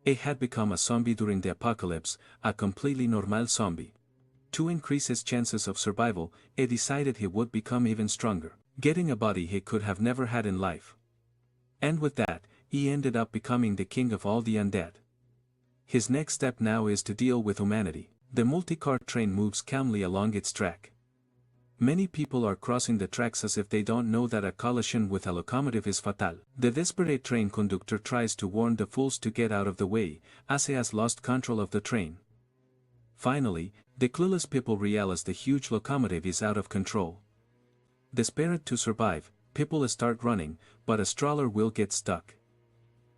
A had become a zombie during the apocalypse, a completely normal zombie. To increase his chances of survival, A decided he would become even stronger, getting a body he could have never had in life. And with that, he ended up becoming the king of all the undead. His next step now is to deal with humanity. The multi-car train moves calmly along its track. Many people are crossing the tracks as if they don't know that a collision with a locomotive is fatal. The desperate train conductor tries to warn the fools to get out of the way, as he has lost control of the train. Finally, the clueless people realize the huge locomotive is out of control. Desperate to survive, people start running, but a stroller will get stuck.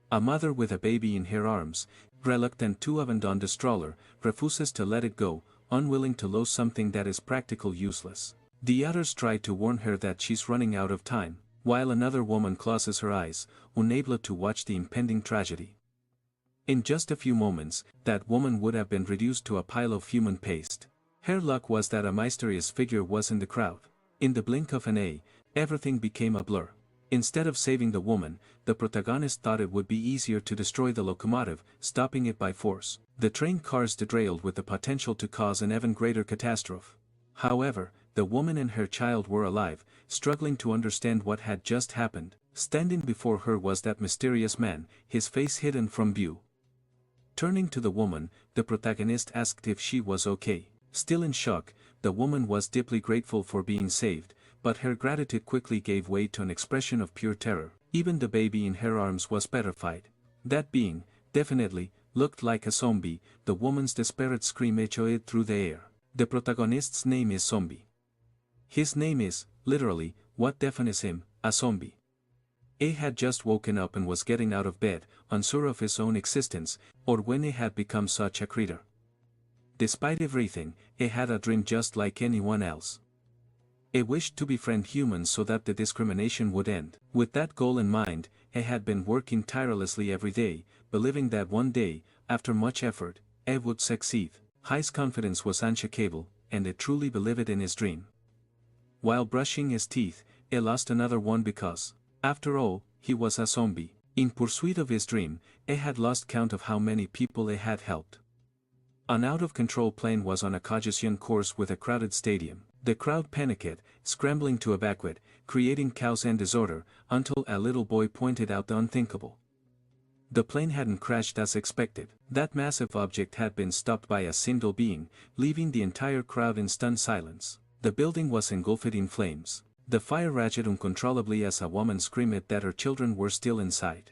A mother with a baby in her arms, reluctant to abandon the stroller, refuses to let it go, unwilling to lose something that is practically useless. The others try to warn her that she's running out of time, while another woman closes her eyes, unable to watch the impending tragedy. In just a few moments, that woman would have been reduced to a pile of human paste. Her luck was that a mysterious figure was in the crowd. In the blink of an eye, everything became a blur. Instead of saving the woman, the protagonist thought it would be easier to destroy the locomotive, stopping it by force. The train cars derailed with the potential to cause an even greater catastrophe. However, the woman and her child were alive, struggling to understand what had just happened. Standing before her was that mysterious man, his face hidden from view. Turning to the woman, the protagonist asked if she was okay. Still in shock, the woman was deeply grateful for being saved, but her gratitude quickly gave way to an expression of pure terror. Even the baby in her arms was petrified. That being, definitely, looked like a zombie. The woman's desperate scream echoed through the air. The protagonist's name is Zombie. His name is, literally, what defines him, a zombie. A had just woken up and was getting out of bed, unsure of his own existence, or when he had become such a creature. Despite everything, A had a dream just like anyone else. A wished to befriend humans so that the discrimination would end. With that goal in mind, A had been working tirelessly every day, believing that one day, after much effort, A would succeed. His confidence was unshakable, and A truly believed it in his dream. While brushing his teeth, A lost another one because, after all, he was a zombie. In pursuit of his dream, A had lost count of how many people A had helped. An out-of-control plane was on a collision course with a crowded stadium. The crowd panicked, scrambling to evacuate, creating chaos and disorder, until a little boy pointed out the unthinkable. The plane hadn't crashed as expected. That massive object had been stopped by a single being, leaving the entire crowd in stunned silence. The building was engulfed in flames. The fire raged uncontrollably as a woman screamed that her children were still inside.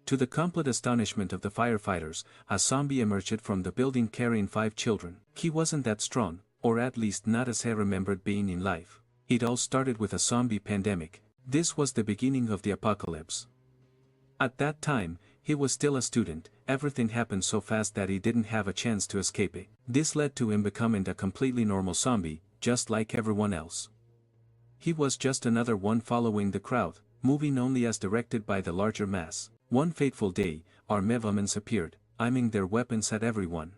To the complete astonishment of the firefighters, a zombie emerged from the building carrying 5 children. He wasn't that strong, or at least not as he remembered being in life. It all started with a zombie pandemic. This was the beginning of the apocalypse. At that time, he was still a student. Everything happened so fast that he didn't have a chance to escape it. This led to him becoming a completely normal zombie, just like everyone else. He was just another one following the crowd, moving only as directed by the larger mass. One fateful day, armed humans appeared, aiming their weapons at everyone.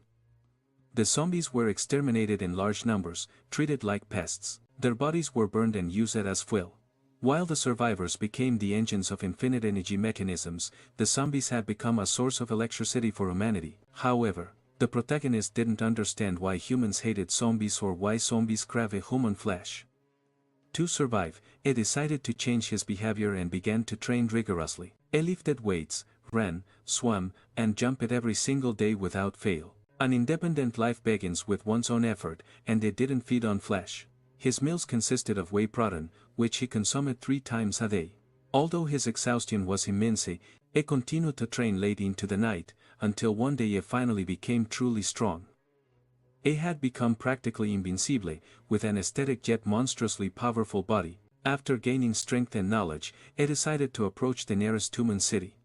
The zombies were exterminated in large numbers, treated like pests. Their bodies were burned and used as fuel. While the survivors became the engines of infinite energy mechanisms, the zombies had become a source of electricity for humanity. However, the protagonist didn't understand why humans hated zombies or why zombies crave human flesh. To survive, he decided to change his behavior and began to train rigorously. He lifted weights, ran, swam, and jumped every single day without fail. An independent life begins with one's own effort, and he didn't feed on flesh. His meals consisted of whey protein, which he consumed 3 times a day. Although his exhaustion was immense, he continued to train late into the night, until one day he finally became truly strong. He had become practically invincible, with an aesthetic yet monstrously powerful body. After gaining strength and knowledge, he decided to approach the nearest human city.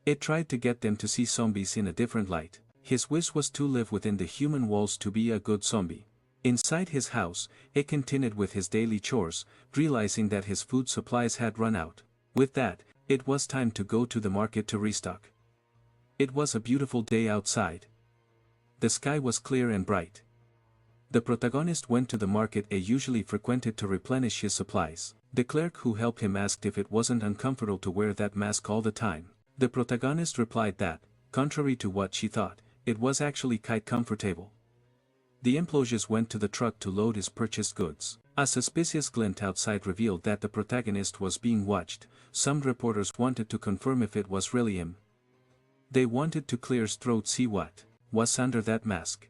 He tried to get them to see zombies in a different light. His wish was to live within the human walls to be a good zombie. Inside his house, he continued with his daily chores, realizing that his food supplies had run out. With that, it was time to go to the market to restock. It was a beautiful day outside. The sky was clear and bright. The protagonist went to the market he usually frequented to replenish his supplies. The clerk who helped him asked if it wasn't uncomfortable to wear that mask all the time. The protagonist replied that, contrary to what she thought, it was actually quite comfortable. The employees went to the truck to load his purchased goods. A suspicious glint outside revealed that the protagonist was being watched. Some reporters wanted to confirm if it was really him. They wanted to clear his throat, see what was under that mask.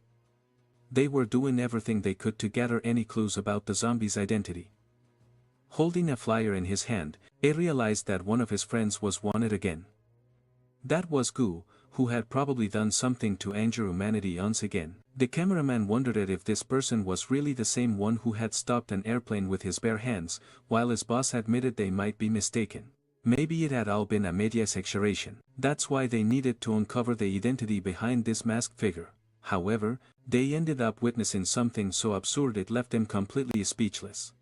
They were doing everything they could to gather any clues about the zombie's identity. Holding a flyer in his hand, he realized that one of his friends was wanted again. That was Gu, who had probably done something to injure humanity once again. The cameraman wondered if this person was really the same one who had stopped an airplane with his bare hands, while his boss admitted they might be mistaken. Maybe it had all been a media exaggeration. That's why they needed to uncover the identity behind this masked figure. However, they ended up witnessing something so absurd it left them completely speechless.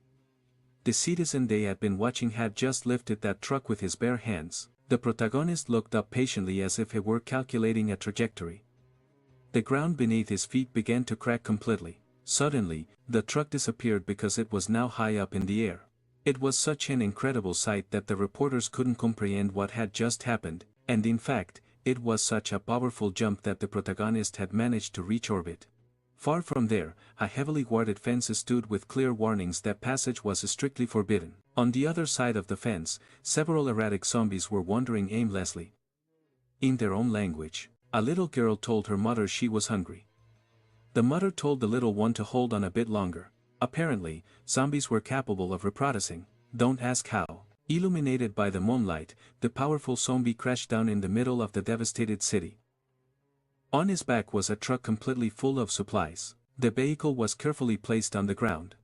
The citizen they had been watching had just lifted that truck with his bare hands. The protagonist looked up patiently as if he were calculating a trajectory. The ground beneath his feet began to crack completely. Suddenly, the truck disappeared because it was now high up in the air. It was such an incredible sight that the reporters couldn't comprehend what had just happened, and in fact, it was such a powerful jump that the protagonist had managed to reach orbit. Far from there, a heavily guarded fence stood with clear warnings that passage was strictly forbidden. On the other side of the fence, several erratic zombies were wandering aimlessly. In their own language, a little girl told her mother she was hungry. The mother told the little one to hold on a bit longer. Apparently, zombies were capable of reproducing. Don't ask how. Illuminated by the moonlight, the powerful zombie crashed down in the middle of the devastated city. On his back was a truck completely full of supplies. The vehicle was carefully placed on the ground.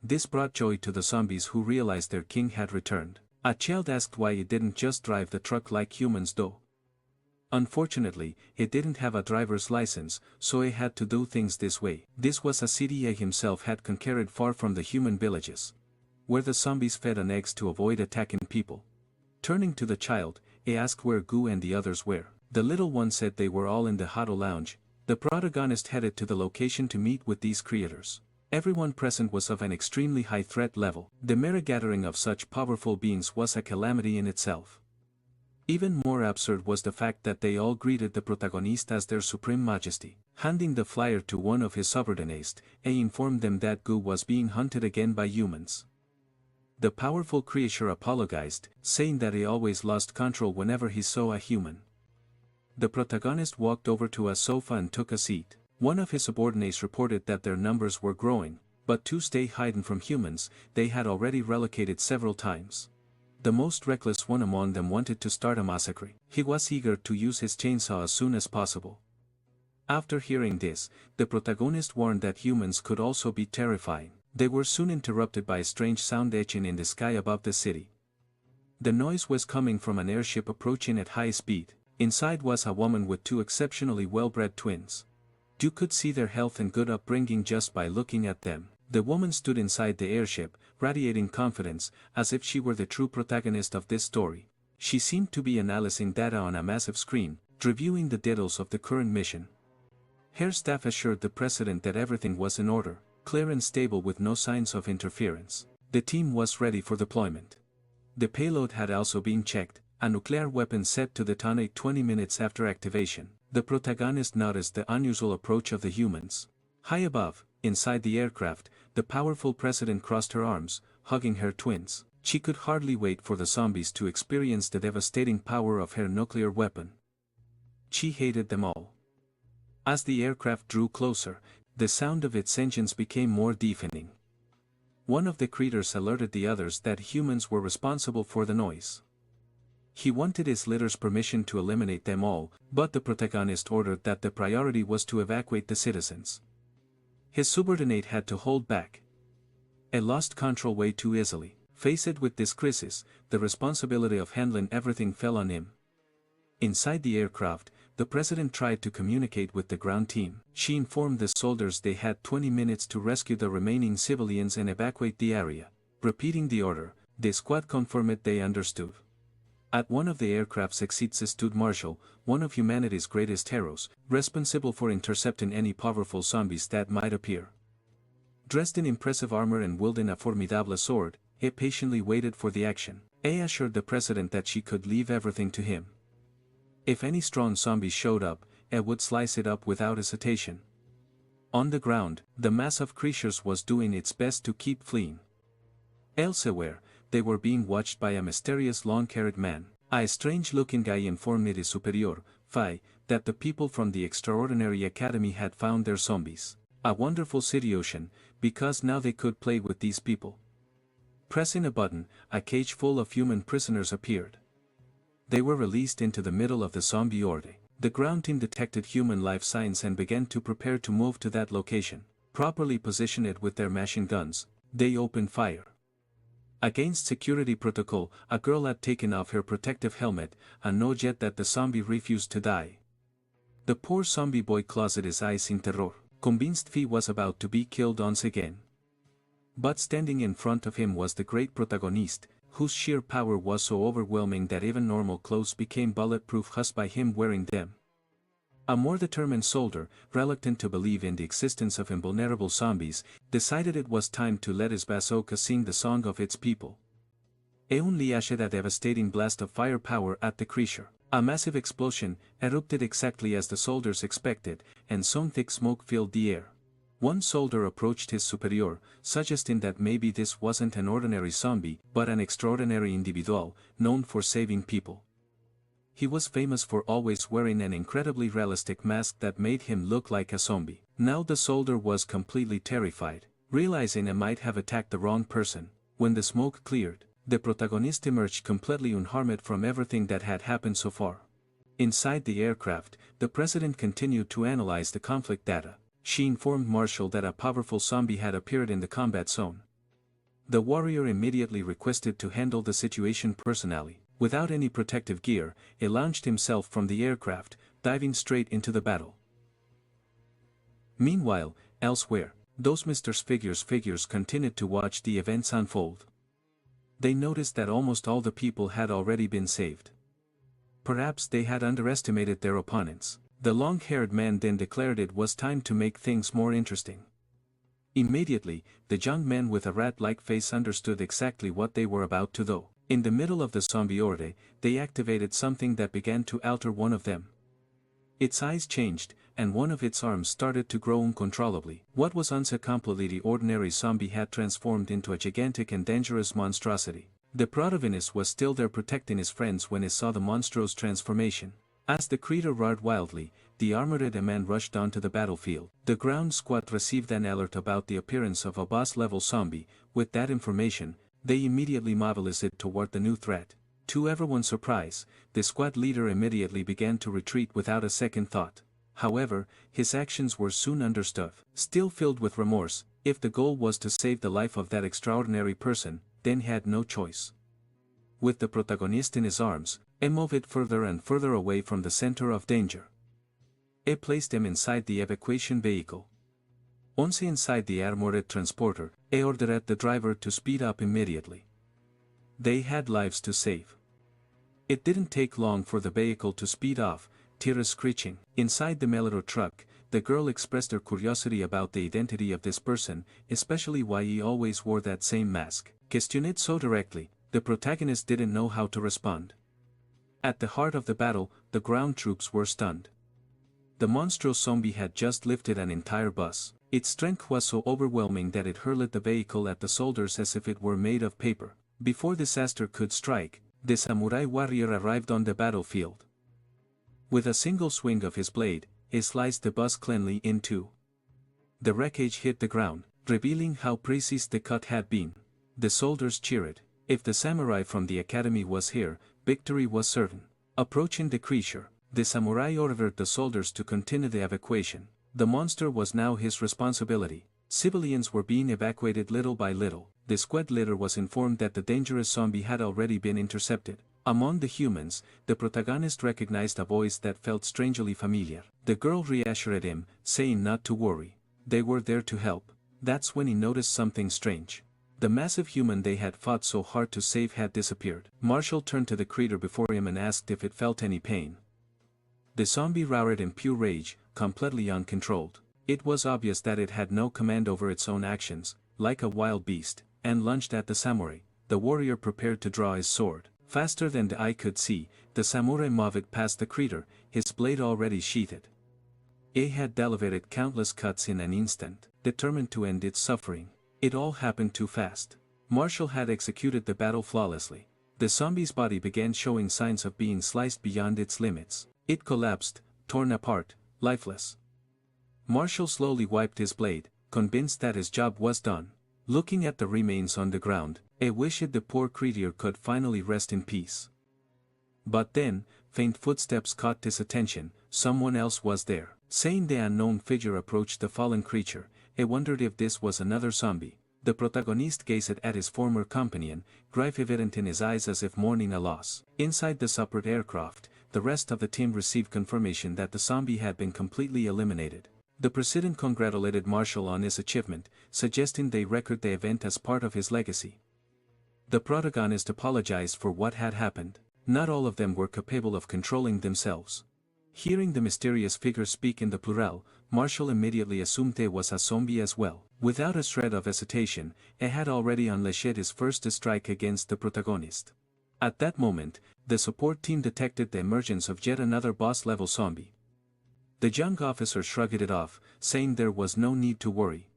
This brought joy to the zombies who realized their king had returned. A child asked why he didn't just drive the truck like humans do. Unfortunately, he didn't have a driver's license, so he had to do things this way. This was a city he himself had conquered far from the human villages, where the zombies fed on eggs to avoid attacking people. Turning to the child, he asked where Gu and the others were. The little one said they were all in the huddle lounge. The protagonist headed to the location to meet with these creators. Everyone present was of an extremely high threat level. The mere gathering of such powerful beings was a calamity in itself. Even more absurd was the fact that they all greeted the protagonist as their supreme majesty. Handing the flyer to one of his subordinates, he informed them that Gu was being hunted again by humans. The powerful creature apologized, saying that he always lost control whenever he saw a human. The protagonist walked over to a sofa and took a seat. One of his subordinates reported that their numbers were growing, but to stay hidden from humans, they had already relocated several times. The most reckless one among them wanted to start a massacre. He was eager to use his chainsaw as soon as possible. After hearing this, the protagonist warned that humans could also be terrifying. They were soon interrupted by a strange sound etching in the sky above the city. The noise was coming from an airship approaching at high speed. Inside was a woman with two exceptionally well-bred twins. You could see their health and good upbringing just by looking at them. The woman stood inside the airship, radiating confidence, as if she were the true protagonist of this story. She seemed to be analyzing data on a massive screen, reviewing the details of the current mission. Her staff assured the president that everything was in order, clear and stable with no signs of interference. The team was ready for deployment. The payload had also been checked, a nuclear weapon set to detonate 20 minutes after activation. The protagonist noticed the unusual approach of the humans. High above, inside the aircraft, the powerful president crossed her arms, hugging her twins. She could hardly wait for the zombies to experience the devastating power of her nuclear weapon. She hated them all. As the aircraft drew closer, the sound of its engines became more deafening. One of the creatures alerted the others that humans were responsible for the noise. He wanted his leader's permission to eliminate them all, but the protagonist ordered that the priority was to evacuate the citizens. His subordinate had to hold back. He lost control way too easily. Faced with this crisis, the responsibility of handling everything fell on him. Inside the aircraft, the president tried to communicate with the ground team. She informed the soldiers they had 20 minutes to rescue the remaining civilians and evacuate the area. Repeating the order, the squad confirmed they understood. At one of the aircraft's exits stood Marshall, one of humanity's greatest heroes, responsible for intercepting any powerful zombies that might appear. Dressed in impressive armor and wielding a formidable sword, he patiently waited for the action. He assured the president that she could leave everything to him. If any strong zombie showed up, it would slice it up without hesitation. On the ground, the mass of creatures was doing its best to keep fleeing. Elsewhere, they were being watched by a mysterious long-haired man. A strange-looking guy informed Midi Superior, Phi, that the people from the Extraordinary Academy had found their zombies. A wonderful situation, because now they could play with these people. Pressing a button, a cage full of human prisoners appeared. They were released into the middle of the zombie horde. The ground team detected human life signs and began to prepare to move to that location. Properly position it with their machine guns, they opened fire. Against security protocol, a girl had taken off her protective helmet, a nod yet that the zombie refused to die. The poor zombie boy closed his eyes in terror, convinced he was about to be killed once again. But standing in front of him was the great protagonist, whose sheer power was so overwhelming that even normal clothes became bulletproof just by him wearing them. A more determined soldier, reluctant to believe in the existence of invulnerable zombies, decided it was time to let his bazooka sing the song of its people. He unleashed a devastating blast of firepower at the creature. A massive explosion erupted exactly as the soldiers expected, and some thick smoke filled the air. One soldier approached his superior, suggesting that maybe this wasn't an ordinary zombie, but an extraordinary individual, known for saving people. He was famous for always wearing an incredibly realistic mask that made him look like a zombie. Now the soldier was completely terrified, realizing he might have attacked the wrong person. When the smoke cleared, the protagonist emerged completely unharmed from everything that had happened so far. Inside the aircraft, the president continued to analyze the conflict data. She informed Marshall that a powerful zombie had appeared in the combat zone. The warrior immediately requested to handle the situation personally. Without any protective gear, he launched himself from the aircraft, diving straight into the battle. Meanwhile, elsewhere, those Mr. Figures continued to watch the events unfold. They noticed that almost all the people had already been saved. Perhaps they had underestimated their opponents. The long-haired man then declared it was time to make things more interesting. Immediately, the young man with a rat-like face understood exactly what they were about to do. In the middle of the zombie horde, they activated something that began to alter one of them. Its eyes changed, and one of its arms started to grow uncontrollably. What was once a completely ordinary zombie had transformed into a gigantic and dangerous monstrosity. The protagonist was still there protecting his friends when he saw the monstrous transformation. As the creature roared wildly, the armored man rushed onto the battlefield. The ground squad received an alert about the appearance of a boss-level zombie. With that information, they immediately mobilized it toward the new threat. To everyone's surprise, the squad leader immediately began to retreat without a second thought. However, his actions were soon understood. Still filled with remorse, if the goal was to save the life of that extraordinary person, then he had no choice. With the protagonist in his arms, he moved further and further away from the center of danger. He placed him inside the evacuation vehicle. Once inside the armored transporter, he ordered the driver to speed up immediately. They had lives to save. It didn't take long for the vehicle to speed off, tears screeching. Inside the Melero truck, the girl expressed her curiosity about the identity of this person, especially why he always wore that same mask. Questioned so directly, the protagonist didn't know how to respond. At the heart of the battle, the ground troops were stunned. The monstrous zombie had just lifted an entire bus. Its strength was so overwhelming that it hurled the vehicle at the soldiers as if it were made of paper. Before disaster could strike, the samurai warrior arrived on the battlefield. With a single swing of his blade, he sliced the bus cleanly in two. The wreckage hit the ground, revealing how precise the cut had been. The soldiers cheered. If the samurai from the academy was here, victory was certain. Approaching the creature, the samurai ordered the soldiers to continue the evacuation. The monster was now his responsibility. Civilians were being evacuated little by little. The squad leader was informed that the dangerous zombie had already been intercepted. Among the humans, the protagonist recognized a voice that felt strangely familiar. The girl reassured him, saying not to worry. They were there to help. That's when he noticed something strange. The massive human they had fought so hard to save had disappeared. Marshall turned to the creature before him and asked if it felt any pain. The zombie roared in pure rage, completely uncontrolled. It was obvious that it had no command over its own actions, like a wild beast, and lunged at the samurai. The warrior prepared to draw his sword. Faster than the eye could see, the samurai moved past the creature, his blade already sheathed. He had delivered countless cuts in an instant, determined to end its suffering. It all happened too fast. Marshall had executed the battle flawlessly. The zombie's body began showing signs of being sliced beyond its limits. It collapsed, torn apart, lifeless. Marshall slowly wiped his blade, convinced that his job was done. Looking at the remains on the ground, he wished the poor creature could finally rest in peace. But then, faint footsteps caught his attention. Someone else was there. Seeing the unknown figure approach the fallen creature, he wondered if this was another zombie. The protagonist gazed at his former companion, grief evident in his eyes as if mourning a loss. Inside the separate aircraft, the rest of the team received confirmation that the zombie had been completely eliminated. The president congratulated Marshall on his achievement, suggesting they record the event as part of his legacy. The protagonist apologized for what had happened. Not all of them were capable of controlling themselves. Hearing the mysterious figure speak in the plural, Marshall immediately assumed he was a zombie as well. Without a shred of hesitation, he had already unleashed his first strike against the protagonist. At that moment, the support team detected the emergence of yet another boss-level zombie. The young officer shrugged it off, saying there was no need to worry.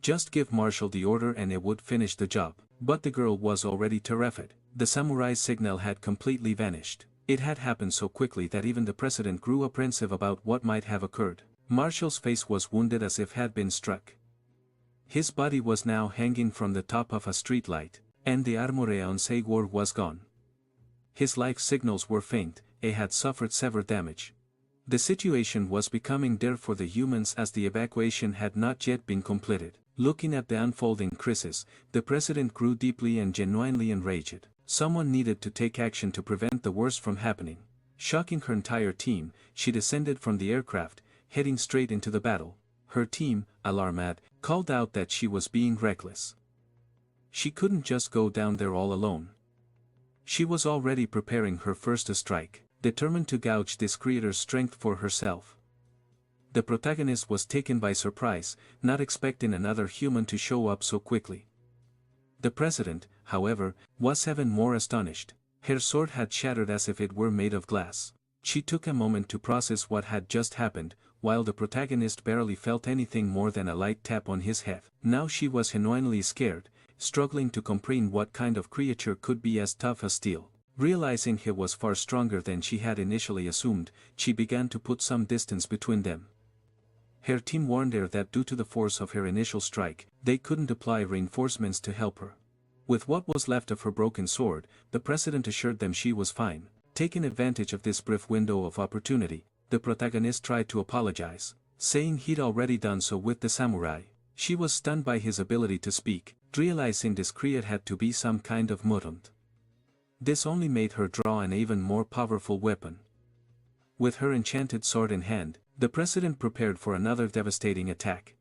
Just give Marshall the order and he would finish the job. But the girl was already terrified. The samurai's signal had completely vanished. It had happened so quickly that even the president grew apprehensive about what might have occurred. Marshall's face was wounded as if had been struck. His body was now hanging from the top of a streetlight, and the armure on Sagor was gone. His life signals were faint. He had suffered severe damage. The situation was becoming dire for the humans as the evacuation had not yet been completed. Looking at the unfolding crisis, the president grew deeply and genuinely enraged. Someone needed to take action to prevent the worst from happening. Shocking her entire team, she descended from the aircraft, heading straight into the battle. Her team, alarmed, called out that she was being reckless. She couldn't just go down there all alone. She was already preparing her first strike, determined to gouge this creator's strength for herself. The protagonist was taken by surprise, not expecting another human to show up so quickly. The president, however, was even more astonished. Her sword had shattered as if it were made of glass. She took a moment to process what had just happened, while the protagonist barely felt anything more than a light tap on his head. Now she was genuinely scared, struggling to comprehend what kind of creature could be as tough as steel. Realizing he was far stronger than she had initially assumed, she began to put some distance between them. Her team warned her that due to the force of her initial strike, they couldn't apply reinforcements to help her. With what was left of her broken sword, the president assured them she was fine. Taking advantage of this brief window of opportunity, the protagonist tried to apologize, saying he'd already done so with the samurai. She was stunned by his ability to speak, realizing this creature had to be some kind of mutant. This only made her draw an even more powerful weapon. With her enchanted sword in hand, the president prepared for another devastating attack.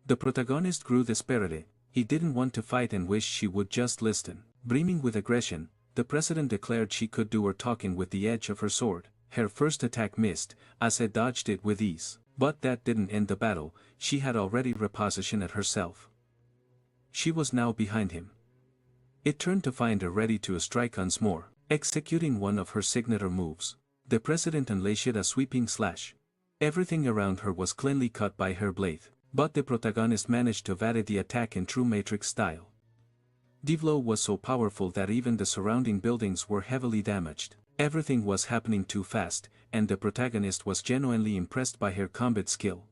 The protagonist grew despaired. He didn't want to fight and wished she would just listen. Brimming with aggression, the president declared she could do her talking with the edge of her sword. Her first attack missed, as he dodged it with ease. But that didn't end the battle. She had already repositioned herself. She was now behind him. It turned to find her ready to strike once more. Executing one of her signature moves, the president unleashed a sweeping slash. Everything around her was cleanly cut by her blade, but the protagonist managed to evade the attack in true Matrix style. The blow was so powerful that even the surrounding buildings were heavily damaged. Everything was happening too fast, and the protagonist was genuinely impressed by her combat skill.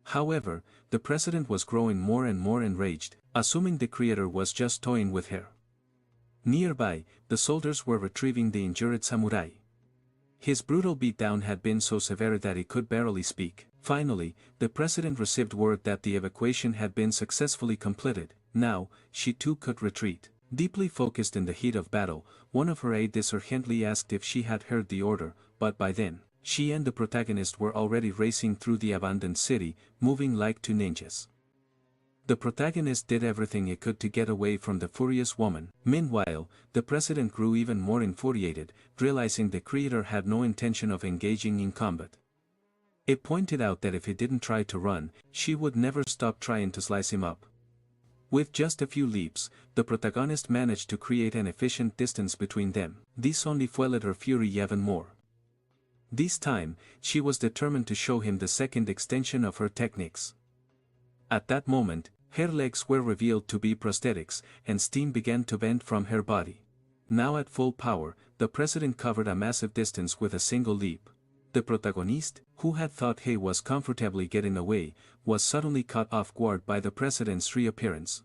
However, the president was growing more and more enraged, assuming the creator was just toying with her. Nearby, the soldiers were retrieving the injured samurai. His brutal beatdown had been so severe that he could barely speak. Finally, the president received word that the evacuation had been successfully completed. Now, she too could retreat. Deeply focused in the heat of battle, one of her aides urgently asked if she had heard the order, but by then, she and the protagonist were already racing through the abandoned city, moving like two ninjas. The protagonist did everything he could to get away from the furious woman. Meanwhile, the president grew even more infuriated, realizing the creator had no intention of engaging in combat. It pointed out that if he didn't try to run, she would never stop trying to slice him up. With just a few leaps, the protagonist managed to create an efficient distance between them. This only fueled her fury even more. This time, she was determined to show him the second extension of her techniques. At that moment, her legs were revealed to be prosthetics, and steam began to vent from her body. Now at full power, the president covered a massive distance with a single leap. The protagonist, who had thought he was comfortably getting away, was suddenly caught off guard by the president's reappearance.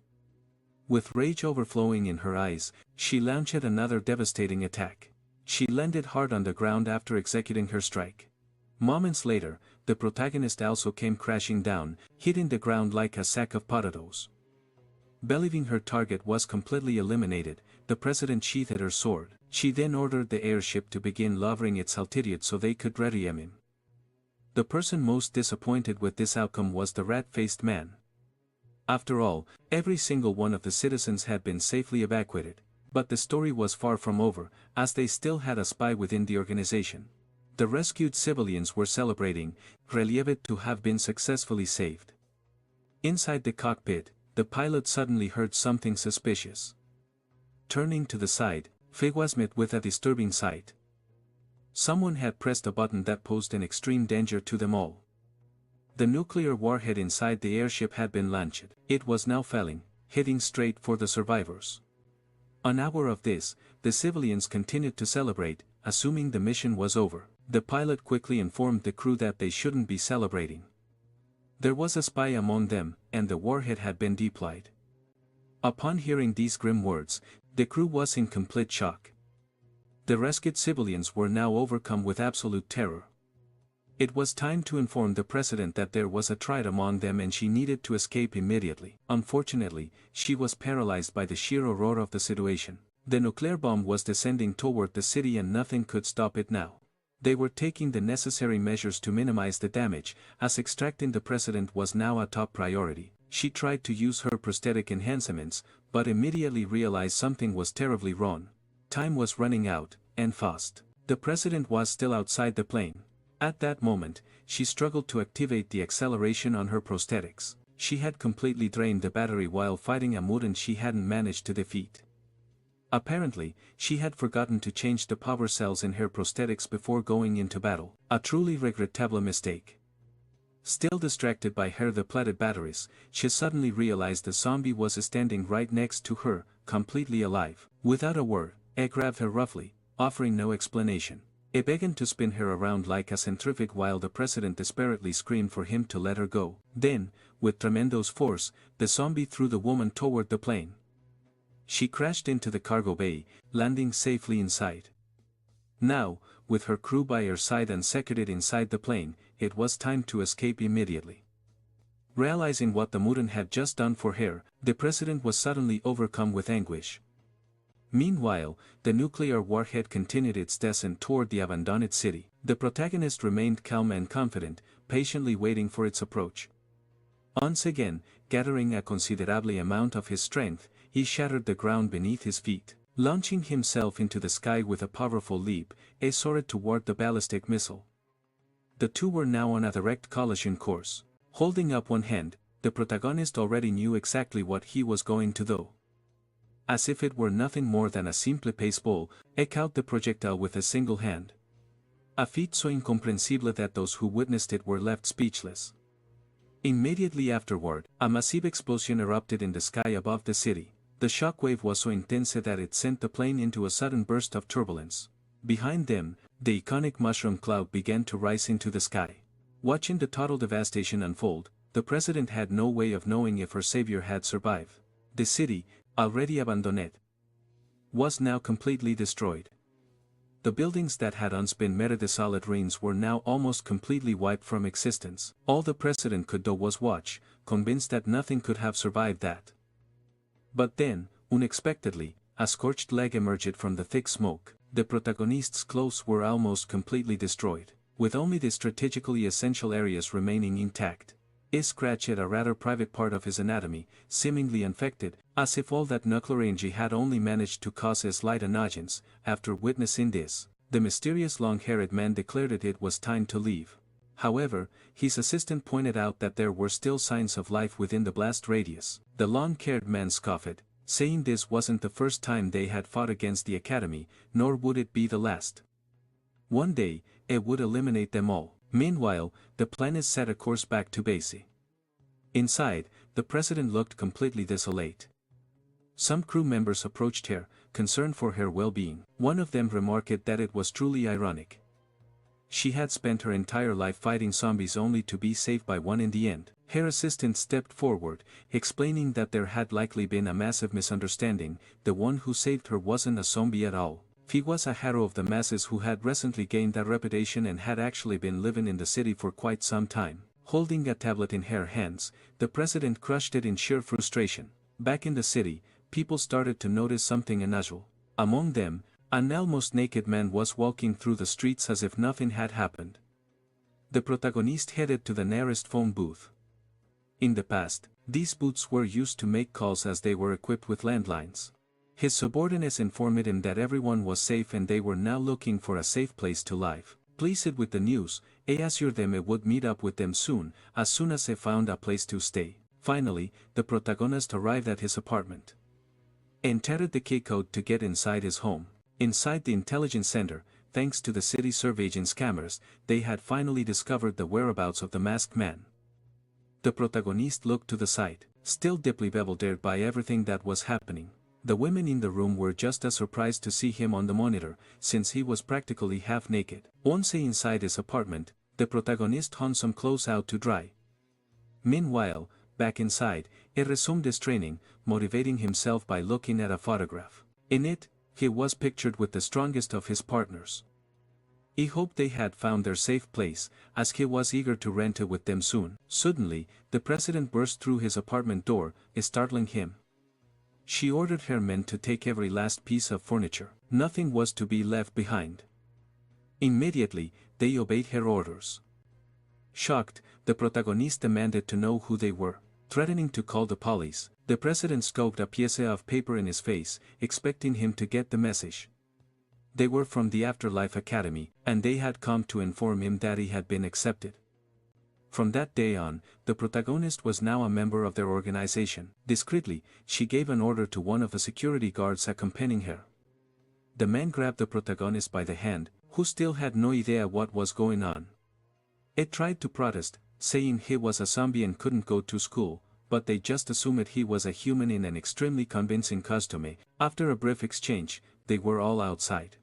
With rage overflowing in her eyes, she launched another devastating attack. She landed hard on the ground after executing her strike. Moments later, the protagonist also came crashing down, hitting the ground like a sack of potatoes. Believing her target was completely eliminated, the president sheathed her sword. She then ordered the airship to begin lowering its altitude so they could ready-aim him. The person most disappointed with this outcome was the rat-faced man. After all, every single one of the citizens had been safely evacuated, but the story was far from over, as they still had a spy within the organization. The rescued civilians were celebrating, relieved to have been successfully saved. Inside the cockpit, the pilot suddenly heard something suspicious. Turning to the side, Faye was met with a disturbing sight. Someone had pressed a button that posed an extreme danger to them all. The nuclear warhead inside the airship had been launched. It was now falling, heading straight for the survivors. Unaware of this, the civilians continued to celebrate, assuming the mission was over. The pilot quickly informed the crew that they shouldn't be celebrating. There was a spy among them, and the warhead had been deployed. Upon hearing these grim words, the crew was in complete shock. The rescued civilians were now overcome with absolute terror. It was time to inform the president that there was a threat among them and she needed to escape immediately. Unfortunately, she was paralyzed by the sheer horror of the situation. The nuclear bomb was descending toward the city and nothing could stop it now. They were taking the necessary measures to minimize the damage, as extracting the president was now a top priority. She tried to use her prosthetic enhancements, but immediately realized something was terribly wrong. Time was running out, and fast. The president was still outside the plane. At that moment, she struggled to activate the acceleration on her prosthetics. She had completely drained the battery while fighting a mutant she hadn't managed to defeat. Apparently, she had forgotten to change the power cells in her prosthetics before going into battle, a truly regrettable mistake. Still distracted by her depleted batteries, she suddenly realized the zombie was standing right next to her, completely alive. Without a word, he grabbed her roughly, offering no explanation. He began to spin her around like a centrifuge while the president desperately screamed for him to let her go. Then, with tremendous force, the zombie threw the woman toward the plane. She crashed into the cargo bay, landing safely inside. Now, with her crew by her side and secreted inside the plane, it was time to escape immediately. Realizing what the mutant had just done for her, the president was suddenly overcome with anguish. Meanwhile, the nuclear warhead continued its descent toward the abandoned city. The protagonist remained calm and confident, patiently waiting for its approach. Once again, gathering a considerable amount of his strength, he shattered the ground beneath his feet. Launching himself into the sky with a powerful leap, he soared toward the ballistic missile. The two were now on a direct collision course. Holding up one hand, the protagonist already knew exactly what he was going to do. As if it were nothing more than a simple baseball, he caught the projectile with a single hand. A feat so incomprehensible that those who witnessed it were left speechless. Immediately afterward, a massive explosion erupted in the sky above the city. The shockwave was so intense that it sent the plane into a sudden burst of turbulence. Behind them, the iconic mushroom cloud began to rise into the sky. Watching the total devastation unfold, the president had no way of knowing if her savior had survived. The city, already abandoned, was now completely destroyed. The buildings that had once been desolate ruins were now almost completely wiped from existence. All the president could do was watch, convinced that nothing could have survived that. But then, unexpectedly, a scorched leg emerged from the thick smoke. The protagonist's clothes were almost completely destroyed, with only the strategically essential areas remaining intact. He scratched at a rather private part of his anatomy, seemingly infected, as if all that nuclear energy had only managed to cause a slight annoyance. After witnessing this, the mysterious long-haired man declared it was time to leave. However, his assistant pointed out that there were still signs of life within the blast radius. The long-haired man scoffed, saying this wasn't the first time they had fought against the academy, nor would it be the last. One day, it would eliminate them all. Meanwhile, the planet set a course back to base. Inside, the president looked completely desolate. Some crew members approached her, concerned for her well-being. One of them remarked that it was truly ironic. She had spent her entire life fighting zombies only to be saved by one in the end. Her assistant stepped forward, explaining that there had likely been a massive misunderstanding. The one who saved her wasn't a zombie at all. He was a hero of the masses who had recently gained a reputation and had actually been living in the city for quite some time. Holding a tablet in her hands, the president crushed it in sheer frustration. Back in the city, people started to notice something unusual. Among them, an almost naked man was walking through the streets as if nothing had happened. The protagonist headed to the nearest phone booth. In the past, these booths were used to make calls as they were equipped with landlines. His subordinates informed him that everyone was safe and they were now looking for a safe place to live. Pleased with the news, he assured them he would meet up with them soon as he found a place to stay. Finally, the protagonist arrived at his apartment. Entered the key code to get inside his home. Inside the intelligence center, thanks to the city survey agent's cameras, they had finally discovered the whereabouts of the masked man. The protagonist looked to the side, still deeply bewildered by everything that was happening. The women in the room were just as surprised to see him on the monitor, since he was practically half naked. Once inside his apartment, the protagonist hung some clothes out to dry. Meanwhile, back inside, he resumed his training, motivating himself by looking at a photograph. In it, he was pictured with the strongest of his partners. He hoped they had found their safe place, as he was eager to rent it with them soon. Suddenly, the president burst through his apartment door, startling him. She ordered her men to take every last piece of furniture. Nothing was to be left behind. Immediately, they obeyed her orders. Shocked, the protagonist demanded to know who they were. Threatening to call the police, the president shoved a piece of paper in his face, expecting him to get the message. They were from the Afterlife Academy, and they had come to inform him that he had been accepted. From that day on, the protagonist was now a member of their organization. Discreetly, she gave an order to one of the security guards accompanying her. The man grabbed the protagonist by the hand, who still had no idea what was going on. He tried to protest, saying he was a zombie and couldn't go to school, but they just assumed he was a human in an extremely convincing costume. After a brief exchange, they were all outside.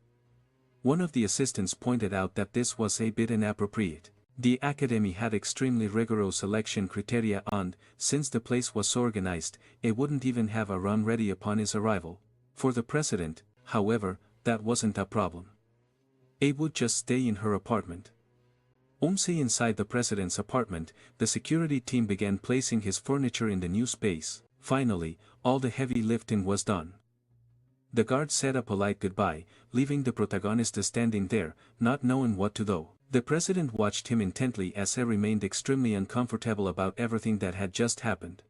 One of the assistants pointed out that this was a bit inappropriate. The academy had extremely rigorous selection criteria and, since the place was so organized, it wouldn't even have a run ready upon his arrival. For the president, however, that wasn't a problem. He would just stay in her apartment. Once inside the president's apartment, the security team began placing his furniture in the new space. Finally, all the heavy lifting was done. The guard said a polite goodbye, leaving the protagonist standing there, not knowing what to do. The president watched him intently as he remained extremely uncomfortable about everything that had just happened.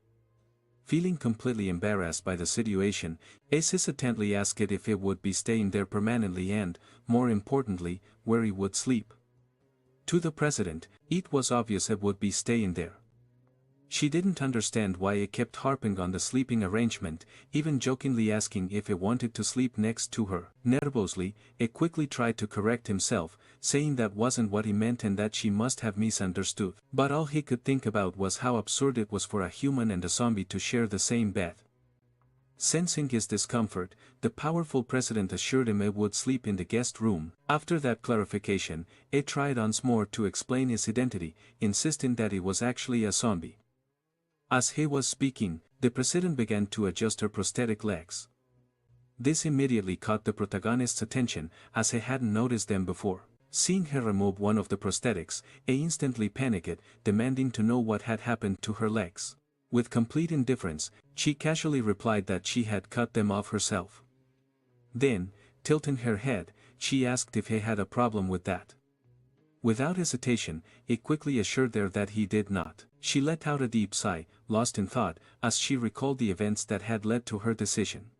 Feeling completely embarrassed by the situation, he hesitantly asked if he would be staying there permanently and, more importantly, where he would sleep. To the president, it was obvious he would be staying there. She didn't understand why he kept harping on the sleeping arrangement, even jokingly asking if he wanted to sleep next to her. Nervously, he quickly tried to correct himself, saying that wasn't what he meant and that she must have misunderstood. But all he could think about was how absurd it was for a human and a zombie to share the same bed. Sensing his discomfort, the powerful president assured him he would sleep in the guest room. After that clarification, he tried once more to explain his identity, insisting that he was actually a zombie. As he was speaking, the president began to adjust her prosthetic legs. This immediately caught the protagonist's attention, as he hadn't noticed them before. Seeing her remove one of the prosthetics, he instantly panicked, demanding to know what had happened to her legs. With complete indifference, she casually replied that she had cut them off herself. Then, tilting her head, she asked if he had a problem with that. Without hesitation, he quickly assured her that he did not. She let out a deep sigh, lost in thought, as she recalled the events that had led to her decision.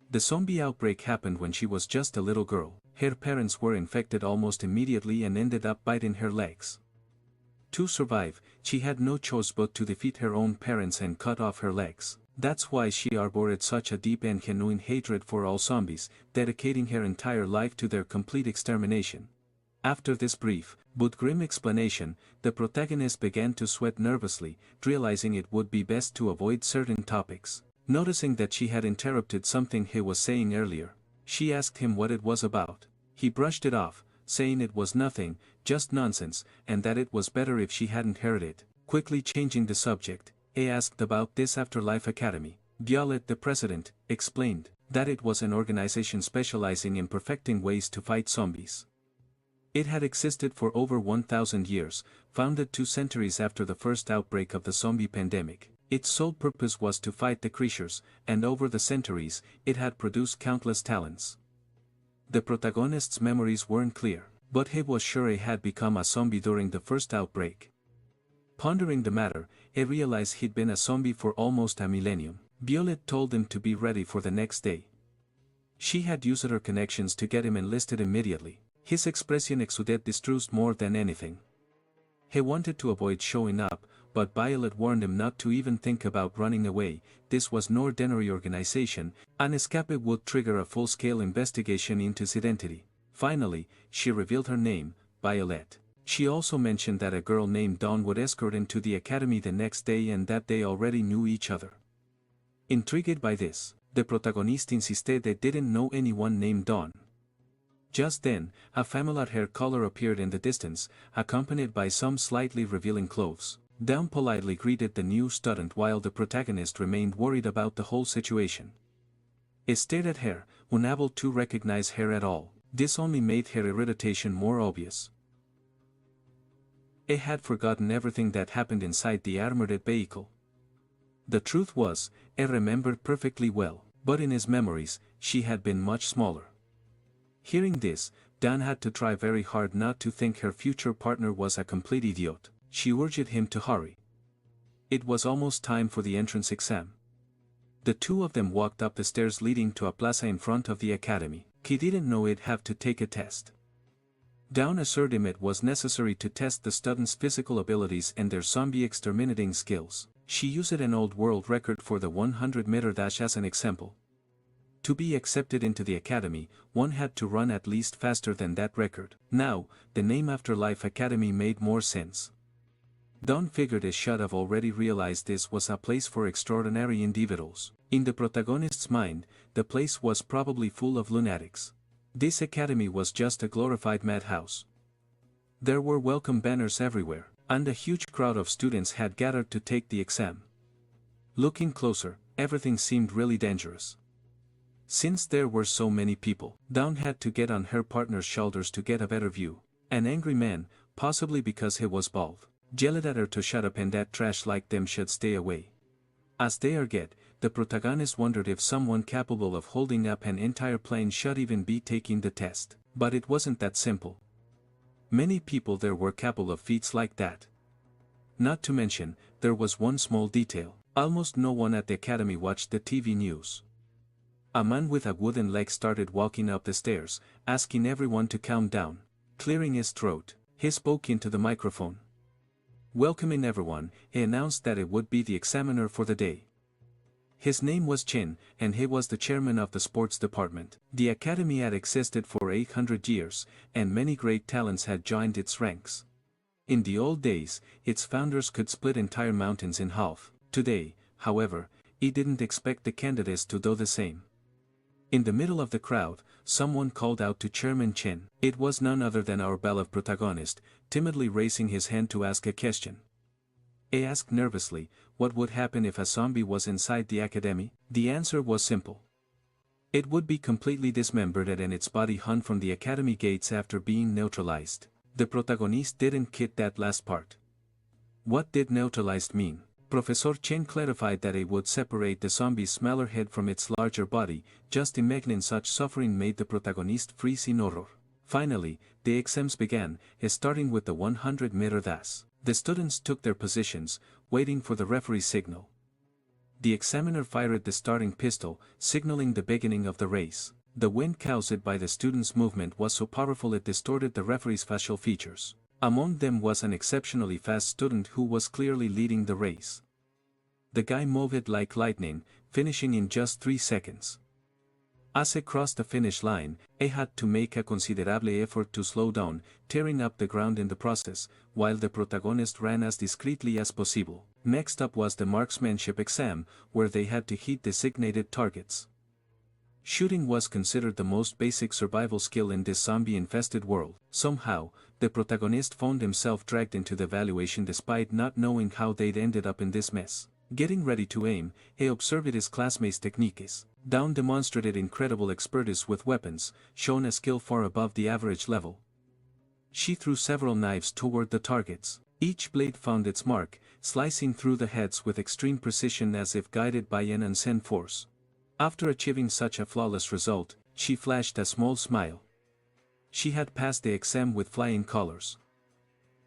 The zombie outbreak happened when she was just a little girl. Her parents were infected almost immediately and ended up biting her legs. To survive, she had no choice but to defeat her own parents and cut off her legs. That's why she harbored such a deep and genuine hatred for all zombies, dedicating her entire life to their complete extermination. After this brief, but grim explanation, the protagonist began to sweat nervously, realizing it would be best to avoid certain topics. Noticing that she had interrupted something he was saying earlier, she asked him what it was about. He brushed it off, saying it was nothing, just nonsense, and that it was better if she hadn't heard it. Quickly changing the subject, he asked about this Afterlife Academy. Violet, the president, explained that it was an organization specializing in perfecting ways to fight zombies. It had existed for over 1,000 years, founded 2 centuries after the first outbreak of the zombie pandemic. Its sole purpose was to fight the creatures, and over the centuries, it had produced countless talents. The protagonist's memories weren't clear, but he was sure he had become a zombie during the first outbreak. Pondering the matter, he realized he'd been a zombie for almost a millennium. Violet told him to be ready for the next day. She had used her connections to get him enlisted immediately. His expression exuded distrust more than anything. He wanted to avoid showing up, but Violet warned him not to even think about running away. This was no ordinary organization. An escape would trigger a full-scale investigation into his identity. Finally, she revealed her name, Violet. She also mentioned that a girl named Dawn would escort him to the academy the next day and that they already knew each other. Intrigued by this, the protagonist insisted they didn't know anyone named Dawn. Just then, a familiar hair color appeared in the distance, accompanied by some slightly revealing clothes. Dawn politely greeted the new student while the protagonist remained worried about the whole situation. He stared at her, unable to recognize her at all. This only made her irritation more obvious. He had forgotten everything that happened inside the armored vehicle. The truth was, he remembered perfectly well, but in his memories, she had been much smaller. Hearing this, Dan had to try very hard not to think her future partner was a complete idiot. She urged him to hurry. It was almost time for the entrance exam. The two of them walked up the stairs leading to a plaza in front of the academy. He didn't know he'd have to take a test. Dawn assured him it was necessary to test the students' physical abilities and their zombie exterminating skills. She used an old world record for the 100-meter dash as an example. To be accepted into the academy, one had to run at least faster than that record. Now, the name Afterlife Academy made more sense. Dawn figured he should have already realized this was a place for extraordinary individuals. In the protagonist's mind, the place was probably full of lunatics. This academy was just a glorified madhouse. There were welcome banners everywhere, and a huge crowd of students had gathered to take the exam. Looking closer, everything seemed really dangerous. Since there were so many people, Dawn had to get on her partner's shoulders to get a better view. An angry man, possibly because he was bald, yelled at her to shut up and that trash like them should stay away. As they argued, the protagonist wondered if someone capable of holding up an entire plane should even be taking the test. But it wasn't that simple. Many people there were capable of feats like that. Not to mention, there was one small detail. Almost no one at the academy watched the TV news. A man with a wooden leg started walking up the stairs, asking everyone to calm down. Clearing his throat, he spoke into the microphone. Welcoming everyone, he announced that it would be the examiner for the day. His name was Chen, and he was the chairman of the sports department. The academy had existed for 800 years, and many great talents had joined its ranks. In the old days, its founders could split entire mountains in half. Today, however, he didn't expect the candidates to do the same. In the middle of the crowd, someone called out to Chairman Chen. It was none other than our beloved protagonist, timidly raising his hand to ask a question. He asked nervously, what would happen if a zombie was inside the academy? The answer was simple. It would be completely dismembered and its body hunt from the academy gates after being neutralized. The protagonist didn't get that last part. What did neutralized mean? Professor Chen clarified that it would separate the zombie's smaller head from its larger body. Just imagining such suffering made the protagonist freeze in horror. Finally, the exams began, starting with the 100-meter dash. The students took their positions, waiting for the referee's signal. The examiner fired the starting pistol, signaling the beginning of the race. The wind caused by the students' movement was so powerful it distorted the referee's facial features. Among them was an exceptionally fast student who was clearly leading the race. The guy moved like lightning, finishing in just 3 seconds. As he crossed the finish line, he had to make a considerable effort to slow down, tearing up the ground in the process, while the protagonist ran as discreetly as possible. Next up was the marksmanship exam, where they had to hit designated targets. Shooting was considered the most basic survival skill in this zombie-infested world. Somehow, the protagonist found himself dragged into the evaluation despite not knowing how they'd ended up in this mess. Getting ready to aim, he observed his classmates' techniques. Dawn demonstrated incredible expertise with weapons, showing a skill far above the average level. She threw several knives toward the targets. Each blade found its mark, slicing through the heads with extreme precision as if guided by an unseen force. After achieving such a flawless result, she flashed a small smile. She had passed the exam with flying colors.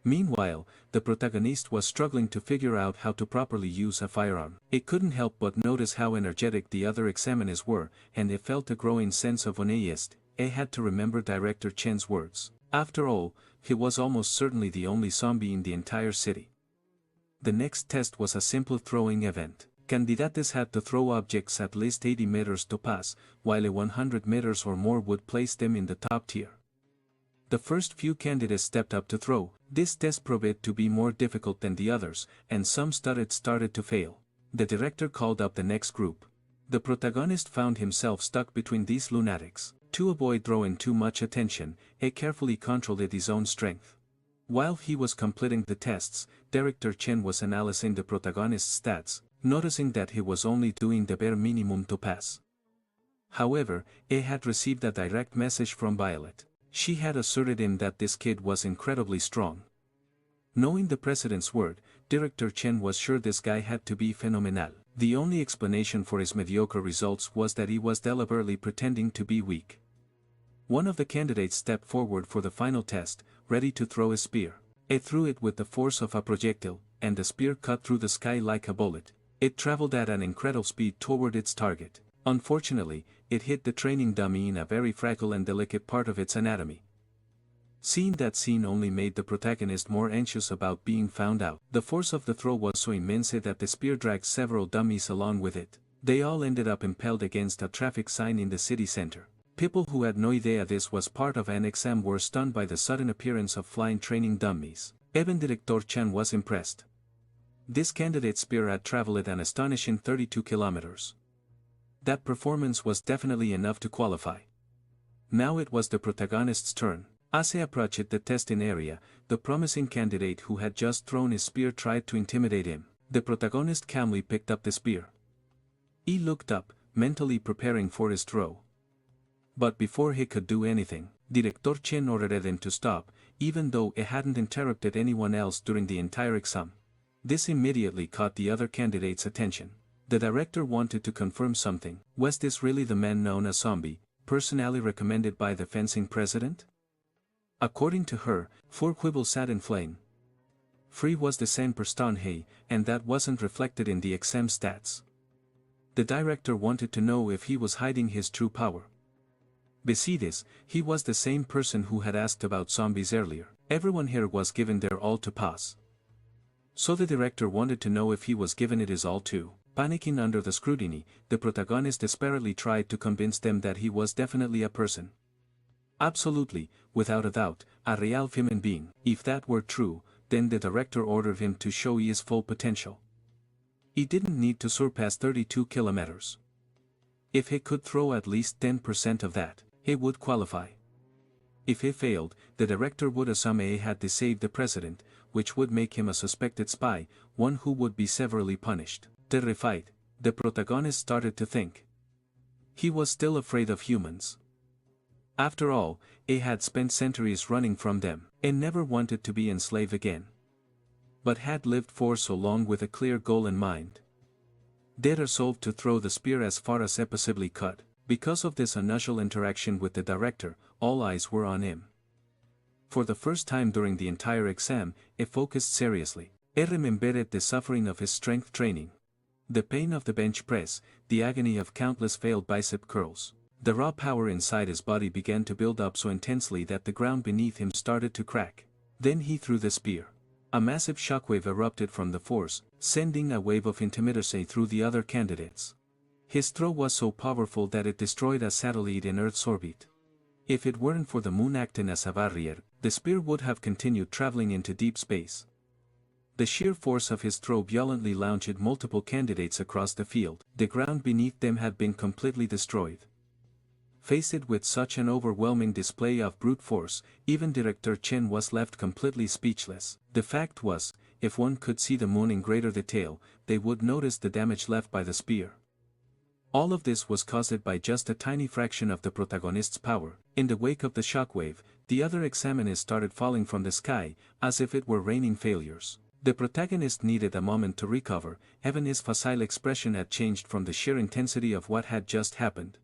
Meanwhile, the protagonist was struggling to figure out how to properly use a firearm. He couldn't help but notice how energetic the other examiners were, and he felt a growing sense of unease. He had to remember Director Chen's words. After all, he was almost certainly the only zombie in the entire city. The next test was a simple throwing event. Candidates had to throw objects at least 80 meters to pass, while a 100 meters or more would place them in the top tier. The first few candidates stepped up to throw. This test proved to be more difficult than the others, and some started to fail. The director called up the next group. The protagonist found himself stuck between these lunatics. To avoid drawing too much attention, he carefully controlled his own strength. While he was completing the tests, Director Chen was analyzing the protagonist's stats, noticing that he was only doing the bare minimum to pass. However, he had received a direct message from Violet. She had assured him that this kid was incredibly strong. Knowing the president's word, Director Chen was sure this guy had to be phenomenal. The only explanation for his mediocre results was that he was deliberately pretending to be weak. One of the candidates stepped forward for the final test, ready to throw a spear. He threw it with the force of a projectile, and the spear cut through the sky like a bullet. It traveled at an incredible speed toward its target. Unfortunately, it hit the training dummy in a very fragile and delicate part of its anatomy. Seeing that scene only made the protagonist more anxious about being found out. The force of the throw was so immense that the spear dragged several dummies along with it. They all ended up impaled against a traffic sign in the city center. People who had no idea this was part of an exam were stunned by the sudden appearance of flying training dummies. Even Director Chen was impressed. This candidate's spear had traveled an astonishing 32 kilometers. That performance was definitely enough to qualify. Now it was the protagonist's turn. As he approached the testing area, the promising candidate who had just thrown his spear tried to intimidate him. The protagonist calmly picked up the spear. He looked up, mentally preparing for his throw. But before he could do anything, Director Chen ordered him to stop, even though he hadn't interrupted anyone else during the entire exam. This immediately caught the other candidate's attention. The director wanted to confirm something. Was this really the man known as Zombie, personally recommended by the fencing president? According to her, Forquibble sat in flame. Free was the same person he, and that wasn't reflected in the exam stats. The director wanted to know if he was hiding his true power. Besides, he was the same person who had asked about zombies earlier. Everyone here was given their all to pass. So the director wanted to know if he was given it his all too. Panicking under the scrutiny, the protagonist desperately tried to convince them that he was definitely a person. Absolutely, without a doubt, a real human being. If that were true, then the director ordered him to show his full potential. He didn't need to surpass 32 kilometers. If he could throw at least 10% of that, he would qualify. If he failed, the director would assume he had deceived the president, which would make him a suspected spy, one who would be severely punished. Terrified, the protagonist started to think. He was still afraid of humans. After all, he had spent centuries running from them, and never wanted to be enslaved again. But had lived for so long with a clear goal in mind. They resolved to throw the spear as far as he possibly could. Because of this unusual interaction with the director, all eyes were on him. For the first time during the entire exam, he focused seriously. He remembered the suffering of his strength training. The pain of the bench press, the agony of countless failed bicep curls. The raw power inside his body began to build up so intensely that the ground beneath him started to crack. Then he threw the spear. A massive shockwave erupted from the force, sending a wave of intimidacy through the other candidates. His throw was so powerful that it destroyed a satellite in Earth's orbit. If it weren't for the moon acting as a barrier, the spear would have continued traveling into deep space. The sheer force of his throw violently launched multiple candidates across the field. The ground beneath them had been completely destroyed. Faced with such an overwhelming display of brute force, even Director Chen was left completely speechless. The fact was, if one could see the moon in greater detail, they would notice the damage left by the spear. All of this was caused by just a tiny fraction of the protagonist's power. In the wake of the shockwave, the other examiners started falling from the sky, as if it were raining failures. The protagonist needed a moment to recover, even his facile expression had changed from the sheer intensity of what had just happened.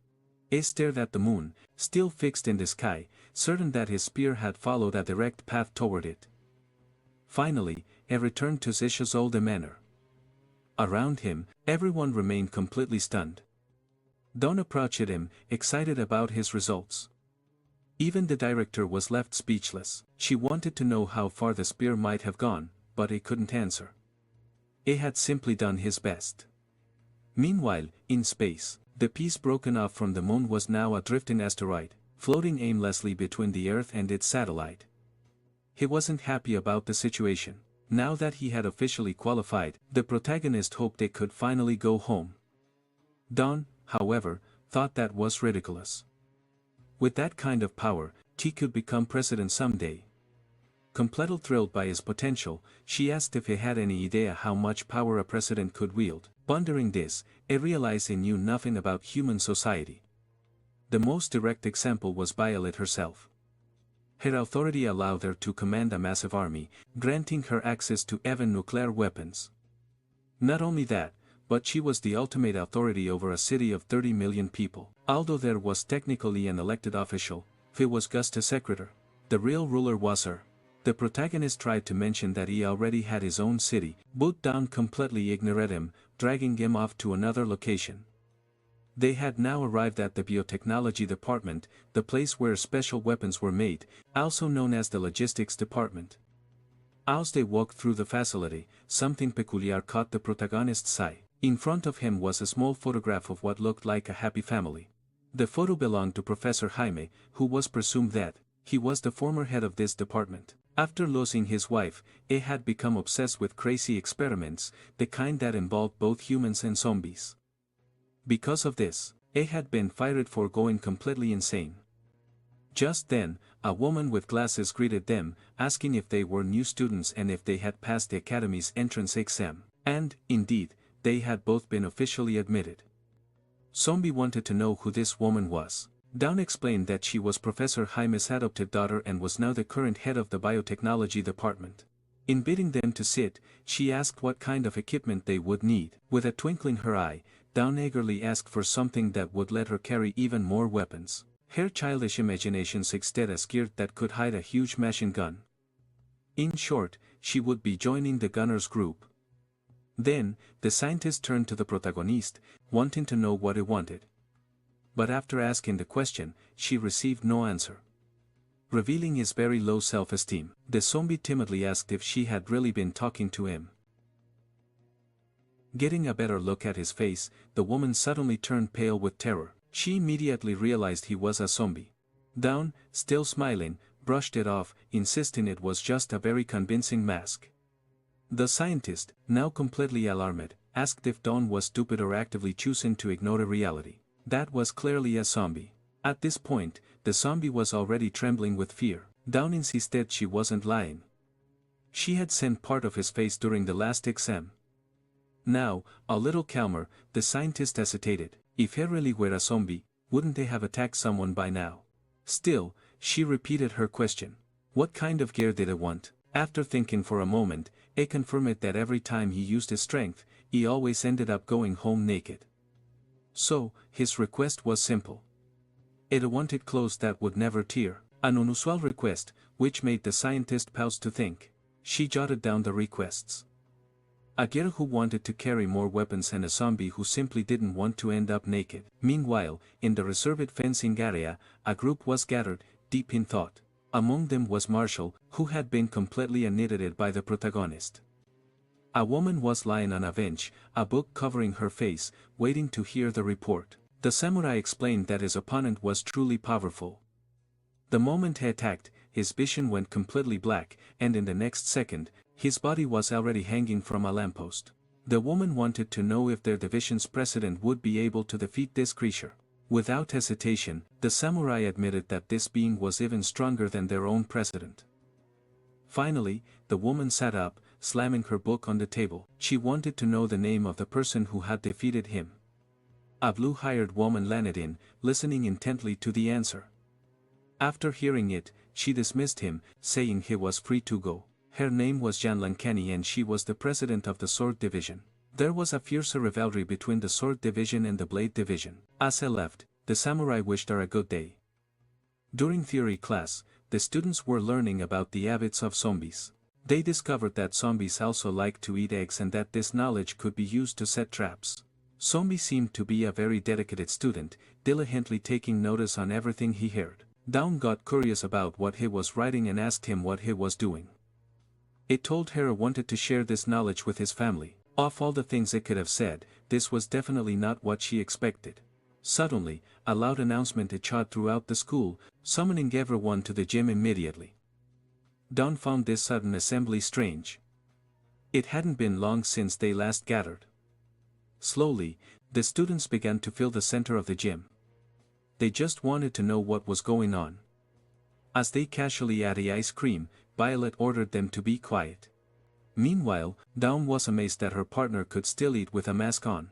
He stared at the moon, still fixed in the sky, certain that his spear had followed a direct path toward it. Finally, he returned to his usual demeanor. Around him, everyone remained completely stunned. Dawn approached him, excited about his results. Even the director was left speechless. She wanted to know how far the spear might have gone, but he couldn't answer. He had simply done his best. Meanwhile, in space, the piece broken off from the moon was now a drifting asteroid, floating aimlessly between the Earth and its satellite. He wasn't happy about the situation. Now that he had officially qualified, the protagonist hoped they could finally go home. Dawn, however, thought that was ridiculous. With that kind of power, he could become president someday. Completely thrilled by his potential, she asked if he had any idea how much power a president could wield. Pondering this, he realized he knew nothing about human society. The most direct example was Violet herself. Her authority allowed her to command a massive army, granting her access to even nuclear weapons. Not only that, but she was the ultimate authority over a city of 30 million people. Although there was technically an elected official, he was just a secretary. The real ruler was her. The protagonist tried to mention that he already had his own city, but Dawn completely ignored him, dragging him off to another location. They had now arrived at the biotechnology department, the place where special weapons were made, also known as the logistics department. As they walked through the facility, something peculiar caught the protagonist's eye. In front of him was a small photograph of what looked like a happy family. The photo belonged to Professor Jaime, who was presumed dead. He was the former head of this department. After losing his wife, he had become obsessed with crazy experiments, the kind that involved both humans and zombies. Because of this, he had been fired for going completely insane. Just then, a woman with glasses greeted them, asking if they were new students and if they had passed the academy's entrance exam. And, indeed, they had both been officially admitted. Zombie wanted to know who this woman was. Dawn explained that she was Professor Jaime's adopted daughter and was now the current head of the biotechnology department. Inviting them to sit, she asked what kind of equipment they would need. With a twinkle in her eye, Dawn eagerly asked for something that would let her carry even more weapons. Her childish imagination suggested a skirt that could hide a huge machine gun. In short, she would be joining the gunners group. Then, the scientist turned to the protagonist, wanting to know what he wanted. But after asking the question, she received no answer. Revealing his very low self-esteem, the zombie timidly asked if she had really been talking to him. Getting a better look at his face, the woman suddenly turned pale with terror. She immediately realized he was a zombie. Dawn, still smiling, brushed it off, insisting it was just a very convincing mask. The scientist, now completely alarmed, asked if Dawn was stupid or actively choosing to ignore the reality. That was clearly a zombie. At this point, the zombie was already trembling with fear. Dawn insisted she wasn't lying. She had seen part of his face during the last exam. Now, a little calmer, the scientist hesitated. If he really were a zombie, wouldn't they have attacked someone by now? Still, she repeated her question. What kind of gear did he want? After thinking for a moment, he confirmed that every time he used his strength, he always ended up going home naked. So, his request was simple. It wanted clothes that would never tear. An unusual request, which made the scientist pause to think. She jotted down the requests. A girl who wanted to carry more weapons and a zombie who simply didn't want to end up naked. Meanwhile, in the reserved fencing area, a group was gathered, deep in thought. Among them was Marshall, who had been completely annihilated by the protagonist. A woman was lying on a bench, a book covering her face, waiting to hear the report. The samurai explained that his opponent was truly powerful. The moment he attacked, his vision went completely black, and in the next second, his body was already hanging from a lamppost. The woman wanted to know if their division's president would be able to defeat this creature. Without hesitation, the samurai admitted that this being was even stronger than their own president. Finally, the woman sat up, slamming her book on the table. She wanted to know the name of the person who had defeated him. A blue-haired woman landed in, listening intently to the answer. After hearing it, she dismissed him, saying he was free to go. Her name was Jan Lankani and she was the president of the Sword Division. There was a fiercer rivalry between the Sword Division and the Blade Division. As he left, the samurai wished her a good day. During theory class, the students were learning about the habits of zombies. They discovered that zombies also like to eat eggs and that this knowledge could be used to set traps. Zombie seemed to be a very dedicated student, diligently taking notice on everything he heard. Dawn got curious about what he was writing and asked him what he was doing. It told her it wanted to share this knowledge with his family. Of all the things it could have said, this was definitely not what she expected. Suddenly, a loud announcement echoed throughout the school, summoning everyone to the gym immediately. Dawn found this sudden assembly strange. It hadn't been long since they last gathered. Slowly, the students began to fill the center of the gym. They just wanted to know what was going on. As they casually ate ice cream, Violet ordered them to be quiet. Meanwhile, Dawn was amazed that her partner could still eat with a mask on.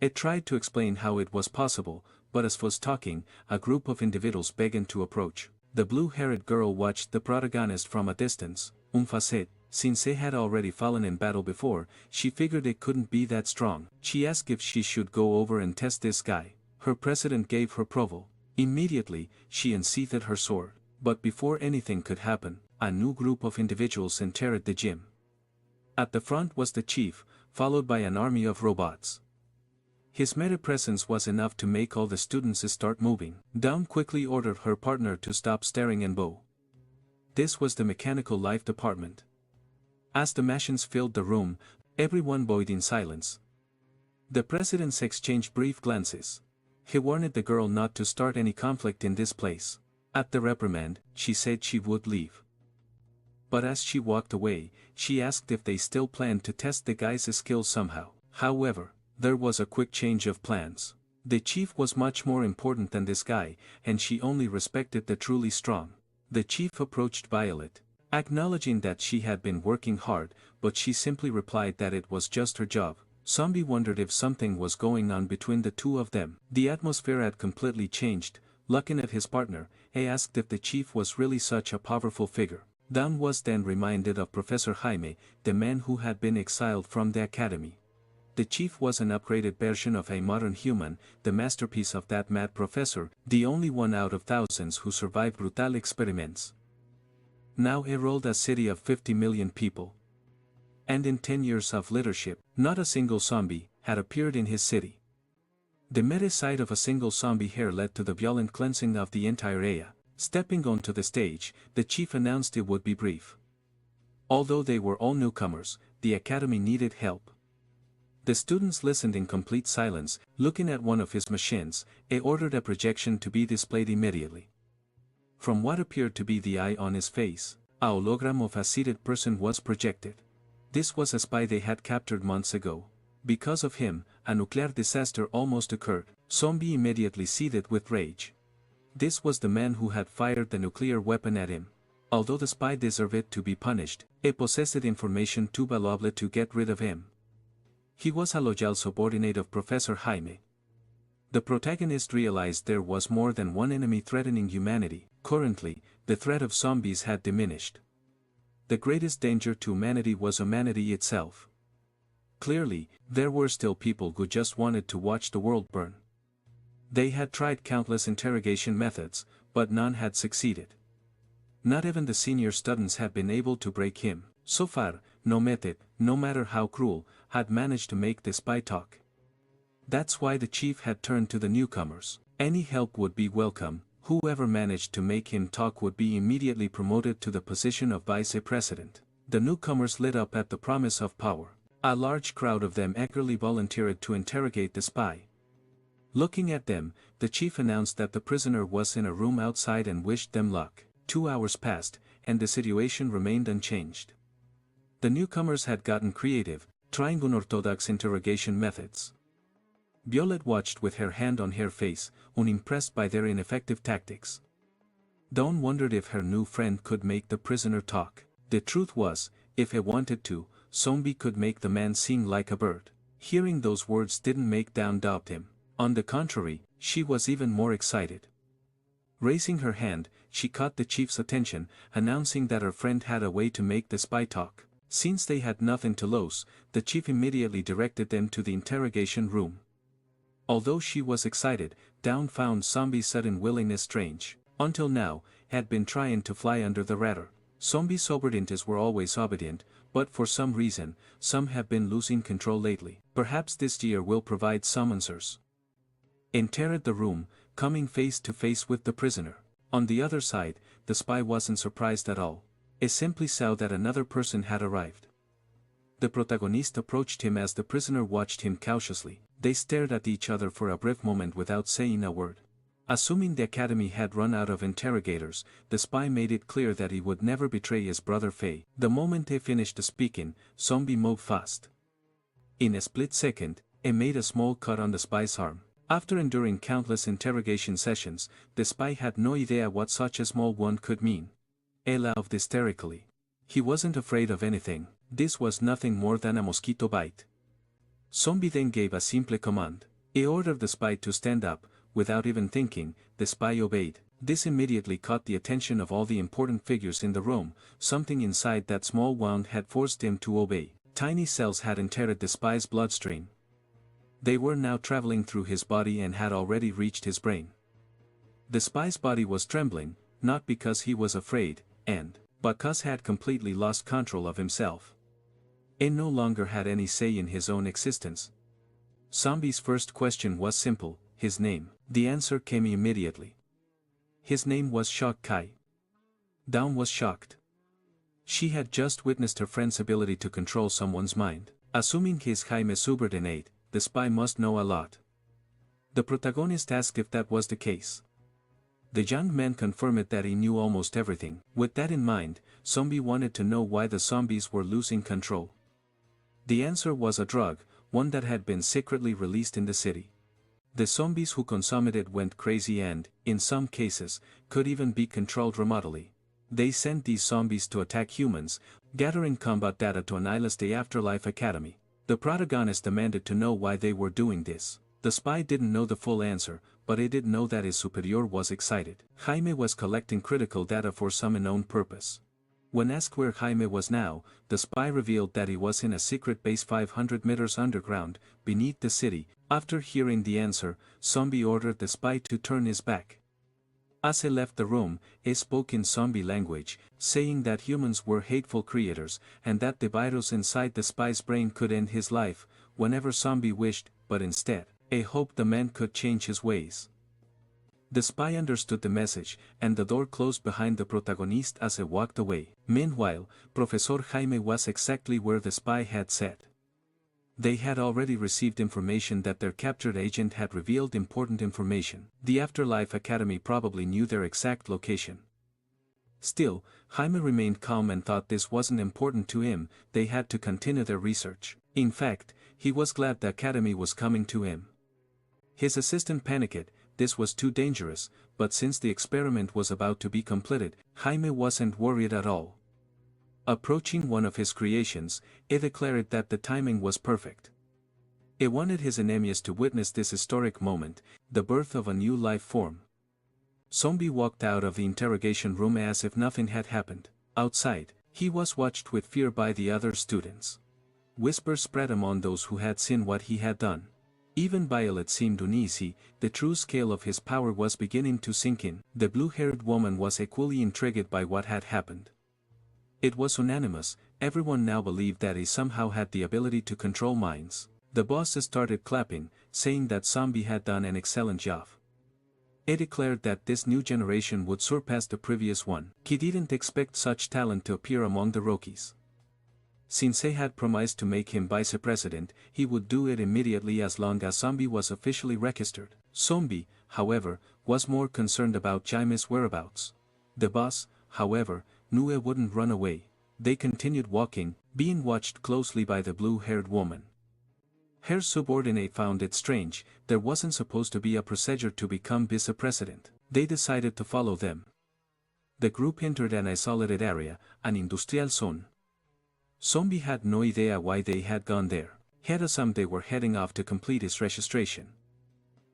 It tried to explain how it was possible, but as was talking, a group of individuals began to approach. The blue-haired girl watched the protagonist from a distance. Facet, since he had already fallen in battle before, she figured it couldn't be that strong. She asked if she should go over and test this guy. Her president gave her approval. Immediately, she unsheathed her sword. But before anything could happen, a new group of individuals entered the gym. At the front was the chief, followed by an army of robots. His mere presence was enough to make all the students start moving. Dawn quickly ordered her partner to stop staring and bow. This was the mechanical life department. As the machines filled the room, everyone bowed in silence. The presidents exchanged brief glances. He warned the girl not to start any conflict in this place. At the reprimand, she said she would leave. But as she walked away, she asked if they still planned to test the guy's skills somehow. However, there was a quick change of plans. The chief was much more important than this guy, and she only respected the truly strong. The chief approached Violet, acknowledging that she had been working hard, but she simply replied that it was just her job. Zombie wondered if something was going on between the two of them. The atmosphere had completely changed. Looking at his partner, he asked if the chief was really such a powerful figure. Dawn was then reminded of Professor Jaime, the man who had been exiled from the academy. The chief was an upgraded version of a modern human, the masterpiece of that mad professor, the only one out of thousands who survived brutal experiments. Now he ruled a city of 50 million people. And in 10 years of leadership, not a single zombie had appeared in his city. The mere sight of a single zombie here led to the violent cleansing of the entire area. Stepping onto the stage, the chief announced it would be brief. Although they were all newcomers, the academy needed help. The students listened in complete silence, looking at one of his machines. He ordered a projection to be displayed immediately. From what appeared to be the eye on his face, a hologram of a seated person was projected. This was a spy they had captured months ago. Because of him, a nuclear disaster almost occurred. Zombie immediately seethed with rage. This was the man who had fired the nuclear weapon at him. Although the spy deserved to be punished, he possessed information too valuable to get rid of him. He was a loyal subordinate of Professor Jaime. The protagonist realized there was more than one enemy threatening humanity. Currently, the threat of zombies had diminished. The greatest danger to humanity was humanity itself. Clearly, there were still people who just wanted to watch the world burn. They had tried countless interrogation methods, but none had succeeded. Not even the senior students had been able to break him. So far, no method, no matter how cruel, had managed to make the spy talk. That's why the chief had turned to the newcomers. Any help would be welcome. Whoever managed to make him talk would be immediately promoted to the position of vice president. The newcomers lit up at the promise of power. A large crowd of them eagerly volunteered to interrogate the spy. Looking at them, the chief announced that the prisoner was in a room outside and wished them luck. 2 hours passed, and the situation remained unchanged. The newcomers had gotten creative, trying unorthodox interrogation methods. Violet watched with her hand on her face, unimpressed by their ineffective tactics. Dawn wondered if her new friend could make the prisoner talk. The truth was, if he wanted to, ZOMBI could make the man sing like a bird. Hearing those words didn't make Dawn doubt him. On the contrary, she was even more excited. Raising her hand, she caught the chief's attention, announcing that her friend had a way to make the spy talk. Since they had nothing to lose, the chief immediately directed them to the interrogation room. Although she was excited, Dawn found ZOMBI's sudden willingness strange. Until now, he had been trying to fly under the radar. ZOMBI's obedientes were always obedient, but for some reason, some have been losing control lately. Perhaps this year will provide some answers. Entered the room, coming face to face with the prisoner. On the other side, the spy wasn't surprised at all. He simply saw that another person had arrived. The protagonist approached him as the prisoner watched him cautiously. They stared at each other for a brief moment without saying a word. Assuming the academy had run out of interrogators, the spy made it clear that he would never betray his brother Faye. The moment he finished speaking, ZOMBI moved fast. In a split second, he made a small cut on the spy's arm. After enduring countless interrogation sessions, the spy had no idea what such a small wound could mean. He laughed hysterically. He wasn't afraid of anything. This was nothing more than a mosquito bite. ZOMBI then gave a simple command. He ordered the spy to stand up. Without even thinking, the spy obeyed. This immediately caught the attention of all the important figures in the room. Something inside that small wound had forced him to obey. Tiny cells had entered the spy's bloodstream. They were now traveling through his body and had already reached his brain. The spy's body was trembling, not because he was afraid, but because he had completely lost control of himself. He no longer had any say in his own existence. ZOMBI's first question was simple, his name. The answer came immediately. His name was Shock Kai. Dawn was shocked. She had just witnessed her friend's ability to control someone's mind. Assuming his Jaime subordinate, the spy must know a lot. The protagonist asked if that was the case. The young man confirmed that he knew almost everything. With that in mind, ZOMBI wanted to know why the zombies were losing control. The answer was a drug, one that had been secretly released in the city. The zombies who consumed it went crazy and, in some cases, could even be controlled remotely. They sent these zombies to attack humans, gathering combat data to annihilate the Afterlife Academy. The protagonist demanded to know why they were doing this. The spy didn't know the full answer, but he did know that his superior was excited. Jaime was collecting critical data for some unknown purpose. When asked where Jaime was now, the spy revealed that he was in a secret base 500 meters underground, beneath the city. After hearing the answer, ZOMBI ordered the spy to turn his back. As he left the room, he spoke in zombie language, saying that humans were hateful creatures, and that the virus inside the spy's brain could end his life, whenever ZOMBI wished, but instead, he hoped the man could change his ways. The spy understood the message, and the door closed behind the protagonist as he walked away. Meanwhile, Professor Jaime was exactly where the spy had said. They had already received information that their captured agent had revealed important information. The Afterlife Academy probably knew their exact location. Still, Jaime remained calm and thought this wasn't important to him. They had to continue their research. In fact, he was glad the Academy was coming to him. His assistant panicked. This was too dangerous, but since the experiment was about to be completed, Jaime wasn't worried at all. Approaching one of his creations, he declared that the timing was perfect. He wanted his enemies to witness this historic moment, the birth of a new life form. ZOMBI walked out of the interrogation room as if nothing had happened. Outside, he was watched with fear by the other students. Whispers spread among those who had seen what he had done. Even Violet seemed uneasy. The true scale of his power was beginning to sink in. The blue-haired woman was equally intrigued by what had happened. It was unanimous, everyone now believed that he somehow had the ability to control minds. The boss started clapping, saying that ZOMBI had done an excellent job. He declared that this new generation would surpass the previous one. He didn't expect such talent to appear among the rookies. Since he had promised to make him vice president, he would do it immediately as long as ZOMBI was officially registered. ZOMBI, however, was more concerned about Jaime's whereabouts. The boss, however, knew he wouldn't run away. They continued walking, being watched closely by the blue-haired woman. Her subordinate found it strange, there wasn't supposed to be a procedure to become vice-president. They decided to follow them. The group entered an isolated area, an industrial zone. ZOMBI had no idea why they had gone there. He had assumed they were heading off to complete his registration.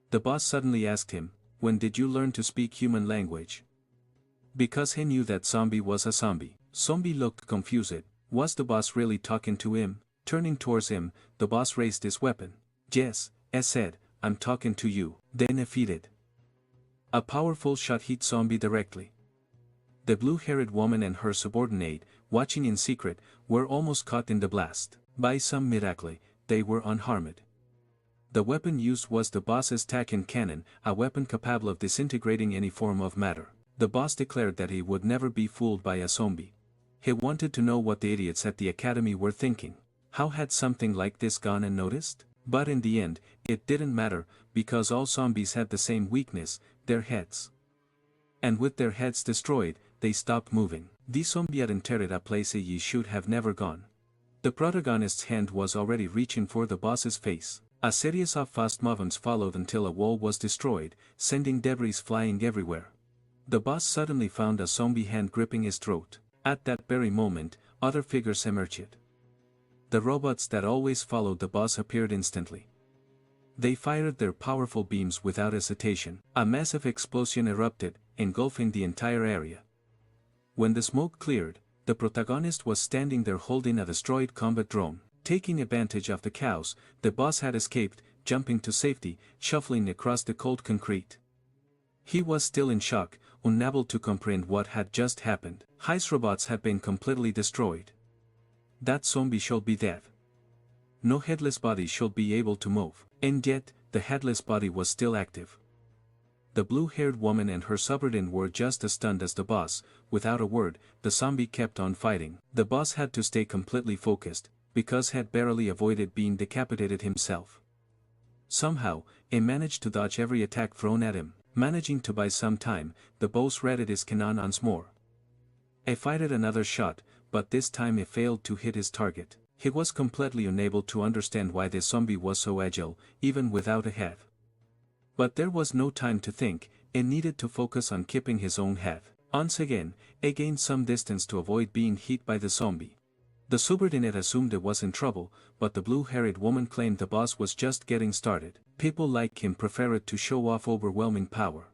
The boss suddenly asked him, "When did you learn to speak human language?" Because he knew that ZOMBI was a zombie. ZOMBI looked confused. Was the boss really talking to him? Turning towards him, the boss raised his weapon. "Yes," he said, "I'm talking to you." Then he fired. A powerful shot hit ZOMBI directly. The blue-haired woman and her subordinate, watching in secret, were almost caught in the blast. By some miracle, they were unharmed. The weapon used was the boss's Taken cannon, a weapon capable of disintegrating any form of matter. The boss declared that he would never be fooled by a zombie. He wanted to know what the idiots at the academy were thinking. How had something like this gone unnoticed? But in the end, it didn't matter, because all zombies had the same weakness, their heads. And with their heads destroyed, they stopped moving. The zombie had entered a place he should have never gone. The protagonist's hand was already reaching for the boss's face. A series of fast movements followed until a wall was destroyed, sending debris flying everywhere. The boss suddenly found a zombie hand gripping his throat. At that very moment, other figures emerged. The robots that always followed the boss appeared instantly. They fired their powerful beams without hesitation. A massive explosion erupted, engulfing the entire area. When the smoke cleared, the protagonist was standing there holding a destroyed combat drone. Taking advantage of the chaos, the boss had escaped, jumping to safety, shuffling across the cold concrete. He was still in shock, unable to comprehend what had just happened. His robots had been completely destroyed. That zombie should be dead. No headless body should be able to move, and yet, the headless body was still active. The blue-haired woman and her subordinate were just as stunned as the boss. Without a word, the zombie kept on fighting. The boss had to stay completely focused, because he had barely avoided being decapitated himself. Somehow, he managed to dodge every attack thrown at him. Managing to buy some time, the boss readied his cannon once more. He fired another shot, but this time he failed to hit his target. He was completely unable to understand why the zombie was so agile, even without a head. But there was no time to think, he needed to focus on keeping his own head. Once again, he gained some distance to avoid being hit by the zombie. The subordinate assumed he was in trouble, but the blue-haired woman claimed the boss was just getting started. People like him preferred to show off overwhelming power.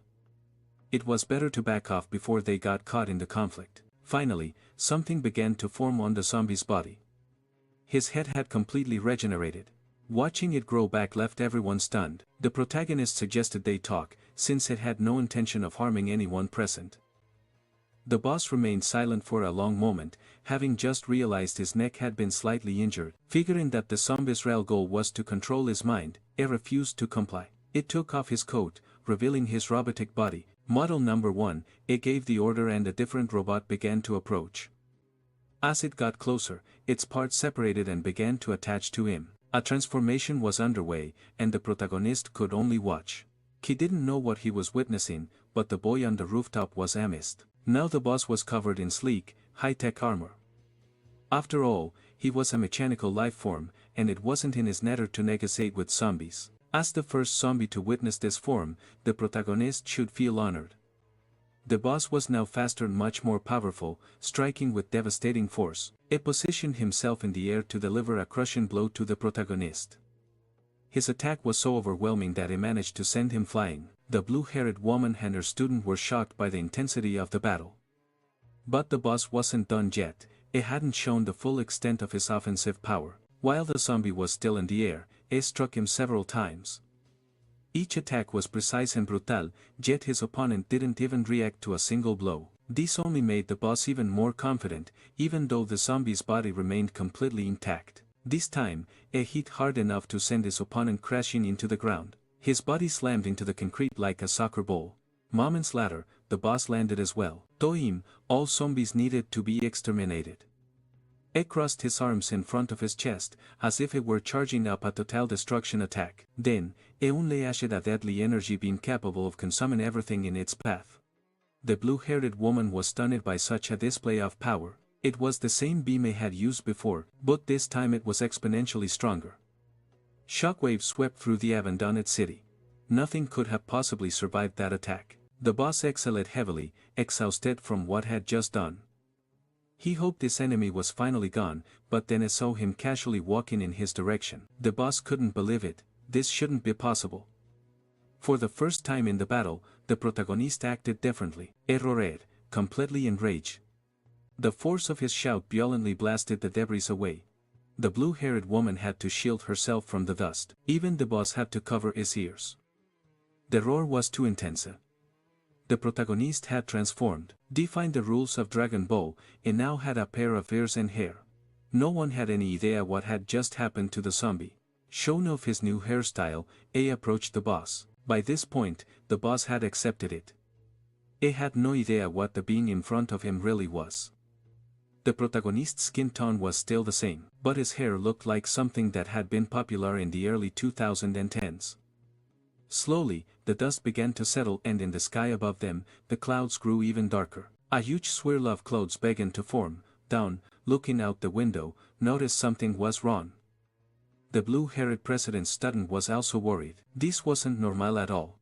It was better to back off before they got caught in the conflict. Finally, something began to form on the zombie's body. His head had completely regenerated. Watching it grow back left everyone stunned. The protagonist suggested they talk, since it had no intention of harming anyone present. The boss remained silent for a long moment, having just realized his neck had been slightly injured. Figuring that the zombie's real goal was to control his mind, he refused to comply. It took off his coat, revealing his robotic body. Model number 1, it gave the order and a different robot began to approach. As it got closer, its parts separated and began to attach to him. A transformation was underway, and the protagonist could only watch. He didn't know what he was witnessing, but the boy on the rooftop was amazed. Now the boss was covered in sleek, high-tech armor. After all, he was a mechanical life form, and it wasn't in his nature to negotiate with zombies. As the first zombie to witness this form, the protagonist should feel honored. The boss was now faster and much more powerful, striking with devastating force. He positioned himself in the air to deliver a crushing blow to the protagonist. His attack was so overwhelming that he managed to send him flying. The blue-haired woman and her student were shocked by the intensity of the battle. But the boss wasn't done yet. He hadn't shown the full extent of his offensive power. While the zombie was still in the air, he struck him several times. Each attack was precise and brutal, yet his opponent didn't even react to a single blow. This only made the boss even more confident, even though the zombie's body remained completely intact. This time, he hit hard enough to send his opponent crashing into the ground. His body slammed into the concrete like a soccer ball. Moments later, the boss landed as well. Toim, all zombies needed to be exterminated. He crossed his arms in front of his chest, as if it were charging up a total destruction attack. Then, he unleashed a deadly energy beam capable of consuming everything in its path. The blue-haired woman was stunned by such a display of power. It was the same beam he had used before, but this time it was exponentially stronger. Shockwaves swept through the abandoned city. Nothing could have possibly survived that attack. The boss exhaled heavily, exhausted from what had just done. He hoped his enemy was finally gone, but then he saw him casually walking in his direction. The boss couldn't believe it. This shouldn't be possible. For the first time in the battle, the protagonist acted differently. He roared, completely enraged. The force of his shout violently blasted the debris away. The blue-haired woman had to shield herself from the dust. Even the boss had to cover his ears. The roar was too intense. The protagonist had transformed, defied the rules of Dragon Ball, and now had a pair of ears and hair. No one had any idea what had just happened to the zombie. Shown off his new hairstyle, he approached the boss. By this point, the boss had accepted it. He had no idea what the being in front of him really was. The protagonist's skin tone was still the same, but his hair looked like something that had been popular in the early 2010s. Slowly, the dust began to settle, and in the sky above them, the clouds grew even darker. A huge swirl of clouds began to form. Dawn, looking out the window, noticed something was wrong. The blue-haired president's student was also worried. This wasn't normal at all.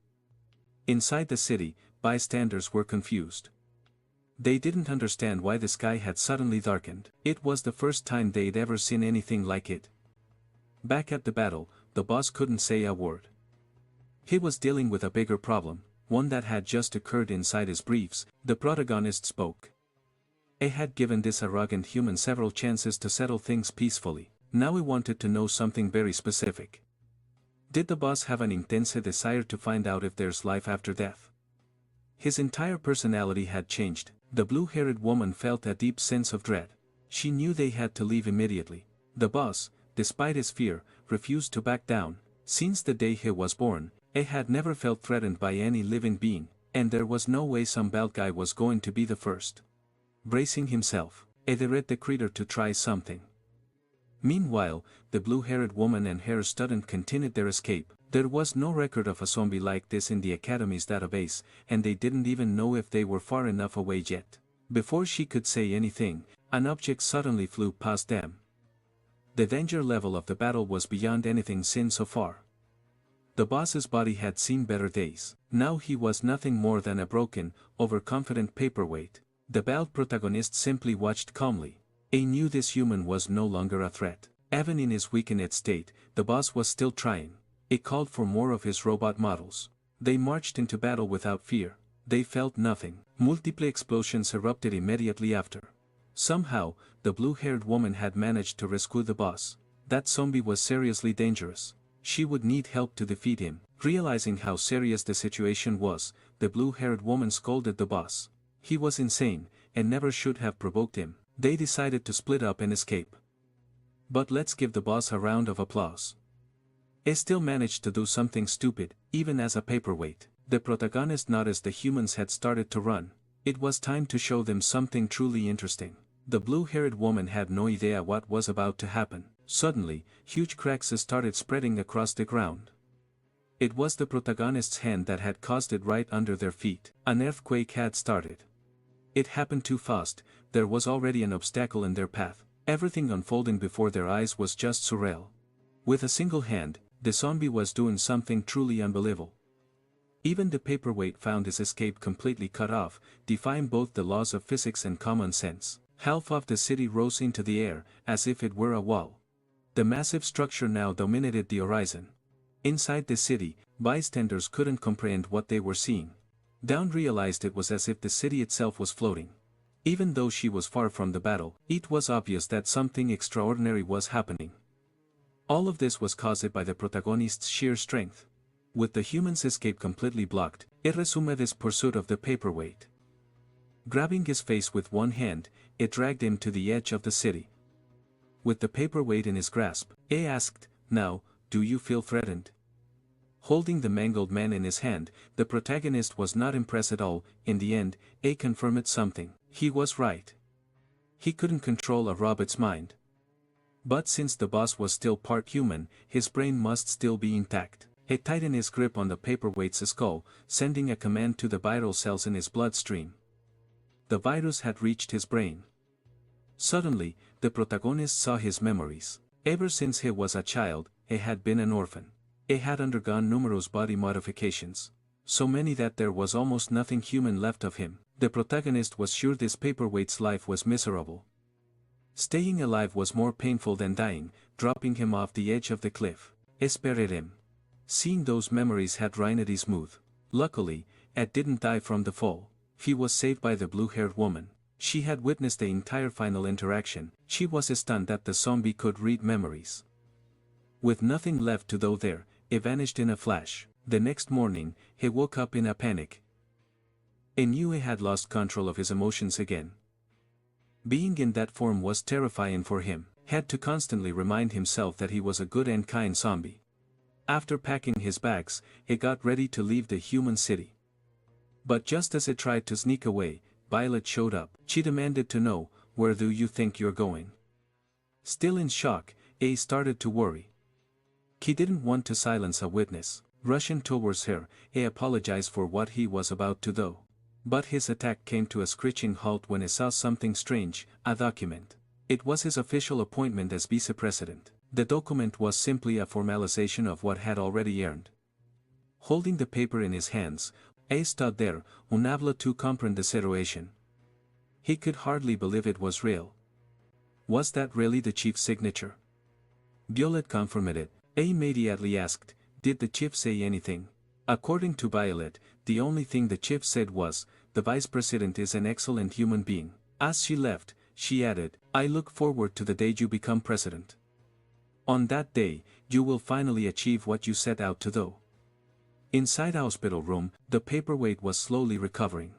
Inside the city, bystanders were confused. They didn't understand why the sky had suddenly darkened. It was the first time they'd ever seen anything like it. Back at the battle, the boss couldn't say a word. He was dealing with a bigger problem, one that had just occurred inside his briefs. The protagonist spoke. He had given this arrogant human several chances to settle things peacefully. Now he wanted to know something very specific. Did the boss have an intense desire to find out if there's life after death? His entire personality had changed. The blue-haired woman felt a deep sense of dread. She knew they had to leave immediately. The boss, despite his fear, refused to back down. Since the day he was born, he had never felt threatened by any living being, and there was no way some bad guy was going to be the first. Bracing himself, he dared the creature to try something. Meanwhile, the blue-haired woman and her student continued their escape. There was no record of a zombie like this in the Academy's database, and they didn't even know if they were far enough away yet. Before she could say anything, an object suddenly flew past them. The danger level of the battle was beyond anything seen so far. The boss's body had seen better days. Now he was nothing more than a broken, overconfident paperweight. The bald protagonist simply watched calmly. He knew this human was no longer a threat. Even in his weakened state, the boss was still trying. He called for more of his robot models. They marched into battle without fear. They felt nothing. Multiple explosions erupted immediately after. Somehow, the blue-haired woman had managed to rescue the boss. That zombie was seriously dangerous. She would need help to defeat him. Realizing how serious the situation was, the blue-haired woman scolded the boss. He was insane, and never should have provoked him. They decided to split up and escape. But let's give the boss a round of applause. He still managed to do something stupid, even as a paperweight. The protagonist noticed the humans had started to run. It was time to show them something truly interesting. The blue-haired woman had no idea what was about to happen. Suddenly, huge cracks started spreading across the ground. It was the protagonist's hand that had caused it right under their feet. An earthquake had started. It happened too fast. There was already an obstacle in their path. Everything unfolding before their eyes was just surreal. With a single hand, the zombie was doing something truly unbelievable. Even the paperweight found his escape completely cut off, defying both the laws of physics and common sense. Half of the city rose into the air, as if it were a wall. The massive structure now dominated the horizon. Inside the city, bystanders couldn't comprehend what they were seeing. Dawn realized it was as if the city itself was floating. Even though she was far from the battle, it was obvious that something extraordinary was happening. All of this was caused by the protagonist's sheer strength. With the human's escape completely blocked, it resumed his pursuit of the paperweight. Grabbing his face with one hand, it dragged him to the edge of the city. With the paperweight in his grasp, he asked, "Now, do you feel threatened?" Holding the mangled man in his hand, the protagonist was not impressed at all. In the end, A confirmed something. He was right. He couldn't control a robot's mind. But since the boss was still part human, his brain must still be intact. He tightened his grip on the paperweight's skull, sending a command to the vital cells in his bloodstream. The virus had reached his brain. Suddenly, the protagonist saw his memories. Ever since he was a child, he had been an orphan. He had undergone numerous body modifications. So many that there was almost nothing human left of him. The protagonist was sure this paperweight's life was miserable. Staying alive was more painful than dying, dropping him off the edge of the cliff. Spared him. Seeing those memories had ruined his mood. Luckily, Ed didn't die from the fall. He was saved by the blue-haired woman. She had witnessed the entire final interaction. She was stunned that the zombie could read memories. With nothing left to do there, he vanished in a flash. The next morning, he woke up in a panic. He knew he had lost control of his emotions again. Being in that form was terrifying for him. He had to constantly remind himself that he was a good and kind zombie. After packing his bags, he got ready to leave the human city. But just as he tried to sneak away, Violet showed up. She demanded to know, "Where do you think you're going?" Still in shock, A started to worry. He didn't want to silence a witness. Rushing towards her, A apologized for what he was about to do. But his attack came to a screeching halt when he saw something strange, a document. It was his official appointment as vice president. The document was simply a formalization of what had already earned. Holding the paper in his hands, A stood there, unable to comprehend the situation. He could hardly believe it was real. Was that really the chief's signature? Violet confirmed it. A immediately asked, "Did the chief say anything?" According to Violet, the only thing the chief said was, "The vice president is an excellent human being." As she left, she added, "I look forward to the day you become president. On that day, you will finally achieve what you set out to do." Inside the hospital room, the paperweight was slowly recovering.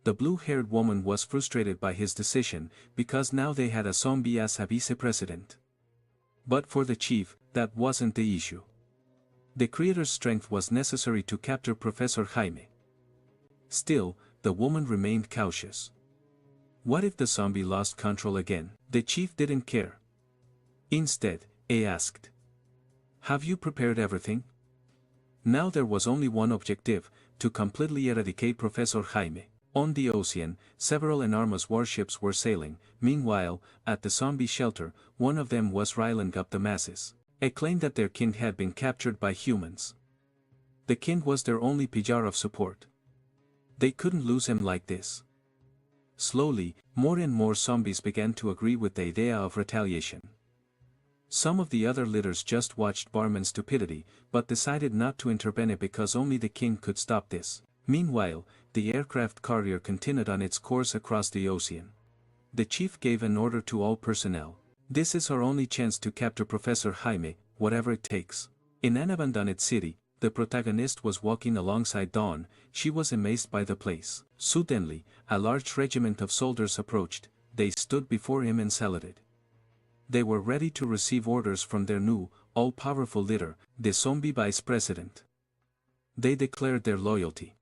The blue-haired woman was frustrated by his decision, because now they had a zombie as a vice-president. But for the chief, that wasn't the issue. The creator's strength was necessary to capture Professor Jaime. Still, the woman remained cautious. What if the zombie lost control again? The chief didn't care. Instead, he asked, "Have you prepared everything?" Now there was only one objective, to completely eradicate Professor Jaime. On the ocean, several enormous warships were sailing. Meanwhile, at the zombie shelter, one of them was riling up the masses. They claimed that their king had been captured by humans. The king was their only pillar of support. They couldn't lose him like this. Slowly, more and more zombies began to agree with the idea of retaliation. Some of the other leaders just watched Barman's stupidity, but decided not to intervene because only the king could stop this. Meanwhile, the aircraft carrier continued on its course across the ocean. The chief gave an order to all personnel. "This is our only chance to capture Professor Jaime, whatever it takes." In an abandoned city, the protagonist was walking alongside Dawn. She was amazed by the place. Suddenly, a large regiment of soldiers approached. They stood before him and saluted. They were ready to receive orders from their new, all-powerful leader, the zombie vice president. They declared their loyalty.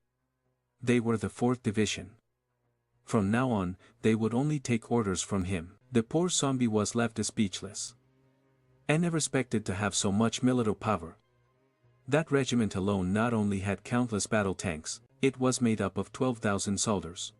They were the 4th Division. From now on, they would only take orders from him. The poor zombie was left speechless. I never expected to have so much military power. That regiment alone not only had countless battle tanks, it was made up of 12,000 soldiers.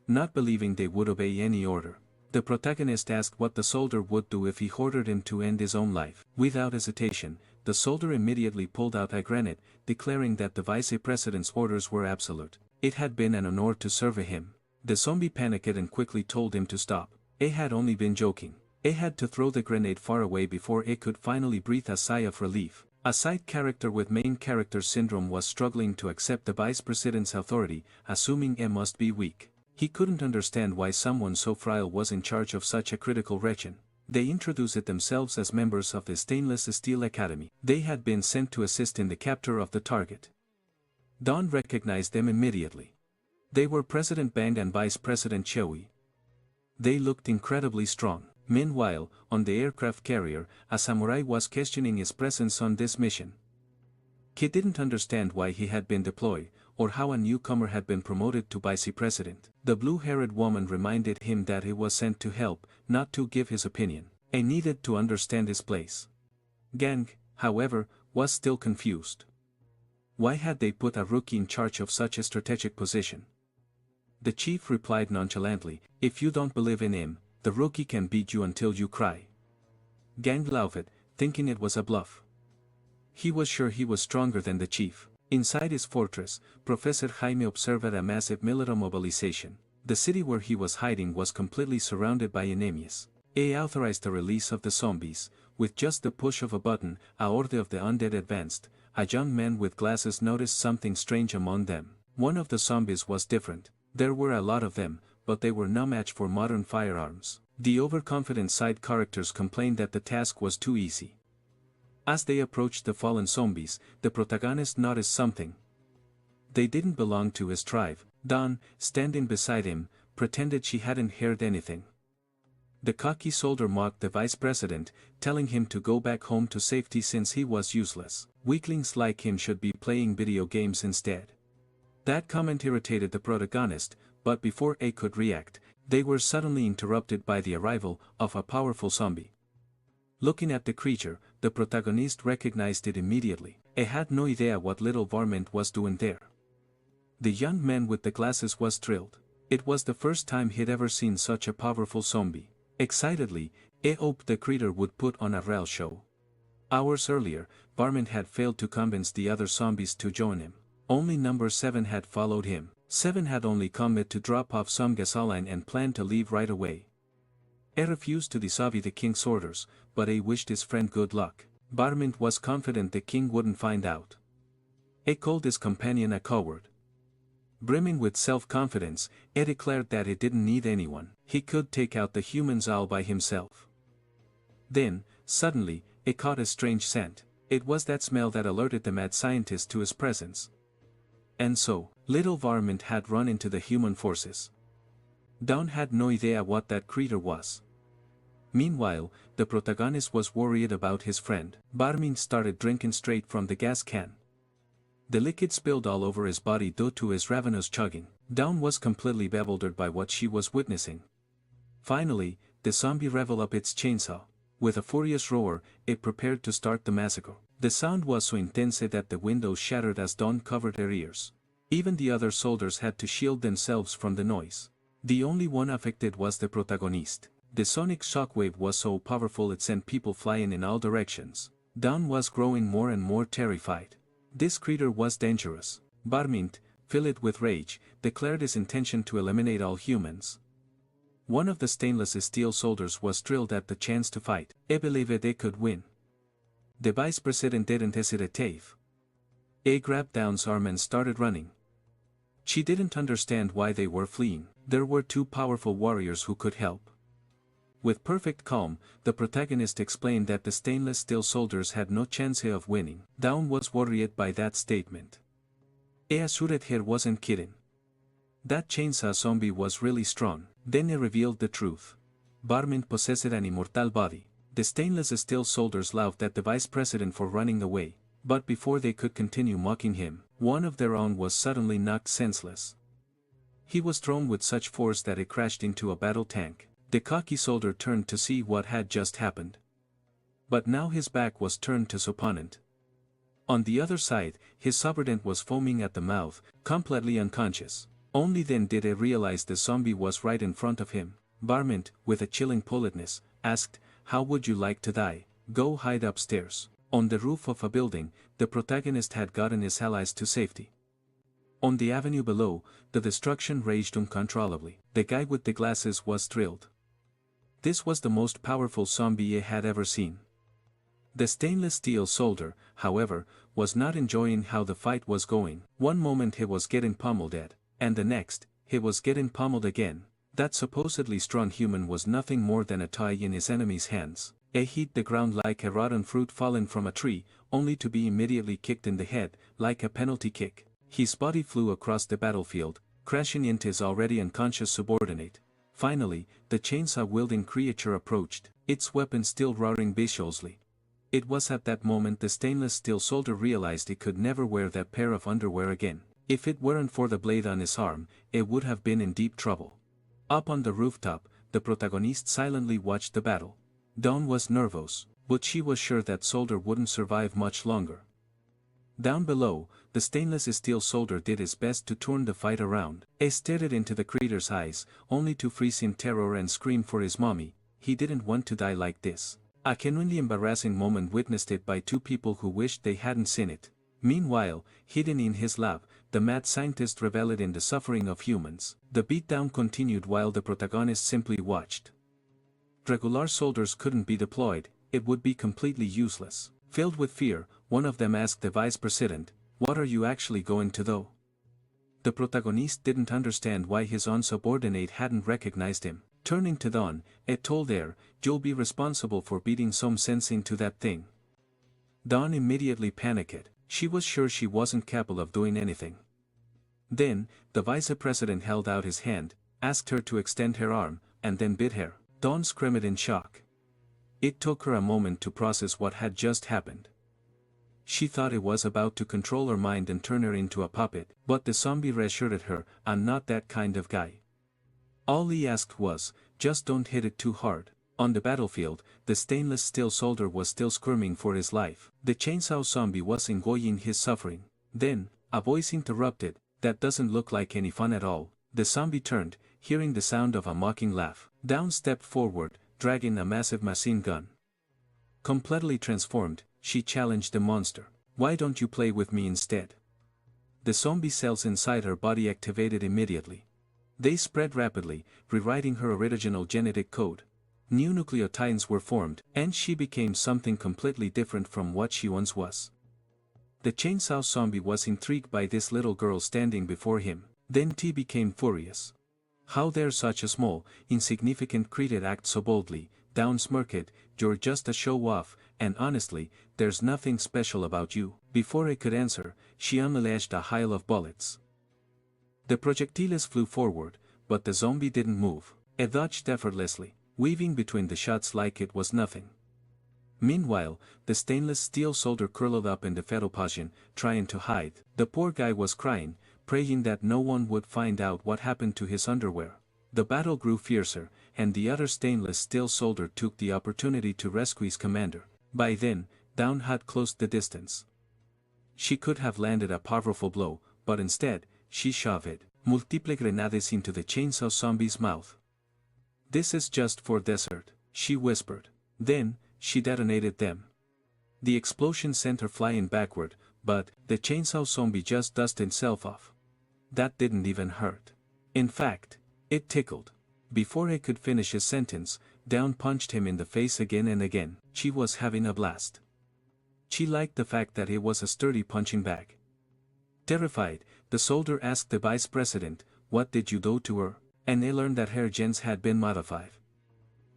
Not believing they would obey any order, the protagonist asked what the soldier would do if he ordered him to end his own life. Without hesitation, the soldier immediately pulled out a grenade, declaring that the vice president's orders were absolute. It had been an honor to serve him. The zombie panicked and quickly told him to stop. He had only been joking. He had to throw the grenade far away before he could finally breathe a sigh of relief. A side character with main character syndrome was struggling to accept the vice president's authority, assuming he must be weak. He couldn't understand why someone so frail was in charge of such a critical region. They introduced themselves as members of the Stainless Steel Academy. They had been sent to assist in the capture of the target. Dawn recognized them immediately. They were President Bang and Vice President Chewie. They looked incredibly strong. Meanwhile, on the aircraft carrier, a samurai was questioning his presence on this mission. He didn't understand why he had been deployed, or how a newcomer had been promoted to vice president. The blue-haired woman reminded him that he was sent to help, not to give his opinion. He needed to understand his place. Gang, however, was still confused. Why had they put a rookie in charge of such a strategic position? The chief replied nonchalantly, "If you don't believe in him, the rookie can beat you until you cry." Gang laughed, thinking it was a bluff. He was sure he was stronger than the chief. Inside his fortress, Professor Jaime observed a massive military mobilization. The city where he was hiding was completely surrounded by enemies. He authorized the release of the zombies. With just the push of a button, a horde of the undead advanced. A young man with glasses noticed something strange among them. One of the zombies was different. There were a lot of them, but they were no match for modern firearms. The overconfident side characters complained that the task was too easy. As they approached the fallen zombies, the protagonist noticed something. They didn't belong to his tribe. Dawn, standing beside him, pretended she hadn't heard anything. The cocky soldier mocked the vice president, telling him to go back home to safety since he was useless. Weaklings like him should be playing video games instead. That comment irritated the protagonist, but before A could react, they were suddenly interrupted by the arrival of a powerful zombie. Looking at the creature, the protagonist recognized it immediately. He had no idea what little varmint was doing there. The young man with the glasses was thrilled. It was the first time he'd ever seen such a powerful zombie. Excitedly, he hoped the creature would put on a real show. Hours earlier, Varmint had failed to convince the other zombies to join him. Only number 7 had followed him. 7 had only come to drop off some gasoline and planned to leave right away. He refused to disobey the king's orders, but he wished his friend good luck. Varmint was confident the king wouldn't find out. He called his companion a coward. Brimming with self-confidence, he declared that he didn't need anyone. He could take out the humans all by himself. Then, suddenly, he caught a strange scent. It was that smell that alerted the mad scientist to his presence. And so, little Varmint had run into the human forces. Dawn had no idea what that creature was. Meanwhile, the protagonist was worried about his friend. Varmint started drinking straight from the gas can. The liquid spilled all over his body due to his ravenous chugging. Dawn was completely bewildered by what she was witnessing. Finally, the zombie reveled up its chainsaw. With a furious roar, it prepared to start the massacre. The sound was so intense that the windows shattered as Dawn covered her ears. Even the other soldiers had to shield themselves from the noise. The only one affected was the protagonist. The sonic shockwave was so powerful it sent people flying in all directions. Dawn was growing more and more terrified. This creature was dangerous. Varmint, filled with rage, declared his intention to eliminate all humans. One of the stainless steel soldiers was thrilled at the chance to fight. He believed they could win. The vice president didn't hesitate. He grabbed Dawn's arm and started running. She didn't understand why they were fleeing. There were 2 powerful warriors who could help. With perfect calm, the protagonist explained that the stainless steel soldiers had no chance of winning. Dawn was worried by that statement. He assured her wasn't kidding. That chainsaw zombie was really strong. Then he revealed the truth. Varmint possessed an immortal body. The stainless steel soldiers laughed at the vice president for running away, but before they could continue mocking him, one of their own was suddenly knocked senseless. He was thrown with such force that he crashed into a battle tank. The cocky soldier turned to see what had just happened. But now his back was turned to his opponent. On the other side, his subordinate was foaming at the mouth, completely unconscious. Only then did he realize the zombie was right in front of him. Varmint, with a chilling politeness, asked, "How would you like to die?" "Go hide upstairs." On the roof of a building, the protagonist had gotten his allies to safety. On the avenue below, the destruction raged uncontrollably. The guy with the glasses was thrilled. This was the most powerful zombie he had ever seen. The stainless steel soldier, however, was not enjoying how the fight was going. One moment he was getting pummeled at, and the next, he was getting pummeled again. That supposedly strong human was nothing more than a toy in his enemy's hands. He hit the ground like a rotten fruit fallen from a tree, only to be immediately kicked in the head, like a penalty kick. His body flew across the battlefield, crashing into his already unconscious subordinate. Finally, the chainsaw-wielding creature approached, its weapon still roaring viciously. It was at that moment the stainless steel soldier realized he could never wear that pair of underwear again. If it weren't for the blade on his arm, it would have been in deep trouble. Up on the rooftop, the protagonist silently watched the battle. Dawn was nervous, but she was sure that soldier wouldn't survive much longer. Down below, the stainless steel soldier did his best to turn the fight around. He stared into the creature's eyes, only to freeze in terror and scream for his mommy. He didn't want to die like this. A genuinely embarrassing moment witnessed it by two people who wished they hadn't seen it. Meanwhile, hidden in his lab, the mad scientist reveled in the suffering of humans. The beatdown continued while the protagonist simply watched. Regular soldiers couldn't be deployed, it would be completely useless. Filled with fear, one of them asked the vice president, "What are you actually going to do?" The protagonist didn't understand why his own subordinate hadn't recognized him. Turning to Dawn, it told her, "You'll be responsible for beating some sense into that thing." Dawn immediately panicked. She was sure she wasn't capable of doing anything. Then, the vice president held out his hand, asked her to extend her arm, and then bit her. Dawn screamed in shock. It took her a moment to process what had just happened. She thought it was about to control her mind and turn her into a puppet, but the zombie reassured her, "I'm not that kind of guy. All he asked was, just don't hit it too hard." On the battlefield, the stainless steel soldier was still squirming for his life. The chainsaw zombie was enjoying his suffering. Then, a voice interrupted, "That doesn't look like any fun at all." The zombie turned, hearing the sound of a mocking laugh. Dawn stepped forward, dragging a massive machine gun. Completely transformed, she challenged the monster. "Why don't you play with me instead?" The zombie cells inside her body activated immediately. They spread rapidly, rewriting her original genetic code. New nucleotides were formed, and she became something completely different from what she once was. The chainsaw zombie was intrigued by this little girl standing before him. Then he became furious. "How dare such a small, insignificant creature act so boldly?" Dawn smirked, "You're just a show-off, and honestly, there's nothing special about you." Before he could answer, she unleashed a hail of bullets. The projectiles flew forward, but the zombie didn't move. It dodged effortlessly, weaving between the shots like it was nothing. Meanwhile, the stainless steel soldier curled up in the fetal position, trying to hide. The poor guy was crying, praying that no one would find out what happened to his underwear. The battle grew fiercer, and the other stainless steel soldier took the opportunity to rescue his commander. By then, Dawn had closed the distance. She could have landed a powerful blow, but instead, she shoved multiple grenades into the chainsaw zombie's mouth. "This is just for dessert," she whispered. Then, she detonated them. The explosion sent her flying backward, but the chainsaw zombie just dusted itself off. That didn't even hurt. In fact, it tickled. Before he could finish his sentence, Dawn punched him in the face again and again. She was having a blast. She liked the fact that he was a sturdy punching bag. Terrified, the soldier asked the vice president, "What did you do to her?" And they learned that her genes had been modified.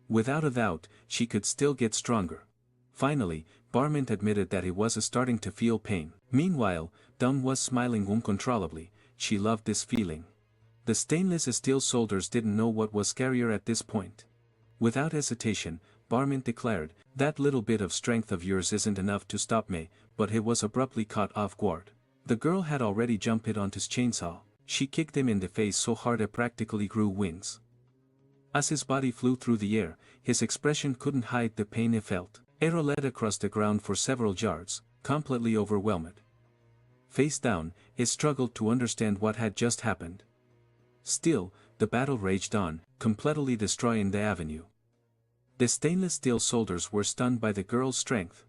Without a doubt, she could still get stronger. Finally, Barmint admitted that he was starting to feel pain. Meanwhile, Dawn was smiling uncontrollably. She loved this feeling. The stainless steel soldiers didn't know what was scarier at this point. Without hesitation, Barmint declared, "That little bit of strength of yours isn't enough to stop me," but he was abruptly caught off guard. The girl had already jumped on his chainsaw. She kicked him in the face so hard it practically grew wings. As his body flew through the air, his expression couldn't hide the pain he felt. Arrow led across the ground for several yards, completely overwhelmed. Face down, he struggled to understand what had just happened. Still, the battle raged on, completely destroying the avenue. The stainless steel soldiers were stunned by the girl's strength.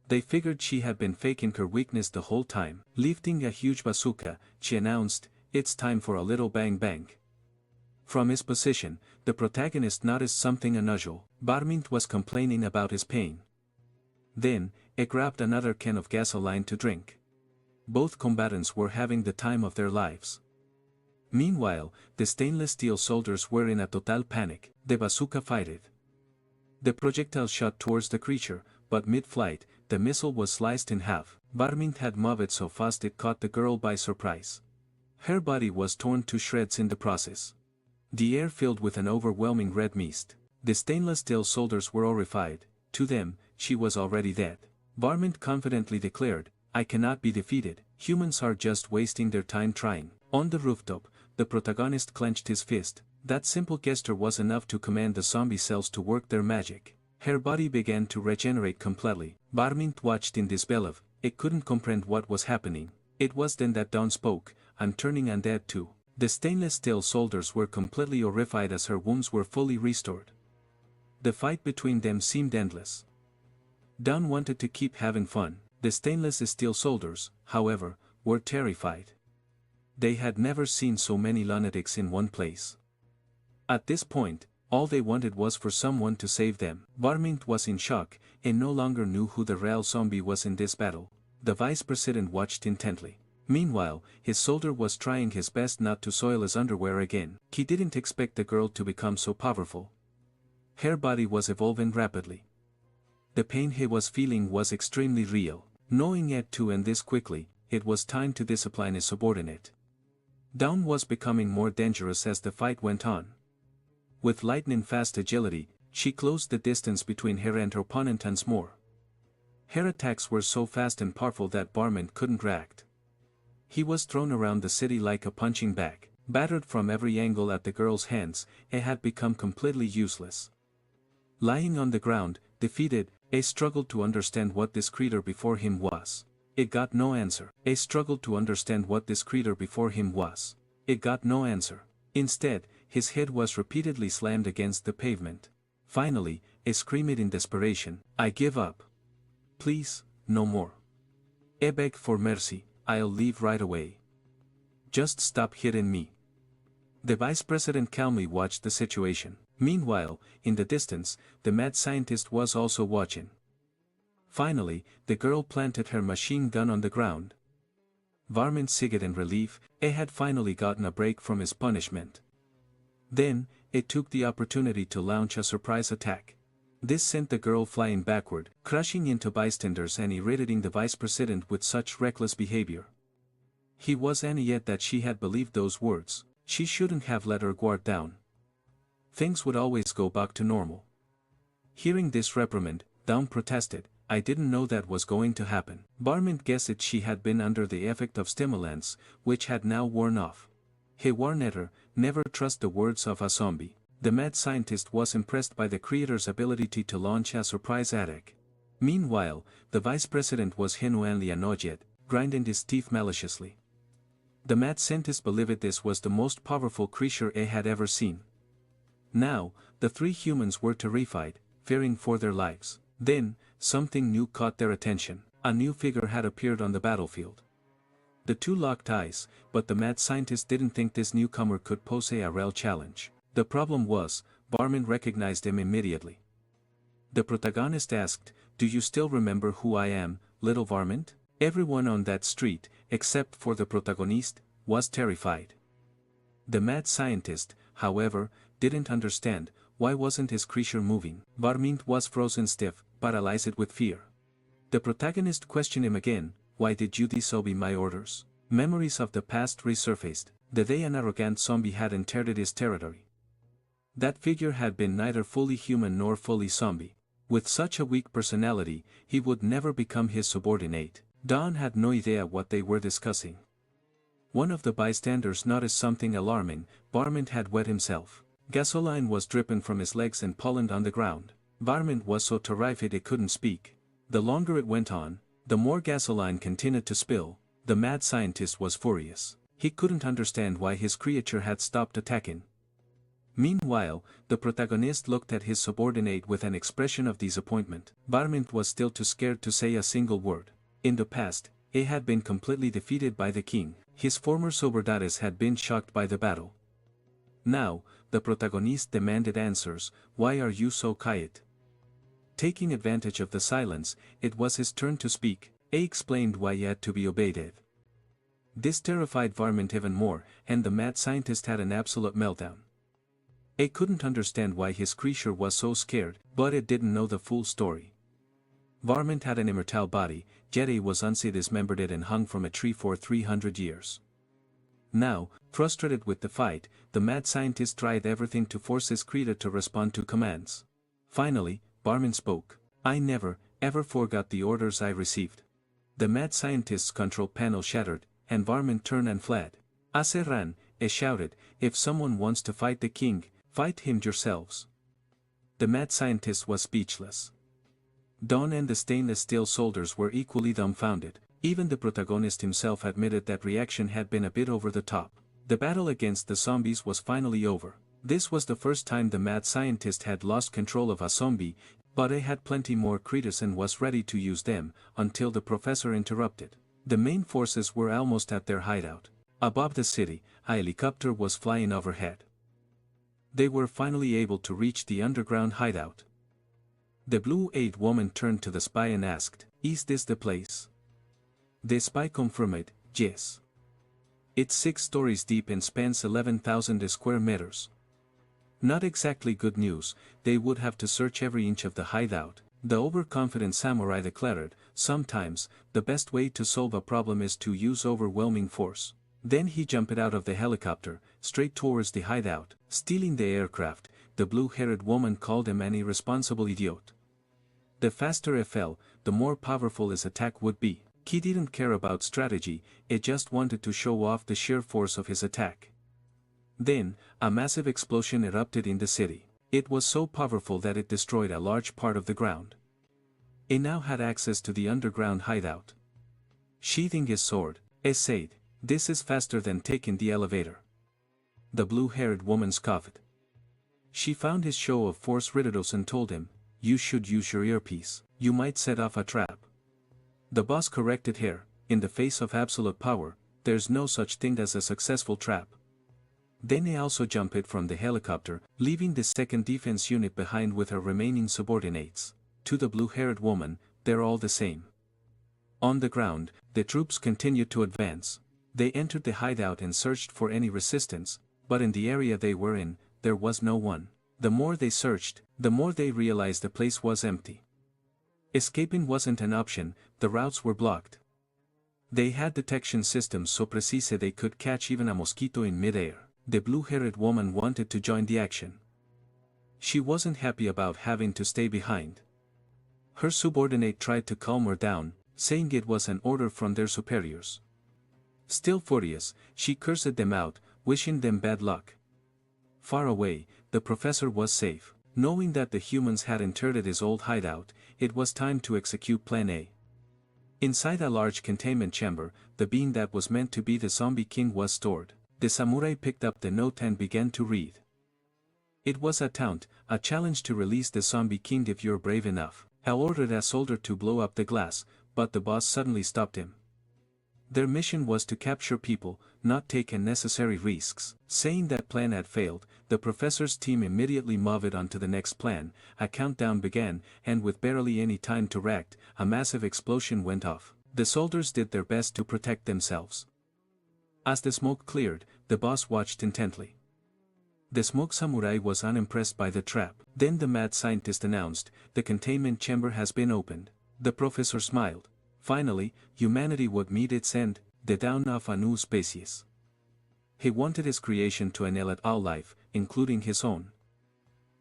They figured she had been faking her weakness the whole time. Lifting a huge bazooka, she announced, "It's time for a little bang bang." From his position, the protagonist noticed something unusual. Barmint was complaining about his pain. Then, he grabbed another can of gasoline to drink. Both combatants were having the time of their lives. Meanwhile, the stainless steel soldiers were in a total panic. The bazooka fired. The projectile shot towards the creature, but mid-flight, the missile was sliced in half. Barmint had moved so fast it caught the girl by surprise. Her body was torn to shreds in the process. The air filled with an overwhelming red mist. The stainless steel soldiers were horrified. To them, she was already dead. Varmint confidently declared, I cannot be defeated, humans are just wasting their time trying. On the rooftop, the protagonist clenched his fist. That simple gesture was enough to command the zombie cells to work their magic. Her body began to regenerate completely. Varmint watched in disbelief. It couldn't comprehend what was happening. It was then that Dawn spoke, I'm turning undead too. The stainless steel soldiers were completely horrified as her wounds were fully restored. The fight between them seemed endless. Dawn wanted to keep having fun. The stainless steel soldiers, however, were terrified. They had never seen so many lunatics in one place. At this point, all they wanted was for someone to save them. Varmint was in shock, and no longer knew who the real zombie was in this battle. The vice president watched intently. Meanwhile, his soldier was trying his best not to soil his underwear again. He didn't expect the girl to become so powerful. Her body was evolving rapidly. The pain he was feeling was extremely real. Knowing it to end this quickly, it was time to discipline his subordinate. Dawn was becoming more dangerous as the fight went on. With lightning-fast agility, she closed the distance between her and her opponent once more. Her attacks were so fast and powerful that Varmint couldn't react. He was thrown around the city like a punching bag. Battered from every angle at the girl's hands, he had become completely useless. Lying on the ground, defeated, he struggled to understand what this creature before him was. It got no answer. He struggled to understand what this creature before him was. It got no answer. Instead, his head was repeatedly slammed against the pavement. Finally, he screamed in desperation, I give up. Please, no more. I beg for mercy, I'll leave right away. Just stop hitting me. The vice president calmly watched the situation. Meanwhile, in the distance, the mad scientist was also watching. Finally, the girl planted her machine gun on the ground. Varmint sighed in relief, he had finally gotten a break from his punishment. Then, it took the opportunity to launch a surprise attack. This sent the girl flying backward, crashing into bystanders and irritating the vice president with such reckless behavior. He was angry yet that she had believed those words. She shouldn't have let her guard down. Things would always go back to normal. Hearing this reprimand, Dawn protested, I didn't know that was going to happen. Varmint guessed she had been under the effect of stimulants, which had now worn off. He warned her, never trust the words of a zombie. The mad scientist was impressed by the creator's ability to launch a surprise attack. Meanwhile, the vice president was genuinely annoyed, grinding his teeth maliciously. The mad scientist believed this was the most powerful creature he had ever seen. Now, the three humans were terrified, fearing for their lives. Then, something new caught their attention. A new figure had appeared on the battlefield. The two locked eyes, but the mad scientist didn't think this newcomer could pose a real challenge. The problem was, Varmint recognized him immediately. The protagonist asked, do you still remember who I am, little Varmint? Everyone on that street, except for the protagonist, was terrified. The mad scientist, however, didn't understand, why wasn't his creature moving? Varmint was frozen stiff, paralyzed with fear. The protagonist questioned him again, why did you disobey my orders? Memories of the past resurfaced, the day an arrogant zombie had entered his territory. That figure had been neither fully human nor fully zombie. With such a weak personality, he would never become his subordinate. Dawn had no idea what they were discussing. One of the bystanders noticed something alarming. Varmint had wet himself. Gasoline was dripping from his legs and pollen on the ground. Varmint was so terrified he couldn't speak. The longer it went on, the more gasoline continued to spill. The mad scientist was furious. He couldn't understand why his creature had stopped attacking. Meanwhile, the protagonist looked at his subordinate with an expression of disappointment. Varmint was still too scared to say a single word. In the past, he had been completely defeated by the king. His former subordinates had been shocked by the battle. Now, the protagonist demanded answers. Why are you so quiet? Taking advantage of the silence, it was his turn to speak. He explained why he had to be obeyed. This terrified Varmint even more, and the mad scientist had an absolute meltdown. He couldn't understand why his creature was so scared, but it didn't know the full story. Varmint had an immortal body, yet he was dismembered and hung from a tree for 300 years. Now, frustrated with the fight, the mad scientist tried everything to force his creature to respond to commands. Finally, Varmint spoke. I never, ever forgot the orders I received? The mad scientist's control panel shattered, and Varman turned and fled. As ran, shouted, if someone wants to fight the king, fight him yourselves. The mad scientist was speechless. Dawn and the stainless steel soldiers were equally dumbfounded. Even the protagonist himself admitted that reaction had been a bit over the top. The battle against the zombies was finally over. This was the first time the mad scientist had lost control of a zombie, but he had plenty more critters and was ready to use them, until the professor interrupted. The main forces were almost at their hideout. Above the city, a helicopter was flying overhead. They were finally able to reach the underground hideout. The blue-eyed woman turned to the spy and asked, is this the place? The spy confirmed, yes. It's 6 stories deep and spans 11,000 square meters. Not exactly good news, they would have to search every inch of the hideout. The overconfident samurai declared, sometimes, the best way to solve a problem is to use overwhelming force. Then he jumped out of the helicopter, straight towards the hideout, stealing the aircraft. The blue-haired woman called him an irresponsible idiot. The faster he fell, the more powerful his attack would be. He didn't care about strategy, he just wanted to show off the sheer force of his attack. Then, a massive explosion erupted in the city. It was so powerful that it destroyed a large part of the ground. He now had access to the underground hideout. Sheathing his sword, he said, this is faster than taking the elevator. The blue-haired woman scoffed. She found his show of force ridiculous and told him, you should use your earpiece, you might set off a trap. The boss corrected her, in the face of absolute power, there's no such thing as a successful trap. Then he also jumped from the helicopter, leaving the 2nd Defense Unit behind with her remaining subordinates. To the blue-haired woman, they're all the same. On the ground, the troops continued to advance. They entered the hideout and searched for any resistance, but in the area they were in, there was no one. The more they searched, the more they realized the place was empty. Escaping wasn't an option, the routes were blocked. They had detection systems so precise they could catch even a mosquito in midair. The blue-haired woman wanted to join the action. She wasn't happy about having to stay behind. Her subordinate tried to calm her down, saying it was an order from their superiors. Still furious, she cursed them out, wishing them bad luck. Far away, the professor was safe. Knowing that the humans had entered his old hideout, it was time to execute Plan A. Inside a large containment chamber, the being that was meant to be the zombie king was stored. The samurai picked up the note and began to read. It was a taunt, a challenge to release the zombie king if you're brave enough. Hal ordered a soldier to blow up the glass, but the boss suddenly stopped him. Their mission was to capture people, not take unnecessary risks. Saying that plan had failed, the professor's team immediately moved on to the next plan. A countdown began, and with barely any time to react, a massive explosion went off. The soldiers did their best to protect themselves. As the smoke cleared, the boss watched intently. The smoke samurai was unimpressed by the trap. Then the mad scientist announced, the containment chamber has been opened. The professor smiled. Finally, humanity would meet its end, the dawn of a new species. He wanted his creation to annihilate all life, including his own.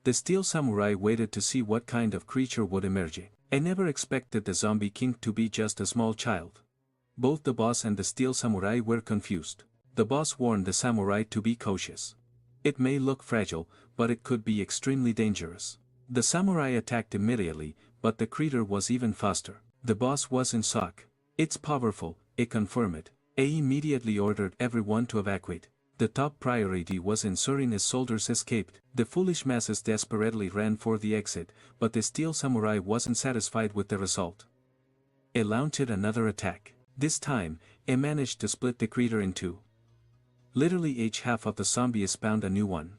The steel samurai waited to see what kind of creature would emerge. I never expected the zombie king to be just a small child. Both the boss and the steel samurai were confused. The boss warned the samurai to be cautious. It may look fragile, but it could be extremely dangerous. The samurai attacked immediately, but the creature was even faster. The boss was in shock. It's powerful, he confirmed. He immediately ordered everyone to evacuate. The top priority was ensuring his soldiers escaped. The foolish masses desperately ran for the exit, but the steel samurai wasn't satisfied with the result. He launched another attack. This time, he managed to split the creature in two. Literally each half of the zombie spawned a new one.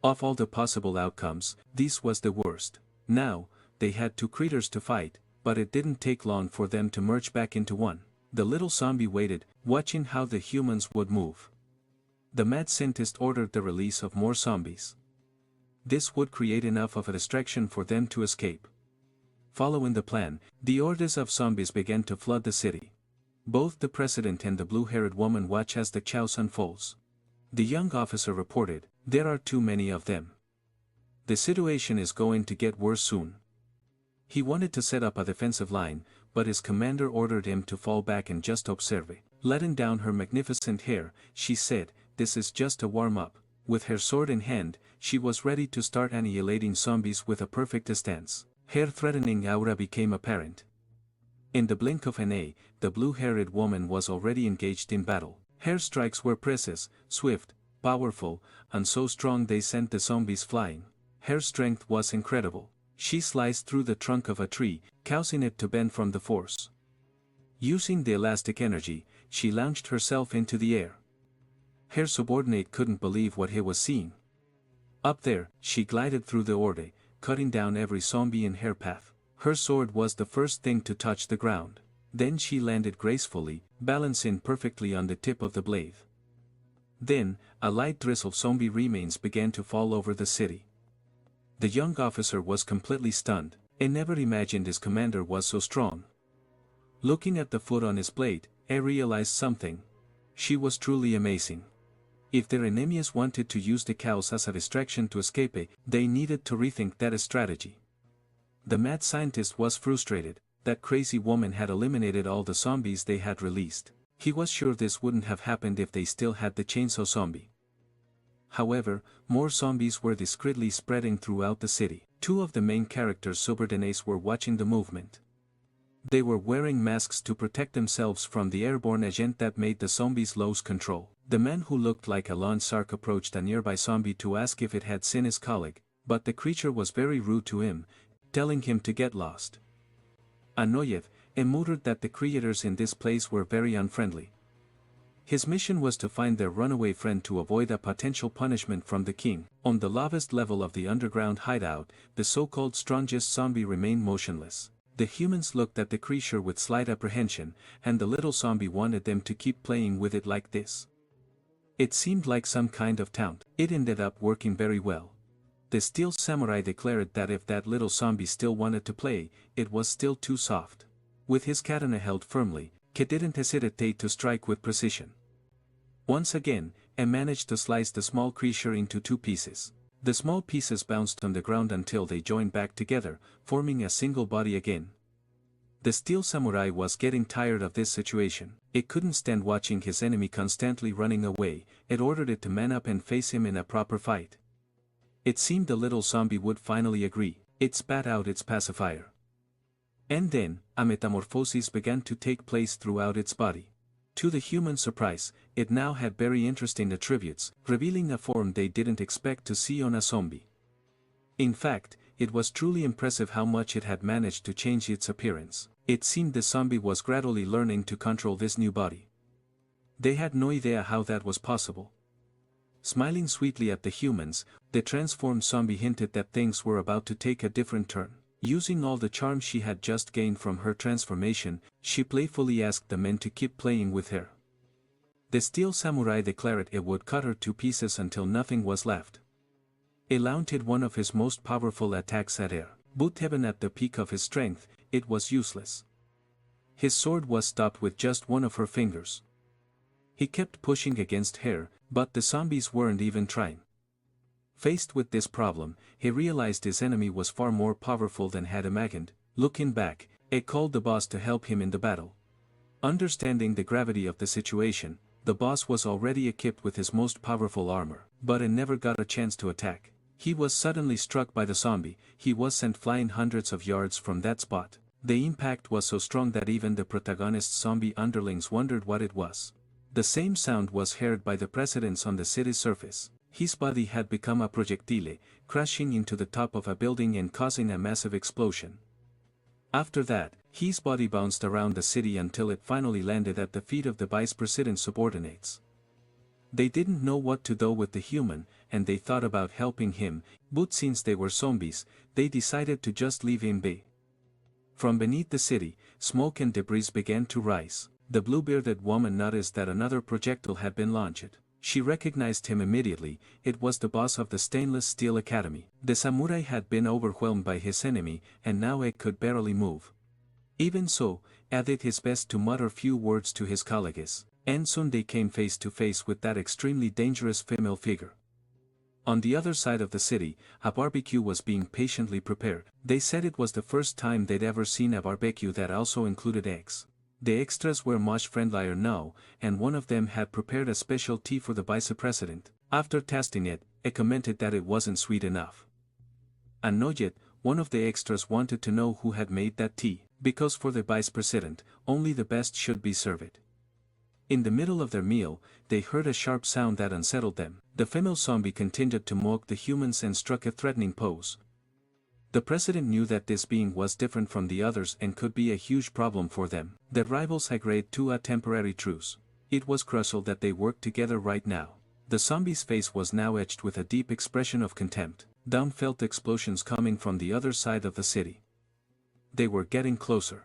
Of all the possible outcomes, this was the worst. Now, they had 2 creatures to fight, but it didn't take long for them to merge back into one. The little zombie waited, watching how the humans would move. The mad scientist ordered the release of more zombies. This would create enough of a distraction for them to escape. Following the plan, the hordes of zombies began to flood the city. Both the president and the blue-haired woman watch as the chaos unfolds. The young officer reported, there are too many of them. The situation is going to get worse soon. He wanted to set up a defensive line, but his commander ordered him to fall back and just observe. Letting down her magnificent hair, she said, "This is just a warm-up." With her sword in hand, she was ready to start annihilating zombies with a perfect stance. Her threatening aura became apparent. In the blink of an eye, the blue-haired woman was already engaged in battle. Her strikes were precise, swift, powerful, and so strong they sent the zombies flying. Her strength was incredible. She sliced through the trunk of a tree, causing it to bend from the force. Using the elastic energy, she launched herself into the air. Her subordinate couldn't believe what he was seeing. Up there, she glided through the horde, cutting down every zombie in her path. Her sword was the first thing to touch the ground. Then she landed gracefully, balancing perfectly on the tip of the blade. Then, a light drizzle of zombie remains began to fall over the city. The young officer was completely stunned, and never imagined his commander was so strong. Looking at the foot on his blade, he realized something. She was truly amazing. If their enemies wanted to use the cows as a distraction to escape, they needed to rethink that strategy. The mad scientist was frustrated. That crazy woman had eliminated all the zombies they had released. He was sure this wouldn't have happened if they still had the chainsaw zombie. However, more zombies were discreetly spreading throughout the city. Two of the main characters' subordinates were watching the movement. They were wearing masks to protect themselves from the airborne agent that made the zombies lose control. The man who looked like a lawn shark approached a nearby zombie to ask if it had seen his colleague, but the creature was very rude to him, telling him to get lost. Annoyed, he muttered that the creators in this place were very unfriendly. His mission was to find their runaway friend to avoid a potential punishment from the king. On the lowest level of the underground hideout, the so-called strongest zombie remained motionless. The humans looked at the creature with slight apprehension, and the little zombie wanted them to keep playing with it like this. It seemed like some kind of taunt. It ended up working very well. The steel samurai declared that if that little zombie still wanted to play, it was still too soft. With his katana held firmly, he didn't hesitate to strike with precision. Once again, he managed to slice the small creature into two pieces. The small pieces bounced on the ground until they joined back together, forming a single body again. The steel samurai was getting tired of this situation. It couldn't stand watching his enemy constantly running away. It ordered it to man up and face him in a proper fight. It seemed the little zombie would finally agree. It spat out its pacifier. And then, a metamorphosis began to take place throughout its body. To the human surprise, it now had very interesting attributes, revealing a form they didn't expect to see on a zombie. In fact, it was truly impressive how much it had managed to change its appearance. It seemed the zombie was gradually learning to control this new body. They had no idea how that was possible. Smiling sweetly at the humans, the transformed zombie hinted that things were about to take a different turn. Using all the charm she had just gained from her transformation, she playfully asked the men to keep playing with her. The steel samurai declared it would cut her to pieces until nothing was left. He launched one of his most powerful attacks at her, but even at the peak of his strength, it was useless. His sword was stopped with just one of her fingers. He kept pushing against her, but the zombies weren't even trying. Faced with this problem, he realized his enemy was far more powerful than had imagined. Looking back, he called the boss to help him in the battle. Understanding the gravity of the situation, the boss was already equipped with his most powerful armor, but he never got a chance to attack. He was suddenly struck by the zombie. He was sent flying hundreds of yards from that spot. The impact was so strong that even the protagonist's zombie underlings wondered what it was. The same sound was heard by the presidents on the city's surface. His body had become a projectile, crashing into the top of a building and causing a massive explosion. After that, his body bounced around the city until it finally landed at the feet of the vice president's subordinates. They didn't know what to do with the human, and they thought about helping him, but since they were zombies, they decided to just leave him be. From beneath the city, smoke and debris began to rise. The blue-bearded woman noticed that another projectile had been launched. She recognized him immediately. It was the boss of the Stainless Steel Academy. The samurai had been overwhelmed by his enemy, and now he could barely move. Even so, he did his best to mutter few words to his colleagues, and soon they came face to face with that extremely dangerous female figure. On the other side of the city, a barbecue was being patiently prepared. They said it was the first time they'd ever seen a barbecue that also included eggs. The extras were much friendlier now, and one of them had prepared a special tea for the vice president. After tasting it, he commented that it wasn't sweet enough. And not yet, one of the extras wanted to know who had made that tea, because for the vice president, only the best should be served. In the middle of their meal, they heard a sharp sound that unsettled them. The female zombie continued to mock the humans and struck a threatening pose. The president knew that this being was different from the others and could be a huge problem for them. The rivals agreed to a temporary truce. It was crucial that they worked together right now. The zombie's face was now etched with a deep expression of contempt. Down felt explosions coming from the other side of the city. They were getting closer.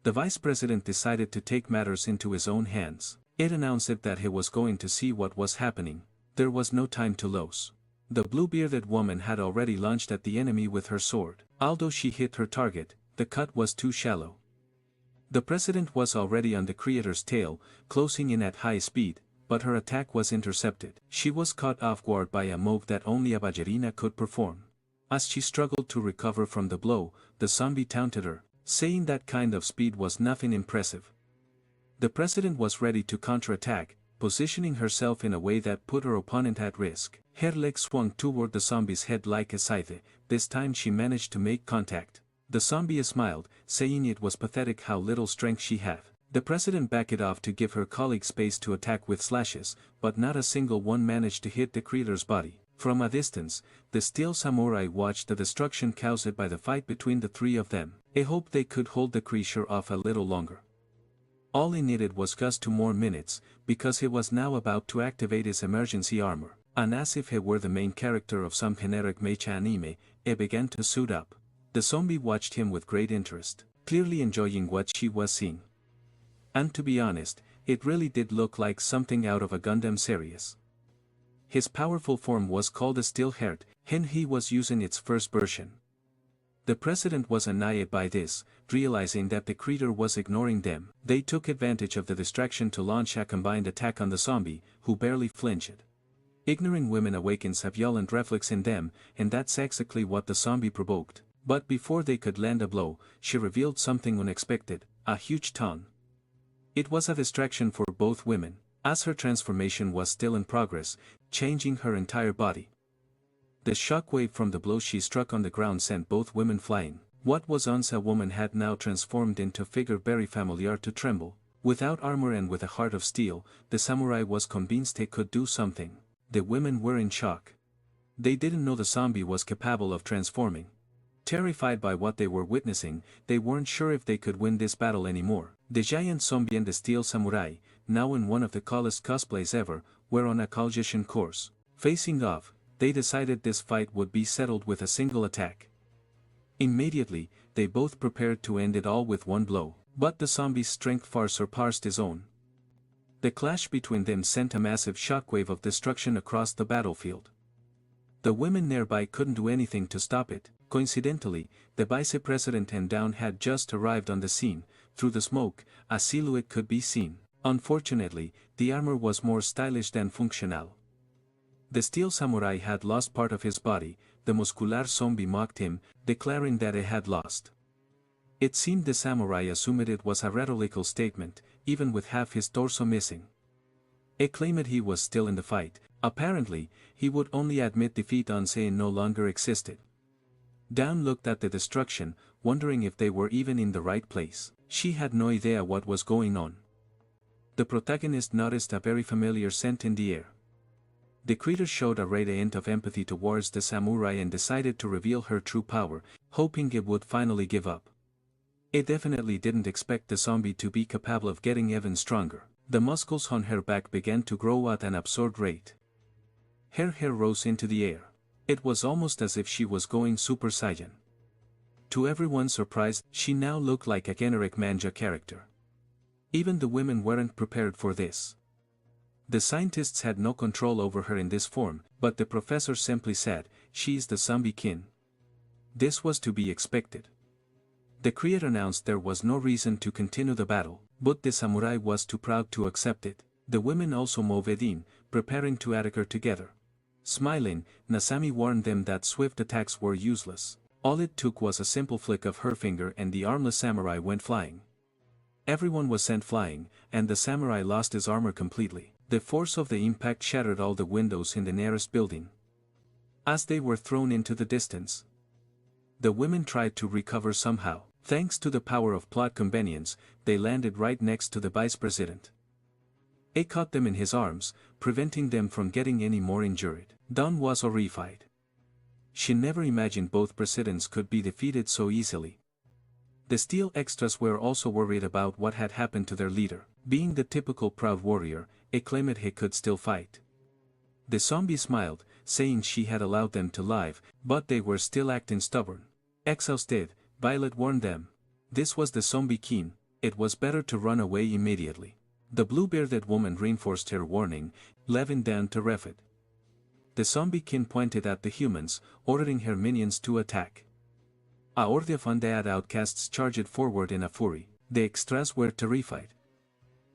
The vice president decided to take matters into his own hands. It announced that he was going to see what was happening. There was no time to lose. The blue-bearded woman had already launched at the enemy with her sword. Although she hit her target, the cut was too shallow. The president was already on the creator's tail, closing in at high speed, but her attack was intercepted. She was caught off guard by a move that only a ballerina could perform. As she struggled to recover from the blow, the zombie taunted her, saying that kind of speed was nothing impressive. The president was ready to counterattack, positioning herself in a way that put her opponent at risk. Her leg swung toward the zombie's head like a scythe. This time she managed to make contact. The zombie smiled, saying it was pathetic how little strength she had. The president backed off to give her colleague space to attack with slashes, but not a single one managed to hit the creator's body. From a distance, the steel samurai watched the destruction caused by the fight between the three of them. He hoped they could hold the creature off a little longer. All he needed was just 2 more minutes, because he was now about to activate his emergency armor, and as if he were the main character of some generic mecha anime, he began to suit up. The zombie watched him with great interest, clearly enjoying what she was seeing. And to be honest, it really did look like something out of a Gundam series. His powerful form was called a Steel Heart, and he was using its first version. The president was annoyed by this, realizing that the creature was ignoring them. They took advantage of the distraction to launch a combined attack on the zombie, who barely flinched. Ignoring women awakens a violent reflex in them, and that's exactly what the zombie provoked. But before they could land a blow, she revealed something unexpected, a huge tongue. It was a distraction for both women, as her transformation was still in progress, changing her entire body. The shockwave from the blow she struck on the ground sent both women flying. What was once a woman had now transformed into a figure very familiar to tremble. Without armor and with a heart of steel, the samurai was convinced he could do something. The women were in shock. They didn't know the zombie was capable of transforming. Terrified by what they were witnessing, they weren't sure if they could win this battle anymore. The giant zombie and the steel samurai, now in one of the coolest cosplays ever, were on a collision course. Facing off, they decided this fight would be settled with a single attack. Immediately, they both prepared to end it all with one blow, but the zombie's strength far surpassed his own. The clash between them sent a massive shockwave of destruction across the battlefield. The women nearby couldn't do anything to stop it. Coincidentally, the vice president and Down had just arrived on the scene. Through the smoke, a silhouette could be seen. Unfortunately, the armor was more stylish than functional. The steel samurai had lost part of his body. The muscular zombie mocked him, declaring that he had lost. It seemed the samurai assumed it was a rhetorical statement, even with half his torso missing. He claimed he was still in the fight. Apparently, he would only admit defeat on saying no longer existed. Down looked at the destruction, wondering if they were even in the right place. She had no idea what was going on. The protagonist noticed a very familiar scent in the air. The creature showed a radiant of empathy towards the samurai and decided to reveal her true power, hoping it would finally give up. It definitely didn't expect the zombie to be capable of getting even stronger. The muscles on her back began to grow at an absurd rate. Her hair rose into the air. It was almost as if she was going Super Saiyan. To everyone's surprise, she now looked like a generic manga character. Even the women weren't prepared for this. The scientists had no control over her in this form, but the professor simply said, "She's the zombie kin." This was to be expected. The creator announced there was no reason to continue the battle, but the samurai was too proud to accept it. The women also moved in, preparing to attack her together. Smiling, Nasami warned them that swift attacks were useless. All it took was a simple flick of her finger and the armless samurai went flying. Everyone was sent flying, and the samurai lost his armor completely. The force of the impact shattered all the windows in the nearest building. As they were thrown into the distance, the women tried to recover somehow. Thanks to the power of plot convenience, they landed right next to the vice president. He caught them in his arms, preventing them from getting any more injured. Dawn was horrified. She never imagined both presidents could be defeated so easily. The steel extras were also worried about what had happened to their leader. Being the typical proud warrior, he claimed he could still fight. The zombie smiled, saying she had allowed them to live, but they were still acting stubborn. Exhausted, Violet warned them. This was the zombie king, it was better to run away immediately. The blue-bearded woman reinforced her warning, leaving Dan to ref it. The zombie king pointed at the humans, ordering her minions to attack. A horde of undead outcasts charged forward in a fury. The extras were terrified.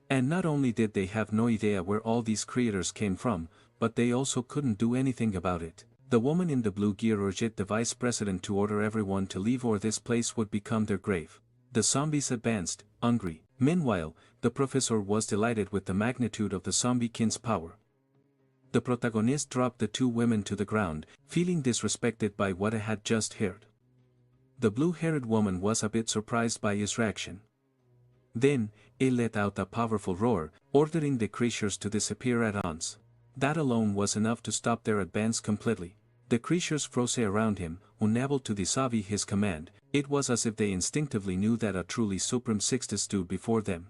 And not only did they have no idea where all these creatures came from, but they also couldn't do anything about it. The woman in the blue gear urged the vice president to order everyone to leave or this place would become their grave. The zombies advanced, hungry. Meanwhile, the professor was delighted with the magnitude of the zombie king's power. The protagonist dropped the two women to the ground, feeling disrespected by what he had just heard. The blue-haired woman was a bit surprised by his reaction. Then, he let out a powerful roar, ordering the creatures to disappear at once. That alone was enough to stop their advance completely. The creatures froze around him, unable to disobey his command. It was as if they instinctively knew that a truly supreme sixth stood before them.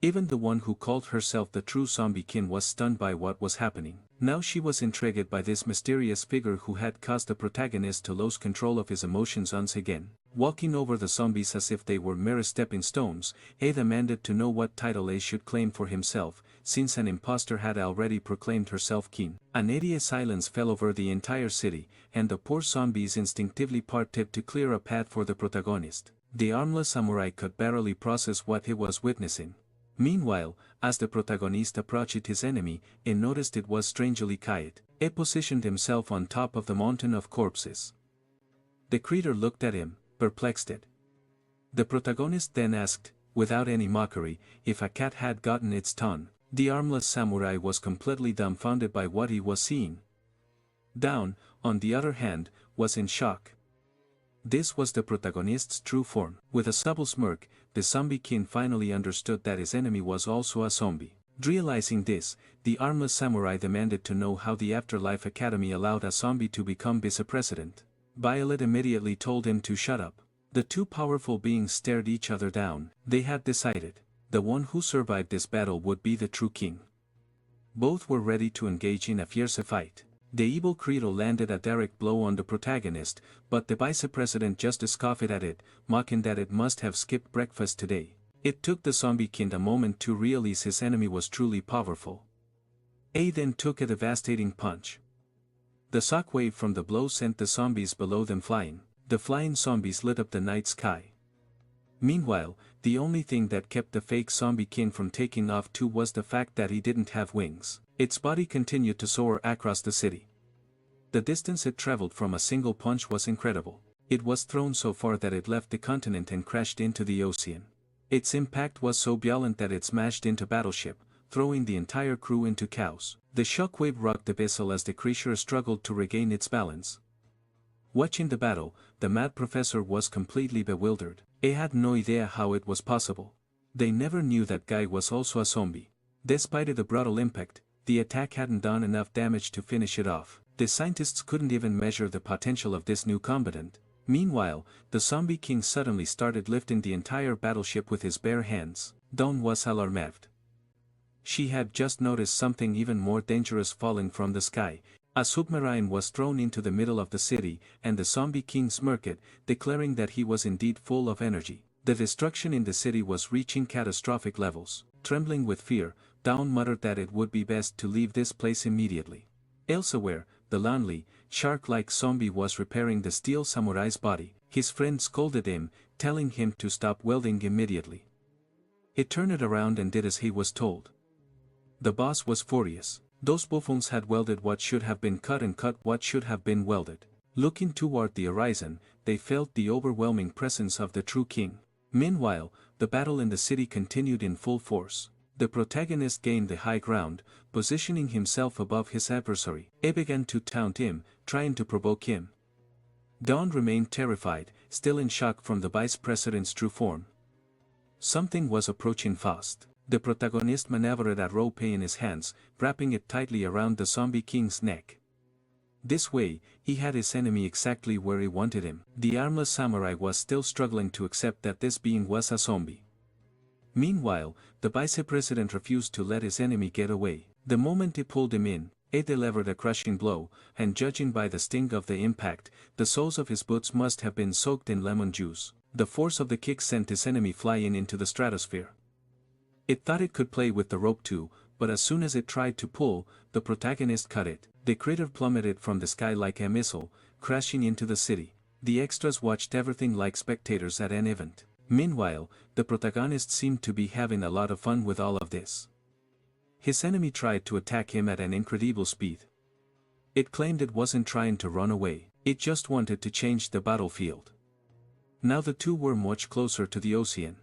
Even the one who called herself the true zombie king was stunned by what was happening. Now she was intrigued by this mysterious figure who had caused the protagonist to lose control of his emotions once again. Walking over the zombies as if they were mere stepping stones, he demanded to know what title he should claim for himself, since an imposter had already proclaimed herself king. An idiot silence fell over the entire city, and the poor zombies instinctively parted to clear a path for the protagonist. The armless samurai could barely process what he was witnessing. Meanwhile, as the protagonist approached his enemy, he noticed it was strangely quiet. He positioned himself on top of the mountain of corpses. The creature looked at him, perplexed. The protagonist then asked, without any mockery, if a cat had gotten its tongue. The armless samurai was completely dumbfounded by what he was seeing. Dawn, on the other hand, was in shock. This was the protagonist's true form. With a subtle smirk, the zombie king finally understood that his enemy was also a zombie. Realizing this, the armless samurai demanded to know how the Afterlife Academy allowed a zombie to become vice-president. Violet immediately told him to shut up. The two powerful beings stared each other down. They had decided, the one who survived this battle would be the true king. Both were ready to engage in a fierce fight. The evil creature landed a direct blow on the protagonist, but the vice-president just scoffed at it, mocking that it must have skipped breakfast today. It took the zombie king a moment to realize his enemy was truly powerful. He then took a devastating punch. The shockwave from the blow sent the zombies below them flying. The flying zombies lit up the night sky. Meanwhile, the only thing that kept the fake zombie king from taking off too was the fact that he didn't have wings. Its body continued to soar across the city. The distance it traveled from a single punch was incredible. It was thrown so far that it left the continent and crashed into the ocean. Its impact was so violent that it smashed into battleship, throwing the entire crew into chaos. The shockwave rocked the vessel as the creature struggled to regain its balance. Watching the battle, the mad professor was completely bewildered. He had no idea how it was possible. They never knew that guy was also a zombie. Despite the brutal impact, the attack hadn't done enough damage to finish it off. The scientists couldn't even measure the potential of this new combatant. Meanwhile, the zombie king suddenly started lifting the entire battleship with his bare hands. Dawn was alarmed. She had just noticed something even more dangerous falling from the sky. A submarine was thrown into the middle of the city, and the zombie king smirked, declaring that he was indeed full of energy. The destruction in the city was reaching catastrophic levels. Trembling with fear, Dawn muttered that it would be best to leave this place immediately. Elsewhere, the lonely, shark-like zombie was repairing the steel samurai's body. His friend scolded him, telling him to stop welding immediately. He turned it around and did as he was told. The boss was furious. Those buffoons had welded what should have been cut and cut what should have been welded. Looking toward the horizon, they felt the overwhelming presence of the true king. Meanwhile, the battle in the city continued in full force. The protagonist gained the high ground, positioning himself above his adversary. He began to taunt him, trying to provoke him. Dawn remained terrified, still in shock from the vice president's true form. Something was approaching fast. The protagonist maneuvered a rope in his hands, wrapping it tightly around the zombie king's neck. This way, he had his enemy exactly where he wanted him. The armless samurai was still struggling to accept that this being was a zombie. Meanwhile, the vice-president refused to let his enemy get away. The moment he pulled him in, he delivered a crushing blow, and judging by the sting of the impact, the soles of his boots must have been soaked in lemon juice. The force of the kick sent his enemy flying into the stratosphere. It thought it could play with the rope too, but as soon as it tried to pull, the protagonist cut it. The critter plummeted from the sky like a missile, crashing into the city. The extras watched everything like spectators at an event. Meanwhile, the protagonist seemed to be having a lot of fun with all of this. His enemy tried to attack him at an incredible speed. It claimed it wasn't trying to run away, it just wanted to change the battlefield. Now the two were much closer to the ocean.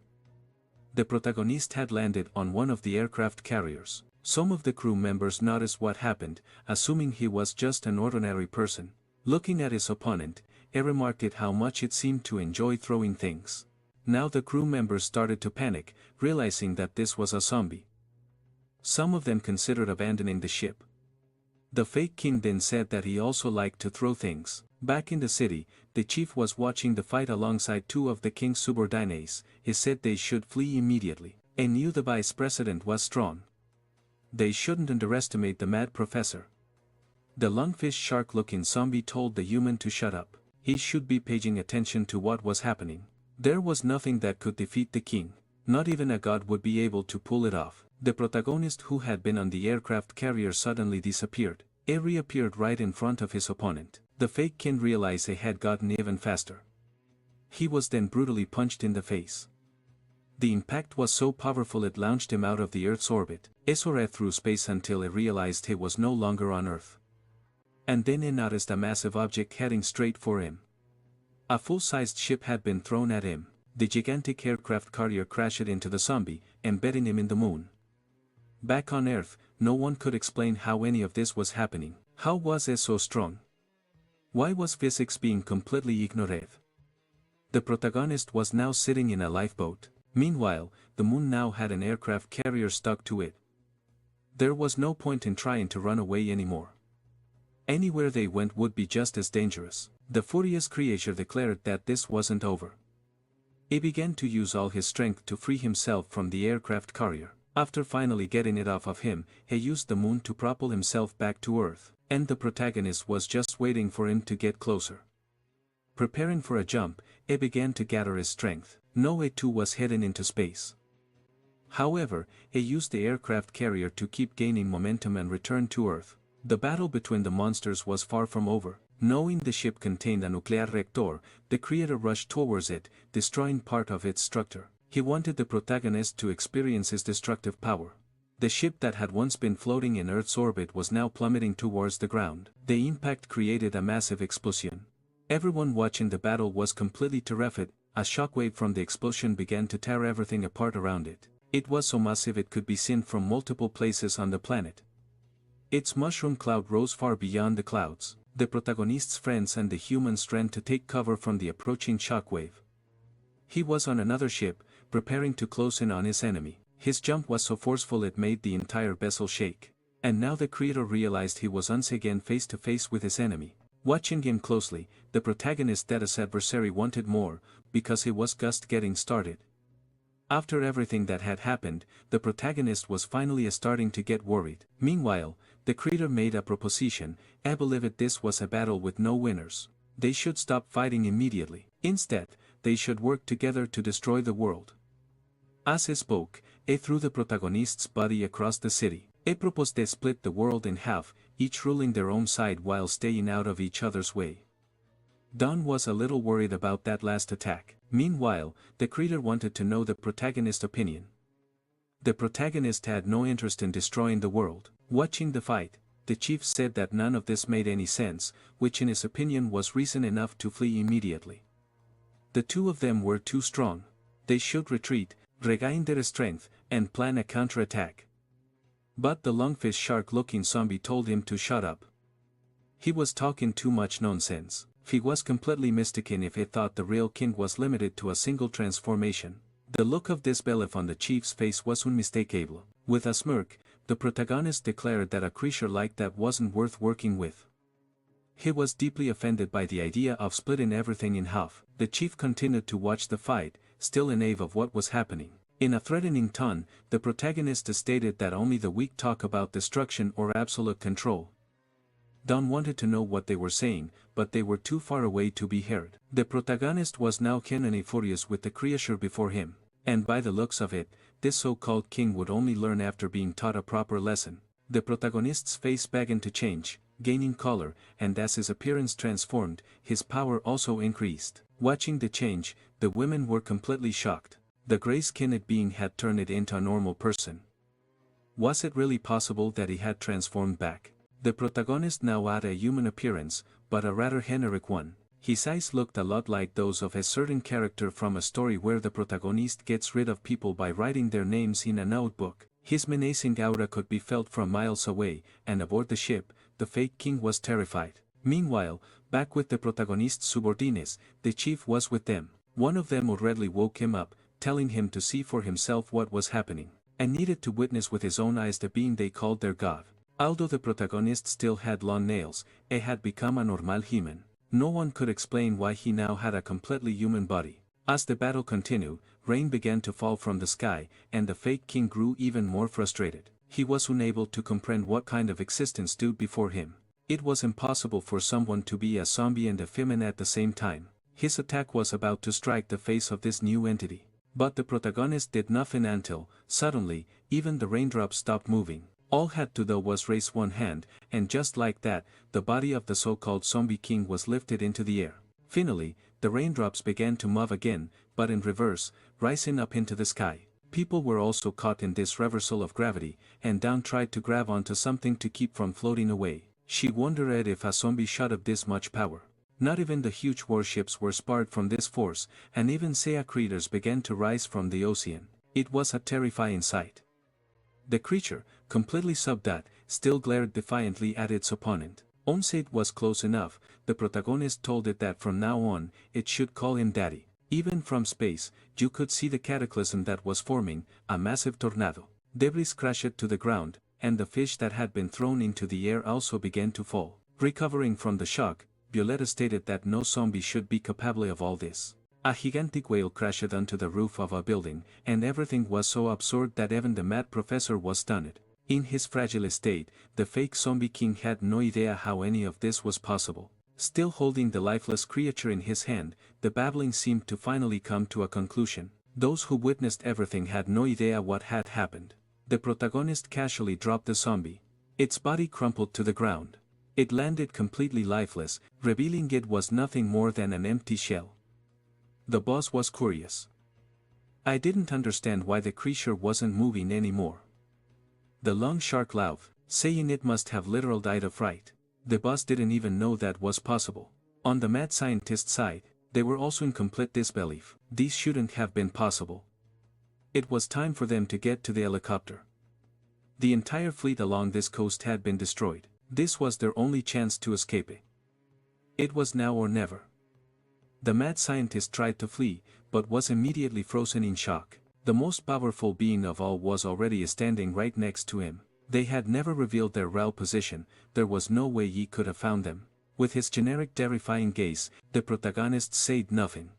The protagonist had landed on one of the aircraft carriers. Some of the crew members noticed what happened, assuming he was just an ordinary person. Looking at his opponent, he remarked at how much it seemed to enjoy throwing things. Now the crew members started to panic, realizing that this was a zombie. Some of them considered abandoning the ship. The fake king then said that he also liked to throw things. Back in the city, the chief was watching the fight alongside two of the king's subordinates. He said they should flee immediately. He knew the vice president was strong. They shouldn't underestimate the mad professor. The lungfish shark-looking zombie told the human to shut up. He should be paying attention to what was happening. There was nothing that could defeat the king. Not even a god would be able to pull it off. The protagonist who had been on the aircraft carrier suddenly disappeared. He reappeared right in front of his opponent. The fake king realized he had gotten even faster. He was then brutally punched in the face. The impact was so powerful it launched him out of the Earth's orbit. He soared through space until he realized he was no longer on Earth. And then he noticed a massive object heading straight for him. A full-sized ship had been thrown at him. The gigantic aircraft carrier crashed into the zombie, embedding him in the moon. Back on Earth, no one could explain how any of this was happening. How was he so strong? Why was physics being completely ignored? The protagonist was now sitting in a lifeboat. Meanwhile, the moon now had an aircraft carrier stuck to it. There was no point in trying to run away anymore. Anywhere they went would be just as dangerous. The furious creature declared that this wasn't over. He began to use all his strength to free himself from the aircraft carrier. After finally getting it off of him, he used the moon to propel himself back to Earth, and the protagonist was just waiting for him to get closer. Preparing for a jump, he began to gather his strength. No, he too was heading into space. However, he used the aircraft carrier to keep gaining momentum and return to Earth. The battle between the monsters was far from over. Knowing the ship contained a nuclear reactor, the creator rushed towards it, destroying part of its structure. He wanted the protagonist to experience his destructive power. The ship that had once been floating in Earth's orbit was now plummeting towards the ground. The impact created a massive explosion. Everyone watching the battle was completely terrified. A shockwave from the explosion began to tear everything apart around it. It was so massive it could be seen from multiple places on the planet. Its mushroom cloud rose far beyond the clouds. The protagonist's friends and the humans ran to take cover from the approaching shockwave. He was on another ship, preparing to close in on his enemy. His jump was so forceful it made the entire vessel shake. And now the creator realized he was once again face to face with his enemy. Watching him closely, the protagonist's adversary wanted more, because he was just getting started. After everything that had happened, the protagonist was finally starting to get worried. Meanwhile, the creator made a proposition. I believed this was a battle with no winners. They should stop fighting immediately. Instead, they should work together to destroy the world. As he spoke, he threw the protagonist's body across the city. He proposed they split the world in half, each ruling their own side while staying out of each other's way. Dawn was a little worried about that last attack. Meanwhile, the creator wanted to know the protagonist's opinion. The protagonist had no interest in destroying the world. Watching the fight, the chief said that none of this made any sense, which in his opinion was reason enough to flee immediately. The two of them were too strong. They should retreat, regain their strength, and plan a counterattack. But the lungfish shark-looking zombie told him to shut up. He was talking too much nonsense. He was completely mistaken if he thought the real king was limited to a single transformation. The look of disbelief on the chief's face was unmistakable. With a smirk, the protagonist declared that a creature like that wasn't worth working with. He was deeply offended by the idea of splitting everything in half. The chief continued to watch the fight, still in awe of what was happening. In a threatening tone, the protagonist stated that only the weak talk about destruction or absolute control. Don wanted to know what they were saying, but they were too far away to be heard. The protagonist was now genuinely furious with the creature before him, and by the looks of it, this so-called king would only learn after being taught a proper lesson. The protagonist's face began to change, gaining color, and as his appearance transformed, his power also increased. Watching the change, the women were completely shocked. The gray-skinned being had turned it into a normal person. Was it really possible that he had transformed back? The protagonist now had a human appearance, but a rather generic one. His eyes looked a lot like those of a certain character from a story where the protagonist gets rid of people by writing their names in a notebook. His menacing aura could be felt from miles away, and aboard the ship, the fake king was terrified. Meanwhile, back with the protagonist's subordinates, the chief was with them. One of them hurriedly woke him up, telling him to see for himself what was happening, and needed to witness with his own eyes the being they called their god. Although the protagonist still had long nails, he had become a normal human. No one could explain why he now had a completely human body. As the battle continued, rain began to fall from the sky, and the fake king grew even more frustrated. He was unable to comprehend what kind of existence stood before him. It was impossible for someone to be a zombie and a human at the same time. His attack was about to strike the face of this new entity. But the protagonist did nothing until, suddenly, even the raindrops stopped moving. All had to do was raise one hand, and just like that, the body of the so-called zombie king was lifted into the air. Finally, the raindrops began to move again, but in reverse, rising up into the sky. People were also caught in this reversal of gravity, and Dawn tried to grab onto something to keep from floating away. She wondered if a zombie should have this much power. Not even the huge warships were spared from this force, and even sea creatures began to rise from the ocean. It was a terrifying sight. The creature, completely subdued, still glared defiantly at its opponent. Once it was close enough, the protagonist told it that from now on, it should call him daddy. Even from space, you could see the cataclysm that was forming, a massive tornado. Debris crashed to the ground, and the fish that had been thrown into the air also began to fall. Recovering from the shock, Violetta stated that no zombie should be capable of all this. A gigantic whale crashed onto the roof of a building, and everything was so absurd that even the mad professor was stunned. In his fragile state, the fake zombie king had no idea how any of this was possible. Still holding the lifeless creature in his hand, the babbling seemed to finally come to a conclusion. Those who witnessed everything had no idea what had happened. The protagonist casually dropped the zombie. Its body crumpled to the ground. It landed completely lifeless, revealing it was nothing more than an empty shell. The boss was curious. I didn't understand why the creature wasn't moving anymore. The long shark laughed, saying it must have literally died of fright. The boss didn't even know that was possible. On the mad scientist's side, they were also in complete disbelief. This shouldn't have been possible. It was time for them to get to the helicopter. The entire fleet along this coast had been destroyed. This was their only chance to escape it. It was now or never. The mad scientist tried to flee, but was immediately frozen in shock. The most powerful being of all was already standing right next to him. They had never revealed their real position, there was no way he could have found them. With his generic terrifying gaze, the protagonist said nothing.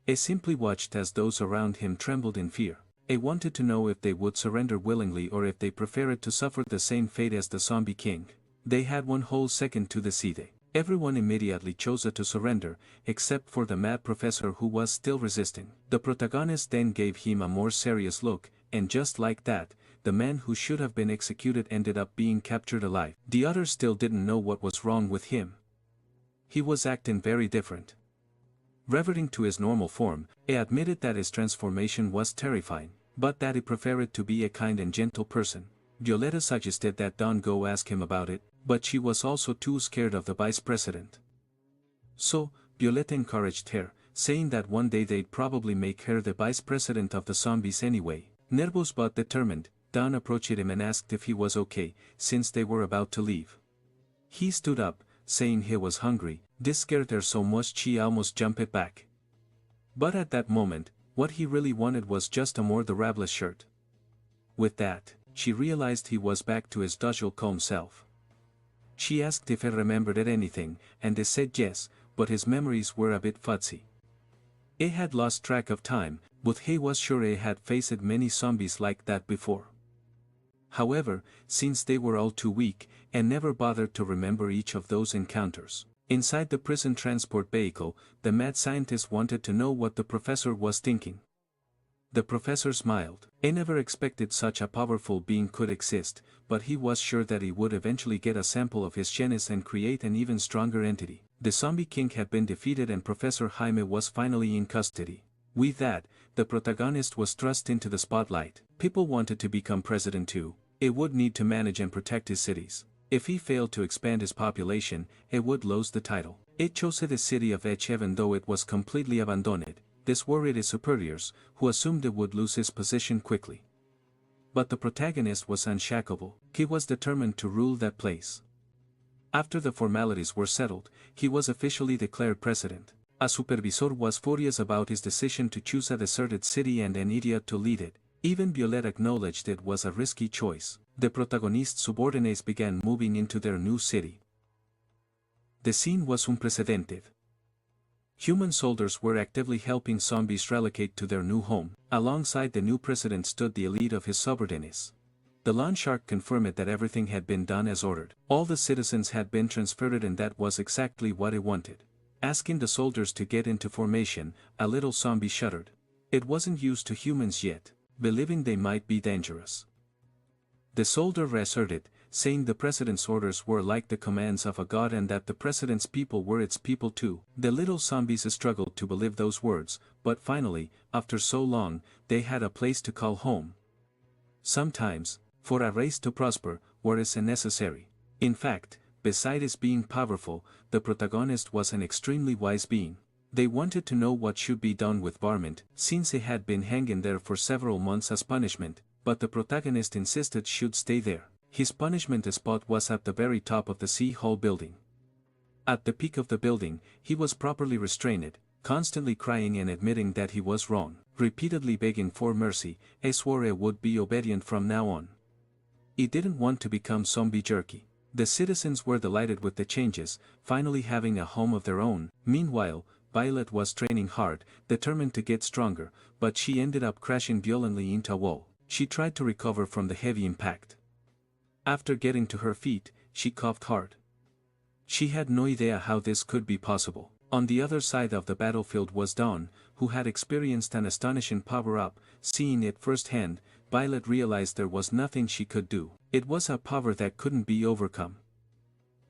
He simply watched as those around him trembled in fear. He wanted to know if they would surrender willingly or if they preferred to suffer the same fate as the zombie king. They had one whole second to decide. Everyone immediately chose to surrender, except for the mad professor who was still resisting. The protagonist then gave him a more serious look, and just like that, the man who should have been executed ended up being captured alive. The others still didn't know what was wrong with him. He was acting very different. Reverting to his normal form, he admitted that his transformation was terrifying, but that he preferred to be a kind and gentle person. Violetta suggested that Dawn go ask him about it, but she was also too scared of the vice president. So, Violetta encouraged her, saying that one day they'd probably make her the vice president of the zombies anyway. Nervous but determined, Dawn approached him and asked if he was okay, since they were about to leave. He stood up, saying he was hungry. This scared her so much she almost jumped back. But at that moment, what he really wanted was just a more durable shirt. With that, she realized he was back to his usual calm self. She asked if he remembered anything, and he said yes, but his memories were a bit fuzzy. He had lost track of time, but he was sure he had faced many zombies like that before. However, since they were all too weak, and never bothered to remember each of those encounters. Inside the prison transport vehicle, the mad scientist wanted to know what the professor was thinking. The professor smiled. He never expected such a powerful being could exist, but he was sure that he would eventually get a sample of his genius and create an even stronger entity. The zombie king had been defeated and Professor Jaime was finally in custody. With that, the protagonist was thrust into the spotlight. People wanted to become president too. He would need to manage and protect his cities. If he failed to expand his population, he would lose the title. He chose the city of H even though it was completely abandoned. This worried his superiors, who assumed he would lose his position quickly. But the protagonist was unshakable. He was determined to rule that place. After the formalities were settled, he was officially declared president. A supervisor was furious about his decision to choose a deserted city and an idiot to lead it. Even Violetta acknowledged it was a risky choice. The protagonist's subordinates began moving into their new city. The scene was unprecedented. Human soldiers were actively helping zombies relocate to their new home. Alongside the new president stood the elite of his subordinates. The loan shark confirmed that everything had been done as ordered. All the citizens had been transferred and that was exactly what he wanted. Asking the soldiers to get into formation, a little zombie shuddered. It wasn't used to humans yet, believing they might be dangerous. The soldier reasserted, saying the president's orders were like the commands of a god and that the president's people were its people too. The little zombies struggled to believe those words, but finally, after so long, they had a place to call home. Sometimes, for a race to prosper, war is necessary. In fact, besides being powerful, the protagonist was an extremely wise being. They wanted to know what should be done with Varmint, since he had been hanging there for several months as punishment, but the protagonist insisted should stay there. His punishment spot was at the very top of the Sea Hall building. At the peak of the building, he was properly restrained, constantly crying and admitting that he was wrong, repeatedly begging for mercy. He swore he would be obedient from now on. He didn't want to become zombie jerky. The citizens were delighted with the changes, finally having a home of their own. Meanwhile, Violet was training hard, determined to get stronger, but she ended up crashing violently into a wall. She tried to recover from the heavy impact. After getting to her feet, she coughed hard. She had no idea how this could be possible. On the other side of the battlefield was Dawn, who had experienced an astonishing power-up. Seeing it firsthand, Violet realized there was nothing she could do. It was a power that couldn't be overcome.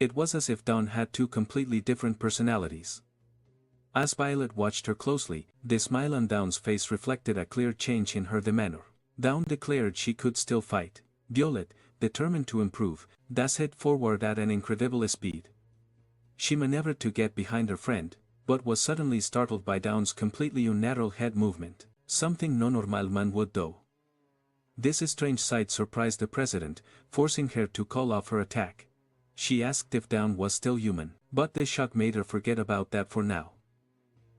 It was as if Dawn had two completely different personalities. As Violet watched her closely, the smile on Dawn's face reflected a clear change in her demeanor. Dawn declared she could still fight. Violet, determined to improve, thus head forward at an incredible speed. She maneuvered to get behind her friend, but was suddenly startled by Dawn's completely unnatural head movement, something no normal man would do. This strange sight surprised the president, forcing her to call off her attack. She asked if Dawn was still human, but the shock made her forget about that for now.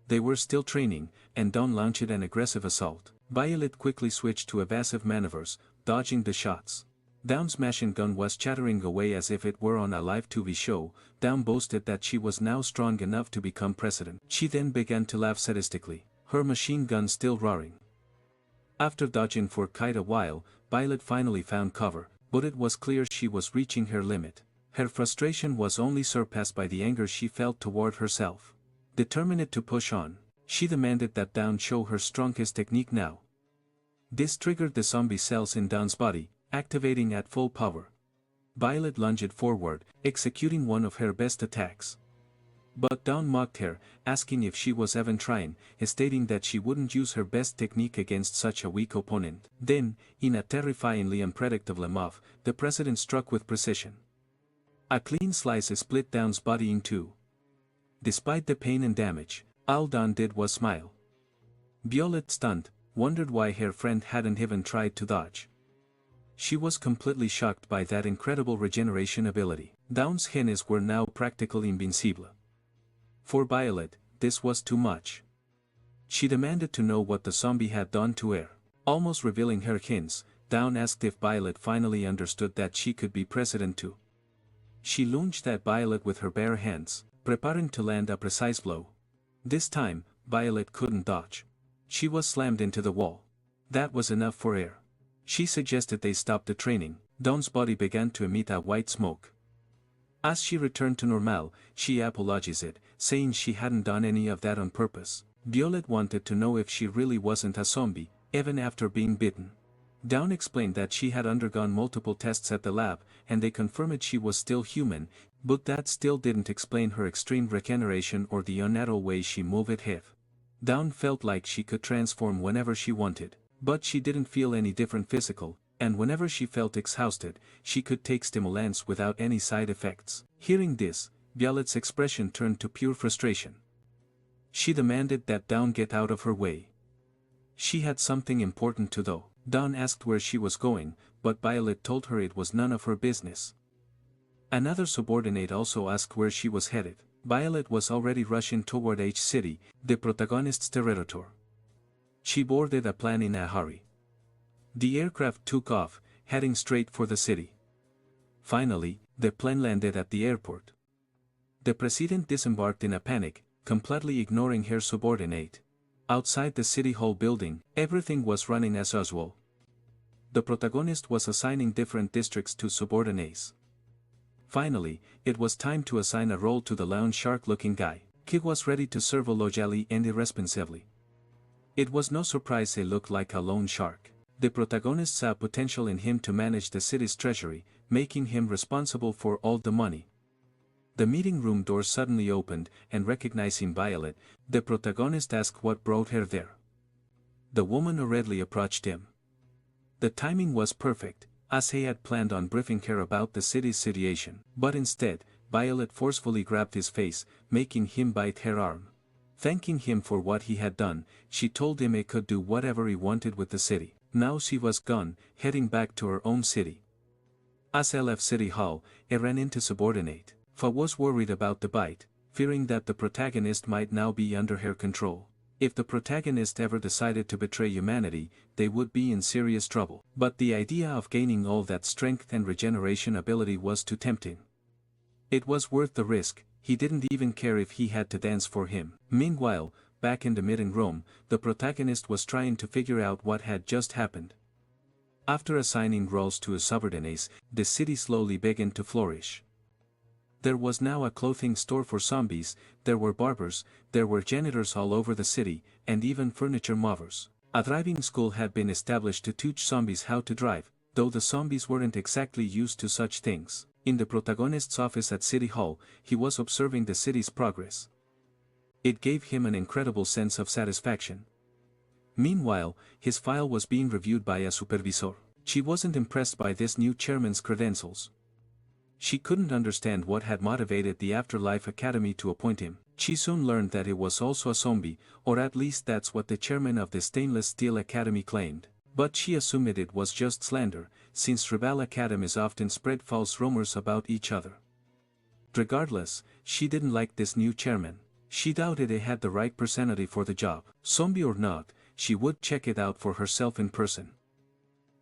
They were still training, and Dawn launched an aggressive assault. Violet quickly switched to evasive maneuvers, dodging the shots. Dawn's machine gun was chattering away as if it were on a live TV show. Dawn boasted that she was now strong enough to become president. She then began to laugh sadistically, her machine gun still roaring. After dodging for quite a while, Violet finally found cover, but it was clear she was reaching her limit. Her frustration was only surpassed by the anger she felt toward herself. Determined to push on, she demanded that Dawn show her strongest technique now. This triggered the zombie cells in Dawn's body, activating at full power. Violet lunged forward, executing one of her best attacks. But Dawn mocked her, asking if she was even trying, stating that she wouldn't use her best technique against such a weak opponent. Then, in a terrifyingly unpredictable move, the president struck with precision. A clean slice split Dawn's body in two. Despite the pain and damage, all Dawn did was smile. Violet, stunned, wondered why her friend hadn't even tried to dodge. She was completely shocked by that incredible regeneration ability. Dawn's genes were now practically invincible. For Violet, this was too much. She demanded to know what the zombie had done to her. Almost revealing her hints, Dawn asked if Violet finally understood that she could be president too. She lunged at Violet with her bare hands, preparing to land a precise blow. This time, Violet couldn't dodge. She was slammed into the wall. That was enough for her. She suggested they stop the training. Dawn's body began to emit a white smoke. As she returned to normal, she apologized, saying she hadn't done any of that on purpose. Violet wanted to know if she really wasn't a zombie, even after being bitten. Dawn explained that she had undergone multiple tests at the lab, and they confirmed she was still human, but that still didn't explain her extreme regeneration or the unnatural way she moved her. Dawn felt like she could transform whenever she wanted, but she didn't feel any different physical, and whenever she felt exhausted, she could take stimulants without any side effects. Hearing this, Violet's expression turned to pure frustration. She demanded that Dawn get out of her way. She had something important to do. Dawn asked where she was going, but Violet told her it was none of her business. Another subordinate also asked where she was headed. Violet was already rushing toward H City, the protagonist's territory. She boarded a plane in a hurry. The aircraft took off, heading straight for the city. Finally, the plane landed at the airport. The president disembarked in a panic, completely ignoring her subordinate. Outside the city hall building, everything was running as usual. The protagonist was assigning different districts to subordinates. Finally, it was time to assign a role to the lounge shark-looking guy. He was ready to serve loyally and irresponsibly. It was no surprise he looked like a loan shark. The protagonist saw potential in him to manage the city's treasury, making him responsible for all the money. The meeting room door suddenly opened, and recognizing Violet, the protagonist asked what brought her there. The woman hurriedly approached him. The timing was perfect, as he had planned on briefing her about the city's situation, but instead, Violet forcefully grabbed his face, making him bite her arm. Thanking him for what he had done, she told him he could do whatever he wanted with the city. Now she was gone, heading back to her own city. As I left City Hall, I ran into subordinate. Fa was worried about the bite, fearing that the protagonist might now be under her control. If the protagonist ever decided to betray humanity, they would be in serious trouble. But the idea of gaining all that strength and regeneration ability was too tempting. It was worth the risk. He didn't even care if he had to dance for him. Meanwhile, back in the meeting room, the protagonist was trying to figure out what had just happened. After assigning roles to his subordinates, the city slowly began to flourish. There was now a clothing store for zombies, there were barbers, there were janitors all over the city, and even furniture movers. A driving school had been established to teach zombies how to drive, though the zombies weren't exactly used to such things. In the protagonist's office at City Hall, he was observing the city's progress. It gave him an incredible sense of satisfaction. Meanwhile, his file was being reviewed by a supervisor. She wasn't impressed by this new chairman's credentials. She couldn't understand what had motivated the Afterlife Academy to appoint him. She soon learned that he was also a zombie, or at least that's what the chairman of the Stainless Steel Academy claimed. But she assumed it was just slander, since rival academies often spread false rumors about each other. Regardless, she didn't like this new chairman. She doubted he had the right personality for the job. Zombie or not, she would check it out for herself in person.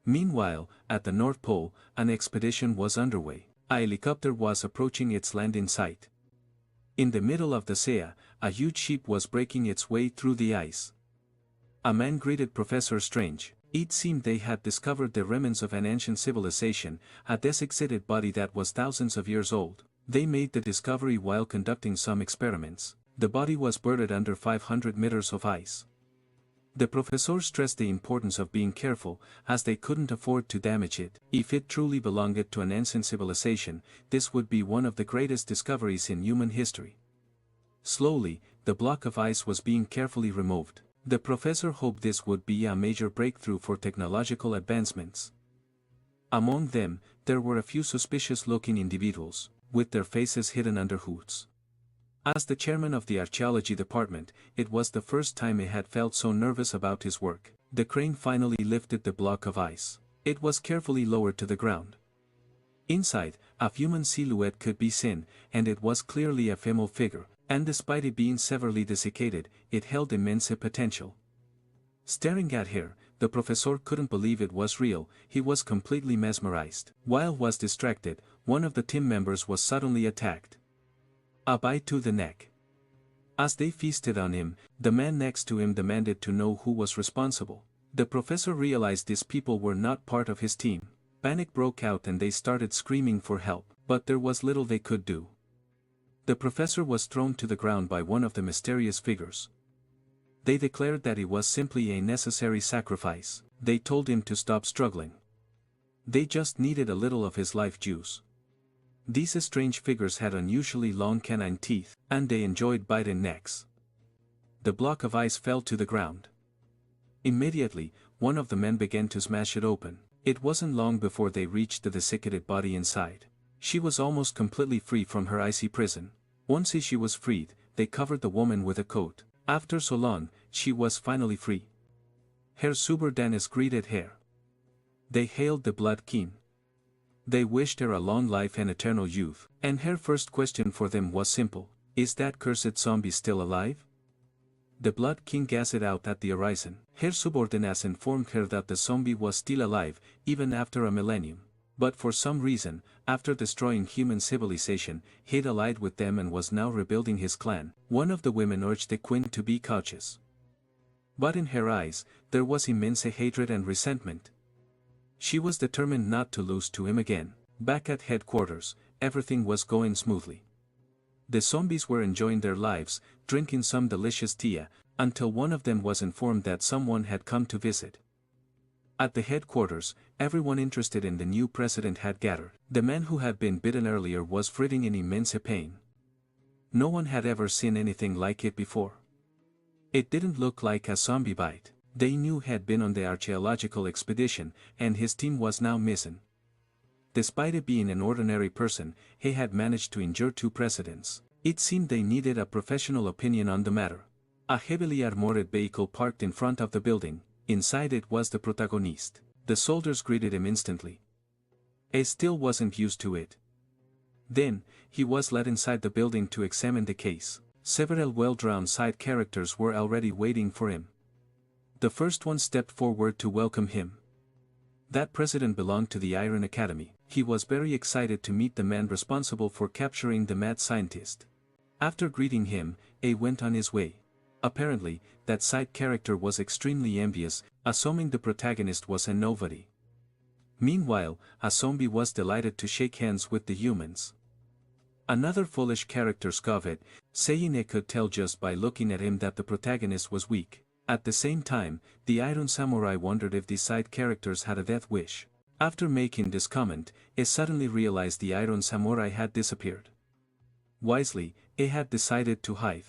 Meanwhile, at the North Pole, an expedition was underway. A helicopter was approaching its landing site. In the middle of the sea, a huge ship was breaking its way through the ice. A man greeted Professor Strange. It seemed they had discovered the remnants of an ancient civilization, a desiccated body that was thousands of years old. They made the discovery while conducting some experiments. The body was buried under 500 meters of ice. The professor stressed the importance of being careful, as they couldn't afford to damage it. If it truly belonged to an ancient civilization, this would be one of the greatest discoveries in human history. Slowly, the block of ice was being carefully removed. The professor hoped this would be a major breakthrough for technological advancements. Among them, there were a few suspicious-looking individuals, with their faces hidden under hoods. As the chairman of the archaeology department, it was the first time he had felt so nervous about his work. The crane finally lifted the block of ice. It was carefully lowered to the ground. Inside, a human silhouette could be seen, and it was clearly a female figure, and despite it being severely desiccated, it held immense potential. Staring at her, the professor couldn't believe it was real. He was completely mesmerized. While was distracted, one of the team members was suddenly attacked. A bite to the neck. As they feasted on him, the man next to him demanded to know who was responsible. The professor realized these people were not part of his team. Panic broke out and they started screaming for help, but there was little they could do. The professor was thrown to the ground by one of the mysterious figures. They declared that he was simply a necessary sacrifice. They told him to stop struggling. They just needed a little of his life juice. These strange figures had unusually long canine teeth, and they enjoyed biting necks. The block of ice fell to the ground. Immediately, one of the men began to smash it open. It wasn't long before they reached the desiccated body inside. She was almost completely free from her icy prison. Once she was freed, they covered the woman with a coat. After so long, she was finally free. Herr Superdanis greeted her. They hailed the Blood King. They wished her a long life and eternal youth, and her first question for them was simple: is that cursed zombie still alive? The Blood King gazed out at the horizon. Herr Superdanis informed her that the zombie was still alive, even after a millennium. But for some reason, after destroying human civilization, he'd allied with them and was now rebuilding his clan. One of the women urged the queen to be cautious. But in her eyes, there was immense hatred and resentment. She was determined not to lose to him again. Back at headquarters, everything was going smoothly. The zombies were enjoying their lives, drinking some delicious tea, until one of them was informed that someone had come to visit. At the headquarters, everyone interested in the new president had gathered. The man who had been bitten earlier was writhing in immense pain. No one had ever seen anything like it before. It didn't look like a zombie bite. They knew he had been on the archaeological expedition, and his team was now missing. Despite it being an ordinary person, he had managed to injure 2 presidents. It seemed they needed a professional opinion on the matter. A heavily armored vehicle parked in front of the building. Inside it was the protagonist. The soldiers greeted him instantly. He still wasn't used to it. Then, he was led inside the building to examine the case. Several well-drawn side characters were already waiting for him. The first one stepped forward to welcome him. That president belonged to the Iron Academy. He was very excited to meet the man responsible for capturing the mad scientist. After greeting him, he went on his way. Apparently, that side character was extremely envious, assuming the protagonist was a nobody. Meanwhile, a zombie was delighted to shake hands with the humans. Another foolish character scoffed, saying he could tell just by looking at him that the protagonist was weak. At the same time, the Iron Samurai wondered if the side characters had a death wish. After making this comment, he suddenly realized the Iron Samurai had disappeared. Wisely, he had decided to hide.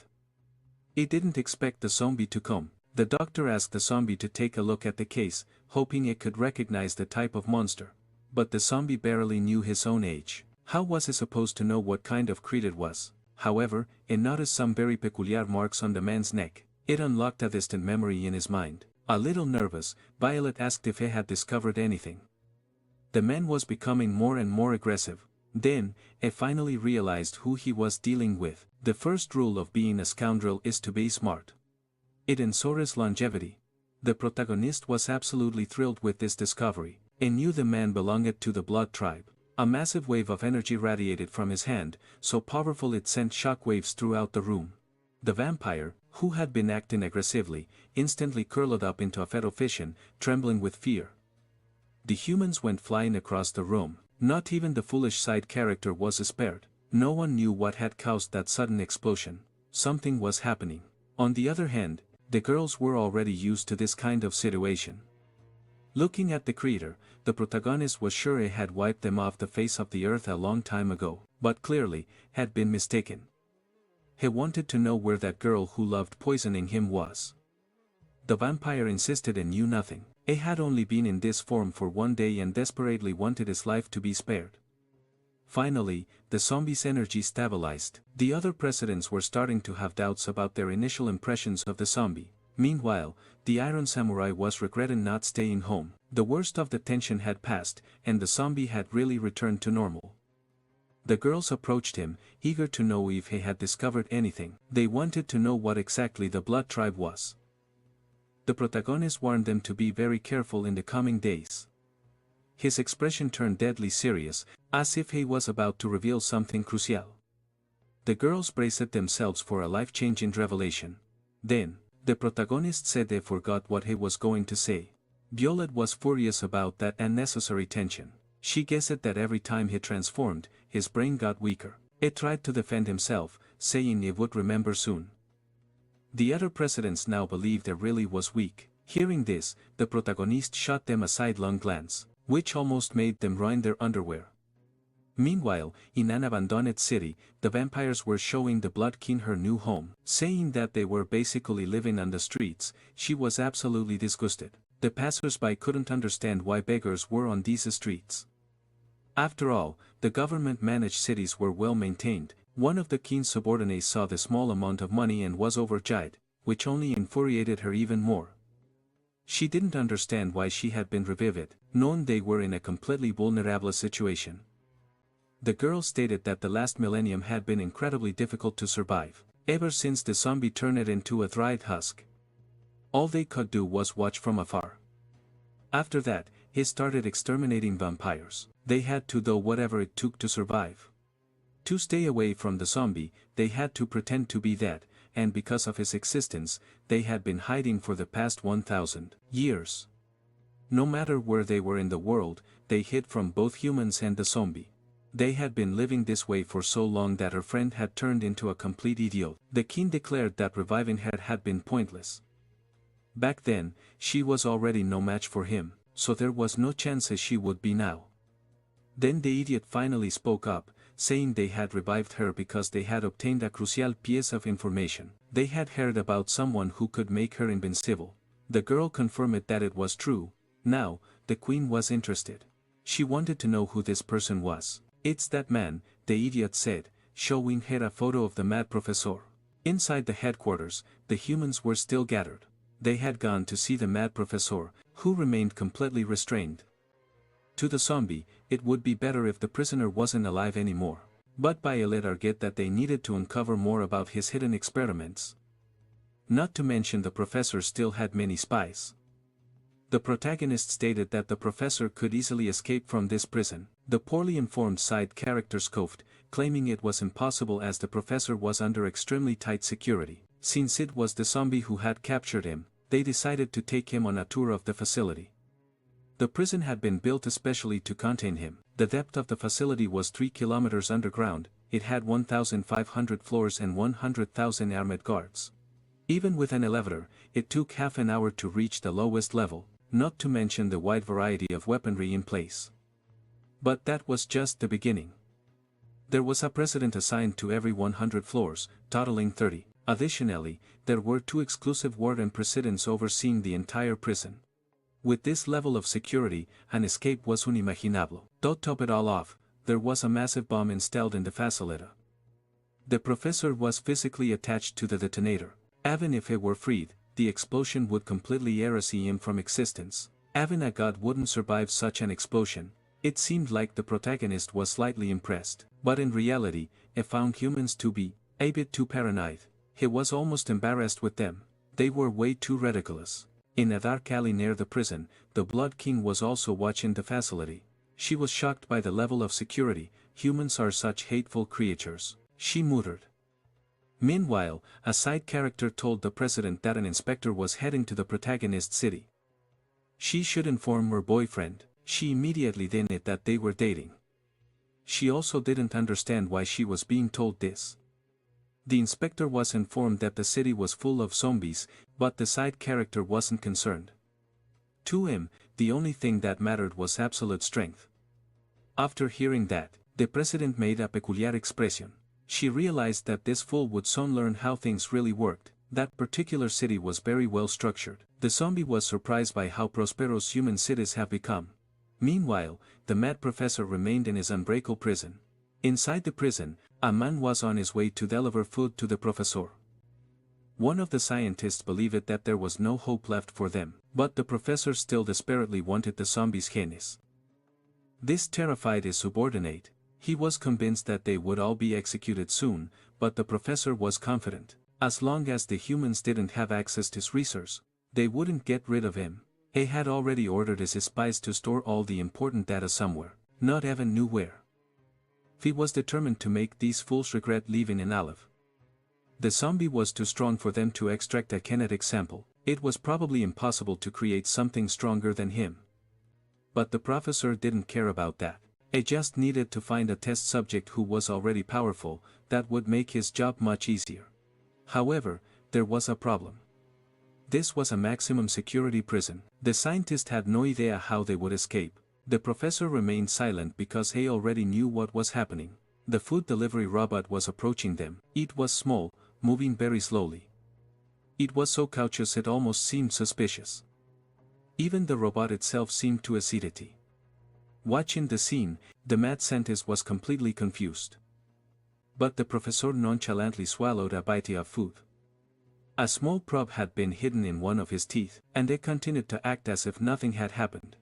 He didn't expect the zombie to come. The doctor asked the zombie to take a look at the case, hoping it could recognize the type of monster. But the zombie barely knew his own age. How was he supposed to know what kind of creature it was? However, he noticed some very peculiar marks on the man's neck. It unlocked a distant memory in his mind. A little nervous, Violet asked if he had discovered anything. The man was becoming more and more aggressive. Then, he finally realized who he was dealing with. The first rule of being a scoundrel is to be smart. It ensures longevity. The protagonist was absolutely thrilled with this discovery. He knew the man belonged to the Blood tribe. A massive wave of energy radiated from his hand, so powerful it sent shockwaves throughout the room. The vampire, who had been acting aggressively, instantly curled up into a fetal fission, trembling with fear. The humans went flying across the room. Not even the foolish side character was spared. No one knew what had caused that sudden explosion. Something was happening. On the other hand, the girls were already used to this kind of situation. Looking at the creature, the protagonist was sure he had wiped them off the face of the earth a long time ago, but clearly, had been mistaken. He wanted to know where that girl who loved poisoning him was. The vampire insisted and knew nothing. He had only been in this form for one day and desperately wanted his life to be spared. Finally, the zombie's energy stabilized. The other presidents were starting to have doubts about their initial impressions of the zombie. Meanwhile, the Iron Samurai was regretting not staying home. The worst of the tension had passed, and the zombie had really returned to normal. The girls approached him, eager to know if he had discovered anything. They wanted to know what exactly the blood tribe was. The protagonist warned them to be very careful in the coming days. His expression turned deadly serious, as if he was about to reveal something crucial. The girls braced themselves for a life-changing revelation. Then, the protagonist said they forgot what he was going to say. Violet was furious about that unnecessary tension. She guessed that every time he transformed, his brain got weaker. He tried to defend himself, saying he would remember soon. The other presidents now believed he really was weak. Hearing this, the protagonist shot them a sidelong glance, which almost made them ruin their underwear. Meanwhile, in an abandoned city, the vampires were showing the Blood King her new home, saying that they were basically living on the streets. She was absolutely disgusted. The passers-by couldn't understand why beggars were on these streets. After all, the government-managed cities were well maintained. One of the king's subordinates saw the small amount of money and was overjoyed, which only infuriated her even more. She didn't understand why she had been revived, knowing they were in a completely vulnerable situation. The girl stated that the last millennium had been incredibly difficult to survive, ever since the zombie turned it into a dried husk. All they could do was watch from afar. After that, he started exterminating vampires. They had to do whatever it took to survive. To stay away from the zombie, they had to pretend to be dead, and because of his existence, they had been hiding for the past 1,000 years. No matter where they were in the world, they hid from both humans and the zombie. They had been living this way for so long that her friend had turned into a complete idiot. The king declared that reviving her had been pointless. Back then, she was already no match for him, so there was no chance she would be now. Then the idiot finally spoke up, saying they had revived her because they had obtained a crucial piece of information. They had heard about someone who could make her invincible. The girl confirmed that it was true. Now, the queen was interested. She wanted to know who this person was. "It's that man," the idiot said, showing her a photo of the mad professor. Inside the headquarters, the humans were still gathered. They had gone to see the mad professor, who remained completely restrained. To the zombie, it would be better if the prisoner wasn't alive anymore. But Violet argued that they needed to uncover more about his hidden experiments. Not to mention the professor still had many spies. The protagonist stated that the professor could easily escape from this prison. The poorly informed side character scoffed, claiming it was impossible as the professor was under extremely tight security. Since it was the zombie who had captured him, they decided to take him on a tour of the facility. The prison had been built especially to contain him. The depth of the facility was 3 kilometers underground, it had 1,500 floors and 100,000 armed guards. Even with an elevator, it took half an hour to reach the lowest level, not to mention the wide variety of weaponry in place. But that was just the beginning. There was a president assigned to every 100 floors, totaling 30. Additionally, there were 2 exclusive warden presidents overseeing the entire prison. With this level of security, an escape was unimaginable. To top it all off, there was a massive bomb installed in the facility. The professor was physically attached to the detonator. Even if he were freed, the explosion would completely erase him from existence. Even a god wouldn't survive such an explosion. It seemed like the protagonist was slightly impressed, but in reality, he found humans to be a bit too paranoid. He was almost embarrassed with them. They were way too ridiculous. In a dark alley near the prison, the Blood King was also watching the facility. She was shocked by the level of security. "Humans are such hateful creatures," she muttered. Meanwhile, a side character told the president that an inspector was heading to the protagonist's city. She should inform her boyfriend. She immediately denied that they were dating. She also didn't understand why she was being told this. The inspector was informed that the city was full of zombies, but the side character wasn't concerned. To him, the only thing that mattered was absolute strength. After hearing that, the president made a peculiar expression. She realized that this fool would soon learn how things really worked. That particular city was very well structured. The zombie was surprised by how prosperous human cities have become. Meanwhile, the mad professor remained in his unbreakable prison. Inside the prison, a man was on his way to deliver food to the professor. One of the scientists believed that there was no hope left for them, but the professor still desperately wanted the zombies' genes. This terrified his subordinate. He was convinced that they would all be executed soon, but the professor was confident. As long as the humans didn't have access to his resource, they wouldn't get rid of him. He had already ordered his spies to store all the important data somewhere, not even knew where. He was determined to make these fools regret leaving in Aleph. The zombie was too strong for them to extract a kinetic sample. It was probably impossible to create something stronger than him. But the professor didn't care about that. He just needed to find a test subject who was already powerful. That would make his job much easier. However, there was a problem. This was a maximum security prison. The scientist had no idea how they would escape. The professor remained silent because he already knew what was happening. The food delivery robot was approaching them. It was small, moving very slowly. It was so cautious it almost seemed suspicious. Even the robot itself seemed to acidity. Watching the scene, the mad scientist was completely confused. But the professor nonchalantly swallowed a bite of food. A small probe had been hidden in one of his teeth, and it continued to act as if nothing had happened.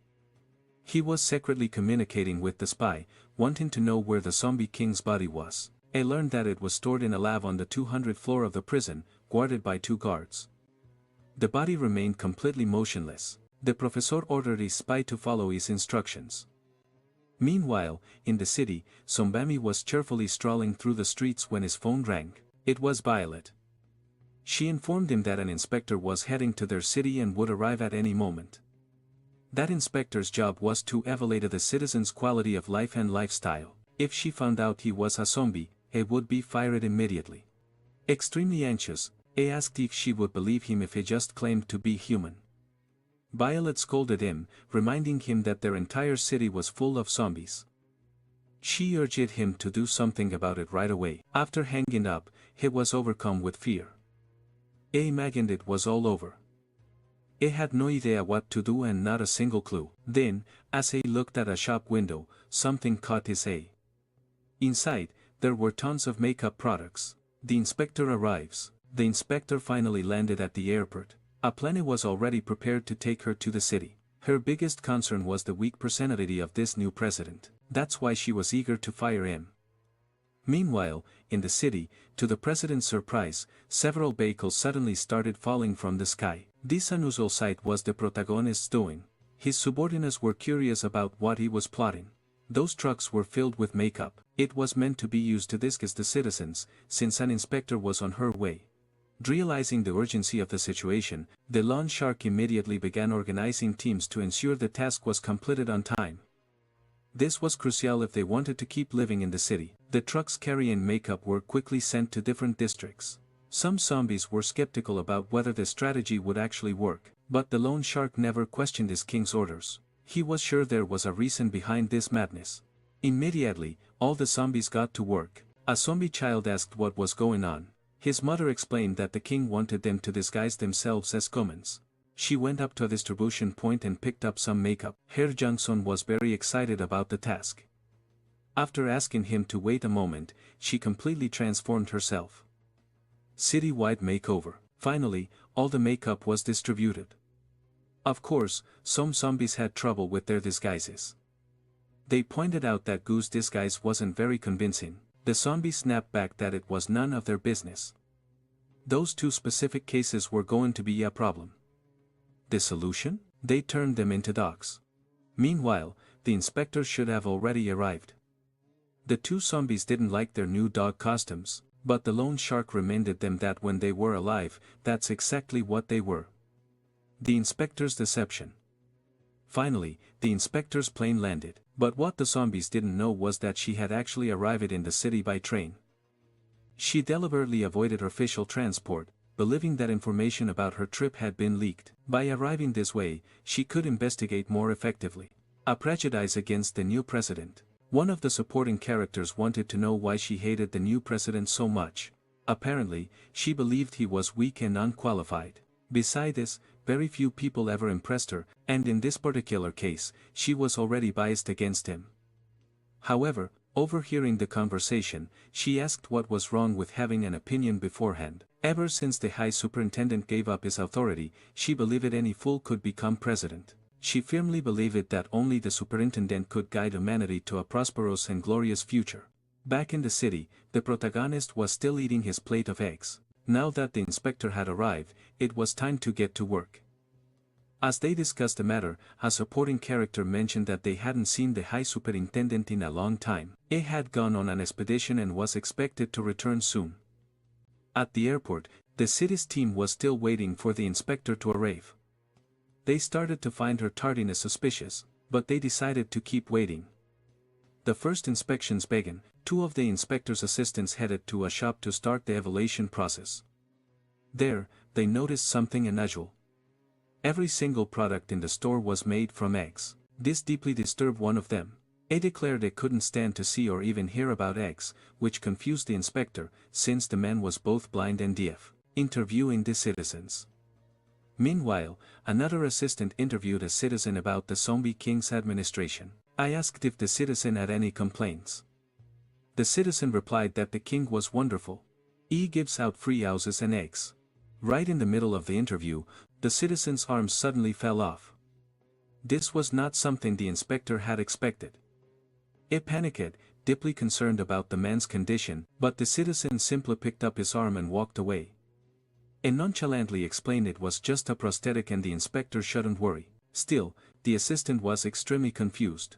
He was secretly communicating with the spy, wanting to know where the zombie king's body was. He learned that it was stored in a lab on the 200th floor of the prison, guarded by 2 guards. The body remained completely motionless. The professor ordered his spy to follow his instructions. Meanwhile, in the city, Zombami was cheerfully strolling through the streets when his phone rang. It was Violet. She informed him that an inspector was heading to their city and would arrive at any moment. That inspector's job was to evaluate the citizens' quality of life and lifestyle. If she found out he was a zombie, he would be fired immediately. Extremely anxious, he asked if she would believe him if he just claimed to be human. Violet scolded him, reminding him that their entire city was full of zombies. She urged him to do something about it right away. After hanging up, he was overcome with fear. He imagined it was all over. He had no idea what to do and not a single clue. Then, as he looked at a shop window, something caught his eye. Inside, there were tons of makeup products. The inspector arrives. The inspector finally landed at the airport. A plane was already prepared to take her to the city. Her biggest concern was the weak personality of this new president. That's why she was eager to fire him. Meanwhile, in the city, to the president's surprise, several vehicles suddenly started falling from the sky. This unusual sight was the protagonist's doing. His subordinates were curious about what he was plotting. Those trucks were filled with makeup. It was meant to be used to disguise the citizens, since an inspector was on her way. Realizing the urgency of the situation, the loan shark immediately began organizing teams to ensure the task was completed on time. This was crucial if they wanted to keep living in the city. The trucks carrying makeup were quickly sent to different districts. Some zombies were skeptical about whether the strategy would actually work, but the loan shark never questioned his king's orders. He was sure there was a reason behind this madness. Immediately, all the zombies got to work. A zombie child asked what was going on. His mother explained that the king wanted them to disguise themselves as commoners. She went up to a distribution point and picked up some makeup. Herr Jungson was very excited about the task. After asking him to wait a moment, she completely transformed herself. City-wide makeover. Finally, all the makeup was distributed. Of course, some zombies had trouble with their disguises. They pointed out that Goo's disguise wasn't very convincing. The zombies snapped back that it was none of their business. Those 2 specific cases were going to be a problem. The solution? They turned them into dogs. Meanwhile, the inspector should have already arrived. The 2 zombies didn't like their new dog costumes, but the loan shark reminded them that when they were alive, that's exactly what they were. The inspector's deception. Finally, the inspector's plane landed, but what the zombies didn't know was that she had actually arrived in the city by train. She deliberately avoided official transport, believing that information about her trip had been leaked. By arriving this way, she could investigate more effectively. A prejudice against the new president. One of the supporting characters wanted to know why she hated the new president so much. Apparently, she believed he was weak and unqualified. Besides this, very few people ever impressed her, and in this particular case, she was already biased against him. However, overhearing the conversation, she asked what was wrong with having an opinion beforehand. Ever since the high superintendent gave up his authority, she believed any fool could become president. She firmly believed that only the superintendent could guide humanity to a prosperous and glorious future. Back in the city, the protagonist was still eating his plate of eggs. Now that the inspector had arrived, it was time to get to work. As they discussed the matter, a supporting character mentioned that they hadn't seen the high superintendent in a long time. He had gone on an expedition and was expected to return soon. At the airport, the city's team was still waiting for the inspector to arrive. They started to find her tardiness suspicious, but they decided to keep waiting. The first inspections began. Two of the inspector's assistants headed to a shop to start the evaluation process. There, they noticed something unusual. Every single product in the store was made from eggs. This deeply disturbed one of them. He declared they couldn't stand to see or even hear about eggs, which confused the inspector, since the man was both blind and deaf. Interviewing the citizens. Meanwhile, another assistant interviewed a citizen about the zombie king's administration. I asked if the citizen had any complaints. The citizen replied that the king was wonderful. He gives out free houses and eggs. Right in the middle of the interview, the citizen's arms suddenly fell off. This was not something the inspector had expected. He panicked, deeply concerned about the man's condition, but the citizen simply picked up his arm and walked away. He nonchalantly explained it was just a prosthetic and the inspector shouldn't worry. Still, the assistant was extremely confused.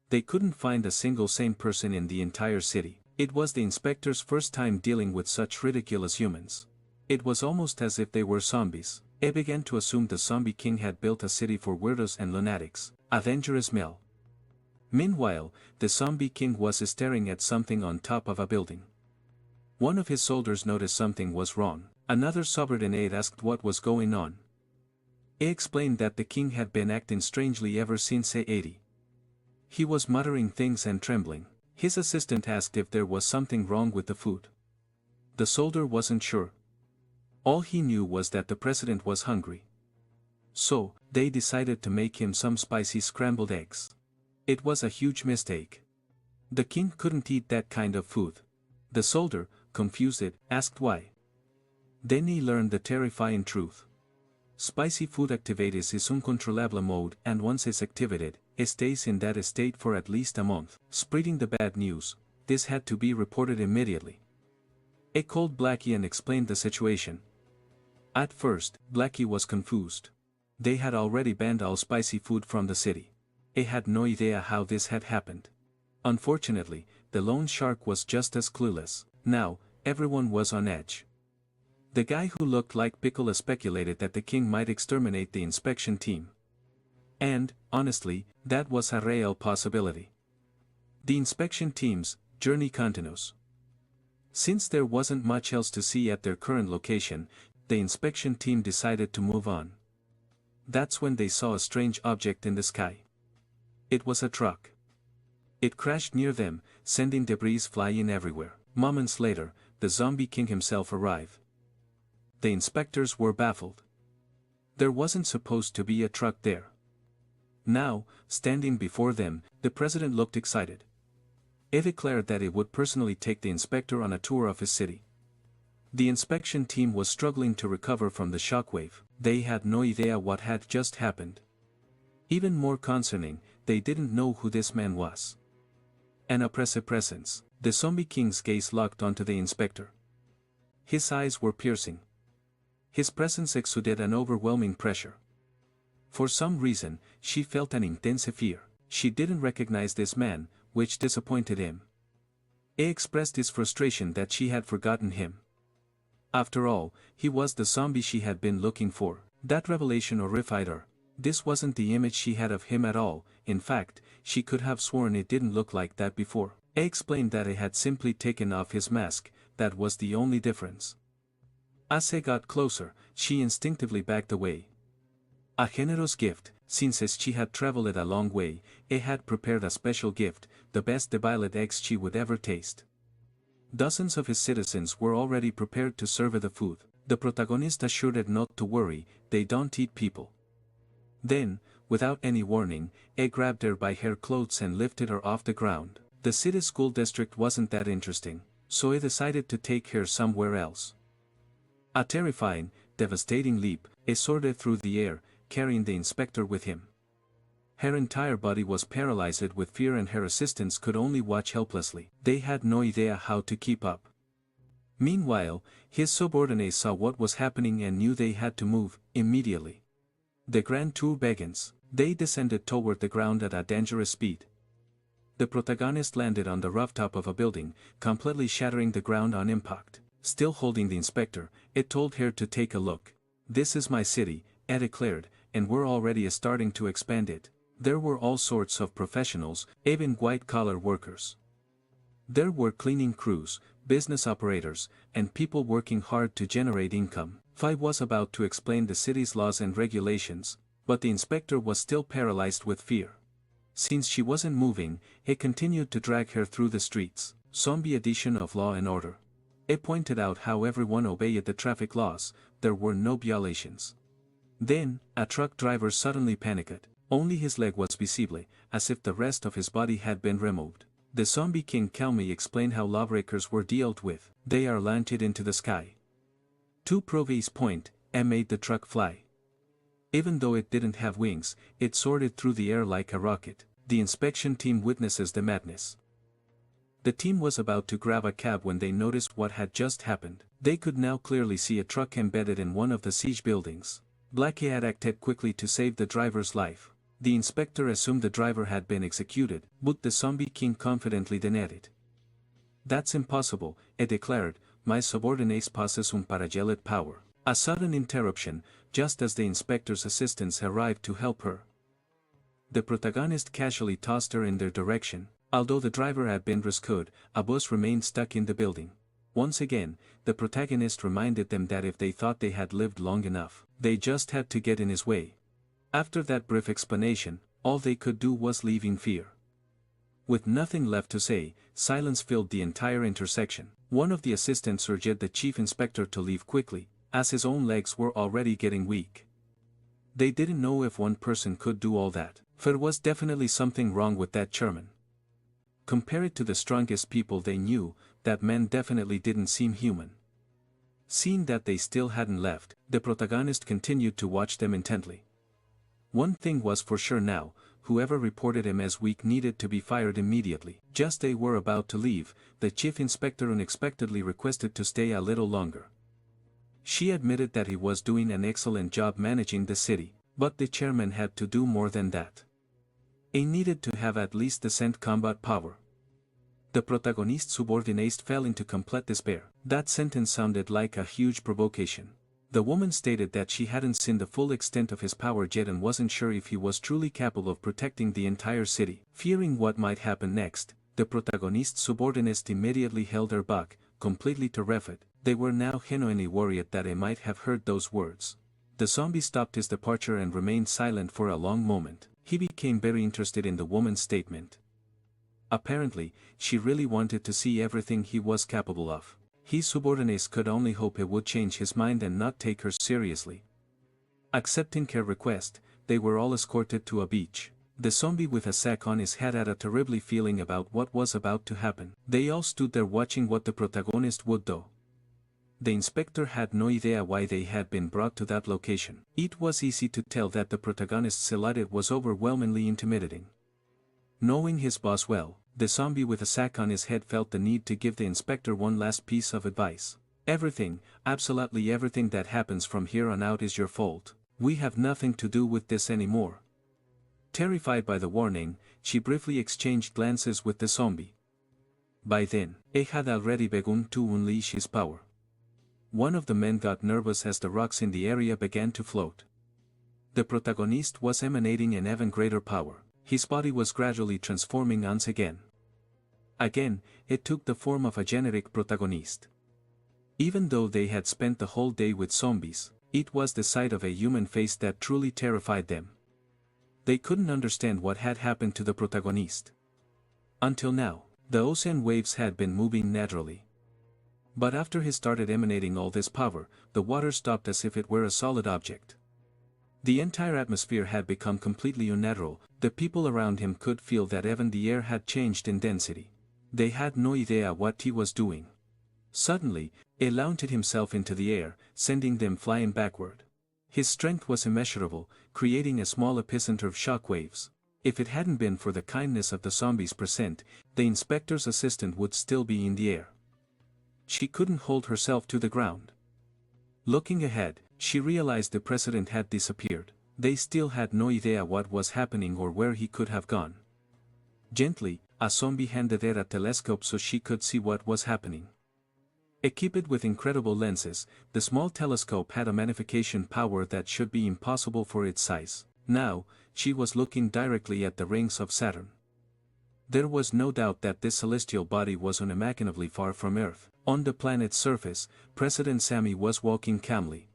They couldn't find a single sane person in the entire city. It was the inspector's first time dealing with such ridiculous humans. It was almost as if they were zombies. He began to assume the zombie king had built a city for weirdos and lunatics, a dangerous mill. Meanwhile, the zombie king was staring at something on top of a building. One of his soldiers noticed something was wrong. Another subordinate asked what was going on. He explained that the king had been acting strangely ever since 80. He was muttering things and trembling. His assistant asked if there was something wrong with the food. The soldier wasn't sure. All he knew was that the president was hungry. So, they decided to make him some spicy scrambled eggs. It was a huge mistake. The king couldn't eat that kind of food. The soldier, confused, asked why. Then he learned the terrifying truth. Spicy food activates his uncontrollable mode, and once it's activated, it stays in that state for at least a month. Spreading the bad news, this had to be reported immediately. He called Blackie and explained the situation. At first, Blackie was confused. They had already banned all spicy food from the city. He had no idea how this had happened. Unfortunately, the lone shark was just as clueless. Now, everyone was on edge. The guy who looked like Pickle speculated that the king might exterminate the inspection team. And, honestly, that was a real possibility. The inspection team's journey continues. Since there wasn't much else to see at their current location, the inspection team decided to move on. That's when they saw a strange object in the sky. It was a truck. It crashed near them, sending debris flying everywhere. Moments later, the zombie king himself arrived. The inspectors were baffled. There wasn't supposed to be a truck there. Now, standing before them, the president looked excited. He declared that he would personally take the inspector on a tour of his city. The inspection team was struggling to recover from the shockwave. They had no idea what had just happened. Even more concerning, they didn't know who this man was. An oppressive presence. The zombie king's gaze locked onto the inspector. His eyes were piercing. His presence exuded an overwhelming pressure. For some reason, she felt an intense fear. She didn't recognize this man, which disappointed him. He expressed his frustration that she had forgotten him. After all, he was the zombie she had been looking for. That revelation horrified her. This wasn't the image she had of him at all. In fact, she could have sworn it didn't look like that before. He explained that he had simply taken off his mask. That was the only difference. As he got closer, she instinctively backed away. A generous gift, since as she had traveled a long way, he had prepared a special gift, the best deviled eggs she would ever taste. Dozens of his citizens were already prepared to serve the food. The protagonist assured it not to worry, they don't eat people. Then, without any warning, he grabbed her by her clothes and lifted her off the ground. The city school district wasn't that interesting, so he decided to take her somewhere else. A terrifying, devastating leap, he soared through the air, carrying the inspector with him. Her entire body was paralyzed with fear and her assistants could only watch helplessly. They had no idea how to keep up. Meanwhile, his subordinates saw what was happening and knew they had to move, immediately. The grand tour begins. They descended toward the ground at a dangerous speed. The protagonist landed on the rooftop of a building, completely shattering the ground on impact. Still holding the inspector, it told her to take a look. "This is my city," it declared, "and we're already starting to expand it." There were all sorts of professionals, even white-collar workers. There were cleaning crews, business operators, and people working hard to generate income. Fi was about to explain the city's laws and regulations, but the inspector was still paralyzed with fear. Since she wasn't moving, he continued to drag her through the streets. Zombie edition of Law and Order. He pointed out how everyone obeyed the traffic laws, there were no violations. Then, a truck driver suddenly panicked. Only his leg was visible, as if the rest of his body had been removed. The zombie king calmly explained how lawbreakers were dealt with. They are launched into the sky. To prove his point, he made the truck fly. Even though it didn't have wings, it soared through the air like a rocket. The inspection team witnesses the madness. The team was about to grab a cab when they noticed what had just happened. They could now clearly see a truck embedded in one of the siege buildings. Blackie had acted quickly to save the driver's life. The inspector assumed the driver had been executed, but the zombie king confidently denied it. "That's impossible," he declared, "my subordinates possess unparalleled power." A sudden interruption, just as the inspector's assistants arrived to help her. The protagonist casually tossed her in their direction. Although the driver had been rescued, a bus remained stuck in the building. Once again, the protagonist reminded them that if they thought they had lived long enough, they just had to get in his way. After that brief explanation, all they could do was leave in fear. With nothing left to say, silence filled the entire intersection. One of the assistants urged the chief inspector to leave quickly, as his own legs were already getting weak. They didn't know if one person could do all that. There was definitely something wrong with that chairman. Compared to the strongest people they knew, that man definitely didn't seem human. Seeing that they still hadn't left, the protagonist continued to watch them intently. One thing was for sure now, whoever reported him as weak needed to be fired immediately. Just they were about to leave, the chief inspector unexpectedly requested to stay a little longer. She admitted that he was doing an excellent job managing the city, but the chairman had to do more than that. He needed to have at least decent combat power. The protagonist's subordinates fell into complete despair. That sentence sounded like a huge provocation. The woman stated that she hadn't seen the full extent of his power yet and wasn't sure if he was truly capable of protecting the entire city. Fearing what might happen next, the protagonist's subordinates immediately held her back, completely terrified. They were now genuinely worried that he might have heard those words. The zombie stopped his departure and remained silent for a long moment. He became very interested in the woman's statement. Apparently, she really wanted to see everything he was capable of. His subordinates could only hope he would change his mind and not take her seriously. Accepting her request, they were all escorted to a beach. The zombie with a sack on his head had a terrible feeling about what was about to happen. They all stood there watching what the protagonist would do. The inspector had no idea why they had been brought to that location. It was easy to tell that the protagonist's silhouette was overwhelmingly intimidating. Knowing his boss well, the zombie with a sack on his head felt the need to give the inspector one last piece of advice. "Everything, absolutely everything that happens from here on out is your fault. We have nothing to do with this anymore." Terrified by the warning, she briefly exchanged glances with the zombie. By then, he had already begun to unleash his power. One of the men got nervous as the rocks in the area began to float. The protagonist was emanating an even greater power. His body was gradually transforming once again. Again, it took the form of a generic protagonist. Even though they had spent the whole day with zombies, it was the sight of a human face that truly terrified them. They couldn't understand what had happened to the protagonist. Until now, the ocean waves had been moving naturally. But after he started emanating all this power, the water stopped as if it were a solid object. The entire atmosphere had become completely unnatural. The people around him could feel that even the air had changed in density. They had no idea what he was doing. Suddenly, he launched himself into the air, sending them flying backward. His strength was immeasurable, creating a small epicenter of shock waves. If it hadn't been for the kindness of the zombies present, the inspector's assistant would still be in the air. She couldn't hold herself to the ground. Looking ahead, she realized the president had disappeared. They still had no idea what was happening or where he could have gone. Gently, a zombie handed her a telescope so she could see what was happening. Equipped with incredible lenses, the small telescope had a magnification power that should be impossible for its size. Now, she was looking directly at the rings of Saturn. There was no doubt that this celestial body was unimaginably far from Earth. On the planet's surface, President Sammy was walking calmly.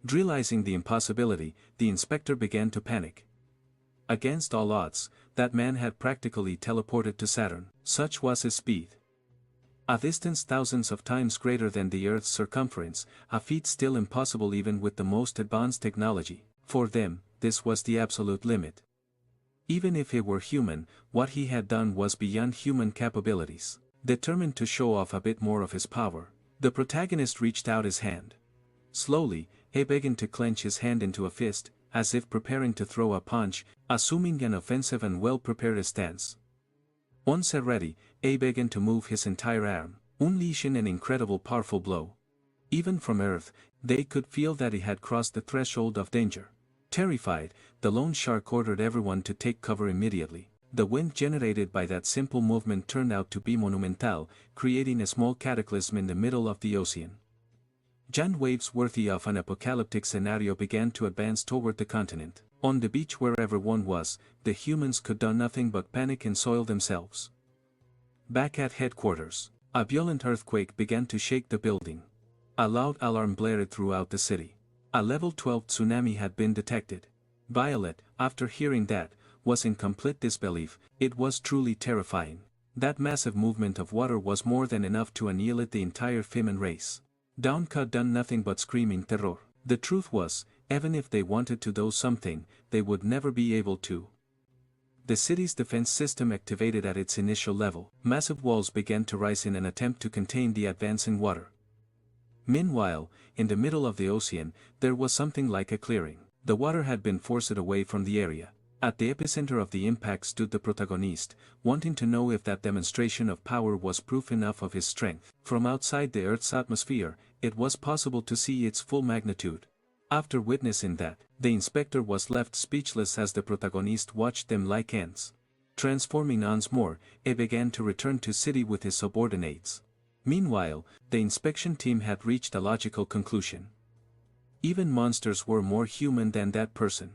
Realizing the impossibility, the inspector began to panic. Against all odds, that man had practically teleported to Saturn. Such was his speed. A distance thousands of times greater than the Earth's circumference, a feat still impossible even with the most advanced technology. For them, this was the absolute limit. Even if he were human, what he had done was beyond human capabilities. Determined to show off a bit more of his power, the protagonist reached out his hand. Slowly, he began to clench his hand into a fist, as if preparing to throw a punch, assuming an offensive and well-prepared stance. Once ready, he began to move his entire arm, unleashing an incredible powerful blow. Even from Earth, they could feel that he had crossed the threshold of danger. Terrified, the lone shark ordered everyone to take cover immediately. The wind generated by that simple movement turned out to be monumental, creating a small cataclysm in the middle of the ocean. Giant waves worthy of an apocalyptic scenario began to advance toward the continent. On the beach where everyone was, the humans could do nothing but panic and soil themselves. Back at headquarters, a violent earthquake began to shake the building. A loud alarm blared throughout the city. A level 12 tsunami had been detected. Violet, after hearing that, was in complete disbelief. It was truly terrifying. That massive movement of water was more than enough to annihilate the entire human race. Dawn could done nothing but scream in terror. The truth was, even if they wanted to do something, they would never be able to. The city's defense system activated at its initial level. Massive walls began to rise in an attempt to contain the advancing water. Meanwhile, in the middle of the ocean, there was something like a clearing. The water had been forced away from the area. At the epicenter of the impact stood the protagonist, wanting to know if that demonstration of power was proof enough of his strength. From outside the Earth's atmosphere, it was possible to see its full magnitude. After witnessing that, the inspector was left speechless as the protagonist watched them like ants. Transforming once more, he began to return to city with his subordinates. Meanwhile, the inspection team had reached a logical conclusion. Even monsters were more human than that person.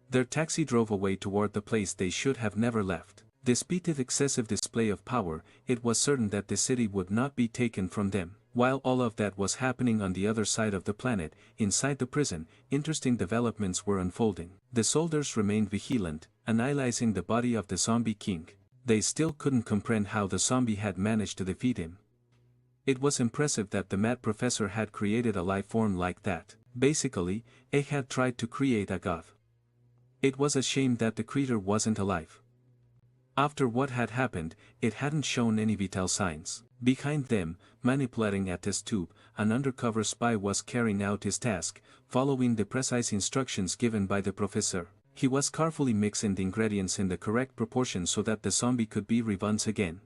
Their taxi drove away toward the place they should have never left. Despite its excessive display of power, it was certain that the city would not be taken from them. While all of that was happening on the other side of the planet, inside the prison, interesting developments were unfolding. The soldiers remained vigilant, analyzing the body of the zombie king. They still couldn't comprehend how the zombie had managed to defeat him. It was impressive that the mad professor had created a life form like that. Basically, he had tried to create a god. It was a shame that the creature wasn't alive. After what had happened, it hadn't shown any vital signs. Behind them, manipulating a test tube, an undercover spy was carrying out his task, following the precise instructions given by the professor. He was carefully mixing the ingredients in the correct proportion so that the zombie could be revived again.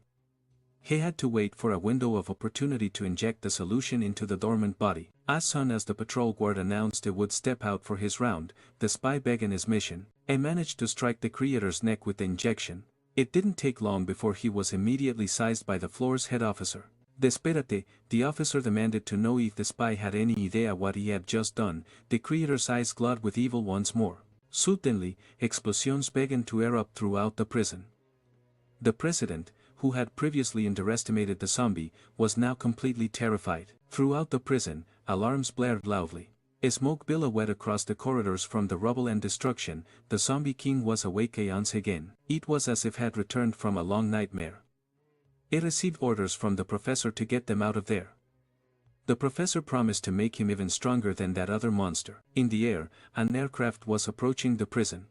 He had to wait for a window of opportunity to inject the solution into the dormant body. As soon as the patrol guard announced he would step out for his round, the spy began his mission. He managed to strike the creator's neck with the injection. It didn't take long before he was immediately seized by the floor's head officer. Desperate, the officer demanded to know if the spy had any idea what he had just done. The creator's eyes glowed with evil once more. Suddenly, explosions began to erupt throughout the prison. The president, who had previously underestimated the zombie, was now completely terrified. Throughout the prison, alarms blared loudly. A smoke billowed across the corridors from the rubble and destruction. The zombie king was awake once again. It was as if had returned from a long nightmare. It received orders from the professor to get them out of there. The professor promised to make him even stronger than that other monster. In the air, an aircraft was approaching the prison.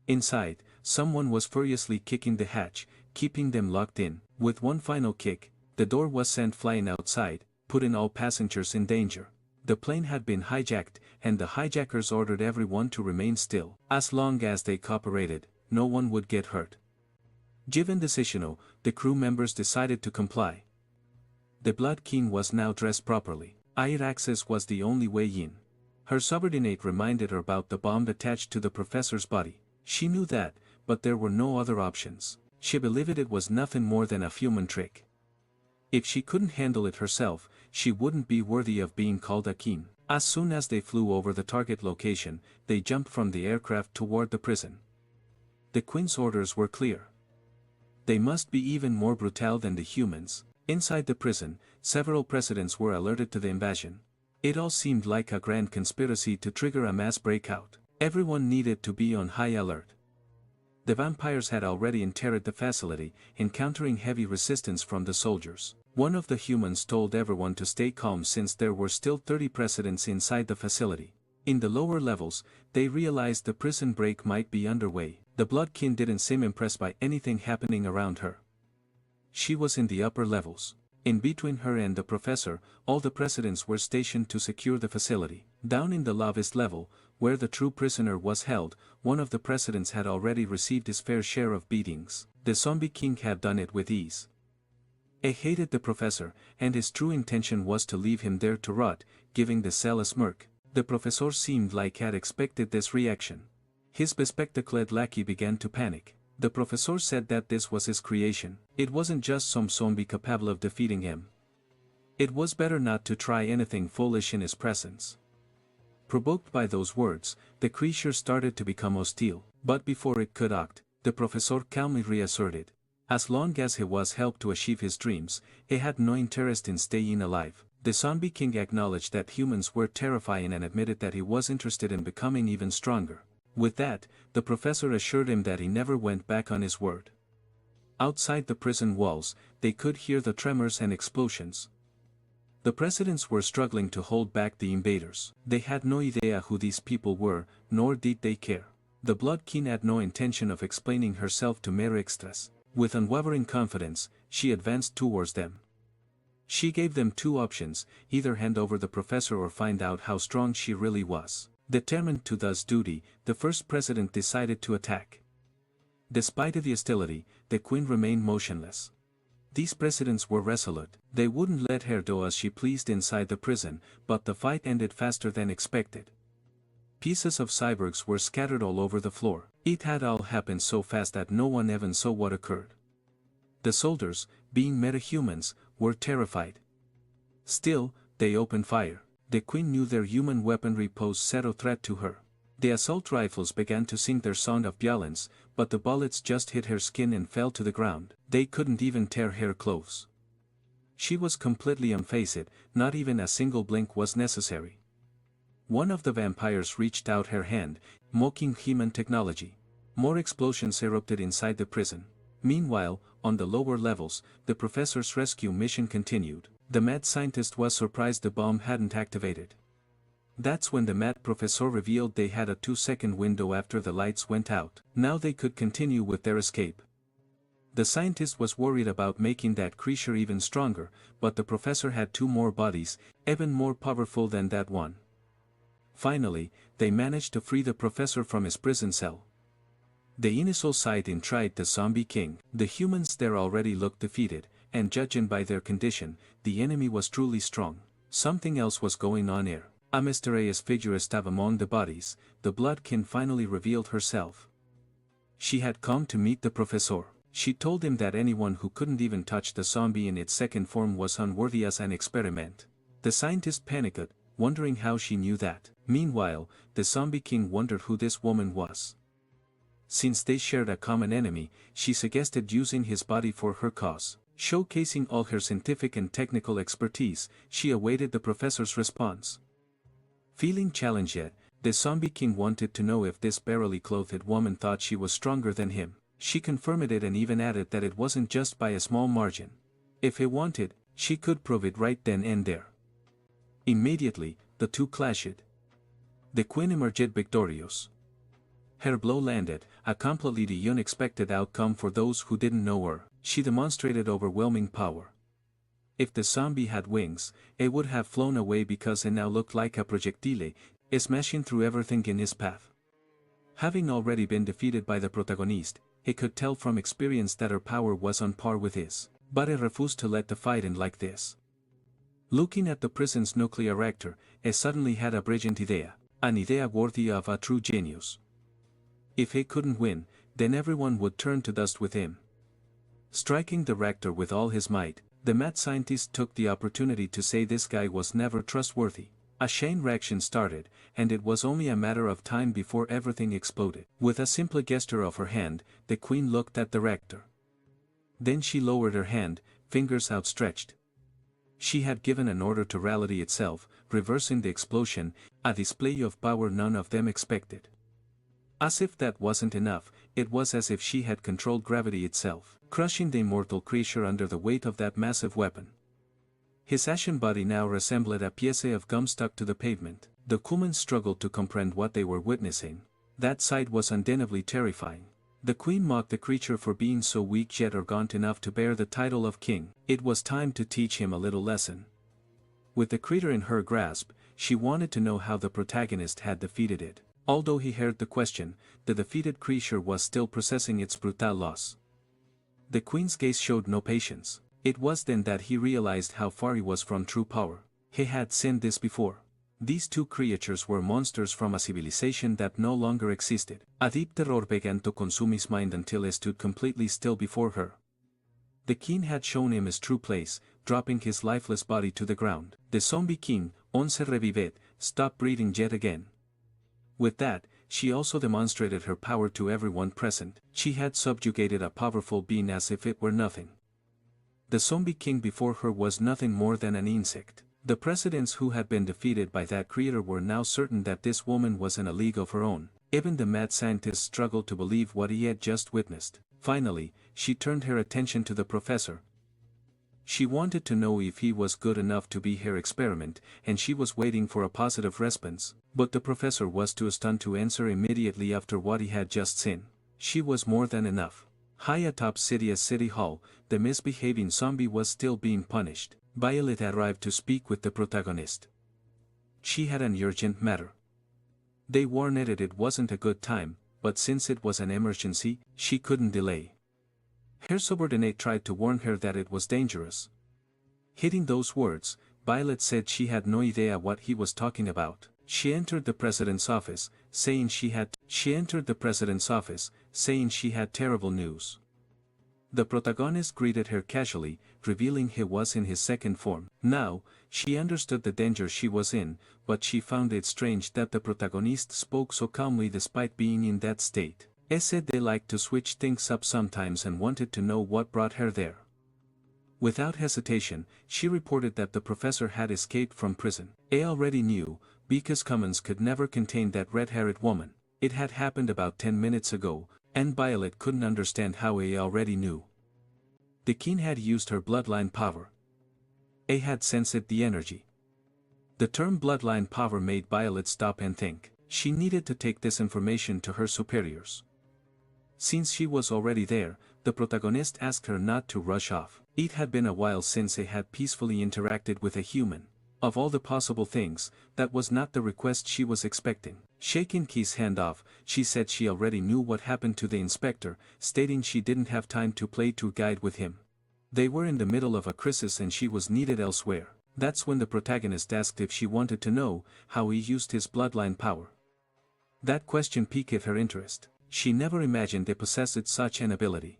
Inside, someone was furiously kicking the hatch, keeping them locked in. With one final kick, the door was sent flying outside, putting all passengers in danger. The plane had been hijacked, and the hijackers ordered everyone to remain still. As long as they cooperated, no one would get hurt. Given decisional, the crew members decided to comply. The Blood King was now dressed properly. Air access was the only way in. Her subordinate reminded her about the bomb attached to the professor's body. She knew that, but there were no other options. She believed it was nothing more than a human trick. If she couldn't handle it herself, she wouldn't be worthy of being called a king. As soon as they flew over the target location, they jumped from the aircraft toward the prison. The Queen's orders were clear. They must be even more brutal than the humans. Inside the prison, several presidents were alerted to the invasion. It all seemed like a grand conspiracy to trigger a mass breakout. Everyone needed to be on high alert. The vampires had already entered the facility, encountering heavy resistance from the soldiers. One of the humans told everyone to stay calm since there were still 30 presidents inside the facility. In the lower levels, they realized the prison break might be underway. The Blood King didn't seem impressed by anything happening around her. She was in the upper levels. In between her and the professor, all the presidents were stationed to secure the facility. Down in the lowest level, where the true prisoner was held, one of the presidents had already received his fair share of beatings. The zombie king had done it with ease. He hated the professor, and his true intention was to leave him there to rot, giving the cell a smirk. The professor seemed like had expected this reaction. His bespectacled lackey began to panic. The professor said that this was his creation. It wasn't just some zombie capable of defeating him. It was better not to try anything foolish in his presence. Provoked by those words, the creature started to become hostile, but before it could act, the professor calmly reasserted. As long as he was helped to achieve his dreams, he had no interest in staying alive. The zombie king acknowledged that humans were terrifying and admitted that he was interested in becoming even stronger. With that, the professor assured him that he never went back on his word. Outside the prison walls, they could hear the tremors and explosions. The presidents were struggling to hold back the invaders. They had no idea who these people were, nor did they care. The Blood King had no intention of explaining herself to mere extras. With unwavering confidence, she advanced towards them. She gave them two options, either hand over the professor or find out how strong she really was. Determined to do duty, the first president decided to attack. Despite the hostility, the queen remained motionless. These presidents were resolute. They wouldn't let her do as she pleased inside the prison, but the fight ended faster than expected. Pieces of cyborgs were scattered all over the floor. It had all happened so fast that no one even saw what occurred. The soldiers, being metahumans, were terrified. Still, they opened fire. The queen knew their human weaponry posed zero threat to her. The assault rifles began to sing their song of violence, but the bullets just hit her skin and fell to the ground. They couldn't even tear her clothes. She was completely unfazed, not even a single blink was necessary. One of the vampires reached out her hand, mocking human technology. More explosions erupted inside the prison. Meanwhile, on the lower levels, the professor's rescue mission continued. The mad scientist was surprised the bomb hadn't activated. That's when the mad professor revealed they had a 2-second window after the lights went out. Now they could continue with their escape. The scientist was worried about making that creature even stronger, but the professor had 2 more bodies, even more powerful than that one. Finally, they managed to free the professor from his prison cell. The initial sight intrigued the zombie king. The humans there already looked defeated, and judging by their condition, the enemy was truly strong. Something else was going on here. A mysterious figure estaba among the bodies. The Blood King finally revealed herself. She had come to meet the professor. She told him that anyone who couldn't even touch the zombie in its second form was unworthy as an experiment. The scientist panicked, wondering how she knew that. Meanwhile, the zombie king wondered who this woman was. Since they shared a common enemy, she suggested using his body for her cause. Showcasing all her scientific and technical expertise, she awaited the professor's response. Feeling challenged yet, the zombie king wanted to know if this barely clothed woman thought she was stronger than him. She confirmed it and even added that it wasn't just by a small margin. If he wanted, she could prove it right then and there. Immediately, the two clashed. The queen emerged victorious. Her blow landed, a completely unexpected outcome for those who didn't know her. She demonstrated overwhelming power. If the zombie had wings, it would have flown away because it now looked like a projectile, smashing through everything in his path. Having already been defeated by the protagonist, he could tell from experience that her power was on par with his, but he refused to let the fight end like this. Looking at the prison's nuclear reactor, he suddenly had a brilliant idea, an idea worthy of a true genius. If he couldn't win, then everyone would turn to dust with him. Striking the reactor with all his might, the mad scientist took the opportunity to say this guy was never trustworthy. A chain reaction started, and it was only a matter of time before everything exploded. With a simple gesture of her hand, the queen looked at the reactor. Then she lowered her hand, fingers outstretched. She had given an order to reality itself, reversing the explosion, a display of power none of them expected. As if that wasn't enough, it was as if she had controlled gravity itself, crushing the immortal creature under the weight of that massive weapon. His ashen body now resembled a piece of gum stuck to the pavement. The Kumans struggled to comprehend what they were witnessing. That sight was undeniably terrifying. The queen mocked the creature for being so weak yet arrogant enough to bear the title of king. It was time to teach him a little lesson. With the creature in her grasp, she wanted to know how the protagonist had defeated it. Although he heard the question, the defeated creature was still processing its brutal loss. The queen's gaze showed no patience. It was then that he realized how far he was from true power. He had seen this before. These two creatures were monsters from a civilization that no longer existed. A deep terror began to consume his mind until he stood completely still before her. The king had shown him his true place, dropping his lifeless body to the ground. The zombie king, once revived, stopped breathing yet again. With that, she also demonstrated her power to everyone present. She had subjugated a powerful being as if it were nothing. The zombie king before her was nothing more than an insect. The presidents who had been defeated by that creature were now certain that this woman was in a league of her own. Even the mad scientist struggled to believe what he had just witnessed. Finally, she turned her attention to the professor. She wanted to know if he was good enough to be her experiment, and she was waiting for a positive response, but the professor was too stunned to answer immediately after what he had just seen. She was more than enough. High atop City Hall, the misbehaving zombie was still being punished. Violet arrived to speak with the protagonist. She had an urgent matter. They warned it wasn't a good time, but since it was an emergency, she couldn't delay. Her subordinate tried to warn her that it was dangerous. Hitting those words, Violet said she had no idea what he was talking about. She entered the president's office, saying she had terrible news. The protagonist greeted her casually, revealing he was in his second form. Now, she understood the danger she was in, but she found it strange that the protagonist spoke so calmly despite being in that state. He said they liked to switch things up sometimes and wanted to know what brought her there. Without hesitation, she reported that the professor had escaped from prison. He already knew, because Cummins could never contain that red-haired woman. It had happened about 10 minutes ago, and Violet couldn't understand how he already knew. The king had used her bloodline power. He had sensed the energy. The term bloodline power made Violet stop and think. She needed to take this information to her superiors. Since she was already there, the protagonist asked her not to rush off. It had been a while since he had peacefully interacted with a human. Of all the possible things, that was not the request she was expecting. Shaking Key's hand off, she said she already knew what happened to the inspector, stating she didn't have time to play tour guide with him. They were in the middle of a crisis and she was needed elsewhere. That's when the protagonist asked if she wanted to know how he used his bloodline power. That question piqued her interest. She never imagined they possessed such an ability.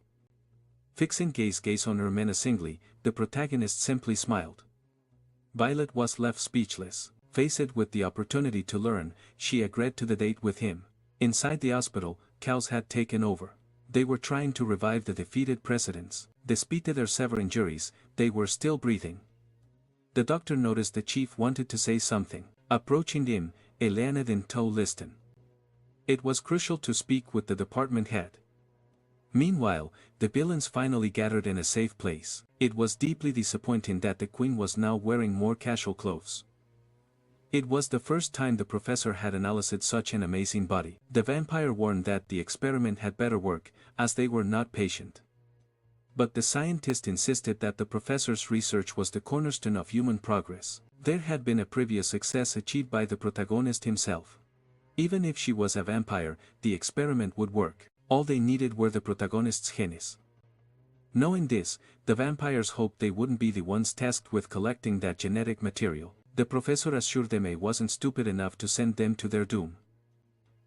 Fixing Key's gaze on her menacingly, the protagonist simply smiled. Violet was left speechless. Faced with the opportunity to learn, she agreed to the date with him. Inside the hospital, chaos had taken over. They were trying to revive the defeated presidents. Despite their severe injuries, they were still breathing. The doctor noticed the chief wanted to say something. Approaching him, learned in to listen. It was crucial to speak with the department head. Meanwhile, the villains finally gathered in a safe place. It was deeply disappointing that the queen was now wearing more casual clothes. It was the first time the professor had analyzed such an amazing body. The vampire warned that the experiment had better work, as they were not patient. But the scientist insisted that the professor's research was the cornerstone of human progress. There had been a previous success achieved by the protagonist himself. Even if she was a vampire, the experiment would work. All they needed were the protagonist's genes. Knowing this, the vampires hoped they wouldn't be the ones tasked with collecting that genetic material. The professor assured them he wasn't stupid enough to send them to their doom.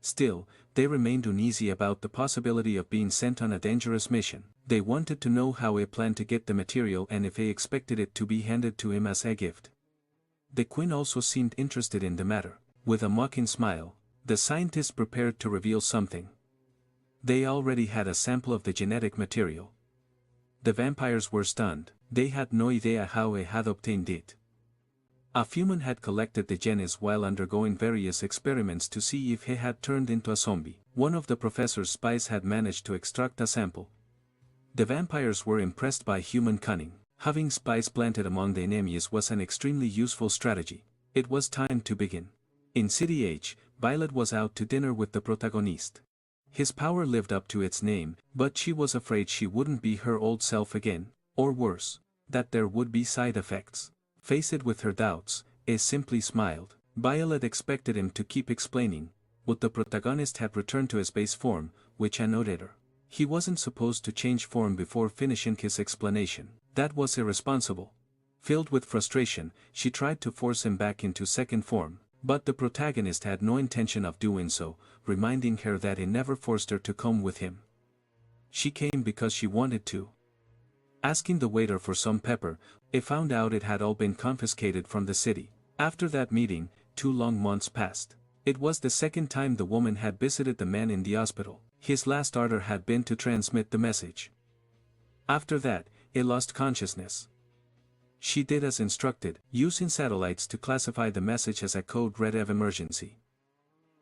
Still, they remained uneasy about the possibility of being sent on a dangerous mission. They wanted to know how he planned to get the material and if he expected it to be handed to him as a gift. The queen also seemed interested in the matter. With a mocking smile, the scientist prepared to reveal something. They already had a sample of the genetic material. The vampires were stunned. They had no idea how he had obtained it. A human had collected the genes while undergoing various experiments to see if he had turned into a zombie. One of the professor's spies had managed to extract a sample. The vampires were impressed by human cunning. Having spies planted among the enemies was an extremely useful strategy. It was time to begin. In City H, Violet was out to dinner with the protagonist. His power lived up to its name, but she was afraid she wouldn't be her old self again, or worse, that there would be side effects. Faced with her doubts, he simply smiled. Violet expected him to keep explaining, but the protagonist had returned to his base form, which annoyed her. He wasn't supposed to change form before finishing his explanation. That was irresponsible. Filled with frustration, she tried to force him back into second form, but the protagonist had no intention of doing so, reminding her that he never forced her to come with him. She came because she wanted to. Asking the waiter for some pepper, he found out it had all been confiscated from the city. After that meeting, 2 long months passed. It was the second time the woman had visited the man in the hospital. His last order had been to transmit the message. After that, he lost consciousness. She did as instructed, using satellites to classify the message as a code red of emergency.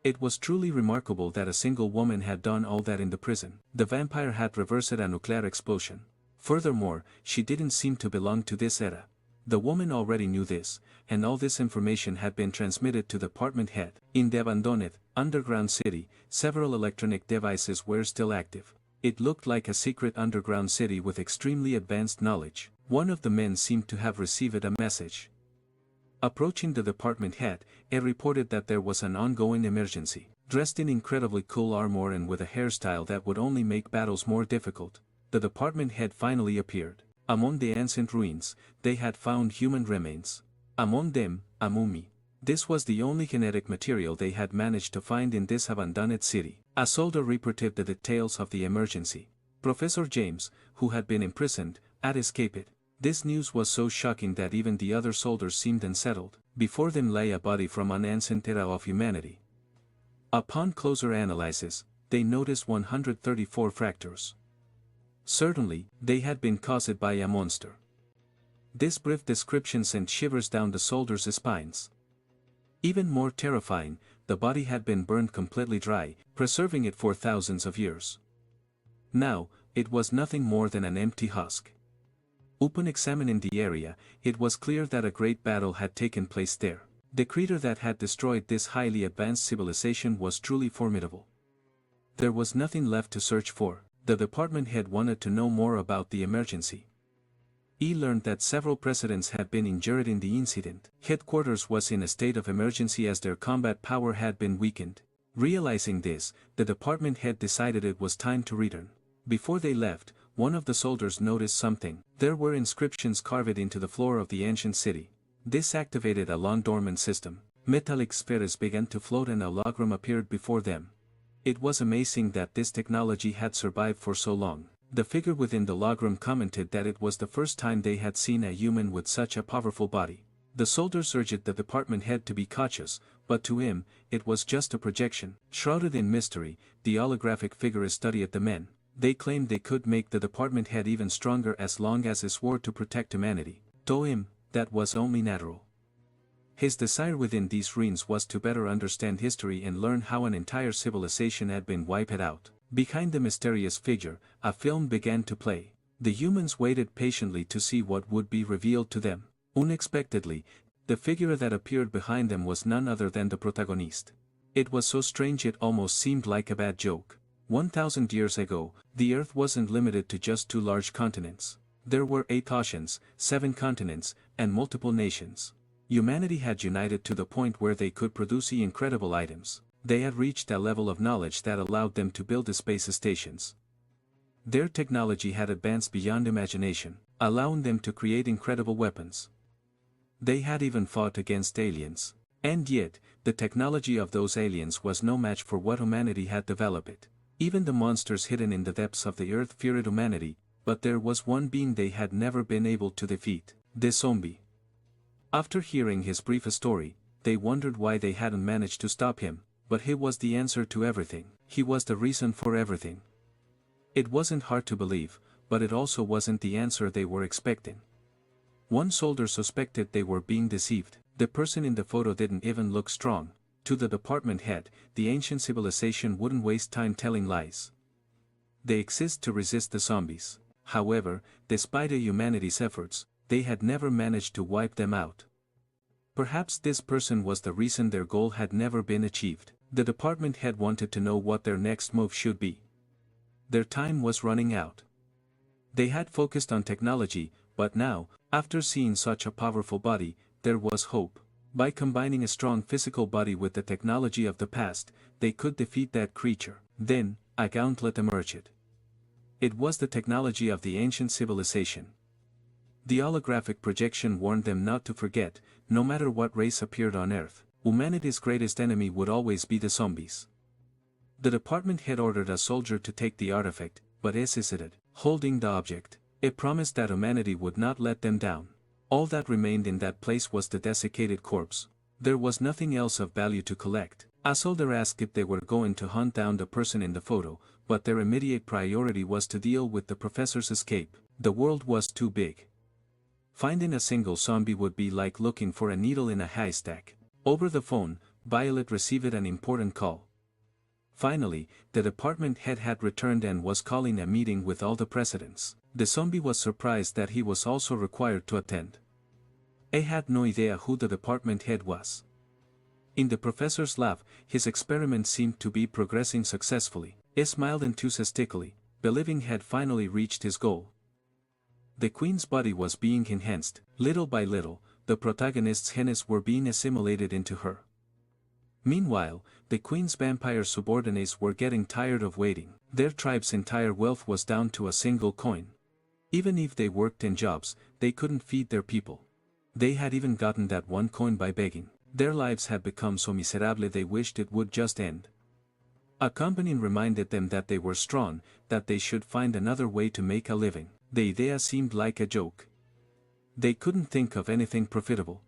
It was truly remarkable that a single woman had done all that in the prison. The vampire had reversed a nuclear explosion. Furthermore, she didn't seem to belong to this era. The woman already knew this, and all this information had been transmitted to the department head. In the abandoned, underground city, several electronic devices were still active. It looked like a secret underground city with extremely advanced knowledge. One of the men seemed to have received a message. Approaching the department head, he reported that there was an ongoing emergency. Dressed in incredibly cool armor and with a hairstyle that would only make battles more difficult, the department head finally appeared. Among the ancient ruins, they had found human remains. Among them, a mummy. This was the only genetic material they had managed to find in this abandoned city. A soldier reported the details of the emergency. Professor James, who had been imprisoned, had escaped. This news was so shocking that even the other soldiers seemed unsettled. Before them lay a body from an ancient era of humanity. Upon closer analysis, they noticed 134 fractures. Certainly, they had been caused by a monster. This brief description sent shivers down the soldiers' spines. Even more terrifying, the body had been burned completely dry, preserving it for thousands of years. Now, it was nothing more than an empty husk. Upon examining the area, it was clear that a great battle had taken place there. The creature that had destroyed this highly advanced civilization was truly formidable. There was nothing left to search for. The department head wanted to know more about the emergency. He learned that several presidents had been injured in the incident. Headquarters was in a state of emergency as their combat power had been weakened. Realizing this, the department head decided it was time to return. Before they left, one of the soldiers noticed something. There were inscriptions carved into the floor of the ancient city. This activated a long-dormant system. Metallic spheres began to float and a hologram appeared before them. It was amazing that this technology had survived for so long. The figure within the hologram commented that it was the first time they had seen a human with such a powerful body. The soldiers urged the department head to be cautious, but to him, it was just a projection. Shrouded in mystery, the holographic figure studied the men. They claimed they could make the department head even stronger as long as he swore to protect humanity. To him, that was only natural. His desire within these ruins was to better understand history and learn how an entire civilization had been wiped out. Behind the mysterious figure, a film began to play. The humans waited patiently to see what would be revealed to them. Unexpectedly, the figure that appeared behind them was none other than the protagonist. It was so strange it almost seemed like a bad joke. 1,000 years ago, the Earth wasn't limited to just 2 large continents. There were 8 oceans, 7 continents, and multiple nations. Humanity had united to the point where they could produce incredible items. They had reached a level of knowledge that allowed them to build the space stations. Their technology had advanced beyond imagination, allowing them to create incredible weapons. They had even fought against aliens. And yet, the technology of those aliens was no match for what humanity had developed. Even the monsters hidden in the depths of the earth feared humanity, but there was one being they had never been able to defeat: the zombie. After hearing his brief story, they wondered why they hadn't managed to stop him, but he was the answer to everything. He was the reason for everything. It wasn't hard to believe, but it also wasn't the answer they were expecting. One soldier suspected they were being deceived. The person in the photo didn't even look strong. To the department head, the ancient civilization wouldn't waste time telling lies. They exist to resist the zombies. However, despite humanity's efforts, they had never managed to wipe them out. Perhaps this person was the reason their goal had never been achieved. The department head wanted to know what their next move should be. Their time was running out. They had focused on technology, but now, after seeing such a powerful body, there was hope. By combining a strong physical body with the technology of the past, they could defeat that creature. Then, a gauntlet emerged. It was the technology of the ancient civilization. The holographic projection warned them not to forget, no matter what race appeared on Earth, humanity's greatest enemy would always be the zombies. The department had ordered a soldier to take the artifact, but hesitated, holding the object. It promised that humanity would not let them down. All that remained in that place was the desiccated corpse. There was nothing else of value to collect. A soldier asked if they were going to hunt down the person in the photo, but their immediate priority was to deal with the professor's escape. The world was too big. Finding a single zombie would be like looking for a needle in a haystack. Over the phone, Violet received an important call. Finally, the department head had returned and was calling a meeting with all the presidents. The zombie was surprised that he was also required to attend. He had no idea who the department head was. In the professor's lab, his experiment seemed to be progressing successfully. He smiled enthusiastically, believing he had finally reached his goal. The queen's body was being enhanced. Little by little, the protagonist's genes were being assimilated into her. Meanwhile, the queen's vampire subordinates were getting tired of waiting. Their tribe's entire wealth was down to a single coin. Even if they worked in jobs, they couldn't feed their people. They had even gotten that one coin by begging. Their lives had become so miserable they wished it would just end. A companion reminded them that they were strong, that they should find another way to make a living. The idea seemed like a joke. They couldn't think of anything profitable.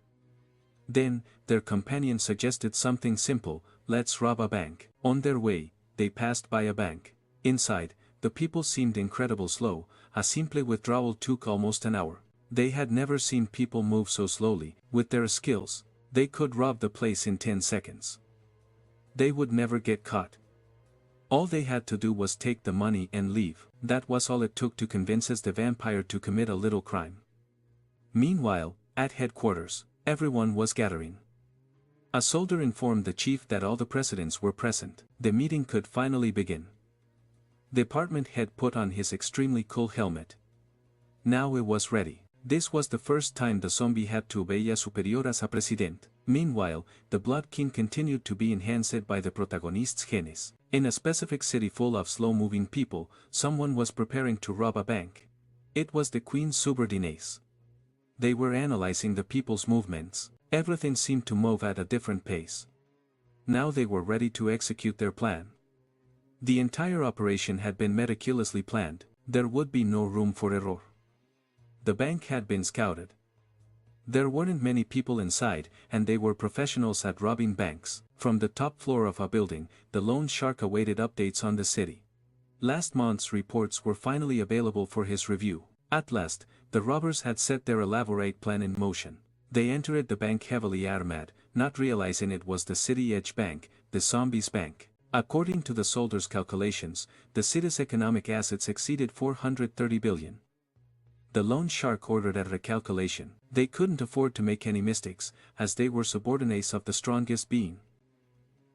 Then, their companion suggested something simple: let's rob a bank. On their way, they passed by a bank. Inside, the people seemed incredibly slow. A simple withdrawal took almost an hour. They had never seen people move so slowly. With their skills, they could rob the place in 10 seconds. They would never get caught. All they had to do was take the money and leave. That was all it took to convince the vampire to commit a little crime. Meanwhile, at headquarters, everyone was gathering. A soldier informed the chief that all the presidents were present. The meeting could finally begin. The department head put on his extremely cool helmet. Now it was ready. This was the first time the zombie had to obey a superior as a president. Meanwhile, the Blood King continued to be enhanced by the protagonist's genes. In a specific city full of slow-moving people, someone was preparing to rob a bank. It was the Queen's subordinates. They were analyzing the people's movements. Everything seemed to move at a different pace. Now they were ready to execute their plan. The entire operation had been meticulously planned. There would be no room for error. The bank had been scouted. There weren't many people inside, and they were professionals at robbing banks. From the top floor of a building, the loan shark awaited updates on the city. Last month's reports were finally available for his review. At last, the robbers had set their elaborate plan in motion. They entered the bank heavily armed, not realizing it was the city edge bank, the zombies' bank. According to the soldiers' calculations, the city's economic assets exceeded 430 billion. The loan shark ordered a recalculation. They couldn't afford to make any mistakes, as they were subordinates of the strongest being.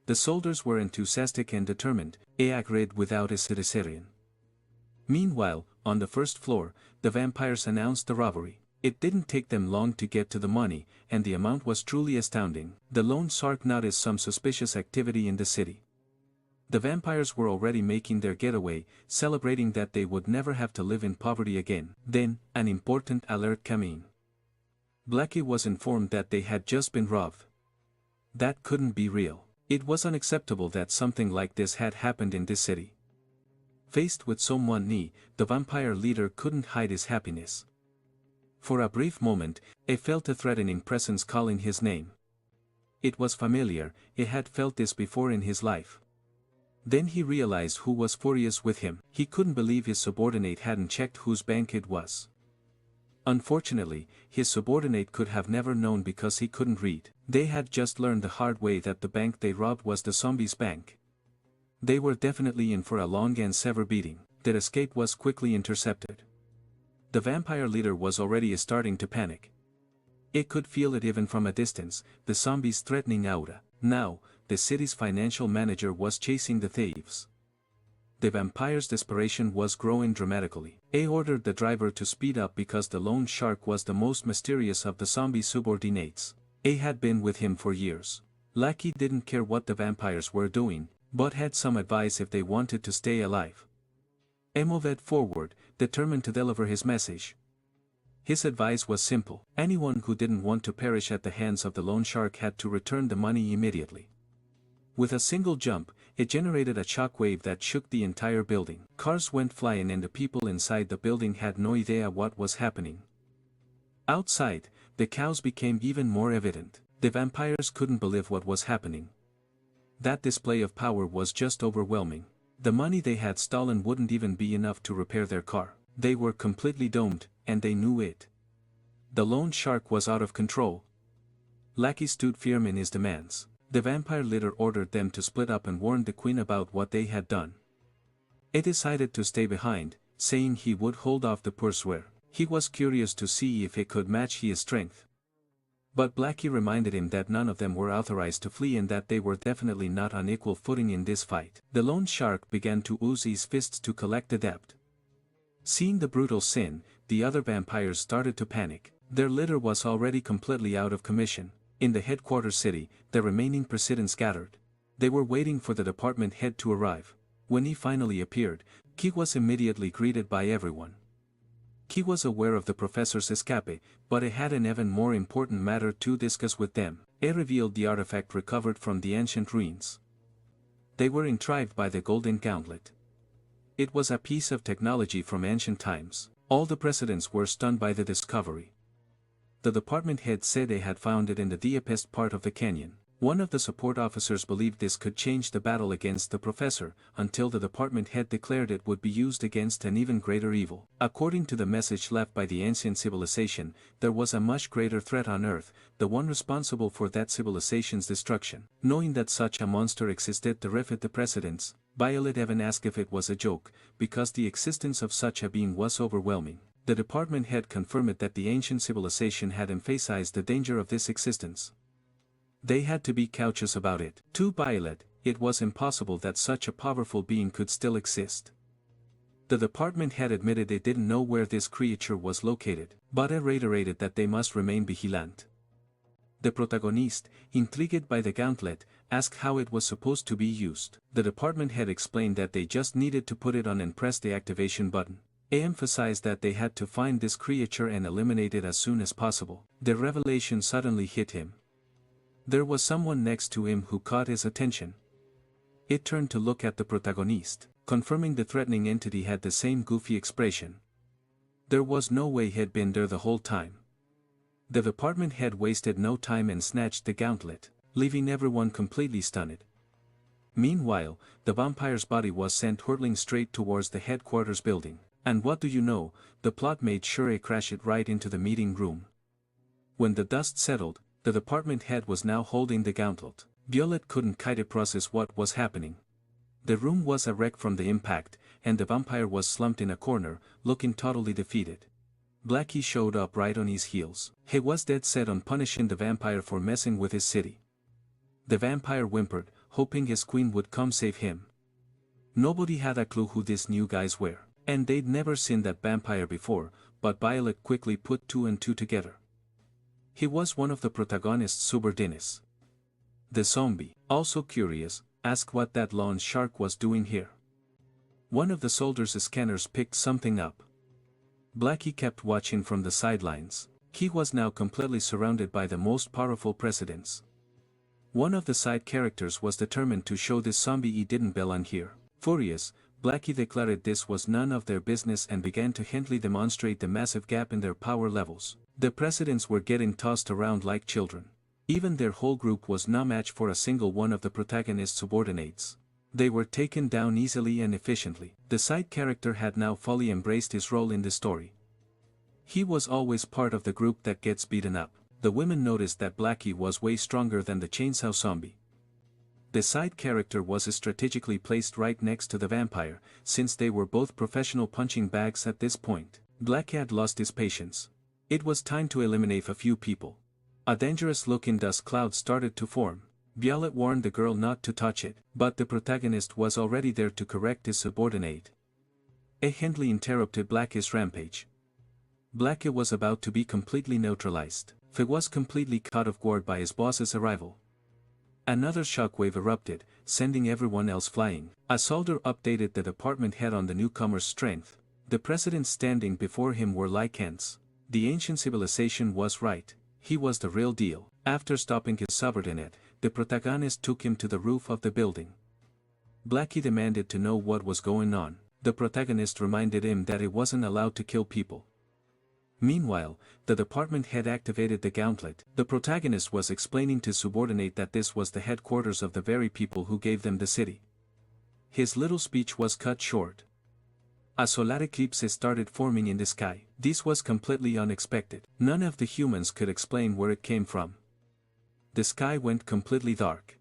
The soldiers were enthusiastic and determined, agreed without hesitation. Meanwhile, on the first floor, the vampires announced the robbery. It didn't take them long to get to the money, and the amount was truly astounding. The loan shark noticed some suspicious activity in the city. The vampires were already making their getaway, celebrating that they would never have to live in poverty again. Then, an important alert came in. Blackie was informed that they had just been robbed. That couldn't be real. It was unacceptable that something like this had happened in this city. Faced with someone new, the vampire leader couldn't hide his happiness. For a brief moment, he felt a threatening presence calling his name. It was familiar, he had felt this before in his life. Then he realized who was furious with him. He couldn't believe his subordinate hadn't checked whose bank it was. Unfortunately, his subordinate could have never known because he couldn't read. They had just learned the hard way that the bank they robbed was the zombies' bank. They were definitely in for a long and severe beating. Their escape was quickly intercepted. The vampire leader was already starting to panic. It could feel it even from a distance, the zombies' threatening aura. Now, the city's financial manager was chasing the thieves. The vampire's desperation was growing dramatically. He ordered the driver to speed up because the loan shark was the most mysterious of the zombie subordinates. He had been with him for years. Blackie didn't care what the vampires were doing, but had some advice if they wanted to stay alive. He moved forward, determined to deliver his message. His advice was simple. Anyone who didn't want to perish at the hands of the loan shark had to return the money immediately. With a single jump, it generated a shockwave that shook the entire building. Cars went flying and the people inside the building had no idea what was happening. Outside, the chaos became even more evident. The vampires couldn't believe what was happening. That display of power was just overwhelming. The money they had stolen wouldn't even be enough to repair their car. They were completely domed, and they knew it. The loan shark was out of control. Blackie stood firm in his demands. The vampire leader ordered them to split up and warned the queen about what they had done. He decided to stay behind, saying he would hold off the pursuer. He was curious to see if he could match his strength. But Blackie reminded him that none of them were authorized to flee and that they were definitely not on equal footing in this fight. The loan shark began to use his fists to collect the debt. Seeing the brutal scene, the other vampires started to panic. Their leader was already completely out of commission. In the headquarters city, the remaining presidents gathered. They were waiting for the department head to arrive. When he finally appeared, he was immediately greeted by everyone. He was aware of the professor's escape, but he had an even more important matter to discuss with them. He revealed the artifact recovered from the ancient ruins. They were intrigued by the golden gauntlet. It was a piece of technology from ancient times. All the presidents were stunned by the discovery. The department head said they had found it in the deepest part of the canyon. One of the support officers believed this could change the battle against the professor, until the department head declared it would be used against an even greater evil. According to the message left by the ancient civilization, there was a much greater threat on Earth, the one responsible for that civilization's destruction. Knowing that such a monster existed terrified the presidents. Violet even asked if it was a joke, because the existence of such a being was overwhelming. The department head confirmed that the ancient civilization had emphasized the danger of this existence. They had to be cautious about it. To Violet, it was impossible that such a powerful being could still exist. The department head admitted they didn't know where this creature was located, but it reiterated that they must remain vigilant. The protagonist, intrigued by the gauntlet, asked how it was supposed to be used. The department head explained that they just needed to put it on and press the activation button. He emphasized that they had to find this creature and eliminate it as soon as possible. The revelation suddenly hit him. There was someone next to him who caught his attention. It turned to look at the protagonist, confirming the threatening entity had the same goofy expression. There was no way he had been there the whole time. The department head wasted no time and snatched the gauntlet, leaving everyone completely stunned. Meanwhile, the vampire's body was sent hurtling straight towards the headquarters building. And what do you know, the plot made sure he crashed it right into the meeting room. When the dust settled, the department head was now holding the gauntlet. Violet couldn't quite process what was happening. The room was a wreck from the impact, and the vampire was slumped in a corner, looking totally defeated. Blackie showed up right on his heels. He was dead set on punishing the vampire for messing with his city. The vampire whimpered, hoping his queen would come save him. Nobody had a clue who these new guys were, and they'd never seen that vampire before, but Violet quickly put two and two together. He was one of the protagonist's subordinates. The zombie, also curious, asked what that lawn shark was doing here. One of the soldiers' scanners picked something up. Blackie kept watching from the sidelines. He was now completely surrounded by the most powerful presidents. One of the side characters was determined to show this zombie he didn't belong here. Furious, Blackie declared this was none of their business and began to gently demonstrate the massive gap in their power levels. The presidents were getting tossed around like children. Even their whole group was no match for a single one of the protagonist's subordinates. They were taken down easily and efficiently. The side character had now fully embraced his role in the story. He was always part of the group that gets beaten up. The women noticed that Blackie was way stronger than the chainsaw zombie. The side character was strategically placed right next to the vampire, since they were both professional punching bags at this point. Blackie had lost his patience. It was time to eliminate a few people. A dangerous-looking dust cloud started to form. Violet warned the girl not to touch it, but the protagonist was already there to correct his subordinate. A Hindley interrupted Blackie's rampage. Blackie was about to be completely neutralized. He was completely caught off guard by his boss's arrival. Another shockwave erupted, sending everyone else flying. A soldier updated the department head on the newcomer's strength. The presidents standing before him were like ants. The ancient civilization was right. He was the real deal. After stopping his subordinate, the protagonist took him to the roof of the building. Blackie demanded to know what was going on. The protagonist reminded him that he wasn't allowed to kill people. Meanwhile, the department head activated the gauntlet. The protagonist was explaining to his subordinate that this was the headquarters of the very people who gave them the city. His little speech was cut short. A solar eclipse started forming in the sky. This was completely unexpected. None of the humans could explain where it came from. The sky went completely dark.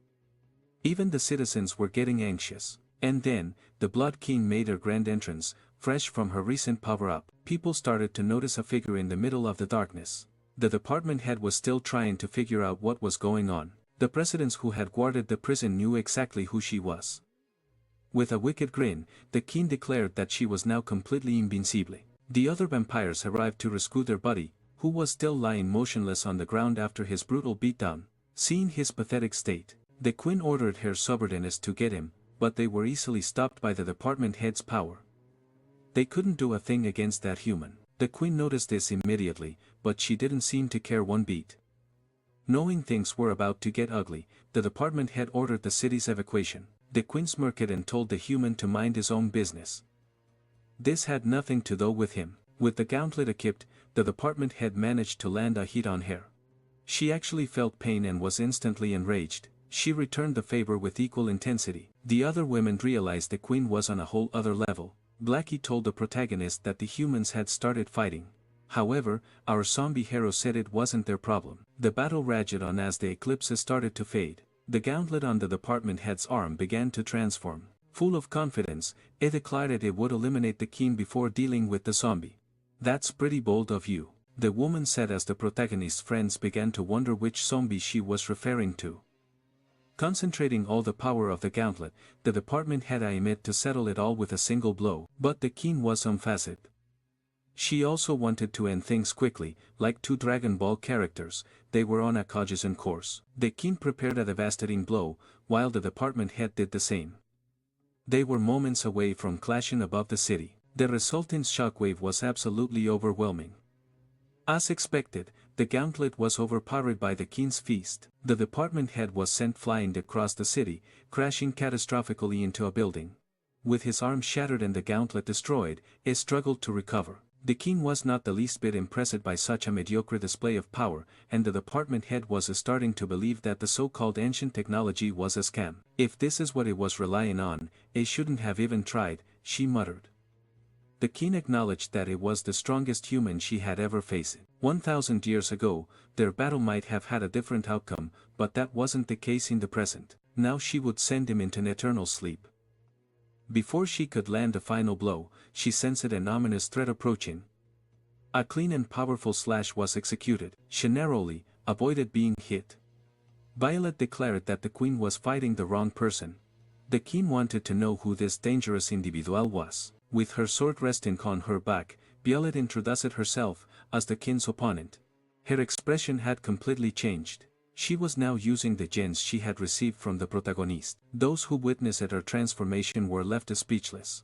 Even the citizens were getting anxious. And then, the Blood King made her grand entrance, fresh from her recent power-up. People started to notice a figure in the middle of the darkness. The department head was still trying to figure out what was going on. The presidents who had guarded the prison knew exactly who she was. With a wicked grin, the king declared that she was now completely invincible. The other vampires arrived to rescue their buddy, who was still lying motionless on the ground after his brutal beatdown. Seeing his pathetic state, the queen ordered her subordinates to get him, but they were easily stopped by the department head's power. They couldn't do a thing against that human. The queen noticed this immediately, but she didn't seem to care one bit. Knowing things were about to get ugly, the department head ordered the city's evacuation. The queen smirked and told the human to mind his own business. This had nothing to do with him. With the gauntlet equipped, the department head managed to land a hit on her. She actually felt pain and was instantly enraged. She returned the favor with equal intensity. The other women realized the queen was on a whole other level. Blackie told the protagonist that the humans had started fighting. However, our zombie hero said it wasn't their problem. The battle raged on as the eclipse started to fade. The gauntlet on the department head's arm began to transform. Full of confidence, it declared it would eliminate the king before dealing with the zombie. "That's pretty bold of you," the woman said as the protagonist's friends began to wonder which zombie she was referring to. Concentrating all the power of the gauntlet, the department head aimed to settle it all with a single blow, but the king was unfazed. She also wanted to end things quickly. Like two Dragon Ball characters, they were on a Kaijisen course. The king prepared a devastating blow, while the department head did the same. They were moments away from clashing above the city. The resulting shockwave was absolutely overwhelming. As expected, the gauntlet was overpowered by the king's fist. The department head was sent flying across the city, crashing catastrophically into a building. With his arm shattered and the gauntlet destroyed, he struggled to recover. The king was not the least bit impressed by such a mediocre display of power, and the department head was starting to believe that the so-called ancient technology was a scam. If this is what it was relying on, it shouldn't have even tried, she muttered. The king acknowledged that it was the strongest human she had ever faced. 1,000 years ago, their battle might have had a different outcome, but that wasn't the case in the present. Now she would send him into an eternal sleep. Before she could land a final blow, she sensed an ominous threat approaching. A clean and powerful slash was executed. She narrowly avoided being hit. Violet declared that the queen was fighting the wrong person. The king wanted to know who this dangerous individual was. With her sword resting on her back, Violet introduced herself as the king's opponent. Her expression had completely changed. She was now using the gems she had received from the protagonist. Those who witnessed her transformation were left speechless.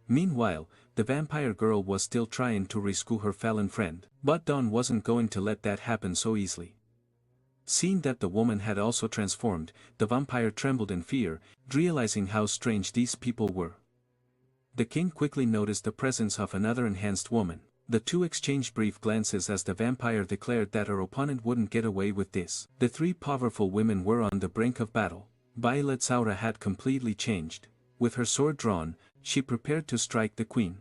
Meanwhile, the vampire girl was still trying to rescue her fallen friend. But Dawn wasn't going to let that happen so easily. Seeing that the woman had also transformed, the vampire trembled in fear, realizing how strange these people were. The king quickly noticed the presence of another enhanced woman. The two exchanged brief glances as the vampire declared that her opponent wouldn't get away with this. The three powerful women were on the brink of battle. Violet's aura had completely changed. With her sword drawn, she prepared to strike the queen.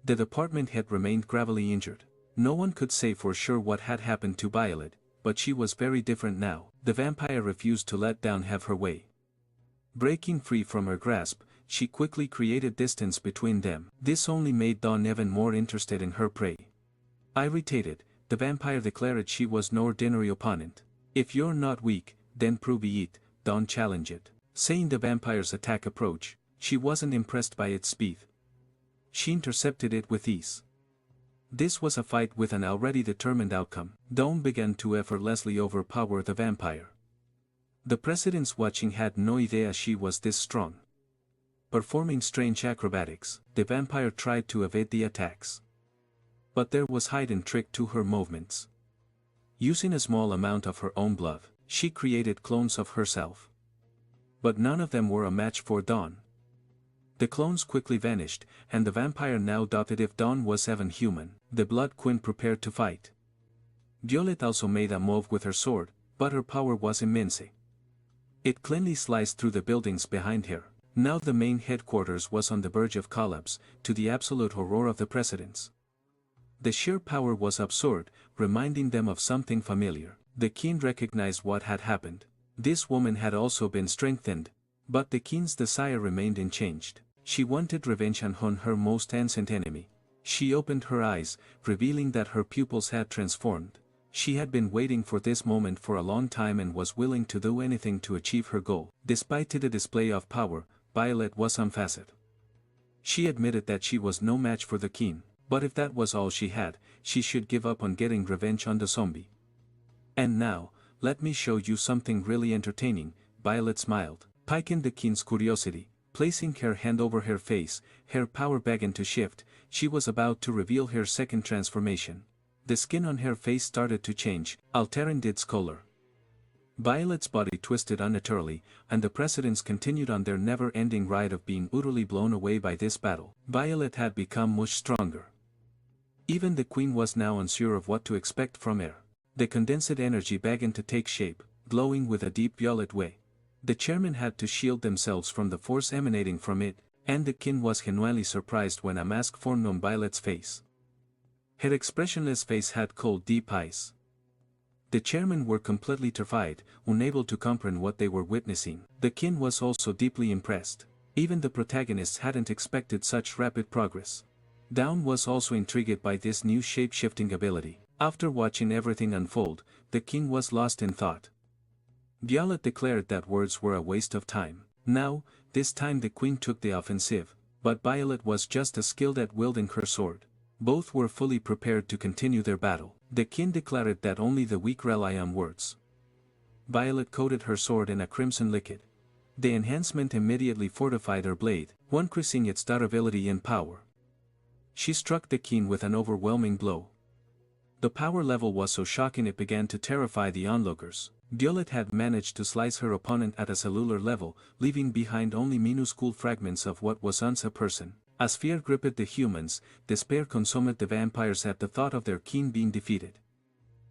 The department had remained gravely injured. No one could say for sure what had happened to Violet, but she was very different now. The vampire refused to let Dawn have her way. Breaking free from her grasp, she quickly created distance between them. This only made Dawn even more interested in her prey. Irritated, the vampire declared she was no ordinary opponent. If you're not weak, then prove it, Dawn challenged. Seeing the vampire's attack approach, she wasn't impressed by its speed. She intercepted it with ease. This was a fight with an already determined outcome. Dawn began to effortlessly overpower the vampire. The presidents watching had no idea she was this strong. Performing strange acrobatics, the vampire tried to evade the attacks. But there was hidden trick to her movements. Using a small amount of her own blood, she created clones of herself. But none of them were a match for Dawn. The clones quickly vanished, and the vampire now doubted if Dawn was even human. The Blood Queen prepared to fight. Violet also made a move with her sword, but her power was immense. It cleanly sliced through the buildings behind her. Now the main headquarters was on the verge of collapse, to the absolute horror of the presidents. The sheer power was absurd, reminding them of something familiar. The king recognized what had happened. This woman had also been strengthened, but the king's desire remained unchanged. She wanted revenge on her most ancient enemy. She opened her eyes, revealing that her pupils had transformed. She had been waiting for this moment for a long time and was willing to do anything to achieve her goal. Despite the display of power, Violet was unfazed. She admitted that she was no match for the king, but if that was all she had, she should give up on getting revenge on the zombie. And now, let me show you something really entertaining, Violet smiled, piquing the king's curiosity. Placing her hand over her face, her power began to shift. She was about to reveal her second transformation. The skin on her face started to change, altering its color. Violet's body twisted unnaturally, and the presidents continued on their never-ending ride of being utterly blown away by this battle. Violet had become much stronger. Even the queen was now unsure of what to expect from her. The condensed energy began to take shape, glowing with a deep violet way. The chairmen had to shield themselves from the force emanating from it, and the king was genuinely surprised when a mask formed on Violet's face. Her expressionless face had cold, deep eyes. The chairmen were completely terrified, unable to comprehend what they were witnessing. The king was also deeply impressed. Even the protagonists hadn't expected such rapid progress. Dawn was also intrigued by this new shape-shifting ability. After watching everything unfold, the king was lost in thought. Violet declared that words were a waste of time. Now, this time the queen took the offensive, but Violet was just as skilled at wielding her sword. Both were fully prepared to continue their battle. The king declared that only the weak rely on words. Violet coated her sword in a crimson liquid. The enhancement immediately fortified her blade, increasing its durability and power. She struck the king with an overwhelming blow. The power level was so shocking it began to terrify the onlookers. Violet had managed to slice her opponent at a cellular level, leaving behind only minuscule fragments of what was once a person. As fear gripped the humans, despair consumed the vampires at the thought of their king being defeated.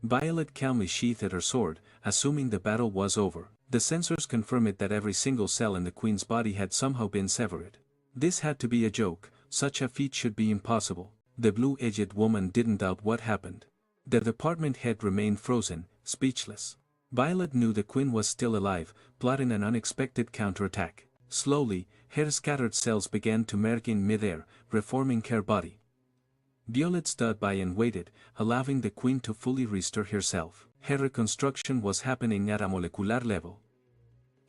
Violet calmly sheathed her sword, assuming the battle was over. The sensors confirmed that every single cell in the queen's body had somehow been severed. This had to be a joke, Such a feat should be impossible. The blue-edged woman didn't doubt what happened. The department head remained frozen, speechless. Violet knew the queen was still alive, plotting an unexpected counterattack. Slowly, her scattered cells began to merge in midair, reforming her body. Violet stood by and waited, allowing the queen to fully restore herself. Her reconstruction was happening at a molecular level.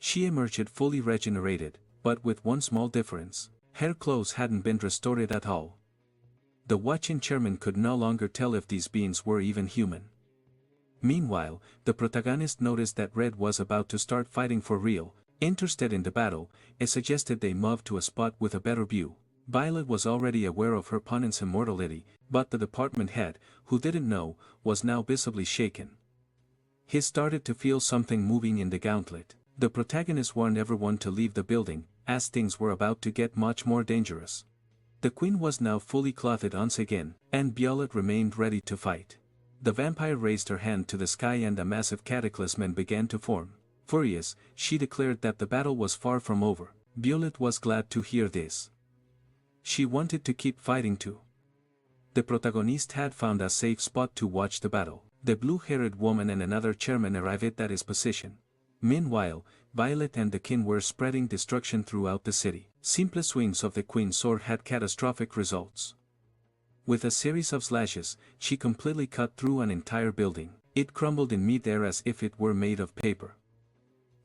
She emerged fully regenerated, but with one small difference. Her clothes hadn't been restored at all. The watching chairman could no longer tell if these beings were even human. Meanwhile, the protagonist noticed that Red was about to start fighting for real. Interested in the battle, it suggested they move to a spot with a better view. Violet was already aware of her opponent's immortality, but the department head, who didn't know, was now visibly shaken. He started to feel something moving in the gauntlet. The protagonist warned everyone to leave the building, as things were about to get much more dangerous. The queen was now fully clothed once again, and Violet remained ready to fight. The vampire raised her hand to the sky and a massive cataclysm began to form. Furious, she declared that the battle was far from over. Violet was glad to hear this. She wanted to keep fighting too. The protagonist had found a safe spot to watch the battle. The blue-haired woman and another chairman arrived at his position. Meanwhile, Violet and the king were spreading destruction throughout the city. Simple swings of the queen's sword had catastrophic results. With a series of slashes, she completely cut through an entire building. It crumbled in mid-air as if it were made of paper.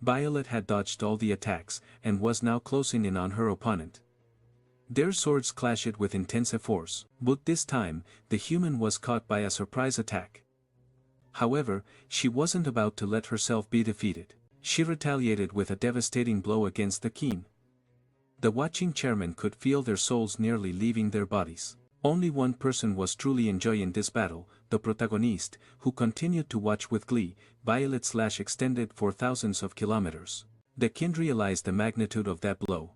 Violet had dodged all the attacks, and was now closing in on her opponent. Their swords clashed with intense force, but this time, the human was caught by a surprise attack. However, she wasn't about to let herself be defeated. She retaliated with a devastating blow against the king. The watching chairmen could feel their souls nearly leaving their bodies. Only one person was truly enjoying this battle, the protagonist, who continued to watch with glee. Violet's slash extended for thousands of kilometers. The king realized the magnitude of that blow.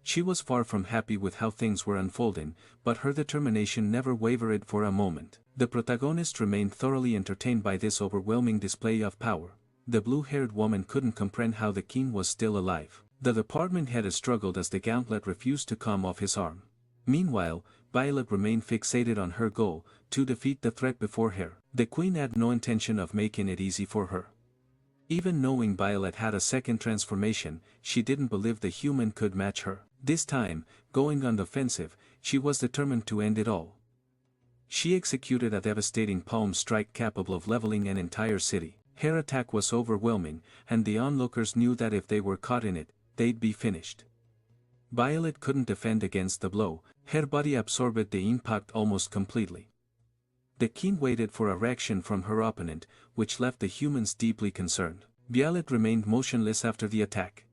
She was far from happy with how things were unfolding, but her determination never wavered for a moment. The protagonist remained thoroughly entertained by this overwhelming display of power. The blue-haired woman couldn't comprehend how the king was still alive. The department head struggled as the gauntlet refused to come off his arm. Meanwhile, Violet remained fixated on her goal, to defeat the threat before her. The queen had no intention of making it easy for her. Even knowing Violet had a second transformation, she didn't believe the human could match her. This time, going on the offensive, she was determined to end it all. She executed a devastating palm strike capable of leveling an entire city. Her attack was overwhelming, and the onlookers knew that if they were caught in it, they'd be finished. Violet couldn't defend against the blow. Her body absorbed the impact almost completely. The king waited for a reaction from her opponent, which left the humans deeply concerned. Violet remained motionless after the attack.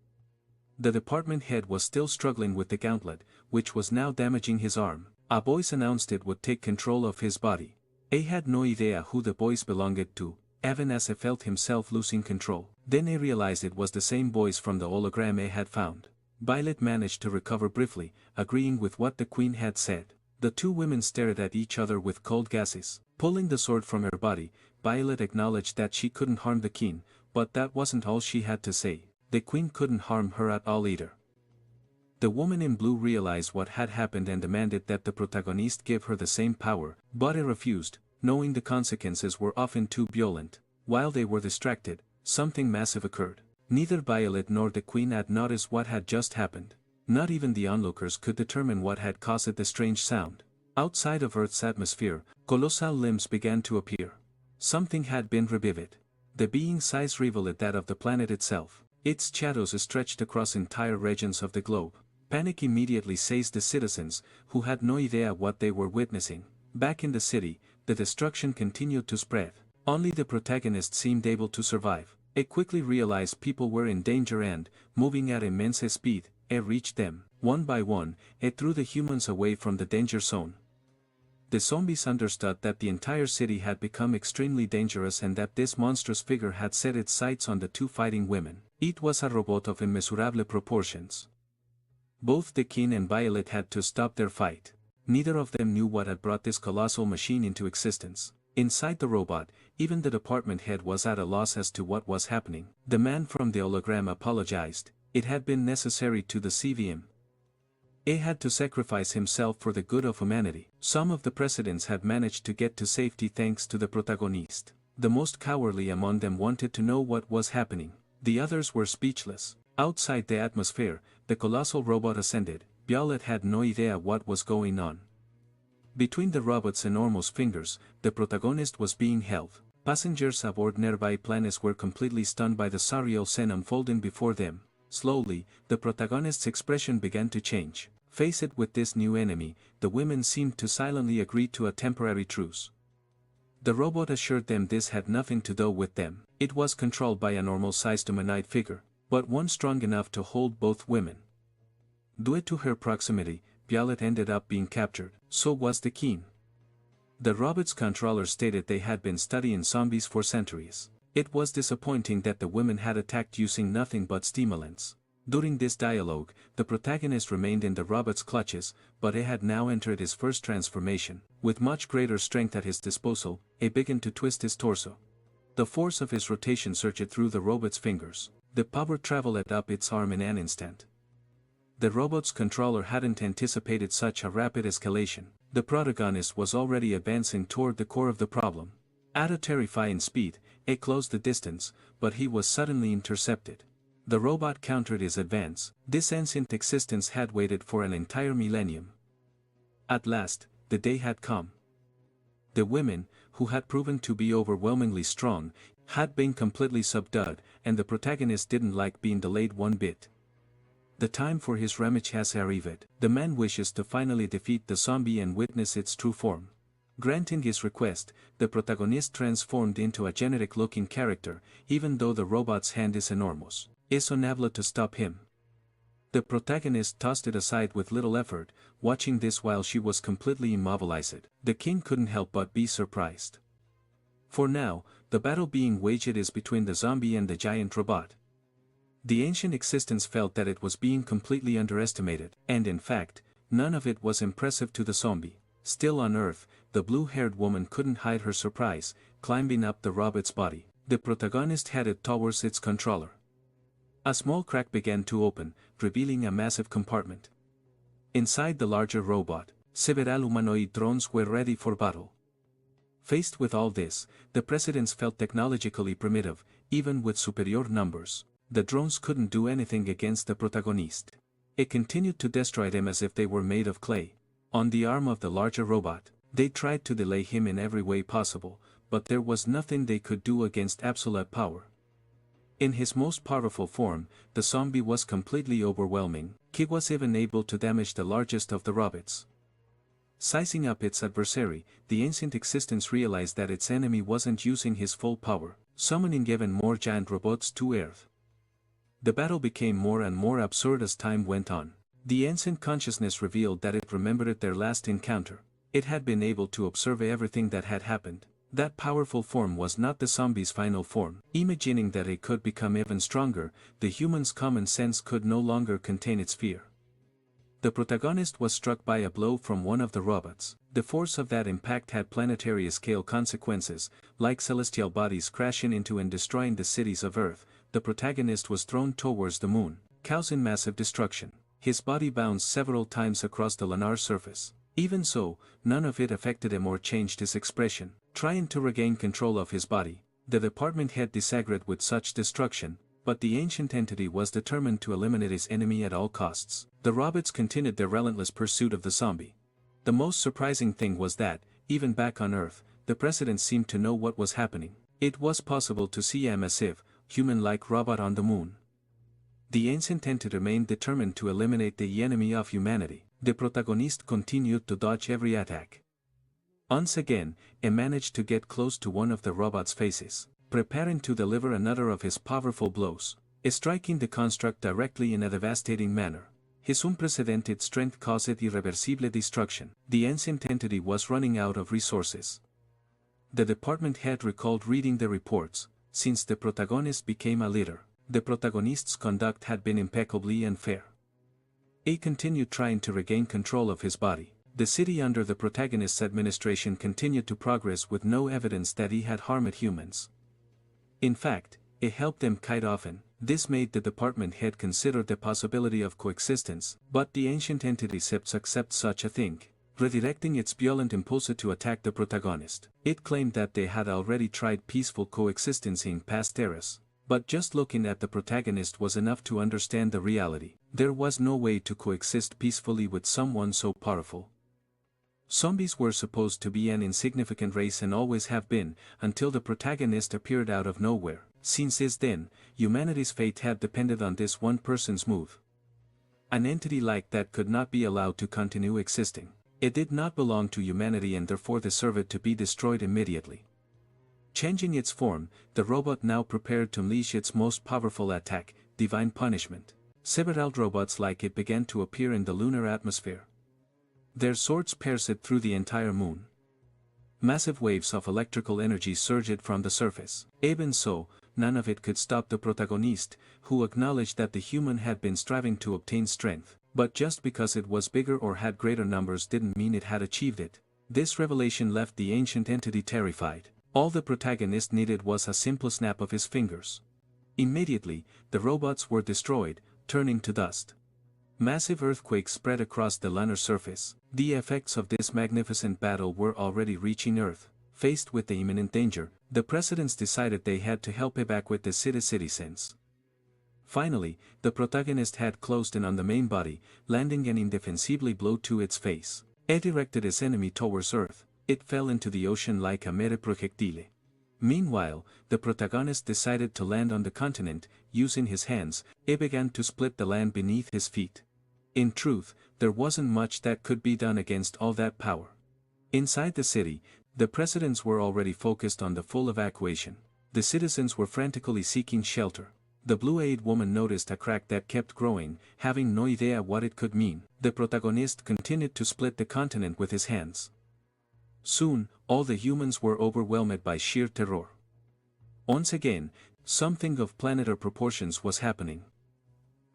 The department head was still struggling with the gauntlet, which was now damaging his arm. A voice announced it would take control of his body. He had no idea who the voice belonged to, even as he felt himself losing control. Then he realized it was the same voice from the hologram he had found. Violet managed to recover briefly, agreeing with what the queen had said. The two women stared at each other with cold gazes. Pulling the sword from her body, Violet acknowledged that she couldn't harm the king, but that wasn't all she had to say. The queen couldn't harm her at all either. The woman in blue realized what had happened and demanded that the protagonist give her the same power, but he refused, knowing the consequences were often too violent. While they were distracted, something massive occurred. Neither Violet nor the queen had noticed what had just happened. Not even the onlookers could determine what had caused the strange sound. Outside of Earth's atmosphere, colossal limbs began to appear. Something had been revived. The being's size revealed that of the planet itself. Its shadows stretched across entire regions of the globe. Panic immediately seized the citizens, who had no idea what they were witnessing. Back in the city, the destruction continued to spread. Only the protagonist seemed able to survive. He quickly realized people were in danger and, moving at immense speed, he reached them. One by one, he threw the humans away from the danger zone. The zombies understood that the entire city had become extremely dangerous and that this monstrous figure had set its sights on the two fighting women. It was a robot of immeasurable proportions. Both the king and Violet had to stop their fight. Neither of them knew what had brought this colossal machine into existence. Inside the robot, even the department head was at a loss as to what was happening. The man from the hologram apologized. It had been necessary to deceive him. He had to sacrifice himself for the good of humanity. Some of the presidents had managed to get to safety thanks to the protagonist. The most cowardly among them wanted to know what was happening. The others were speechless. Outside the atmosphere, the colossal robot ascended. Violet had no idea what was going on. Between the robot's enormous fingers, the protagonist was being held. Passengers aboard nearby planets were completely stunned by the surreal scene unfolding before them. Slowly, the protagonist's expression began to change. Faced with this new enemy, the women seemed to silently agree to a temporary truce. The robot assured them this had nothing to do with them. It was controlled by a normal-sized humanoid figure, but one strong enough to hold both women. Due to her proximity, Violet ended up being captured. So was the king. The robot's controller stated they had been studying zombies for centuries. It was disappointing that the women had attacked using nothing but stimulants. During this dialogue, the protagonist remained in the robot's clutches, but he had now entered his first transformation. With much greater strength at his disposal, he began to twist his torso. The force of his rotation surged through the robot's fingers. The power traveled up its arm in an instant. The robot's controller hadn't anticipated such a rapid escalation. The protagonist was already advancing toward the core of the problem. At a terrifying speed, he closed the distance, but he was suddenly intercepted. The robot countered his advance. This ancient existence had waited for an entire millennium. At last, the day had come. The women, who had proven to be overwhelmingly strong, had been completely subdued, and the protagonist didn't like being delayed one bit. The time for his revenge has arrived. The man wishes to finally defeat the zombie and witness its true form. Granting his request, the protagonist transformed into a generic-looking character, even though the robot's hand is enormous. Is unable to stop him. The protagonist tossed it aside with little effort, watching this while she was completely immobilized. The king couldn't help but be surprised. For now, the battle being waged is between the zombie and the giant robot. The ancient existence felt that it was being completely underestimated, and in fact, none of it was impressive to the zombie. Still on Earth, the blue-haired woman couldn't hide her surprise, climbing up the robot's body. The protagonist headed towards its controller. A small crack began to open, revealing a massive compartment. Inside the larger robot, several humanoid drones were ready for battle. Faced with all this, the presidents felt technologically primitive, even with superior numbers. The drones couldn't do anything against the protagonist. It continued to destroy them as if they were made of clay. On the arm of the larger robot, they tried to delay him in every way possible, but there was nothing they could do against absolute power. In his most powerful form, the zombie was completely overwhelming. He was even able to damage the largest of the robots. Sizing up its adversary, the ancient existence realized that its enemy wasn't using his full power, summoning even more giant robots to Earth. The battle became more and more absurd as time went on. The ancient consciousness revealed that it remembered their last encounter. It had been able to observe everything that had happened. That powerful form was not the zombie's final form. Imagining that it could become even stronger, the human's common sense could no longer contain its fear. The protagonist was struck by a blow from one of the robots. The force of that impact had planetary-scale consequences, like celestial bodies crashing into and destroying the cities of Earth. The protagonist was thrown towards the moon, causing massive destruction. His body bounced several times across the lunar surface. Even so, none of it affected him or changed his expression. Trying to regain control of his body, the department head disagreed with such destruction, but the ancient entity was determined to eliminate his enemy at all costs. The robots continued their relentless pursuit of the zombie. The most surprising thing was that, even back on Earth, the president seemed to know what was happening. It was possible to see a massive, human-like robot on the moon. The ancient entity remained determined to eliminate the enemy of humanity. The protagonist continued to dodge every attack. Once again, he managed to get close to one of the robot's faces, preparing to deliver another of his powerful blows, striking the construct directly in a devastating manner. His unprecedented strength caused irreversible destruction. The ancient entity was running out of resources. The department head recalled reading the reports. Since the protagonist became a leader, the protagonist's conduct had been impeccably unfair. He continued trying to regain control of his body. The city under the protagonist's administration continued to progress with no evidence that he had harmed humans. In fact, it helped them quite often. This made the department head consider the possibility of coexistence, but the ancient entity seemed accept such a thing, redirecting its violent impulse to attack the protagonist. It claimed that they had already tried peaceful coexistence in past eras, but just looking at the protagonist was enough to understand the reality. There was no way to coexist peacefully with someone so powerful. Zombies were supposed to be an insignificant race and always have been, until the protagonist appeared out of nowhere. Since then, humanity's fate had depended on this one person's move. An entity like that could not be allowed to continue existing. It did not belong to humanity and therefore deserved to be destroyed immediately. Changing its form, the robot now prepared to unleash its most powerful attack, divine punishment. Several robots like it began to appear in the lunar atmosphere. Their swords pierced through the entire moon. Massive waves of electrical energy surged from the surface. Even so, none of it could stop the protagonist, who acknowledged that the human had been striving to obtain strength, but just because it was bigger or had greater numbers didn't mean it had achieved it. This revelation left the ancient entity terrified. All the protagonist needed was a simple snap of his fingers. Immediately, the robots were destroyed, turning to dust. Massive earthquakes spread across the lunar surface. The effects of this magnificent battle were already reaching Earth. Faced with the imminent danger, the presidents decided they had to help evacuate the citizens. Finally, the protagonist had closed in on the main body, landing an indefensibly blow to its face. It directed its enemy towards Earth. It fell into the ocean like a mere projectile. Meanwhile, the protagonist decided to land on the continent. Using his hands, he began to split the land beneath his feet. In truth, there wasn't much that could be done against all that power. Inside the city, the presidents were already focused on the full evacuation. The citizens were frantically seeking shelter. The blue-eyed woman noticed a crack that kept growing, having no idea what it could mean. The protagonist continued to split the continent with his hands. Soon, all the humans were overwhelmed by sheer terror. Once again, something of planetary proportions was happening.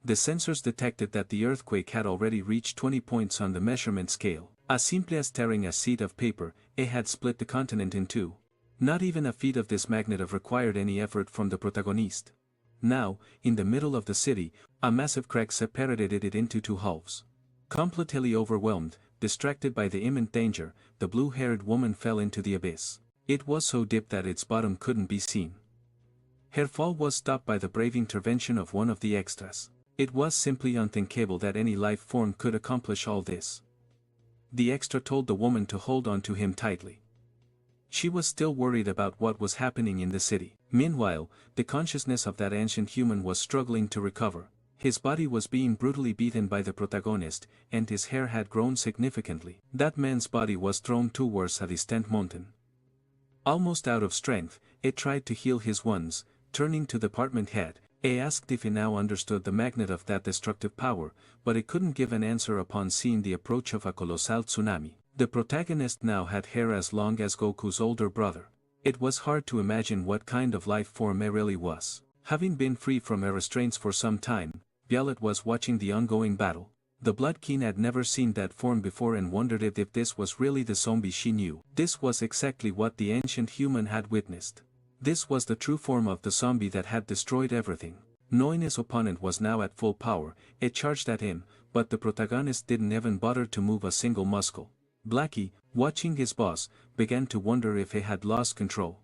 The sensors detected that the earthquake had already reached 20 points on the measurement scale. As simply as tearing a sheet of paper, it had split the continent in two. Not even a feat of this magnitude required any effort from the protagonist. Now, in the middle of the city, a massive crack separated it into two halves. Completely overwhelmed, distracted by the imminent danger, the blue-haired woman fell into the abyss. It was so deep that its bottom couldn't be seen. Her fall was stopped by the brave intervention of one of the extras. It was simply unthinkable that any life form could accomplish all this. The extra told the woman to hold on to him tightly. She was still worried about what was happening in the city. Meanwhile, the consciousness of that ancient human was struggling to recover. His body was being brutally beaten by the protagonist, and his hair had grown significantly. That man's body was thrown towards a distant mountain. Almost out of strength, it tried to heal his wounds. Turning to the department head, he asked if he now understood the magnet of that destructive power, but it couldn't give an answer upon seeing the approach of a colossal tsunami. The protagonist now had hair as long as Goku's older brother. It was hard to imagine what kind of life form he really was. Having been free from her restraints for some time, Violet was watching the ongoing battle. The Blood King had never seen that form before and wondered if this was really the zombie she knew. This was exactly what the ancient human had witnessed. This was the true form of the zombie that had destroyed everything. Knowing his opponent was now at full power, it charged at him, but the protagonist didn't even bother to move a single muscle. Blackie, watching his boss, began to wonder if he had lost control.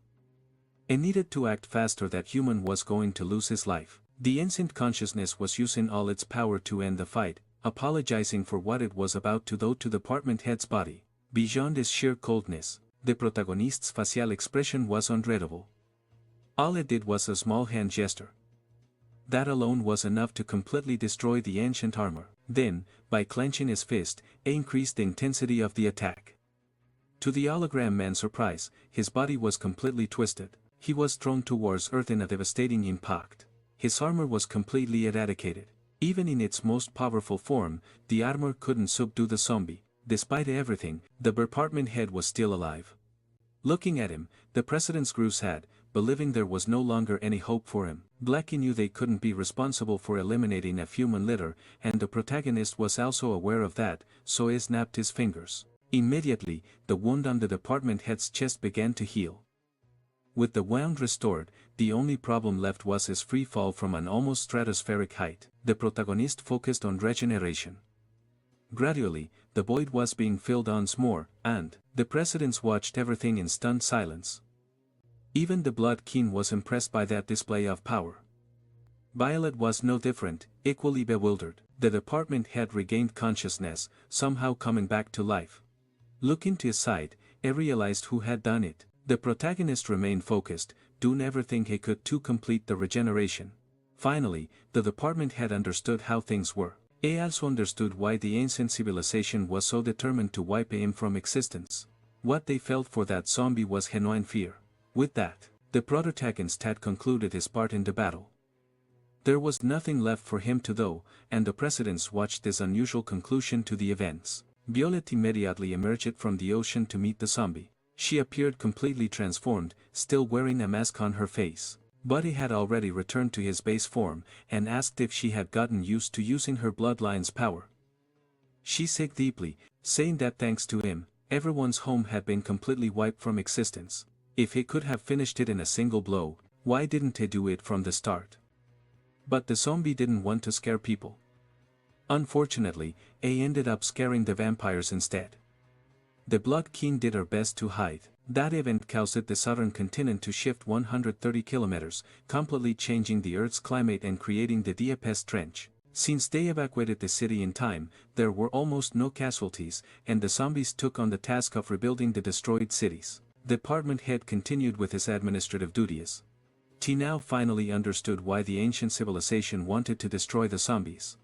He needed to act faster, that human was going to lose his life. The instant consciousness was using all its power to end the fight, apologizing for what it was about to do to the department head's body. Beyond his sheer coldness, the protagonist's facial expression was unreadable. All it did was a small hand gesture. That alone was enough to completely destroy the ancient armor. Then, by clenching his fist, he increased the intensity of the attack. To the hologram man's surprise, his body was completely twisted. He was thrown towards Earth in a devastating impact. His armor was completely eradicated. Even in its most powerful form, the armor couldn't subdue the zombie. Despite everything, the department head was still alive. Looking at him, the presidents grew sad, believing there was no longer any hope for him. Blackie knew they couldn't be responsible for eliminating a human litter, and the protagonist was also aware of that, so he snapped his fingers. Immediately, the wound on the department head's chest began to heal. With the wound restored, the only problem left was his free fall from an almost stratospheric height. The protagonist focused on regeneration. Gradually, the void was being filled once more, and the presidents watched everything in stunned silence. Even the Blood King was impressed by that display of power. Violet was no different, equally bewildered. The department had regained consciousness, somehow coming back to life. Looking to his side, he realized who had done it. The protagonist remained focused, doing everything he could to complete the regeneration. Finally, the department had understood how things were. He also understood why the ancient civilization was so determined to wipe him from existence. What they felt for that zombie was genuine fear. With that, the protagonist had concluded his part in the battle. There was nothing left for him to do, and the presidents watched this unusual conclusion to the events. Violet immediately emerged from the ocean to meet the zombie. She appeared completely transformed, still wearing a mask on her face. But he had already returned to his base form, and asked if she had gotten used to using her bloodline's power. She sighed deeply, saying that thanks to him, everyone's home had been completely wiped from existence. If he could have finished it in a single blow, why didn't he do it from the start? But the zombie didn't want to scare people. Unfortunately, he ended up scaring the vampires instead. The Blood King did her best to hide. That event caused the southern continent to shift 130 kilometers, completely changing the Earth's climate and creating the deepest trench. Since they evacuated the city in time, there were almost no casualties, and the zombies took on the task of rebuilding the destroyed cities. The department head continued with his administrative duties. He now finally understood why the ancient civilization wanted to destroy the zombies.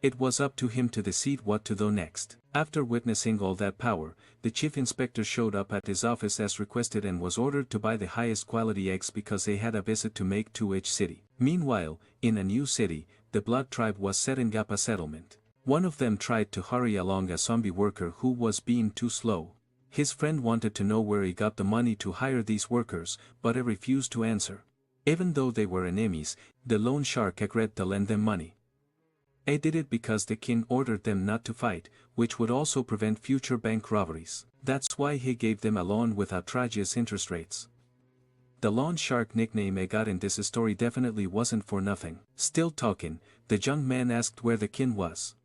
It was up to him to decide what to do next. After witnessing all that power, the chief inspector showed up at his office as requested and was ordered to buy the highest quality eggs because they had a visit to make to each city. Meanwhile, in a new city, the Blood tribe was setting up a settlement. One of them tried to hurry along a zombie worker who was being too slow. His friend wanted to know where he got the money to hire these workers, but he refused to answer. Even though they were enemies, the loan shark agreed to lend them money. He did it because the king ordered them not to fight, which would also prevent future bank robberies. That's why he gave them a loan with outrageous interest rates. The loan shark nickname he got in this story definitely wasn't for nothing. Still talking, the young man asked where the king was.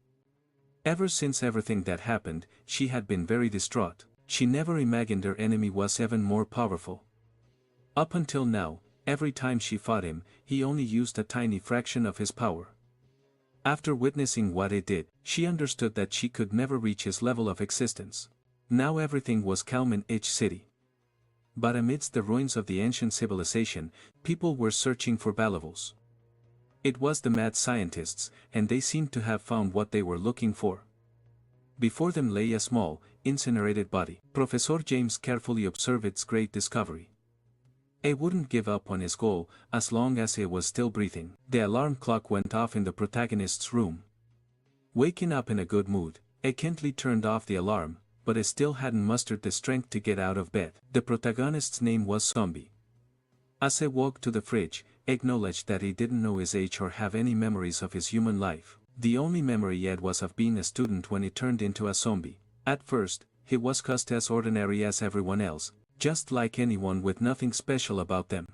Ever since everything that happened, she had been very distraught. She never imagined her enemy was even more powerful. Up until now, every time she fought him, he only used a tiny fraction of his power. After witnessing what he did, she understood that she could never reach his level of existence. Now everything was calm in each city. But amidst the ruins of the ancient civilization, people were searching for valuables. It was the mad scientists, and they seemed to have found what they were looking for. Before them lay a small, incinerated body. Professor James carefully observed its great discovery. He wouldn't give up on his goal, as long as he was still breathing. The alarm clock went off in the protagonist's room. Waking up in a good mood, he gently turned off the alarm, but he still hadn't mustered the strength to get out of bed. The protagonist's name was Zombie. As he walked to the fridge, he acknowledged that he didn't know his age or have any memories of his human life. The only memory he had was of being a student when he turned into a zombie. At first, he was just as ordinary as everyone else, just like anyone with nothing special about them.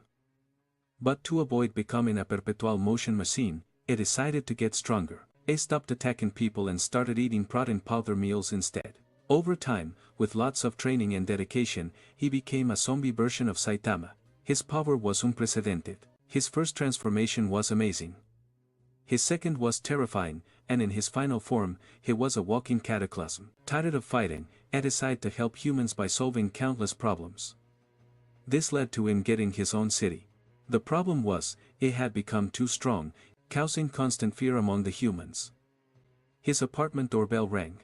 But to avoid becoming a perpetual motion machine, he decided to get stronger. He stopped attacking people and started eating protein powder meals instead. Over time, with lots of training and dedication, he became a zombie version of Saitama. His power was unprecedented. His first transformation was amazing. His second was terrifying, and in his final form, he was a walking cataclysm. Tired of fighting, he decided to help humans by solving countless problems. This led to him getting his own city. The problem was, he had become too strong, causing constant fear among the humans. His apartment doorbell rang.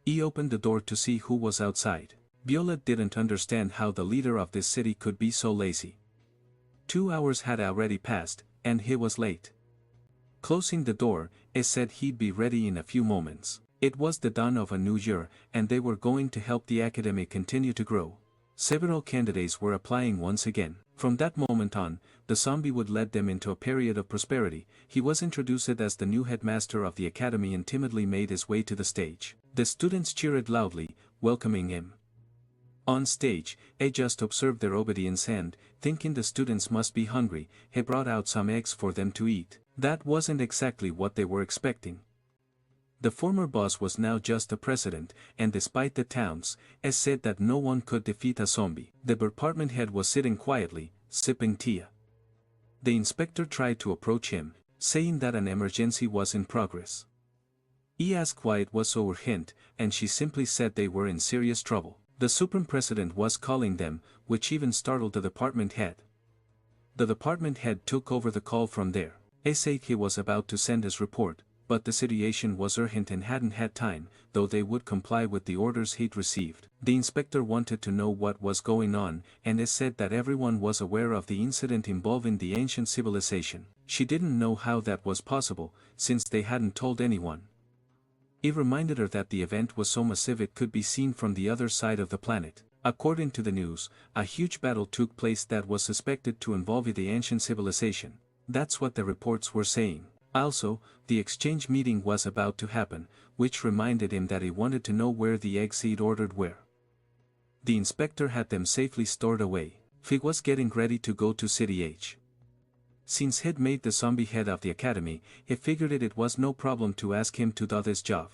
He opened the door to see who was outside. Violet didn't understand how the leader of this city could be so lazy. 2 hours had already passed, and he was late. Closing the door, he said he'd be ready in a few moments. It was the dawn of a new year, and they were going to help the academy continue to grow. Several candidates were applying once again. From that moment on, the zombie would lead them into a period of prosperity. He was introduced as the new headmaster of the academy and timidly made his way to the stage. The students cheered loudly, welcoming him. On stage, he just observed their obedience and, thinking the students must be hungry, he brought out some eggs for them to eat. That wasn't exactly what they were expecting. The former boss was now just a president, and despite the taunts, he said that no one could defeat a zombie. The department head was sitting quietly, sipping tea. The inspector tried to approach him, saying that an emergency was in progress. He asked why it was so urgent, and she simply said they were in serious trouble. The Supreme President was calling them, which even startled the department head. The department head took over the call from there. He said he was about to send his report, but the situation was urgent and hadn't had time, though they would comply with the orders he'd received. The inspector wanted to know what was going on, and he said that everyone was aware of the incident involving the ancient civilization. She didn't know how that was possible, since they hadn't told anyone. He reminded her that the event was so massive it could be seen from the other side of the planet. According to the news, a huge battle took place that was suspected to involve the ancient civilization. That's what the reports were saying. Also, the exchange meeting was about to happen, which reminded him that he wanted to know where the eggs he'd ordered were. The inspector had them safely stored away. He was getting ready to go to City H. Since he'd made the zombie head of the academy, he figured it was no problem to ask him to do this job.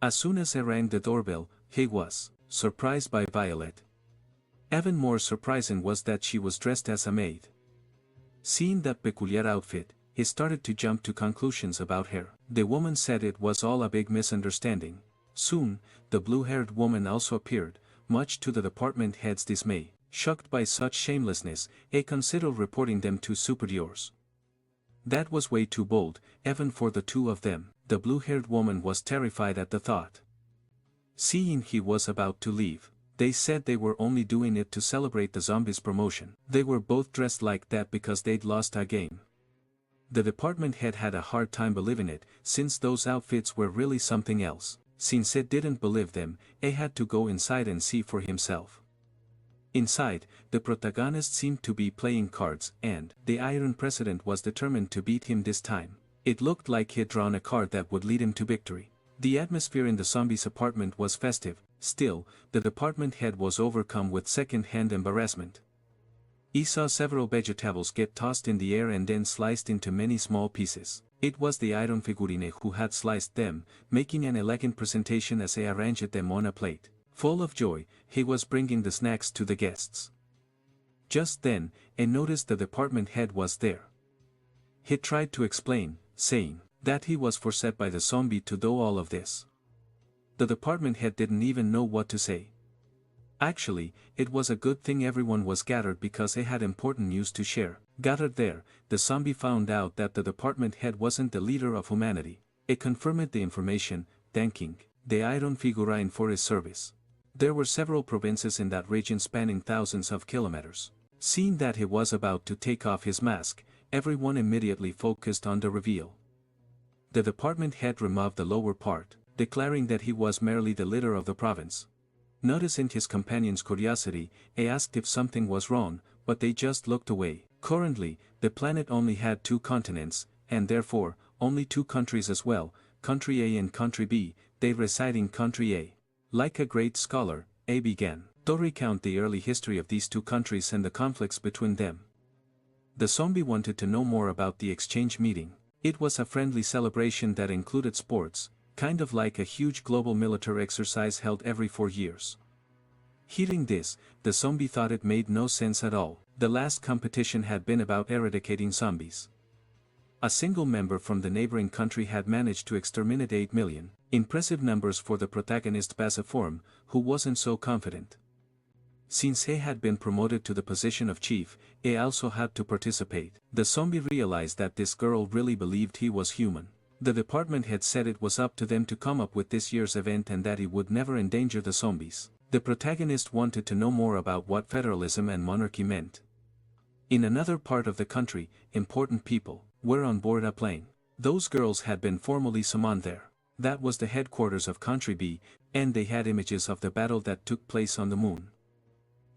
As soon as he rang the doorbell, he was surprised by Violet. Even more surprising was that she was dressed as a maid. Seeing that peculiar outfit, he started to jump to conclusions about her. The woman said it was all a big misunderstanding. Soon, the blue-haired woman also appeared, much to the department head's dismay. Shocked by such shamelessness, he considered reporting them to superiors. That was way too bold, even for the two of them. The blue-haired woman was terrified at the thought. Seeing he was about to leave, they said they were only doing it to celebrate the zombies' promotion. They were both dressed like that because they'd lost a game. The department head had a hard time believing it, since those outfits were really something else. Since he didn't believe them, he had to go inside and see for himself. Inside, the protagonist seemed to be playing cards, and the Iron President was determined to beat him this time. It looked like he'd drawn a card that would lead him to victory. The atmosphere in the zombies' apartment was festive. Still, the department head was overcome with second-hand embarrassment. He saw several vegetables get tossed in the air and then sliced into many small pieces. It was the iron figurine who had sliced them, making an elegant presentation as he arranged them on a plate. Full of joy, he was bringing the snacks to the guests. Just then, he noticed the department head was there. He tried to explain, saying that he was forced by the zombie to do all of this. The department head didn't even know what to say. Actually, it was a good thing everyone was gathered because he had important news to share. Gathered there, the zombie found out that the department head wasn't the leader of humanity. He confirmed the information, thanking the iron figurine for his service. There were several provinces in that region spanning thousands of kilometers. Seeing that he was about to take off his mask, everyone immediately focused on the reveal. The department head removed the lower part, declaring that he was merely the leader of the province. Noticing his companion's curiosity, he asked if something was wrong, but they just looked away. Currently, the planet only had 2 continents, and therefore, only 2 countries as well, Country A and Country B. They reside in Country A. Like a great scholar, A began to recount the early history of these 2 countries and the conflicts between them. The zombie wanted to know more about the exchange meeting. It was a friendly celebration that included sports, kind of like a huge global military exercise held every 4 years. Hearing this, the zombie thought it made no sense at all. The last competition had been about eradicating zombies. A single member from the neighboring country had managed to exterminate 8 million. Impressive numbers for the protagonist passive form, who wasn't so confident. Since he had been promoted to the position of chief, he also had to participate. The zombie realized that this girl really believed he was human. The department had said it was up to them to come up with this year's event and that he would never endanger the zombies. The protagonist wanted to know more about what federalism and monarchy meant. In another part of the country, important people were on board a plane. Those girls had been formally summoned there. That was the headquarters of Country B, and they had images of the battle that took place on the moon.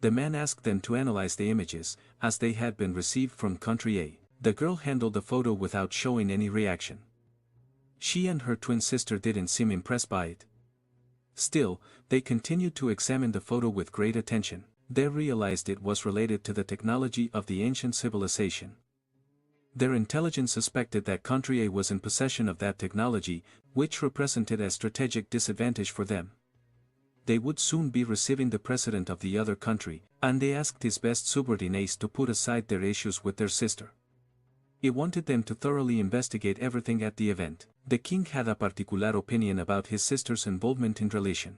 The man asked them to analyze the images, as they had been received from Country A. The girl handled the photo without showing any reaction. She and her twin sister didn't seem impressed by it. Still, they continued to examine the photo with great attention. They realized it was related to the technology of the ancient civilization. Their intelligence suspected that country A was in possession of that technology, which represented a strategic disadvantage for them. They would soon be receiving the president of the other country, and they asked his best subordinates to put aside their issues with their sister. He wanted them to thoroughly investigate everything at the event. The king had a particular opinion about his sister's involvement in relation.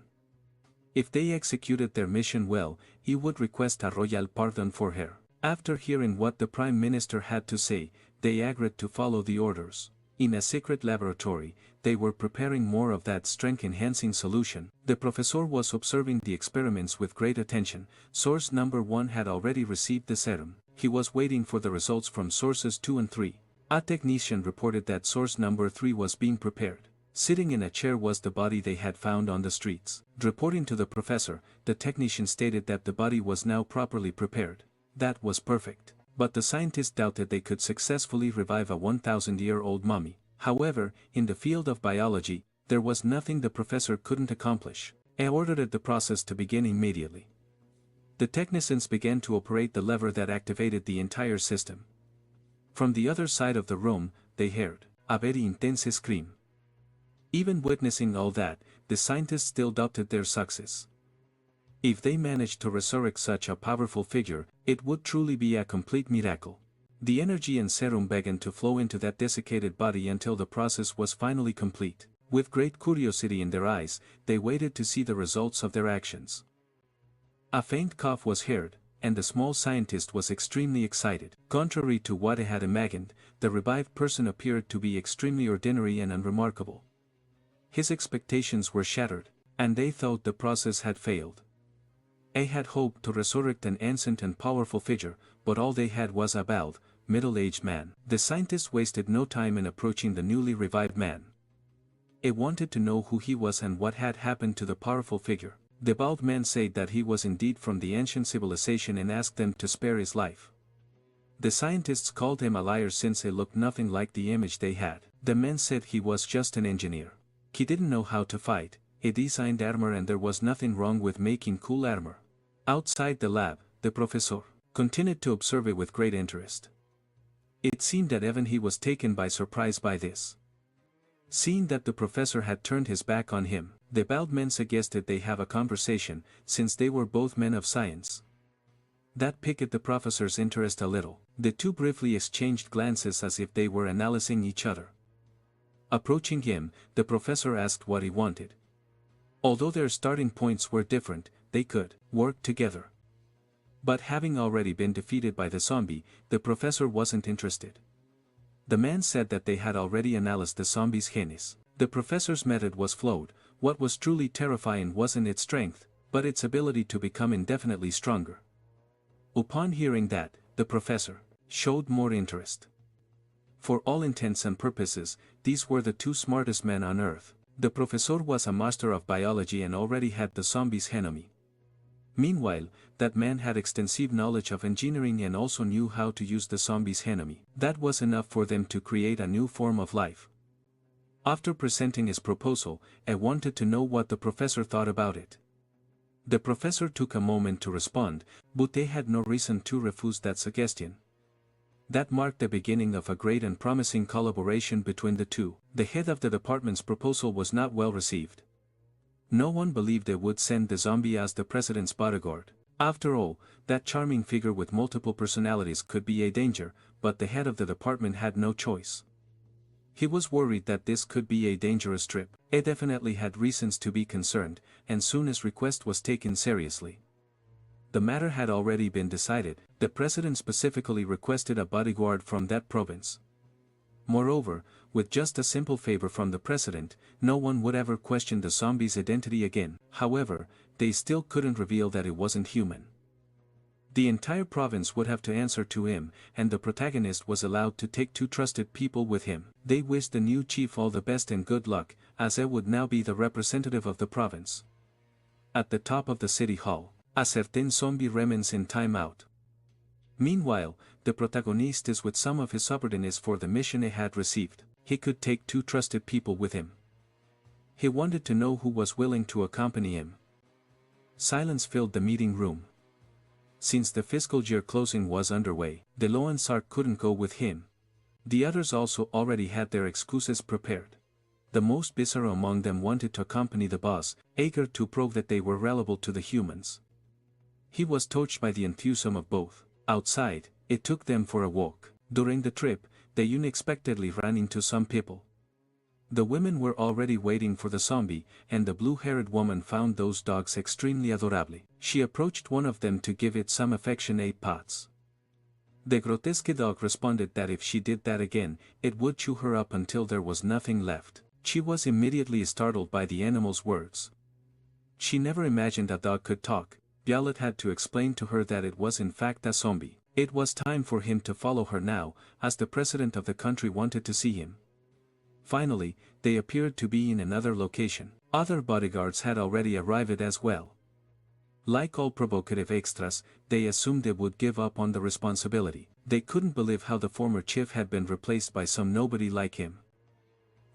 If they executed their mission well, he would request a royal pardon for her. After hearing what the prime minister had to say, they agreed to follow the orders. In a secret laboratory, they were preparing more of that strength-enhancing solution. The professor was observing the experiments with great attention. Source number 1 had already received the serum. He was waiting for the results from sources 2 and 3. A technician reported that source number 3 was being prepared. Sitting in a chair was the body they had found on the streets. Reporting to the professor, the technician stated that the body was now properly prepared. That was perfect. But the scientists doubted they could successfully revive a 1,000-year-old mummy. However, in the field of biology, there was nothing the professor couldn't accomplish. He ordered the process to begin immediately. The technicians began to operate the lever that activated the entire system. From the other side of the room, they heard a very intense scream. Even witnessing all that, the scientists still doubted their success. If they managed to resurrect such a powerful figure, it would truly be a complete miracle. The energy and serum began to flow into that desiccated body until the process was finally complete. With great curiosity in their eyes, they waited to see the results of their actions. A faint cough was heard, and the small scientist was extremely excited. Contrary to what he had imagined, the revived person appeared to be extremely ordinary and unremarkable. His expectations were shattered, and they thought the process had failed. They had hoped to resurrect an ancient and powerful figure, but all they had was a bald, middle-aged man. The scientists wasted no time in approaching the newly revived man. They wanted to know who he was and what had happened to the powerful figure. The bald man said that he was indeed from the ancient civilization and asked them to spare his life. The scientists called him a liar since he looked nothing like the image they had. The man said he was just an engineer. He didn't know how to fight. He designed armor and there was nothing wrong with making cool armor. Outside the lab, the professor continued to observe it with great interest. It seemed that even he was taken by surprise by this. Seeing that the professor had turned his back on him, the bald man suggested they have a conversation, since they were both men of science. That piqued the professor's interest a little. The two briefly exchanged glances as if they were analyzing each other. Approaching him, the professor asked what he wanted. Although their starting points were different, they could work together. But having already been defeated by the zombie, the professor wasn't interested. The man said that they had already analyzed the zombie's genes. The professor's method was flawed. What was truly terrifying wasn't its strength, but its ability to become indefinitely stronger. Upon hearing that, the professor showed more interest. For all intents and purposes, these were the two smartest men on Earth. The professor was a master of biology and already had the zombie's genome. Meanwhile, that man had extensive knowledge of engineering and also knew how to use the zombie's genome. That was enough for them to create a new form of life. After presenting his proposal, I wanted to know what the professor thought about it. The professor took a moment to respond, but they had no reason to refuse that suggestion. That marked the beginning of a great and promising collaboration between the two. The head of the department's proposal was not well received. No one believed they would send the zombie as the president's bodyguard. After all, that charming figure with multiple personalities could be a danger, but the head of the department had no choice. He was worried that this could be a dangerous trip. He definitely had reasons to be concerned, and soon his request was taken seriously. The matter had already been decided. The president specifically requested a bodyguard from that province. Moreover, with just a simple favor from the president, no one would ever question the zombie's identity again. However, they still couldn't reveal that it wasn't human. The entire province would have to answer to him, and the protagonist was allowed to take two trusted people with him. They wished the new chief all the best and good luck, as he would now be the representative of the province. At the top of the city hall, a certain zombie remains in timeout. Meanwhile, the protagonist is with some of his subordinates for the mission he had received. He could take two trusted people with him. He wanted to know who was willing to accompany him. Silence filled the meeting room. Since the fiscal year closing was underway, Delo and Sark couldn't go with him. The others also already had their excuses prepared. The most bizarre among them wanted to accompany the boss, eager to prove that they were reliable to the humans. He was touched by the enthusiasm of both. Outside, it took them for a walk. During the trip, they unexpectedly ran into some people. The women were already waiting for the zombie, and the blue-haired woman found those dogs extremely adorable. She approached one of them to give it some affectionate pats. The grotesque dog responded that if she did that again, it would chew her up until there was nothing left. She was immediately startled by the animal's words. She never imagined a dog could talk. Violet had to explain to her that it was in fact a zombie. It was time for him to follow her now, as the president of the country wanted to see him. Finally, they appeared to be in another location. Other bodyguards had already arrived as well. Like all provocative extras, they assumed they would give up on the responsibility. They couldn't believe how the former chief had been replaced by some nobody like him.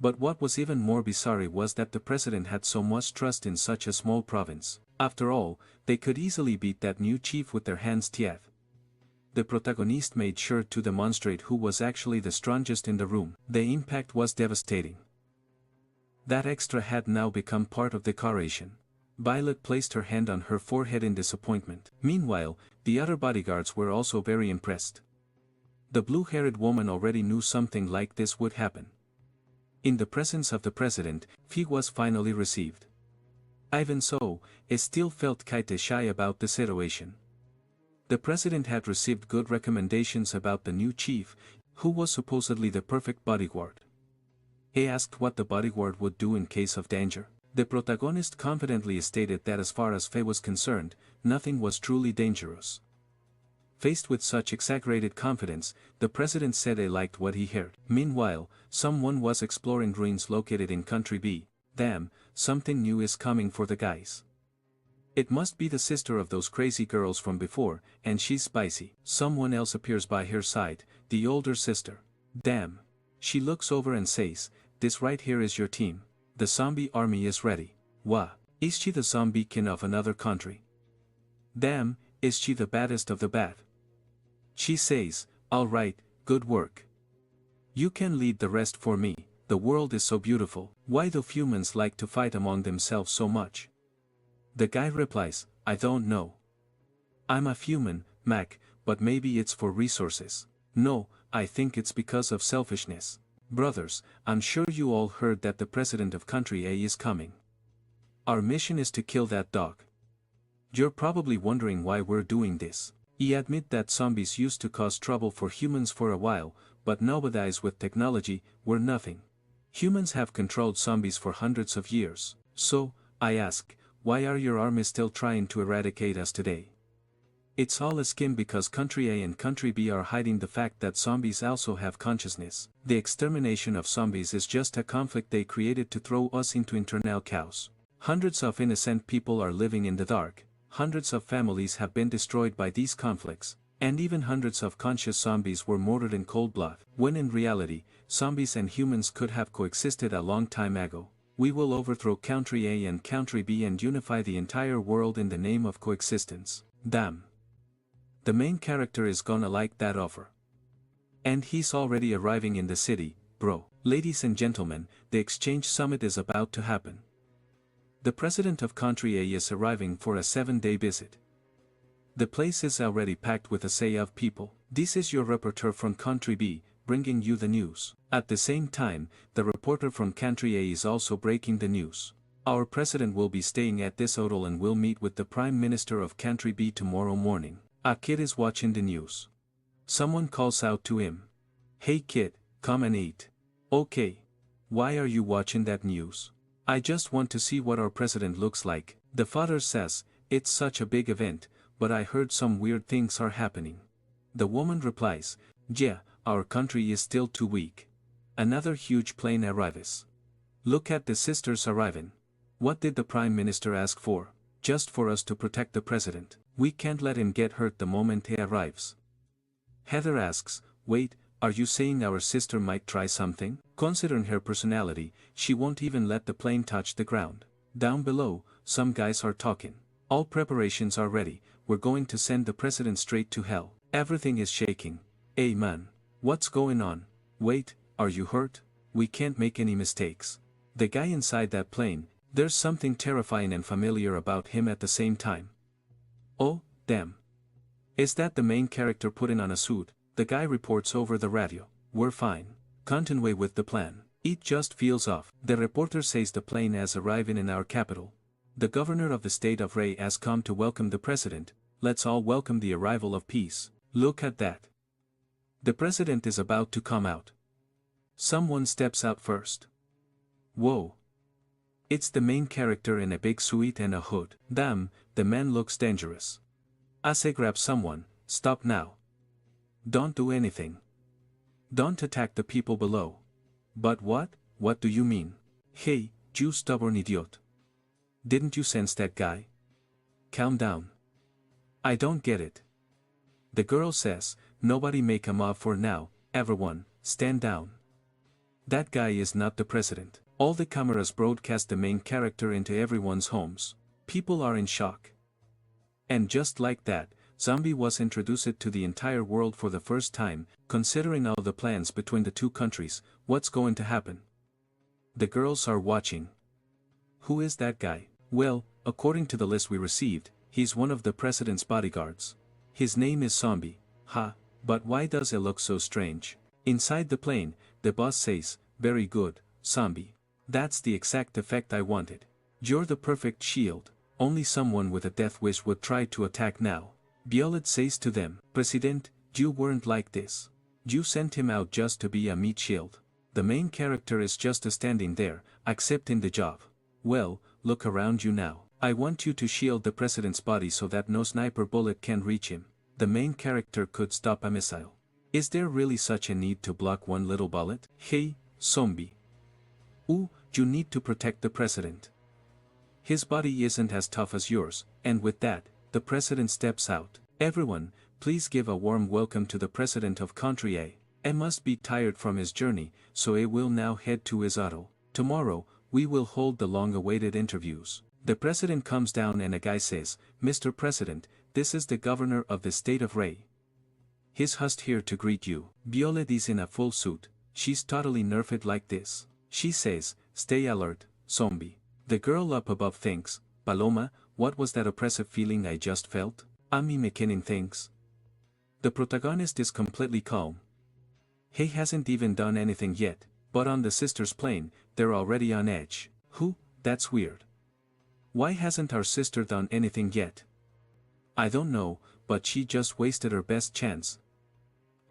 But what was even more bizarre was that the president had so much trust in such a small province. After all, they could easily beat that new chief with their hands tied. The protagonist made sure to demonstrate who was actually the strongest in the room. The impact was devastating. That extra had now become part of the decoration. Violet placed her hand on her forehead in disappointment. Meanwhile, the other bodyguards were also very impressed. The blue-haired woman already knew something like this would happen. In the presence of the president, fee was finally received. Even so, it still felt kinda shy about the situation. The president had received good recommendations about the new chief, who was supposedly the perfect bodyguard. He asked what the bodyguard would do in case of danger. The protagonist confidently stated that as far as Faye was concerned, nothing was truly dangerous. Faced with such exaggerated confidence, the president said he liked what he heard. Meanwhile, someone was exploring ruins located in Country B. Damn, something new is coming for the guys. It must be the sister of those crazy girls from before, and she's spicy. Someone else appears by her side, the older sister. Damn. She looks over and says, "This right here is your team. The zombie army is ready." Wah. Is she the zombie king of another country? Damn, is she the baddest of the bad? She says, "All right, good work. You can lead the rest for me, the world is so beautiful." Why do humans like to fight among themselves so much? The guy replies, "I don't know. I'm a human, Mac, but maybe it's for resources." "No, I think it's because of selfishness." "Brothers, I'm sure you all heard that the president of Country A is coming. Our mission is to kill that dog. You're probably wondering why we're doing this. I admit that zombies used to cause trouble for humans for a while, but nowadays with technology, we're nothing. Humans have controlled zombies for hundreds of years. So, I ask, why are your armies still trying to eradicate us today? It's all a scheme because Country A and Country B are hiding the fact that zombies also have consciousness. The extermination of zombies is just a conflict they created to throw us into internal chaos. Hundreds of innocent people are living in the dark, hundreds of families have been destroyed by these conflicts, and even hundreds of conscious zombies were murdered in cold blood. When in reality, zombies and humans could have coexisted a long time ago. We will overthrow Country A and Country B and unify the entire world in the name of coexistence. Damn. The main character is gonna like that offer. And he's already arriving in the city, bro. Ladies and gentlemen, the exchange summit is about to happen. The president of Country A is arriving for a 7-day visit. The place is already packed with a sea of people. This is your reporter from Country B, bringing you the news. At the same time, the reporter from Country A is also breaking the news. Our president will be staying at this hotel and will meet with the prime minister of Country B tomorrow morning. A kid is watching the news. Someone calls out to him. "Hey kid, come and eat." "Okay. Why are you watching that news?" "I just want to see what our president looks like." The father says, "It's such a big event, but I heard some weird things are happening." The woman replies, "Yeah, our country is still too weak." Another huge plane arrives. Look at the sisters arriving. What did the prime minister ask for? Just for us to protect the president. We can't let him get hurt the moment he arrives. Heather asks, "Wait, Are you saying our sister might try something? Considering her personality, she won't even let the plane touch the ground. Down below, some guys are talking. All preparations are ready, we're going to send the president straight to hell. Everything is shaking. Hey man. What's going on? Wait, are you hurt? We can't make any mistakes. The guy inside that plane, there's something terrifying and familiar about him at the same time. Oh, damn. Is that the main character putting on a suit? The guy reports over the radio. We're fine. Continue with the plan. It just feels off. The reporter says the plane has arrived in our capital. The governor of the state of Ray has come to welcome the president. Let's all welcome the arrival of peace. Look at that. The president is about to come out. Someone steps out first. Whoa. It's the main character in a big suit and a hood. Damn, the man looks dangerous. I say grab someone, stop now. Don't do anything. Don't attack the people below. But what do you mean? Hey, you stubborn idiot. Didn't you sense that guy? Calm down. I don't get it. The girl says, nobody make a mob for now, everyone, stand down. That guy is not the president. All the cameras broadcast the main character into everyone's homes. People are in shock. And just like that, Zombie was introduced to the entire world for the first time. Considering all the plans between the two countries, what's going to happen? The girls are watching. Who is that guy? Well, according to the list we received, he's one of the president's bodyguards. His name is Zombie. But why does it look so strange? Inside the plane, the boss says, very good, Zombie. That's the exact effect I wanted. You're the perfect shield. Only someone with a death wish would try to attack now. Violet says to them, President, you weren't like this. You sent him out just to be a meat shield. The main character is just standing there, accepting the job. Well, look around you now. I want you to shield the president's body so that no sniper bullet can reach him. The main character could stop a missile. Is there really such a need to block one little bullet? Hey, Zombie. Ooh, you need to protect the president. His body isn't as tough as yours, and with that, the president steps out. Everyone, please give a warm welcome to the president of country A. A must be tired from his journey, so A will now head to his auto. Tomorrow, we will hold the long-awaited interviews. The president comes down and a guy says, Mr. President, this is the governor of the state of Ray. He's just here to greet you. Violet is in a full suit. She's totally nerfed like this. She says, stay alert, Zombie. The girl up above thinks, Paloma, what was that oppressive feeling I just felt? Amy McKinnon thinks. The protagonist is completely calm. He hasn't even done anything yet, but on the sister's plane, they're already on edge. That's weird. Why hasn't our sister done anything yet? I don't know, but she just wasted her best chance.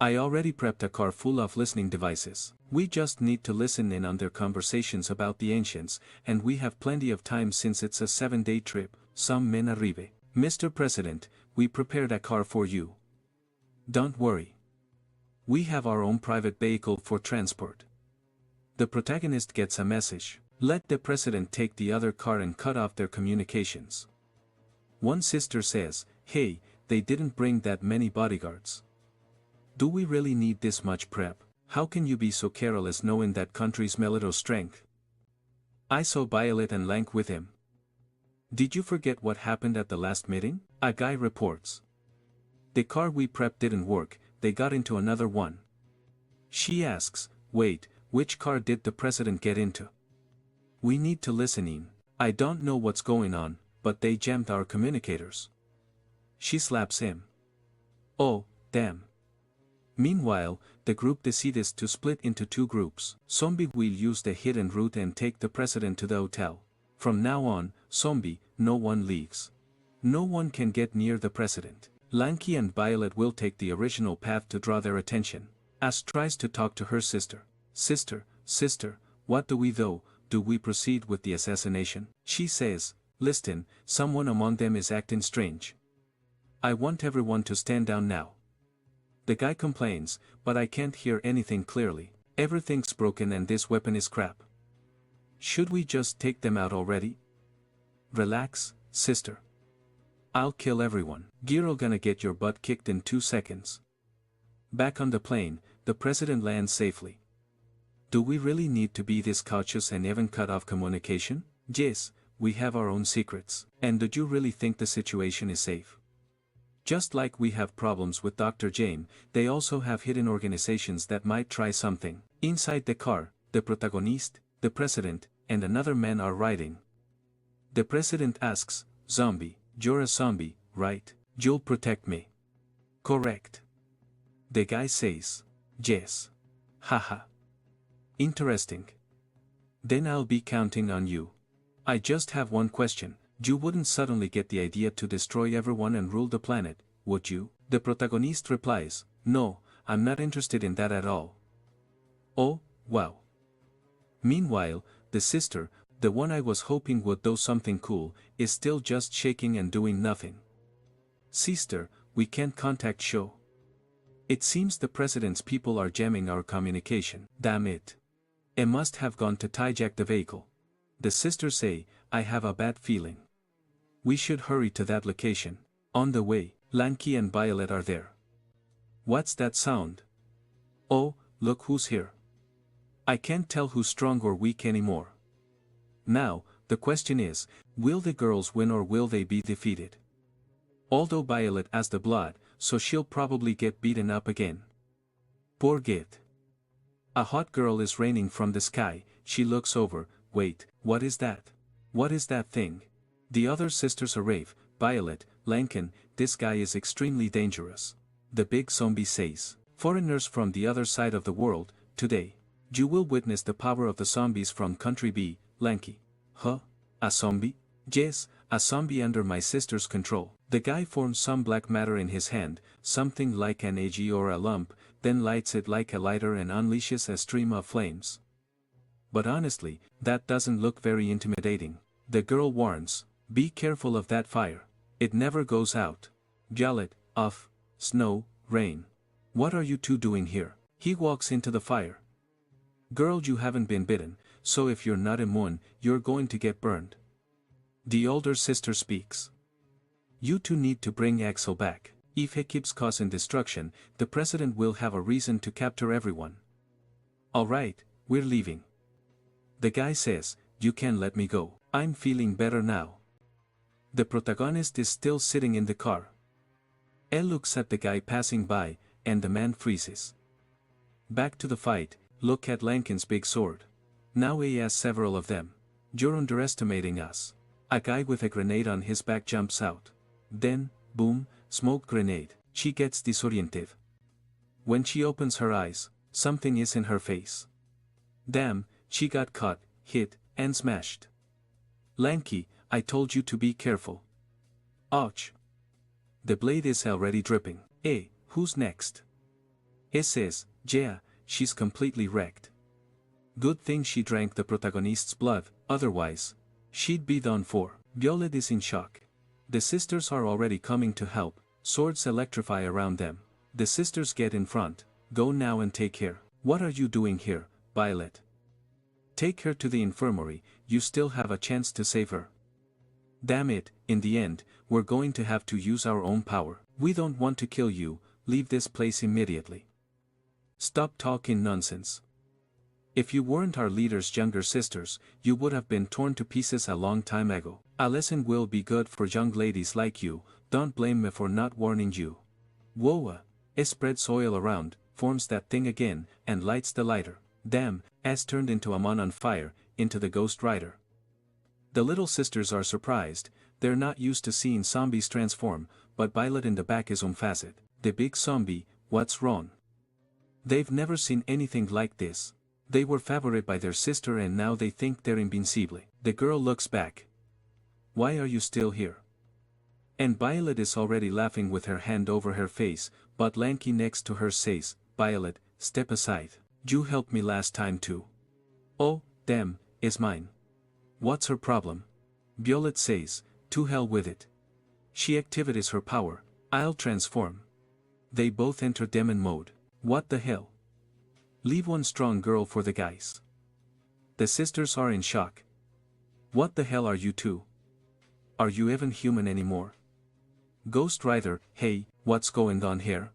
I already prepped a car full of listening devices. We just need to listen in on their conversations about the ancients, and we have plenty of time since it's a 7-day trip. Some men arrive. Mr. President, we prepared a car for you. Don't worry. We have our own private vehicle for transport. The protagonist gets a message. Let the president take the other car and cut off their communications. One sister says, hey, they didn't bring that many bodyguards. Do we really need this much prep? How can you be so careless knowing that country's military strength? I saw Violet and Lank with him. Did you forget what happened at the last meeting? A guy reports. The car we prepped didn't work, they got into another one. She asks, wait, which car did the president get into? We need to listen in. I don't know what's going on, but they jammed our communicators. She slaps him. Oh, damn. Meanwhile, the group decides to split into two groups. Zombie will use the hidden route and take the president to the hotel. From now on, Zombie, no one leaves. No one can get near the president. Lanky and Violet will take the original path to draw their attention. Ash tries to talk to her sister. Sister, what do we do? Do we proceed with the assassination? She says, listen, someone among them is acting strange. I want everyone to stand down now. The guy complains, but I can't hear anything clearly. Everything's broken and this weapon is crap. Should we just take them out already? Relax, sister. I'll kill everyone. You're gonna get your butt kicked in 2 seconds. Back on the plane, the president lands safely. Do we really need to be this cautious and even cut off communication? Yes, we have our own secrets. And do you really think the situation is safe? Just like we have problems with Dr. James, they also have hidden organizations that might try something. Inside the car, the protagonist, the president, and another man are riding. The president asks, "Zombie, you're a zombie, right? You'll protect me." "Correct." The guy says, "Yes." "Haha. Interesting. Then I'll be counting on you. I just have one question. You wouldn't suddenly get the idea to destroy everyone and rule the planet, would you?" The protagonist replies, "No, I'm not interested in that at all." "Oh, wow." Meanwhile, the sister, the one I was hoping would do something cool, is still just shaking and doing nothing. "Sister, we can't contact show. It seems the president's people are jamming our communication." "Damn it. It must have gone to hijack the vehicle." The sisters say, "I have a bad feeling. We should hurry to that location." On the way, Lanky and Violet are there. "What's that sound? Oh, look who's here. I can't tell who's strong or weak anymore." Now, the question is, will the girls win or will they be defeated? Although Violet has the blood, so she'll probably get beaten up again. Poor Git. A hot girl is raining from the sky. She looks over. "Wait, what is that? What is that thing?" The other sisters rave. "Violet, Lankin, this guy is extremely dangerous." The big zombie says, "Foreigners from the other side of the world, today, you will witness the power of the zombies from country B, Lanky." "Huh? A zombie?" "Yes, a zombie under my sister's control." The guy forms some black matter in his hand, something like an egg or a lump, then lights it like a lighter and unleashes a stream of flames. But honestly, that doesn't look very intimidating. The girl warns, "Be careful of that fire. It never goes out." Violet, "Off, snow, rain. What are you two doing here?" He walks into the fire. "Girl, you haven't been bitten, so if you're not immune, you're going to get burned." The older sister speaks. "You two need to bring Axel back. If he keeps causing destruction, the president will have a reason to capture everyone." "All right, we're leaving." The guy says, "You can let me go. I'm feeling better now." The protagonist is still sitting in the car. Elle looks at the guy passing by, and the man freezes. Back to the fight. Look at Lankin's big sword. Now he has several of them. "You're underestimating us." A guy with a grenade on his back jumps out. Then, boom, smoke grenade. She gets disoriented. When she opens her eyes, something is in her face. Damn, she got caught, hit, and smashed. "Lanky, I told you to be careful." Ouch. The blade is already dripping. "Hey, who's next?" He says, "Yeah, she's completely wrecked. Good thing she drank the protagonist's blood, otherwise, she'd be done for." Violet is in shock. The sisters are already coming to help, swords electrify around them. The sisters get in front. "Go now and take her." "What are you doing here, Violet?" "Take her to the infirmary, you still have a chance to save her." "Damn it, in the end, we're going to have to use our own power." "We don't want to kill you, leave this place immediately." "Stop talking nonsense. If you weren't our leader's younger sisters, you would have been torn to pieces a long time ago. A lesson will be good for young ladies like you, don't blame me for not warning you." Whoa, it spreads oil around, forms that thing again, and lights the lighter. Damn, has turned into a man on fire, into the Ghost Rider. The little sisters are surprised, they're not used to seeing zombies transform, but Violet in the back is unfazed. The big zombie, what's wrong? They've never seen anything like this. They were favored by their sister and now they think they're invincible. The girl looks back. "Why are you still here?" And Violet is already laughing with her hand over her face, but Lanky next to her says, "Violet, step aside. You helped me last time too." "Oh, damn, it's mine. What's her problem?" Violet says, "To hell with it. She activates her power, I'll transform." They both enter demon mode. What the hell? Leave one strong girl for the guys. The sisters are in shock. What the hell are you two? Are you even human anymore? Ghost Rider, hey, what's going on here?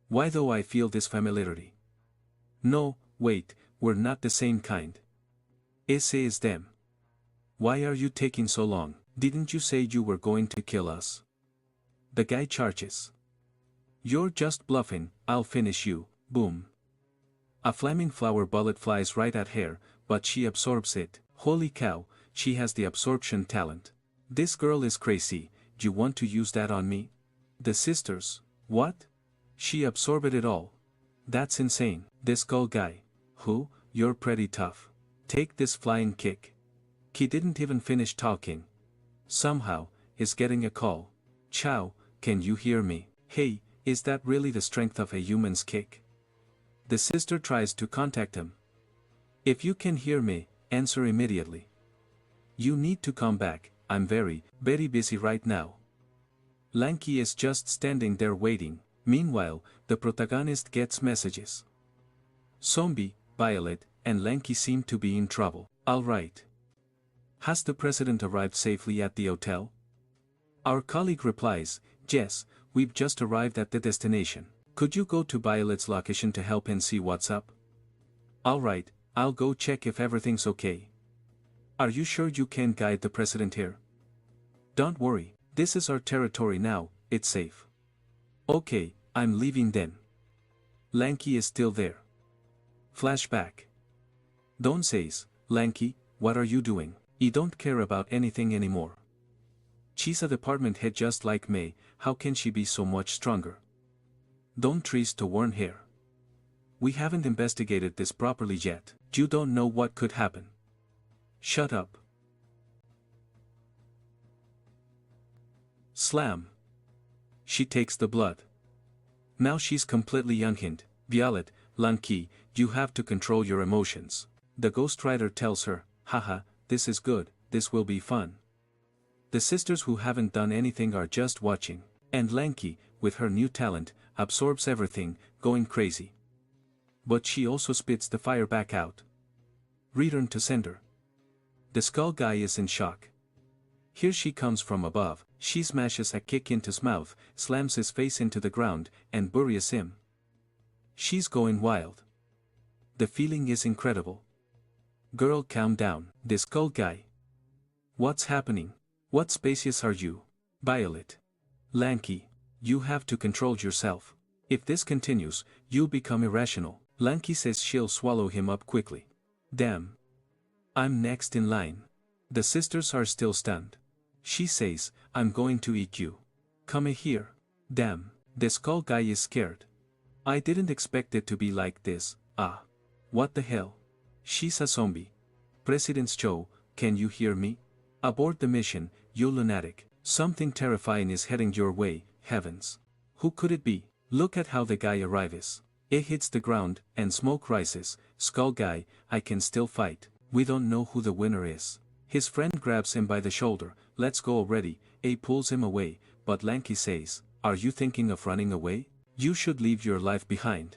Why do I feel this familiarity? No, wait, we're not the same kind. Ese is them. Why are you taking so long? Didn't you say you were going to kill us? The guy charges. You're just bluffing, I'll finish you, boom. A flaming flower bullet flies right at her, but she absorbs it. Holy cow, she has the absorption talent. This girl is crazy, you want to use that on me? The sisters, what? She absorbed it all. That's insane. This skull guy. Who, you're pretty tough. Take this flying kick. He didn't even finish talking. Somehow, is getting a call. Chow, can you hear me? Hey, is that really the strength of a human's kick? The sister tries to contact him. If you can hear me, answer immediately. You need to come back, I'm very, very busy right now. Lanky is just standing there waiting. Meanwhile, the protagonist gets messages. Zombie, Violet, and Lanky seem to be in trouble. Alright. Has the president arrived safely at the hotel? Our colleague replies, yes, we've just arrived at the destination. Could you go to Violet's location to help and see what's up? Alright, I'll go check if everything's okay. Are you sure you can guide the president here? Don't worry, this is our territory now, it's safe. Okay, I'm leaving then. Lanky is still there. Flashback. Don says, Lanky, what are you doing? You don't care about anything anymore. She's a department head just like me, how can she be so much stronger? Don tries to warn her. We haven't investigated this properly yet, you don't know what could happen. Shut up. Slam. She takes the blood. Now she's completely unhinged. Violet, Lanky, you have to control your emotions. The ghostwriter tells her, haha, this is good, this will be fun. The sisters who haven't done anything are just watching, and Lanky, with her new talent, absorbs everything, going crazy. But she also spits the fire back out. Return to sender. The skull guy is in shock. Here she comes from above, she smashes a kick into his mouth, slams his face into the ground, and buries him. She's going wild. The feeling is incredible. Girl, calm down. The skull guy. What's happening? What species are you? Violet. Lanky. You have to control yourself. If this continues, you'll become irrational. Lanky says she'll swallow him up quickly. Damn. I'm next in line. The sisters are still stunned. She says, I'm going to eat you. Come here. Damn. The skull guy is scared. I didn't expect it to be like this. Ah. What the hell? She's a zombie. President's Joe, can you hear me? Abort the mission, you lunatic. Something terrifying is heading your way, heavens. Who could it be? Look at how the guy arrives. It hits the ground, and smoke rises. Skull guy, I can still fight. We don't know who the winner is. His friend grabs him by the shoulder, let's go already. A pulls him away, but Lanky says, are you thinking of running away? You should leave your life behind.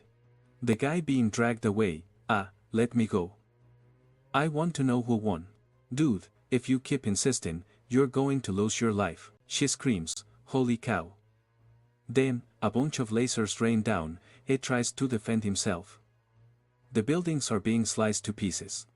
The guy being dragged away, let me go. I want to know who won. Dude, if you keep insisting, you're going to lose your life. She screams, holy cow. Then, a bunch of lasers rain down, it tries to defend himself. The buildings are being sliced to pieces.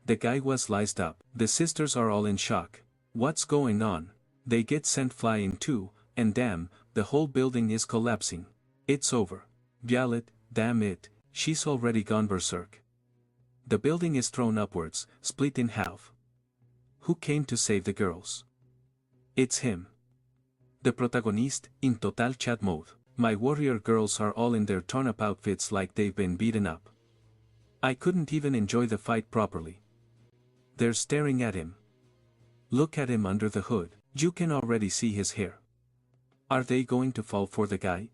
The guy was sliced up. The sisters are all in shock. What's going on? They get sent flying too, and damn, the whole building is collapsing. It's over. Violet, damn it, she's already gone berserk. The building is thrown upwards, split in half. Who came to save the girls? It's him. The protagonist, in total chat mode. My warrior girls are all in their torn-up outfits like they've been beaten up. I couldn't even enjoy the fight properly. They're staring at him. Look at him under the hood. You can already see his hair. Are they going to fall for the guy?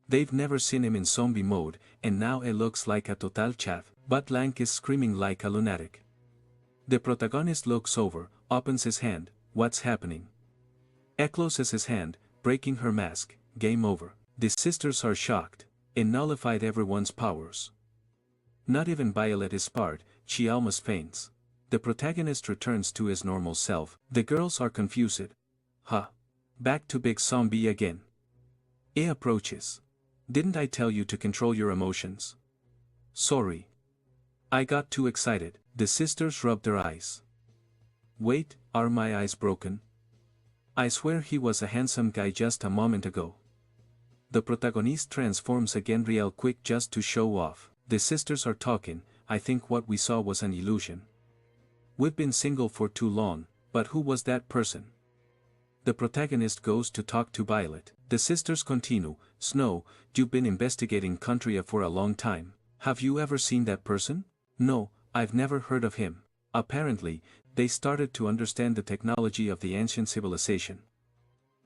They've never seen him in zombie mode, and now it looks like a total chat, but Lank is screaming like a lunatic. The protagonist looks over, opens his hand, what's happening? Closes his hand, breaking her mask, game over. The sisters are shocked. It nullified everyone's powers. Not even Violet is spared, she almost faints. The protagonist returns to his normal self, the girls are confused. Back to Big Zombie again. He approaches. Didn't I tell you to control your emotions? Sorry. I got too excited. The sisters rubbed their eyes. Wait, are my eyes broken? I swear he was a handsome guy just a moment ago. The protagonist transforms again real quick just to show off. The sisters are talking. I think what we saw was an illusion. We've been single for too long, but who was that person? The protagonist goes to talk to Violet. The sisters continue. Snow, you've been investigating Country for a long time. Have you ever seen that person? No, I've never heard of him. Apparently, they started to understand the technology of the ancient civilization.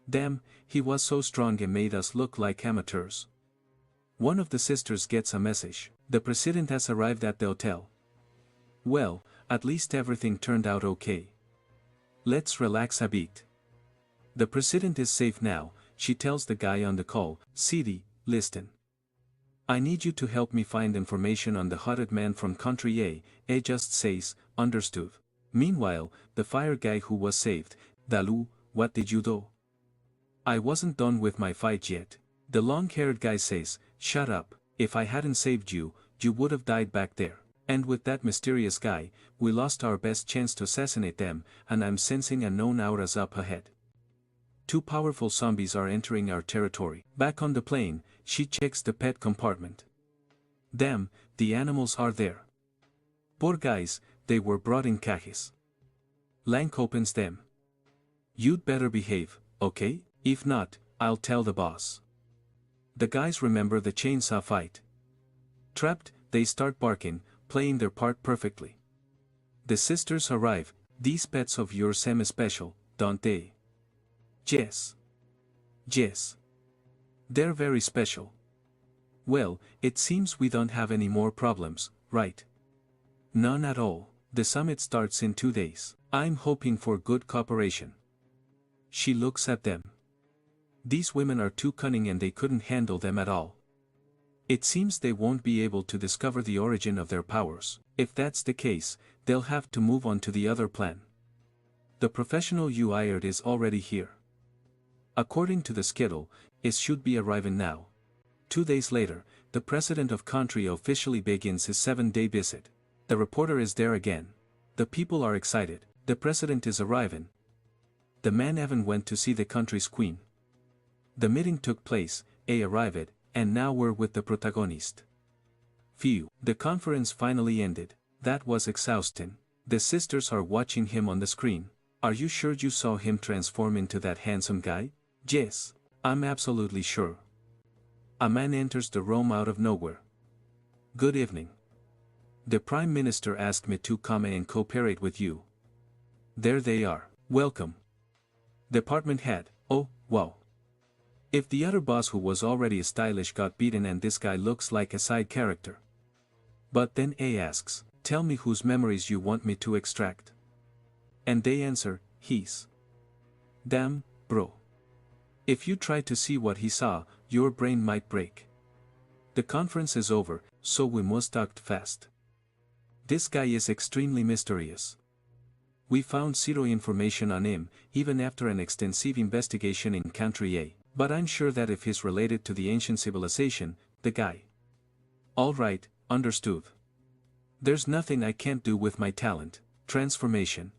Damn, he was so strong and made us look like amateurs. One of the sisters gets a message. The president has arrived at the hotel. Well, at least everything turned out okay. Let's relax a bit. The president is safe now, she tells the guy on the call. City, listen. I need you to help me find information on the hooded man from Country A. A just says, understood. Meanwhile, the fire guy who was saved, Dalu, what did you do? I wasn't done with my fight yet. The long-haired guy says, shut up, if I hadn't saved you, you would have died back there. And with that mysterious guy, we lost our best chance to assassinate them, and I'm sensing unknown auras up ahead. Two powerful zombies are entering our territory. Back on the plane, she checks the pet compartment. Damn, the animals are there. Poor guys, they were brought in cages. Lank opens them. You'd better behave, okay? If not, I'll tell the boss. The guys remember the chainsaw fight. Trapped, they start barking, playing their part perfectly. The sisters arrive. These pets of yours seem special, don't they? Yes. Yes. They're very special. Well, it seems we don't have any more problems, right? None at all. The summit starts in 2 days. I'm hoping for good cooperation. She looks at them. These women are too cunning and they couldn't handle them at all. It seems they won't be able to discover the origin of their powers. If that's the case, they'll have to move on to the other plan. The professional you hired is already here. According to the schedule, it should be arriving now. 2 days later, the president of country officially begins his 7-day visit. The reporter is there again. The people are excited. The president is arriving. The man Evan went to see the country's queen. The meeting took place, A arrived, and now we're with the protagonist. Phew, the conference finally ended. That was exhausting. The sisters are watching him on the screen. Are you sure you saw him transform into that handsome guy? Yes, I'm absolutely sure. A man enters the room out of nowhere. Good evening. The Prime Minister asked me to come and cooperate with you. There they are. Welcome. Department head. Oh, wow. If the other boss who was already stylish got beaten and this guy looks like a side character. But then A asks, tell me whose memories you want me to extract. And they answer, his. Damn, bro. If you try to see what he saw, your brain might break. The conference is over, so we must act fast. This guy is extremely mysterious. We found zero information on him, even after an extensive investigation in Country A, but I'm sure that if he's related to the ancient civilization, the guy. Alright, understood. There's nothing I can't do with my talent. Transformation.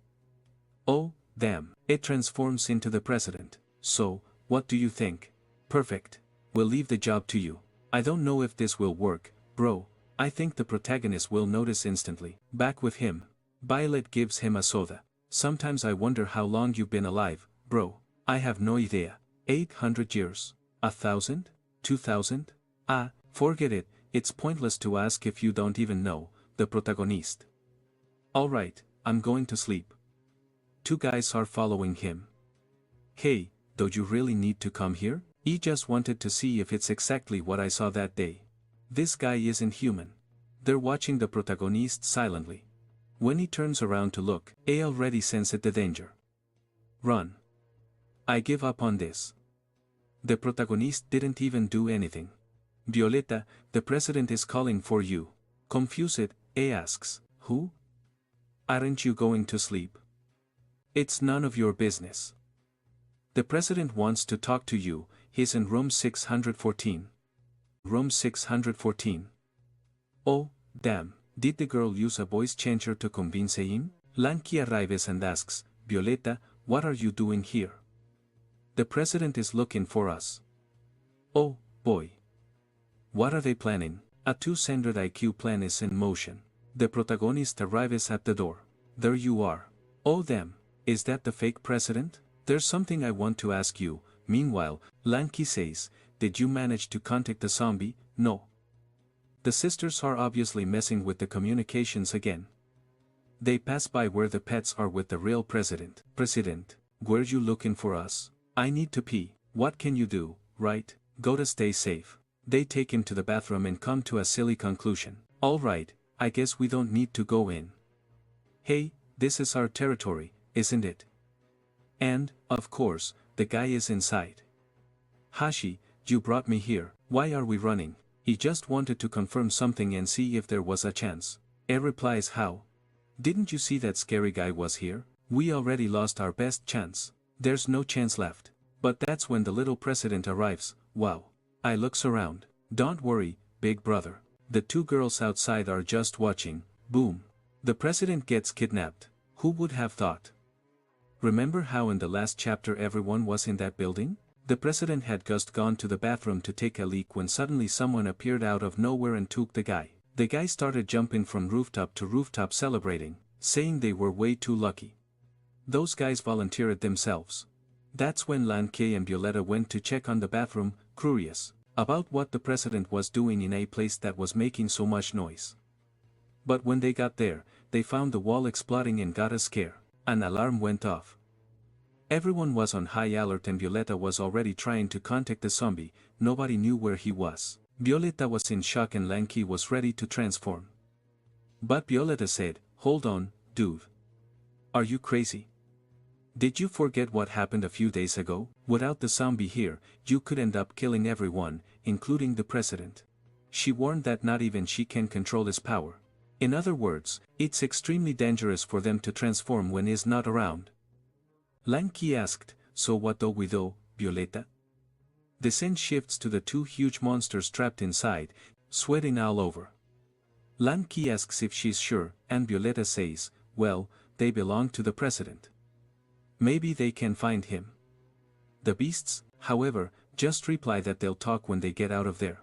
Oh, damn, it transforms into the president. So, what do you think? Perfect. We'll leave the job to you. I don't know if this will work, bro. I think the protagonist will notice instantly. Back with him. Violet gives him a soda. Sometimes I wonder how long you've been alive, bro. I have no idea. 800 years? 1,000? 2,000? Ah, forget it, it's pointless to ask if you don't even know, the protagonist. Alright, I'm going to sleep. 2 guys are following him. Hey, do you really need to come here? He just wanted to see if it's exactly what I saw that day. This guy isn't human. They're watching the protagonist silently. When he turns around to look, I already sensed the danger. Run. I give up on this. The protagonist didn't even do anything. Violeta, the president is calling for you. Confused, A asks, who? Aren't you going to sleep? It's none of your business. The president wants to talk to you, he's in room 614. Room 614. Oh, damn, did the girl use a voice changer to convince him? Lanky arrives and asks, Violeta, what are you doing here? The president is looking for us. Oh, boy. What are they planning? A 200 IQ plan is in motion. The protagonist arrives at the door. There you are. Oh damn, is that the fake president? There's something I want to ask you. Meanwhile, Lanky says, did you manage to contact the zombie? No. The sisters are obviously messing with the communications again. They pass by where the pets are with the real president. President, were you looking for us? I need to pee. What can you do, right? Go to stay safe. They take him to the bathroom and come to a silly conclusion. Alright, I guess we don't need to go in. Hey, this is our territory, isn't it? And, of course, the guy is inside. Hashi, you brought me here, why are we running? He just wanted to confirm something and see if there was a chance. E replies, how? Didn't you see that scary guy was here? We already lost our best chance. There's no chance left. But that's when the little president arrives. Wow. I looks around. Don't worry, big brother. The two girls outside are just watching. Boom. The president gets kidnapped. Who would have thought? Remember how in the last chapter everyone was in that building? The president had just gone to the bathroom to take a leak when suddenly someone appeared out of nowhere and took the guy. The guy started jumping from rooftop to rooftop celebrating, saying they were way too lucky. Those guys volunteered themselves. That's when Lanke and Violeta went to check on the bathroom, curious about what the president was doing in a place that was making so much noise. But when they got there, they found the wall exploding and got a scare. An alarm went off. Everyone was on high alert and Violeta was already trying to contact the zombie. Nobody knew where he was. Violeta was in shock and Lanky was ready to transform. But Violeta said, hold on, dude. Are you crazy? Did you forget what happened a few days ago? Without the zombie here, you could end up killing everyone, including the president. She warned that not even she can control his power. In other words, it's extremely dangerous for them to transform when he's not around. Lanky asked, so what do we do, Violeta? The scene shifts to the two huge monsters trapped inside, sweating all over. Lanky asks if she's sure, and Violeta says, well, they belong to the president. Maybe they can find him. The beasts, however, just reply that they'll talk when they get out of there.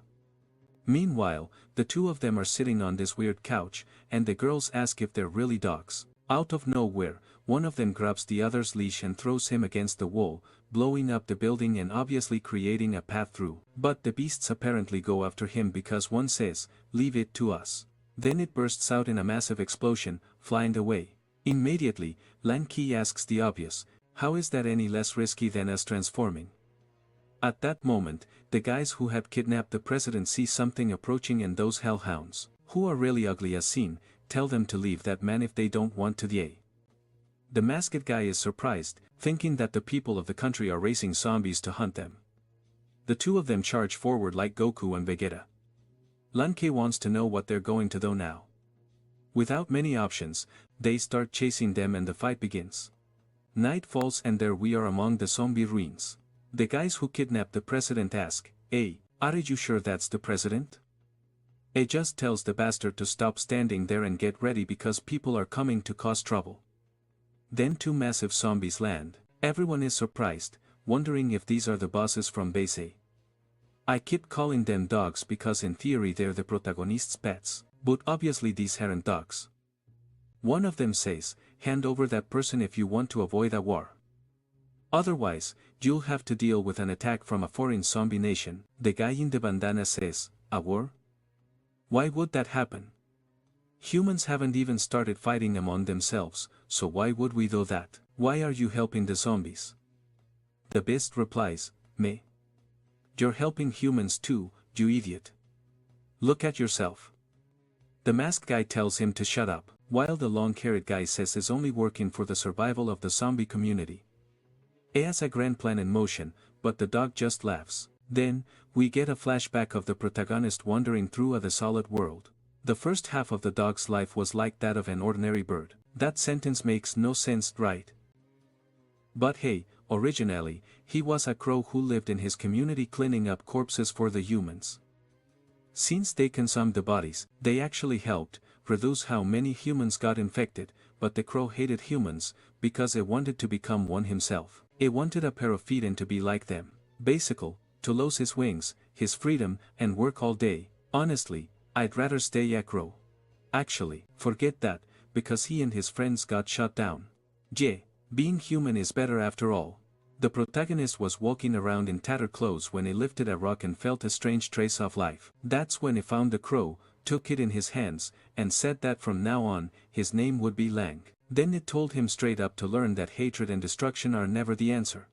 Meanwhile, the two of them are sitting on this weird couch, and the girls ask if they're really dogs. Out of nowhere, one of them grabs the other's leash and throws him against the wall, blowing up the building and obviously creating a path through. But the beasts apparently go after him because one says, leave it to us. Then it bursts out in a massive explosion, flying away. Immediately, Lanky asks the obvious, how is that any less risky than us transforming? At that moment, the guys who had kidnapped the president see something approaching and those hellhounds, who are really ugly as seen, tell them to leave that man if they don't want to die. The masked guy is surprised, thinking that the people of the country are raising zombies to hunt them. The two of them charge forward like Goku and Vegeta. Lanke wants to know what they're going to do now. Without many options, they start chasing them and the fight begins. Night falls and there we are among the zombie ruins. The guys who kidnapped the president ask, hey, are you sure that's the president? He just tells the bastard to stop standing there and get ready because people are coming to cause trouble. Then two massive zombies land. Everyone is surprised, wondering if these are the bosses from Base A. I keep calling them dogs because in theory they're the protagonist's pets, but obviously these aren't dogs. One of them says, hand over that person if you want to avoid a war. Otherwise, you'll have to deal with an attack from a foreign zombie nation. The guy in the bandana says, a war? Why would that happen? Humans haven't even started fighting among themselves, so why would we do that? Why are you helping the zombies? The beast replies, me. You're helping humans too, you idiot. Look at yourself. The masked guy tells him to shut up, while the long-haired guy says he's only working for the survival of the zombie community. He has a grand plan in motion, but the dog just laughs. Then, we get a flashback of the protagonist wandering through a desolate world. The first half of the dog's life was like that of an ordinary bird. That sentence makes no sense, right? But hey, originally, he was a crow who lived in his community cleaning up corpses for the humans. Since they consumed the bodies, they actually helped reduce how many humans got infected, but the crow hated humans, because it wanted to become one himself. It wanted a pair of feet and to be like them. Basically, to lose his wings, his freedom, and work all day. Honestly, I'd rather stay a crow. Actually, forget that, because he and his friends got shot down. Yeah, being human is better after all. The protagonist was walking around in tattered clothes when he lifted a rock and felt a strange trace of life. That's when he found the crow, took it in his hands, and said that from now on, his name would be Lang. Then it told him straight up to learn that hatred and destruction are never the answer.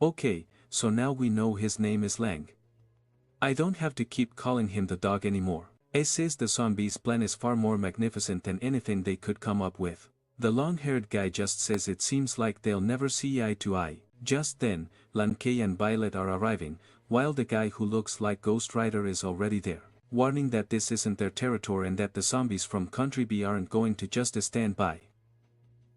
Okay, so now we know his name is Lang. I don't have to keep calling him the dog anymore. It says the zombies' plan is far more magnificent than anything they could come up with. The long-haired guy just says it seems like they'll never see eye to eye. Just then, Lan Kei and Violet are arriving, while the guy who looks like Ghost Rider is already there, warning that this isn't their territory and that the zombies from Country B aren't going to just stand by.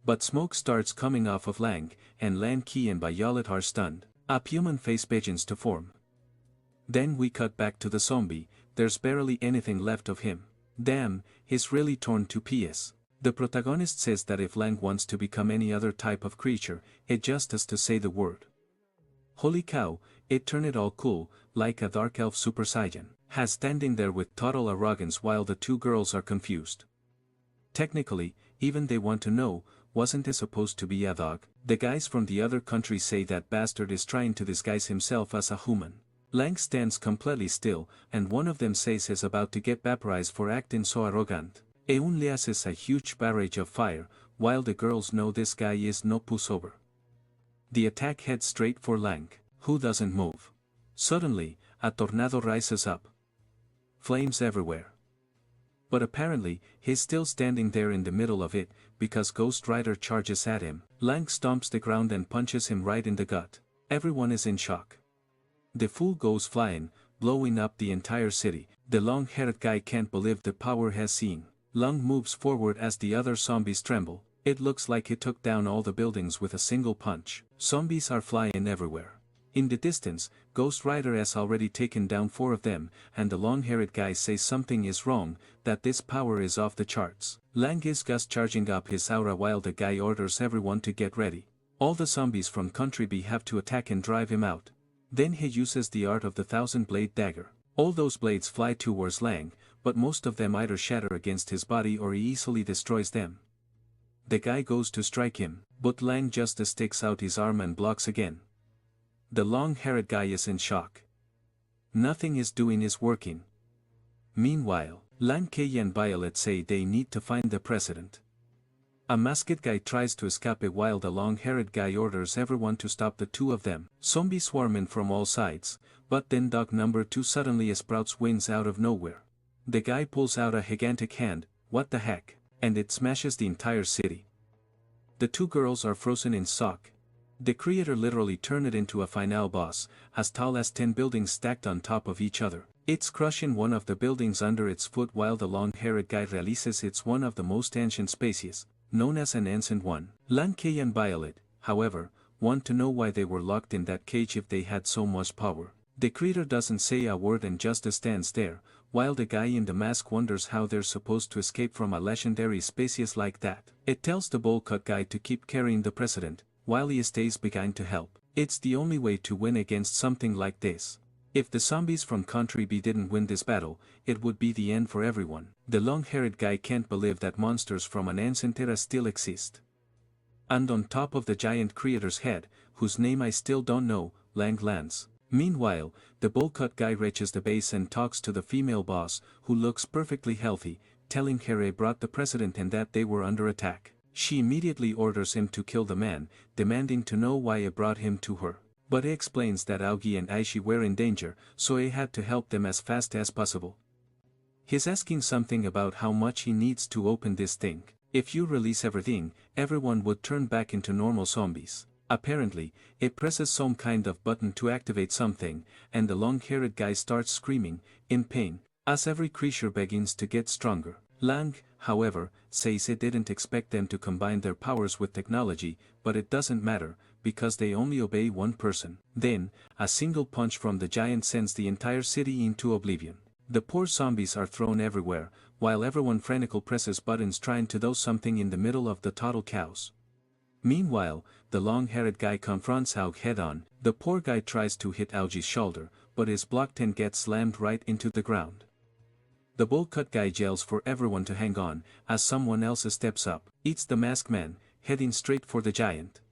But smoke starts coming off of Lang, and Lan Kei and Violet are stunned. A human face begins to form. Then we cut back to the zombie. There's barely anything left of him. Damn, he's really torn to pieces. The protagonist says that if Lang wants to become any other type of creature, it just has to say the word. Holy cow, it turned it all cool, like a dark elf super saiyan, has standing there with total arrogance while the two girls are confused. Technically, even they want to know, wasn't it supposed to be a dog? The guys from the other country say that bastard is trying to disguise himself as a human. Lang stands completely still, and one of them says he's about to get vaporized for acting so arrogant. Eun releases a huge barrage of fire, while the girls know this guy is no pushover. The attack heads straight for Lang, who doesn't move. Suddenly, a tornado rises up. Flames everywhere. But apparently, he's still standing there in the middle of it, because Ghost Rider charges at him. Lang stomps the ground and punches him right in the gut. Everyone is in shock. The fool goes flying, blowing up the entire city. The long-haired guy can't believe the power he's seen. Lang moves forward as the other zombies tremble. It looks like he took down all the buildings with a single punch. Zombies are flying everywhere. In the distance, Ghost Rider has already taken down 4 of them, and the long-haired guy says something is wrong, that this power is off the charts. Lang is just charging up his aura while the guy orders everyone to get ready. All the zombies from Country B have to attack and drive him out. Then he uses the art of the 1000-blade dagger. All those blades fly towards Lang, but most of them either shatter against his body or he easily destroys them. The guy goes to strike him, but Lang just sticks out his arm and blocks again. The long-haired guy is in shock. Nothing he's doing is working. Meanwhile, Lan Kei and Violet say they need to find the president. A masked guy tries to escape while the long-haired guy orders everyone to stop the two of them. Zombies swarm in from all sides, but then dog number 2 suddenly sprouts wings out of nowhere. The guy pulls out a gigantic hand, what the heck, and it smashes the entire city. The two girls are frozen in shock. The creator literally turned it into a final boss, as tall as 10 buildings stacked on top of each other. It's crushing one of the buildings under its foot while the long-haired guy realizes it's one of the most ancient species, known as an ancient one. Lan Kei and Violet, however, want to know why they were locked in that cage if they had so much power. The creator doesn't say a word and just stands there, while the guy in the mask wonders how they're supposed to escape from a legendary species like that. It tells the bowl-cut guy to keep carrying the president, while he stays behind to help. It's the only way to win against something like this. If the zombies from Country B didn't win this battle, it would be the end for everyone. The long-haired guy can't believe that monsters from an ancient era still exist. And on top of the giant creator's head, whose name I still don't know, Lang lands. Meanwhile, the bowl-cut guy reaches the base and talks to the female boss, who looks perfectly healthy, telling her he brought the president and that they were under attack. She immediately orders him to kill the man, demanding to know why he brought him to her. But he explains that Aogi and Aishi were in danger, so he had to help them as fast as possible. He's asking something about how much he needs to open this thing. If you release everything, everyone would turn back into normal zombies. Apparently, it presses some kind of button to activate something, and the long-haired guy starts screaming, in pain, as every creature begins to get stronger. Lang, however, says he didn't expect them to combine their powers with technology, but it doesn't matter, because they only obey one person. Then, a single punch from the giant sends the entire city into oblivion. The poor zombies are thrown everywhere, while everyone frantically presses buttons trying to do something in the middle of the total chaos. Meanwhile, the long-haired guy confronts Aug head-on. The poor guy tries to hit Aug's shoulder, but is blocked and gets slammed right into the ground. The bowl-cut guy yells for everyone to hang on, as someone else steps up, eats the masked man, heading straight for the giant.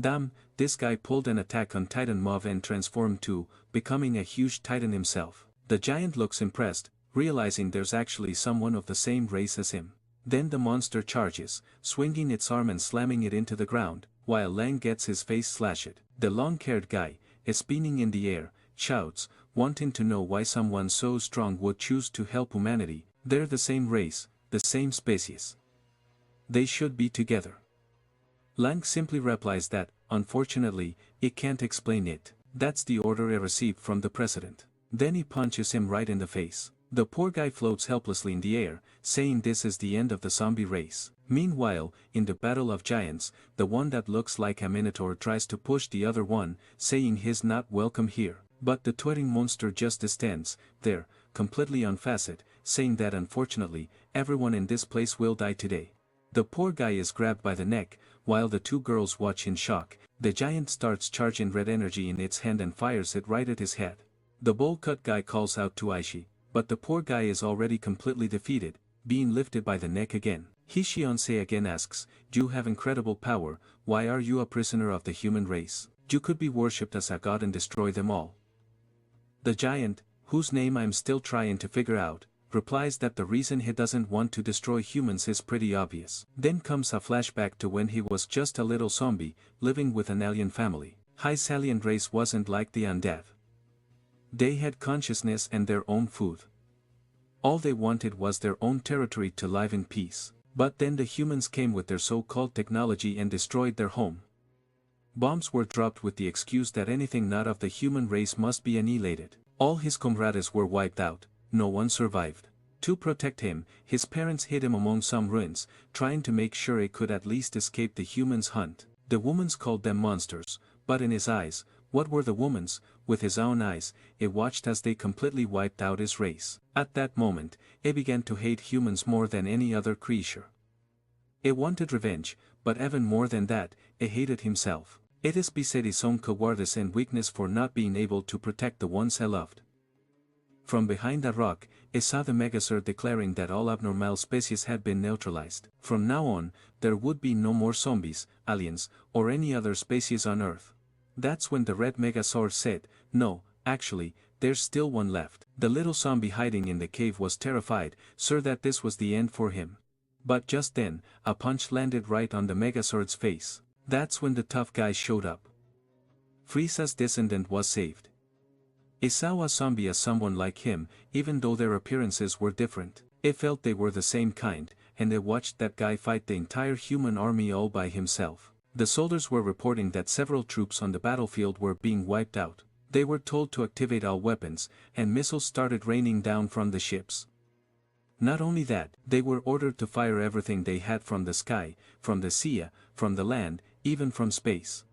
Damn, this guy pulled an attack on Titan Mauve and transformed too, becoming a huge titan himself. The giant looks impressed, realizing there's actually someone of the same race as him. Then the monster charges, swinging its arm and slamming it into the ground, while Lang gets his face slashed. The long-haired guy, spinning in the air, shouts, wanting to know why someone so strong would choose to help humanity. They're the same race, the same species. They should be together. Lang simply replies that, unfortunately, it can't explain it. That's the order I received from the president. Then he punches him right in the face. The poor guy floats helplessly in the air, saying this is the end of the zombie race. Meanwhile, in the Battle of Giants, the one that looks like a minotaur tries to push the other one, saying he's not welcome here. But the twitting monster just stands there, completely unfazed, saying that unfortunately, everyone in this place will die today. The poor guy is grabbed by the neck, while the two girls watch in shock. The giant starts charging red energy in its hand and fires it right at his head. The bowl-cut guy calls out to Aishi, but the poor guy is already completely defeated, being lifted by the neck again. Hishionse again asks, "You have incredible power, why are you a prisoner of the human race? You could be worshipped as a god and destroy them all." The giant, whose name I'm still trying to figure out, replies that the reason he doesn't want to destroy humans is pretty obvious. Then comes a flashback to when he was just a little zombie, living with an alien family. His alien race wasn't like the undead. They had consciousness and their own food. All they wanted was their own territory to live in peace. But then the humans came with their so-called technology and destroyed their home. Bombs were dropped with the excuse that anything not of the human race must be annihilated. All his comrades were wiped out, no one survived. To protect him, his parents hid him among some ruins, trying to make sure he could at least escape the humans' hunt. The women's called them monsters, but in his eyes, what were the woman's? With his own eyes, he watched as they completely wiped out his race. At that moment, he began to hate humans more than any other creature. He wanted revenge, but even more than that, he hated himself. It is beset his own cowardice and weakness for not being able to protect the ones he loved. From behind a rock, he saw the Megazord declaring that all abnormal species had been neutralized. From now on, there would be no more zombies, aliens, or any other species on Earth. That's when the red Megazord said, "No, actually, there's still one left." The little zombie hiding in the cave was terrified, sure that this was the end for him. But just then, a punch landed right on the Megazord's face. That's when the tough guy showed up. Frieza's descendant was saved. He saw a zombie as someone like him, even though their appearances were different. He felt they were the same kind, and he watched that guy fight the entire human army all by himself. The soldiers were reporting that several troops on the battlefield were being wiped out. They were told to activate all weapons, and missiles started raining down from the ships. Not only that, they were ordered to fire everything they had from the sky, from the sea, from the land, even from space.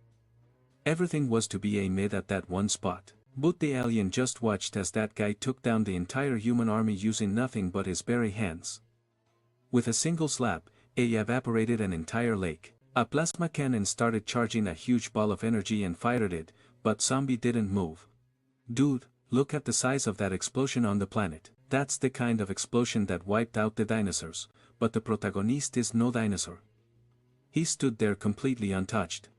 Everything was to be aimed at that one spot. But the alien just watched as that guy took down the entire human army using nothing but his bare hands. With a single slap, he evaporated an entire lake. A plasma cannon started charging a huge ball of energy and fired it, but zombie didn't move. "Dude, look at the size of that explosion on the planet. That's the kind of explosion that wiped out the dinosaurs, but the protagonist is no dinosaur." He stood there completely untouched.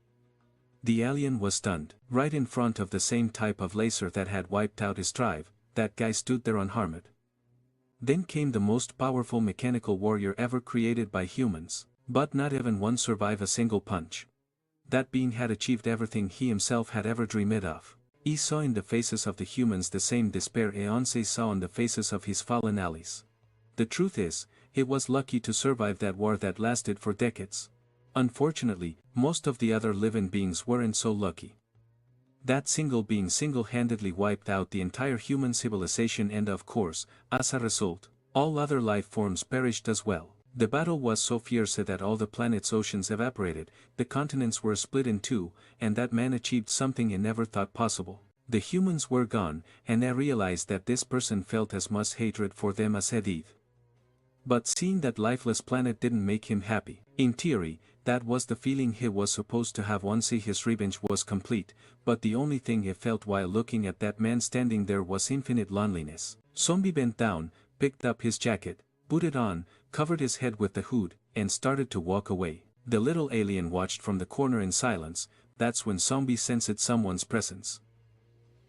The alien was stunned. Right in front of the same type of laser that had wiped out his tribe, that guy stood there unharmed. Then came the most powerful mechanical warrior ever created by humans, but not even one survived a single punch. That being had achieved everything he himself had ever dreamed of. He saw in the faces of the humans the same despair Eonse saw on the faces of his fallen allies. The truth is, he was lucky to survive that war that lasted for decades. Unfortunately, most of the other living beings weren't so lucky. That single being single-handedly wiped out the entire human civilization and of course, as a result, all other life forms perished as well. The battle was so fierce that all the planet's oceans evaporated, the continents were split in two, and that man achieved something he never thought possible. The humans were gone, and I realized that this person felt as much hatred for them as I did. But seeing that lifeless planet didn't make him happy. In theory, that was the feeling he was supposed to have once his revenge was complete, but the only thing he felt while looking at that man standing there was infinite loneliness. Zombie bent down, picked up his jacket, put it on, covered his head with the hood, and started to walk away. The little alien watched from the corner in silence. That's when Zombie sensed someone's presence.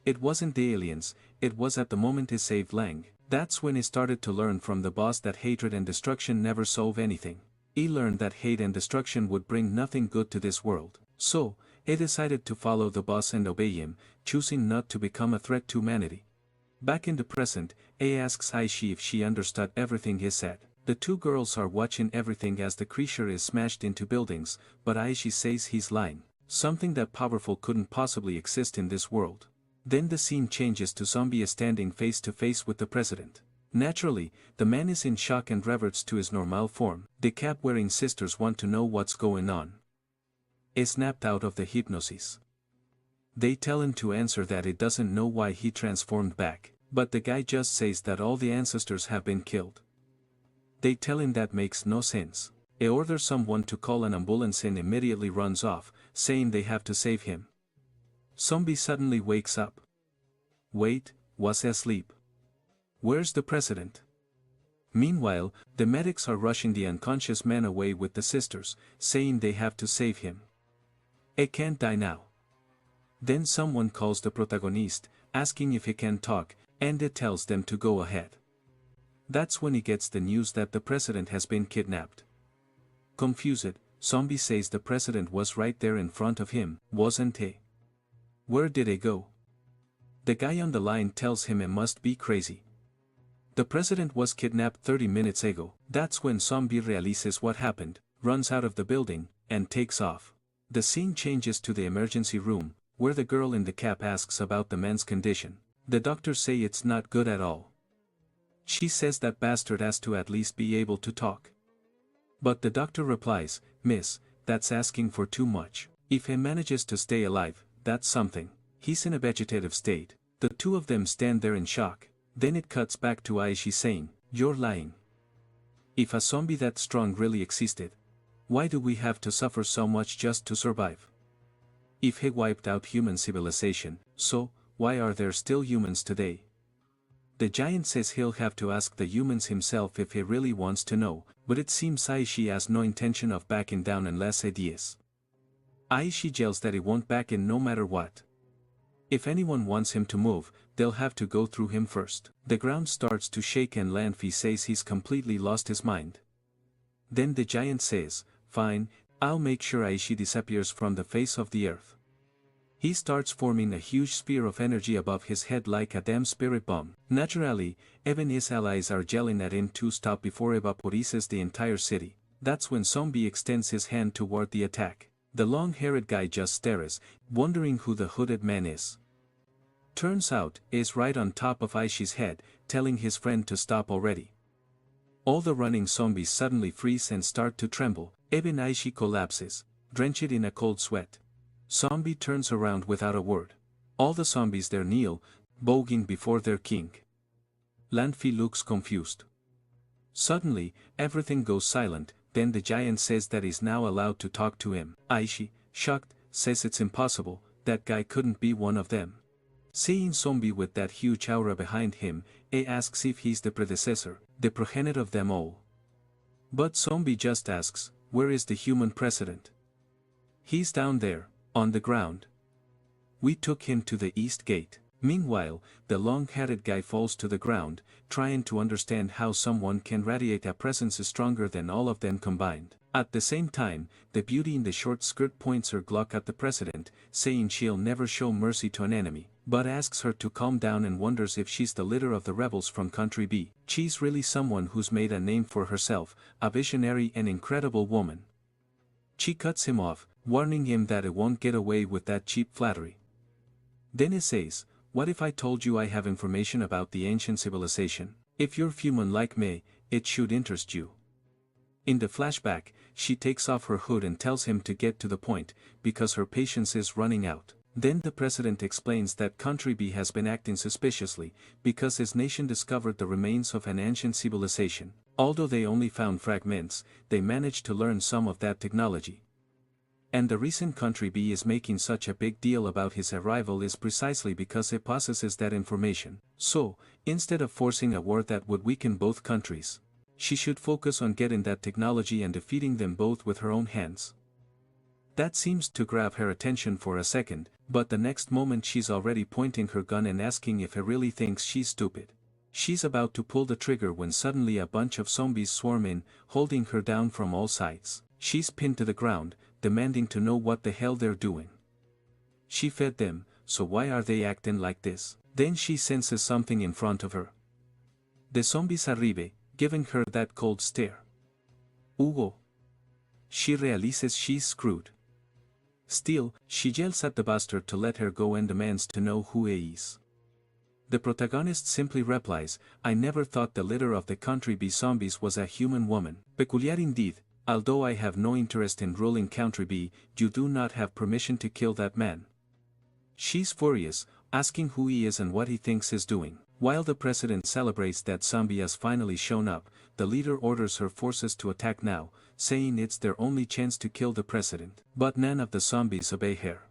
It wasn't the aliens, it was at the moment he saved Lang. That's when he started to learn from the boss that hatred and destruction never solve anything. He learned that hate and destruction would bring nothing good to this world. So, he decided to follow the boss and obey him, choosing not to become a threat to humanity. Back in the present, he asks Aishi if she understood everything he said. The two girls are watching everything as the creature is smashed into buildings, but Aishi says he's lying. Something that powerful couldn't possibly exist in this world. Then the scene changes to Zombie standing face to face with the president. Naturally, the man is in shock and reverts to his normal form. The cap-wearing sisters want to know what's going on. He snapped out of the hypnosis. They tell him to answer that he doesn't know why he transformed back, but the guy just says that all the ancestors have been killed. They tell him that makes no sense. He orders someone to call an ambulance and immediately runs off, saying they have to save him. Zombie suddenly wakes up. Wait, was he asleep? Where's the president? Meanwhile, the medics are rushing the unconscious man away with the sisters, saying they have to save him. He can't die now. Then someone calls the protagonist, asking if he can talk, and he tells them to go ahead. That's when he gets the news that the president has been kidnapped. Confused, Zombie says the president was right there in front of him, wasn't he? Where did he go? The guy on the line tells him he must be crazy. The president was kidnapped 30 minutes ago. That's when Zombie realizes what happened, runs out of the building, and takes off. The scene changes to the emergency room, where the girl in the cap asks about the man's condition. The doctors say it's not good at all. She says that bastard has to at least be able to talk. But the doctor replies, "Miss, that's asking for too much. If he manages to stay alive, that's something." He's in a vegetative state. The two of them stand there in shock. Then it cuts back to Aishi saying, "You're lying. If a zombie that strong really existed, why do we have to suffer so much just to survive? If he wiped out human civilization, so, why are there still humans today?" The giant says he'll have to ask the humans himself if he really wants to know, but it seems Aishi has no intention of backing down unless he does. Aishi yells that he won't back in no matter what. If anyone wants him to move, they'll have to go through him first. The ground starts to shake and Lanfi says he's completely lost his mind. Then the giant says, "Fine, I'll make sure Aishi disappears from the face of the earth." He starts forming a huge sphere of energy above his head like a damn spirit bomb. Naturally, even his allies are yelling at him to stop before he vaporizes the entire city. That's when Zombie extends his hand toward the attack. The long-haired guy just stares, wondering who the hooded man is. Turns out, is right on top of Aishi's head, telling his friend to stop already. All the running zombies suddenly freeze and start to tremble. Even Aishi collapses, drenched in a cold sweat. Zombie turns around without a word. All the zombies there kneel, bowing before their king. Lanfi looks confused. Suddenly, everything goes silent, then the giant says that he's now allowed to talk to him. Aishi, shocked, says it's impossible, that guy couldn't be one of them. Seeing Zombie with that huge aura behind him, he asks if he's the predecessor, the progenitor of them all. But Zombie just asks, "Where is the human president?" "He's down there, on the ground. We took him to the east gate." Meanwhile, the long-headed guy falls to the ground, trying to understand how someone can radiate a presence stronger than all of them combined. At the same time, the beauty in the short skirt points her Glock at the president, saying she'll never show mercy to an enemy, but asks her to calm down and wonders if she's the leader of the rebels from Country B. She's really someone who's made a name for herself, a visionary and incredible woman. She cuts him off, warning him that he won't get away with that cheap flattery. Then he says, "What if I told you I have information about the ancient civilization? If you're human like me, it should interest you." In the flashback, she takes off her hood and tells him to get to the point, because her patience is running out. Then the president explains that country B has been acting suspiciously, because his nation discovered the remains of an ancient civilization. Although they only found fragments, they managed to learn some of that technology. And the reason country B is making such a big deal about his arrival is precisely because it possesses that information. So, instead of forcing a war that would weaken both countries, she should focus on getting that technology and defeating them both with her own hands. That seems to grab her attention for a second, but the next moment she's already pointing her gun and asking if he really thinks she's stupid. She's about to pull the trigger when suddenly a bunch of zombies swarm in, holding her down from all sides. She's pinned to the ground, demanding to know what the hell they're doing. She fed them, so why are they acting like this? Then she senses something in front of her. The zombies arrive, giving her that cold stare. Hugo. She realizes she's screwed. Still, she yells at the bastard to let her go and demands to know who he is. The protagonist simply replies, "I never thought the leader of the country B zombies was a human woman." Peculiar indeed, although I have no interest in ruling country B, you do not have permission to kill that man. She's furious, asking who he is and what he thinks he's doing. While the president celebrates that zombie has finally shown up, the leader orders her forces to attack now, saying it's their only chance to kill the president. But none of the zombies obey her.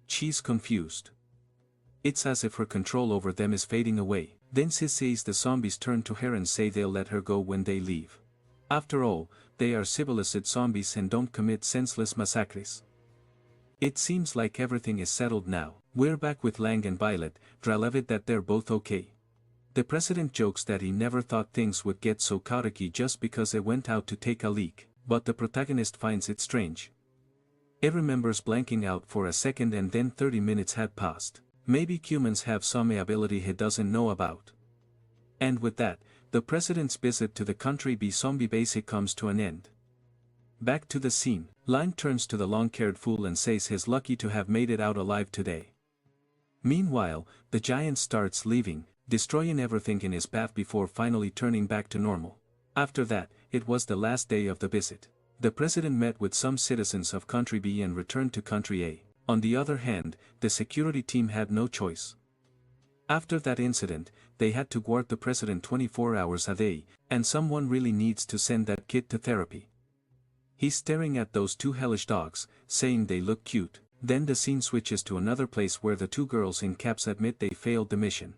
She's confused. It's as if her control over them is fading away. Then she sees the zombies turn to her and say they'll let her go when they leave. After all, they are civilized zombies and don't commit senseless massacres. It seems like everything is settled now. We're back with Lang and Violet, relieved that they're both okay. The president jokes that he never thought things would get so chaotic just because they went out to take a leak, but the protagonist finds it strange. He remembers blanking out for a second and then 30 minutes had passed. Maybe humans have some ability he doesn't know about. And with that, the president's visit to the country B zombie base comes to an end. Back to the scene, Lang turns to the long-haired fool and says he's lucky to have made it out alive today. Meanwhile, the giant starts leaving, destroying everything in his path before finally turning back to normal. After that, it was the last day of the visit. The president met with some citizens of country B and returned to country A. On the other hand, the security team had no choice. After that incident, they had to guard the president 24 hours a day, and someone really needs to send that kid to therapy. He's staring at those two hellish dogs, saying they look cute. Then the scene switches to another place where the two girls in caps admit they failed the mission.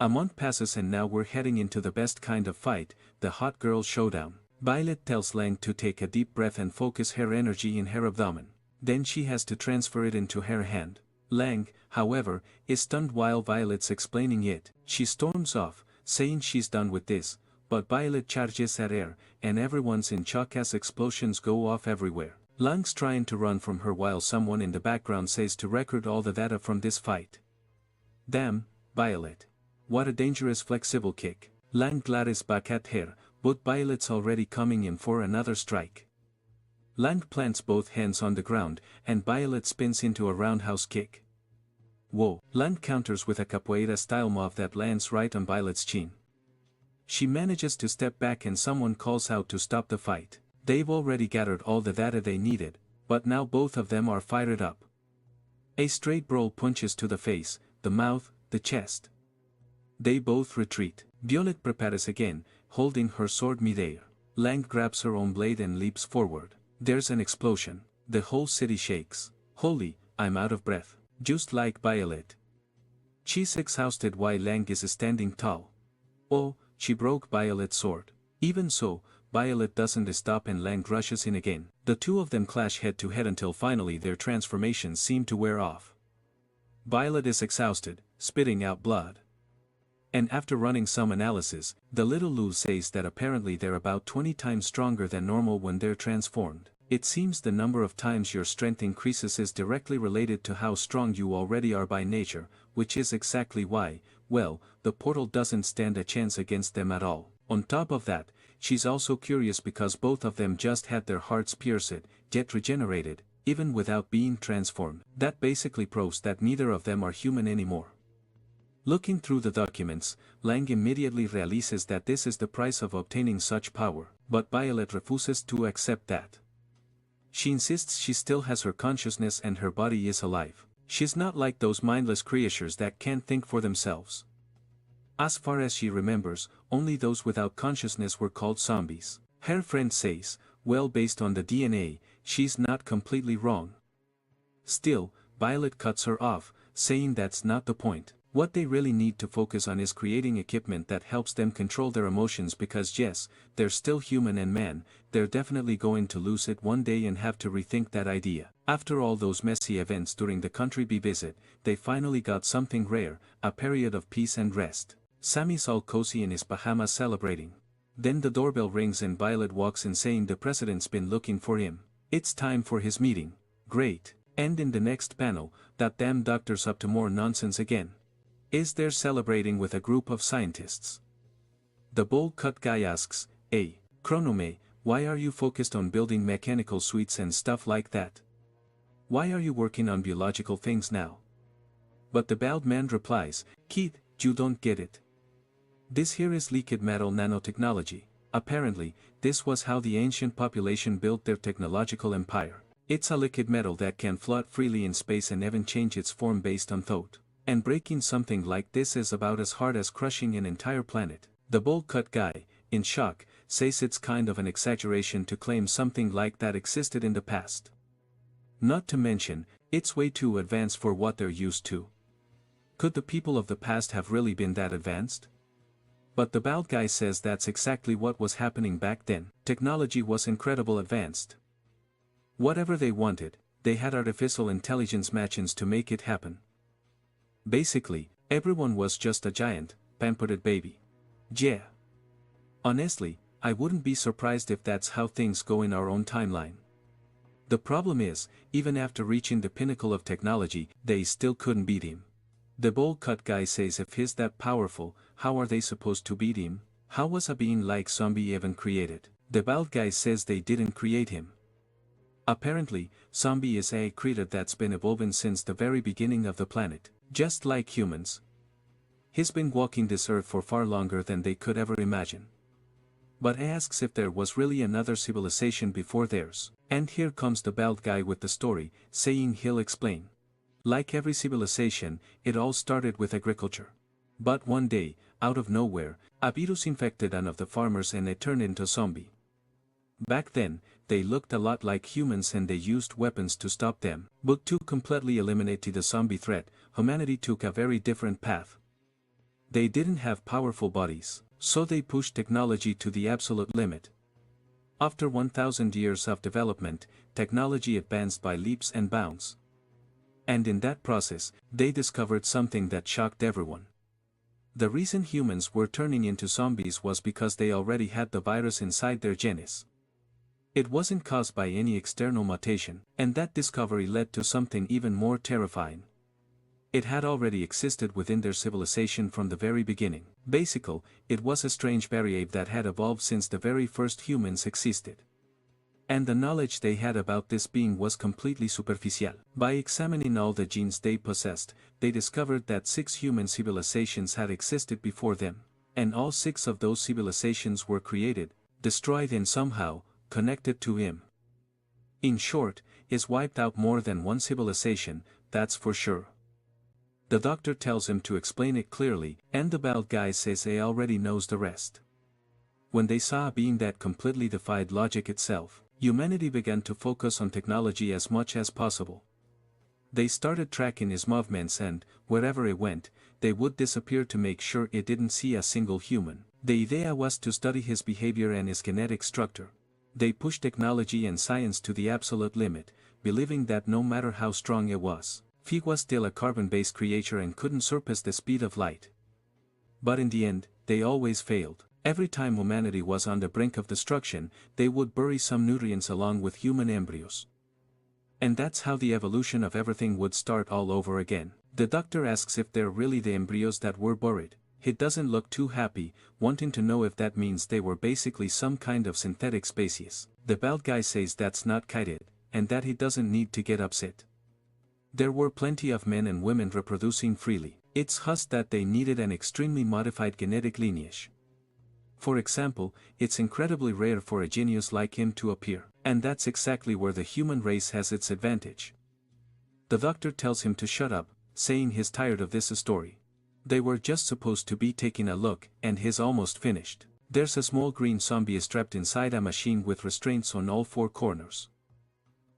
A month passes and now we're heading into the best kind of fight, the hot girl showdown. Violet tells Lang to take a deep breath and focus her energy in her abdomen. Then she has to transfer it into her hand. Lang, however, is stunned while Violet's explaining it. She storms off, saying she's done with this, but Violet charges at her, and everyone's in shock as explosions go off everywhere. Lang's trying to run from her while someone in the background says to record all the data from this fight. Damn, Violet. What a dangerous flexible kick. Lang glares back at her, but Violet's already coming in for another strike. Lang plants both hands on the ground, and Violet spins into a roundhouse kick. Whoa! Lang counters with a capoeira-style move that lands right on Violet's chin. She manages to step back and someone calls out to stop the fight. They've already gathered all the data they needed, but now both of them are fired up. A straight brawl punches to the face, the mouth, the chest. They both retreat. Violet prepares again, holding her sword midair. Lang grabs her own blade and leaps forward. There's an explosion. The whole city shakes. Holy, I'm out of breath. Just like Violet. She's exhausted while Lang is standing tall. Oh, she broke Violet's sword. Even so, Violet doesn't stop and Lang rushes in again. The two of them clash head to head until finally their transformations seem to wear off. Violet is exhausted, spitting out blood. And after running some analysis, the little Lou says that apparently they're about 20 times stronger than normal when they're transformed. It seems the number of times your strength increases is directly related to how strong you already are by nature, which is exactly why, well, the portal doesn't stand a chance against them at all. On top of that, she's also curious because both of them just had their hearts pierced, yet regenerated, even without being transformed. That basically proves that neither of them are human anymore. Looking through the documents, Lang immediately realizes that this is the price of obtaining such power, but Violet refuses to accept that. She insists she still has her consciousness and her body is alive. She's not like those mindless creatures that can't think for themselves. As far as she remembers, only those without consciousness were called zombies. Her friend says, well, based on the DNA, she's not completely wrong. Still, Violet cuts her off, saying that's not the point. What they really need to focus on is creating equipment that helps them control their emotions, because yes, they're still human, and man, they're definitely going to lose it one day and have to rethink that idea. After all those messy events during the Country B visit, they finally got something rare, a period of peace and rest. Sammy's all cozy in his pajamas celebrating. Then the doorbell rings and Violet walks in saying the president's been looking for him. It's time for his meeting. Great. And in the next panel, that damn doctor's up to more nonsense again. Is there celebrating with a group of scientists? The bowl-cut guy asks, "Hey, Chronome, why are you focused on building mechanical suites and stuff like that? Why are you working on biological things now?" But the bald man replies, "Keith, you don't get it. This here is liquid metal nanotechnology. Apparently, this was how the ancient population built their technological empire. It's a liquid metal that can float freely in space and even change its form based on thought. And breaking something like this is about as hard as crushing an entire planet." The bowl-cut guy, in shock, says it's kind of an exaggeration to claim something like that existed in the past. Not to mention, it's way too advanced for what they're used to. Could the people of the past have really been that advanced? But the bald guy says that's exactly what was happening back then. Technology was incredibly advanced. Whatever they wanted, they had artificial intelligence machines to make it happen. Basically, everyone was just a giant, pampered baby. Yeah. Honestly, I wouldn't be surprised if that's how things go in our own timeline. The problem is, even after reaching the pinnacle of technology, they still couldn't beat him. The bowl-cut guy says if he's that powerful, how are they supposed to beat him? How was a being like zombie even created? The bald guy says they didn't create him. Apparently, zombie is a creature that's been evolving since the very beginning of the planet. Just like humans. He's been walking this earth for far longer than they could ever imagine. But asks if there was really another civilization before theirs. And here comes the bald guy with the story, saying he'll explain. Like every civilization, it all started with agriculture. But one day, out of nowhere, a virus infected one of the farmers and they turned into zombie. Back then, they looked a lot like humans and they used weapons to stop them. But to completely eliminate the zombie threat, humanity took a very different path. They didn't have powerful bodies, so they pushed technology to the absolute limit. After 1,000 years of development, technology advanced by leaps and bounds. And in that process, they discovered something that shocked everyone. The reason humans were turning into zombies was because they already had the virus inside their genes. It wasn't caused by any external mutation, and that discovery led to something even more terrifying. It had already existed within their civilization from the very beginning. Basically, it was a strange variant that had evolved since the very first humans existed. And the knowledge they had about this being was completely superficial. By examining all the genes they possessed, they discovered that 6 human civilizations had existed before them, and all 6 of those civilizations were created, destroyed and somehow connected to him. In short, he's wiped out more than one civilization, that's for sure. The doctor tells him to explain it clearly, and the bald guy says he already knows the rest. When they saw a being that completely defied logic itself, humanity began to focus on technology as much as possible. They started tracking his movements and, wherever it went, they would disappear to make sure it didn't see a single human. The idea was to study his behavior and his genetic structure. They pushed technology and science to the absolute limit, believing that no matter how strong it was, he was still a carbon-based creature and couldn't surpass the speed of light. But in the end, they always failed. Every time humanity was on the brink of destruction, they would bury some nutrients along with human embryos. And that's how the evolution of everything would start all over again. The doctor asks if they're really the embryos that were buried. He doesn't look too happy, wanting to know if that means they were basically some kind of synthetic species. The bald guy says that's not kited, and that he doesn't need to get upset. There were plenty of men and women reproducing freely. It's just that they needed an extremely modified genetic lineage. For example, it's incredibly rare for a genius like him to appear, and that's exactly where the human race has its advantage. The doctor tells him to shut up, saying he's tired of this story. They were just supposed to be taking a look, and he's almost finished. There's a small green zombie strapped inside a machine with restraints on all four corners.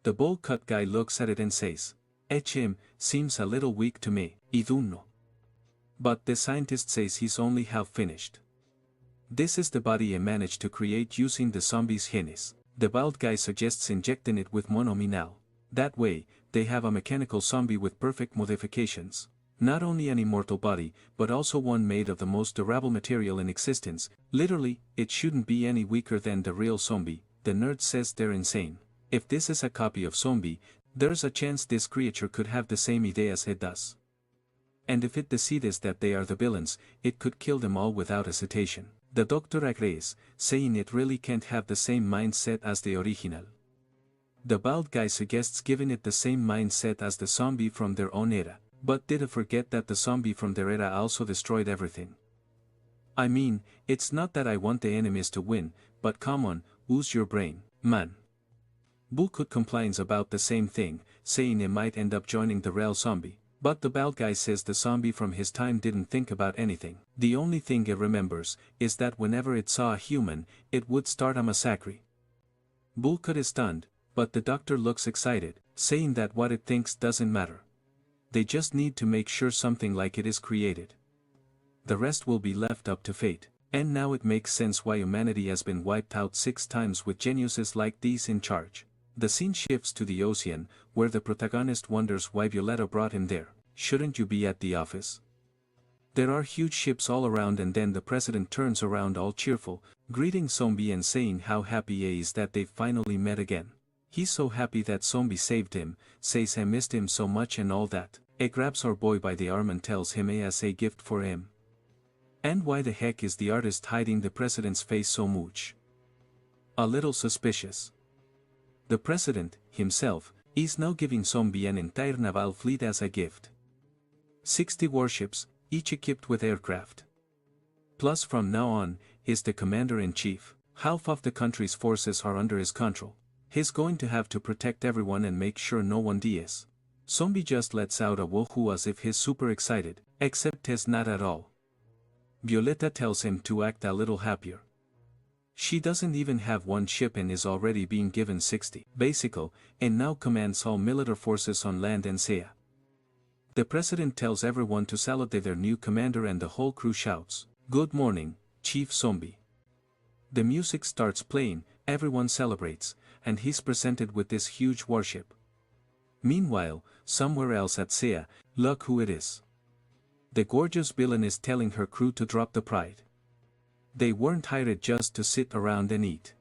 The bowl-cut guy looks at it and says, "Him, seems a little weak to me, I don't know." But the scientist says he's only half finished. This is the body he managed to create using the zombie's genes. The bald guy suggests injecting it with monominal. That way, they have a mechanical zombie with perfect modifications. Not only an immortal body, but also one made of the most durable material in existence. Literally, it shouldn't be any weaker than the real zombie. The nerd says they're insane. If this is a copy of zombie, there's a chance this creature could have the same idea as it does. And if it decides that they are the villains, it could kill them all without hesitation. The doctor agrees, saying it really can't have the same mindset as the original. The bald guy suggests giving it the same mindset as the zombie from their own era, but did forget that the zombie from their era also destroyed everything. I mean, it's not that I want the enemies to win, but come on, use your brain, man. Bulkut complains about the same thing, saying it might end up joining the real zombie. But the bald guy says the zombie from his time didn't think about anything. The only thing it remembers is that whenever it saw a human, it would start a massacre. Bulkut is stunned, but the doctor looks excited, saying that what it thinks doesn't matter. They just need to make sure something like it is created. The rest will be left up to fate. And now it makes sense why humanity has been wiped out 6 times with geniuses like these in charge. The scene shifts to the ocean, where the protagonist wonders why Violetta brought him there. Shouldn't you be at the office? There are huge ships all around, and then the president turns around all cheerful, greeting Zombie and saying how happy he is that they've finally met again. He's so happy that Zombie saved him, says he missed him so much and all that. He grabs our boy by the arm and tells him he has a gift for him. And why the heck is the artist hiding the president's face so much? A little suspicious. The president, himself, is now giving Zombie an entire naval fleet as a gift. 60 warships, each equipped with aircraft. Plus from now on, he's the commander-in-chief. Half of the country's forces are under his control. He's going to have to protect everyone and make sure no one dies. Zombie just lets out a woohoo as if he's super excited, except he's not at all. Violetta tells him to act a little happier. She doesn't even have one ship and is already being given 60, basically, and now commands all military forces on land and sea. The president tells everyone to salute their new commander and the whole crew shouts, "Good morning, Chief Zombie." The music starts playing, everyone celebrates, and he's presented with this huge warship. Meanwhile, somewhere else at sea, look who it is. The gorgeous villain is telling her crew to drop the pride. They weren't hired just to sit around and eat.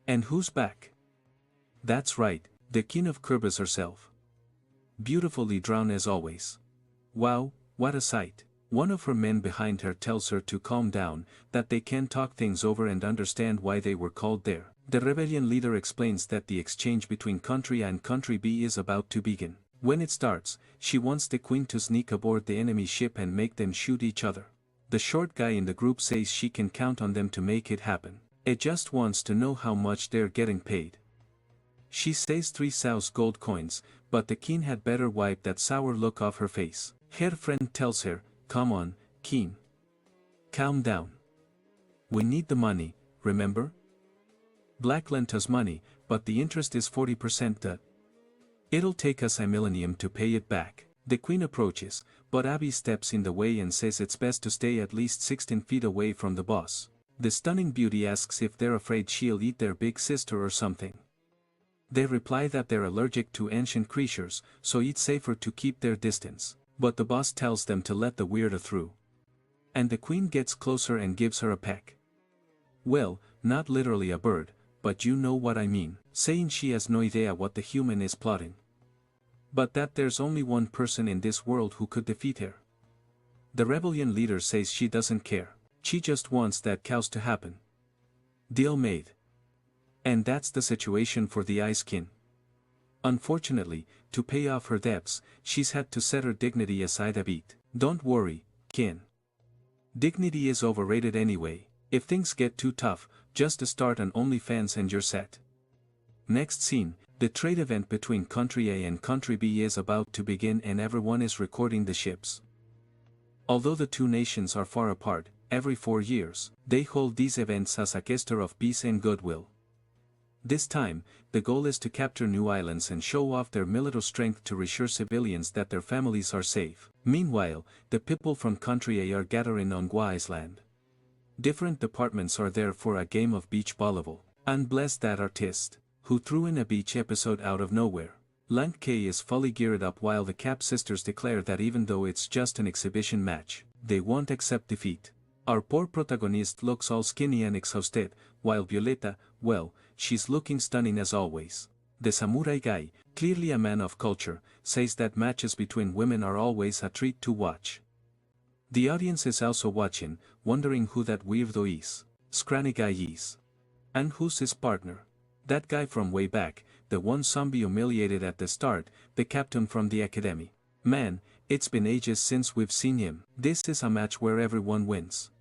And who's back? That's right, the King of Kerbis herself. Beautifully drawn as always. Wow, what a sight. One of her men behind her tells her to calm down, that they can talk things over and understand why they were called there. The rebellion leader explains that the exchange between country A and country B is about to begin. When it starts, she wants the queen to sneak aboard the enemy ship and make them shoot each other. The short guy in the group says she can count on them to make it happen. It just wants to know how much they're getting paid. She says 3,000 gold coins, but the king had better wipe that sour look off her face. Her friend tells her, "Come on, king. Calm down. We need the money, remember? Black lent us money, but the interest is 40%. It'll take us a millennium to pay it back." The queen approaches, but Abby steps in the way and says it's best to stay at least 16 feet away from the boss. The stunning beauty asks if they're afraid she'll eat their big sister or something. They reply that they're allergic to ancient creatures, so it's safer to keep their distance, but the boss tells them to let the weirdo through. And the queen gets closer and gives her a peck. Well, not literally a bird, but you know what I mean, saying she has no idea what the human is plotting. But that there's only one person in this world who could defeat her. The rebellion leader says she doesn't care, she just wants that chaos to happen. Deal made. And that's the situation for the Ice King. Unfortunately, to pay off her debts, she's had to set her dignity aside a bit. Don't worry, Kin. Dignity is overrated anyway. If things get too tough, just start an OnlyFans and you're set. Next scene, the trade event between country A and country B is about to begin and everyone is recording the ships. Although the two nations are far apart, every 4 years, they hold these events as a gesture of peace and goodwill. This time, the goal is to capture new islands and show off their military strength to reassure civilians that their families are safe. Meanwhile, the people from country A are gathering on Gua Island. Different departments are there for a game of beach volleyball. And bless that artist, who threw in a beach episode out of nowhere. Lank K is fully geared up while the Cap sisters declare that even though it's just an exhibition match, they won't accept defeat. Our poor protagonist looks all skinny and exhausted, while Violeta, well, she's looking stunning as always. The samurai guy, clearly a man of culture, says that matches between women are always a treat to watch. The audience is also watching, wondering who that weirdo is. Scrawny guy is. And who's his partner? That guy from way back, the one zombie humiliated at the start, the captain from the academy. Man, it's been ages since we've seen him. This is a match where everyone wins.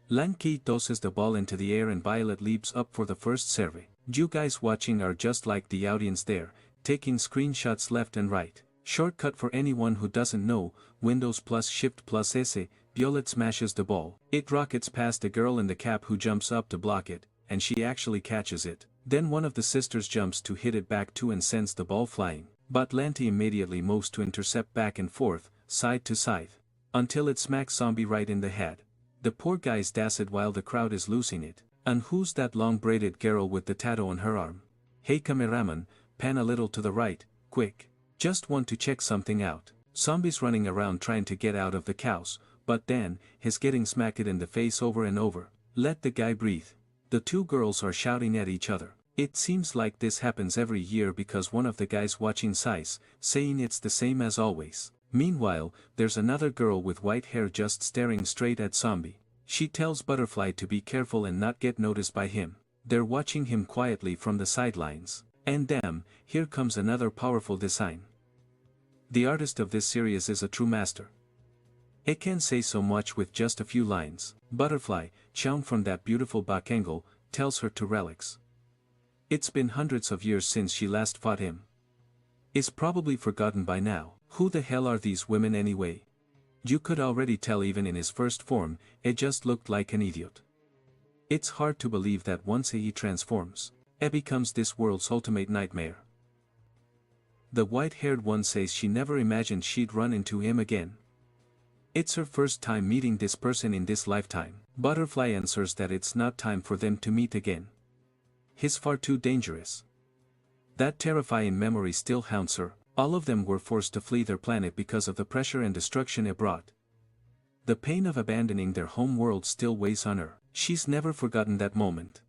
Lanky tosses the ball into the air and Violet leaps up for the first survey. You guys watching are just like the audience there, taking screenshots left and right. Shortcut for anyone who doesn't know, Windows plus Shift plus S. Violet smashes the ball. It rockets past the girl in the cap who jumps up to block it, and she actually catches it. Then one of the sisters jumps to hit it back too and sends the ball flying. But Lanty immediately moves to intercept back and forth, side to side, until it smacks Zombie right in the head. The poor guy's dazzled while the crowd is losing it. And who's that long braided girl with the tattoo on her arm? Hey cameraman, pan a little to the right, quick. Just want to check something out. Zombie's running around trying to get out of the cows, but then, he's getting smacked in the face over and over. Let the guy breathe. The two girls are shouting at each other. It seems like this happens every year because one of the guys watching sighs, saying it's the same as always. Meanwhile, there's another girl with white hair just staring straight at Zombie. She tells Butterfly to be careful and not get noticed by him. They're watching him quietly from the sidelines. And damn, here comes another powerful design. The artist of this series is a true master. It can say so much with just a few lines. Butterfly, shown from that beautiful back angle, tells her to relax. It's been hundreds of years since she last fought him. Is probably forgotten by now. Who the hell are these women anyway? You could already tell even in his first form, it just looked like an idiot. It's hard to believe that once he transforms, it becomes this world's ultimate nightmare. The white-haired one says she never imagined she'd run into him again. It's her first time meeting this person in this lifetime. Butterfly answers that it's not time for them to meet again. He's far too dangerous. That terrifying memory still haunts her. All of them were forced to flee their planet because of the pressure and destruction it brought. The pain of abandoning their home world still weighs on her. She's never forgotten that moment.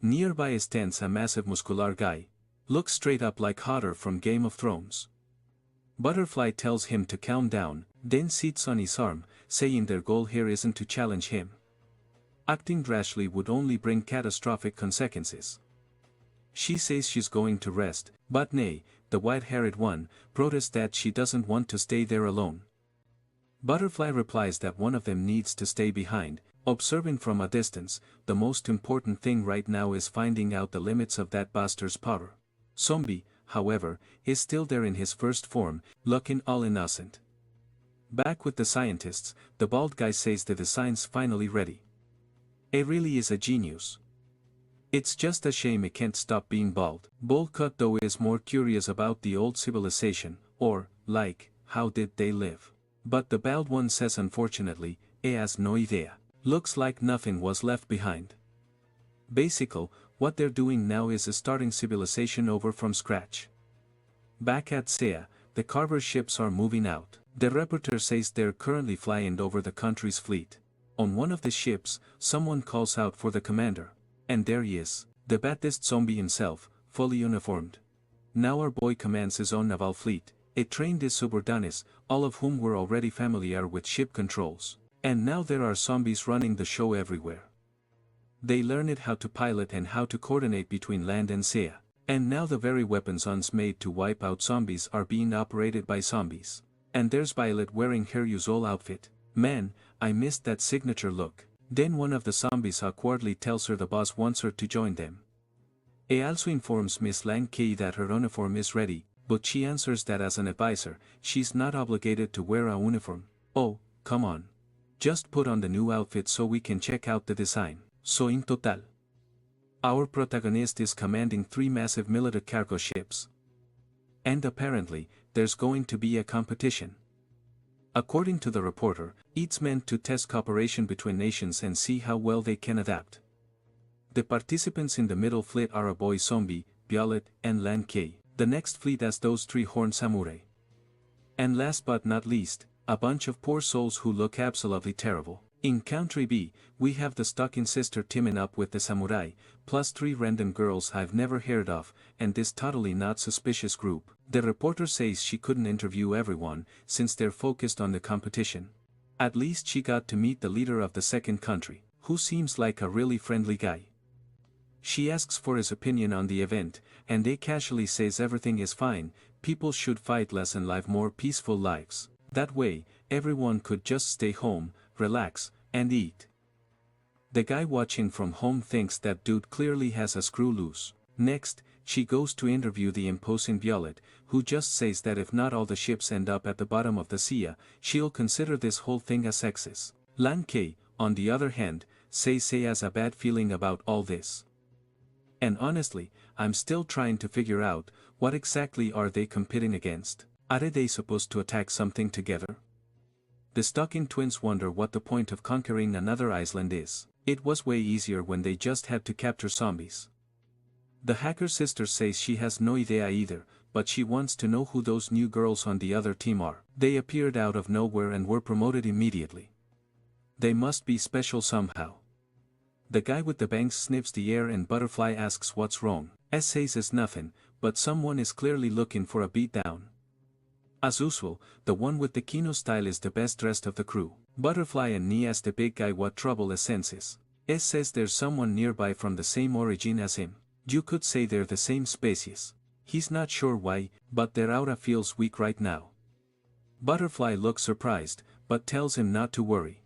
Nearby stands a massive muscular guy. Looks straight up like Hodder from Game of Thrones. Butterfly tells him to calm down, then sits on his arm, saying their goal here isn't to challenge him. Acting rashly would only bring catastrophic consequences. She says she's going to rest, but nay, the white-haired one, protests that she doesn't want to stay there alone. Butterfly replies that one of them needs to stay behind, observing from a distance. The most important thing right now is finding out the limits of that bastard's power. Zombie, however, is still there in his first form, looking all innocent. Back with the scientists, the bald guy says the design's finally ready. It really is a genius. It's just a shame it can't stop being bald. Boldcut though is more curious about the old civilization, or, like, how did they live? But the bald one says unfortunately, has no idea. Looks like nothing was left behind. Basically, what they're doing now is starting civilization over from scratch. Back at Sea, the Carver ships are moving out. The reporter says they're currently flying over the country's fleet. On one of the ships, someone calls out for the commander. And there he is, the baddest zombie himself, fully uniformed. Now our boy commands his own naval fleet, it trained his subordinates, all of whom were already familiar with ship controls. And now there are zombies running the show everywhere. They learned how to pilot and how to coordinate between land and sea. And now the very weapons once made to wipe out zombies are being operated by zombies. And there's Violet wearing her usual outfit. Man, I missed that signature look. Then one of the zombies awkwardly tells her the boss wants her to join them. He also informs Miss Lang K that her uniform is ready, but she answers that as an advisor, she's not obligated to wear a uniform. Oh, come on. Just put on the new outfit so we can check out the design. So in total, our protagonist is commanding 3 massive military cargo ships. And apparently, there's going to be a competition. According to the reporter, it's meant to test cooperation between nations and see how well they can adapt. The participants in the middle fleet are a boy zombie, Violet, and Lan K. The next fleet has those 3 horned samurai. And last but not least, a bunch of poor souls who look absolutely terrible. In Country B, we have the Stocking sister teaming up with the samurai, plus 3 random girls I've never heard of, and this totally not suspicious group. The reporter says she couldn't interview everyone, since they're focused on the competition. At least she got to meet the leader of the second country, who seems like a really friendly guy. She asks for his opinion on the event, and they casually says everything is fine, people should fight less and live more peaceful lives. That way, everyone could just stay home, relax, and eat. The guy watching from home thinks that dude clearly has a screw loose. Next, she goes to interview the imposing Violet, who just says that if not all the ships end up at the bottom of the sea, she'll consider this whole thing a sexist. Lan K, on the other hand, says he has a bad feeling about all this. And honestly, I'm still trying to figure out, what exactly are they competing against? Are they supposed to attack something together? The Stocking twins wonder what the point of conquering another island is. It was way easier when they just had to capture zombies. The hacker sister says she has no idea either, but she wants to know who those new girls on the other team are. They appeared out of nowhere and were promoted immediately. They must be special somehow. The guy with the bangs sniffs the air and Butterfly asks what's wrong. S says it's nothing, but someone is clearly looking for a beatdown. As usual, the one with the kino style is the best dressed of the crew. Butterfly and Ni ask the big guy what trouble is senses. S says there's someone nearby from the same origin as him. You could say they're the same species. He's not sure why, but their aura feels weak right now. Butterfly looks surprised, but tells him not to worry.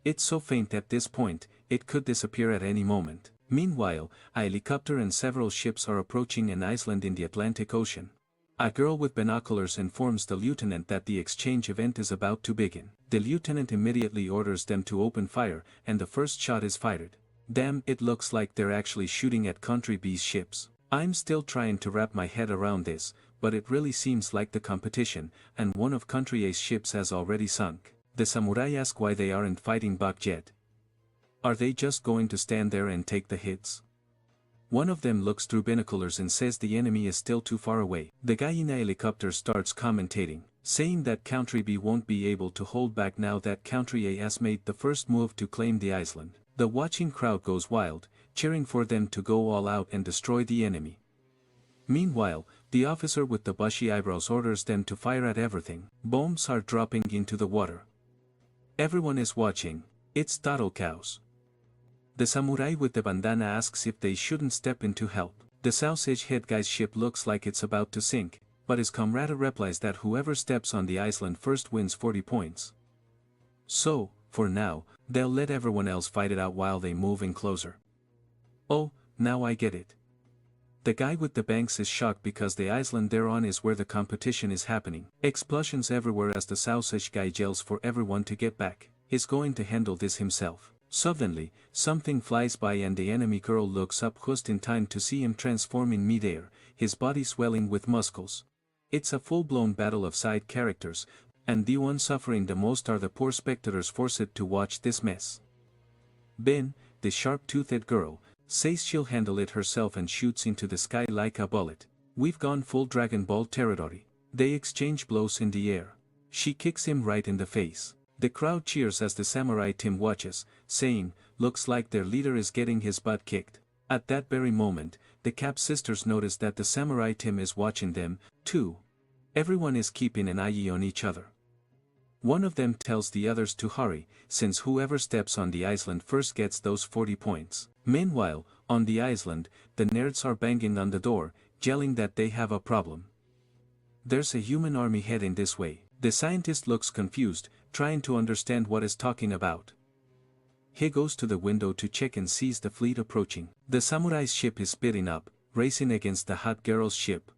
It's so faint at this point, it could disappear at any moment. Meanwhile, a helicopter and several ships are approaching an island in the Atlantic Ocean. A girl with binoculars informs the lieutenant that the exchange event is about to begin. The lieutenant immediately orders them to open fire, and the first shot is fired. Damn, it looks like they're actually shooting at Country B's ships. I'm still trying to wrap my head around this, but it really seems like the competition, and one of Country A's ships has already sunk. The samurai ask why they aren't fighting back yet. Are they just going to stand there and take the hits? One of them looks through binoculars and says the enemy is still too far away. The guy in a helicopter starts commentating, saying that Country B won't be able to hold back now that Country A has made the first move to claim the island. The watching crowd goes wild, cheering for them to go all out and destroy the enemy. Meanwhile, the officer with the bushy eyebrows orders them to fire at everything. Bombs are dropping into the water. Everyone is watching. It's total chaos. The samurai with the bandana asks if they shouldn't step in to help. The Sausage Head guy's ship looks like it's about to sink, but his comrade replies that whoever steps on the island first wins 40 points. So, for now, they'll let everyone else fight it out while they move in closer. Oh, now I get it. The guy with the bangs is shocked because the island they're on is where the competition is happening. Explosions everywhere as the Sausage guy yells for everyone to get back. He's going to handle this himself. Suddenly, something flies by and the enemy girl looks up just in time to see him transform in midair, his body swelling with muscles. It's a full-blown battle of side characters, and the ones suffering the most are the poor spectators forced to watch this mess. Ben, the sharp-toothed girl, says she'll handle it herself and shoots into the sky like a bullet. We've gone full Dragon Ball territory. They exchange blows in the air. She kicks him right in the face. The crowd cheers as the samurai team watches, saying, looks like their leader is getting his butt kicked. At that very moment, the Cap sisters notice that the samurai team is watching them, too. Everyone is keeping an eye on each other. One of them tells the others to hurry, since whoever steps on the island first gets those 40 points. Meanwhile, on the island, the nerds are banging on the door, yelling that they have a problem. There's a human army heading this way. The scientist looks confused, trying to understand what is talking about. He goes to the window to check and sees the fleet approaching. The samurai's ship is speeding up, racing against the hot girl's ship.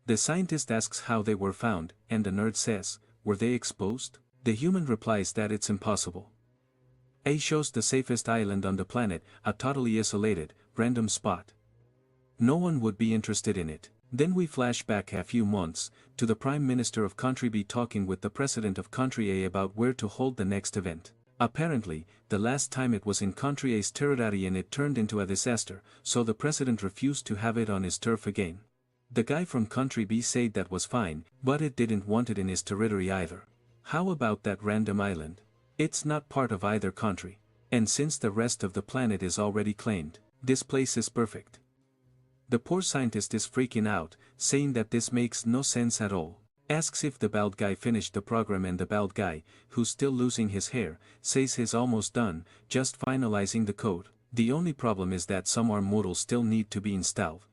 The scientist asks how they were found, and the nerd says, were they exposed? The human replies that it's impossible. A shows the safest island on the planet, a totally isolated, random spot. No one would be interested in it. Then we flash back a few months, to the Prime Minister of Country B talking with the President of Country A about where to hold the next event. Apparently, the last time it was in Country A's territory and it turned into a disaster, so the President refused to have it on his turf again. The guy from Country B said that was fine, but it didn't want it in his territory either. How about that random island? It's not part of either country. And since the rest of the planet is already claimed, this place is perfect. The poor scientist is freaking out, saying that this makes no sense at all. Asks if the bald guy finished the program and the bald guy, who's still losing his hair, says he's almost done, just finalizing the code. The only problem is that some ARM models still need to be installed.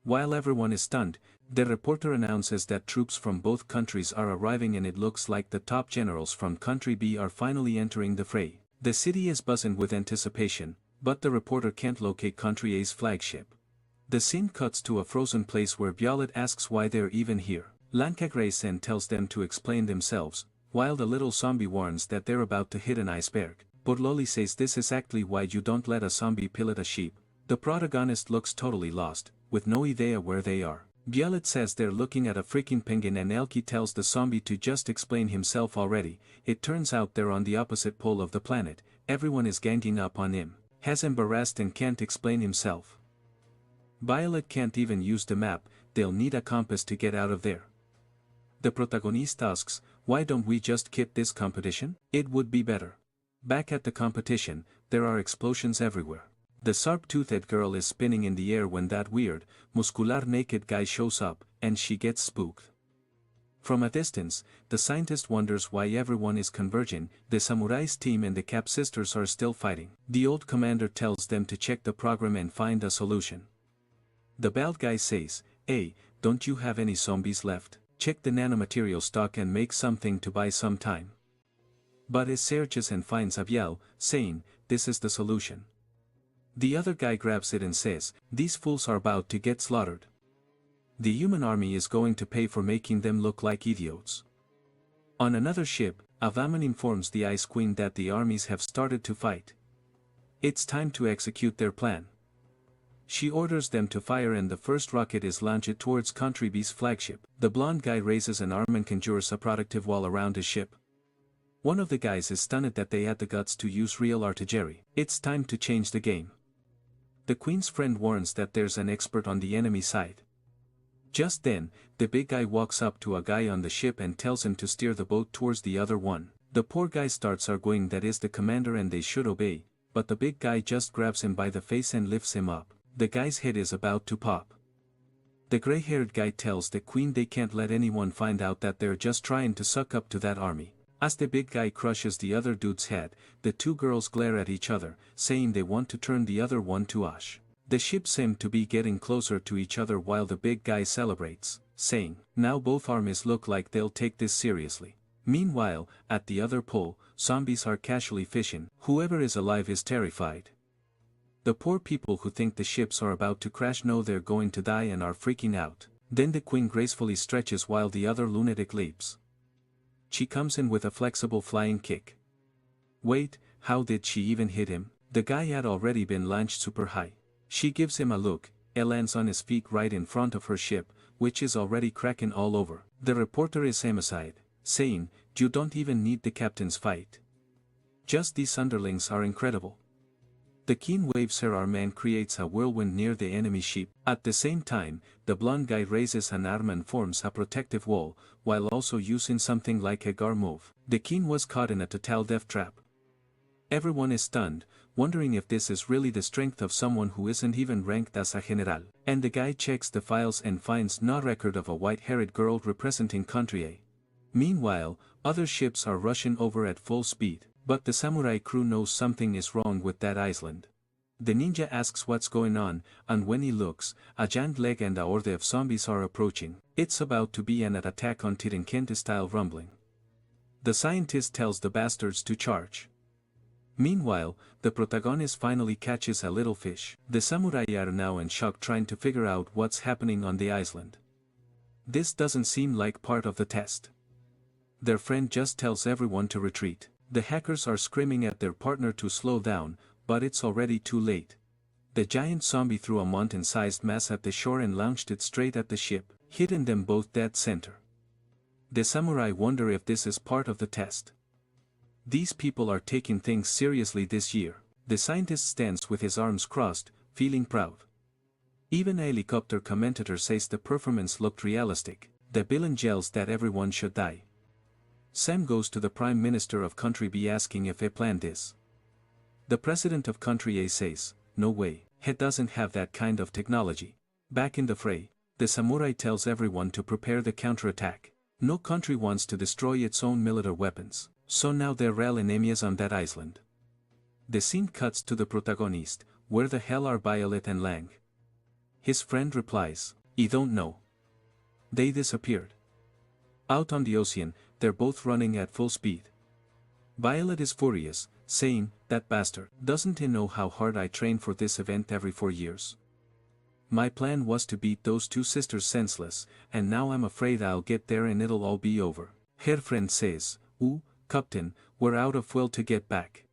While everyone is stunned, the reporter announces that troops from both countries are arriving and it looks like the top generals from Country B are finally entering the fray. The city is buzzing with anticipation, but the reporter can't locate Country A's flagship. The scene cuts to a frozen place where Violet asks why they're even here. Lanka graces and tells them to explain themselves, while the little zombie warns that they're about to hit an iceberg. But Loli says this is exactly why you don't let a zombie pilot a sheep. The protagonist looks totally lost, with no idea where they are. Violet says they're looking at a freaking penguin and Elkie tells the zombie to just explain himself already. It turns out they're on the opposite pole of the planet, everyone is ganging up on him. Has embarrassed and can't explain himself. Violet can't even use the map, they'll need a compass to get out of there. The protagonist asks, why don't we just quit this competition? It would be better. Back at the competition, there are explosions everywhere. The sharp-toothed girl is spinning in the air when that weird, muscular naked guy shows up, and she gets spooked. From a distance, the scientist wonders why everyone is converging. The samurai's team and the Cap sisters are still fighting. The old commander tells them to check the program and find a solution. The bald guy says, hey, don't you have any zombies left? Check the nanomaterial stock and make something to buy some time. But he searches and finds Abiel, saying, this is the solution. The other guy grabs it and says, these fools are about to get slaughtered. The human army is going to pay for making them look like idiots. On another ship, Avaman informs the Ice Queen that the armies have started to fight. It's time to execute their plan. She orders them to fire and the first rocket is launched towards Country B's flagship. The blonde guy raises an arm and conjures a protective wall around his ship. One of the guys is stunned that they had the guts to use real artillery. It's time to change the game. The Queen's friend warns that there's an expert on the enemy side. Just then, the big guy walks up to a guy on the ship and tells him to steer the boat towards the other one. The poor guy starts arguing that is the commander and they should obey, but the big guy just grabs him by the face and lifts him up. The guy's head is about to pop. The gray-haired guy tells the Queen they can't let anyone find out that they're just trying to suck up to that army. As the big guy crushes the other dude's head, the two girls glare at each other, saying they want to turn the other one to ash. The ships seem to be getting closer to each other while the big guy celebrates, saying, now both armies look like they'll take this seriously. Meanwhile, at the other pole, zombies are casually fishing. Whoever is alive is terrified. The poor people who think the ships are about to crash know they're going to die and are freaking out. Then the Queen gracefully stretches while the other lunatic leaps. She comes in with a flexible flying kick. Wait, how did she even hit him? The guy had already been launched super high. She gives him a look, he lands on his feet right in front of her ship, which is already cracking all over. The reporter is homicide, saying, you don't even need the captain's fight. Just these underlings are incredible. The Queen waves her arm and creates a whirlwind near the enemy ship. At the same time, the blonde guy raises an arm and forms a protective wall, while also using something like a gar move. The Queen was caught in a total death trap. Everyone is stunned, wondering if this is really the strength of someone who isn't even ranked as a general. And the guy checks the files and finds no record of a white-haired girl representing Country A. Meanwhile, other ships are rushing over at full speed. But the samurai crew knows something is wrong with that island. The ninja asks what's going on, and when he looks, a giant leg and a horde of zombies are approaching. It's about to be an attack on Tirenkente-style rumbling. The scientist tells the bastards to charge. Meanwhile, the protagonist finally catches a little fish. The samurai are now in shock trying to figure out what's happening on the island. This doesn't seem like part of the test. Their friend just tells everyone to retreat. The hackers are screaming at their partner to slow down, but it's already too late. The giant zombie threw a mountain-sized mass at the shore and launched it straight at the ship, hitting them both dead center. The samurai wonder if this is part of the test. These people are taking things seriously this year. The scientist stands with his arms crossed, feeling proud. Even a helicopter commentator says the performance looked realistic. The villain yells that everyone should die. Sam goes to the Prime Minister of Country B asking if he planned this. The President of Country A says, "No way, he doesn't have that kind of technology." Back in the fray, the samurai tells everyone to prepare the counterattack. No country wants to destroy its own military weapons, so now they're all enemies on that island. The scene cuts to the protagonist, where the hell are Violet and Lang? His friend replies, "I don't know. They disappeared." Out on the ocean, they're both running at full speed. Violet is furious, saying, "That bastard, doesn't he know how hard I train for this event every 4 years? My plan was to beat those two sisters senseless, and now I'm afraid I'll get there and it'll all be over." Her friend says, "Ooh, Captain, we're out of fuel to get back."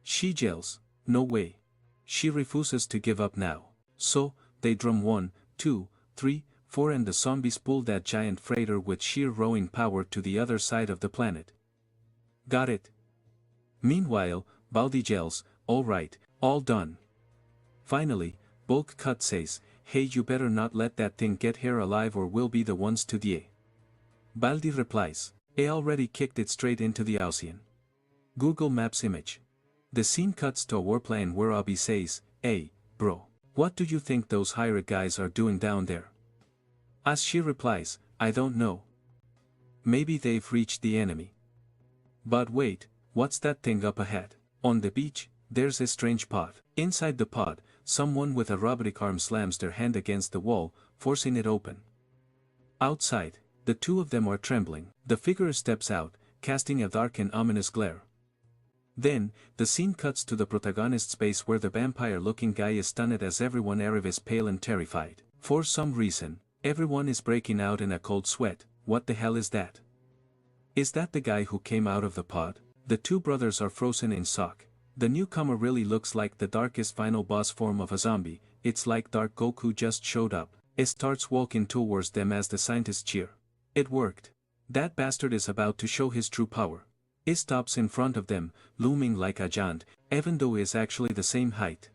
She yells, "No way." She refuses to give up now. So, they drum 1, 2, 3, 4 and the zombies pull that giant freighter with sheer rowing power to the other side of the planet. Got it? Meanwhile, Baldi yells, "All right, all done." Finally, Bulk Cut says, "Hey, you better not let that thing get here alive or we'll be the ones to die." Baldi replies, "I already kicked it straight into the ocean." Google Maps image. The scene cuts to a warplane where Abby says, "Hey, bro, what do you think those hired guys are doing down there?" As she replies, "I don't know. Maybe they've reached the enemy. But wait, what's that thing up ahead?" On the beach, there's a strange pod. Inside the pod, someone with a robotic arm slams their hand against the wall, forcing it open. Outside, the two of them are trembling. The figure steps out, casting a dark and ominous glare. Then, the scene cuts to the protagonist's face where the vampire-looking guy is stunned as everyone arrives pale and terrified. For some reason, everyone is breaking out in a cold sweat. What the hell is that? Is that the guy who came out of the pod? The two brothers are frozen in shock. The newcomer really looks like the darkest final boss form of a zombie. It's like Dark Goku just showed up. He starts walking towards them as the scientists cheer. It worked. That bastard is about to show his true power. He stops in front of them, looming like a giant, even though he is actually the same height.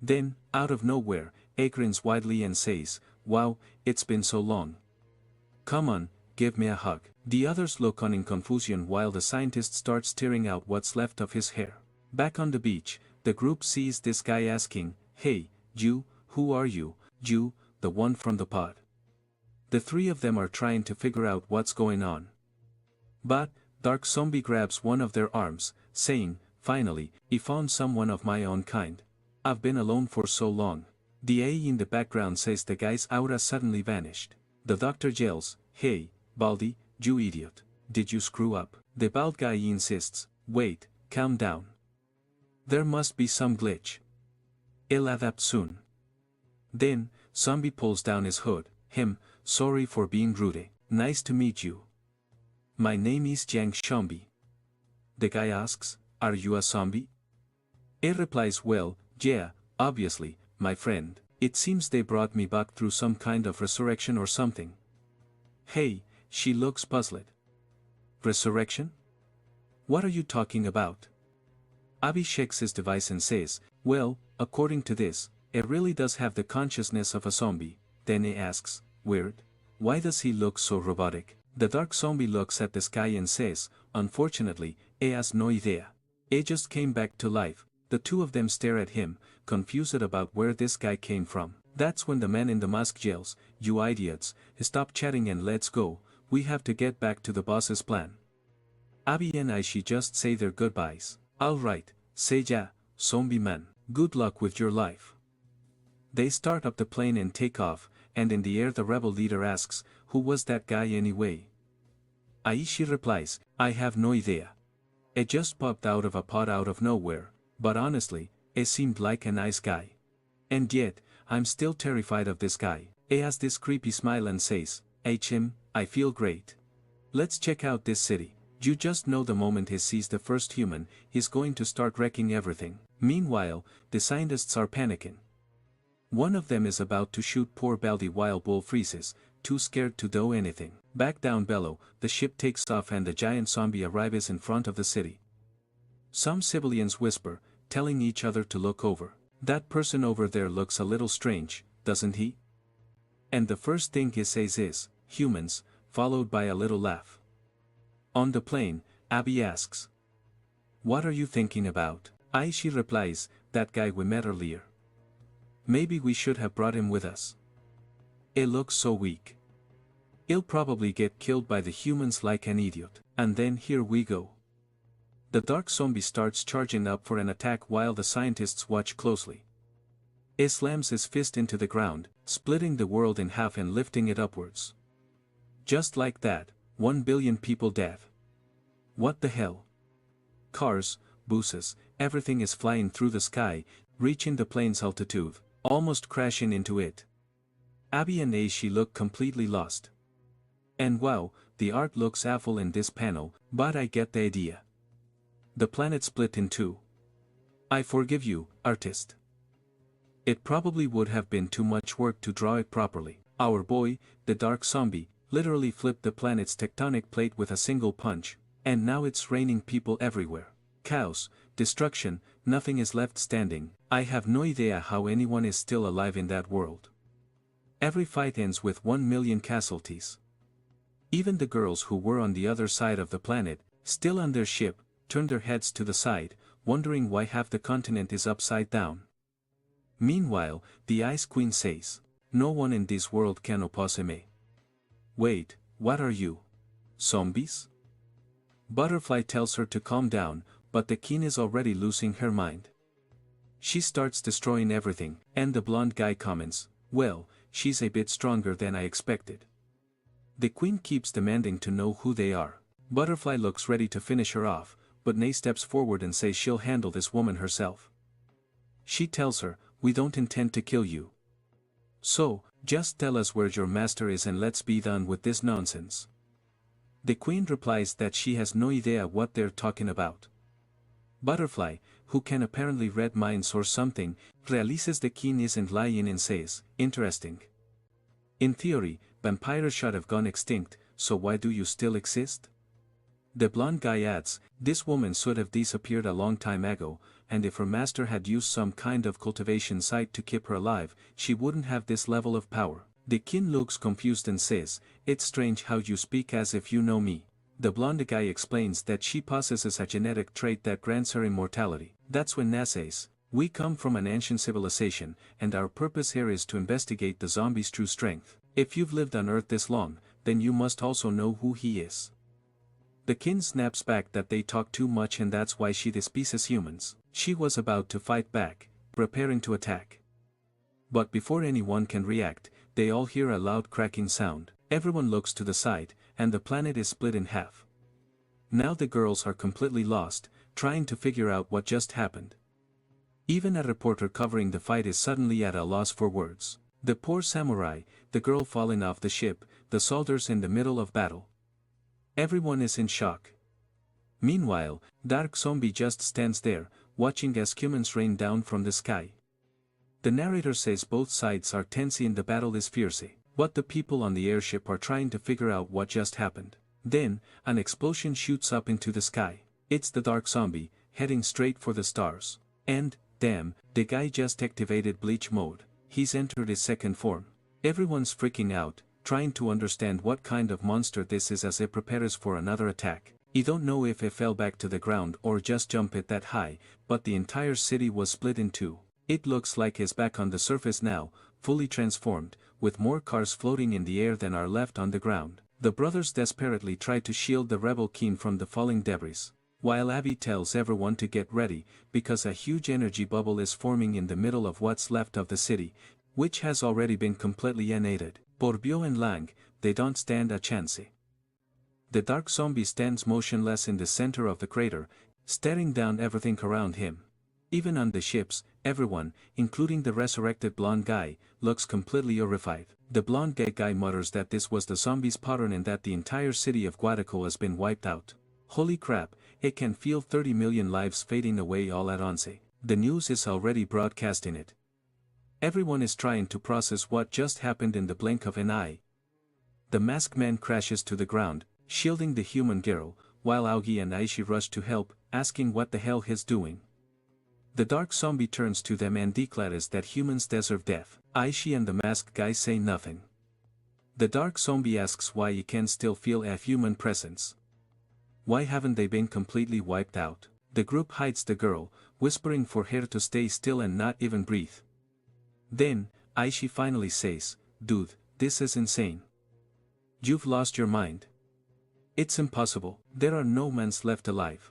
Then, out of nowhere, he grins widely and says, "Wow, it's been so long. Come on, give me a hug." The others look on in confusion while the scientist starts tearing out what's left of his hair. Back on the beach, the group sees this guy asking, "Hey, you, who are you, you, the one from the pod?" The three of them are trying to figure out what's going on. But, Dark Zombie grabs one of their arms, saying, "Finally, I found someone of my own kind. I've been alone for so long." The AI in the background says the guy's aura suddenly vanished. The doctor yells, "Hey, Baldi, you idiot. Did you screw up?" The bald guy insists, "Wait, calm down. There must be some glitch. I'll adapt soon." Then, Zombie pulls down his hood. "Sorry for being rude. Nice to meet you. My name is Jiang Zombie." The guy asks, "Are you a zombie?" He replies, "Well, yeah, obviously, my friend. It seems they brought me back through some kind of resurrection or something." "Hey," she looks puzzled. "Resurrection? What are you talking about?" Abby shakes his device and says, "Well, according to this, it really does have the consciousness of a zombie." Then he asks, "Weird. Why does he look so robotic?" The dark zombie looks at the sky and says, "Unfortunately, he has no idea. He just came back to life." The two of them stare at him, confused about where this guy came from. That's when the man in the mask yells, "You idiots, stop chatting and let's go, we have to get back to the boss's plan." Abby and Aishi just say their goodbyes. "Alright, say ya, zombie man, good luck with your life." They start up the plane and take off, and in the air the rebel leader asks, "Who was that guy anyway?" Aishi replies, "I have no idea. It just popped out of a pot out of nowhere, but honestly, it seemed like a nice guy. And yet, I'm still terrified of this guy. He has this creepy smile and says, "HM, I feel great. Let's check out this city." You just know the moment he sees the first human, he's going to start wrecking everything. Meanwhile, the scientists are panicking. One of them is about to shoot poor Baldy while Bull freezes, too scared to do anything. Back down below, the ship takes off and the giant zombie arrives in front of the city. Some civilians whisper, telling each other to look over. "That person over there looks a little strange, doesn't he?" And the first thing he says is, "Humans," followed by a little laugh. On the plane, Abby asks, "What are you thinking about?" She replies, "That guy we met earlier. Maybe we should have brought him with us. He looks so weak. He'll probably get killed by the humans like an idiot." And then here we go. The dark zombie starts charging up for an attack while the scientists watch closely. He slams his fist into the ground, splitting the world in half and lifting it upwards. Just like that, 1 billion people dead. What the hell? Cars, buses, everything is flying through the sky, reaching the plane's altitude, almost crashing into it. Abby and Aishi look completely lost. And wow, the art looks awful in this panel, but I get the idea. The planet split in two. I forgive you, artist. It probably would have been too much work to draw it properly. Our boy, the dark zombie, literally flipped the planet's tectonic plate with a single punch, and now it's raining people everywhere. Chaos, destruction, nothing is left standing. I have no idea how anyone is still alive in that world. Every fight ends with 1 million casualties. Even the girls who were on the other side of the planet, still on their ship, turn their heads to the side, wondering why half the continent is upside down. Meanwhile, the Ice Queen says, "No one in this world can oppose me." Wait, what are you? Zombies? Butterfly tells her to calm down, but the Queen is already losing her mind. She starts destroying everything, and the blonde guy comments, "Well, she's a bit stronger than I expected." The Queen keeps demanding to know who they are. Butterfly looks ready to finish her off, but Nay steps forward and says she'll handle this woman herself. She tells her, "We don't intend to kill you. So, just tell us where your master is and let's be done with this nonsense." The Queen replies that she has no idea what they're talking about. Butterfly, who can apparently read minds or something, realizes the King isn't lying and says, "Interesting. In theory, vampires should have gone extinct, so why do you still exist?" The blonde guy adds, "This woman should have disappeared a long time ago, and if her master had used some kind of cultivation site to keep her alive, she wouldn't have this level of power." The King looks confused and says, "It's strange how you speak as if you know me." The blonde guy explains that she possesses a genetic trait that grants her immortality. That's when Nas says, "We come from an ancient civilization, and our purpose here is to investigate the zombie's true strength. If you've lived on Earth this long, then you must also know who he is." The King snaps back that they talk too much and that's why she despises humans. She was about to fight back, preparing to attack. But before anyone can react, they all hear a loud cracking sound. Everyone looks to the side, and the planet is split in half. Now the girls are completely lost, trying to figure out what just happened. Even a reporter covering the fight is suddenly at a loss for words. The poor samurai, the girl falling off the ship, the soldiers in the middle of battle. Everyone is in shock. Meanwhile, Dark Zombie just stands there, watching as humans rain down from the sky. The narrator says both sides are tense and the battle is fierce, but the people on the airship are trying to figure out what just happened. Then, an explosion shoots up into the sky. It's the Dark Zombie, heading straight for the stars. And, damn, the guy just activated bleach mode. He's entered his second form. Everyone's freaking out, trying to understand what kind of monster this is as it prepares for another attack. You don't know if it fell back to the ground or just jumped it that high, but the entire city was split in two. It looks like it's back on the surface now, fully transformed, with more cars floating in the air than are left on the ground. The brothers desperately try to shield the rebel King from the falling debris, while Abby tells everyone to get ready, because a huge energy bubble is forming in the middle of what's left of the city, which has already been completely annihilated. Por Bio and Lang, they don't stand a chance. The dark zombie stands motionless in the center of the crater, staring down everything around him. Even on the ships, everyone, including the resurrected blonde guy, looks completely horrified. The blonde gay guy mutters that this was the zombie's pattern and that the entire city of Guadaco has been wiped out. Holy crap, it can feel 30 million lives fading away all at once. The news is already broadcasting it. Everyone is trying to process what just happened in the blink of an eye. The masked man crashes to the ground, shielding the human girl, while Aogi and Aishi rush to help, asking what the hell he's doing. The dark zombie turns to them and declares that humans deserve death. Aishi and the masked guy say nothing. The dark zombie asks why he can still feel a human presence. Why haven't they been completely wiped out? The group hides the girl, whispering for her to stay still and not even breathe. Then, Aishi finally says, "Dude, this is insane. You've lost your mind. It's impossible, there are no humans left alive.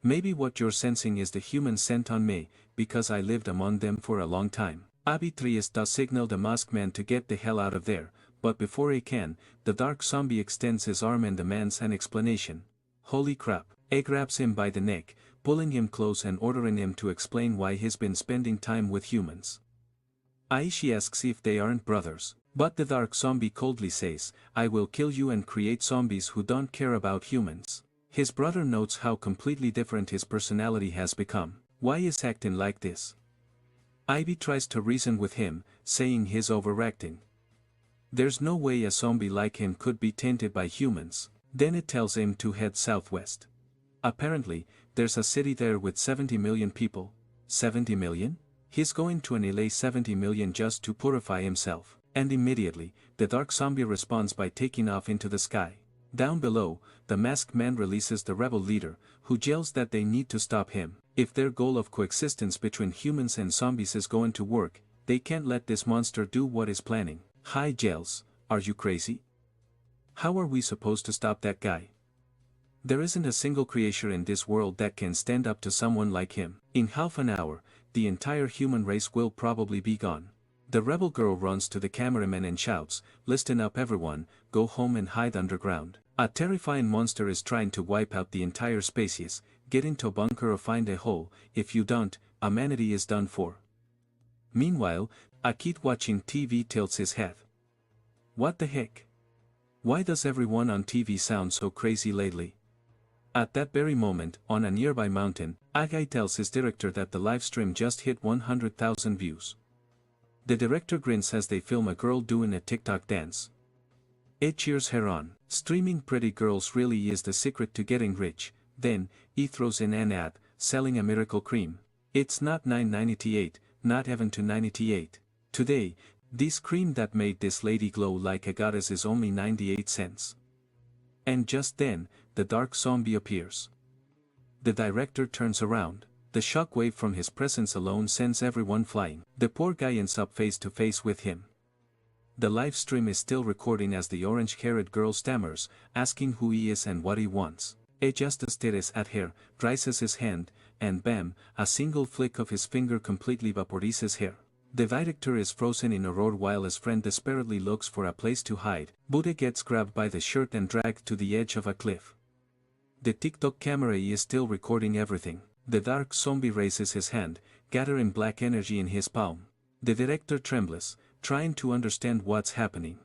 Maybe what you're sensing is the human scent on me, because I lived among them for a long time." Abi-3 does signal the masked man to get the hell out of there, but before he can, the dark zombie extends his arm and demands an explanation. Holy crap, he grabs him by the neck, pulling him close and ordering him to explain why he's been spending time with humans. Aishi asks if they aren't brothers, but the dark zombie coldly says, "I will kill you and create zombies who don't care about humans." His brother notes how completely different his personality has become. Why is acting like this? Ivy tries to reason with him, saying he's overacting. There's no way a zombie like him could be tainted by humans. Then it tells him to head southwest. Apparently, there's a city there with 70 million people. 70 million? He's going to annihilate 70 million just to purify himself. And immediately, the dark zombie responds by taking off into the sky. Down below, the masked man releases the rebel leader, who yells that they need to stop him. If their goal of coexistence between humans and zombies is going to work, they can't let this monster do what he's planning. Hi yells, "Are you crazy? How are we supposed to stop that guy? There isn't a single creature in this world that can stand up to someone like him. In half an hour, the entire human race will probably be gone." The rebel girl runs to the cameraman and shouts, "Listen up everyone, go home and hide underground. A terrifying monster is trying to wipe out the entire species, get into a bunker or find a hole, if you don't, humanity is done for." Meanwhile, a kid watching TV tilts his head. What the heck? Why does everyone on TV sound so crazy lately? At that very moment, on a nearby mountain, a guy tells his director that the live stream just hit 100,000 views. The director grins as they film a girl doing a TikTok dance. It cheers her on. Streaming pretty girls really is the secret to getting rich. Then, he throws in an ad, selling a miracle cream. It's not $9.98, not even $2.98. Today, this cream that made this lady glow like a goddess is only 98 cents. And just then, the dark zombie appears. The director turns around. The shockwave from his presence alone sends everyone flying. The poor guy ends up face to face with him. The live stream is still recording as the orange-haired girl stammers, asking who he is and what he wants. He just stares at her, raises his hand, and bam, a single flick of his finger completely vaporizes her. The director is frozen in a roar while his friend desperately looks for a place to hide. Bude gets grabbed by the shirt and dragged to the edge of a cliff. The TikTok camera is still recording everything. The dark zombie raises his hand, gathering black energy in his palm. The director trembles, trying to understand what's happening.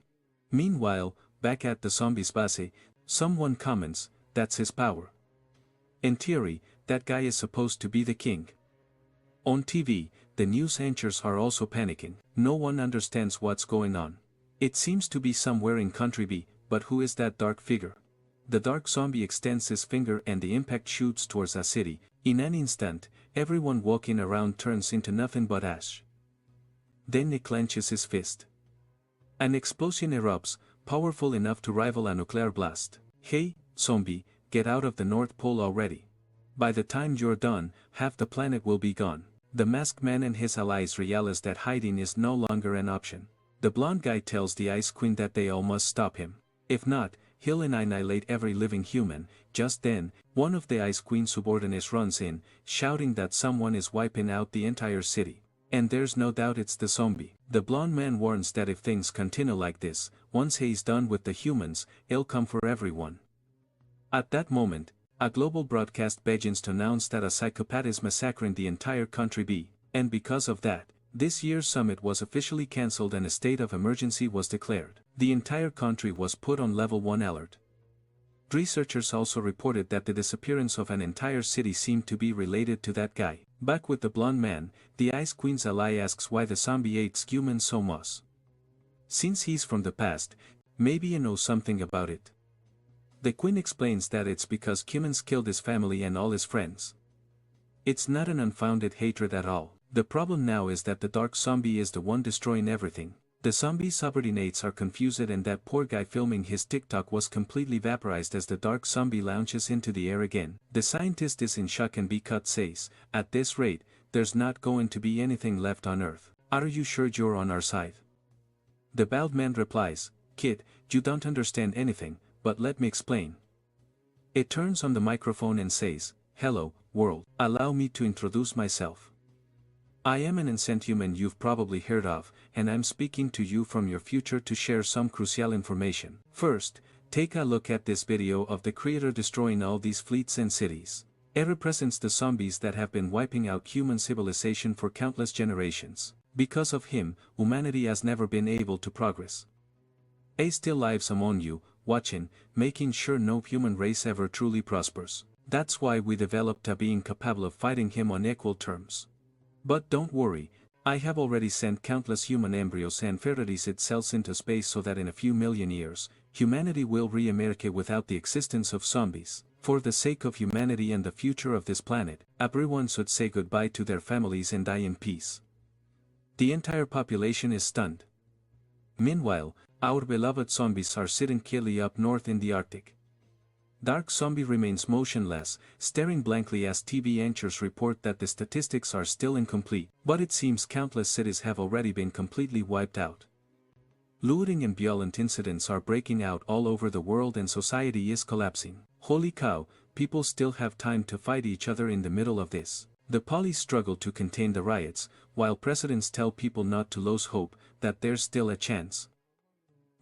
Meanwhile, back at the zombie's base, someone comments, "That's his power. In theory, that guy is supposed to be the king." On TV, the news anchors are also panicking. No one understands what's going on. It seems to be somewhere in country B, but who is that dark figure? The dark zombie extends his finger and the impact shoots towards a city. In an instant, everyone walking around turns into nothing but ash. Then he clenches his fist. An explosion erupts, powerful enough to rival a nuclear blast. "Hey, zombie, get out of the North Pole already. By the time you're done, half the planet will be gone." The masked man and his allies realize that hiding is no longer an option. The blonde guy tells the Ice Queen that they all must stop him. If not, he'll annihilate every living human. Just then, one of the Ice Queen's subordinates runs in, shouting that someone is wiping out the entire city. And there's no doubt it's the zombie. The blonde man warns that if things continue like this, once he's done with the humans, it'll come for everyone. At that moment, a global broadcast begins to announce that a psychopath is massacring the entire country B, and because of that, this year's summit was officially cancelled and a state of emergency was declared. The entire country was put on level 1 alert. Researchers also reported that the disappearance of an entire city seemed to be related to that guy. Back with the blonde man, the Ice Queen's ally asks why the zombie ate humans so much. Since he's from the past, maybe you know something about it. The queen explains that it's because humans killed his family and all his friends. It's not an unfounded hatred at all. The problem now is that the dark zombie is the one destroying everything. The zombie subordinates are confused and that poor guy filming his TikTok was completely vaporized as the dark zombie launches into the air again. The scientist is in shock and B-Cut says, "At this rate, there's not going to be anything left on Earth. Are you sure you're on our side?" The bald man replies, "Kid, you don't understand anything, but let me explain." It turns on the microphone and says, "Hello, world, allow me to introduce myself. I am an ancient human you've probably heard of, and I'm speaking to you from your future to share some crucial information. First, take a look at this video of the creator destroying all these fleets and cities. It represents the zombies that have been wiping out human civilization for countless generations. Because of him, humanity has never been able to progress. He still lives among you, watching, making sure no human race ever truly prospers. That's why we developed a being capable of fighting him on equal terms. But don't worry, I have already sent countless human embryos and fertilized cells into space so that in a few million years, humanity will re-emerge without the existence of zombies. For the sake of humanity and the future of this planet, everyone should say goodbye to their families and die in peace." The entire population is stunned. Meanwhile, our beloved zombies are sitting keenly up north in the Arctic. Dark Zombie remains motionless, staring blankly as TV anchors report that the statistics are still incomplete, but it seems countless cities have already been completely wiped out. Looting and violent incidents are breaking out all over the world and society is collapsing. Holy cow, people still have time to fight each other in the middle of this. The police struggle to contain the riots, while presidents tell people not to lose hope, that there's still a chance.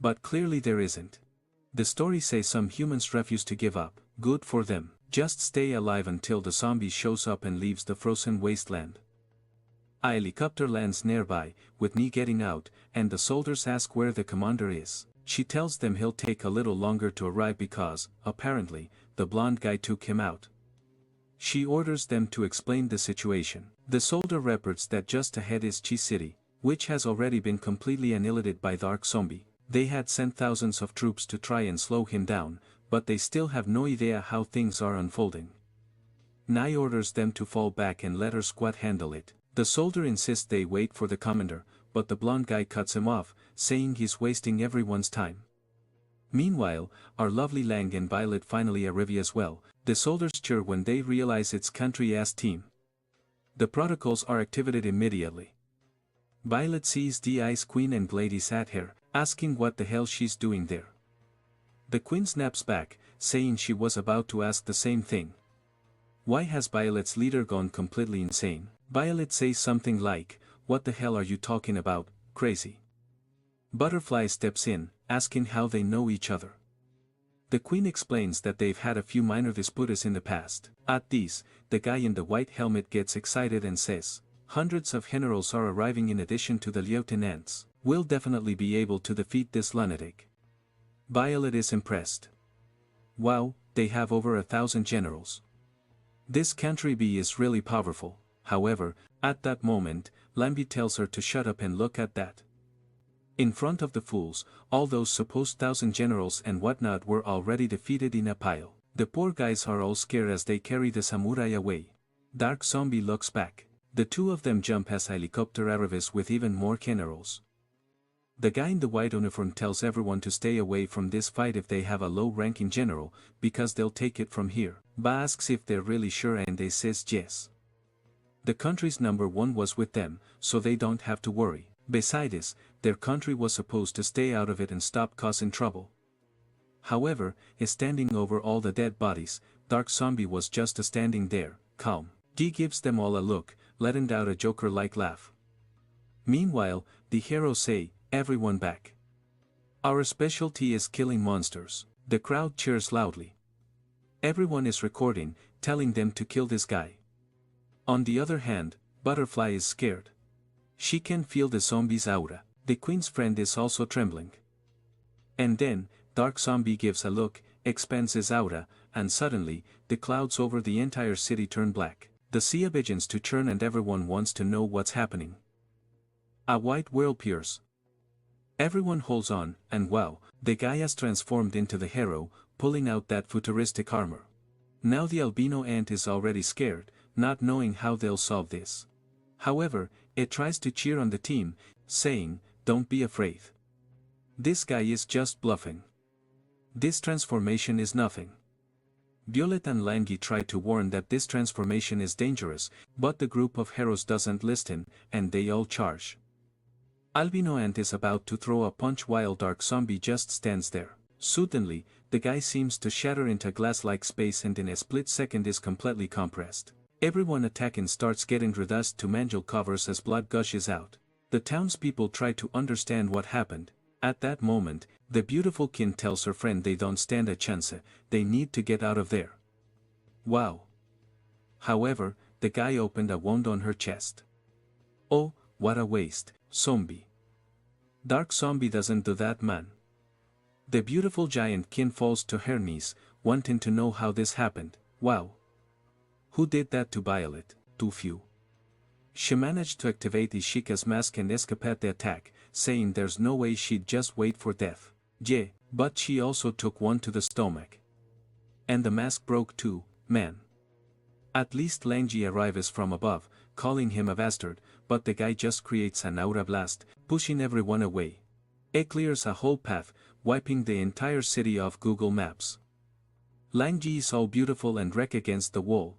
But clearly there isn't. The story says some humans refuse to give up. Good for them. Just stay alive until the zombie shows up and leaves the frozen wasteland. A helicopter lands nearby, with Nee getting out, and the soldiers ask where the commander is. She tells them he'll take a little longer to arrive because, apparently, the blonde guy took him out. She orders them to explain the situation. The soldier reports that just ahead is Chi City, which has already been completely annihilated by Dark Zombie. They had sent thousands of troops to try and slow him down, but they still have no idea how things are unfolding. Nye orders them to fall back and let her squad handle it. The soldier insists they wait for the commander, but the blonde guy cuts him off, saying he's wasting everyone's time. Meanwhile, our lovely Lang and Violet finally arrive as well. The soldiers cheer when they realize it's country-ass team. The protocols are activated immediately. Violet sees the Ice Queen and Gladys at her, asking what the hell she's doing there. The queen snaps back, saying she was about to ask the same thing. Why has Violet's leader gone completely insane? Violet says something like, "What the hell are you talking about, crazy?" Butterfly steps in, asking how they know each other. The queen explains that they've had a few minor disputes in the past. At these, the guy in the white helmet gets excited and says, "Hundreds of generals are arriving in addition to the lieutenants. We'll definitely be able to defeat this lunatic." Violet is impressed. Wow, they have over 1,000 generals. This country B is really powerful. However, at that moment, Lambi tells her to shut up and look at that. In front of the fools, all those supposed 1,000 generals and whatnot were already defeated in a pile. The poor guys are all scared as they carry the samurai away. Dark Zombie looks back. The two of them jump as helicopter arrives with even more generals. The guy in the white uniform tells everyone to stay away from this fight if they have a low-ranking general, because they'll take it from here. Ba asks if they're really sure and they says yes. The country's number one was with them, so they don't have to worry. Besides, their country was supposed to stay out of it and stop causing trouble. However, standing over all the dead bodies, Dark Zombie was just standing there, calm. He gives them all a look, letting out a Joker-like laugh. Meanwhile, the heroes say, "Everyone back. Our specialty is killing monsters." The crowd cheers loudly. Everyone is recording, telling them to kill this guy. On the other hand, Butterfly is scared. She can feel the zombie's aura. The queen's friend is also trembling. And then, Dark Zombie gives a look, expands his aura, and suddenly, the clouds over the entire city turn black. The sea begins to churn and everyone wants to know what's happening. A white whirl appears. Everyone holds on, and wow, the guy has transformed into the hero, pulling out that futuristic armor. Now the albino ant is already scared, not knowing how they'll solve this. However, it tries to cheer on the team, saying, "Don't be afraid. This guy is just bluffing. This transformation is nothing." Violet and Langi try to warn that this transformation is dangerous, but the group of heroes doesn't listen, and they all charge. Albino Ant is about to throw a punch while Dark Zombie just stands there. Suddenly, the guy seems to shatter into glass-like space and in a split second is completely compressed. Everyone attacking starts getting reduced to mangled covers as blood gushes out. The townspeople try to understand what happened. At that moment, the beautiful Kin tells her friend they don't stand a chance, they need to get out of there. Wow. However, the guy opened a wound on her chest. Oh, what a waste, zombie. Dark Zombie doesn't do that, man. The beautiful giant Kin falls to her knees, wanting to know how this happened. Wow. Who did that to Violet? Too few. She managed to activate Ishika's mask and escape the attack, saying there's no way she'd just wait for death. Yeah, but she also took one to the stomach. And the mask broke too, man. At least Langi arrives from above, calling him a bastard, but the guy just creates an aura blast, pushing everyone away. It clears a whole path, wiping the entire city off Google Maps. Langi is all beautiful and wreck against the wall.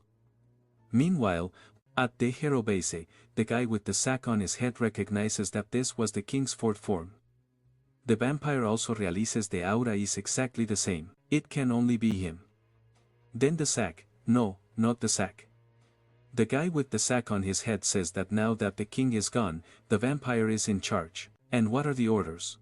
Meanwhile, at the hero base, the guy with the sack on his head recognizes that this was the king's fourth form. The vampire also realizes the aura is exactly the same. It can only be him. Then the sack, no, not the sack. The guy with the sack on his head says that now that the king is gone, the vampire is in charge. And what are the orders?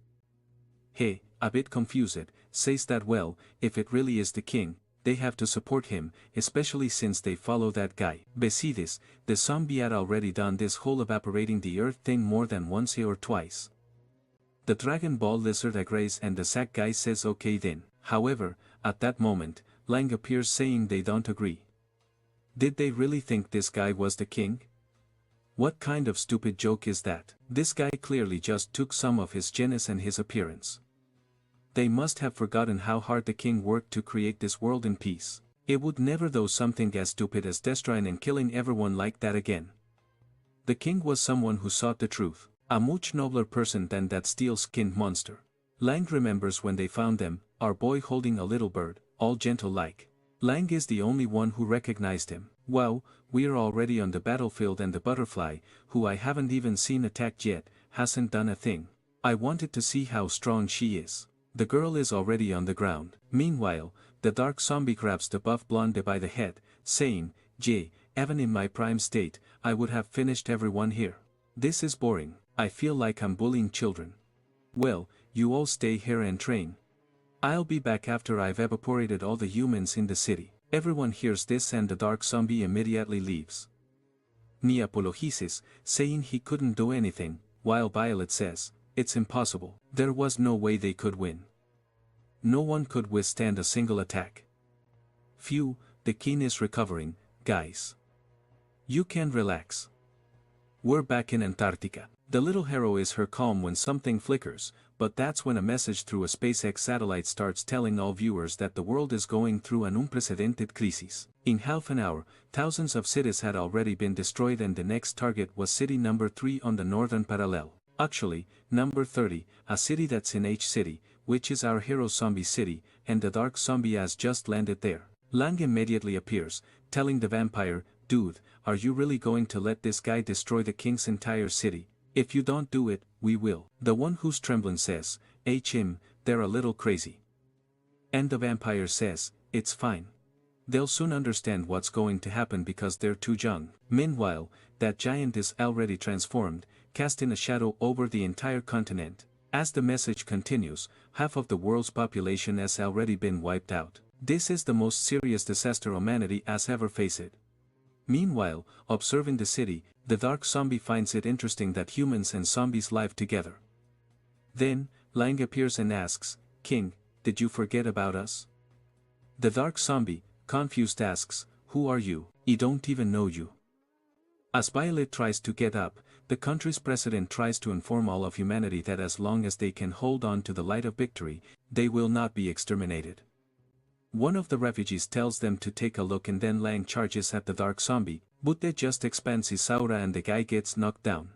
He, a bit confused, says that well, if it really is the king, they have to support him, especially since they follow that guy. Besides, the zombie had already done this whole evaporating the earth thing more than once or twice. The Dragon Ball lizard agrees and the sack guy says okay then. However, at that moment, Lang appears saying they don't agree. Did they really think this guy was the king? What kind of stupid joke is that? This guy clearly just took some of his genius and his appearance. They must have forgotten how hard the king worked to create this world in peace. It would never do something as stupid as destroying and killing everyone like that again. The king was someone who sought the truth, a much nobler person than that steel-skinned monster. Lang remembers when they found them, our boy holding a little bird, all gentle like. Lang is the only one who recognized him. Wow, we're already on the battlefield and the butterfly, who I haven't even seen attacked yet, hasn't done a thing. I wanted to see how strong she is. The girl is already on the ground. Meanwhile, the dark zombie grabs the buff blonde by the head, saying, "Jay, even in my prime state, I would have finished everyone here. This is boring, I feel like I'm bullying children. Well, you all stay here and train. I'll be back after I've evaporated all the humans in the city." Everyone hears this and the dark zombie immediately leaves. Ni apologizes, saying he couldn't do anything, while Violet says, "It's impossible. There was no way they could win. No one could withstand a single attack." Phew, the king is recovering, guys. You can relax. We're back in Antarctica. The little hero is her calm when something flickers, but that's when a message through a SpaceX satellite starts telling all viewers that the world is going through an unprecedented crisis. In half an hour, thousands of cities had already been destroyed and the next target was city number 3 on the northern parallel. Actually, number 30, a city that's in H City, which is our hero zombie city, and the dark zombie has just landed there. Lang immediately appears, telling the vampire, "Dude, are you really going to let this guy destroy the king's entire city? If you don't do it, we will." The one who's trembling says, "Him, they're a little crazy." And the vampire says, "It's fine. They'll soon understand what's going to happen because they're too young." Meanwhile, that giant is already transformed, casting a shadow over the entire continent. As the message continues, half of the world's population has already been wiped out. This is the most serious disaster humanity has ever faced. Meanwhile, observing the city, the dark zombie finds it interesting that humans and zombies live together. Then, Lang appears and asks, "King, did you forget about us?" The dark zombie, confused, asks, "Who are you? I don't even know you." As Violet tries to get up, the country's president tries to inform all of humanity that as long as they can hold on to the light of victory, they will not be exterminated. One of the refugees tells them to take a look, and then Lang charges at the dark zombie, but they just expands his aura and the guy gets knocked down.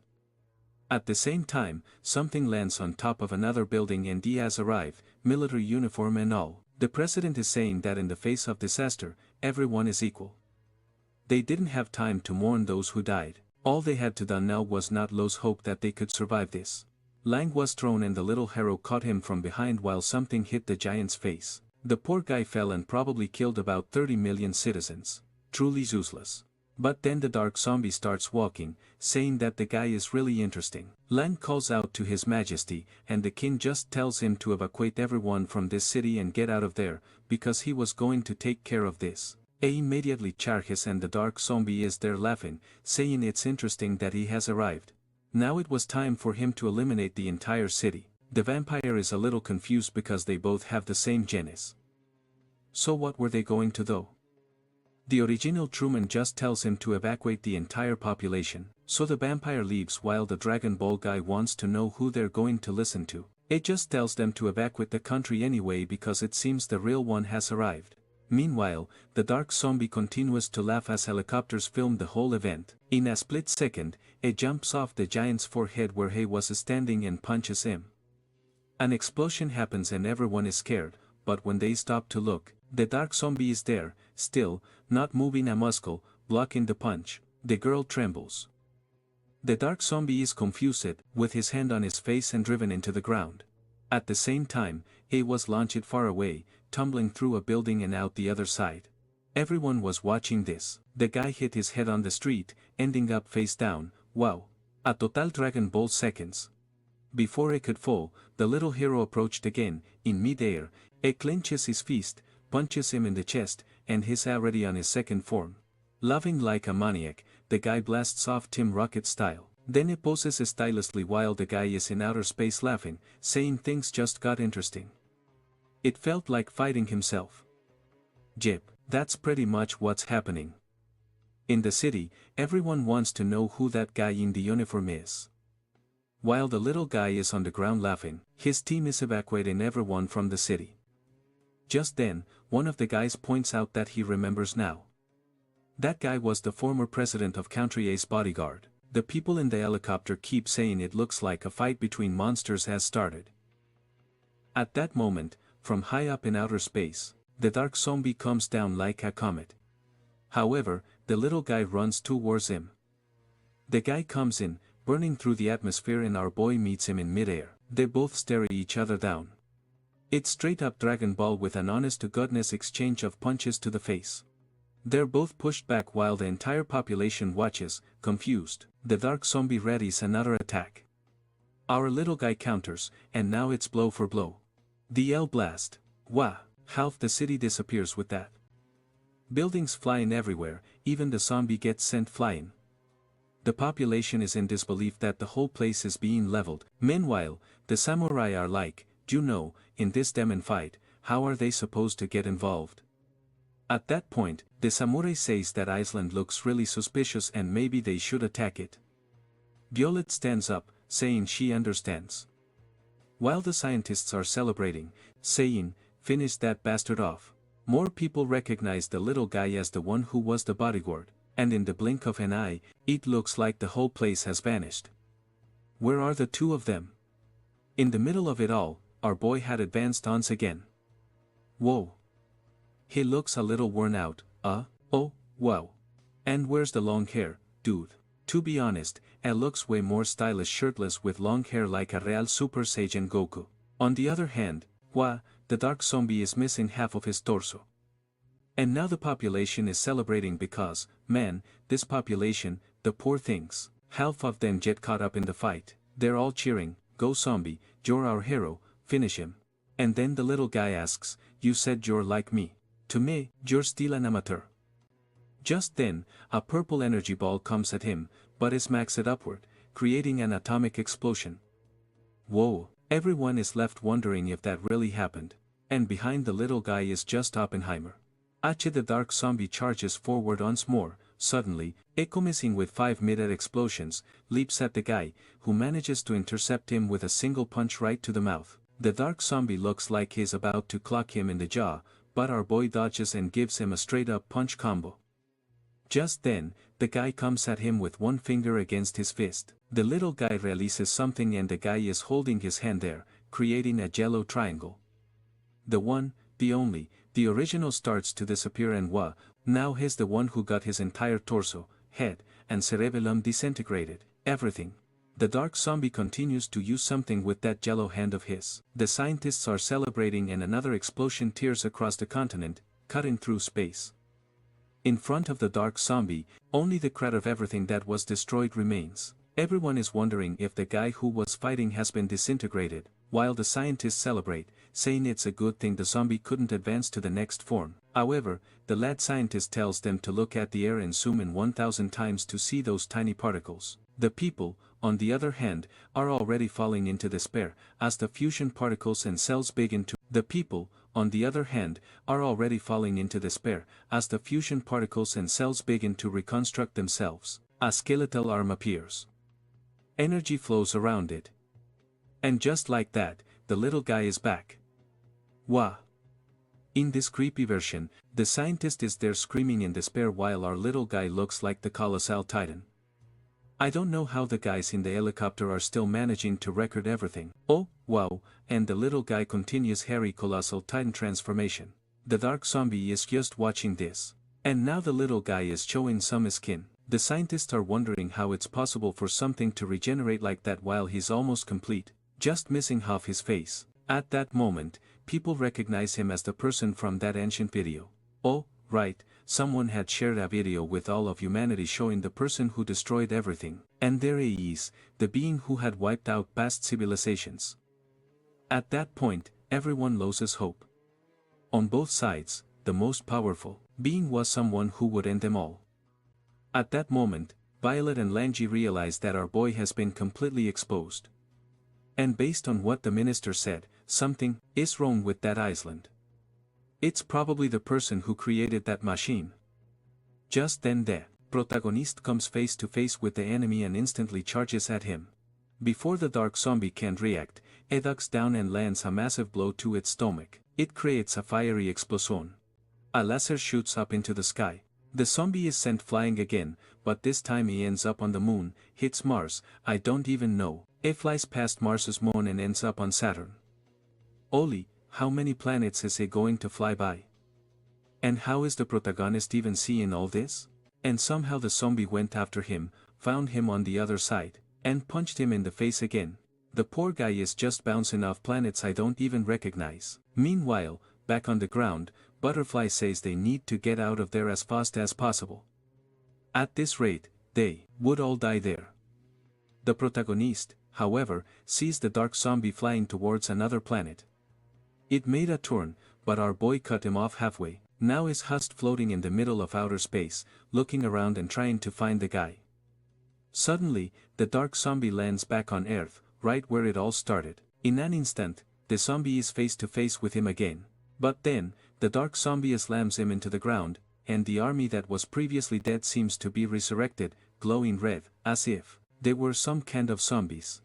At the same time, something lands on top of another building and Diaz arrive, military uniform and all. The president is saying that in the face of disaster, everyone is equal. They didn't have time to mourn those who died. All they had to do now was not lose hope that they could survive this. Lang was thrown and the little hero caught him from behind while something hit the giant's face. The poor guy fell and probably killed about 30 million citizens. Truly useless. But then the dark zombie starts walking, saying that the guy is really interesting. Lang calls out to his majesty, and the king just tells him to evacuate everyone from this city and get out of there, because he was going to take care of this. He immediately charges and the dark zombie is there laughing, saying it's interesting that he has arrived. Now it was time for him to eliminate the entire city. The vampire is a little confused because they both have the same genus. So what were they going to do? The original Truman just tells him to evacuate the entire population, so the vampire leaves while the Dragon Ball guy wants to know who they're going to listen to. It just tells them to evacuate the country anyway because it seems the real one has arrived. Meanwhile, the dark zombie continues to laugh as helicopters film the whole event. In a split second, it jumps off the giant's forehead where he was standing and punches him. An explosion happens and everyone is scared, but when they stop to look, the dark zombie is there, still, not moving a muscle, blocking the punch. The girl trembles. The dark zombie is confused, with his hand on his face and driven into the ground. At the same time, he was launched far away, tumbling through a building and out the other side. Everyone was watching this. The guy hit his head on the street, ending up face down. Wow. A total Dragon Ball seconds. Before he could fall, the little hero approached again. In mid-air, he clenches his fist, punches him in the chest, and he's already on his second form. Laughing like a maniac, the guy blasts off Team Rocket style. Then he poses stylishly while the guy is in outer space laughing, saying things just got interesting. It felt like fighting himself. Yep, that's pretty much what's happening. In the city, everyone wants to know who that guy in the uniform is. While the little guy is on the ground laughing, his team is evacuating everyone from the city. Just then, one of the guys points out that he remembers now. That guy was the former president of Country A's bodyguard. The people in the helicopter keep saying it looks like a fight between monsters has started. At that moment, from high up in outer space, the dark zombie comes down like a comet. However, the little guy runs towards him. The guy comes in, burning through the atmosphere, and our boy meets him in midair. They both stare each other down. It's straight up Dragon Ball with an honest-to-goodness exchange of punches to the face. They're both pushed back while the entire population watches, confused. The dark zombie readies another attack. Our little guy counters, and now it's blow for blow. The L blast. Wah, half the city disappears with that. Buildings flying everywhere, even the zombie gets sent flying. The population is in disbelief that the whole place is being leveled. Meanwhile, the samurai are like, you know, in this demon fight, how are they supposed to get involved? At that point, the samurai says that Iceland looks really suspicious and maybe they should attack it. Violet stands up, saying she understands. While the scientists are celebrating, saying, "Finish that bastard off," more people recognize the little guy as the one who was the bodyguard, and in the blink of an eye, it looks like the whole place has vanished. Where are the two of them? In the middle of it all, our boy had advanced once again. Whoa. He looks a little worn out, oh, wow. And where's the long hair, dude? To be honest, it looks way more stylish shirtless with long hair like a real Super Saiyan Goku. On the other hand, the dark zombie is missing half of his torso. And now the population is celebrating because, man, this population, the poor things, half of them get caught up in the fight. They're all cheering, "Go zombie, you're our hero, finish him." And then the little guy asks, "You said you're like me. To me, you're still an amateur. Just then, a purple energy ball comes at him, but it smacks it upward, creating an atomic explosion. Whoa, everyone is left wondering if that really happened. And behind the little guy is just Oppenheimer. Ache the dark zombie charges forward once more, suddenly, missing with 5 mid-air explosions, leaps at the guy, who manages to intercept him with a single punch right to the mouth. The dark zombie looks like he's about to clock him in the jaw, but our boy dodges and gives him a straight-up punch combo. Just then, the guy comes at him with one finger against his fist. The little guy releases something and the guy is holding his hand there, creating a yellow triangle. The one, the only, the original starts to disappear and now he's the one who got his entire torso, head, and cerebellum disintegrated, everything. The dark zombie continues to use something with that yellow hand of his. The scientists are celebrating and another explosion tears across the continent, cutting through space. In front of the dark zombie, only the crater of everything that was destroyed remains. Everyone is wondering if the guy who was fighting has been disintegrated, while the scientists celebrate, saying it's a good thing the zombie couldn't advance to the next form. However, the lad scientist tells them to look at the air and zoom in 1000 times to see those tiny particles. The people, on the other hand, are already falling into despair, as the fusion particles and cells begin to reconstruct themselves. A skeletal arm appears. Energy flows around it. And just like that, the little guy is back. Wah! In this creepy version, the scientist is there screaming in despair while our little guy looks like the colossal titan. I don't know how the guys in the helicopter are still managing to record everything. Oh, wow, and the little guy continues hairy colossal titan transformation. The dark zombie is just watching this. And now the little guy is showing some skin. The scientists are wondering how it's possible for something to regenerate like that while he's almost complete, just missing half his face. At that moment, people recognize him as the person from that ancient video. Oh, right, someone had shared a video with all of humanity showing the person who destroyed everything, and there he is, the being who had wiped out past civilizations. At that point, everyone loses hope. On both sides, the most powerful being was someone who would end them all. At that moment, Violet and Langi realize that our boy has been completely exposed. And based on what the minister said, something is wrong with that island. It's probably the person who created that machine. Just then the protagonist comes face to face with the enemy and instantly charges at him. Before the dark zombie can react, it ducks down and lands a massive blow to its stomach. It creates a fiery explosion. A laser shoots up into the sky. The zombie is sent flying again, but this time he ends up on the moon, hits Mars, I don't even know. It flies past Mars's moon and ends up on Saturn. Oli, how many planets is he going to fly by? And how is the protagonist even seeing all this? And somehow the zombie went after him, found him on the other side, and punched him in the face again. The poor guy is just bouncing off planets I don't even recognize. Meanwhile, back on the ground, Butterfly says they need to get out of there as fast as possible. At this rate, they would all die there. The protagonist, however, sees the dark zombie flying towards another planet. It made a turn, but our boy cut him off halfway. Now is just floating in the middle of outer space, looking around and trying to find the guy. Suddenly, the dark zombie lands back on Earth, right where it all started. In an instant, the zombie is face to face with him again. But then, the dark zombie slams him into the ground, and the army that was previously dead seems to be resurrected, glowing red, as if they were some kind of zombies.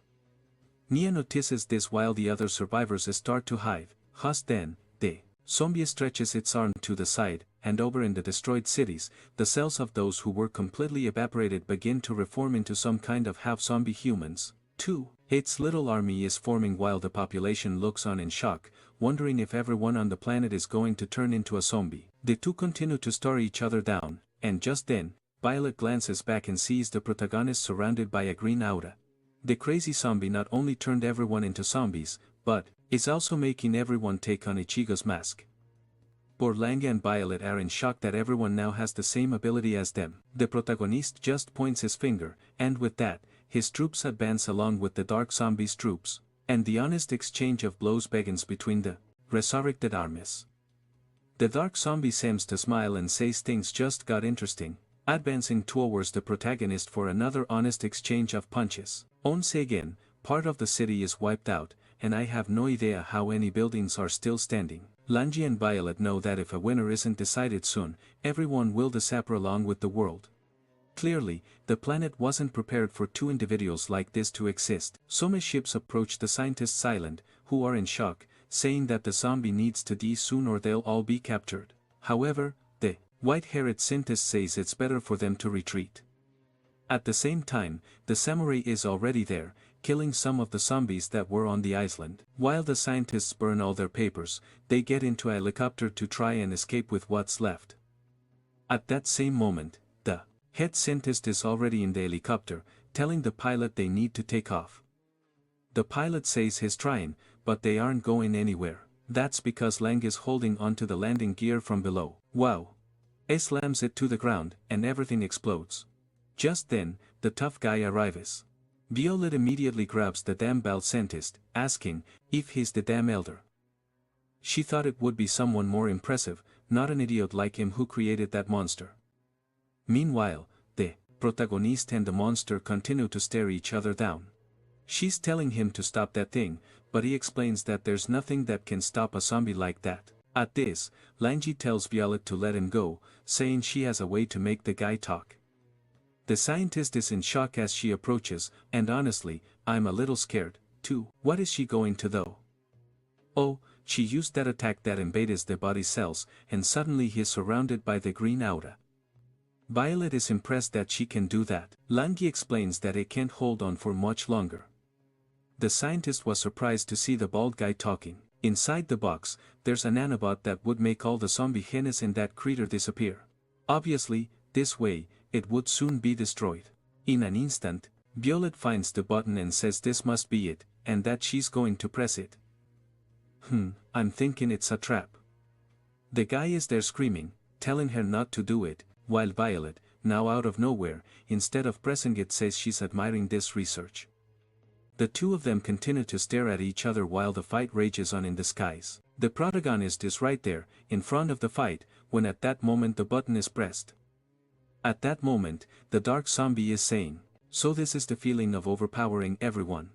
Nia notices this while the other survivors start to hide. Just then, the zombie stretches its arm to the side, and over in the destroyed cities, the cells of those who were completely evaporated begin to reform into some kind of half-zombie humans. 2. Its little army is forming while the population looks on in shock, wondering if everyone on the planet is going to turn into a zombie. The two continue to stare each other down, and just then, Violet glances back and sees the protagonist surrounded by a green aura. The crazy zombie not only turned everyone into zombies, but is also making everyone take on Ichigo's mask. Poor Lange and Violet are in shock that everyone now has the same ability as them. The protagonist just points his finger, and with that, his troops advance along with the dark zombie's troops, and the honest exchange of blows begins between the resurrected armies. The dark zombie seems to smile and says things just got interesting, advancing towards the protagonist for another honest exchange of punches. Once again, part of the city is wiped out, and I have no idea how any buildings are still standing. Lanji and Violet know that if a winner isn't decided soon, everyone will disappear along with the world. Clearly, the planet wasn't prepared for two individuals like this to exist. Some ships approach the scientists' island, who are in shock, saying that the zombie needs to die soon or they'll all be captured. However, the white-haired scientist says it's better for them to retreat. At the same time, the samurai is already there, killing some of the zombies that were on the island. While the scientists burn all their papers, they get into a helicopter to try and escape with what's left. At that same moment, the head scientist is already in the helicopter, telling the pilot they need to take off. The pilot says he's trying, but they aren't going anywhere. That's because Lang is holding onto the landing gear from below. Wow! He slams it to the ground, and everything explodes. Just then, the tough guy arrives. Violet immediately grabs the damn bald scientist, asking if he's the damn elder. She thought it would be someone more impressive, not an idiot like him who created that monster. Meanwhile, the protagonista and the monster continue to stare each other down. She's telling him to stop that thing, but he explains that there's nothing that can stop a zombie like that. At this, Lanji tells Violet to let him go, saying she has a way to make the guy talk. The scientist is in shock as she approaches, and honestly, I'm a little scared, too. What is she going to do? Oh, she used that attack that invades the body cells, and suddenly he is surrounded by the green aura. Violet is impressed that she can do that. Langi explains that it can't hold on for much longer. The scientist was surprised to see the bald guy talking. Inside the box, there's a nanobot that would make all the zombie hennes in that crater disappear. Obviously, this way, it would soon be destroyed. In an instant, Violet finds the button and says this must be it, and that she's going to press it. I'm thinking it's a trap. The guy is there screaming, telling her not to do it, while Violet, now out of nowhere, instead of pressing it says she's admiring this research. The two of them continue to stare at each other while the fight rages on in the skies. The protagonist is right there, in front of the fight, when at that moment the button is pressed. At that moment, the dark zombie is saying, "So this is the feeling of overpowering everyone.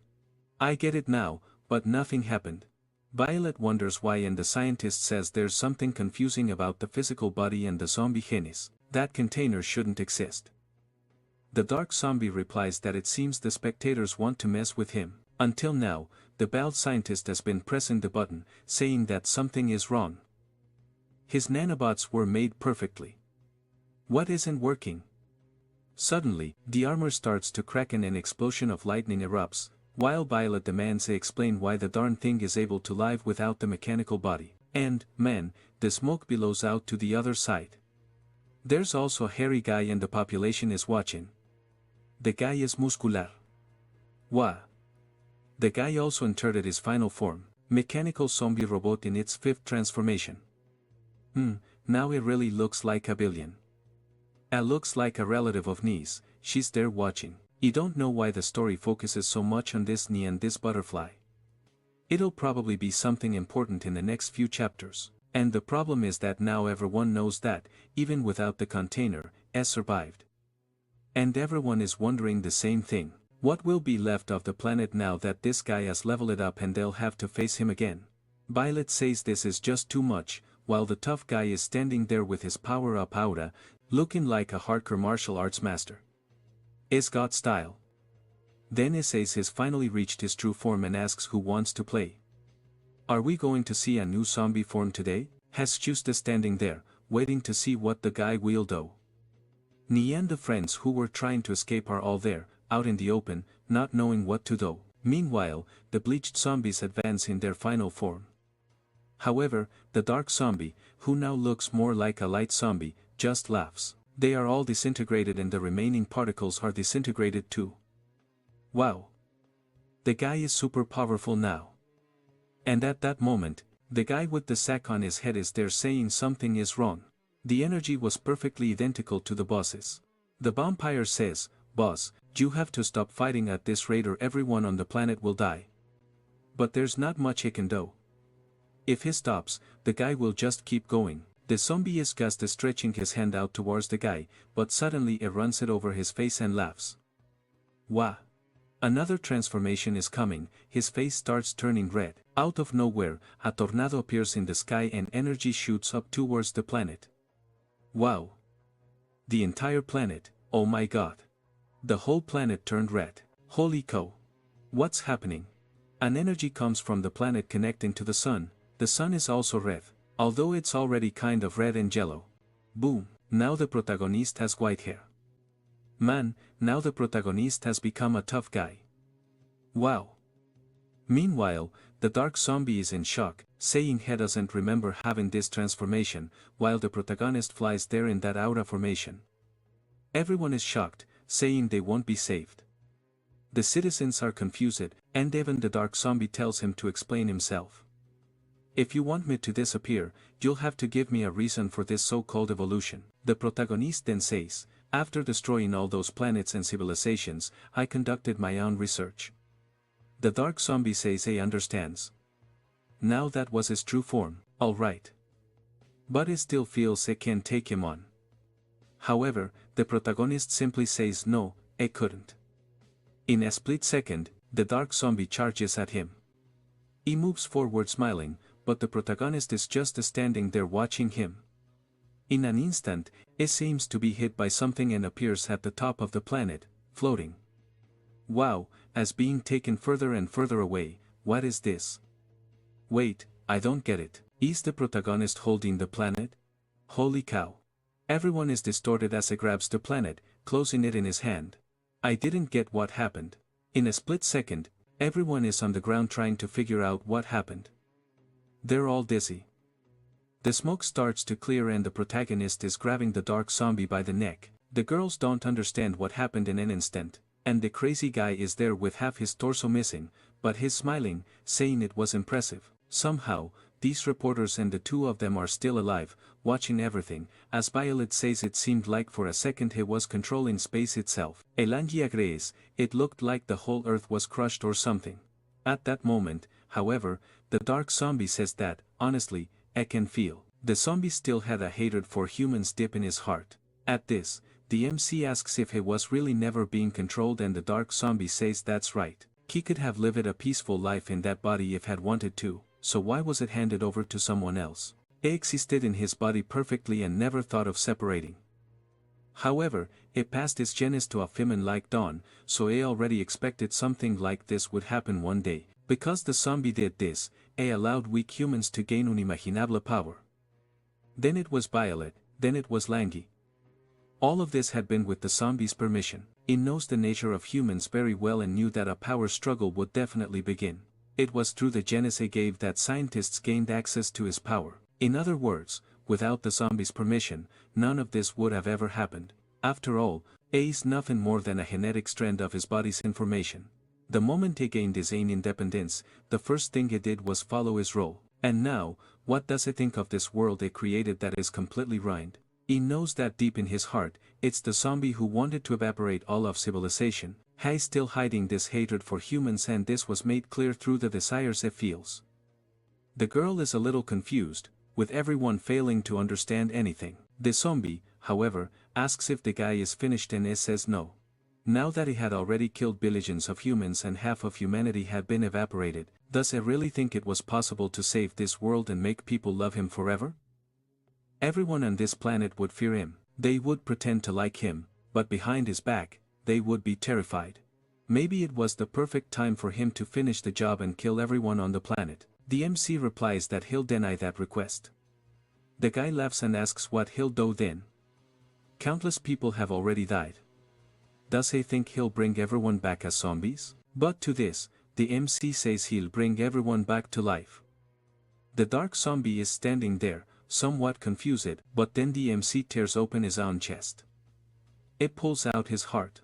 I get it now, but nothing happened." Violet wonders why and the scientist says there's something confusing about the physical body and the zombie hennes. That container shouldn't exist. The dark zombie replies that it seems the spectators want to mess with him. Until now, the bald scientist has been pressing the button, saying that something is wrong. His nanobots were made perfectly. What isn't working? Suddenly, the armor starts to crack and an explosion of lightning erupts, while Violet demands they explain why the darn thing is able to live without the mechanical body. And, man, the smoke billows out to the other side. There's also a hairy guy and the population is watching. The guy is muscular. Wah! The guy also entered his final form, mechanical zombie robot in its 5th transformation. Now it really looks like a billion. Looks like a relative of Nee's, she's there watching. You don't know why the story focuses so much on this knee and this butterfly. It'll probably be something important in the next few chapters. And the problem is that now everyone knows that, even without the container, S survived. And everyone is wondering the same thing. What will be left of the planet now that this guy has leveled it up and they'll have to face him again? Violet says this is just too much, while the tough guy is standing there with his power-up aura, looking like a hardcore martial arts master. Is got style. Then he says he's finally reached his true form and asks who wants to play. Are we going to see a new zombie form today? Has Chusta standing there, waiting to see what the guy will do. Ni and the friends who were trying to escape are all there, out in the open, not knowing what to do. Meanwhile, the bleached zombies advance in their final form. However, the dark zombie, who now looks more like a light zombie, just laughs. They are all disintegrated and the remaining particles are disintegrated too. Wow! The guy is super powerful now. And at that moment, the guy with the sack on his head is there saying something is wrong. The energy was perfectly identical to the boss's. The vampire says, "Boss, you have to stop fighting at this rate or everyone on the planet will die." But there's not much he can do. If he stops, the guy will just keep going. The zombie is just stretching his hand out towards the guy, but suddenly it runs it over his face and laughs. Wah! Another transformation is coming, his face starts turning red. Out of nowhere, a tornado appears in the sky and energy shoots up towards the planet. Wow! The entire planet, oh my god! The whole planet turned red. Holy cow! What's happening? An energy comes from the planet connecting to the sun is also red, although it's already kind of red and yellow. Boom! Now the protagonist has white hair. Man, now the protagonist has become a tough guy. Wow! Meanwhile, the dark zombie is in shock, saying he doesn't remember having this transformation, while the protagonist flies there in that aura formation. Everyone is shocked, saying they won't be saved. The citizens are confused, and even the dark zombie tells him to explain himself. If you want me to disappear, you'll have to give me a reason for this so-called evolution. The protagonist then says, after destroying all those planets and civilizations, I conducted my own research. The dark zombie says he understands. Now that was his true form, alright. But he still feels it can take him on. However, the protagonist simply says no, it couldn't. In a split second, the dark zombie charges at him. He moves forward smiling, but the protagonist is just standing there watching him. In an instant, he seems to be hit by something and appears at the top of the planet, floating. Wow, as being taken further and further away, what is this? Wait, I don't get it. Is the protagonist holding the planet? Holy cow. Everyone is distorted as he grabs the planet, closing it in his hand. I didn't get what happened. In a split second, everyone is on the ground trying to figure out what happened. They're all dizzy. The smoke starts to clear and the protagonist is grabbing the dark zombie by the neck. The girls don't understand what happened in an instant, and the crazy guy is there with half his torso missing, but he's smiling, saying it was impressive. Somehow, these reporters and the two of them are still alive, watching everything. As Violet says, it seemed like for a second he was controlling space itself. Elangi agrees, it looked like the whole earth was crushed or something. At that moment, however, the dark zombie says that, honestly, I can feel. The zombie still had a hatred for humans deep in his heart. At this, the MC asks if he was really never being controlled and the dark zombie says that's right. He could have lived a peaceful life in that body if had wanted to, so why was it handed over to someone else? He existed in his body perfectly and never thought of separating. However, he passed his genes to a female like Dawn, so he already expected something like this would happen one day. Because the zombie did this, he allowed weak humans to gain unimaginable power. Then it was Violet, then it was Langi. All of this had been with the zombie's permission. He knows the nature of humans very well and knew that a power struggle would definitely begin. It was through the genes he gave that scientists gained access to his power. In other words, without the zombie's permission, none of this would have ever happened. After all, he is nothing more than a genetic strand of his body's information. The moment he gained his own independence, the first thing he did was follow his role. And now, what does he think of this world he created that is completely ruined? He knows that deep in his heart, it's the zombie who wanted to evaporate all of civilization. He is still hiding this hatred for humans and this was made clear through the desires he feels. The girl is a little confused, with everyone failing to understand anything. The zombie, however, asks if the guy is finished and he says no. Now that he had already killed billions of humans and half of humanity had been evaporated, does he really think it was possible to save this world and make people love him forever? Everyone on this planet would fear him. They would pretend to like him, but behind his back, they would be terrified. Maybe it was the perfect time for him to finish the job and kill everyone on the planet. The MC replies that he'll deny that request. The guy laughs and asks what he'll do then. Countless people have already died. Does he think he'll bring everyone back as zombies? But to this, the MC says he'll bring everyone back to life. The dark zombie is standing there, somewhat confused, but then the MC tears open his own chest. It pulls out his heart.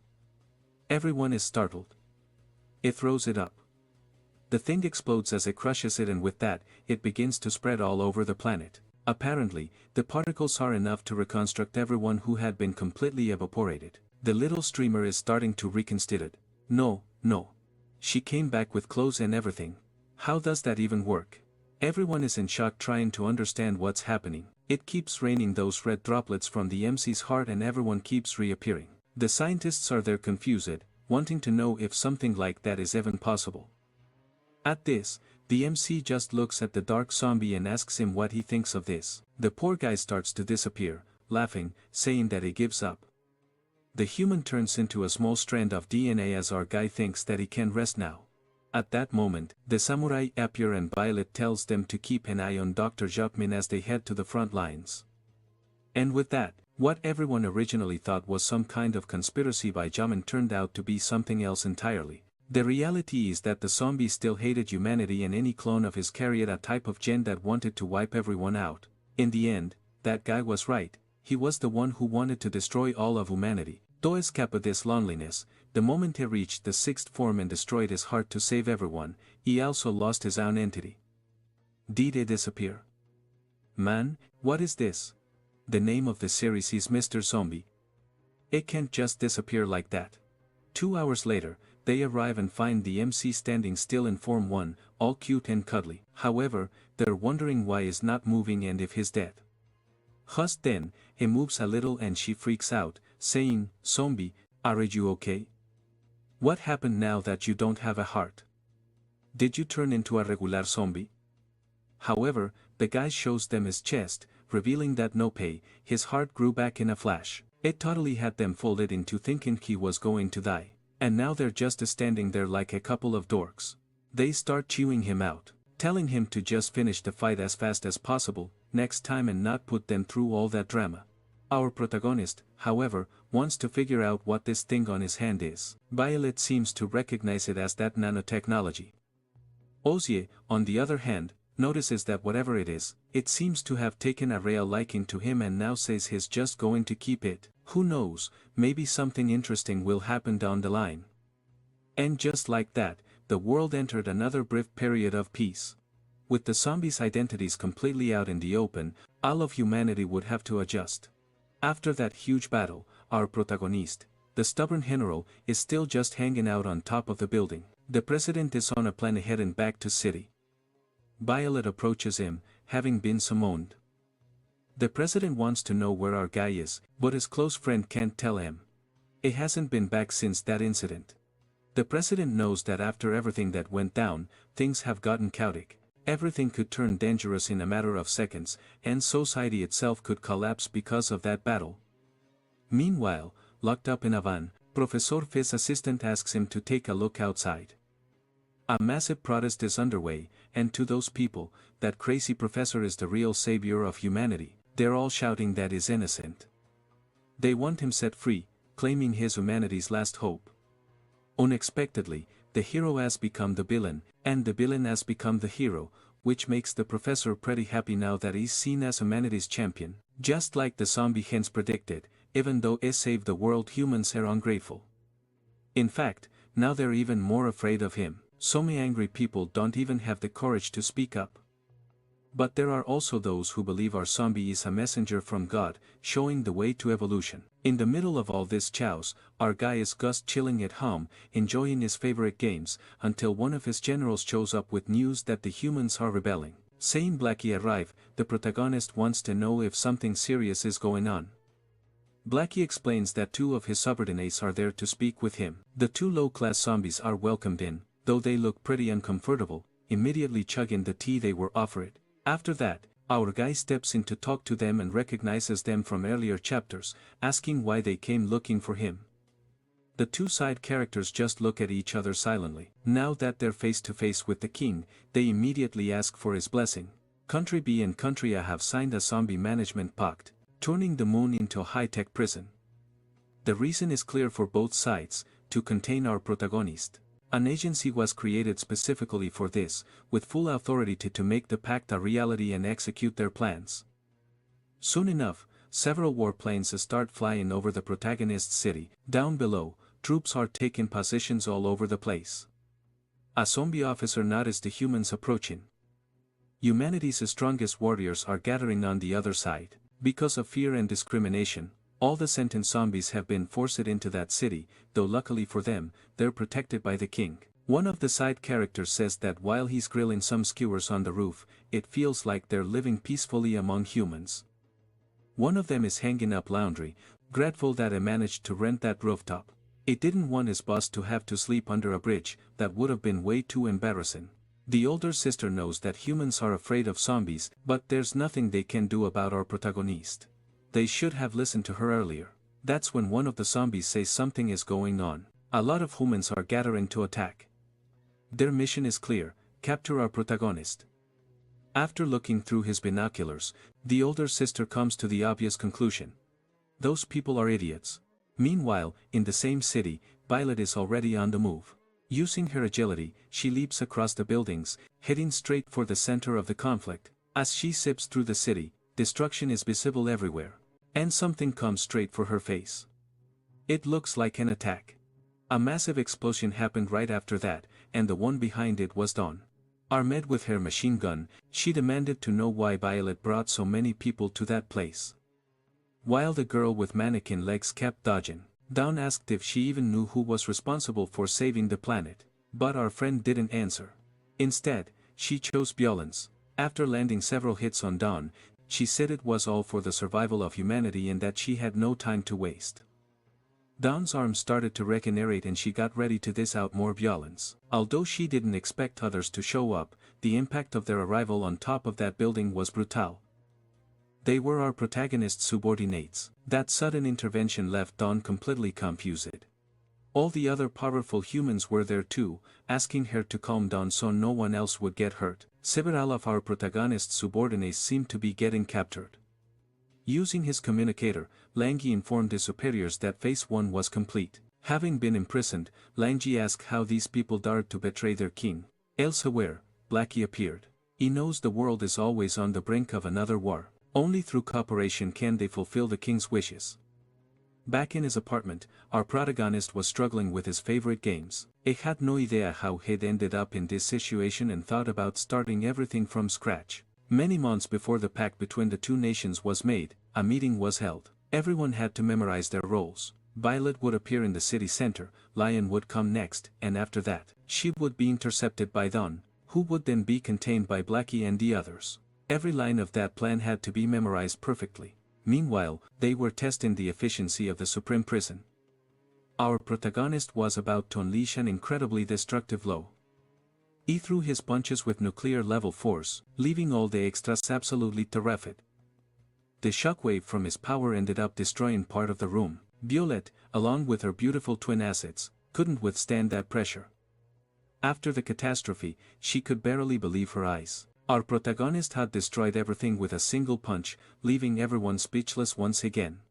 Everyone is startled. It throws it up. The thing explodes as it crushes it and with that, it begins to spread all over the planet. Apparently, the particles are enough to reconstruct everyone who had been completely evaporated. The little streamer is starting to reconstitute. No. She came back with clothes and everything. How does that even work? Everyone is in shock trying to understand what's happening. It keeps raining those red droplets from the MC's heart and everyone keeps reappearing. The scientists are there confused, wanting to know if something like that is even possible. At this, the MC just looks at the dark zombie and asks him what he thinks of this. The poor guy starts to disappear, laughing, saying that he gives up. The human turns into a small strand of DNA as our guy thinks that he can rest now. At that moment, the samurai appear and Violet tells them to keep an eye on Dr. Jacquemin as they head to the front lines. And with that, what everyone originally thought was some kind of conspiracy by Jamin turned out to be something else entirely. The reality is that the zombie still hated humanity and any clone of his carried a type of gen that wanted to wipe everyone out. In the end, that guy was right, he was the one who wanted to destroy all of humanity. To escape this loneliness, the moment he reached the sixth form and destroyed his heart to save everyone, he also lost his own entity. Did he disappear? Man, what is this? The name of the series is Mr. Zombie. It can't just disappear like that. 2 hours later, they arrive and find the MC standing still in Form 1, all cute and cuddly. However, they're wondering why he's not moving and if he's dead. Just then, he moves a little and she freaks out, saying, "Zombie, are you okay? What happened now that you don't have a heart? Did you turn into a regular zombie?" However, the guy shows them his chest, revealing that his heart grew back in a flash. It totally had them folded into thinking he was going to die. And now they're just standing there like a couple of dorks. They start chewing him out, telling him to just finish the fight as fast as possible, next time and not put them through all that drama. Our protagonist, however, wants to figure out what this thing on his hand is. Violet seems to recognize it as that nanotechnology. Ozie, on the other hand, notices that whatever it is, it seems to have taken a real liking to him and now says he's just going to keep it. Who knows, maybe something interesting will happen down the line. And just like that, the world entered another brief period of peace. With the zombies' identities completely out in the open, all of humanity would have to adjust. After that huge battle, our protagonist, the stubborn general, is still just hanging out on top of the building. The president is on a plane heading back to city. Violet approaches him, having been summoned. The president wants to know where our guy is, but his close friend can't tell him. He hasn't been back since that incident. The president knows that after everything that went down, things have gotten chaotic. Everything could turn dangerous in a matter of seconds, and society itself could collapse because of that battle. Meanwhile, locked up in a van, Professor Fiz's assistant asks him to take a look outside. A massive protest is underway, and to those people, that crazy professor is the real savior of humanity. They're all shouting that he's innocent. They want him set free, claiming he's humanity's last hope. Unexpectedly, the hero has become the villain, and the villain has become the hero, which makes the professor pretty happy now that he's seen as humanity's champion. Just like the zombie hens predicted, even though he saved the world, humans are ungrateful. In fact, now they're even more afraid of him. So many angry people don't even have the courage to speak up. But there are also those who believe our zombie is a messenger from God, showing the way to evolution. In the middle of all this chaos, our guy is just chilling at home, enjoying his favorite games, until one of his generals shows up with news that the humans are rebelling. Saying Blackie arrive, the protagonist wants to know if something serious is going on. Blackie explains that 2 of his subordinates are there to speak with him. The 2 low-class zombies are welcomed in, though they look pretty uncomfortable, immediately chugging the tea they were offered. After that, our guy steps in to talk to them and recognizes them from earlier chapters, asking why they came looking for him. The 2 side characters just look at each other silently. Now that they're face to face with the king, they immediately ask for his blessing. Country B and Country A have signed a zombie management pact, turning the moon into a high-tech prison. The reason is clear for both sides: to contain our protagonist. An agency was created specifically for this, with full authority to make the pact a reality and execute their plans. Soon enough, several warplanes start flying over the protagonist's city. Down below, troops are taking positions all over the place. A zombie officer notices the humans approaching. Humanity's strongest warriors are gathering on the other side. Because of fear and discrimination, all the sentient zombies have been forced into that city, though luckily for them, they're protected by the king. One of the side characters says that while he's grilling some skewers on the roof, it feels like they're living peacefully among humans. One of them is hanging up laundry, grateful that I managed to rent that rooftop. It didn't want his boss to have to sleep under a bridge, that would have been way too embarrassing. The older sister knows that humans are afraid of zombies, but there's nothing they can do about our protagonist. They should have listened to her earlier. That's when one of the zombies says something is going on. A lot of humans are gathering to attack. Their mission is clear: capture our protagonist. After looking through his binoculars, the older sister comes to the obvious conclusion. Those people are idiots. Meanwhile, in the same city, Violet is already on the move. Using her agility, she leaps across the buildings, heading straight for the center of the conflict. As she zips through the city, destruction is visible everywhere. And something comes straight for her face. It looks like an attack. A massive explosion happened right after that, and the one behind it was Dawn. Armed with her machine gun, she demanded to know why Violet brought so many people to that place. While the girl with mannequin legs kept dodging, Dawn asked if she even knew who was responsible for saving the planet, but our friend didn't answer. Instead, she chose violence. After landing several hits on Dawn, she said it was all for the survival of humanity and that she had no time to waste. Dawn's arms started to regenerate and she got ready to dish out more violence. Although she didn't expect others to show up, the impact of their arrival on top of that building was brutal. They were our protagonist's subordinates. That sudden intervention left Dawn completely confused. All the other powerful humans were there too, asking her to calm down so no one else would get hurt. Several of our protagonist's subordinates seemed to be getting captured. Using his communicator, Langi informed his superiors that phase 1 was complete. Having been imprisoned, Langi asked how these people dared to betray their king. Elsewhere, Blackie appeared. He knows the world is always on the brink of another war. Only through cooperation can they fulfill the king's wishes. Back in his apartment, our protagonist was struggling with his favorite games. He had no idea how he'd ended up in this situation and thought about starting everything from scratch. Many months before the pact between the two nations was made, a meeting was held. Everyone had to memorize their roles. Violet would appear in the city center, Lion would come next, and after that, she would be intercepted by Dawn, who would then be contained by Blackie and the others. Every line of that plan had to be memorized perfectly. Meanwhile, they were testing the efficiency of the Supreme Prison. Our protagonist was about to unleash an incredibly destructive blow. He threw his punches with nuclear-level force, leaving all the extras absolutely terrified. The shockwave from his power ended up destroying part of the room. Violet, along with her beautiful twin assets, couldn't withstand that pressure. After the catastrophe, she could barely believe her eyes. Our protagonist had destroyed everything with a single punch, leaving everyone speechless once again.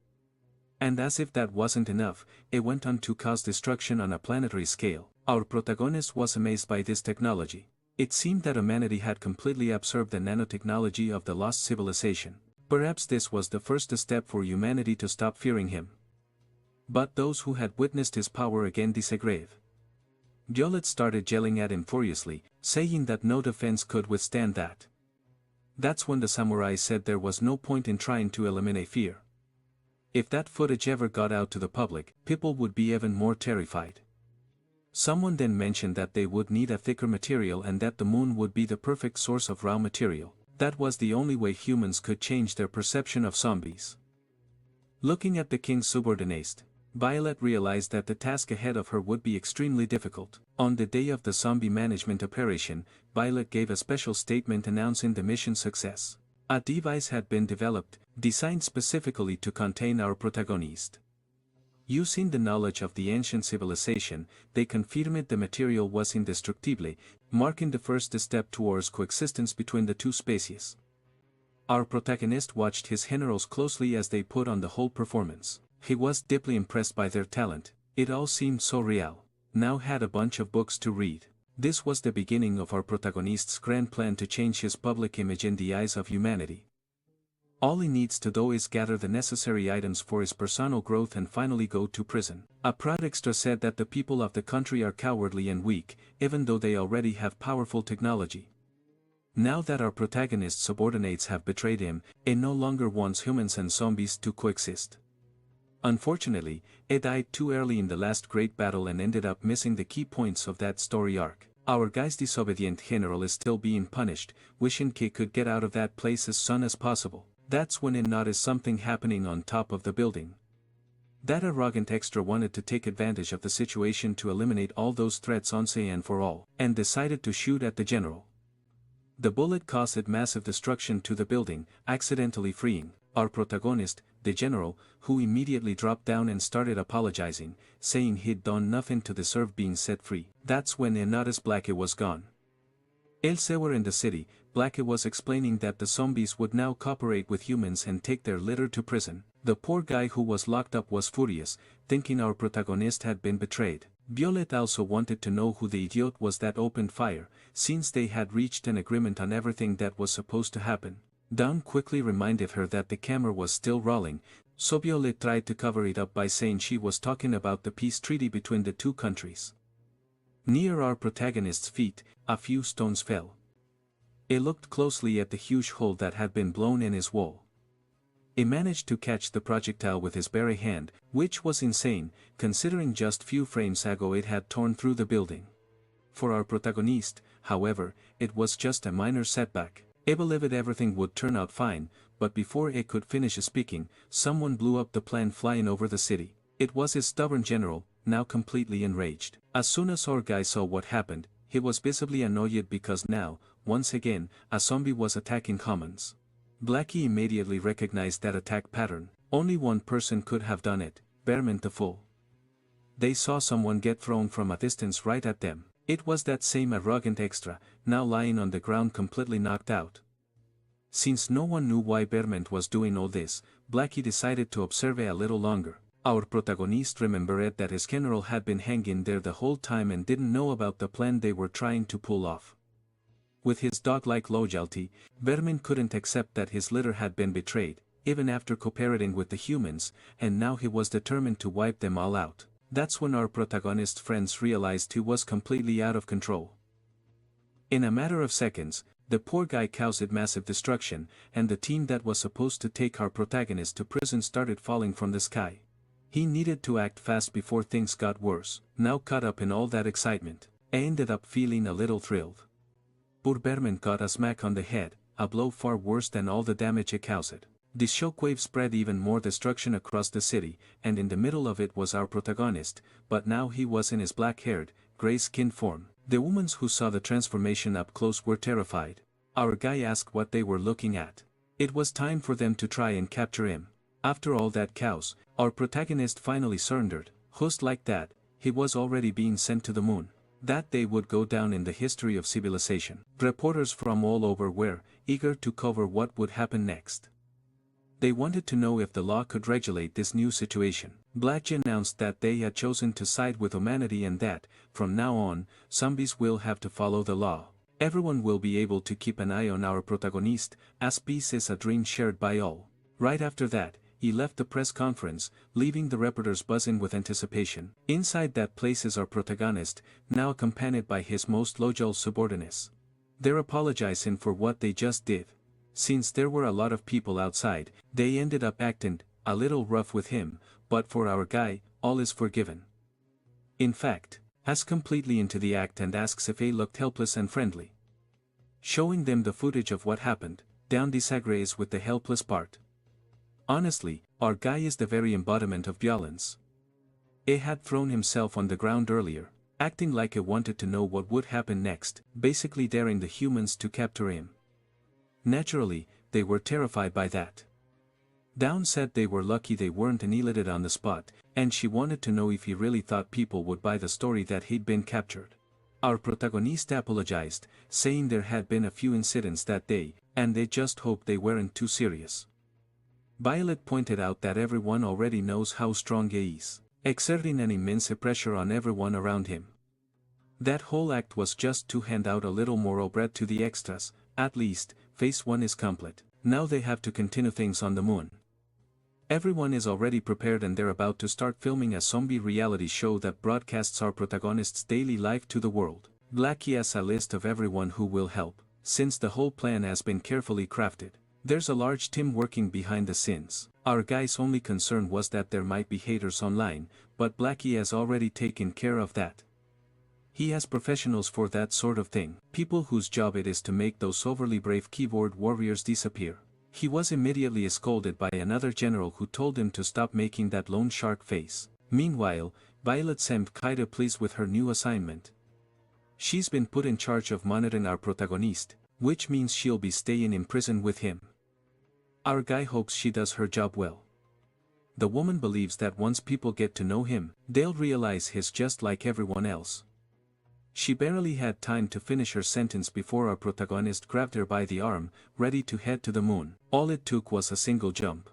And as if that wasn't enough, it went on to cause destruction on a planetary scale. Our protagonist was amazed by this technology. It seemed that humanity had completely absorbed the nanotechnology of the lost civilization. Perhaps this was the first step for humanity to stop fearing him. But those who had witnessed his power again disagreed. Violet started yelling at him furiously, saying that no defense could withstand that. That's when the samurai said there was no point in trying to eliminate fear. If that footage ever got out to the public, people would be even more terrified. Someone then mentioned that they would need a thicker material and that the moon would be the perfect source of raw material. That was the only way humans could change their perception of zombies. Looking at the king's subordinates, Violet realized that the task ahead of her would be extremely difficult. On the day of the zombie management operation, Violet gave a special statement announcing the mission's success. A device had been developed, designed specifically to contain our protagonist. Using the knowledge of the ancient civilization, they confirmed the material was indestructible, marking the first step towards coexistence between the two species. Our protagonist watched his generals closely as they put on the whole performance. He was deeply impressed by their talent. It all seemed so real. Now had a bunch of books to read. This was the beginning of our protagonist's grand plan to change his public image in the eyes of humanity. All he needs to do is gather the necessary items for his personal growth and finally go to prison. A proud extra said that the people of the country are cowardly and weak, even though they already have powerful technology. Now that our protagonist's subordinates have betrayed him, he no longer wants humans and zombies to coexist. Unfortunately, he died too early in the last great battle and ended up missing the key points of that story arc. Our guy's disobedient general is still being punished, wishing he could get out of that place as soon as possible. That's when it noticed something happening on top of the building. That arrogant extra wanted to take advantage of the situation to eliminate all those threats once and for all, and decided to shoot at the general. The bullet caused massive destruction to the building, accidentally freeing our protagonist, the general, who immediately dropped down and started apologizing, saying he'd done nothing to deserve being set free. That's when they noticed Blackie was gone. Else were in the city. Blackie was explaining that the zombies would now cooperate with humans and take their litter to prison. The poor guy who was locked up was furious, thinking our protagonist had been betrayed. Violet also wanted to know who the idiot was that opened fire, since they had reached an agreement on everything that was supposed to happen. Dawn quickly reminded her that the camera was still rolling, so Violet tried to cover it up by saying she was talking about the peace treaty between the two countries. Near our protagonist's feet, a few stones fell. He looked closely at the huge hole that had been blown in his wall. He managed to catch the projectile with his bare hand, which was insane, considering just few frames ago it had torn through the building. For our protagonist, however, it was just a minor setback. He believed everything would turn out fine, but before he could finish speaking, someone blew up the plane flying over the city. It was his stubborn general, now completely enraged. As soon as our guy saw what happened, he was visibly annoyed because now, once again, a zombie was attacking humans. Blackie immediately recognized that attack pattern. Only one person could have done it, Behrman the fool. They saw someone get thrown from a distance right at them. It was that same arrogant extra, now lying on the ground completely knocked out. Since no one knew why Behrman was doing all this, Blackie decided to observe a little longer. Our protagonist remembered that his general had been hanging there the whole time and didn't know about the plan they were trying to pull off. With his dog-like loyalty, Behrman couldn't accept that his litter had been betrayed, even after cooperating with the humans, and now he was determined to wipe them all out. That's when our protagonist's friends realized he was completely out of control. In a matter of seconds, the poor guy caused massive destruction, and the team that was supposed to take our protagonist to prison started falling from the sky. He needed to act fast before things got worse. Now caught up in all that excitement, I ended up feeling a little thrilled. Poor Behrman got a smack on the head, a blow far worse than all the damage it caused. The shockwave spread even more destruction across the city, and in the middle of it was our protagonist, but now he was in his black-haired, gray-skinned form. The women who saw the transformation up close were terrified. Our guy asked what they were looking at. It was time for them to try and capture him. After all that chaos, our protagonist finally surrendered. Just like that, he was already being sent to the moon. That day would go down in the history of civilization. Reporters from all over were eager to cover what would happen next. They wanted to know if the law could regulate this new situation. Blackie announced that they had chosen to side with humanity and that, from now on, zombies will have to follow the law. Everyone will be able to keep an eye on our protagonist, as peace is a dream shared by all. Right after that, he left the press conference, leaving the reporters buzzing with anticipation. Inside that place is our protagonist, now accompanied by his most loyal subordinates. They're apologizing for what they just did. Since there were a lot of people outside, they ended up acting a little rough with him, but for our guy, all is forgiven. In fact, has completely into the act and asks if he looked helpless and friendly. Showing them the footage of what happened, Down disagrees with the helpless part. Honestly, our guy is the very embodiment of violence. He had thrown himself on the ground earlier, acting like he wanted to know what would happen next, basically daring the humans to capture him. Naturally, they were terrified by that. Dawn said they were lucky they weren't annihilated on the spot, and she wanted to know if he really thought people would buy the story that he'd been captured. Our protagonist apologized, saying there had been a few incidents that day, and they just hoped they weren't too serious. Violet pointed out that everyone already knows how strong he is, exerting an immense pressure on everyone around him. That whole act was just to hand out a little moral bread to the extras. At least, phase 1 is complete. Now they have to continue things on the moon. Everyone is already prepared and they're about to start filming a zombie reality show that broadcasts our protagonist's daily life to the world. Blackie has a list of everyone who will help, since the whole plan has been carefully crafted. There's a large team working behind the scenes. Our guy's only concern was that there might be haters online, but Blackie has already taken care of that. He has professionals for that sort of thing, people whose job it is to make those overly brave keyboard warriors disappear. He was immediately scolded by another general who told him to stop making that loan shark face. Meanwhile, Violet seemed kinda pleased with her new assignment. She's been put in charge of monitoring our protagonist, which means she'll be staying in prison with him. Our guy hopes she does her job well. The woman believes that once people get to know him, they'll realize he's just like everyone else. She barely had time to finish her sentence before our protagonist grabbed her by the arm, ready to head to the moon. All it took was a single jump.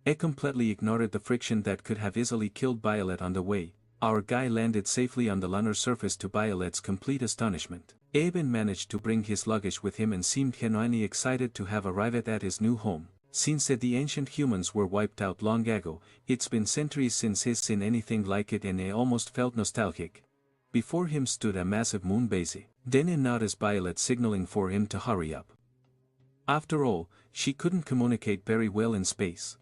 He completely ignored the friction that could have easily killed Violet on the way. Our guy landed safely on the lunar surface to Violet's complete astonishment. Eben managed to bring his luggage with him and seemed genuinely excited to have arrived at his new home. Since the ancient humans were wiped out long ago, it's been centuries since he's seen anything like it and he almost felt nostalgic. Before him stood a massive moon base. Then he noticed Violet signaling for him to hurry up. After all, she couldn't communicate very well in space.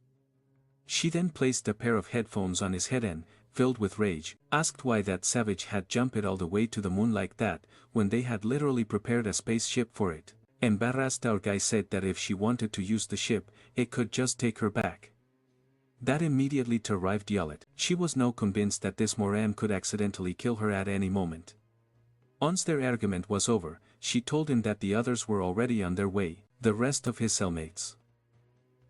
She then placed a pair of headphones on his head and, filled with rage, asked why that savage had jumped all the way to the moon like that, when they had literally prepared a spaceship for it. Embarrassed, our guy said that if she wanted to use the ship, it could just take her back. That immediately terrified Violet. She was now convinced that this Moran could accidentally kill her at any moment. Once their argument was over, she told him that the others were already on their way, the rest of his cellmates.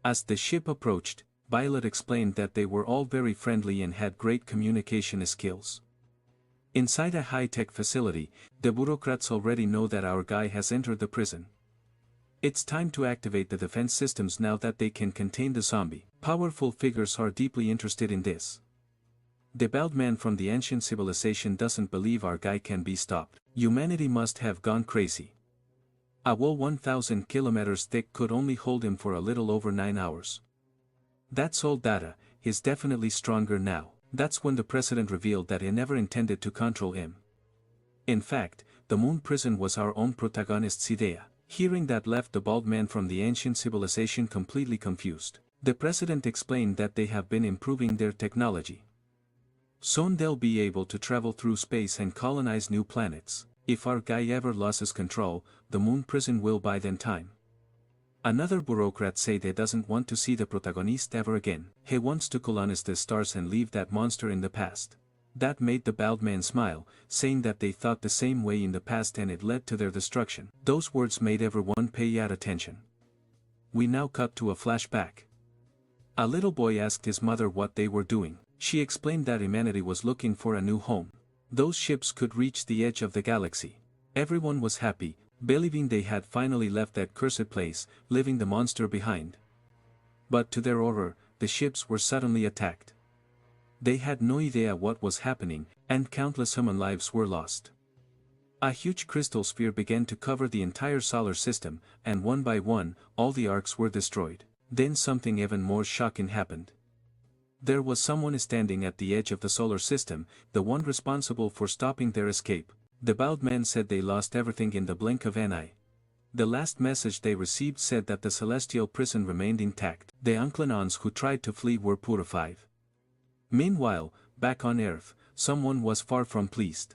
As the ship approached, Violet explained that they were all very friendly and had great communication skills. Inside a high-tech facility, the bureaucrats already know that our guy has entered the prison. It's time to activate the defense systems now that they can contain the zombie. Powerful figures are deeply interested in this. The bald man from the ancient civilization doesn't believe our guy can be stopped. Humanity must have gone crazy. A wall 1,000 kilometers thick could only hold him for a little over 9 hours. That's old data. He's definitely stronger now. That's when the president revealed that he never intended to control him. In fact, the moon prison was our own protagonist's idea. Hearing that left the bald man from the ancient civilization completely confused. The president explained that they have been improving their technology. Soon they'll be able to travel through space and colonize new planets. If our guy ever loses control, the moon prison will buy them time. Another bureaucrat said he doesn't want to see the protagonist ever again. He wants to colonize the stars and leave that monster in the past. That made the bald man smile, saying that they thought the same way in the past and it led to their destruction. Those words made everyone pay attention. We now cut to a flashback. A little boy asked his mother what they were doing. She explained that humanity was looking for a new home. Those ships could reach the edge of the galaxy. Everyone was happy, believing they had finally left that cursed place, leaving the monster behind. But to their horror, the ships were suddenly attacked. They had no idea what was happening, and countless human lives were lost. A huge crystal sphere began to cover the entire solar system, and one by one, all the arcs were destroyed. Then something even more shocking happened. There was someone standing at the edge of the solar system, the one responsible for stopping their escape. The bald man said they lost everything in the blink of an eye. The last message they received said that the celestial prison remained intact. The Unclenons who tried to flee were purified. Meanwhile, back on Earth, someone was far from pleased.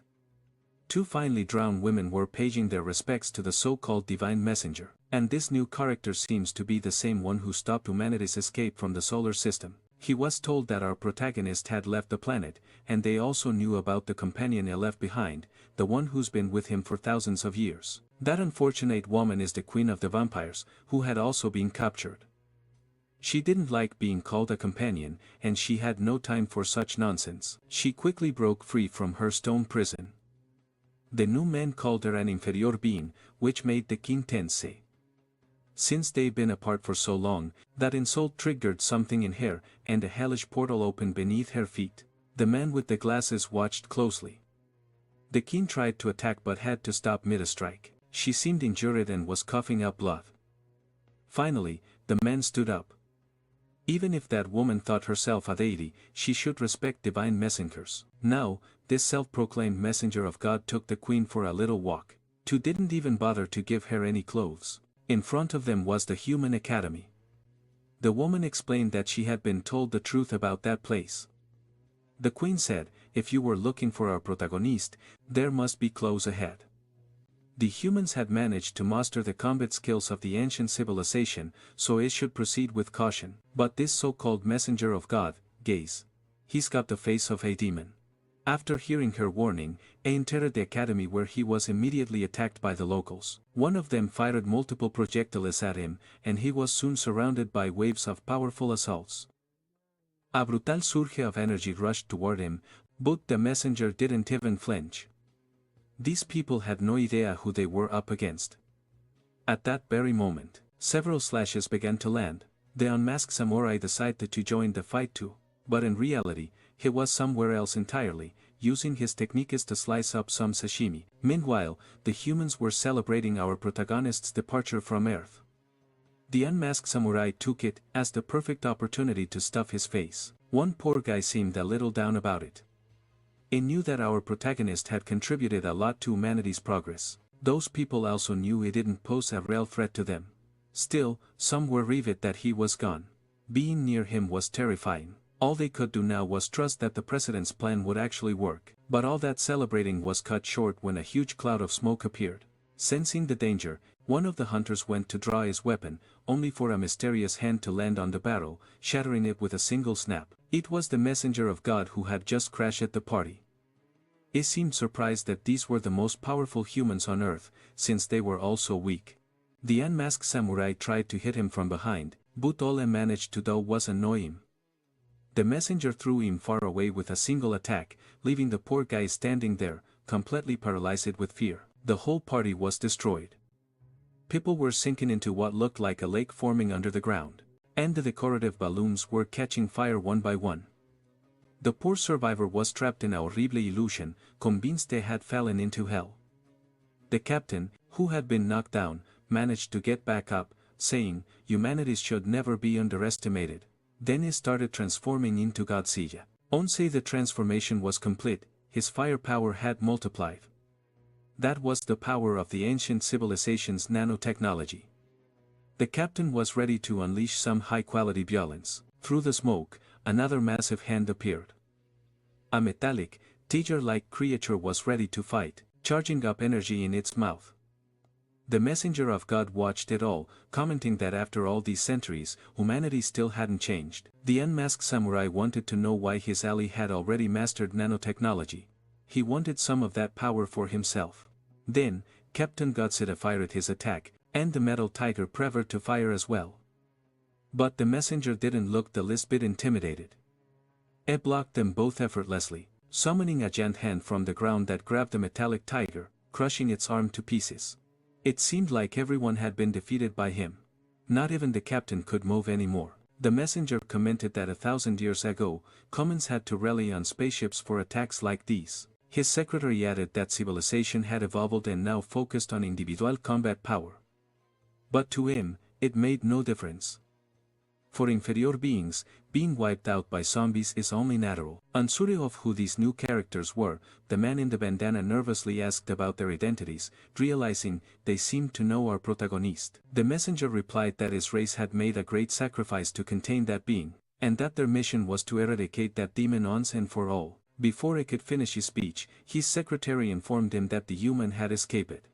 Two finely drowned women were paging their respects to the so-called divine messenger, and this new character seems to be the same one who stopped humanity's escape from the solar system. He was told that our protagonist had left the planet, and they also knew about the companion he left behind, the one who's been with him for thousands of years. That unfortunate woman is the queen of the vampires, who had also been captured. She didn't like being called a companion, and she had no time for such nonsense. She quickly broke free from her stone prison. The new man called her an inferior being, which made the king tense. Since they'd been apart for so long, that insult triggered something in her, and a hellish portal opened beneath her feet. The man with the glasses watched closely. The king tried to attack but had to stop mid-strike. She seemed injured and was coughing up blood. Finally, the man stood up. Even if that woman thought herself a deity, she should respect divine messengers. Now, this self-proclaimed messenger of God took the queen for a little walk. Two didn't even bother to give her any clothes. In front of them was the Human Academy. The woman explained that she had been told the truth about that place. The queen said, "If you were looking for our protagonist, there must be clothes ahead." The humans had managed to master the combat skills of the ancient civilization, so it should proceed with caution. But this so-called messenger of God, gaze. He's got the face of a demon. After hearing her warning, A entered the academy where he was immediately attacked by the locals. One of them fired multiple projectiles at him, and he was soon surrounded by waves of powerful assaults. A brutal surge of energy rushed toward him, but the messenger didn't even flinch. These people had no idea who they were up against. At that very moment, several slashes began to land. The unmasked samurai decided to join the fight too, but in reality, he was somewhere else entirely, using his techniques to slice up some sashimi. Meanwhile, the humans were celebrating our protagonist's departure from Earth. The unmasked samurai took it as the perfect opportunity to stuff his face. One poor guy seemed a little down about it. He knew that our protagonist had contributed a lot to humanity's progress. Those people also knew he didn't pose a real threat to them. Still, some were relieved that he was gone. Being near him was terrifying. All they could do now was trust that the president's plan would actually work. But all that celebrating was cut short when a huge cloud of smoke appeared. Sensing the danger, one of the hunters went to draw his weapon, only for a mysterious hand to land on the barrel, shattering it with a single snap. It was the messenger of God who had just crashed at the party. He seemed surprised that these were the most powerful humans on Earth, since they were all so weak. The unmasked samurai tried to hit him from behind, but all he managed to do was annoy him. The messenger threw him far away with a single attack, leaving the poor guy standing there, completely paralyzed with fear. The whole party was destroyed. People were sinking into what looked like a lake forming under the ground, and the decorative balloons were catching fire one by one. The poor survivor was trapped in a horrible illusion, convinced they had fallen into hell. The captain, who had been knocked down, managed to get back up, saying, "Humanity should never be underestimated." Then he started transforming into Godzilla. Once the transformation was complete, his firepower had multiplied. That was the power of the ancient civilization's nanotechnology. The captain was ready to unleash some high-quality violence. Through the smoke, another massive hand appeared. A metallic, tiger-like creature was ready to fight, charging up energy in its mouth. The messenger of God watched it all, commenting that after all these centuries, humanity still hadn't changed. The unmasked samurai wanted to know why his ally had already mastered nanotechnology. He wanted some of that power for himself. Then, Captain Godzilla fired his attack, and the metal tiger prepared to fire as well. But the messenger didn't look the least bit intimidated. He blocked them both effortlessly, summoning a giant hand from the ground that grabbed the metallic tiger, crushing its arm to pieces. It seemed like everyone had been defeated by him. Not even the captain could move anymore. The messenger commented that 1,000 years ago, humans had to rely on spaceships for attacks like these. His secretary added that civilization had evolved and now focused on individual combat power. But to him, it made no difference. For inferior beings, being wiped out by zombies is only natural. Unsure of who these new characters were, the man in the bandana nervously asked about their identities, realizing they seemed to know our protagonist. The messenger replied that his race had made a great sacrifice to contain that being, and that their mission was to eradicate that demon once and for all. Before he could finish his speech, his secretary informed him that the human had escaped.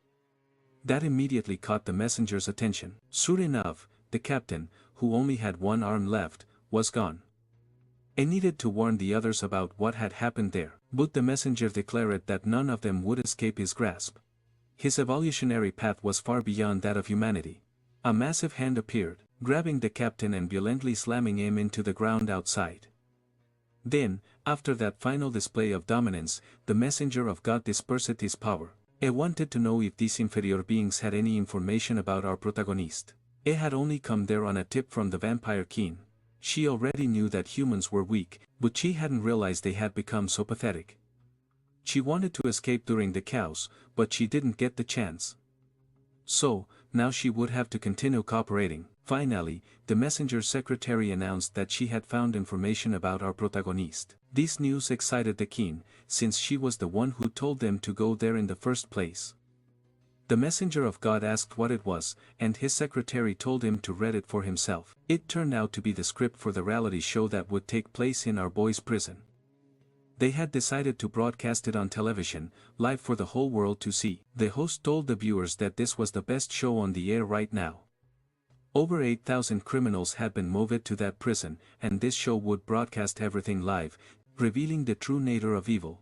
That immediately caught the messenger's attention. Sure enough, the captain, who only had one arm left, was gone. He needed to warn the others about what had happened there, but the messenger declared that none of them would escape his grasp. His evolutionary path was far beyond that of humanity. A massive hand appeared, grabbing the captain and violently slamming him into the ground outside. Then, after that final display of dominance, the messenger of God dispersed his power. He wanted to know if these inferior beings had any information about our protagonist. He had only come there on a tip from the vampire king. She already knew that humans were weak, but she hadn't realized they had become so pathetic. She wanted to escape during the chaos, but she didn't get the chance. So, now she would have to continue cooperating. Finally, the messenger's secretary announced that she had found information about our protagonist. This news excited the king, since she was the one who told them to go there in the first place. The messenger of God asked what it was, and his secretary told him to read it for himself. It turned out to be the script for the reality show that would take place in our boy's prison. They had decided to broadcast it on television, live for the whole world to see. The host told the viewers that this was the best show on the air right now. Over 8,000 criminals had been moved to that prison, and this show would broadcast everything live, revealing the true nature of evil.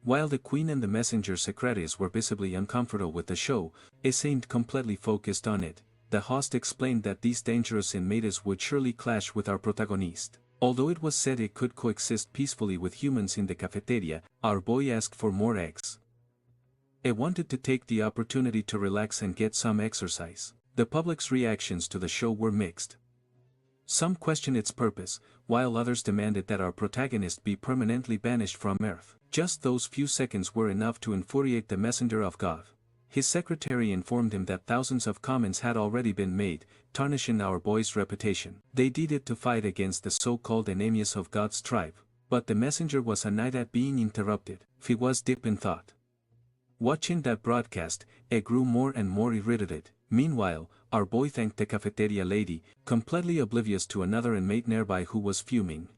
While the Queen and the messenger secretaries were visibly uncomfortable with the show, they seemed completely focused on it. The host explained that these dangerous inmates would surely clash with our protagonist. Although it was said it could coexist peacefully with humans in the cafeteria, our boy asked for more eggs. He wanted to take the opportunity to relax and get some exercise. The public's reactions to the show were mixed. Some questioned its purpose, while others demanded that our protagonist be permanently banished from Earth. Just those few seconds were enough to infuriate the messenger of God. His secretary informed him that thousands of comments had already been made, tarnishing our boy's reputation. They did it to fight against the so-called enemies of God's tribe, but the messenger was annoyed at being interrupted. He was deep in thought. Watching that broadcast, he grew more and more irritated. Meanwhile, our boy thanked the cafeteria lady, completely oblivious to another inmate nearby who was fuming.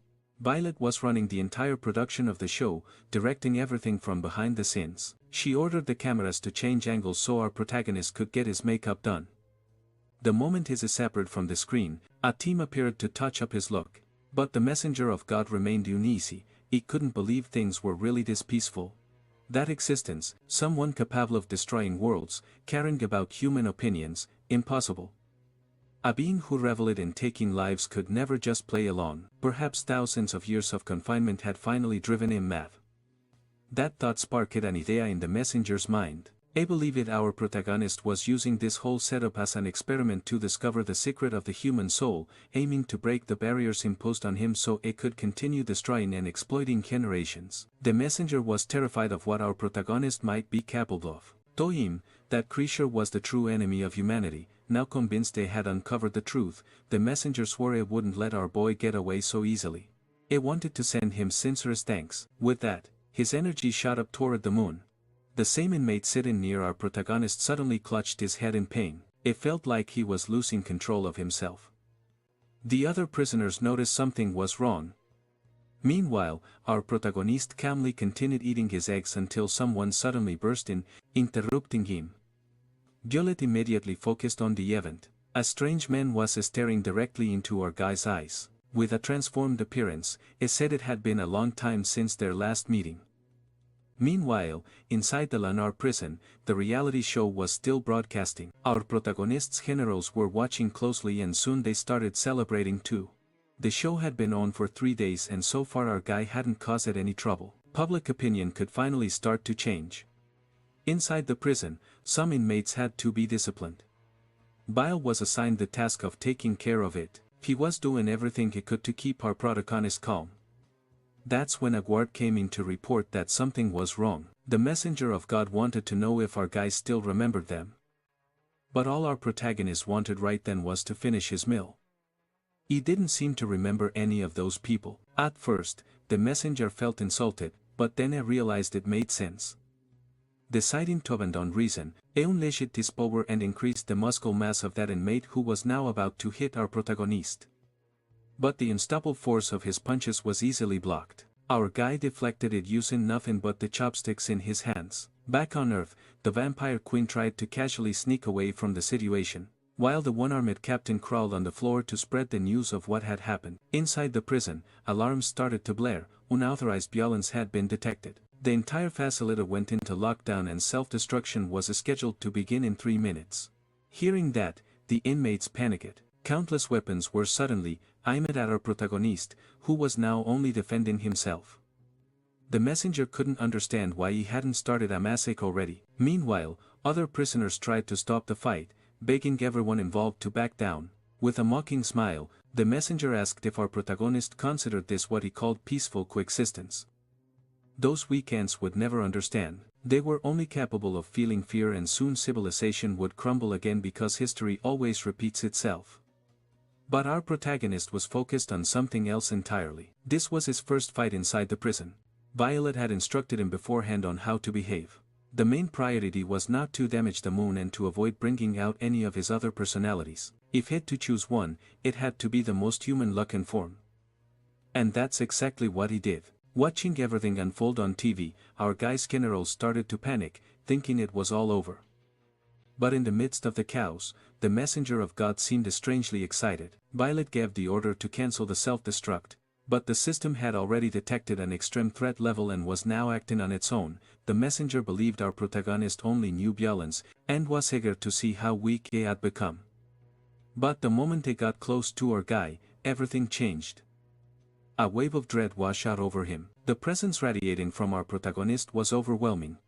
Violet was running the entire production of the show, directing everything from behind the scenes. She ordered the cameras to change angles so our protagonist could get his makeup done. The moment he separated from the screen, a team appeared to touch up his look. But the messenger of God remained uneasy. He couldn't believe things were really this peaceful. That existence, someone capable of destroying worlds, caring about human opinions, impossible. A being who reveled in taking lives could never just play along. Perhaps thousands of years of confinement had finally driven him mad. That thought sparked an idea in the messenger's mind. I believe it our protagonist was using this whole setup as an experiment to discover the secret of the human soul, aiming to break the barriers imposed on him so it could continue destroying and exploiting generations. The messenger was terrified of what our protagonist might be capable of. To him, that creature was the true enemy of humanity. Now convinced they had uncovered the truth, the messenger swore it wouldn't let our boy get away so easily. It wanted to send him sincerest thanks. With that, his energy shot up toward the moon. The same inmate sitting near our protagonist suddenly clutched his head in pain. It felt like he was losing control of himself. The other prisoners noticed something was wrong. Meanwhile, our protagonist calmly continued eating his eggs until someone suddenly burst in, interrupting him. Violet immediately focused on the event. A strange man was staring directly into our guy's eyes. With a transformed appearance, he said it had been a long time since their last meeting. Meanwhile, inside the Lanar prison, the reality show was still broadcasting. Our protagonist's generals were watching closely and soon they started celebrating too. The show had been on for 3 days and so far our guy hadn't caused any trouble. Public opinion could finally start to change. Inside the prison, some inmates had to be disciplined. Bile was assigned the task of taking care of it. He was doing everything he could to keep our protagonist calm. That's when a guard came in to report that something was wrong. The messenger of God wanted to know if our guy still remembered them. But all our protagonist wanted right then was to finish his meal. He didn't seem to remember any of those people. At first, the messenger felt insulted, but then he realized it made sense. Deciding to abandon reason, he unleashed his power and increased the muscle mass of that inmate who was now about to hit our protagonist. But the unstoppable force of his punches was easily blocked. Our guy deflected it using nothing but the chopsticks in his hands. Back on Earth, the vampire queen tried to casually sneak away from the situation, while the one-armed captain crawled on the floor to spread the news of what had happened. Inside the prison, alarms started to blare. Unauthorized violence had been detected. The entire facility went into lockdown and self-destruction was scheduled to begin in 3 minutes. Hearing that, the inmates panicked. Countless weapons were suddenly aimed at our protagonist, who was now only defending himself. The messenger couldn't understand why he hadn't started a massacre already. Meanwhile, other prisoners tried to stop the fight, begging everyone involved to back down. With a mocking smile, the messenger asked if our protagonist considered this what he called peaceful coexistence. Those weekends would never understand. They were only capable of feeling fear and soon civilization would crumble again because history always repeats itself. But our protagonist was focused on something else entirely. This was his first fight inside the prison. Violet had instructed him beforehand on how to behave. The main priority was not to damage the moon and to avoid bringing out any of his other personalities. If he had to choose one, it had to be the most human-looking form. And that's exactly what he did. Watching everything unfold on TV, our guy's generals started to panic, thinking it was all over. But in the midst of the chaos, the messenger of God seemed strangely excited. Violet gave the order to cancel the self-destruct, but the system had already detected an extreme threat level and was now acting on its own. The messenger believed our protagonist only knew violence, and was eager to see how weak he had become. But the moment they got close to our guy, everything changed. A wave of dread washed out over him. The presence radiating from our protagonist was overwhelming.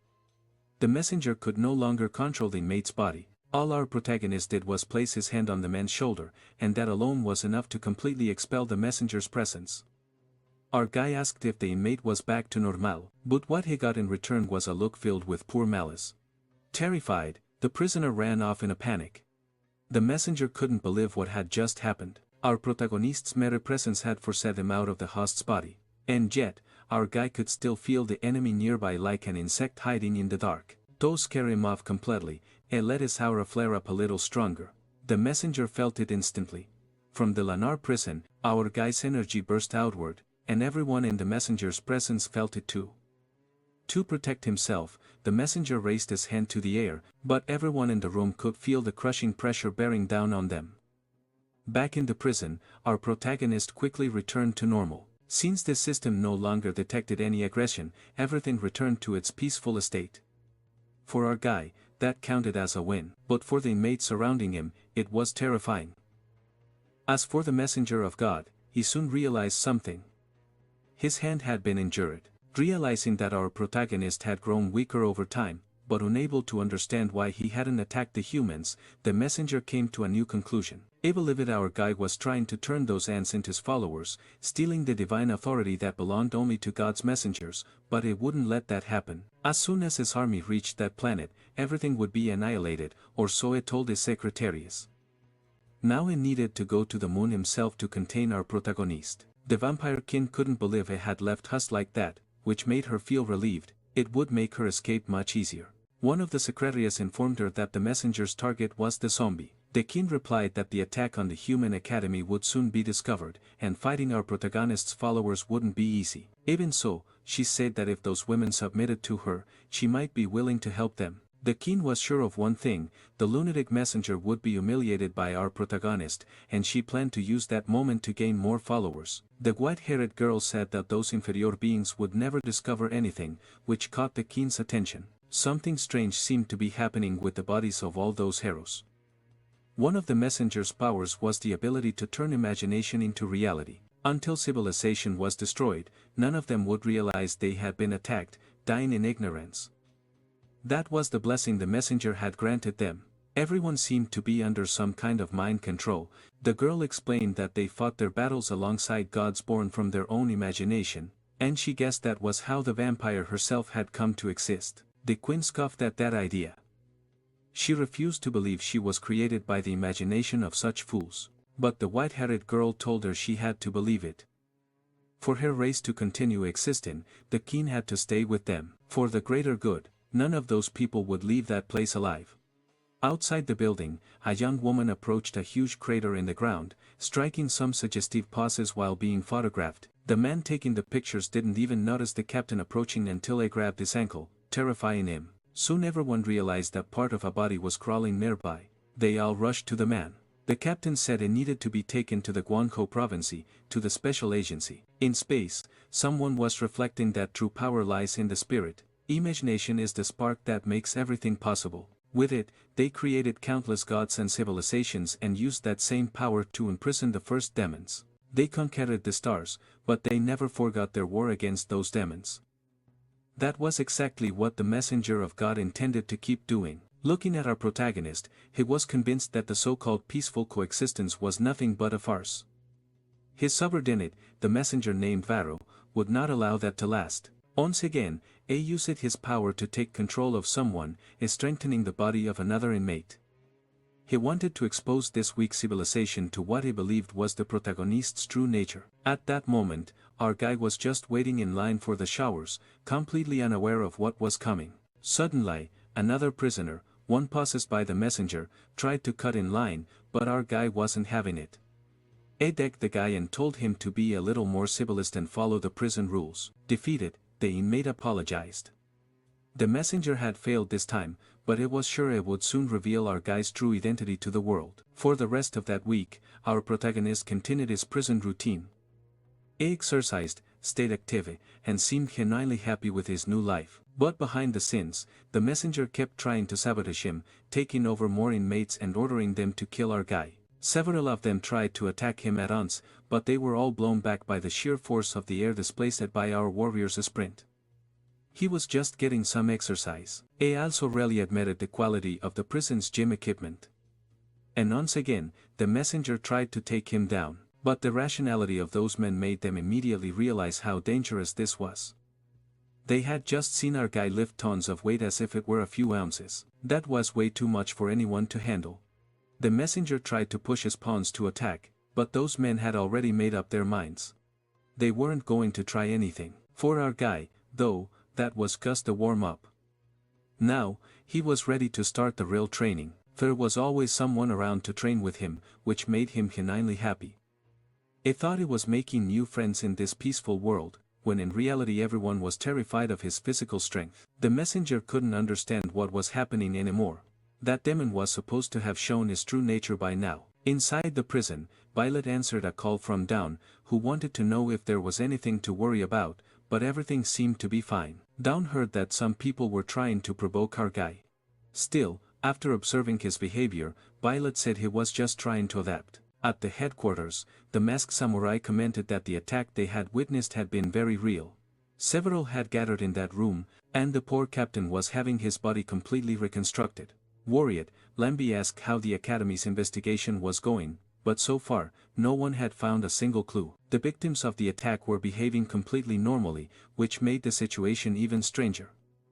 The messenger could no longer control the inmate's body. All our protagonist did was place his hand on the man's shoulder, and that alone was enough to completely expel the messenger's presence. Our guy asked if the inmate was back to normal, but what he got in return was a look filled with pure malice. Terrified, the prisoner ran off in a panic. The messenger couldn't believe what had just happened. Our protagonist's mere presence had forced him out of the host's body, and yet, our guy could still feel the enemy nearby like an insect hiding in the dark. Those scared him off completely, and let his aura flare up a little stronger. The messenger felt it instantly. From the Lanar prison, our guy's energy burst outward, and everyone in the messenger's presence felt it too. To protect himself, the messenger raised his hand to the air, but everyone in the room could feel the crushing pressure bearing down on them. Back in the prison, our protagonist quickly returned to normal. Since the system no longer detected any aggression, everything returned to its peaceful state. For our guy, that counted as a win, but for the inmates surrounding him, it was terrifying. As for the messenger of God, he soon realized something. His hand had been injured. Realizing that our protagonist had grown weaker over time, but unable to understand why he hadn't attacked the humans, the messenger came to a new conclusion. He believed our guy was trying to turn those ants into his followers, stealing the divine authority that belonged only to God's messengers, but he wouldn't let that happen. As soon as his army reached that planet, everything would be annihilated, or so he told his secretaries. Now he needed to go to the moon himself to contain our protagonist. The vampire king couldn't believe he had left us like that, which made her feel relieved. It would make her escape much easier. One of the secretaries informed her that the messenger's target was the zombie. The king replied that the attack on the human academy would soon be discovered, and fighting our protagonist's followers wouldn't be easy. Even so, she said that if those women submitted to her, she might be willing to help them. The king was sure of one thing: the lunatic messenger would be humiliated by our protagonist, and she planned to use that moment to gain more followers. The white-haired girl said that those inferior beings would never discover anything, which caught the king's attention. Something strange seemed to be happening with the bodies of all those heroes. One of the messenger's powers was the ability to turn imagination into reality. Until civilization was destroyed, none of them would realize they had been attacked, dying in ignorance. That was the blessing the messenger had granted them. Everyone seemed to be under some kind of mind control. The girl explained that they fought their battles alongside gods born from their own imagination, and she guessed that was how the vampire herself had come to exist. The queen scoffed at that idea. She refused to believe she was created by the imagination of such fools. But the white-haired girl told her she had to believe it. For her race to continue existing, the king had to stay with them. For the greater good, none of those people would leave that place alive. Outside the building, a young woman approached a huge crater in the ground, striking some suggestive poses while being photographed. The man taking the pictures didn't even notice the captain approaching until he grabbed his ankle, terrifying him. Soon everyone realized that part of a body was crawling nearby. They all rushed to the man. The captain said he needed to be taken to the Guangzhou province, to the special agency. In space, someone was reflecting that true power lies in the spirit. Imagination is the spark that makes everything possible. With it, they created countless gods and civilizations and used that same power to imprison the first demons. They conquered the stars, but they never forgot their war against those demons. That was exactly what the messenger of God intended to keep doing. Looking at our protagonist, he was convinced that the so-called peaceful coexistence was nothing but a farce. His subordinate, the messenger named Varro, would not allow that to last. Once again, he used his power to take control of someone, strengthening the body of another inmate. He wanted to expose this weak civilization to what he believed was the protagonist's true nature. At that moment, our guy was just waiting in line for the showers, completely unaware of what was coming. Suddenly, another prisoner, one possessed by the messenger, tried to cut in line, but our guy wasn't having it. A decked the guy and told him to be a little more civilized and follow the prison rules. Defeated, the inmate apologized. The messenger had failed this time, but it was sure it would soon reveal our guy's true identity to the world. For the rest of that week, our protagonist continued his prison routine. He exercised, stayed active, and seemed genuinely happy with his new life. But behind the scenes, the messenger kept trying to sabotage him, taking over more inmates and ordering them to kill our guy. Several of them tried to attack him at once, but they were all blown back by the sheer force of the air displaced by our warrior's sprint. He was just getting some exercise. He also rarely admitted the quality of the prison's gym equipment. And once again, the messenger tried to take him down, but the rationality of those men made them immediately realize how dangerous this was. They had just seen our guy lift tons of weight as if it were a few ounces. That was way too much for anyone to handle. The messenger tried to push his pawns to attack, but those men had already made up their minds. They weren't going to try anything. For our guy, though, that was just a warm-up. Now, he was ready to start the real training. There was always someone around to train with him, which made him genuinely happy. He thought he was making new friends in this peaceful world, when in reality everyone was terrified of his physical strength. The messenger couldn't understand what was happening anymore. That demon was supposed to have shown his true nature by now. Inside the prison, Violet answered a call from Dawn, who wanted to know if there was anything to worry about, but everything seemed to be fine. Dawn heard that some people were trying to provoke our guy. Still, after observing his behavior, Violet said he was just trying to adapt. At the headquarters, the masked samurai commented that the attack they had witnessed had been very real. Several had gathered in that room, and the poor captain was having his body completely reconstructed. Worried, Lambie asked how the academy's investigation was going, but so far, no one had found a single clue. The victims of the attack were behaving completely normally, which made the situation even stranger.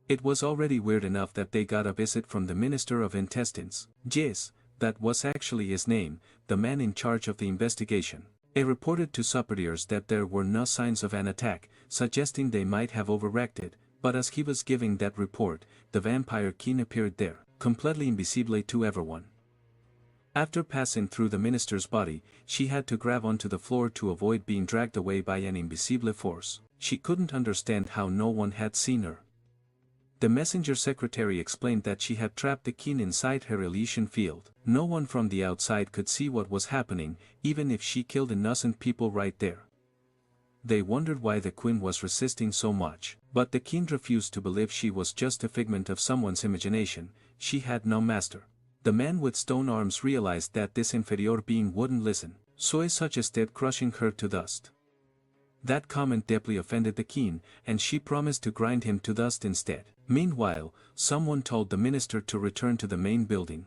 It was already weird enough that they got a visit from the Minister of Intestines. Yes, that was actually his name, the man in charge of the investigation. He reported to superiors that there were no signs of an attack, suggesting they might have overreacted, but as he was giving that report, the vampire king appeared there, completely invisible to everyone. After passing through the minister's body, she had to grab onto the floor to avoid being dragged away by an invisible force. She couldn't understand how no one had seen her. The messenger secretary explained that she had trapped the king inside her Elysian field. No one from the outside could see what was happening, even if she killed innocent people right there. They wondered why the queen was resisting so much, but the king refused to believe she was just a figment of someone's imagination. She had no master. The man with stone arms realized that this inferior being wouldn't listen, so he suggested crushing her to dust. That comment deeply offended the king, and she promised to grind him to dust instead. Meanwhile, someone told the minister to return to the main building.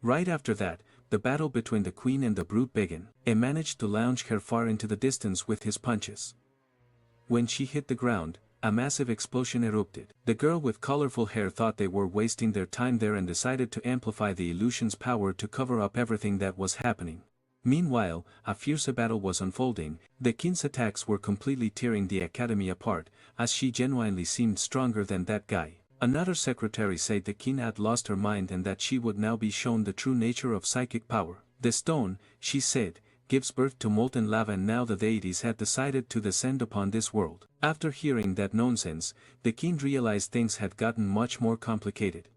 Right after that, the battle between the queen and the brute began. He managed to launch her far into the distance with his punches. When she hit the ground, a massive explosion erupted. The girl with colorful hair thought they were wasting their time there and decided to amplify the illusion's power to cover up everything that was happening. Meanwhile, a fierce battle was unfolding. The king's attacks were completely tearing the academy apart, as she genuinely seemed stronger than that guy. Another secretary said the king had lost her mind and that she would now be shown the true nature of psychic power. The stone, she said, gives birth to molten lava, and now the deities had decided to descend upon this world. After hearing that nonsense, the king realized things had gotten much more complicated.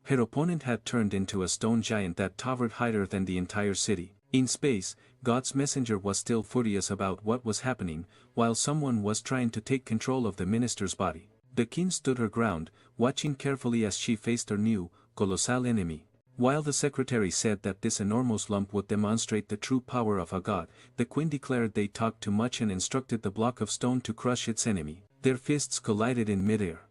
Her opponent had turned into a stone giant that towered higher than the entire city. In space, God's messenger was still furious about what was happening, while someone was trying to take control of the minister's body. The king stood her ground, watching carefully as she faced her new, colossal enemy. While the secretary said that this enormous lump would demonstrate the true power of a god, the queen declared they talked too much and instructed the block of stone to crush its enemy. Their fists collided in midair.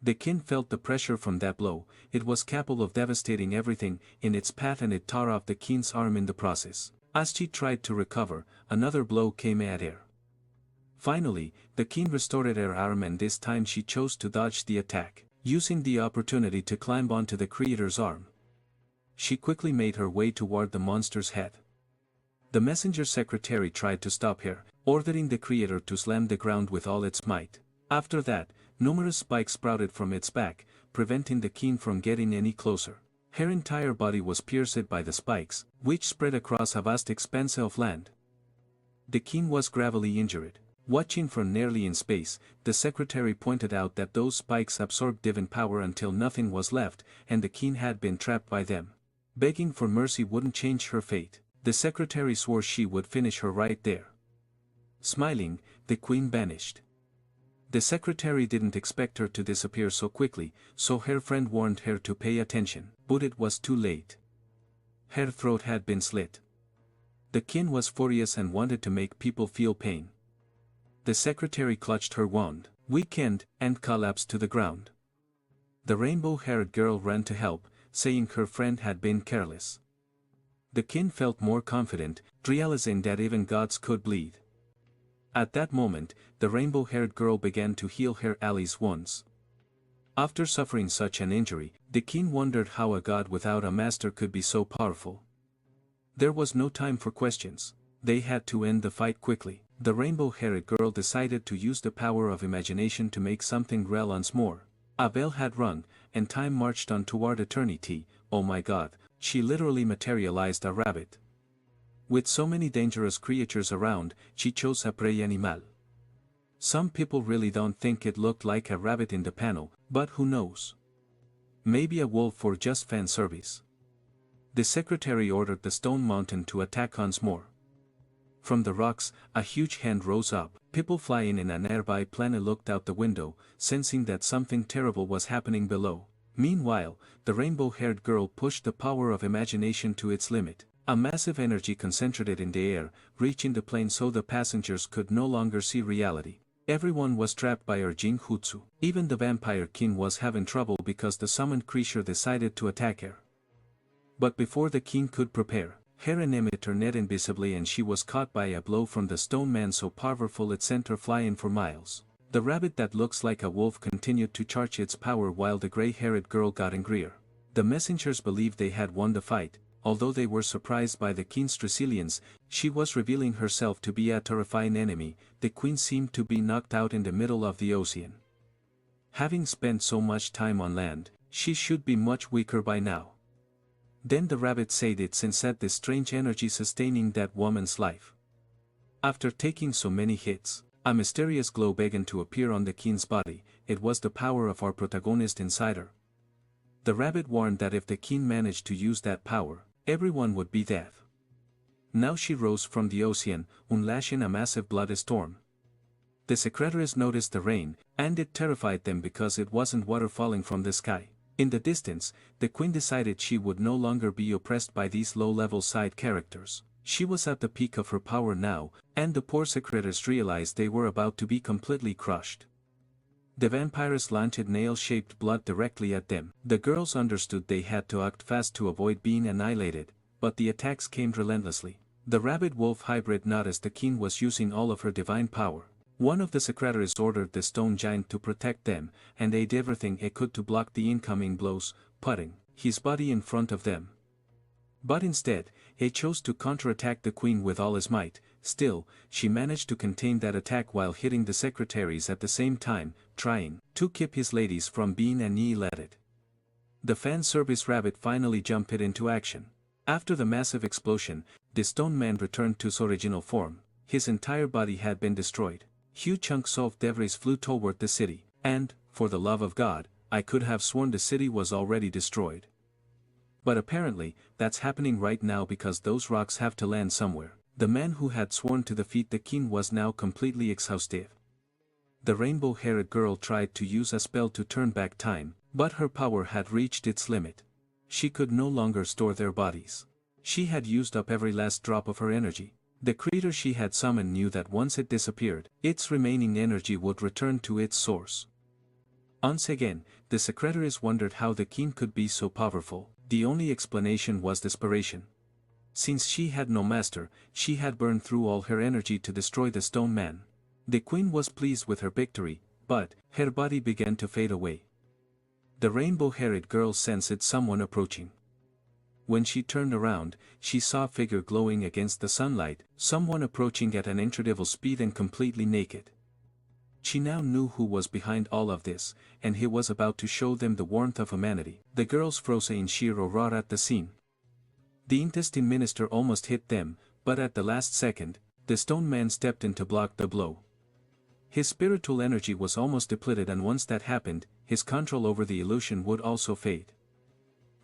The king felt the pressure from that blow. It was capable of devastating everything in its path, and it tore off the king's arm in the process. As she tried to recover, another blow came at her. Finally, the king restored her arm, and this time she chose to dodge the attack. Using the opportunity to climb onto the creator's arm, she quickly made her way toward the monster's head. The messenger secretary tried to stop her, ordering the creator to slam the ground with all its might. After that, numerous spikes sprouted from its back, preventing the king from getting any closer. Her entire body was pierced by the spikes, which spread across a vast expanse of land. The king was gravely injured. Watching from nearly in space, the secretary pointed out that those spikes absorbed divine power until nothing was left, and the king had been trapped by them. Begging for mercy wouldn't change her fate. The secretary swore she would finish her right there. Smiling, the queen vanished. The secretary didn't expect her to disappear so quickly, so her friend warned her to pay attention, but it was too late. Her throat had been slit. The king was furious and wanted to make people feel pain. The secretary clutched her wand, weakened, and collapsed to the ground. The rainbow-haired girl ran to help, saying her friend had been careless. The king felt more confident, realizing that even gods could bleed. At that moment, the rainbow-haired girl began to heal her allies' wounds. After suffering such an injury, the king wondered how a god without a master could be so powerful. There was no time for questions. They had to end the fight quickly. The rainbow-haired girl decided to use the power of imagination to make something real once more. A bell had rung, and time marched on toward eternity. Oh my god, she literally materialized a rabbit. With so many dangerous creatures around, she chose a prey animal. Some people really don't think it looked like a rabbit in the panel, but who knows? Maybe a wolf for just fan service. The secretary ordered the stone mountain to attack once more. From the rocks, a huge hand rose up. People flying in a nearby plane looked out the window, sensing that something terrible was happening below. Meanwhile, the rainbow-haired girl pushed the power of imagination to its limit. A massive energy concentrated in the air, reaching the plane so the passengers could no longer see reality. Everyone was trapped by her Jinjutsu. Even the vampire king was having trouble because the summoned creature decided to attack her. But before the king could prepare, her enemy turned invisibly and she was caught by a blow from the stone man so powerful it sent her flying for miles. The rabbit that looks like a wolf continued to charge its power while the gray-haired girl got angrier. The messengers believed they had won the fight, although they were surprised by the king's resilience. She was revealing herself to be a terrifying enemy. The queen seemed to be knocked out in the middle of the ocean. Having spent so much time on land, she should be much weaker by now. Then the rabbit said it sensed the strange energy sustaining that woman's life. After taking so many hits, a mysterious glow began to appear on the king's body. It was the power of our protagonist inside her. The rabbit warned that if the king managed to use that power, everyone would be dead. Now she rose from the ocean, unleashing a massive bloody storm. The secretaries noticed the rain, and it terrified them because it wasn't water falling from the sky. In the distance, the queen decided she would no longer be oppressed by these low-level side characters. She was at the peak of her power now, and the poor secretaries realized they were about to be completely crushed. The vampires launched nail-shaped blood directly at them. The girls understood they had to act fast to avoid being annihilated, but the attacks came relentlessly. The rabbit-wolf hybrid noticed the king was using all of her divine power. One of the secretaries ordered the stone giant to protect them, and they did everything it could to block the incoming blows, putting his body in front of them. But instead, he chose to counterattack the queen with all his might. Still, she managed to contain that attack while hitting the secretaries at the same time, trying to keep his ladies from being annihilated. The fan service rabbit finally jumped into action. After the massive explosion, the stone man returned to his original form. His entire body had been destroyed. Huge chunks of debris flew toward the city, and, for the love of God, I could have sworn the city was already destroyed. But apparently, that's happening right now because those rocks have to land somewhere. The man who had sworn to defeat the king was now completely exhausted. The rainbow-haired girl tried to use a spell to turn back time, but her power had reached its limit. She could no longer store their bodies. She had used up every last drop of her energy. The creature she had summoned knew that once it disappeared, its remaining energy would return to its source. Once again, the secretaries wondered how the king could be so powerful. The only explanation was desperation. Since she had no master, she had burned through all her energy to destroy the stone man. The queen was pleased with her victory, but her body began to fade away. The rainbow-haired girl sensed someone approaching. When she turned around, she saw a figure glowing against the sunlight, someone approaching at an incredible speed and completely naked. She now knew who was behind all of this, and he was about to show them the warmth of humanity. The girls froze in sheer horror at the scene. The intestine minister almost hit them, but at the last second, the stone man stepped in to block the blow. His spiritual energy was almost depleted, and once that happened, his control over the illusion would also fade.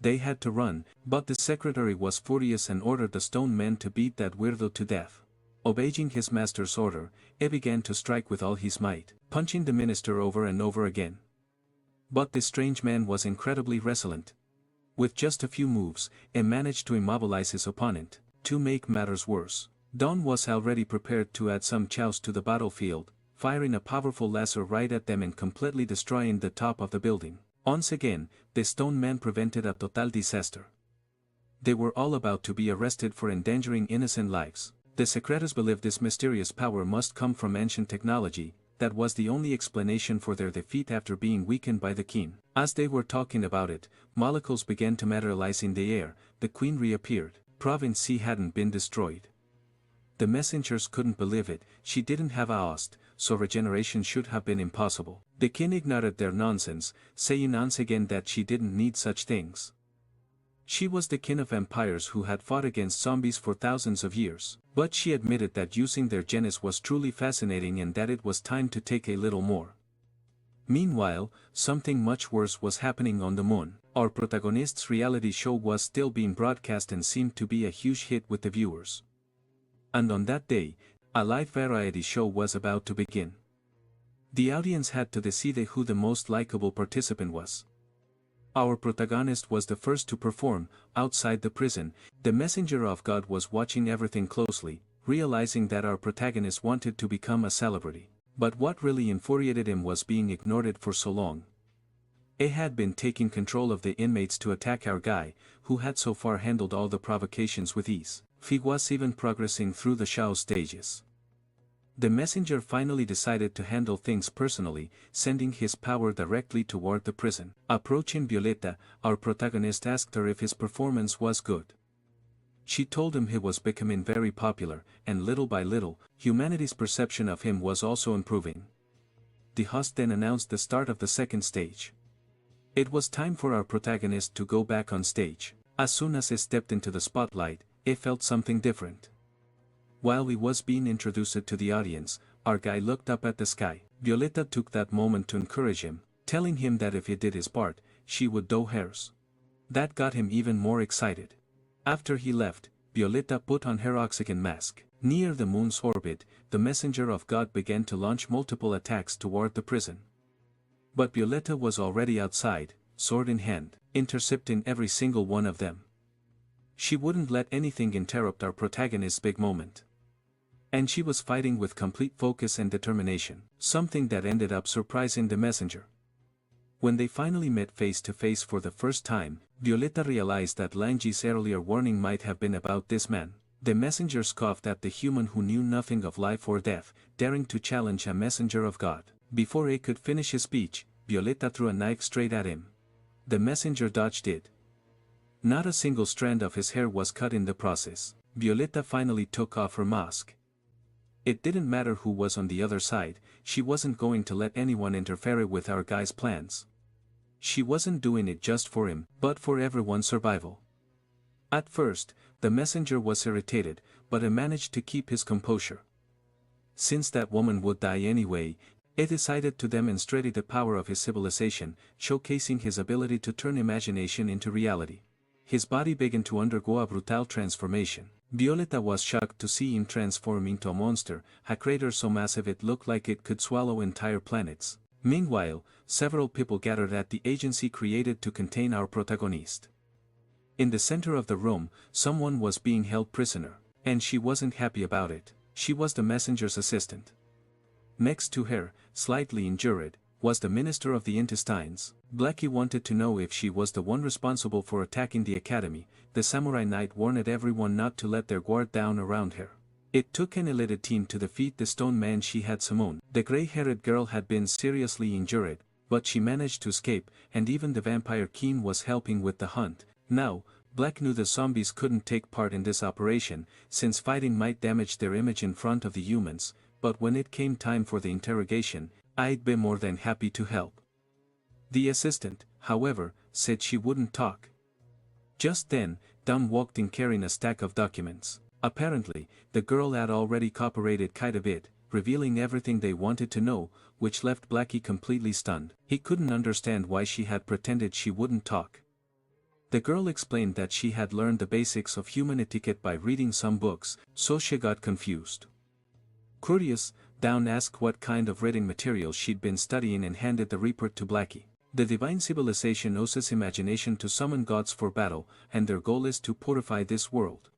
They had to run, but the secretary was furious and ordered the stone man to beat that weirdo to death. Obeying his master's order, he began to strike with all his might, punching the minister over and over again. But the strange man was incredibly resilient. With just a few moves, he managed to immobilize his opponent. To make matters worse, Dawn was already prepared to add some chows to the battlefield, firing a powerful laser right at them and completely destroying the top of the building. Once again, the stone man prevented a total disaster. They were all about to be arrested for endangering innocent lives. The secretors believed this mysterious power must come from ancient technology. That was the only explanation for their defeat after being weakened by the king. As they were talking about it, molecules began to materialize in the air. The queen reappeared. Province C hadn't been destroyed. The messengers couldn't believe it. She didn't have a host, so regeneration should have been impossible. The king ignored their nonsense, saying once again that she didn't need such things. She was the king of empires who had fought against zombies for thousands of years, but she admitted that using their genes was truly fascinating and that it was time to take a little more. Meanwhile, something much worse was happening on the moon. Our protagonist's reality show was still being broadcast and seemed to be a huge hit with the viewers. And on that day, a live variety show was about to begin. The audience had to decide who the most likable participant was. Our protagonist was the first to perform. Outside the prison, the messenger of God was watching everything closely, realizing that our protagonist wanted to become a celebrity. But what really infuriated him was being ignored for so long. He had been taking control of the inmates to attack our guy, who had so far handled all the provocations with ease. He was even progressing through the show stages. The messenger finally decided to handle things personally, sending his power directly toward the prison. Approaching Violeta, our protagonist asked her if his performance was good. She told him he was becoming very popular, and little by little, humanity's perception of him was also improving. The host then announced the start of the second stage. It was time for our protagonist to go back on stage. As soon as he stepped into the spotlight, he felt something different. While he was being introduced to the audience, our guy looked up at the sky. Violeta took that moment to encourage him, telling him that if he did his part, she would do hers. That got him even more excited. After he left, Violeta put on her oxygen mask. Near the moon's orbit, the messenger of God began to launch multiple attacks toward the prison. But Violeta was already outside, sword in hand, intercepting every single one of them. She wouldn't let anything interrupt our protagonist's big moment. And she was fighting with complete focus and determination, something that ended up surprising the messenger. When they finally met face to face for the first time, Violeta realized that Langi's earlier warning might have been about this man. The messenger scoffed at the human who knew nothing of life or death, daring to challenge a messenger of God. Before he could finish his speech, Violeta threw a knife straight at him. The messenger dodged it. Not a single strand of his hair was cut in the process. Violeta finally took off her mask. It didn't matter who was on the other side, she wasn't going to let anyone interfere with our guy's plans. She wasn't doing it just for him, but for everyone's survival. At first, the messenger was irritated, but he managed to keep his composure. Since that woman would die anyway, he decided to demonstrate the power of his civilization, showcasing his ability to turn imagination into reality. His body began to undergo a brutal transformation. Violeta was shocked to see him transform into a monster, a crater so massive it looked like it could swallow entire planets. Meanwhile, several people gathered at the agency created to contain our protagonist. In the center of the room, someone was being held prisoner, and she wasn't happy about it. She was the messenger's assistant. Next to her, slightly injured, was the minister of the intestines. Blackie wanted to know if she was the one responsible for attacking the academy. The samurai knight warned everyone not to let their guard down around her. It took an elite team to defeat the stone man she had summoned. The gray-haired girl had been seriously injured, but she managed to escape, and even the vampire king was helping with the hunt. Now, Black knew the zombies couldn't take part in this operation, since fighting might damage their image in front of the humans, but when it came time for the interrogation, I'd be more than happy to help. The assistant, however, said she wouldn't talk. Just then, Dawn walked in carrying a stack of documents. Apparently, the girl had already cooperated quite a bit, revealing everything they wanted to know, which left Blackie completely stunned. He couldn't understand why she had pretended she wouldn't talk. The girl explained that she had learned the basics of human etiquette by reading some books, so she got confused. Curious, Dawn asked what kind of reading material she'd been studying and handed the report to Blackie. The divine civilization uses imagination to summon gods for battle, and their goal is to purify this world.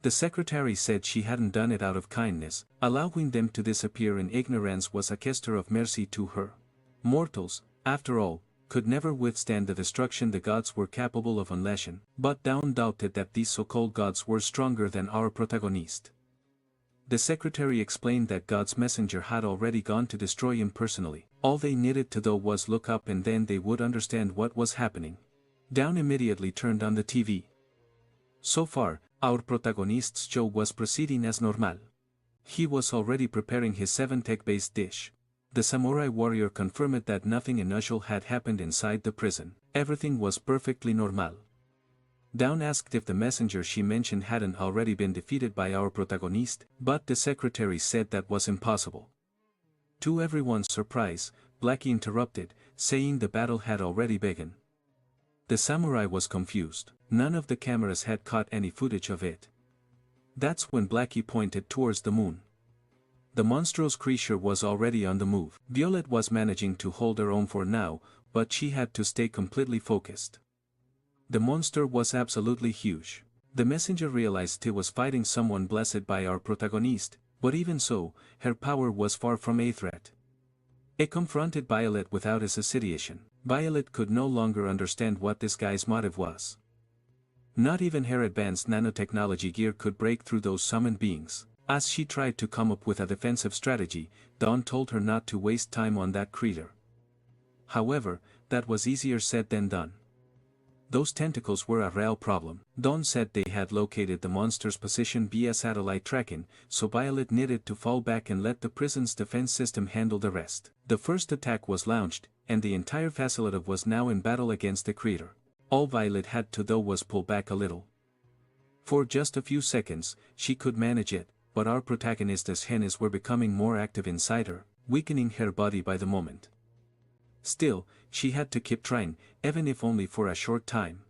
The secretary said she hadn't done it out of kindness, allowing them to disappear in ignorance was a gesture of mercy to her. Mortals, after all, could never withstand the destruction the gods were capable of unleashing, but Dawn doubted that these so-called gods were stronger than our protagonist. The secretary explained that God's messenger had already gone to destroy him personally. All they needed to do was look up and then they would understand what was happening. Dawn immediately turned on the TV. So far, our protagonist's show was proceeding as normal. He was already preparing his 7-tech-based dish. The samurai warrior confirmed that nothing unusual had happened inside the prison. Everything was perfectly normal. Dawn asked if the messenger she mentioned hadn't already been defeated by our protagonist, but the secretary said that was impossible. To everyone's surprise, Blackie interrupted, saying the battle had already begun. The samurai was confused. None of the cameras had caught any footage of it. That's when Blackie pointed towards the moon. The monstrous creature was already on the move. Violet was managing to hold her own for now, but she had to stay completely focused. The monster was absolutely huge. The messenger realized he was fighting someone blessed by our protagonist, but even so, her power was far from a threat. It confronted Violet without hesitation. Violet could no longer understand what this guy's motive was. Not even her advanced nanotechnology gear could break through those summoned beings. As she tried to come up with a defensive strategy, Dawn told her not to waste time on that creature. However, that was easier said than done. Those tentacles were a real problem. Dawn said they had located the monster's position via satellite tracking, so Violet needed to fall back and let the prison's defense system handle the rest. The first attack was launched, and the entire facility was now in battle against the creature. All Violet had to do was pull back a little. For just a few seconds, she could manage it, but our protagonist's hands were becoming more active inside her, weakening her body by the moment. Still, she had to keep trying, even if only for a short time.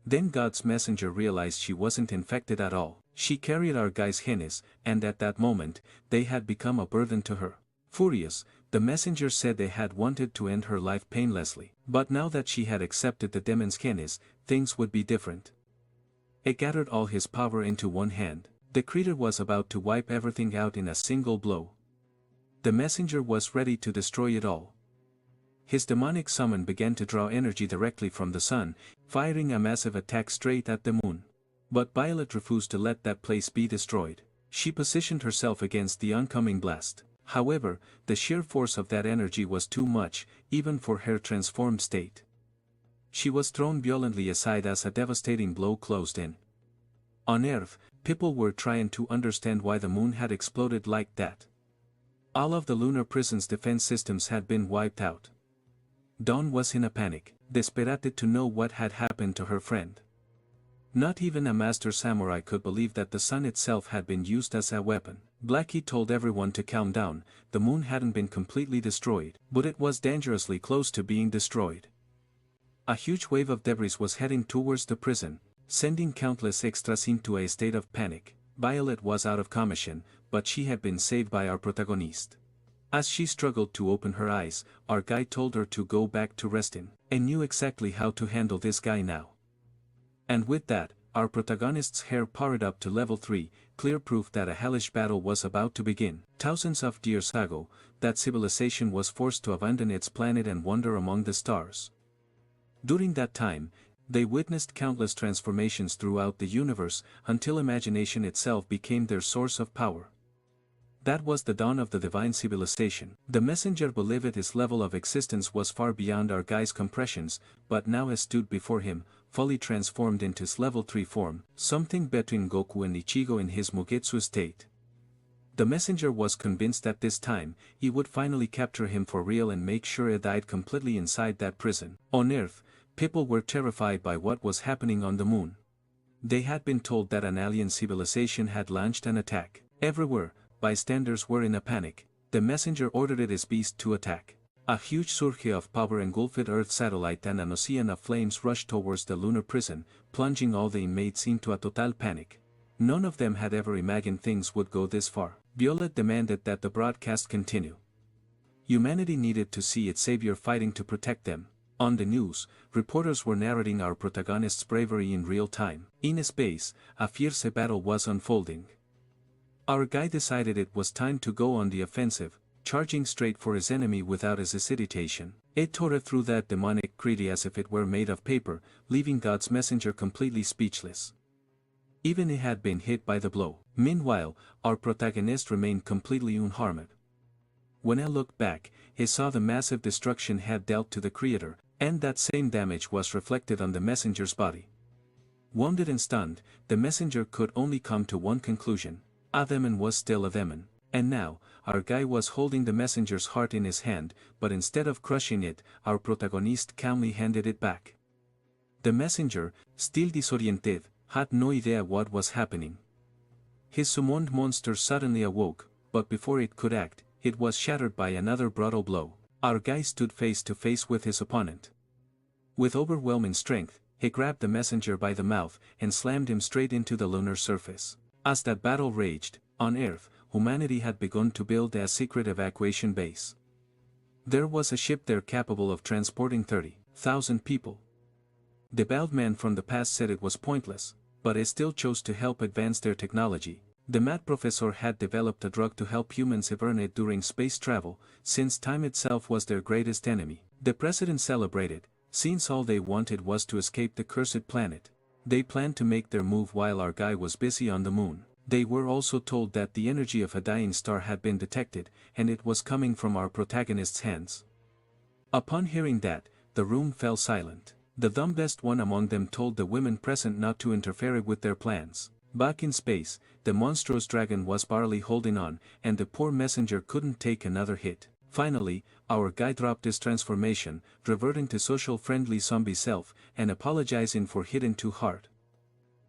Then God's messenger realized she wasn't infected at all. She carried our guy's hands, and at that moment, they had become a burden to her. Furious, the messenger said they had wanted to end her life painlessly, but now that she had accepted the demon's hands, things would be different. It gathered all his power into one hand. The creature was about to wipe everything out in a single blow. The messenger was ready to destroy it all. His demonic summon began to draw energy directly from the sun, firing a massive attack straight at the moon. But Violet refused to let that place be destroyed. She positioned herself against the oncoming blast. However, the sheer force of that energy was too much, even for her transformed state. She was thrown violently aside as a devastating blow closed in. On Earth, people were trying to understand why the moon had exploded like that. All of the lunar prison's defense systems had been wiped out. Dawn was in a panic, desperate to know what had happened to her friend. Not even a master samurai could believe that the sun itself had been used as a weapon. Blackie told everyone to calm down. The moon hadn't been completely destroyed, but it was dangerously close to being destroyed. A huge wave of debris was heading towards the prison, sending countless extras into a state of panic. Violet was out of commission, but she had been saved by our protagonist. As she struggled to open her eyes, our guy told her to go back to resting, and knew exactly how to handle this guy now. And with that, our protagonist's hair powered up to level 3, clear proof that a hellish battle was about to begin. Thousands of years ago, that civilization was forced to abandon its planet and wander among the stars. During that time, they witnessed countless transformations throughout the universe, until imagination itself became their source of power. That was the dawn of the divine civilization. The messenger believed his level of existence was far beyond our guy's compressions, but now as stood before him, fully transformed into his level 3 form, something between Goku and Ichigo in his Mugetsu state. The messenger was convinced that this time, he would finally capture him for real and make sure he died completely inside that prison. On Earth, people were terrified by what was happening on the moon. They had been told that an alien civilization had launched an attack. Everywhere, bystanders were in a panic. The messenger ordered his beast to attack. A huge surge of power engulfed Earth's satellite and an ocean of flames rushed towards the lunar prison, plunging all the inmates into a total panic. None of them had ever imagined things would go this far. Violet demanded that the broadcast continue. Humanity needed to see its savior fighting to protect them. On the news, reporters were narrating our protagonist's bravery in real time. In space, a fierce battle was unfolding. Our guy decided it was time to go on the offensive, charging straight for his enemy without hesitation. It tore through that demonic creature as if it were made of paper, leaving God's messenger completely speechless. Even he had been hit by the blow. Meanwhile, our protagonist remained completely unharmed. When I looked back, he saw the massive destruction had dealt to the creator, and that same damage was reflected on the messenger's body. Wounded and stunned, the messenger could only come to one conclusion: a demon was still a demon. And now, our guy was holding the messenger's heart in his hand, but instead of crushing it, our protagonist calmly handed it back. The messenger, still disoriented, had no idea what was happening. His summoned monster suddenly awoke, but before it could act, it was shattered by another brutal blow. Our guy stood face to face with his opponent. With overwhelming strength, he grabbed the messenger by the mouth and slammed him straight into the lunar surface. As that battle raged, on Earth, humanity had begun to build a secret evacuation base. There was a ship there capable of transporting 30,000 people. The bald man from the past said it was pointless, but he still chose to help advance their technology. The mad professor had developed a drug to help humans hibernate during space travel, since time itself was their greatest enemy. The president celebrated, since all they wanted was to escape the cursed planet. They planned to make their move while our guy was busy on the moon. They were also told that the energy of a dying star had been detected, and it was coming from our protagonist's hands. Upon hearing that, the room fell silent. The dumbest one among them told the women present not to interfere with their plans. Back in space, the monstrous dragon was barely holding on, and the poor messenger couldn't take another hit. Finally, our guy dropped his transformation, reverting to social-friendly zombie self, and apologizing for hitting too hard.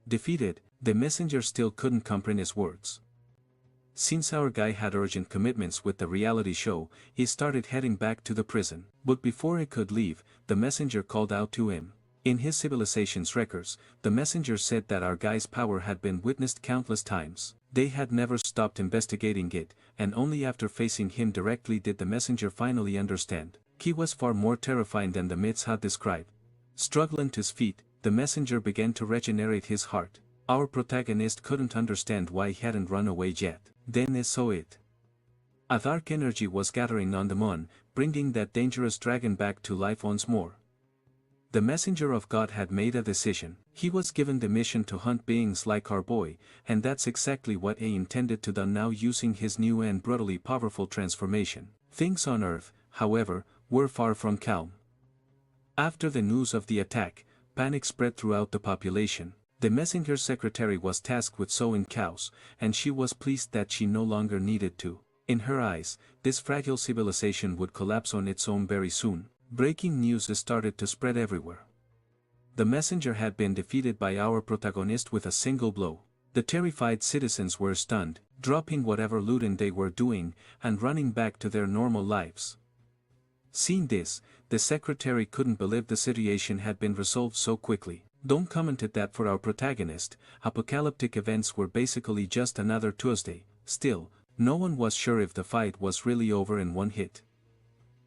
Defeated, the messenger still couldn't comprehend his words. Since our guy had urgent commitments with the reality show, he started heading back to the prison. But before he could leave, the messenger called out to him. In his civilization's records, the messenger said that our guy's power had been witnessed countless times. They had never stopped investigating it, and only after facing him directly did the messenger finally understand. He was far more terrifying than the myths had described. Struggling to his feet, the messenger began to regenerate his heart. Our protagonist couldn't understand why he hadn't run away yet. Then he saw it. A dark energy was gathering on the moon, bringing that dangerous dragon back to life once more. The messenger of God had made a decision. He was given the mission to hunt beings like our boy, and that's exactly what he intended to do now using his new and brutally powerful transformation. Things on Earth, however, were far from calm. After the news of the attack, panic spread throughout the population. The messenger's secretary was tasked with sowing chaos, and she was pleased that she no longer needed to. In her eyes, this fragile civilization would collapse on its own very soon. Breaking news started to spread everywhere. The messenger had been defeated by our protagonist with a single blow. The terrified citizens were stunned, dropping whatever looting they were doing, and running back to their normal lives. Seeing this, the secretary couldn't believe the situation had been resolved so quickly. Don commented that for our protagonist, apocalyptic events were basically just another Tuesday. Still, no one was sure if the fight was really over in one hit.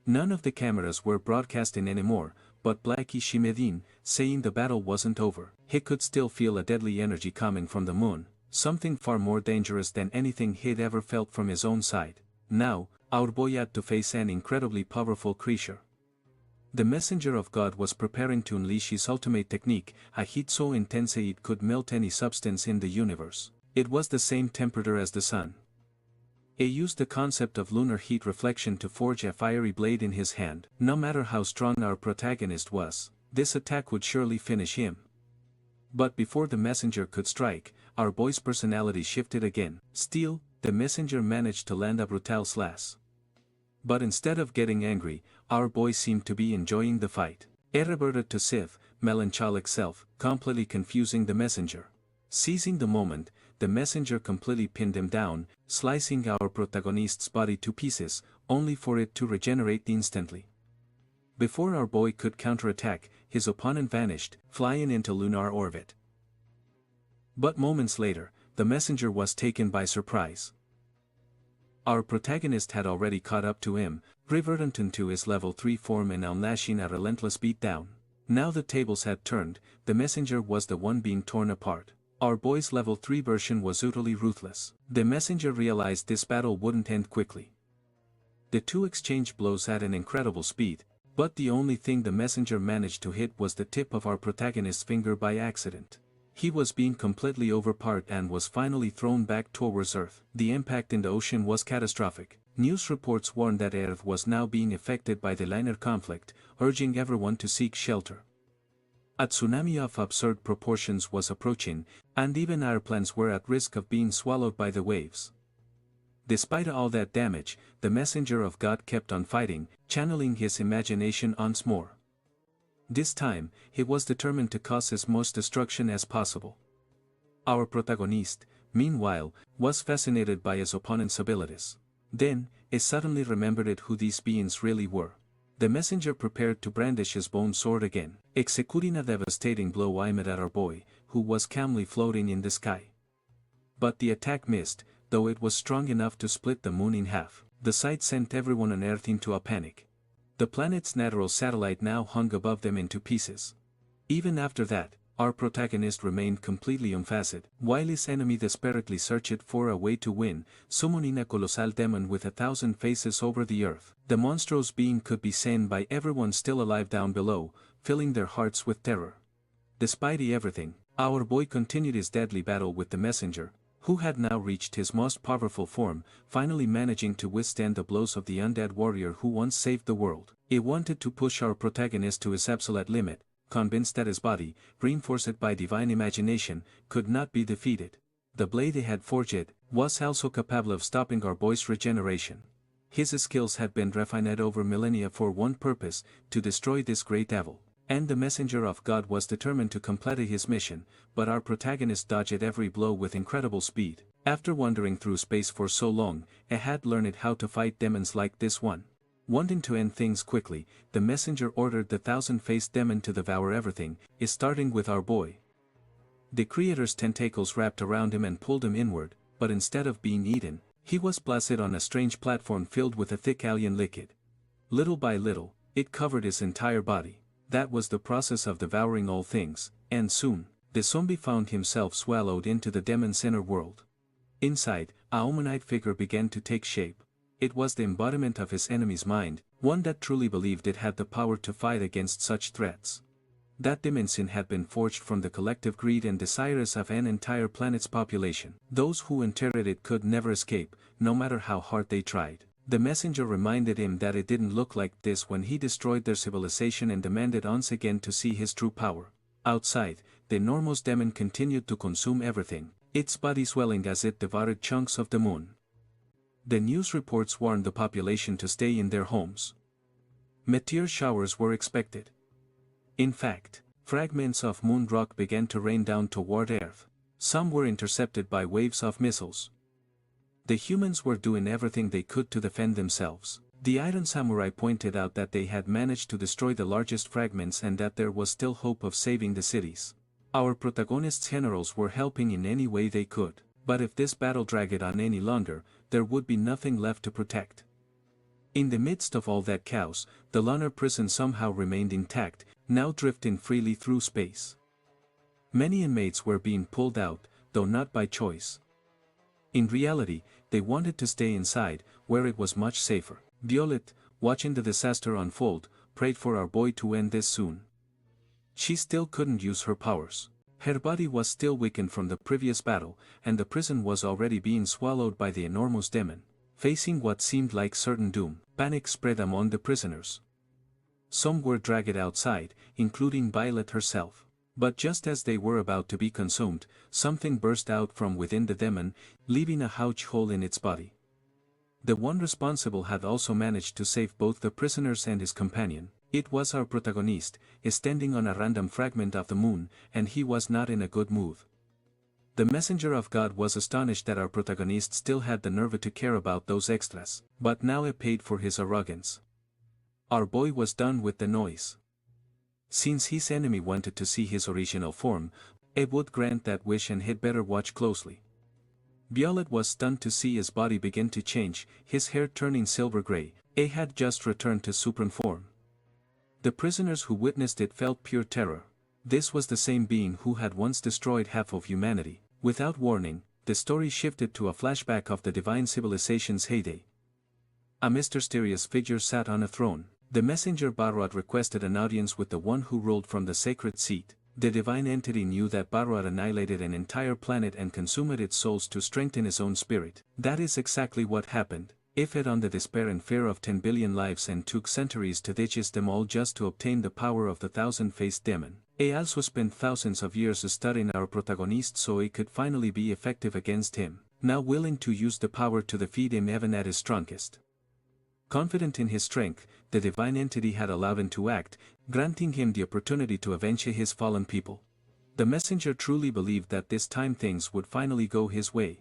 None of the cameras were broadcasting anymore, but Blackie Shimedin, saying the battle wasn't over. He could still feel a deadly energy coming from the moon, something far more dangerous than anything he'd ever felt from his own side. Now, our boy had to face an incredibly powerful creature. The messenger of God was preparing to unleash his ultimate technique, a heat so intense it could melt any substance in the universe. It was the same temperature as the sun. He used the concept of lunar heat reflection to forge a fiery blade in his hand. No matter how strong our protagonist was, this attack would surely finish him. But before the messenger could strike, our boy's personality shifted again. Steel, the messenger managed to land a brutal slash. But instead of getting angry, our boy seemed to be enjoying the fight. It reverted to Sif, melancholic self, completely confusing the messenger. Seizing the moment, the messenger completely pinned him down, slicing our protagonist's body to pieces, only for it to regenerate instantly. Before our boy could counterattack, his opponent vanished, flying into lunar orbit. But moments later, the messenger was taken by surprise. Our protagonist had already caught up to him, reverting to his level 3 form and unleashing a relentless beatdown. Now the tables had turned, the messenger was the one being torn apart. Our boy's level 3 version was utterly ruthless. The messenger realized this battle wouldn't end quickly. The two exchanged blows at an incredible speed, but the only thing the messenger managed to hit was the tip of our protagonist's finger by accident. He was being completely overpowered and was finally thrown back towards Earth. The impact in the ocean was catastrophic. News reports warned that Earth was now being affected by the liner conflict, urging everyone to seek shelter. A tsunami of absurd proportions was approaching, and even airplanes were at risk of being swallowed by the waves. Despite all that damage, the messenger of God kept on fighting, channeling his imagination once more. This time, he was determined to cause as much destruction as possible. Our protagonist, meanwhile, was fascinated by his opponent's abilities. Then, he suddenly remembered who these beings really were. The messenger prepared to brandish his bone sword again, executing a devastating blow aimed at our boy, who was calmly floating in the sky. But the attack missed, though it was strong enough to split the moon in half. The sight sent everyone on Earth into a panic. The planet's natural satellite now hung above them in 2 pieces. Even after that, our protagonist remained completely unfazed, while his enemy desperately searched for a way to win, summoning a colossal demon with 1,000 faces over the Earth. The monstrous being could be seen by everyone still alive down below, filling their hearts with terror. Despite everything, our boy continued his deadly battle with the messenger, who had now reached his most powerful form, finally managing to withstand the blows of the undead warrior who once saved the world. He wanted to push our protagonist to his absolute limit, convinced that his body, reinforced by divine imagination, could not be defeated. The blade he had forged was also capable of stopping our boy's regeneration. His skills had been refined over millennia for one purpose, to destroy this great evil. And the messenger of God was determined to complete his mission, but our protagonist dodged every blow with incredible speed. After wandering through space for so long, he had learned how to fight demons like this one. Wanting to end things quickly, the messenger ordered the 1,000-faced demon to devour everything, starting with our boy. The creator's tentacles wrapped around him and pulled him inward, but instead of being eaten, he was placed on a strange platform filled with a thick alien liquid. Little by little, it covered his entire body. That was the process of devouring all things, and soon, the zombie found himself swallowed into the demon's inner world. Inside, a humanoid figure began to take shape. It was the embodiment of his enemy's mind, one that truly believed it had the power to fight against such threats. That dimension had been forged from the collective greed and desires of an entire planet's population. Those who entered it could never escape, no matter how hard they tried. The messenger reminded him that it didn't look like this when he destroyed their civilization and demanded once again to see his true power. Outside, the enormous demon continued to consume everything, its body swelling as it devoured chunks of the moon. The news reports warned the population to stay in their homes. Meteor showers were expected. In fact, fragments of moon rock began to rain down toward Earth. Some were intercepted by waves of missiles. The humans were doing everything they could to defend themselves. The Iron Samurai pointed out that they had managed to destroy the largest fragments and that there was still hope of saving the cities. Our protagonist's generals were helping in any way they could, but if this battle dragged on any longer, there would be nothing left to protect. In the midst of all that chaos, the lunar prison somehow remained intact, now drifting freely through space. Many inmates were being pulled out, though not by choice. In reality, they wanted to stay inside, where it was much safer. Violet, watching the disaster unfold, prayed for our boy to end this soon. She still couldn't use her powers. Her body was still weakened from the previous battle, and the prison was already being swallowed by the enormous demon. Facing what seemed like certain doom, panic spread among the prisoners. Some were dragged outside, including Violet herself. But just as they were about to be consumed, something burst out from within the demon, leaving a huge hole in its body. The one responsible had also managed to save both the prisoners and his companion. It was our protagonist, standing on a random fragment of the moon, and he was not in a good mood. The messenger of God was astonished that our protagonist still had the nerve to care about those extras, but now he paid for his arrogance. Our boy was done with the noise. Since his enemy wanted to see his original form, he would grant that wish and he'd better watch closely. Violet was stunned to see his body begin to change, his hair turning silver gray. He had just returned to supine form. The prisoners who witnessed it felt pure terror. This was the same being who had once destroyed half of humanity. Without warning, the story shifted to a flashback of the divine civilization's heyday. A mysterious figure sat on a throne. The messenger Barrot requested an audience with the one who ruled from the sacred seat. The divine entity knew that Barrot annihilated an entire planet and consumed its souls to strengthen his own spirit. That is exactly what happened. He fed on the despair and fear of 10 billion lives and took centuries to digest them all just to obtain the power of the thousand-faced demon. He also spent thousands of years studying our protagonist so he could finally be effective against him, now willing to use the power to defeat him even at his strongest. Confident in his strength, the divine entity had allowed him to act, granting him the opportunity to avenge his fallen people. The messenger truly believed that this time things would finally go his way.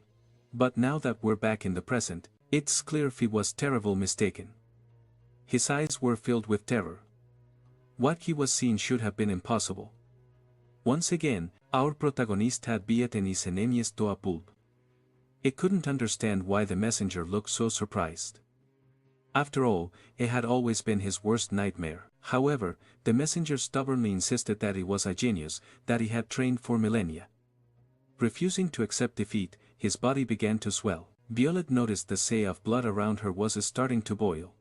But now that we're back in the present, it's clear he was terribly mistaken. His eyes were filled with terror. What he was seeing should have been impossible. Once again, our protagonist had beaten his enemies to a pulp. He couldn't understand why the messenger looked so surprised. After all, it had always been his worst nightmare. However, the messenger stubbornly insisted that he was a genius, that he had trained for millennia. Refusing to accept defeat, his body began to swell. Violet noticed the sea of blood around her was starting to boil.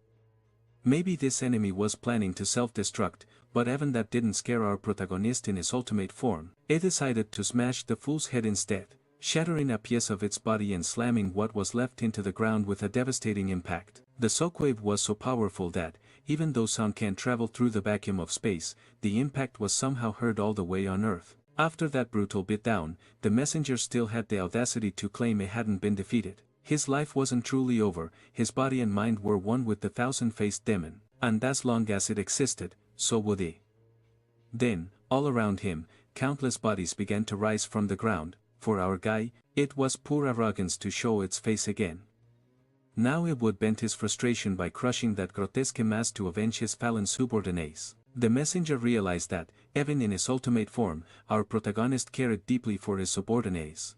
Maybe this enemy was planning to self-destruct, but even that didn't scare our protagonist in his ultimate form. He decided to smash the fool's head instead, shattering a piece of its body and slamming what was left into the ground with a devastating impact. The shockwave was so powerful that, even though sound can't travel through the vacuum of space, the impact was somehow heard all the way on Earth. After that brutal beatdown, the messenger still had the audacity to claim he hadn't been defeated. His life wasn't truly over, his body and mind were one with the thousand-faced demon, and as long as it existed, so would he. Then, all around him, countless bodies began to rise from the ground. For our guy, it was pure arrogance to show its face again. Now he would vent his frustration by crushing that grotesque mass to avenge his fallen subordinates. The messenger realized that, even in his ultimate form, our protagonist cared deeply for his subordinates.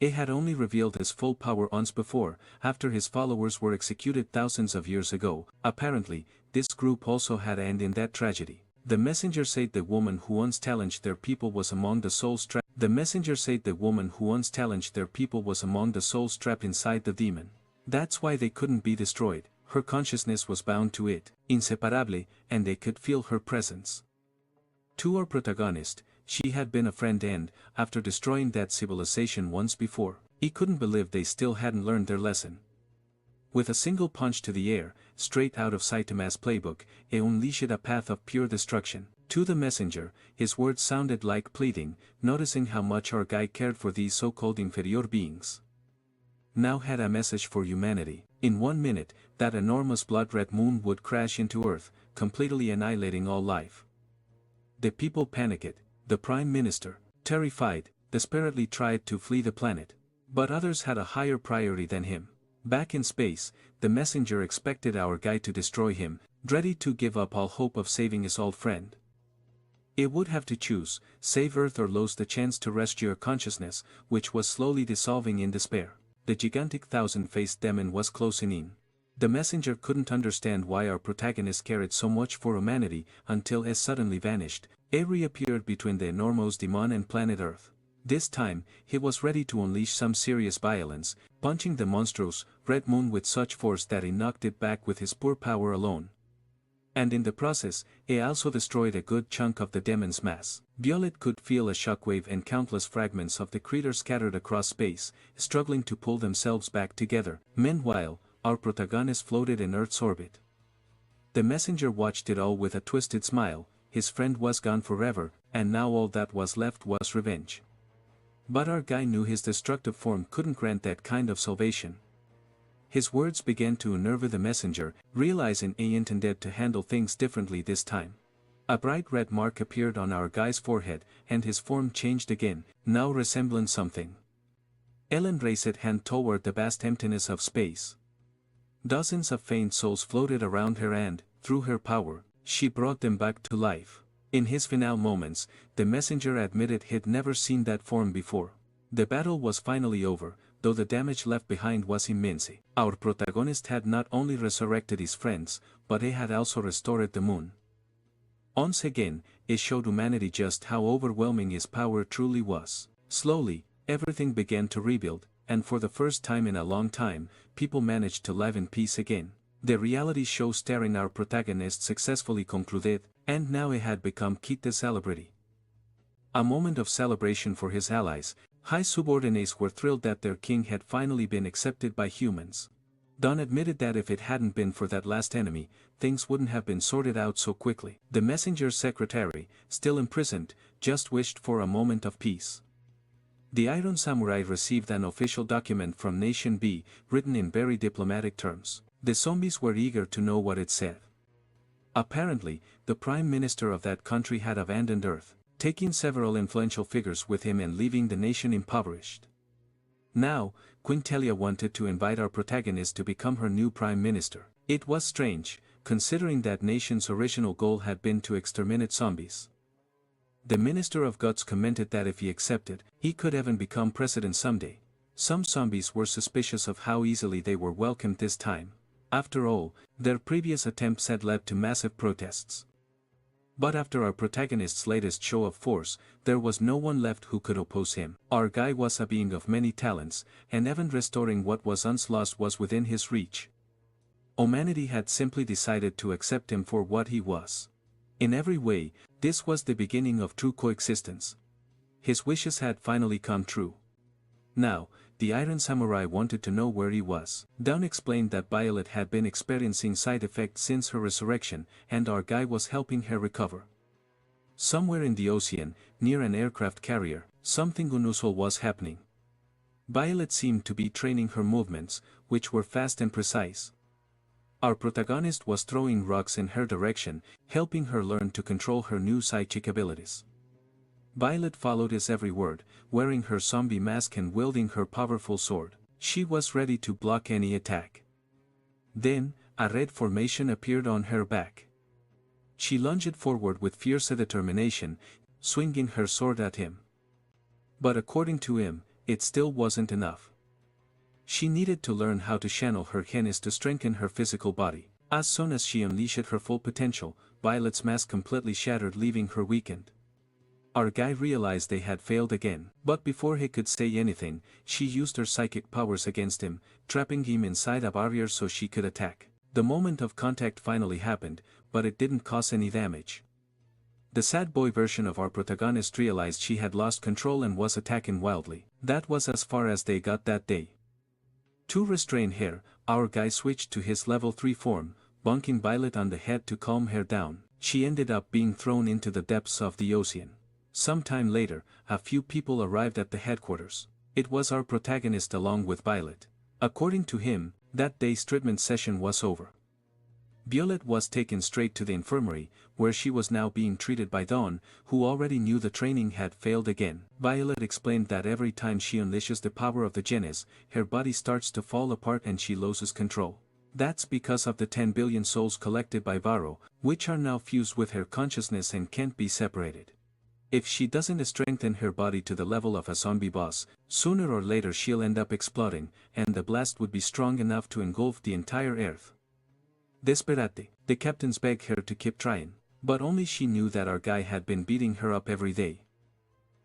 He had only revealed his full power once before, after his followers were executed thousands of years ago. Apparently, this group also had an end in that tragedy. The messenger said the woman who once challenged their people was among the souls trapped. The messenger said the woman who once challenged their people was among the souls trapped inside the demon. That's why they couldn't be destroyed. Her consciousness was bound to it, inseparably, and they could feel her presence. To our protagonist, she had been a friend and, after destroying that civilization once before, he couldn't believe they still hadn't learned their lesson. With a single punch to the air, straight out of Saitama's playbook, he unleashed a path of pure destruction. To the messenger, his words sounded like pleading, noticing how much our guy cared for these so-called inferior beings. Now had a message for humanity. In 1 minute, that enormous blood-red moon would crash into Earth, completely annihilating all life. The people panicked. The Prime Minister, terrified, desperately tried to flee the planet. But others had a higher priority than him. Back in space, the messenger expected our guy to destroy him, ready to give up all hope of saving his old friend. He would have to choose, save Earth or lose the chance to rescue her consciousness, which was slowly dissolving in despair. The gigantic thousand-faced demon was closing in. The messenger couldn't understand why our protagonist cared so much for humanity until he suddenly vanished. He reappeared between the enormous demon and planet Earth. This time, he was ready to unleash some serious violence, punching the monstrous, red moon with such force that he knocked it back with his poor power alone. And in the process, he also destroyed a good chunk of the demon's mass. Violet could feel a shockwave and countless fragments of the creature scattered across space, struggling to pull themselves back together. Meanwhile, our protagonist floated in Earth's orbit. The messenger watched it all with a twisted smile. His friend was gone forever, and now all that was left was revenge. But our guy knew his destructive form couldn't grant that kind of salvation. His words began to unnerve the messenger, realizing he intended to handle things differently this time. A bright red mark appeared on our guy's forehead, and his form changed again, now resembling something. Ellen raised her hand toward the vast emptiness of space. Dozens of faint souls floated around her and, through her power, she brought them back to life. In his final moments, the messenger admitted he'd never seen that form before. The battle was finally over, though the damage left behind was immense. Our protagonist had not only resurrected his friends, but he had also restored the moon. Once again, it showed humanity just how overwhelming his power truly was. Slowly, everything began to rebuild, and for the first time in a long time, people managed to live in peace again. The reality show starring our protagonist successfully concluded, and now he had become quite a celebrity. A moment of celebration for his allies. High subordinates were thrilled that their king had finally been accepted by humans. Don admitted that if it hadn't been for that last enemy, things wouldn't have been sorted out so quickly. The messenger's secretary, still imprisoned, just wished for a moment of peace. The Iron Samurai received an official document from Nation B, written in very diplomatic terms. The zombies were eager to know what it said. Apparently, the prime minister of that country had abandoned Earth, taking several influential figures with him and leaving the nation impoverished. Now, Quintelia wanted to invite our protagonist to become her new prime minister. It was strange, considering that nation's original goal had been to exterminate zombies. The Minister of Guts commented that if he accepted, he could even become president someday. Some zombies were suspicious of how easily they were welcomed this time. After all, their previous attempts had led to massive protests. But after our protagonist's latest show of force, there was no one left who could oppose him. Our guy was a being of many talents, and even restoring what was once lost was within his reach. Humanity had simply decided to accept him for what he was. In every way, this was the beginning of true coexistence. His wishes had finally come true. Now, the Iron Samurai wanted to know where he was. Dawn explained that Violet had been experiencing side effects since her resurrection, and our guy was helping her recover. Somewhere in the ocean, near an aircraft carrier, something unusual was happening. Violet seemed to be training her movements, which were fast and precise. Our protagonist was throwing rocks in her direction, helping her learn to control her new psychic abilities. Violet followed his every word, wearing her zombie mask and wielding her powerful sword. She was ready to block any attack. Then, a red formation appeared on her back. She lunged forward with fierce determination, swinging her sword at him. But according to him, it still wasn't enough. She needed to learn how to channel her genes to strengthen her physical body. As soon as she unleashed her full potential, Violet's mask completely shattered, leaving her weakened. Our guy realized they had failed again, but before he could say anything, she used her psychic powers against him, trapping him inside a barrier so she could attack. The moment of contact finally happened, but it didn't cause any damage. The sad boy version of our protagonist realized she had lost control and was attacking wildly. That was as far as they got that day. To restrain her, our guy switched to his level 3 form, bonking Violet on the head to calm her down. She ended up being thrown into the depths of the ocean. Sometime later, a few people arrived at the headquarters. It was our protagonist along with Violet. According to him, that day's treatment session was over. Violet was taken straight to the infirmary, where she was now being treated by Dawn, who already knew the training had failed again. Violet explained that every time she unleashes the power of the genes, her body starts to fall apart and she loses control. That's because of the 10 billion souls collected by Varro, which are now fused with her consciousness and can't be separated. If she doesn't strengthen her body to the level of a zombie boss, sooner or later she'll end up exploding, and the blast would be strong enough to engulf the entire Earth. Desperate, the captains begged her to keep trying, but only she knew that our guy had been beating her up every day.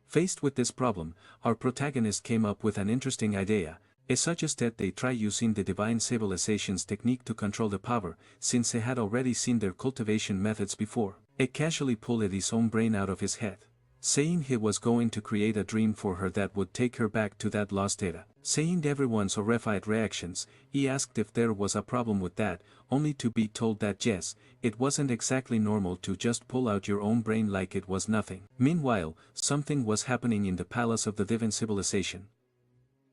Faced with this problem, our protagonist came up with an interesting idea. He suggested they try using the divine civilization's technique to control the power, since he had already seen their cultivation methods before. He casually pulled his own brain out of his head, saying he was going to create a dream for her that would take her back to that lost era. Seeing everyone's horrified reactions, he asked if there was a problem with that, only to be told that yes, it wasn't exactly normal to just pull out your own brain like it was nothing. Meanwhile, something was happening in the palace of the divine civilization.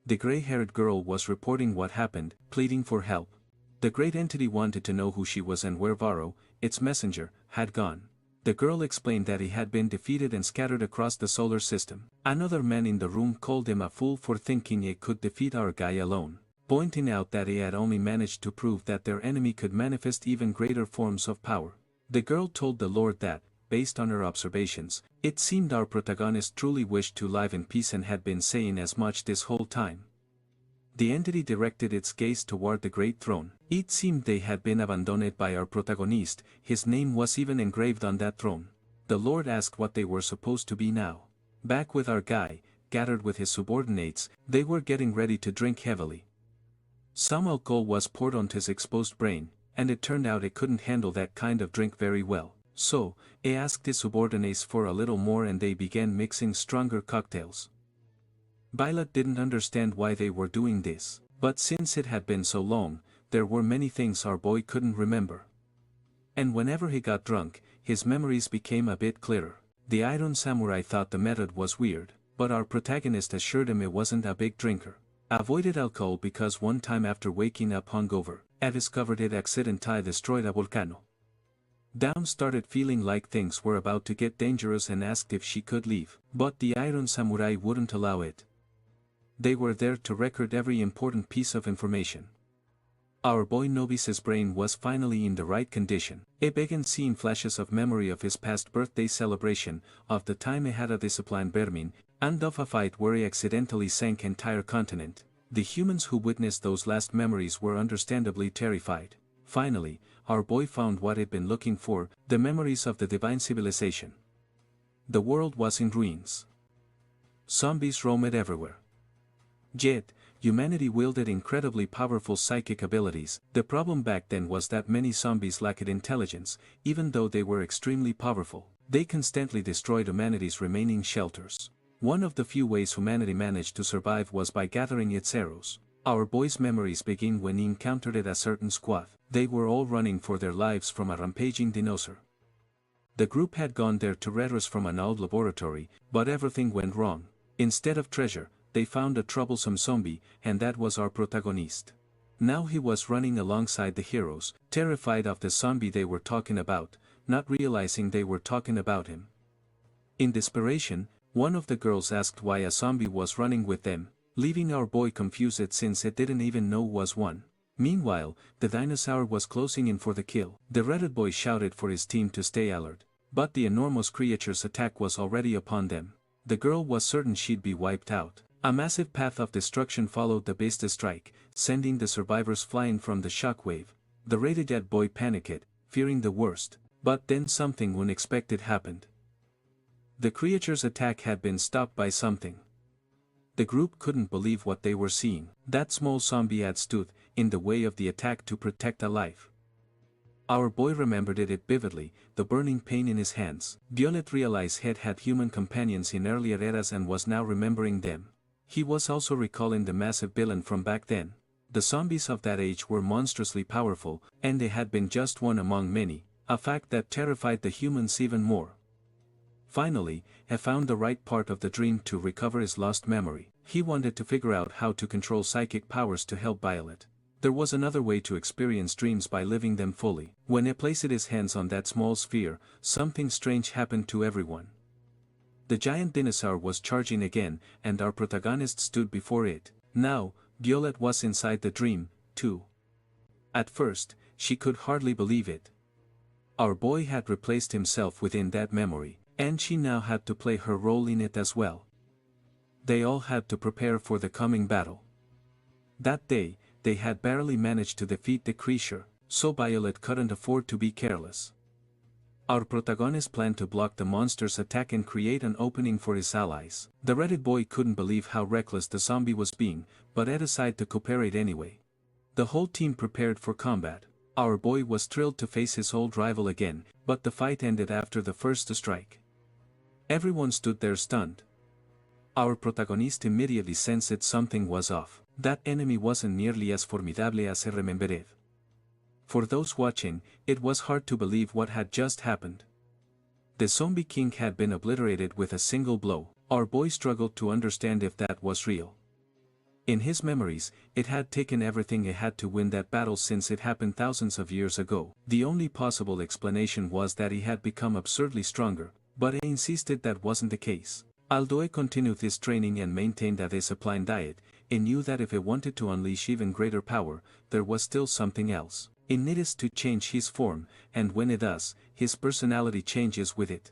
The gray-haired girl was reporting what happened, pleading for help. The great entity wanted to know who she was and where Varro, its messenger, had gone. The girl explained that he had been defeated and scattered across the solar system. Another man in the room called him a fool for thinking he could defeat our guy alone, pointing out that he had only managed to prove that their enemy could manifest even greater forms of power. The girl told the Lord that, based on her observations, it seemed our protagonist truly wished to live in peace and had been saying as much this whole time. The entity directed its gaze toward the great throne. It seemed they had been abandoned by our protagonist, his name was even engraved on that throne. The Lord asked what they were supposed to be now. Back with our guy, gathered with his subordinates, they were getting ready to drink heavily. Some alcohol was poured onto his exposed brain, and it turned out it couldn't handle that kind of drink very well. So, he asked his subordinates for a little more and they began mixing stronger cocktails. Violet didn't understand why they were doing this, but since it had been so long, there were many things our boy couldn't remember. And whenever he got drunk, his memories became a bit clearer. The Iron Samurai thought the method was weird, but our protagonist assured him he wasn't a big drinker. Avoided alcohol because one time after waking up hungover, he discovered it accidentally destroyed a volcano. Dawn started feeling like things were about to get dangerous and asked if she could leave, but the Iron Samurai wouldn't allow it. They were there to record every important piece of information. Our boy Novice's brain was finally in the right condition. He began seeing flashes of memory of his past birthday celebration, of the time he had a disciplined vermin, and of a fight where he accidentally sank an entire continent. The humans who witnessed those last memories were understandably terrified. Finally, our boy found what he'd been looking for, the memories of the divine civilization. The world was in ruins. Zombies roamed everywhere. Yet, humanity wielded incredibly powerful psychic abilities. The problem back then was that many zombies lacked intelligence, even though they were extremely powerful. They constantly destroyed humanity's remaining shelters. One of the few ways humanity managed to survive was by gathering its arrows. Our boy's memories begin when he encountered a certain squad. They were all running for their lives from a rampaging dinosaur. The group had gone there to rescue from an old laboratory, but everything went wrong. Instead of treasure, they found a troublesome zombie, and that was our protagonist. Now he was running alongside the heroes, terrified of the zombie they were talking about, not realizing they were talking about him. In desperation, one of the girls asked why a zombie was running with them, leaving our boy confused since it didn't even know was one. Meanwhile, the dinosaur was closing in for the kill. The Reddit boy shouted for his team to stay alert, but the enormous creature's attack was already upon them. The girl was certain she'd be wiped out. A massive path of destruction followed the beast's strike, sending the survivors flying from the shockwave. The Reddit boy panicked, fearing the worst, but then something unexpected happened. The creature's attack had been stopped by something. The group couldn't believe what they were seeing. That small zombie had stood in the way of the attack to protect a life. Our boy remembered it vividly, the burning pain in his hands. Violet realized he'd had human companions in earlier eras and was now remembering them. He was also recalling the massive villain from back then. The zombies of that age were monstrously powerful, and they had been just one among many, a fact that terrified the humans even more. Finally, he found the right part of the dream to recover his lost memory. He wanted to figure out how to control psychic powers to help Violet. There was another way to experience dreams by living them fully. When he placed his hands on that small sphere, something strange happened to everyone. The giant dinosaur was charging again, and our protagonist stood before it. Now, Violet was inside the dream, too. At first, she could hardly believe it. Our boy had replaced himself within that memory, and she now had to play her role in it as well. They all had to prepare for the coming battle. That day, they had barely managed to defeat the creature, so Violet couldn't afford to be careless. Our protagonist planned to block the monster's attack and create an opening for his allies. The Reddit boy couldn't believe how reckless the zombie was being, but he decided to cooperate anyway. The whole team prepared for combat. Our boy was thrilled to face his old rival again, but the fight ended after the first strike. Everyone stood there stunned. Our protagonist immediately sensed something was off. That enemy wasn't nearly as formidable as he remembered. For those watching, it was hard to believe what had just happened. The zombie king had been obliterated with a single blow. Our boy struggled to understand if that was real. In his memories, it had taken everything it had to win that battle since it happened thousands of years ago. The only possible explanation was that he had become absurdly stronger, but he insisted that wasn't the case. Although he continued his training and maintained a disciplined diet, he knew that if he wanted to unleash even greater power, there was still something else. It needed to change his form, and when it does, his personality changes with it.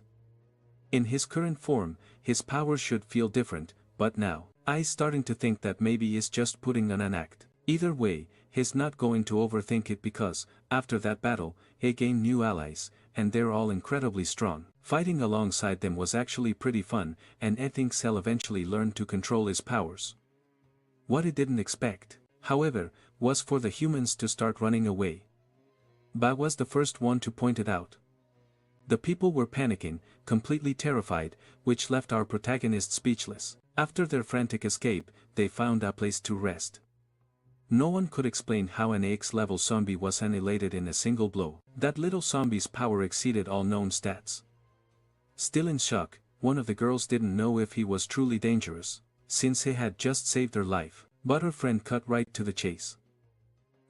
In his current form, his powers should feel different, but now, I'm starting to think that maybe he's just putting on an act. Either way, he's not going to overthink it because, after that battle, he gained new allies, and they're all incredibly strong. Fighting alongside them was actually pretty fun, and he thinks he'll eventually learn to control his powers. What he didn't expect, however, was for the humans to start running away. Ba was the first one to point it out. The people were panicking, completely terrified, which left our protagonist speechless. After their frantic escape, they found a place to rest. No one could explain how an X-level zombie was annihilated in a single blow. That little zombie's power exceeded all known stats. Still in shock, one of the girls didn't know if he was truly dangerous, since he had just saved her life, but her friend cut right to the chase.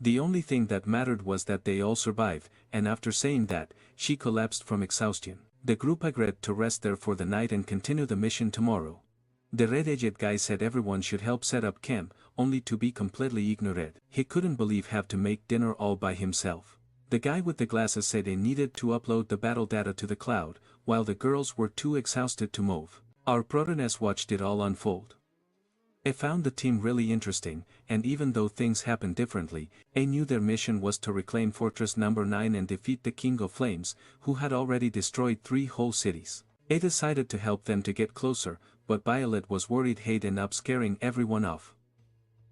The only thing that mattered was that they all survived, and after saying that, she collapsed from exhaustion. The group agreed to rest there for the night and continue the mission tomorrow. The red-edged guy said everyone should help set up camp, only to be completely ignored. He couldn't believe have to make dinner all by himself. The guy with the glasses said he needed to upload the battle data to the cloud, while the girls were too exhausted to move. Our protagonist watched it all unfold. He found the team really interesting, and even though things happened differently, he knew their mission was to reclaim Fortress Number 9 and defeat the King of Flames, who had already destroyed 3 whole cities. He decided to help them to get closer, but Violet was worried he'd end up scaring everyone off.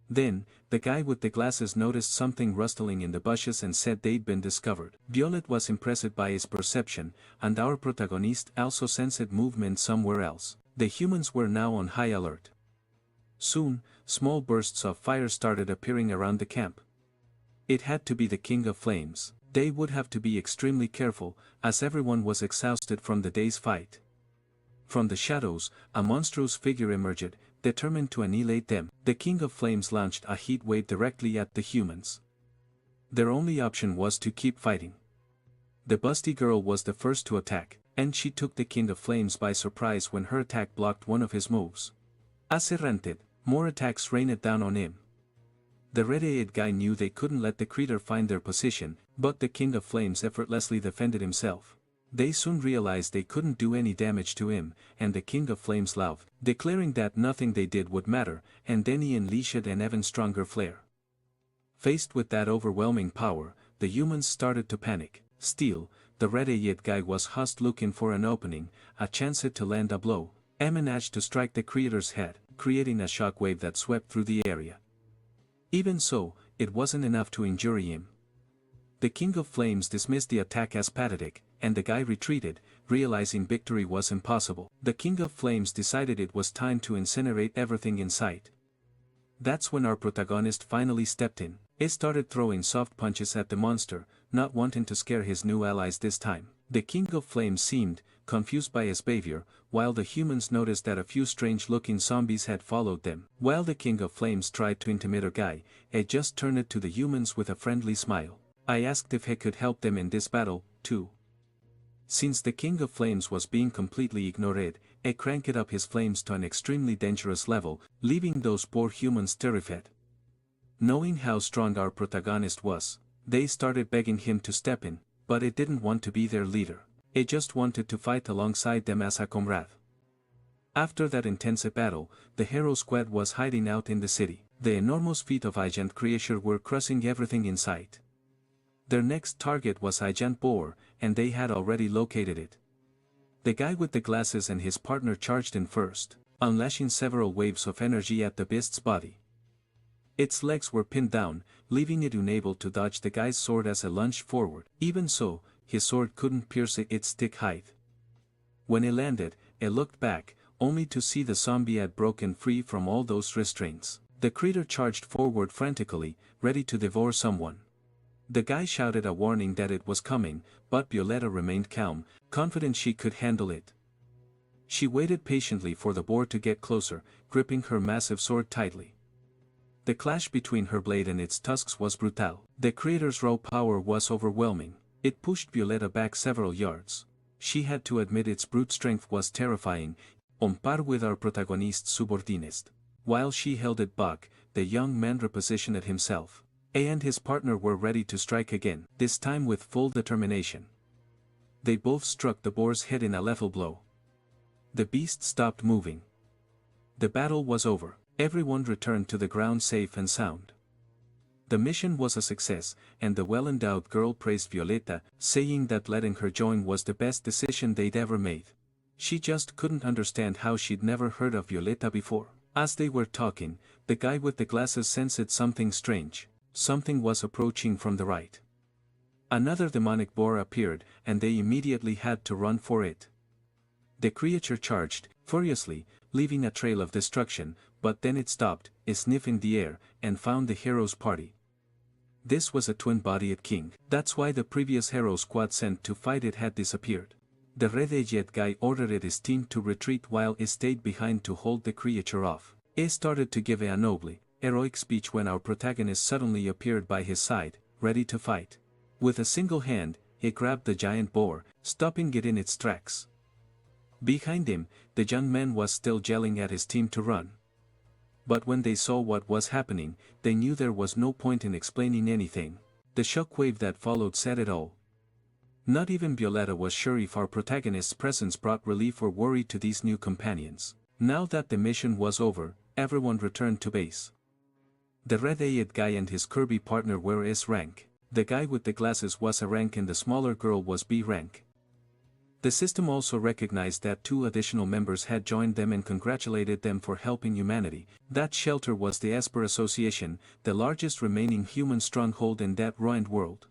Then, the guy with the glasses noticed something rustling in the bushes and said they'd been discovered. Violet was impressed by his perception, and our protagonist also sensed movement somewhere else. The humans were now on high alert. Soon, small bursts of fire started appearing around the camp. It had to be the King of Flames. They would have to be extremely careful, as everyone was exhausted from the day's fight. From the shadows, a monstrous figure emerged, determined to annihilate them. The King of Flames launched a heat wave directly at the humans. Their only option was to keep fighting. The busty girl was the first to attack, and she took the King of Flames by surprise when her attack blocked one of his moves. As he ranted, more attacks rained down on him. The red-eyed guy knew they couldn't let the creature find their position, but the King of Flames effortlessly defended himself. They soon realized they couldn't do any damage to him, and the King of Flames laughed, declaring that nothing they did would matter, and then he unleashed an even stronger flare. Faced with that overwhelming power, the humans started to panic. Still, the red-eyed guy was just looking for an opening, a chance to land a blow. He managed to strike the creator's head, creating a shockwave that swept through the area. Even so, it wasn't enough to injure him. The King of Flames dismissed the attack as pathetic, and the guy retreated, realizing victory was impossible. The King of Flames decided it was time to incinerate everything in sight. That's when our protagonist finally stepped in. He started throwing soft punches at the monster, not wanting to scare his new allies this time. The King of Flames seemed confused by his behavior, while the humans noticed that a few strange-looking zombies had followed them. While the King of Flames tried to intimidate Guy, he just turned to the humans with a friendly smile. I asked if he could help them in this battle, too. Since the King of Flames was being completely ignored, he cranked up his flames to an extremely dangerous level, leaving those poor humans terrified. Knowing how strong our protagonist was, they started begging him to step in, but he didn't want to be their leader. He just wanted to fight alongside them as a comrade. After that intense battle, the hero squad was hiding out in the city. The enormous feet of giant creature were crushing everything in sight. Their next target was a giant boar, and they had already located it. The guy with the glasses and his partner charged in first, unleashing several waves of energy at the beast's body. Its legs were pinned down, leaving it unable to dodge the guy's sword as it lunged forward. Even so, his sword couldn't pierce its thick hide. When he landed, he looked back, only to see the zombie had broken free from all those restraints. The creature charged forward frantically, ready to devour someone. The guy shouted a warning that it was coming, but Violetta remained calm, confident she could handle it. She waited patiently for the boar to get closer, gripping her massive sword tightly. The clash between her blade and its tusks was brutal. The creature's raw power was overwhelming. It pushed Violetta back several yards. She had to admit its brute strength was terrifying, on par with our protagonist's subordinate. While she held it back, the young man repositioned himself. A and his partner were ready to strike again, this time with full determination. They both struck the boar's head in a lethal blow. The beast stopped moving. The battle was over. Everyone returned to the ground safe and sound. The mission was a success, and the well-endowed girl praised Violetta, saying that letting her join was the best decision they'd ever made. She just couldn't understand how she'd never heard of Violetta before. As they were talking, the guy with the glasses sensed something strange. Something was approaching from the right. Another demonic boar appeared, and they immediately had to run for it. The creature charged, furiously, leaving a trail of destruction, but then it stopped, sniffing the air, and found the hero's party. This was a twin-bodied king. That's why the previous hero squad sent to fight it had disappeared. The red-edged guy ordered his team to retreat while he stayed behind to hold the creature off. He started to give a noble, heroic speech when our protagonist suddenly appeared by his side, ready to fight. With a single hand, he grabbed the giant boar, stopping it in its tracks. Behind him, the young man was still yelling at his team to run. But when they saw what was happening, they knew there was no point in explaining anything. The shockwave that followed said it all. Not even Violetta was sure if our protagonist's presence brought relief or worry to these new companions. Now that the mission was over, everyone returned to base. The red-eyed guy and his Kirby partner were S rank. The guy with the glasses was A rank and the smaller girl was B rank. The system also recognized that 2 additional members had joined them and congratulated them for helping humanity. That shelter was the Esper Association, the largest remaining human stronghold in that ruined world.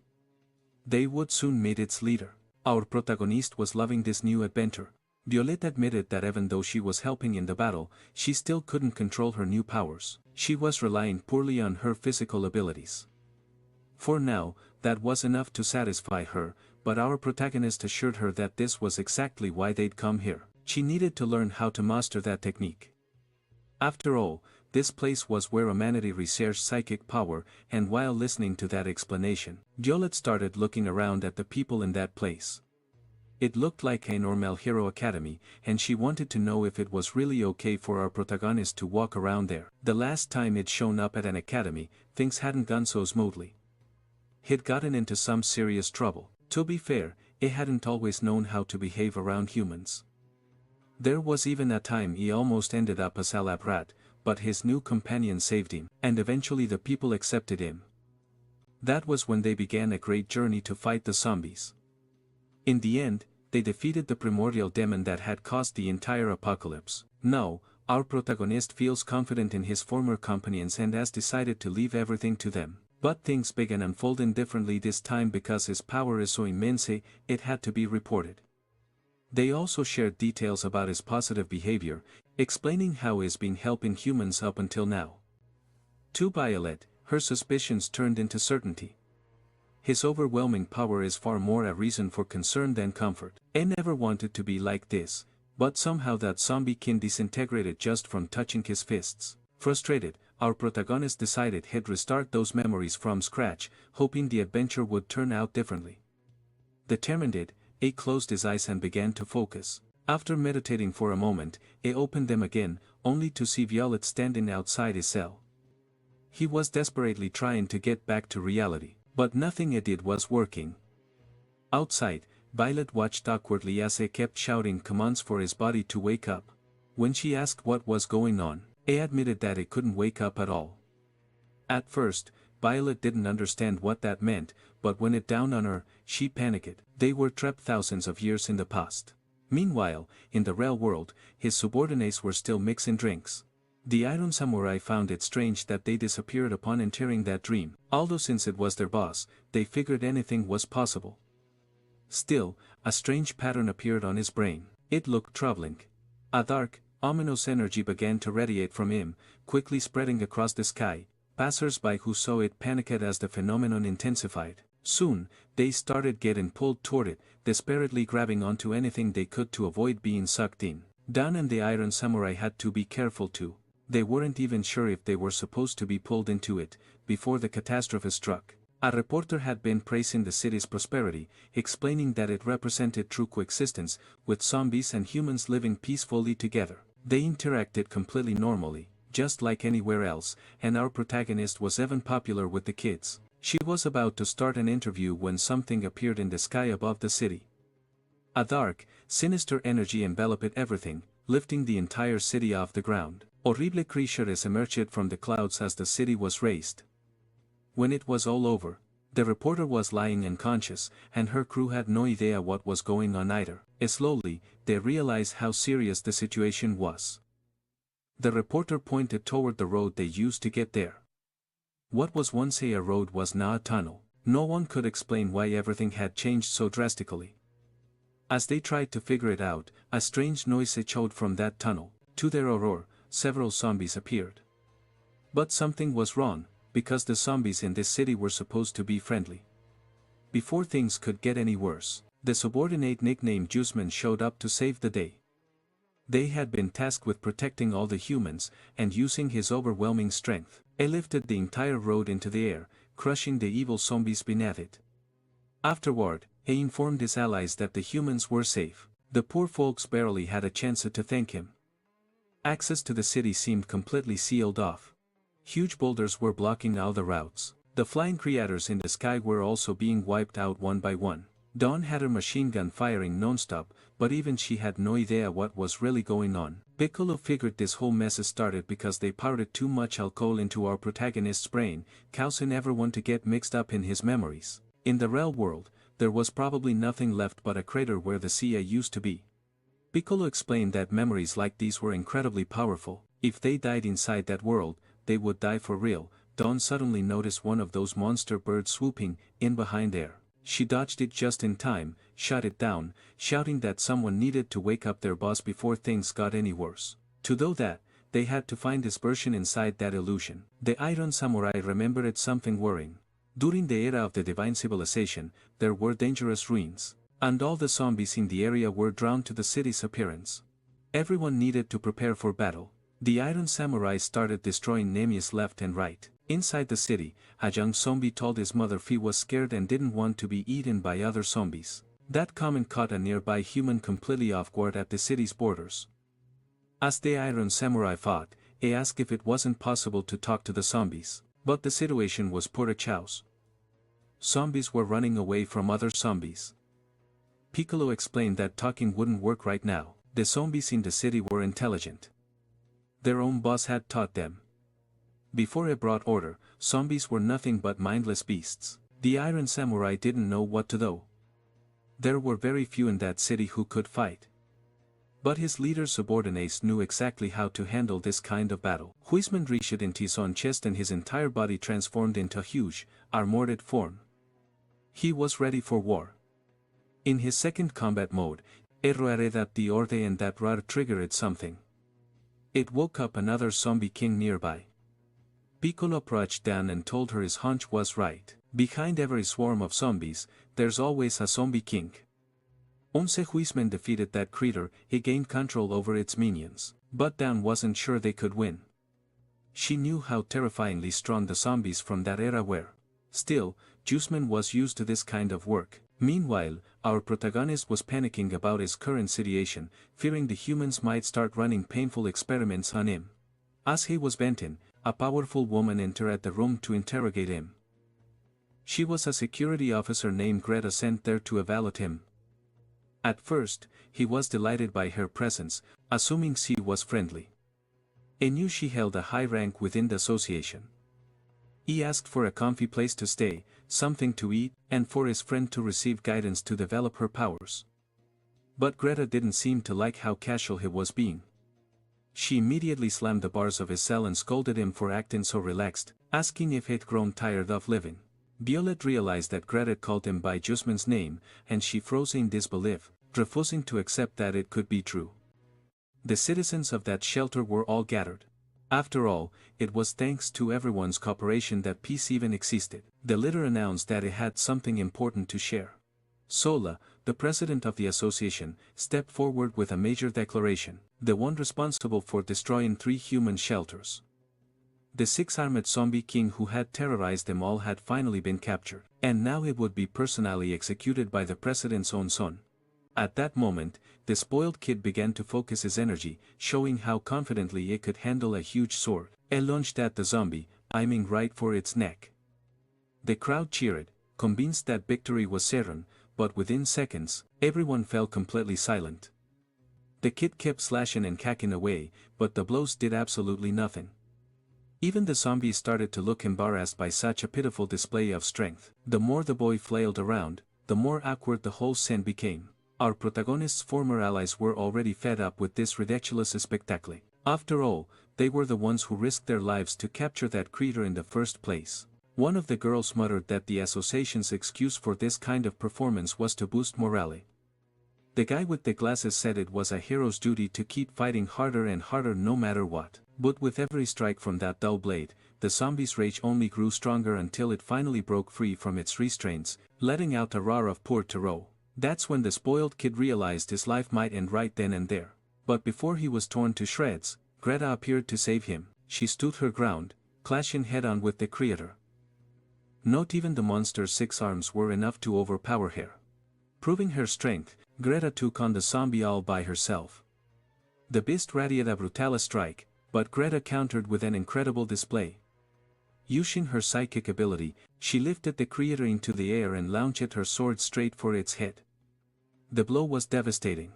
They would soon meet its leader. Our protagonist was loving this new adventure. Violetta admitted that even though she was helping in the battle, she still couldn't control her new powers. She was relying poorly on her physical abilities. For now, that was enough to satisfy her, but our protagonist assured her that this was exactly why they'd come here. She needed to learn how to master that technique. After all, this place was where humanity researched psychic power, and while listening to that explanation, Violet started looking around at the people in that place. It looked like a normal hero academy, and she wanted to know if it was really okay for our protagonist to walk around there. The last time he'd shown up at an academy, things hadn't gone so smoothly. He'd gotten into some serious trouble. To be fair, he hadn't always known how to behave around humans. There was even a time he almost ended up as a lab rat, but his new companion saved him, and eventually the people accepted him. That was when they began a great journey to fight the zombies. In the end, they defeated the primordial demon that had caused the entire apocalypse. Now, our protagonist feels confident in his former companions and has decided to leave everything to them. But things began unfolding differently this time because his power is so immense, it had to be reported. They also shared details about his positive behavior, explaining how he's been helping humans up until now. To Violet, her suspicions turned into certainty. His overwhelming power is far more a reason for concern than comfort. I never wanted to be like this, but somehow that zombie kin disintegrated just from touching his fists. Frustrated, our protagonist decided he'd restart those memories from scratch, hoping the adventure would turn out differently. Determined, he closed his eyes and began to focus. After meditating for a moment, he opened them again, only to see Violet standing outside his cell. He was desperately trying to get back to reality, but nothing he did was working. Outside, Violet watched awkwardly as he kept shouting commands for his body to wake up. When she asked what was going on, he admitted that he couldn't wake up at all. At first, Violet didn't understand what that meant, but when it dawned on her, she panicked. They were trapped thousands of years in the past. Meanwhile, in the real world, his subordinates were still mixing drinks. The Iron Samurai found it strange that they disappeared upon entering that dream, although since it was their boss, they figured anything was possible. Still, a strange pattern appeared on his brain. It looked troubling. A dark, Ominous energy began to radiate from him, quickly spreading across the sky. Passers-by who saw it panicked as the phenomenon intensified. Soon, they started getting pulled toward it, desperately grabbing onto anything they could to avoid being sucked in. Dan and the Iron Samurai had to be careful too. They weren't even sure if they were supposed to be pulled into it, before the catastrophe struck. A reporter had been praising the city's prosperity, explaining that it represented true coexistence, with zombies and humans living peacefully together. They interacted completely normally, just like anywhere else, and our protagonist was even popular with the kids. She was about to start an interview when something appeared in the sky above the city. A dark, sinister energy enveloped everything, lifting the entire city off the ground. Horrible creatures emerged from the clouds as the city was raised. When it was all over, the reporter was lying unconscious, and her crew had no idea what was going on either. Slowly, they realized how serious the situation was. The reporter pointed toward the road they used to get there. What was once a road was now a tunnel. No one could explain why everything had changed so drastically. As they tried to figure it out, a strange noise echoed from that tunnel. To their horror, several zombies appeared. But something was wrong, because the zombies in this city were supposed to be friendly. Before things could get any worse, the subordinate nicknamed Juiceman showed up to save the day. They had been tasked with protecting all the humans, and using his overwhelming strength, he lifted the entire road into the air, crushing the evil zombies beneath it. Afterward, he informed his allies that the humans were safe. The poor folks barely had a chance to thank him. Access to the city seemed completely sealed off. Huge boulders were blocking all the routes. The flying creatures in the sky were also being wiped out one by one. Dawn had her machine gun firing non-stop, but even she had no idea what was really going on. Piccolo figured this whole mess started because they poured too much alcohol into our protagonist's brain, causing everyone to get mixed up in his memories. In the real world, there was probably nothing left but a crater where the sea used to be. Piccolo explained that memories like these were incredibly powerful. If they died inside that world, they would die for real. Dawn suddenly noticed one of those monster birds swooping in behind there. She dodged it just in time, shot it down, shouting that someone needed to wake up their boss before things got any worse. To do that, they had to find dispersion inside that illusion. The Iron Samurai remembered something worrying. During the era of the divine civilization, there were dangerous ruins, and all the zombies in the area were drawn to the city's appearance. Everyone needed to prepare for battle. The Iron Samurai started destroying enemies left and right. Inside the city, a young zombie told his mother he was scared and didn't want to be eaten by other zombies. That comment caught a nearby human completely off guard at the city's borders. As the Iron Samurai fought, he asked if it wasn't possible to talk to the zombies, but the situation was pure chaos. Zombies were running away from other zombies. Piccolo explained that talking wouldn't work right now. The zombies in the city were intelligent. Their own boss had taught them. Before he brought order, zombies were nothing but mindless beasts. The Iron Samurai didn't know what to do. There were very few in that city who could fight. But his leader's subordinates knew exactly how to handle this kind of battle. Huisman reached into his own chest and his entire body transformed into a huge, armored form. He was ready for war. In his second combat mode, he roared at the Orde and that roar triggered something. It woke up another zombie king nearby. Piccolo approached Dan and told her his hunch was right. Behind every swarm of zombies, there's always a zombie king. Once Huisman defeated that creature, he gained control over its minions. But Dan wasn't sure they could win. She knew how terrifyingly strong the zombies from that era were. Still, Juiceman was used to this kind of work. Meanwhile, our protagonist was panicking about his current situation, fearing the humans might start running painful experiments on him. As he was venting, a powerful woman entered the room to interrogate him. She was a security officer named Greta sent there to evaluate him. At first, he was delighted by her presence, assuming she was friendly. He knew she held a high rank within the association. He asked for a comfy place to stay, something to eat, and for his friend to receive guidance to develop her powers. But Greta didn't seem to like how casual he was being. She immediately slammed the bars of his cell and scolded him for acting so relaxed, asking if he'd grown tired of living. Violet realized that Greta called him by Juiceman's name, and she froze in disbelief, refusing to accept that it could be true. The citizens of that shelter were all gathered. After all, it was thanks to everyone's cooperation that peace even existed. The leader announced that it had something important to share. Sola, the president of the association, stepped forward with a major declaration, the one responsible for destroying 3 human shelters. The 6-armed zombie king who had terrorized them all had finally been captured, and now he would be personally executed by the president's own son. At that moment, the spoiled kid began to focus his energy, showing how confidently it could handle a huge sword. It lunged at the zombie, aiming right for its neck. The crowd cheered, convinced that victory was certain, but within seconds, everyone fell completely silent. The kid kept slashing and hacking away, but the blows did absolutely nothing. Even the zombies started to look embarrassed by such a pitiful display of strength. The more the boy flailed around, the more awkward the whole scene became. Our protagonist's former allies were already fed up with this ridiculous spectacle. After all, they were the ones who risked their lives to capture that creature in the first place. One of the girls muttered that the association's excuse for this kind of performance was to boost morale. The guy with the glasses said it was a hero's duty to keep fighting harder and harder no matter what. But with every strike from that dull blade, the zombie's rage only grew stronger until it finally broke free from its restraints, letting out a roar of poderoso. That's when the spoiled kid realized his life might end right then and there. But before he was torn to shreds, Greta appeared to save him. She stood her ground, clashing head-on with the creator. Not even the monster's 6 arms were enough to overpower her. Proving her strength, Greta took on the zombie all by herself. The beast radiated a brutal strike, but Greta countered with an incredible display. Using her psychic ability, she lifted the creator into the air and launched her sword straight for its head. The blow was devastating.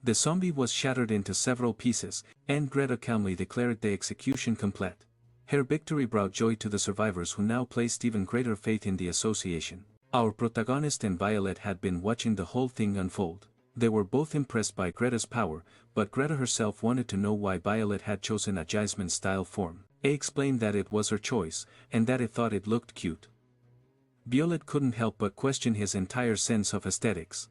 The zombie was shattered into several pieces, and Greta calmly declared the execution complete. Her victory brought joy to the survivors who now placed even greater faith in the association. Our protagonist and Violet had been watching the whole thing unfold. They were both impressed by Greta's power, but Greta herself wanted to know why Violet had chosen a Jasmine-style form. A explained that it was her choice, and that it thought it looked cute. Violet couldn't help but question his entire sense of aesthetics.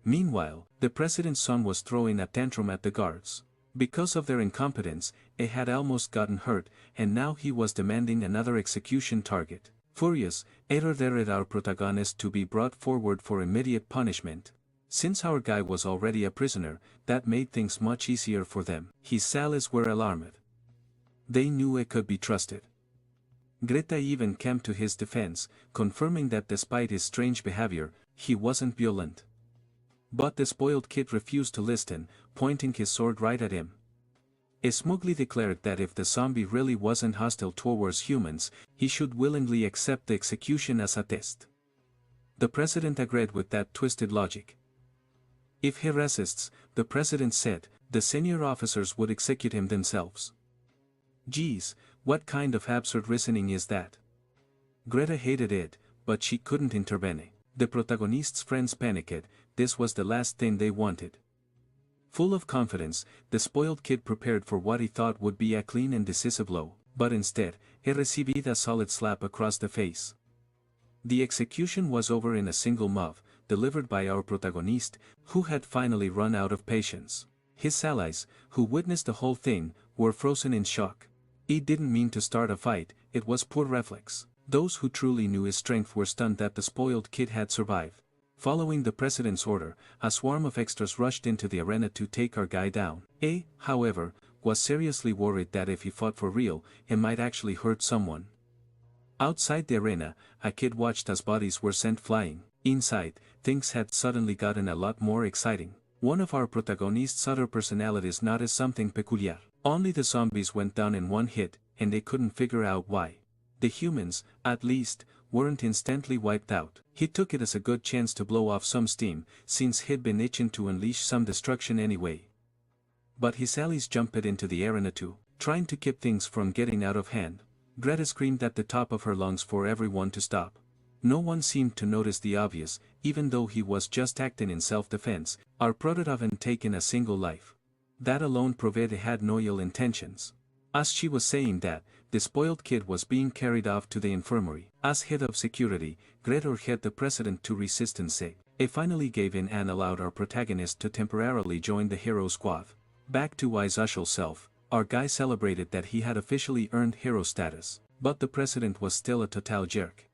Meanwhile, the president's son was throwing a tantrum at the guards. Because of their incompetence, A had almost gotten hurt, and now he was demanding another execution target. Furious, A ordered our protagonist to be brought forward for immediate punishment. Since our guy was already a prisoner, that made things much easier for them. His allies were alarmed. They knew it could be trusted. Greta even came to his defense, confirming that despite his strange behavior, he wasn't violent. But the spoiled kid refused to listen, pointing his sword right at him. He smugly declared that if the zombie really wasn't hostile towards humans, he should willingly accept the execution as a test. The president agreed with that twisted logic. If he resists, the president said, the senior officers would execute him themselves. Geez, what kind of absurd reasoning is that? Greta hated it, but she couldn't intervene. The protagonist's friends panicked. This was the last thing they wanted. Full of confidence, the spoiled kid prepared for what he thought would be a clean and decisive blow, but instead, he received a solid slap across the face. The execution was over in a single move, delivered by our protagonist, who had finally run out of patience. His allies, who witnessed the whole thing, were frozen in shock. He didn't mean to start a fight, it was poor reflex. Those who truly knew his strength were stunned that the spoiled kid had survived. Following the president's order, a swarm of extras rushed into the arena to take our guy down. A, however, was seriously worried that if he fought for real, he might actually hurt someone. Outside the arena, a kid watched as bodies were sent flying. Inside, things had suddenly gotten a lot more exciting. One of our protagonist's other personalities noticed something peculiar. Only the zombies went down in one hit, and they couldn't figure out why. The humans, at least, weren't instantly wiped out. He took it as a good chance to blow off some steam, since he'd been itching to unleash some destruction anyway. But his allies jumped into the arena too, trying to keep things from getting out of hand. Greta screamed at the top of her lungs for everyone to stop. No one seemed to notice the obvious, even though he was just acting in self-defense. Our prototype hadn't taken a single life. That alone proved he had no ill intentions. As she was saying that, the spoiled kid was being carried off to the infirmary. As head of security, Greta urged the president to resist and say, he finally gave in and allowed our protagonist to temporarily join the hero squad. Back to his usual self, our guy celebrated that he had officially earned hero status, but the president was still a total jerk.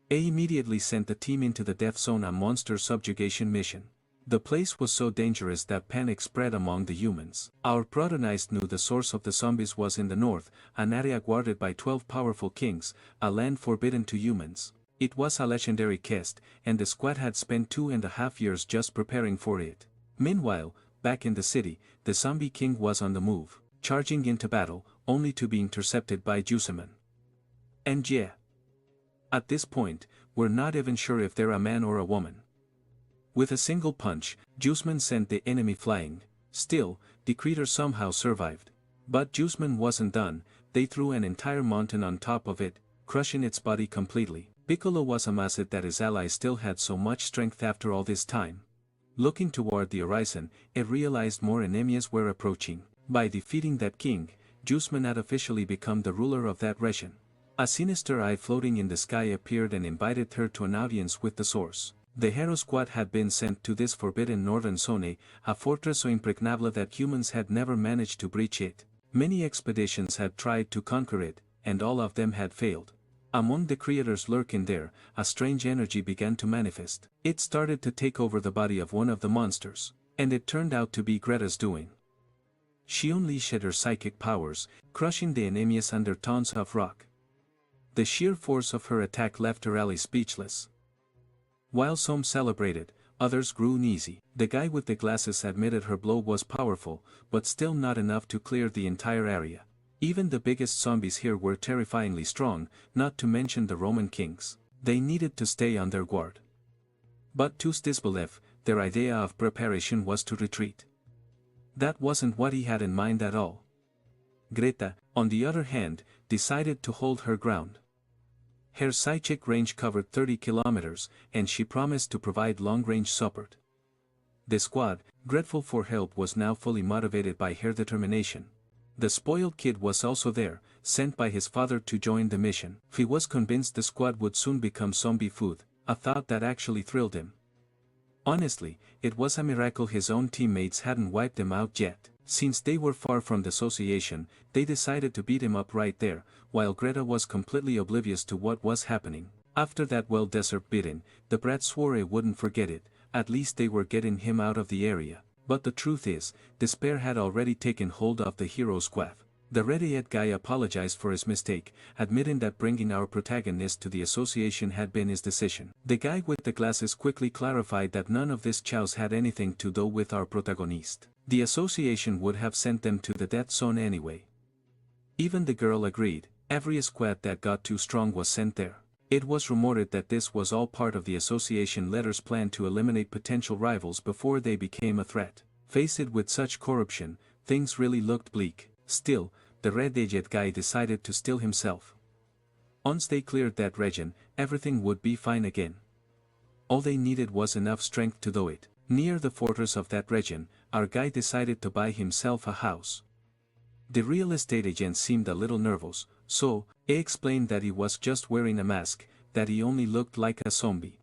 He immediately sent the team into the death zone, a monster subjugation mission. The place was so dangerous that panic spread among the humans. Our protagonist knew the source of the zombies was in the north, an area guarded by 12 powerful kings, a land forbidden to humans. It was a legendary quest, and the squad had spent 2.5 years just preparing for it. Meanwhile, back in the city, the zombie king was on the move, charging into battle, only to be intercepted by Juseman. And yeah. At this point, we're not even sure if they're a man or a woman. With a single punch, Juseman sent the enemy flying. Still, the creature somehow survived. But Juseman wasn't done, they threw an entire mountain on top of it, crushing its body completely. Piccolo was amazed that his ally still had so much strength after all this time. Looking toward the horizon, he realized more enemies were approaching. By defeating that king, Juseman had officially become the ruler of that region. A sinister eye floating in the sky appeared and invited her to an audience with the source. The hero squad had been sent to this forbidden northern zone, a fortress so impregnable that humans had never managed to breach it. Many expeditions had tried to conquer it, and all of them had failed. Among the creators lurking there, a strange energy began to manifest. It started to take over the body of one of the monsters, and it turned out to be Greta's doing. She unleashed her psychic powers, crushing the enemies under tons of rock. The sheer force of her attack left her ally speechless. While some celebrated, others grew uneasy. The guy with the glasses admitted her blow was powerful, but still not enough to clear the entire area. Even the biggest zombies here were terrifyingly strong, not to mention the Roman kings. They needed to stay on their guard. But to disbelief, their idea of preparation was to retreat. That wasn't what he had in mind at all. Greta, on the other hand, decided to hold her ground. Her psychic range covered 30 kilometers, and she promised to provide long-range support. The squad, grateful for help, was now fully motivated by her determination. The spoiled kid was also there, sent by his father to join the mission. He was convinced the squad would soon become zombie food, a thought that actually thrilled him. Honestly, it was a miracle his own teammates hadn't wiped them out yet. Since they were far from the association, they decided to beat him up right there, while Greta was completely oblivious to what was happening. After that well-deserved beating, the brat swore he wouldn't forget it. At least they were getting him out of the area. But the truth is, despair had already taken hold of the hero squad. The red-haired guy apologized for his mistake, admitting that bringing our protagonist to the association had been his decision. The guy with the glasses quickly clarified that none of this chows had anything to do with our protagonist. The association would have sent them to the death zone anyway. Even the girl agreed. Every squad that got too strong was sent there. It was rumored that this was all part of the association leader's plan to eliminate potential rivals before they became a threat. Faced with such corruption, things really looked bleak. Still, the red-haired guy decided to still himself. Once they cleared that region, everything would be fine again. All they needed was enough strength to do it. Near the fortress of that region, our guy decided to buy himself a house. The real estate agent seemed a little nervous, so he explained that he was just wearing a mask, that he only looked like a zombie.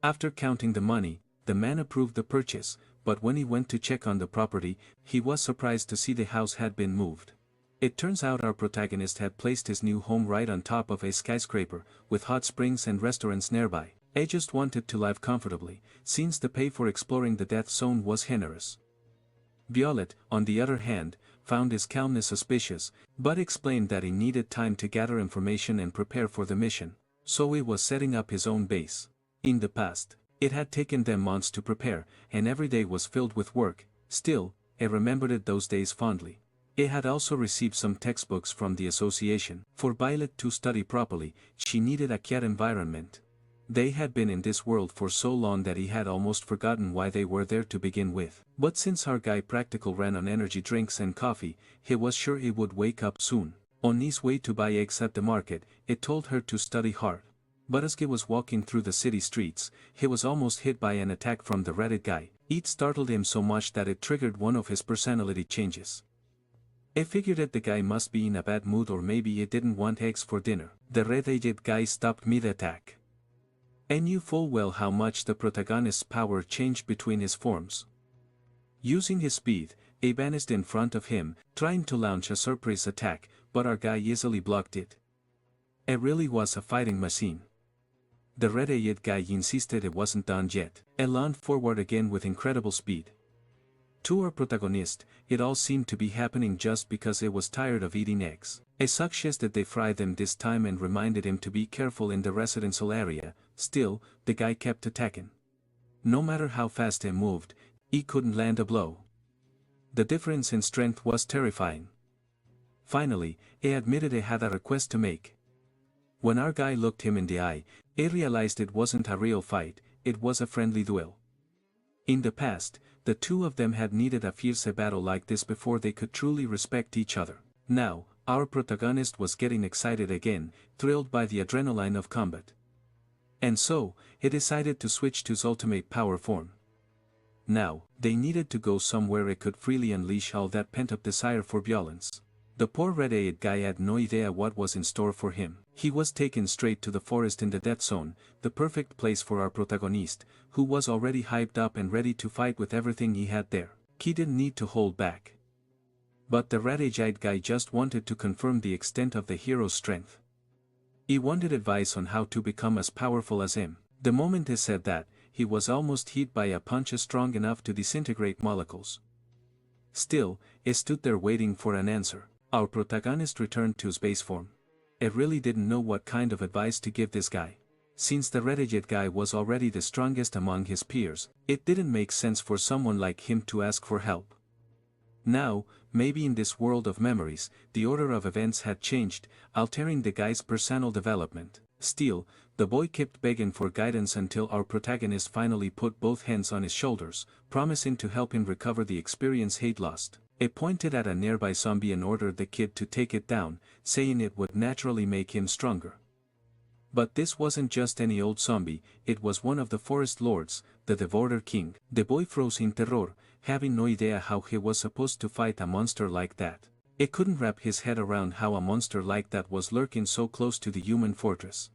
After counting the money, the man approved the purchase, but when he went to check on the property, he was surprised to see the house had been moved. It turns out our protagonist had placed his new home right on top of a skyscraper, with hot springs and restaurants nearby. He just wanted to live comfortably, since the pay for exploring the death zone was generous. Violet, on the other hand, found his calmness suspicious, but explained that he needed time to gather information and prepare for the mission, so he was setting up his own base. In the past, it had taken them months to prepare, and every day was filled with work. Still, he remembered those days fondly. He had also received some textbooks from the association. For Violet to study properly, she needed a quiet environment. They had been in this world for so long that he had almost forgotten why they were there to begin with. But since our guy practical ran on energy drinks and coffee, he was sure he would wake up soon. On his way to buy eggs at the market, it told her to study hard. But as he was walking through the city streets, he was almost hit by an attack from the red guy. It startled him so much that it triggered one of his personality changes. He figured that the guy must be in a bad mood, or maybe he didn't want eggs for dinner. The red-haired guy stopped mid-attack. He knew full well how much the protagonist's power changed between his forms. Using his speed, A vanished in front of him, trying to launch a surprise attack, but our guy easily blocked it. It really was a fighting machine. The red-eyed guy insisted it wasn't done yet. It lunged forward again with incredible speed. To our protagonist, it all seemed to be happening just because it was tired of eating eggs. It suggested they fry them this time and reminded him to be careful in the residential area. Still, the guy kept attacking. No matter how fast he moved, he couldn't land a blow. The difference in strength was terrifying. Finally, he admitted he had a request to make. When our guy looked him in the eye, he realized it wasn't a real fight, it was a friendly duel. In the past, the two of them had needed a fierce battle like this before they could truly respect each other. Now, our protagonist was getting excited again, thrilled by the adrenaline of combat. And so, he decided to switch to his ultimate power form. Now, they needed to go somewhere it could freely unleash all that pent-up desire for violence. The poor red-eyed guy had no idea what was in store for him. He was taken straight to the forest in the death zone, the perfect place for our protagonist, who was already hyped up and ready to fight with everything he had there. He didn't need to hold back. But the red-eyed guy just wanted to confirm the extent of the hero's strength. He wanted advice on how to become as powerful as him. The moment he said that, he was almost hit by a punch strong enough to disintegrate molecules. Still, he stood there waiting for an answer. Our protagonist returned to his base form. He really didn't know what kind of advice to give this guy. Since the red-eyed guy was already the strongest among his peers, it didn't make sense for someone like him to ask for help. Now, maybe in this world of memories, the order of events had changed, altering the guy's personal development. Still, the boy kept begging for guidance until our protagonist finally put both hands on his shoulders, promising to help him recover the experience he'd lost. He pointed at a nearby zombie and ordered the kid to take it down, saying it would naturally make him stronger. But this wasn't just any old zombie, it was one of the forest lords, the Devourer King. The boy froze in terror, having no idea how he was supposed to fight a monster like that. He couldn't wrap his head around how a monster like that was lurking so close to the human fortress.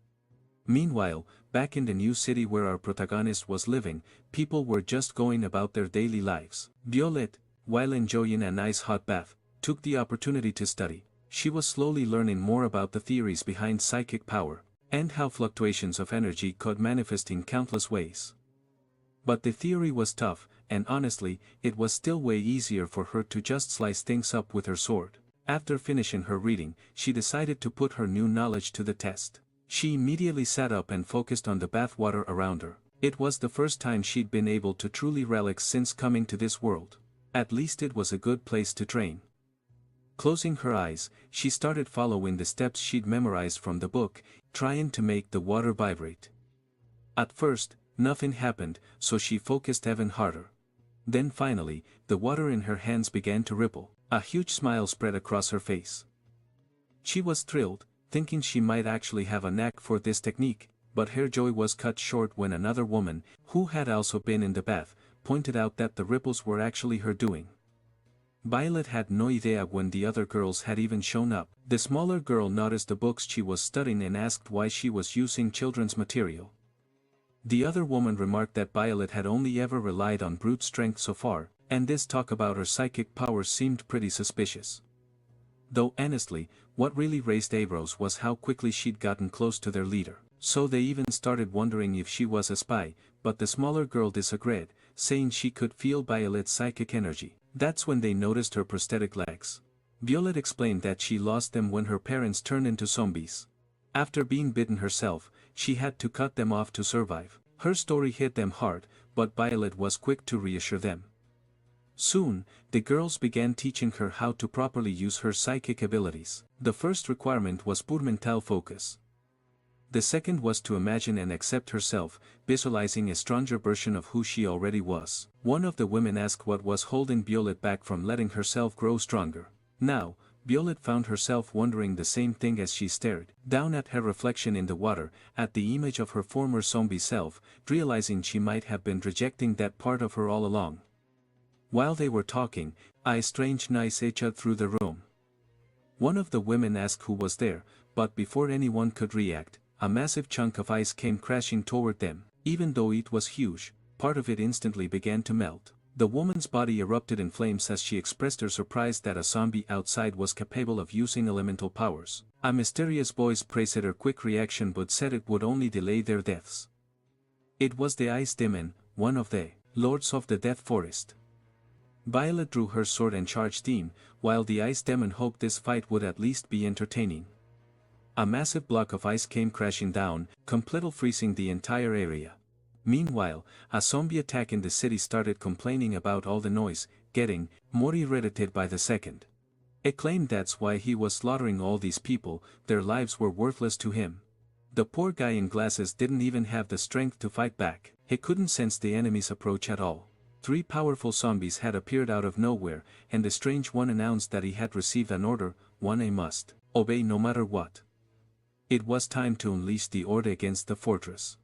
Meanwhile, back in the new city where our protagonist was living, people were just going about their daily lives. Violet, while enjoying a nice hot bath, took the opportunity to study. She was slowly learning more about the theories behind psychic power, and how fluctuations of energy could manifest in countless ways. But the theory was tough, and honestly, it was still way easier for her to just slice things up with her sword. After finishing her reading, she decided to put her new knowledge to the test. She immediately sat up and focused on the bathwater around her. It was the first time she'd been able to truly relax since coming to this world. At least it was a good place to train. Closing her eyes, she started following the steps she'd memorized from the book, trying to make the water vibrate. At first, nothing happened, so she focused even harder. Then finally, the water in her hands began to ripple. A huge smile spread across her face. She was thrilled, thinking she might actually have a knack for this technique, but her joy was cut short when another woman, who had also been in the bath, pointed out that the ripples were actually her doing. Violet had no idea when the other girls had even shown up. The smaller girl noticed the books she was studying and asked why she was using children's material. The other woman remarked that Violet had only ever relied on brute strength so far, and this talk about her psychic powers seemed pretty suspicious. Though honestly, what really raised eyebrows was how quickly she'd gotten close to their leader. So they even started wondering if she was a spy, but the smaller girl disagreed, saying she could feel Violet's psychic energy. That's when they noticed her prosthetic legs. Violet explained that she lost them when her parents turned into zombies. After being bitten herself, she had to cut them off to survive. Her story hit them hard, but Violet was quick to reassure them. Soon, the girls began teaching her how to properly use her psychic abilities. The first requirement was pure mental focus. The second was to imagine and accept herself, visualizing a stronger version of who she already was. One of the women asked what was holding Violet back from letting herself grow stronger. Now, Violet found herself wondering the same thing as she stared down at her reflection in the water, at the image of her former zombie self, realizing she might have been rejecting that part of her all along. While they were talking, a strange noise echoed through the room. One of the women asked who was there, but before anyone could react, a massive chunk of ice came crashing toward them. Even though it was huge, part of it instantly began to melt. The woman's body erupted in flames as she expressed her surprise that a zombie outside was capable of using elemental powers. A mysterious voice praised her quick reaction but said it would only delay their deaths. It was the Ice Demon, one of the Lords of the Death Forest. Violet drew her sword and charged in, while the Ice Demon hoped this fight would at least be entertaining. A massive block of ice came crashing down, completely freezing the entire area. Meanwhile, a zombie attack in the city started complaining about all the noise, getting more irritated by the second. It claimed that's why he was slaughtering all these people, their lives were worthless to him. The poor guy in glasses didn't even have the strength to fight back, he couldn't sense the enemy's approach at all. 3 powerful zombies had appeared out of nowhere, and the strange one announced that he had received an order, one he must obey no matter what. It was time to unleash the order against the fortress.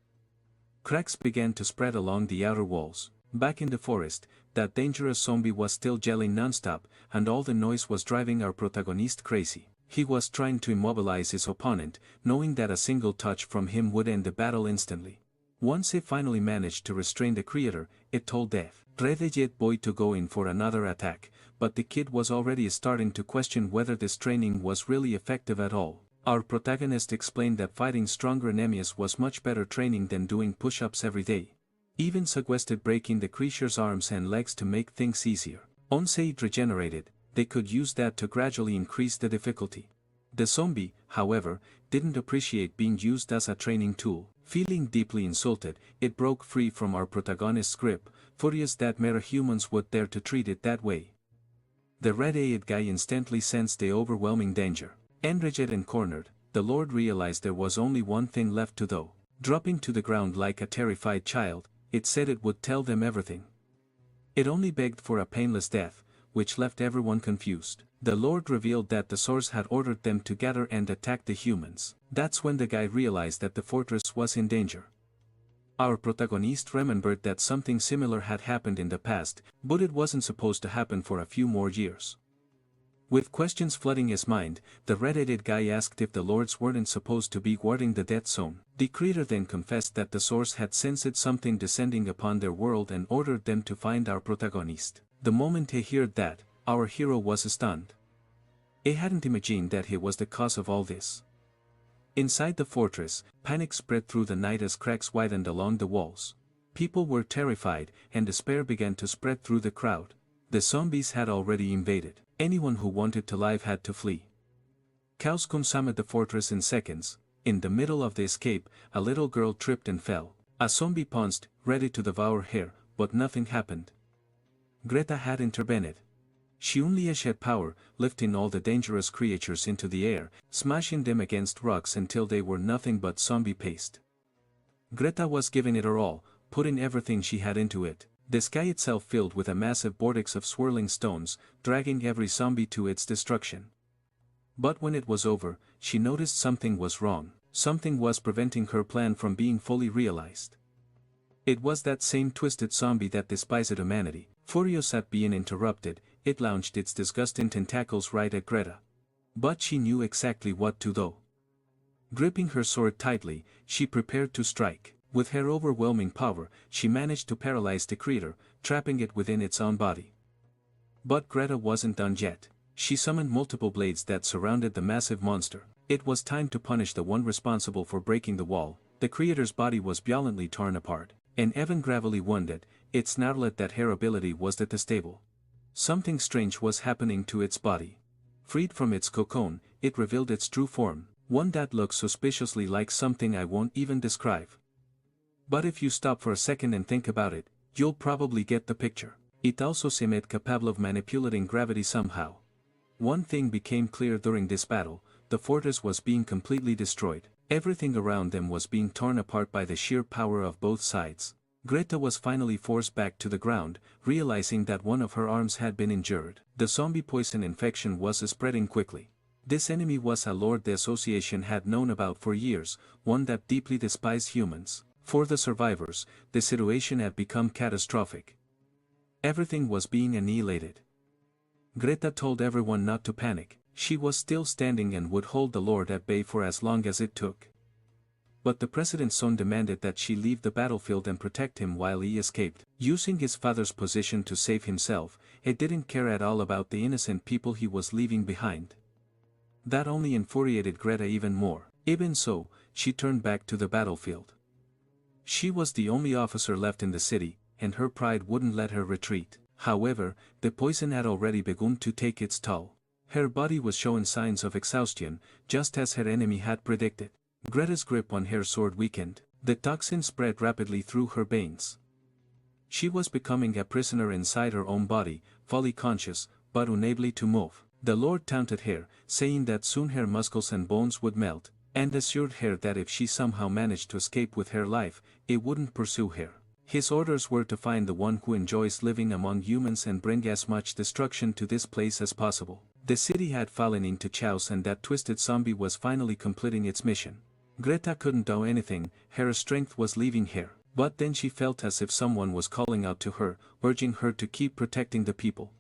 Cracks began to spread along the outer walls. Back in the forest, that dangerous zombie was still yelling non-stop, and all the noise was driving our protagonist crazy. He was trying to immobilize his opponent, knowing that a single touch from him would end the battle instantly. Once he finally managed to restrain the creator, it told Death, Ready yet boy to go in for another attack, but the kid was already starting to question whether this training was really effective at all. Our protagonist explained that fighting stronger enemies was much better training than doing push-ups every day. Even suggested breaking the creature's arms and legs to make things easier. Once it regenerated, they could use that to gradually increase the difficulty. The zombie, however, didn't appreciate being used as a training tool. Feeling deeply insulted, it broke free from our protagonist's grip, furious that mere humans would dare to treat it that way. The red-eyed guy instantly sensed the overwhelming danger. Enraged and cornered, the Lord realized there was only one thing left to do. Dropping to the ground like a terrified child, it said it would tell them everything. It only begged for a painless death, which left everyone confused. The Lord revealed that the source had ordered them to gather and attack the humans. That's when the guy realized that the fortress was in danger. Our protagonist remembered that something similar had happened in the past, but it wasn't supposed to happen for a few more years. With questions flooding his mind, the red-headed guy asked if the lords weren't supposed to be guarding the death zone. The creator then confessed that the source had sensed something descending upon their world and ordered them to find our protagonist. The moment he heard that, our hero was stunned. He hadn't imagined that he was the cause of all this. Inside the fortress, panic spread through the night as cracks widened along the walls. People were terrified, and despair began to spread through the crowd. The zombies had already invaded. Anyone who wanted to live had to flee. Cows consumed the fortress in seconds. In the middle of the escape, a little girl tripped and fell. A zombie pounced, ready to devour her, but nothing happened. Greta had intervened. She unleashed her power, lifting all the dangerous creatures into the air, smashing them against rocks until they were nothing but zombie paste. Greta was giving it her all, putting everything she had into it. The sky itself filled with a massive vortex of swirling stones, dragging every zombie to its destruction. But when it was over, she noticed something was wrong. Something was preventing her plan from being fully realized. It was that same twisted zombie that despised humanity. Furious at being interrupted, it launched its disgusting tentacles right at Greta. But she knew exactly what to do. Gripping her sword tightly, she prepared to strike. With her overwhelming power, she managed to paralyze the creature, trapping it within its own body. But Greta wasn't done yet. She summoned multiple blades that surrounded the massive monster. It was time to punish the one responsible for breaking the wall. The creature's body was violently torn apart, and even gravely wounded. It snarled that her ability was detestable. Something strange was happening to its body. Freed from its cocoon, it revealed its true form, one that looked suspiciously like something I won't even describe. But if you stop for a second and think about it, you'll probably get the picture. It also seemed capable of manipulating gravity somehow. One thing became clear during this battle: the fortress was being completely destroyed. Everything around them was being torn apart by the sheer power of both sides. Greta was finally forced back to the ground, realizing that one of her arms had been injured. The zombie poison infection was spreading quickly. This enemy was a lord the association had known about for years, one that deeply despised humans. For the survivors, the situation had become catastrophic. Everything was being annihilated. Greta told everyone not to panic. She was still standing and would hold the Lord at bay for as long as it took. but the president's son demanded that she leave the battlefield and protect him while he escaped. Using his father's position to save himself, he didn't care at all about the innocent people he was leaving behind. That only infuriated Greta even more. Even so, she turned back to the battlefield. She was the only officer left in the city, and her pride wouldn't let her retreat. However, the poison had already begun to take its toll. Her body was showing signs of exhaustion, just as her enemy had predicted. Greta's grip on her sword weakened. The toxin spread rapidly through her veins. She was becoming a prisoner inside her own body, fully conscious, but unable to move. The Lord taunted her, saying that soon her muscles and bones would melt, and assured her that if she somehow managed to escape with her life, it wouldn't pursue her. His orders were to find the one who enjoys living among humans and bring as much destruction to this place as possible. The city had fallen into chaos and that twisted zombie was finally completing its mission. Greta couldn't do anything, her strength was leaving her, but then she felt as if someone was calling out to her, urging her to keep protecting the people.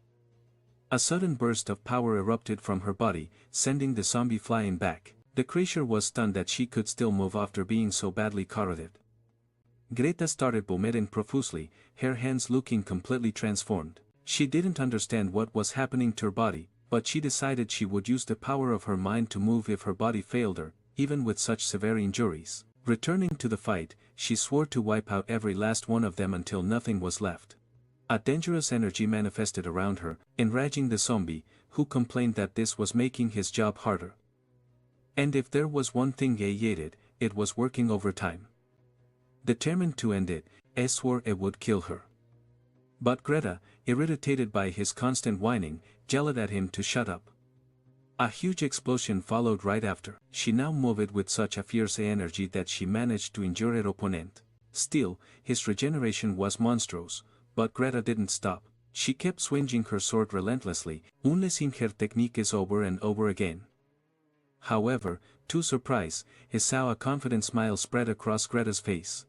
A sudden burst of power erupted from her body, sending the zombie flying back. The creature was stunned that she could still move after being so badly corroded. Greta started vomiting profusely, her hands looking completely transformed. She didn't understand what was happening to her body, but she decided she would use the power of her mind to move if her body failed her, even with such severe injuries. Returning to the fight, she swore to wipe out every last one of them until nothing was left. A dangerous energy manifested around her, enraging the zombie, who complained that this was making his job harder. And if there was one thing he hated, it was working overtime. Determined to end it, he swore it would kill her. But Greta, irritated by his constant whining, yelled at him to shut up. A huge explosion followed right after. She now moved with such a fierce energy that she managed to injure her opponent. Still, his regeneration was monstrous, but Greta didn't stop. She kept swinging her sword relentlessly, unleashing her techniques over and over again. However, to surprise, he saw a confident smile spread across Greta's face.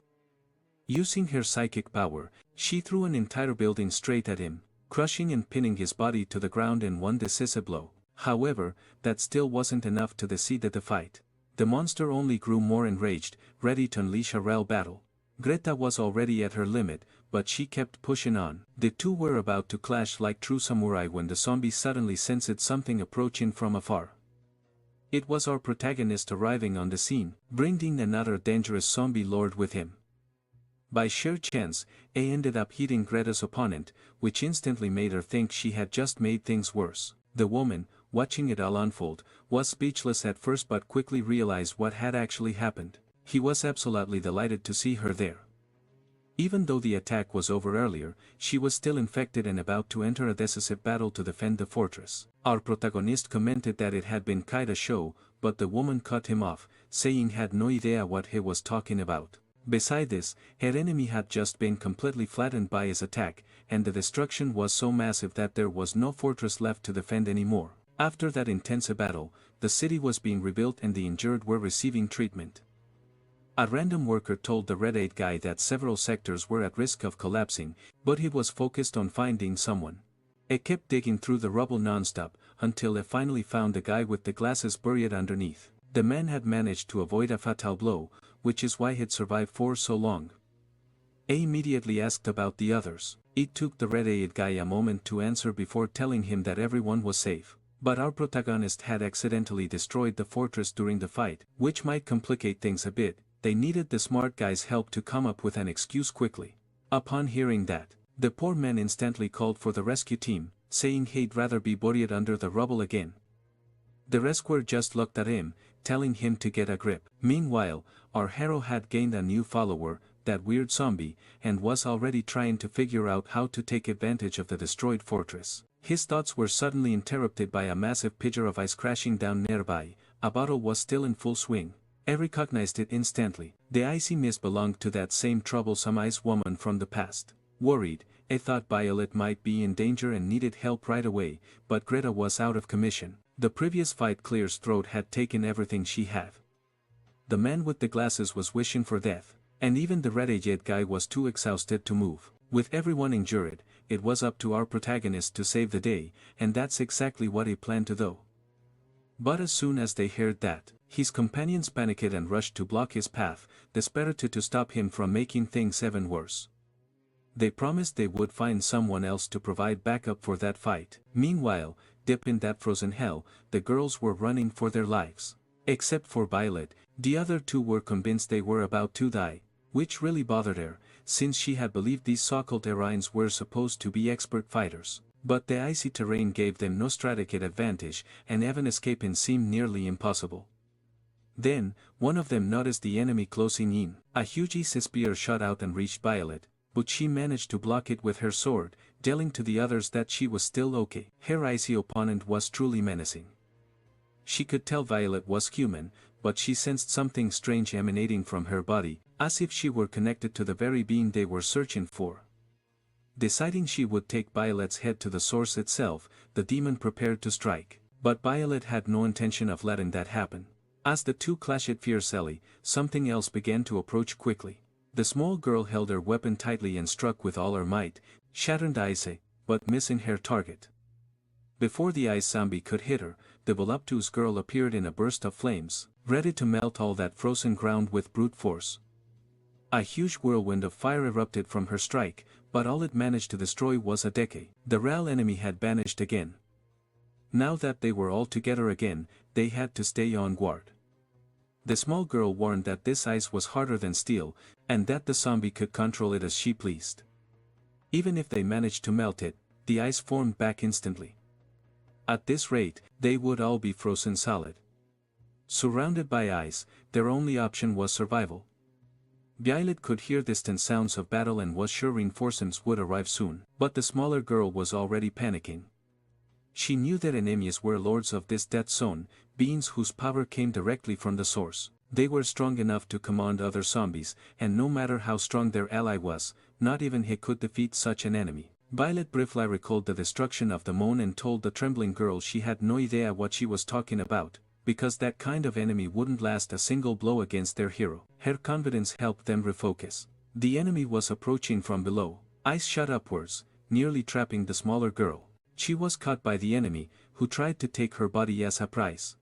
Using her psychic power, she threw an entire building straight at him, crushing and pinning his body to the ground in one decisive blow. However, that still wasn't enough to decide the fight. The monster only grew more enraged, ready to unleash a real battle. Greta was already at her limit, but she kept pushing on. The two were about to clash like true samurai when the zombie suddenly sensed something approaching from afar. It was our protagonist arriving on the scene, bringing another dangerous zombie lord with him. By sheer chance, he ended up hitting Greta's opponent, which instantly made her think she had just made things worse. The woman, watching it all unfold, was speechless at first but quickly realized what had actually happened. He was absolutely delighted to see her there. Even though the attack was over earlier, she was still infected and about to enter a decisive battle to defend the fortress. Our protagonist commented that it had been quite a show, but the woman cut him off, saying he had no idea what he was talking about. Besides this, her enemy had just been completely flattened by his attack, and the destruction was so massive that there was no fortress left to defend anymore. After that intense battle, the city was being rebuilt and the injured were receiving treatment. A random worker told the red-eyed guy that several sectors were at risk of collapsing, but he was focused on finding someone. He kept digging through the rubble non-stop, until he finally found the guy with the glasses buried underneath. The man had managed to avoid a fatal blow, which is why he'd survived for so long. He immediately asked about the others. It took the red-eyed guy a moment to answer before telling him that everyone was safe. But our protagonist had accidentally destroyed the fortress during the fight, which might complicate things a bit. They needed the smart guy's help to come up with an excuse quickly. Upon hearing that, the poor man instantly called for the rescue team, saying he'd rather be buried under the rubble again. The rescuer just looked at him, telling him to get a grip. Meanwhile, our hero had gained a new follower, that weird zombie, and was already trying to figure out how to take advantage of the destroyed fortress. His thoughts were suddenly interrupted by a massive pitcher of ice crashing down nearby. A battle was still in full swing. He recognized it instantly. The icy mist belonged to that same troublesome ice woman from the past. Worried, he thought Violet might be in danger and needed help right away, but Greta was out of commission. The previous fight Claire's throat had taken everything she had. The man with the glasses was wishing for death, and even the red-eyed guy was too exhausted to move. With everyone injured, it was up to our protagonist to save the day, and that's exactly what he planned to do. But as soon as they heard that, His companions panicked and rushed to block his path, desperate to stop him from making things even worse. They promised they would find someone else to provide backup for that fight. Meanwhile, deep in that frozen hell, the girls were running for their lives. Except for Violet, the other two were convinced they were about to die, which really bothered her, since she had believed these so-called heroines were supposed to be expert fighters. But the icy terrain gave them no strategic advantage, and even escaping seemed nearly impossible. Then, one of them noticed the enemy closing in. A huge ice spear shot out and reached Violet, but she managed to block it with her sword, telling to the others that she was still okay. Her icy opponent was truly menacing. She could tell Violet was human, but she sensed something strange emanating from her body, as if she were connected to the very being they were searching for. Deciding she would take Violet's head to the source itself, the demon prepared to strike. But Violet had no intention of letting that happen. As the two clashed fiercely, something else began to approach quickly. The small girl held her weapon tightly and struck with all her might, shattering the ice, but missing her target. Before the ice zombie could hit her, the voluptuous girl appeared in a burst of flames, ready to melt all that frozen ground with brute force. A huge whirlwind of fire erupted from her strike, but all it managed to destroy was a decay. The real enemy had vanished again. Now that they were all together again, they had to stay on guard. The small girl warned that this ice was harder than steel, and that the zombie could control it as she pleased. Even if they managed to melt it, the ice formed back instantly. At this rate, they would all be frozen solid. Surrounded by ice, their only option was survival. Violet could hear distant sounds of battle and was sure reinforcements would arrive soon, but the smaller girl was already panicking. She knew that enemies were lords of this death zone, beings whose power came directly from the source. They were strong enough to command other zombies, and no matter how strong their ally was, not even he could defeat such an enemy. Violet briefly recalled the destruction of the moon and told the trembling girl she had no idea what she was talking about, because that kind of enemy wouldn't last a single blow against their hero. Her confidence helped them refocus. The enemy was approaching from below. Ice shot upwards, nearly trapping the smaller girl. She was caught by the enemy, who tried to take her body as a prize.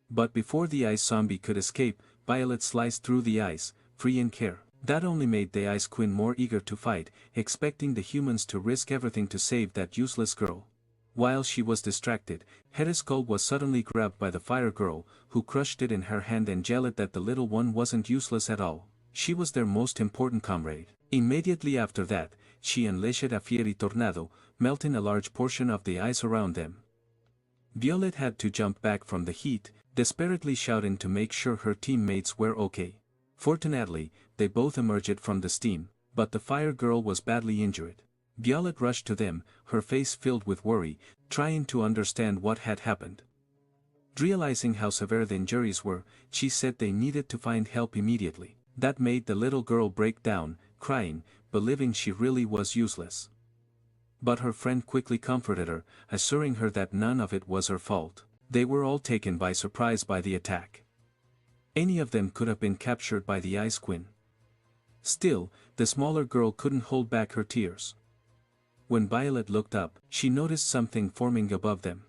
But before the ice zombie could escape, Violet sliced through the ice, freeing her. That only made the Ice Queen more eager to fight, expecting the humans to risk everything to save that useless girl. While she was distracted, her skull was suddenly grabbed by the fire girl, who crushed it in her hand and yelled that the little one wasn't useless at all. She was their most important comrade. Immediately after that, she unleashed a fiery tornado, melting a large portion of the ice around them. Violet had to jump back from the heat, desperately shouting to make sure her teammates were okay. Fortunately, they both emerged from the steam, but the fire girl was badly injured. Violet rushed to them, her face filled with worry, trying to understand what had happened. Realizing how severe the injuries were, she said they needed to find help immediately. That made the little girl break down, crying, believing she really was useless. But her friend quickly comforted her, assuring her that none of it was her fault. They were all taken by surprise by the attack. Any of them could have been captured by the Ice Queen. Still, the smaller girl couldn't hold back her tears. When Violet looked up, she noticed something forming above them.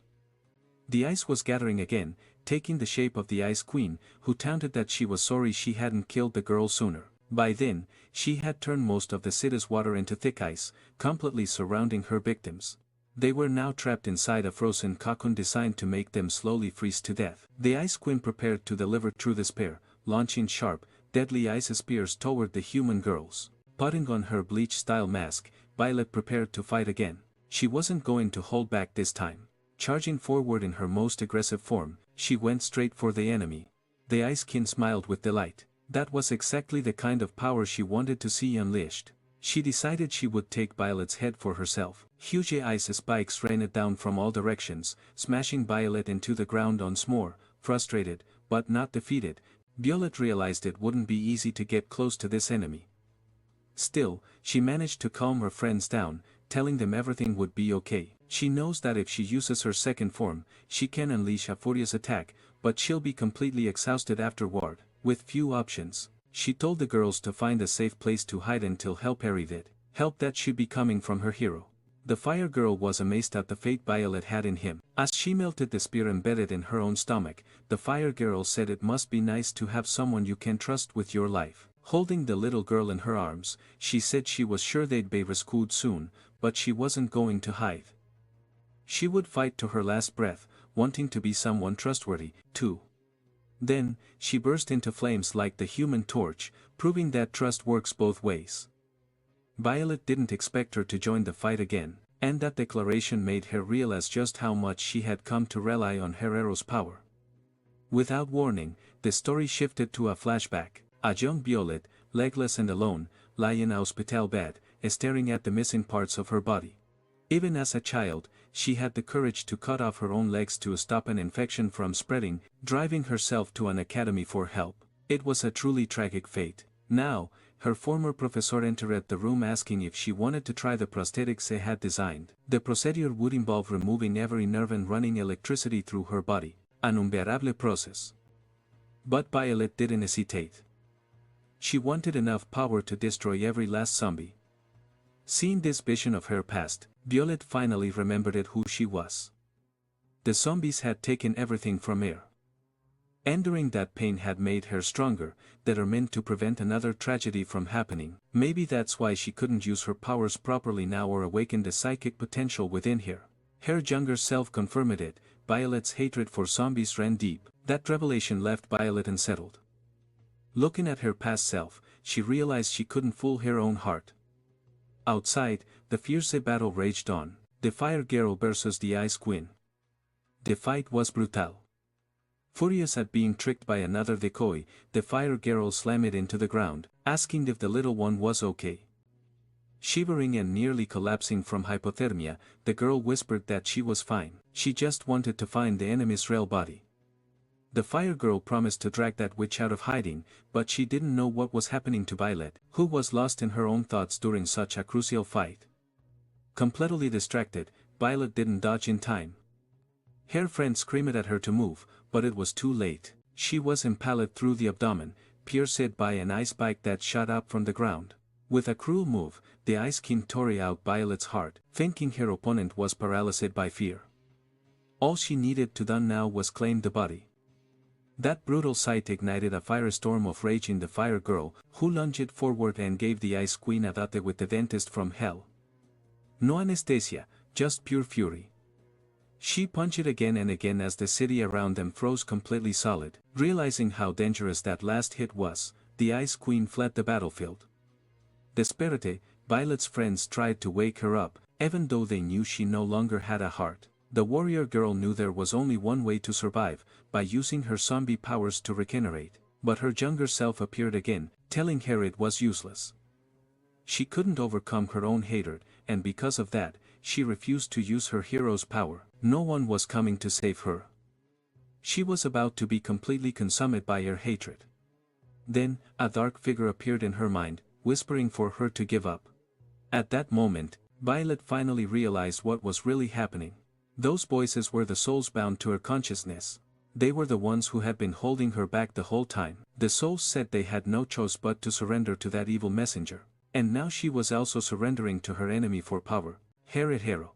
The ice was gathering again, taking the shape of the Ice Queen, who taunted that she was sorry she hadn't killed the girl sooner. By then, she had turned most of the city's water into thick ice, completely surrounding her victims. They were now trapped inside a frozen cocoon designed to make them slowly freeze to death. The Ice Queen prepared to deliver through despair, launching sharp, deadly ice spears toward the human girls. Putting on her bleach-style mask, Violet prepared to fight again. She wasn't going to hold back this time. Charging forward in her most aggressive form, she went straight for the enemy. The Ice King smiled with delight. That was exactly the kind of power she wanted to see unleashed. She decided she would take Violet's head for herself. Huge ice spikes rained down from all directions, smashing Violet into the ground once more. Frustrated, but not defeated, Violet realized it wouldn't be easy to get close to this enemy. Still, she managed to calm her friends down, telling them everything would be okay. She knows that if she uses her second form, she can unleash a furious attack, but she'll be completely exhausted afterward. With few options, she told the girls to find a safe place to hide until help arrived. Help that should be coming from her hero. The fire girl was amazed at the fate Violet had in him. As she melted the spear embedded in her own stomach, the fire girl said it must be nice to have someone you can trust with your life. Holding the little girl in her arms, she said she was sure they'd be rescued soon, but she wasn't going to hide. She would fight to her last breath, wanting to be someone trustworthy, too. Then, she burst into flames like the Human Torch, proving that trust works both ways. Violet didn't expect her to join the fight again, and that declaration made her realize just how much she had come to rely on her arrow's power. Without warning, the story shifted to a flashback. A young Violet, legless and alone, lay in a hospital bed, staring at the missing parts of her body. Even as a child, she had the courage to cut off her own legs to stop an infection from spreading, driving herself to an academy for help. It was a truly tragic fate. Now, her former professor entered the room asking if she wanted to try the prosthetics they had designed. The procedure would involve removing every nerve and running electricity through her body, an unbearable process. But Violet didn't hesitate. She wanted enough power to destroy every last zombie. Seeing this vision of her past, Violet finally remembered who she was. The zombies had taken everything from her. Enduring that pain had made her stronger, determined to prevent another tragedy from happening. Maybe that's why she couldn't use her powers properly now or awaken the psychic potential within her. Her younger self confirmed it. Violet's hatred for zombies ran deep. That revelation left Violet unsettled. Looking at her past self, she realized she couldn't fool her own heart. Outside, the fierce battle raged on. The Fire Girl versus the Ice Queen. The fight was brutal. Furious at being tricked by another decoy, the Fire Girl slammed it into the ground, asking if the little one was okay. Shivering and nearly collapsing from hypothermia, the girl whispered that she was fine. She just wanted to find the enemy's real body. The Fire Girl promised to drag that witch out of hiding, but she didn't know what was happening to Violet, who was lost in her own thoughts during such a crucial fight. Completely distracted, Violet didn't dodge in time. Her friend screamed at her to move, but it was too late. She was impaled through the abdomen, pierced by an ice spike that shot up from the ground. With a cruel move, the Ice King tore out Violet's heart, thinking her opponent was paralyzed by fear. All she needed to do now was claim the body. That brutal sight ignited a firestorm of rage in the Fire Girl, who lunged forward and gave the Ice Queen a date with the dentist from hell. No anesthesia, just pure fury. She punched again and again as the city around them froze completely solid. Realizing how dangerous that last hit was, the Ice Queen fled the battlefield. Desperate, Violet's friends tried to wake her up, even though they knew she no longer had a heart. The warrior girl knew there was only one way to survive, by using her zombie powers to regenerate, but her younger self appeared again, telling her it was useless. She couldn't overcome her own hatred, and because of that, she refused to use her hero's power. No one was coming to save her. She was about to be completely consumed by her hatred. Then, a dark figure appeared in her mind, whispering for her to give up. At that moment, Violet finally realized what was really happening. Those voices were the souls bound to her consciousness. They were the ones who had been holding her back the whole time. The souls said they had no choice but to surrender to that evil messenger. And now she was also surrendering to her enemy for power, her hero.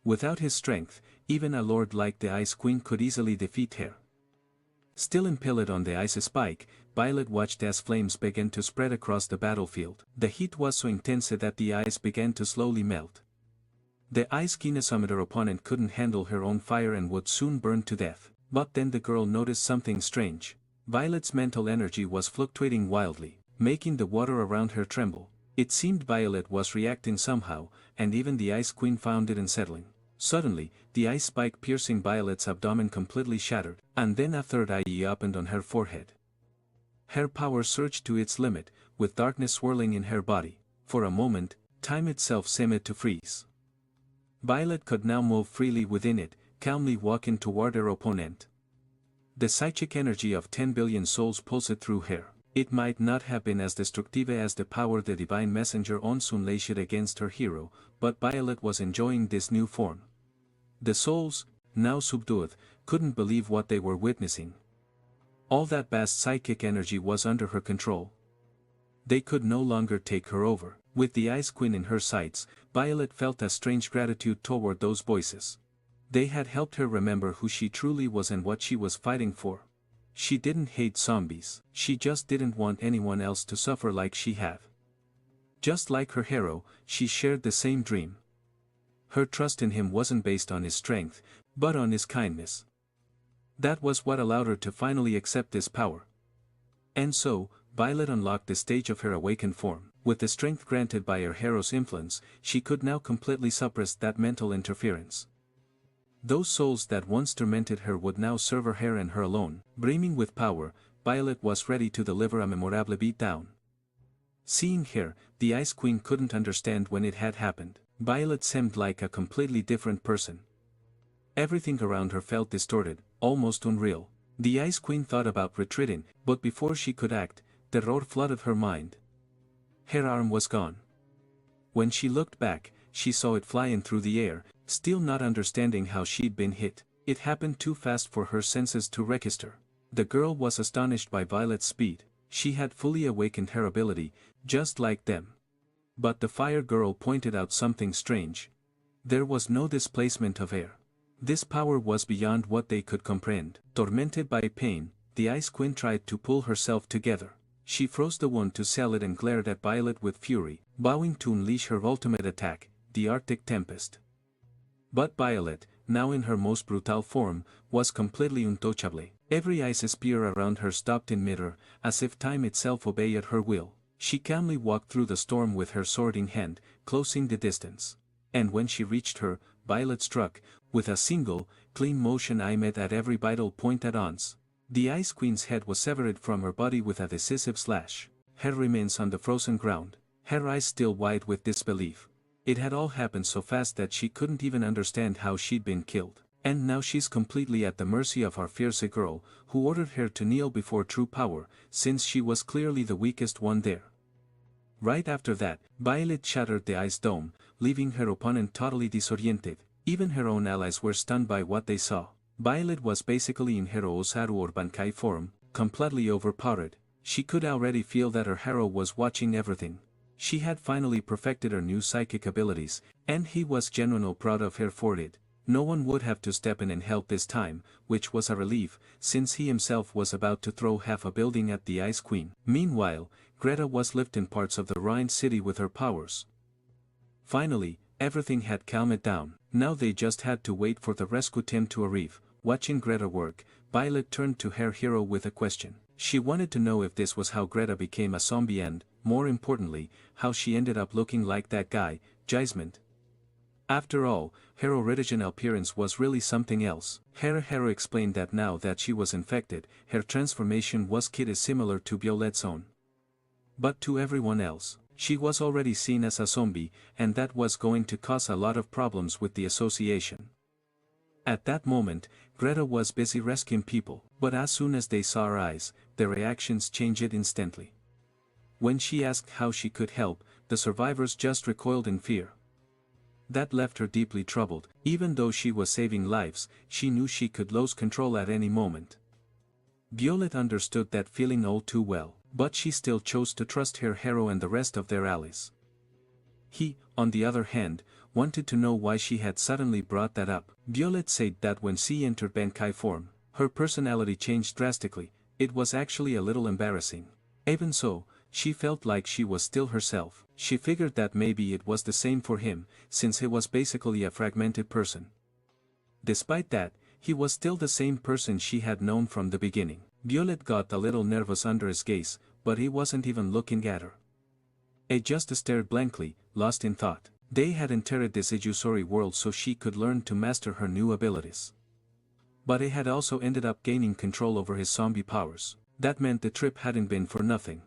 Without his strength, even a lord like the Ice Queen could easily defeat her. Still impaled on the ice spike, Violet watched as flames began to spread across the battlefield. The heat was so intense that the ice began to slowly melt. The Ice Queen's opponent couldn't handle her own fire and would soon burn to death. But then the girl noticed something strange. Violet's mental energy was fluctuating wildly, making the water around her tremble. It seemed Violet was reacting somehow, and even the Ice Queen found it unsettling. Suddenly, the ice spike piercing Violet's abdomen completely shattered, and then a third eye opened on her forehead. Her power surged to its limit, with darkness swirling in her body. For a moment, time itself seemed to freeze. Violet could now move freely within it, calmly walking toward her opponent. The psychic energy of 10 billion souls pulsed through her. It might not have been as destructive as the power the divine messenger unleashed against her hero, but Violet was enjoying this new form. The souls, now subdued, couldn't believe what they were witnessing. All that vast psychic energy was under her control. They could no longer take her over. With the Ice Queen in her sights, Violet felt a strange gratitude toward those voices. They had helped her remember who she truly was and what she was fighting for. She didn't hate zombies, she just didn't want anyone else to suffer like she had. Just like her hero, she shared the same dream. Her trust in him wasn't based on his strength, but on his kindness. That was what allowed her to finally accept this power. And so, Violet unlocked the stage of her awakened form. With the strength granted by her hero's influence, she could now completely suppress that mental interference. Those souls that once tormented her would now serve her and her alone. Brimming with power, Violet was ready to deliver a memorable beatdown. Seeing her, the Ice Queen couldn't understand when it had happened. Violet seemed like a completely different person. Everything around her felt distorted, almost unreal. The Ice Queen thought about retreating, but before she could act, terror flooded her mind. Her arm was gone. When she looked back, she saw it flying through the air, still not understanding how she'd been hit. It happened too fast for her senses to register. The girl was astonished by Violet's speed. She had fully awakened her ability, just like them. But the Fire Girl pointed out something strange. There was no displacement of air. This power was beyond what they could comprehend. Tormented by pain, the Ice Queen tried to pull herself together. She froze the wound to sell it and glared at Violet with fury, vowing to unleash her ultimate attack, the Arctic Tempest. But Violet, now in her most brutal form, was completely untouchable. Every ice spear around her stopped in midair, as if time itself obeyed her will. She calmly walked through the storm with her sword in hand, closing the distance. And when she reached her, Violet struck, with a single, clean motion aimed at every vital point at once. The Ice Queen's head was severed from her body with a decisive slash. Her remains on the frozen ground, her eyes still wide with disbelief. It had all happened so fast that she couldn't even understand how she'd been killed. And now she's completely at the mercy of our fierce girl, who ordered her to kneel before true power, since she was clearly the weakest one there. Right after that, Violet shattered the ice dome, leaving her opponent totally disoriented. Even her own allies were stunned by what they saw. Violet was basically in her Osaru or Bankai form, completely overpowered. She could already feel that her hero was watching everything. She had finally perfected her new psychic abilities, and he was genuinely proud of her for it. No one would have to step in and help this time, which was a relief, since he himself was about to throw half a building at the Ice Queen. Meanwhile, Greta was lifting parts of the Rhine city with her powers. Finally, everything had calmed down. Now they just had to wait for the rescue team to arrive. Watching Greta work, Violet turned to her hero with a question. She wanted to know if this was how Greta became a zombie and, more importantly, how she ended up looking like that guy, Gismond. After all, her original appearance was really something else. Her hero explained that now that she was infected, her transformation was similar to Violet's own. But to everyone else, she was already seen as a zombie, and that was going to cause a lot of problems with the association. At that moment, Greta was busy rescuing people, but as soon as they saw her eyes, their reactions changed instantly. When she asked how she could help, the survivors just recoiled in fear. That left her deeply troubled. Even though she was saving lives, she knew she could lose control at any moment. Violet understood that feeling all too well, but she still chose to trust her hero and the rest of their allies. He, on the other hand, wanted to know why she had suddenly brought that up. Violet said that when she entered Bankai form, her personality changed drastically. It was actually a little embarrassing. Even so, she felt like she was still herself. She figured that maybe it was the same for him, since he was basically a fragmented person. Despite that, he was still the same person she had known from the beginning. Violet got a little nervous under his gaze, but he wasn't even looking at her. He just stared blankly, lost in thought. They had entered this illusory world so she could learn to master her new abilities. But he had also ended up gaining control over his zombie powers. That meant the trip hadn't been for nothing.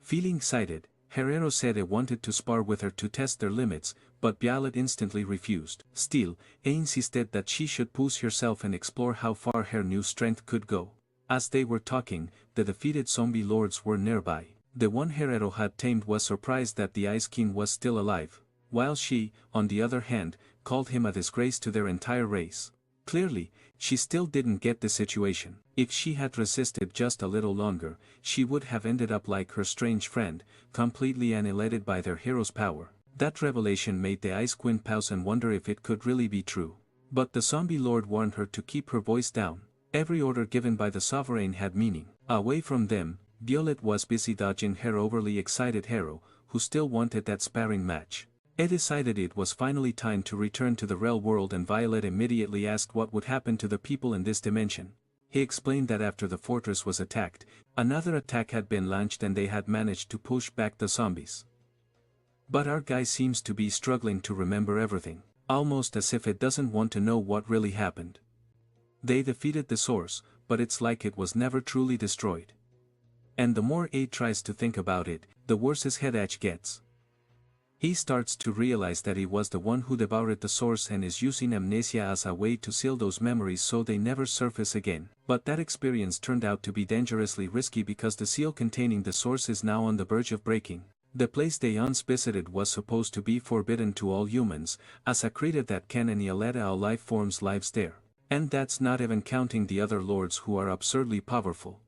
Feeling excited, Herrero said he wanted to spar with her to test their limits, but Violet instantly refused. Still, he insisted that she should push herself and explore how far her new strength could go. As they were talking, the defeated zombie lords were nearby. The one Herrero had tamed was surprised that the Ice King was still alive, while she, on the other hand, called him a disgrace to their entire race. Clearly, she still didn't get the situation. If she had resisted just a little longer, she would have ended up like her strange friend, completely annihilated by their hero's power. That revelation made the Ice Queen pause and wonder if it could really be true. But the zombie lord warned her to keep her voice down. Every order given by the sovereign had meaning. Away from them, Violet was busy dodging her overly excited hero, who still wanted that sparring match. He decided it was finally time to return to the real world, and Violet immediately asked what would happen to the people in this dimension. He explained that after the fortress was attacked, another attack had been launched and they had managed to push back the zombies. But our guy seems to be struggling to remember everything, almost as if it doesn't want to know what really happened. They defeated the source, but it's like it was never truly destroyed. And the more Aid tries to think about it, the worse his headache gets. He starts to realize that he was the one who devoured the source and is using amnesia as a way to seal those memories so they never surface again. But that experience turned out to be dangerously risky because the seal containing the source is now on the verge of breaking. The place they once visited was supposed to be forbidden to all humans, as a creature that can annihilate all life forms lives there. And that's not even counting the other lords who are absurdly powerful.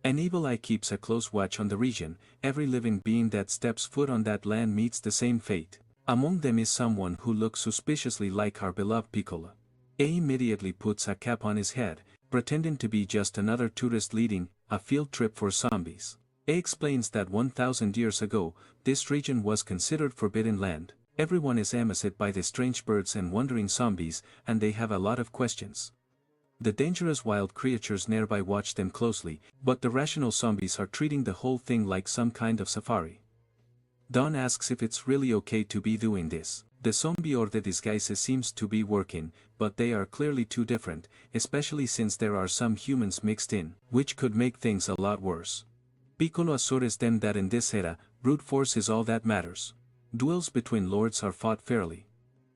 An evil eye keeps a close watch on the region. Every living being that steps foot on that land meets the same fate. Among them is someone who looks suspiciously like our beloved Piccolo. A immediately puts a cap on his head, pretending to be just another tourist leading a field trip for zombies. A explains that 1,000 years ago, this region was considered forbidden land. Everyone is amazed by the strange birds and wandering zombies, and they have a lot of questions. The dangerous wild creatures nearby watch them closely, but the rational zombies are treating the whole thing like some kind of safari. Dawn asks if it's really okay to be doing this. The zombie or the disguise seems to be working, but they are clearly too different, especially since there are some humans mixed in, which could make things a lot worse. Piccolo assures them that in this era, brute force is all that matters. Duels between lords are fought fairly.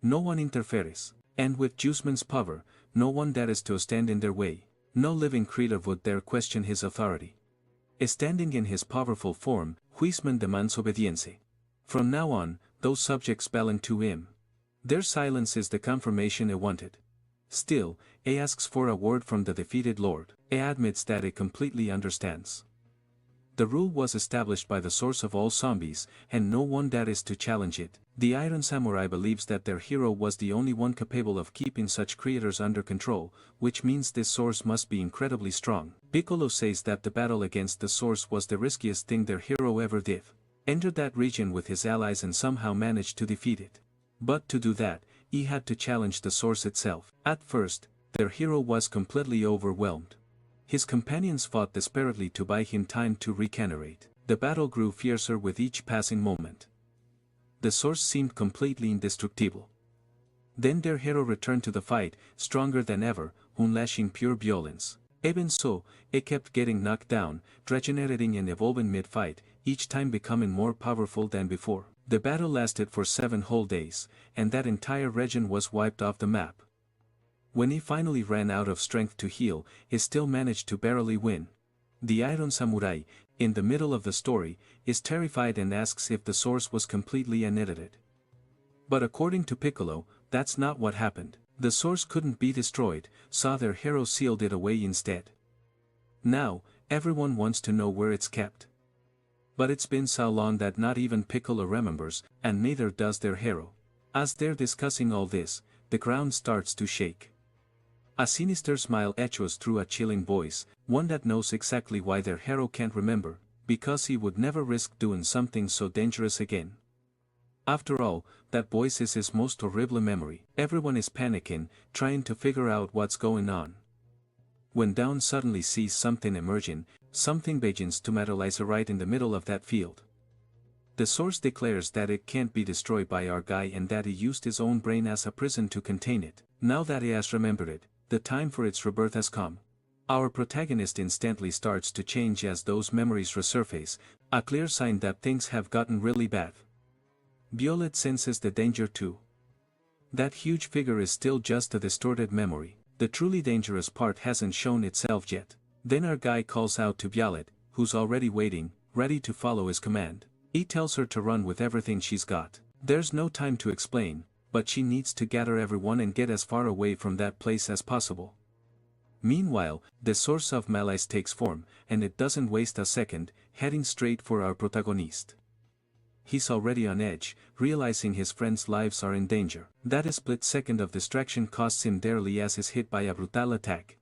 No one interferes, and with Jusman's power, no one dares to stand in their way. No living creature would dare question his authority. Standing in his powerful form, Huisman demands obedience. From now on, those subjects bow to him. Their silence is the confirmation he wanted. Still, he asks for a word from the defeated lord. He admits that he completely understands. The rule was established by the source of all zombies, and no one dares to challenge it. The Iron Samurai believes that their hero was the only one capable of keeping such creatures under control, which means this source must be incredibly strong. Piccolo says that the battle against the source was the riskiest thing their hero ever did. Entered that region with his allies and somehow managed to defeat it. But to do that, he had to challenge the source itself. At first, their hero was completely overwhelmed. His companions fought desperately to buy him time to regenerate. The battle grew fiercer with each passing moment. The source seemed completely indestructible. Then their hero returned to the fight, stronger than ever, unleashing pure violence. Even so, he kept getting knocked down, regenerating and evolving mid-fight, each time becoming more powerful than before. The battle lasted for 7 whole days, and that entire region was wiped off the map. When he finally ran out of strength to heal, he still managed to barely win. The Iron Samurai, in the middle of the story, is terrified and asks if the source was completely annihilated. But according to Piccolo, that's not what happened. The source couldn't be destroyed, so their hero sealed it away instead. Now, everyone wants to know where it's kept. But it's been so long that not even Piccolo remembers, and neither does their hero. As they're discussing all this, the ground starts to shake. A sinister smile echoes through a chilling voice, one that knows exactly why their hero can't remember, because he would never risk doing something so dangerous again. After all, that voice is his most horrible memory. Everyone is panicking, trying to figure out what's going on. When Dawn suddenly sees something emerging, something begins to materialize right in the middle of that field. The source declares that it can't be destroyed by our guy and that he used his own brain as a prison to contain it. Now that he has remembered it, the time for its rebirth has come. Our protagonist instantly starts to change as those memories resurface, a clear sign that things have gotten really bad. Violet senses the danger too. That huge figure is still just a distorted memory. The truly dangerous part hasn't shown itself yet. Then our guy calls out to Violet, who's already waiting, ready to follow his command. He tells her to run with everything she's got. There's no time to explain, but she needs to gather everyone and get as far away from that place as possible. Meanwhile, the source of malice takes form, and it doesn't waste a second, heading straight for our protagonist. He's already on edge, realizing his friends' lives are in danger. That split second of distraction costs him dearly as he's hit by a brutal attack.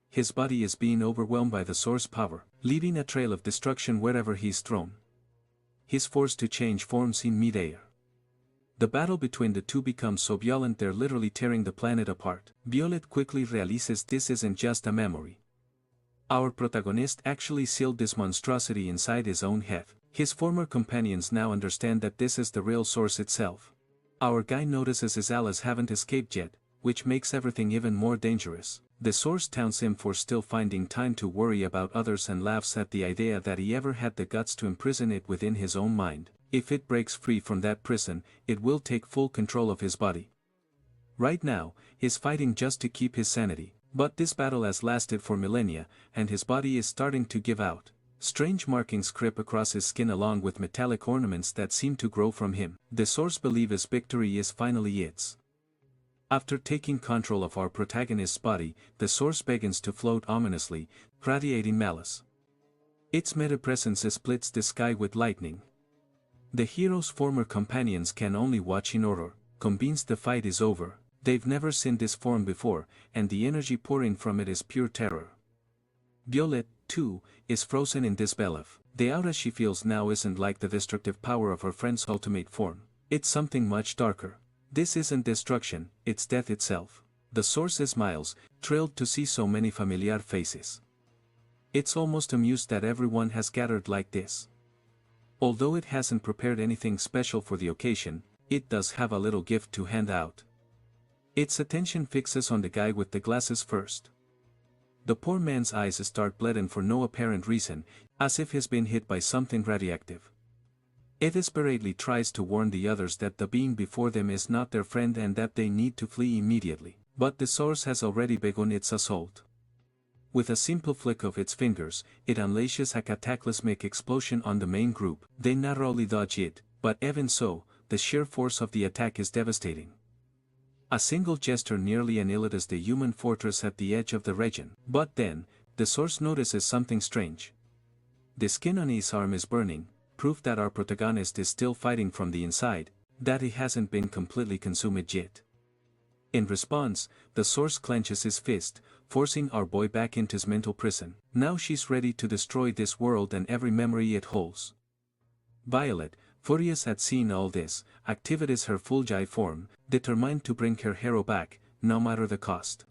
His body is being overwhelmed by the source power, leaving a trail of destruction wherever he's thrown. He's forced to change forms in mid-air. The battle between the two becomes so violent they're literally tearing the planet apart. Violet quickly realizes this isn't just a memory. Our protagonist actually sealed this monstrosity inside his own head. His former companions now understand that this is the real source itself. Our guy notices his allies haven't escaped yet, which makes everything even more dangerous. The source taunts him for still finding time to worry about others and laughs at the idea that he ever had the guts to imprison it within his own mind. If it breaks free from that prison, it will take full control of his body. Right now, he's fighting just to keep his sanity, but this battle has lasted for millennia, and his body is starting to give out. Strange markings creep across his skin along with metallic ornaments that seem to grow from him. The source believes his victory is finally its. After taking control of our protagonist's body, the source begins to float ominously, radiating malice. Its metapresence splits the sky with lightning. The hero's former companions can only watch in horror, convinced the fight is over. They've never seen this form before, and the energy pouring from it is pure terror. Violet, too, is frozen in disbelief. The aura she feels now isn't like the destructive power of her friend's ultimate form. It's something much darker. This isn't destruction, it's death itself. The source smiles, thrilled to see so many familiar faces. It's almost amused that everyone has gathered like this. Although it hasn't prepared anything special for the occasion, it does have a little gift to hand out. Its attention fixes on the guy with the glasses first. The poor man's eyes start bleeding for no apparent reason, as if he's been hit by something radioactive. It desperately tries to warn the others that the being before them is not their friend and that they need to flee immediately, but the source has already begun its assault. With a simple flick of its fingers, it unleashes a cataclysmic explosion on the main group. They narrowly dodge it, but even so, the sheer force of the attack is devastating. A single gesture nearly annihilates the human fortress at the edge of the region. But then, the source notices something strange. The skin on his arm is burning, proof that our protagonist is still fighting from the inside, that he hasn't been completely consumed yet. In response, the source clenches his fist, forcing our boy back into his mental prison. Now she's ready to destroy this world and every memory it holds. Violet, furious at seeing all this, activates her full-Jai form, determined to bring her hero back, no matter the cost.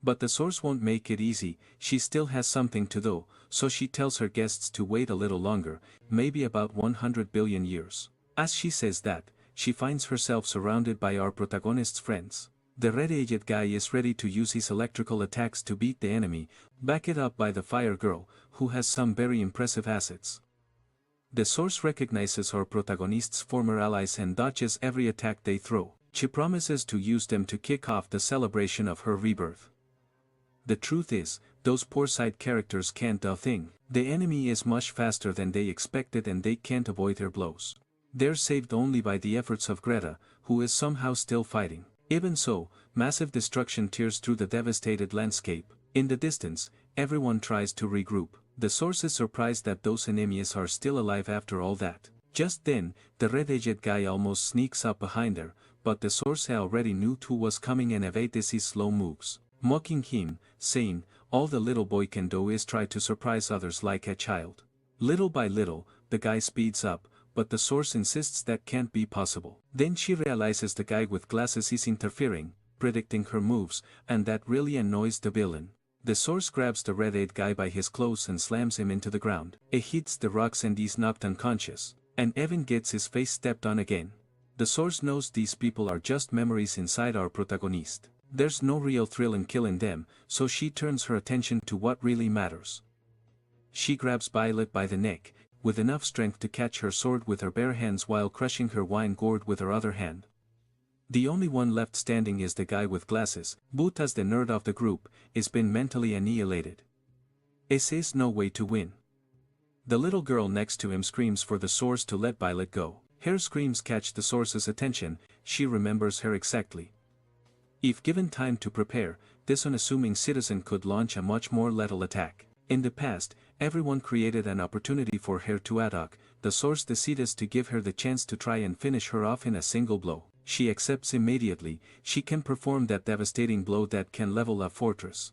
But the source won't make it easy. She still has something to do, so she tells her guests to wait a little longer, maybe about 100 billion years. As she says that, she finds herself surrounded by our protagonist's friends. The red-aged guy is ready to use his electrical attacks to beat the enemy, backed up by the fire girl, who has some very impressive assets. The source recognizes our protagonist's former allies and dodges every attack they throw. She promises to use them to kick off the celebration of her rebirth. The truth is, those poor side characters can't do a thing. The enemy is much faster than they expected and they can't avoid their blows. They're saved only by the efforts of Greta, who is somehow still fighting. Even so, massive destruction tears through the devastated landscape. In the distance, everyone tries to regroup. The source is surprised that those enemies are still alive after all that. Just then, the red-aged guy almost sneaks up behind her, but the source already knew who was coming and evades his slow moves, mocking him, saying, "All the little boy can do is try to surprise others like a child." Little by little, the guy speeds up, but the source insists that can't be possible. Then she realizes the guy with glasses is interfering, predicting her moves, and that really annoys the villain. The source grabs the red-eyed guy by his clothes and slams him into the ground. He hits the rocks and he's knocked unconscious, and Evan gets his face stepped on again. The source knows these people are just memories inside our protagonist. There's no real thrill in killing them, so she turns her attention to what really matters. She grabs Violet by the neck, with enough strength to catch her sword with her bare hands while crushing her wine gourd with her other hand. The only one left standing is the guy with glasses, but as the nerd of the group, is been mentally annihilated. He says no way to win. The little girl next to him screams for the source to let Violet go. Her screams catch the source's attention. She remembers her exactly. If given time to prepare, this unassuming citizen could launch a much more lethal attack. In the past, everyone created an opportunity for her to attack. The source decides to give her the chance to try and finish her off in a single blow. She accepts immediately. She can perform that devastating blow that can level a fortress.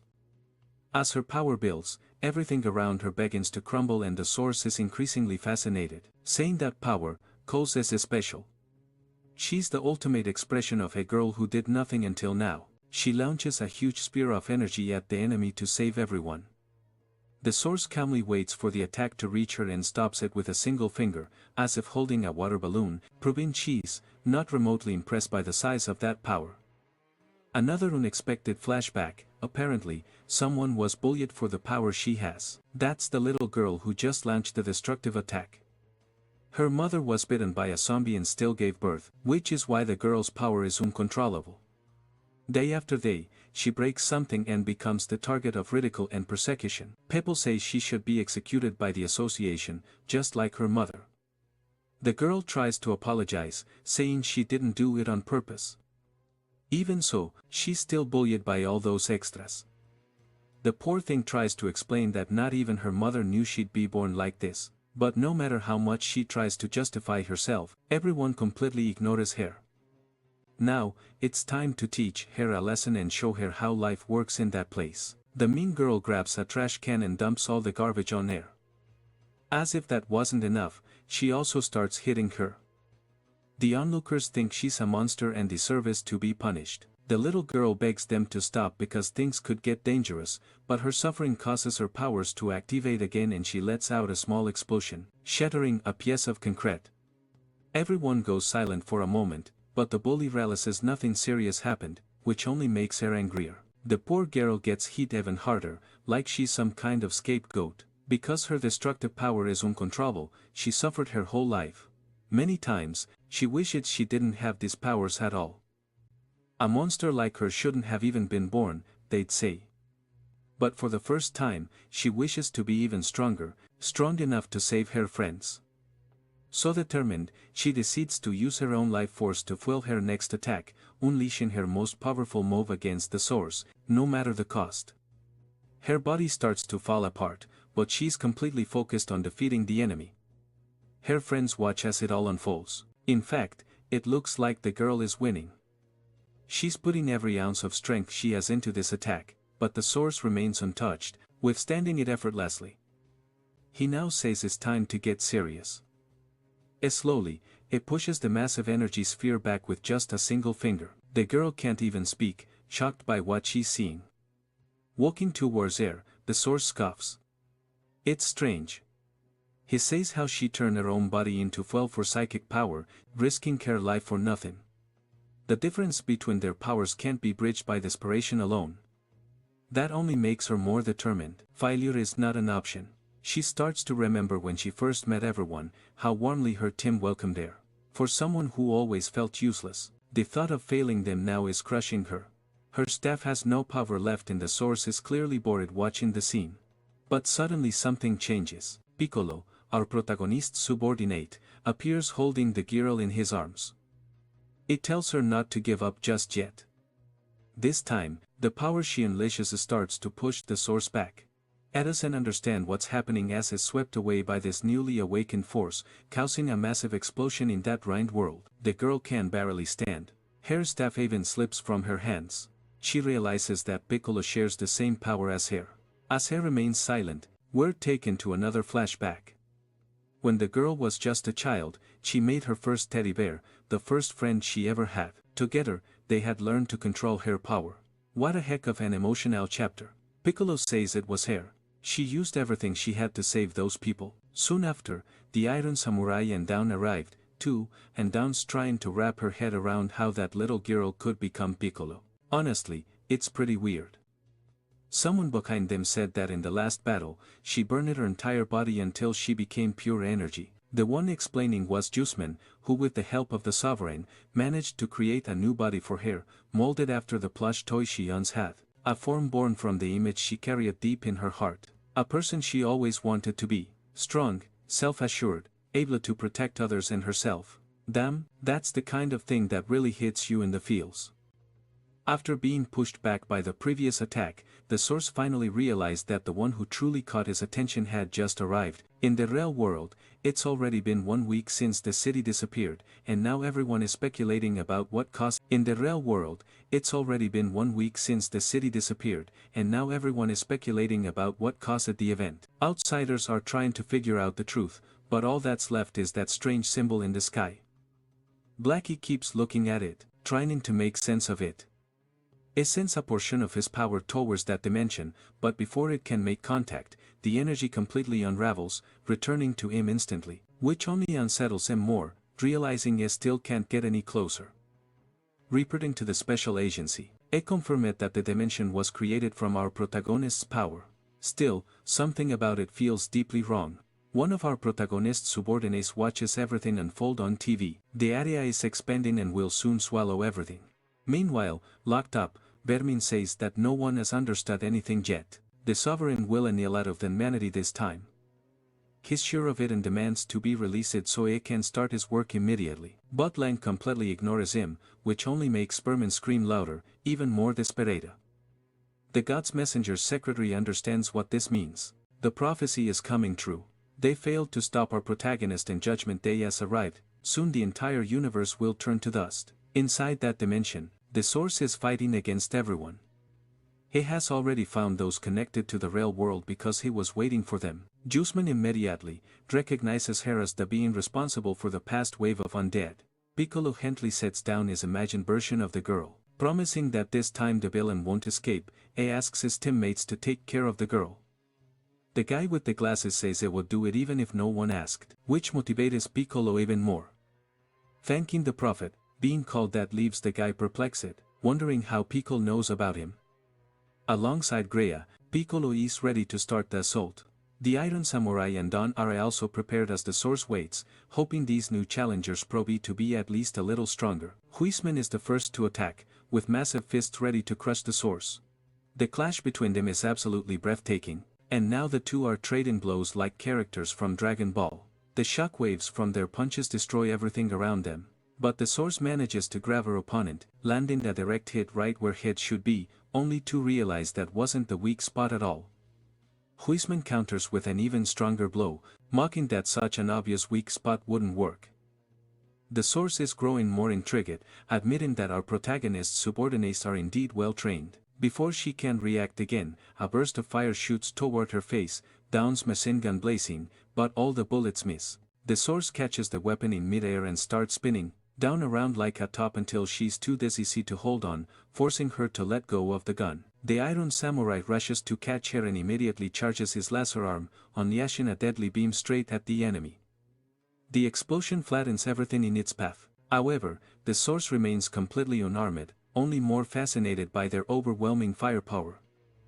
As her power builds, everything around her begins to crumble and the source is increasingly fascinated, saying that power, cause is special. She's the ultimate expression of a girl who did nothing until now. She launches a huge spear of energy at the enemy to save everyone. The source calmly waits for the attack to reach her and stops it with a single finger, as if holding a water balloon, proving she's not remotely impressed by the size of that power. Another unexpected flashback. Apparently, someone was bullied for the power she has. That's the little girl who just launched the destructive attack. Her mother was bitten by a zombie and still gave birth, which is why the girl's power is uncontrollable. Day after day, she breaks something and becomes the target of ridicule and persecution. People say she should be executed by the association, just like her mother. The girl tries to apologize, saying she didn't do it on purpose. Even so, she's still bullied by all those extras. The poor thing tries to explain that not even her mother knew she'd be born like this, but no matter how much she tries to justify herself, everyone completely ignores her. Now, it's time to teach her a lesson and show her how life works in that place. The mean girl grabs a trash can and dumps all the garbage on her. As if that wasn't enough, she also starts hitting her. The onlookers think she's a monster and deserves to be punished. The little girl begs them to stop because things could get dangerous, but her suffering causes her powers to activate again and she lets out a small explosion, shattering a piece of concrete. Everyone goes silent for a moment, but the bully realizes nothing serious happened, which only makes her angrier. The poor girl gets hit even harder, like she's some kind of scapegoat. Because her destructive power is uncontrollable, she suffered her whole life. Many times, she wishes she didn't have these powers at all. A monster like her shouldn't have even been born, they'd say. But for the first time, she wishes to be even stronger, strong enough to save her friends. So determined, she decides to use her own life force to fuel her next attack, unleashing her most powerful move against the source, no matter the cost. Her body starts to fall apart, but she's completely focused on defeating the enemy. Her friends watch as it all unfolds. In fact, it looks like the girl is winning. She's putting every ounce of strength she has into this attack, but the source remains untouched, withstanding it effortlessly. He now says it's time to get serious. Slowly, it pushes the massive energy sphere back with just a single finger. The girl can't even speak, shocked by what she's seeing. Walking towards her, the source scoffs. It's strange. He says how she turned her own body into fuel for psychic power, risking her life for nothing. The difference between their powers can't be bridged by desperation alone. That only makes her more determined. Failure is not an option. She starts to remember when she first met everyone, how warmly her team welcomed her. For someone who always felt useless, the thought of failing them now is crushing her. Her staff has no power left and the source is clearly bored watching the scene. But suddenly something changes. Piccolo, our protagonist's subordinate, appears holding the girl in his arms. It tells her not to give up just yet. This time, the power she unleashes starts to push the source back. Edison understands what's happening as is swept away by this newly awakened force, causing a massive explosion in that ruined world. The girl can barely stand. Her staff even slips from her hands. She realizes that Piccolo shares the same power as her. As her remains silent, we're taken to another flashback. When the girl was just a child, she made her first teddy bear, the first friend she ever had. Together, they had learned to control her power. What a heck of an emotional chapter. Piccolo says it was her. She used everything she had to save those people. Soon after, the Iron Samurai and Dawn arrived, too, and Dawn's trying to wrap her head around how that little girl could become Piccolo. Honestly, it's pretty weird. Someone behind them said that in the last battle, she burned her entire body until she became pure energy. The one explaining was Jusman, who with the help of the Sovereign, managed to create a new body for her, molded after the plush toy she once had. A form born from the image she carried deep in her heart. A person she always wanted to be. Strong, self-assured, able to protect others and herself. Damn, that's the kind of thing that really hits you in the feels. After being pushed back by the previous attack, the source finally realized that the one who truly caught his attention had just arrived. In the real world, it's already been 1 week since the city disappeared, and now everyone is speculating about what caused. In the real world, it's already been 1 week since the city disappeared, and now everyone is speculating about what caused the event. Outsiders are trying to figure out the truth, but all that's left is that strange symbol in the sky. Blackie keeps looking at it, trying to make sense of it. He sends a portion of his power towards that dimension, but before it can make contact, the energy completely unravels, returning to him instantly, which only unsettles him more, realizing he still can't get any closer. Reporting to the special agency, he confirmed that the dimension was created from our protagonist's power. Still, something about it feels deeply wrong. One of our protagonist's subordinates watches everything unfold on TV. The area is expanding and will soon swallow everything. Meanwhile, locked up, Vermin says that no one has understood anything yet. The sovereign will annihilate of humanity this time. He's sure of it and demands to be released so he can start his work immediately. But Lang completely ignores him, which only makes Vermin scream louder, even more desperate. The God's messenger's secretary understands what this means. The prophecy is coming true. They failed to stop our protagonist and Judgment Day has arrived. Soon the entire universe will turn to dust. Inside that dimension, the source is fighting against everyone. He has already found those connected to the real world because he was waiting for them. Jusman immediately recognizes her as the being responsible for the past wave of undead. Piccolo gently sets down his imagined version of the girl, promising that this time the villain won't escape. He asks his teammates to take care of the girl. The guy with the glasses says he would do it even if no one asked, which motivates Piccolo even more. Thanking the prophet, being called that leaves the guy perplexed, wondering how Piccolo knows about him. Alongside Greya, Piccolo is ready to start the assault. The Iron Samurai and Don are also prepared as the source waits, hoping these new challengers prove to be at least a little stronger. Huisman is the first to attack, with massive fists ready to crush the source. The clash between them is absolutely breathtaking, and now the two are trading blows like characters from Dragon Ball. The shockwaves from their punches destroy everything around them. But the source manages to grab her opponent, landing a direct hit right where head should be, only to realize that wasn't the weak spot at all. Huisman counters with an even stronger blow, mocking that such an obvious weak spot wouldn't work. The source is growing more intrigued, admitting that our protagonist's subordinates are indeed well trained. Before she can react again, a burst of fire shoots toward her face, Dawn's machine gun blazing, but all the bullets miss. The source catches the weapon in midair and starts spinning, down around like a top until she's too dizzy to hold on, forcing her to let go of the gun. The Iron Samurai rushes to catch her and immediately charges his laser arm, unleashing a deadly beam straight at the enemy. The explosion flattens everything in its path. However, the source remains completely unarmed, only more fascinated by their overwhelming firepower.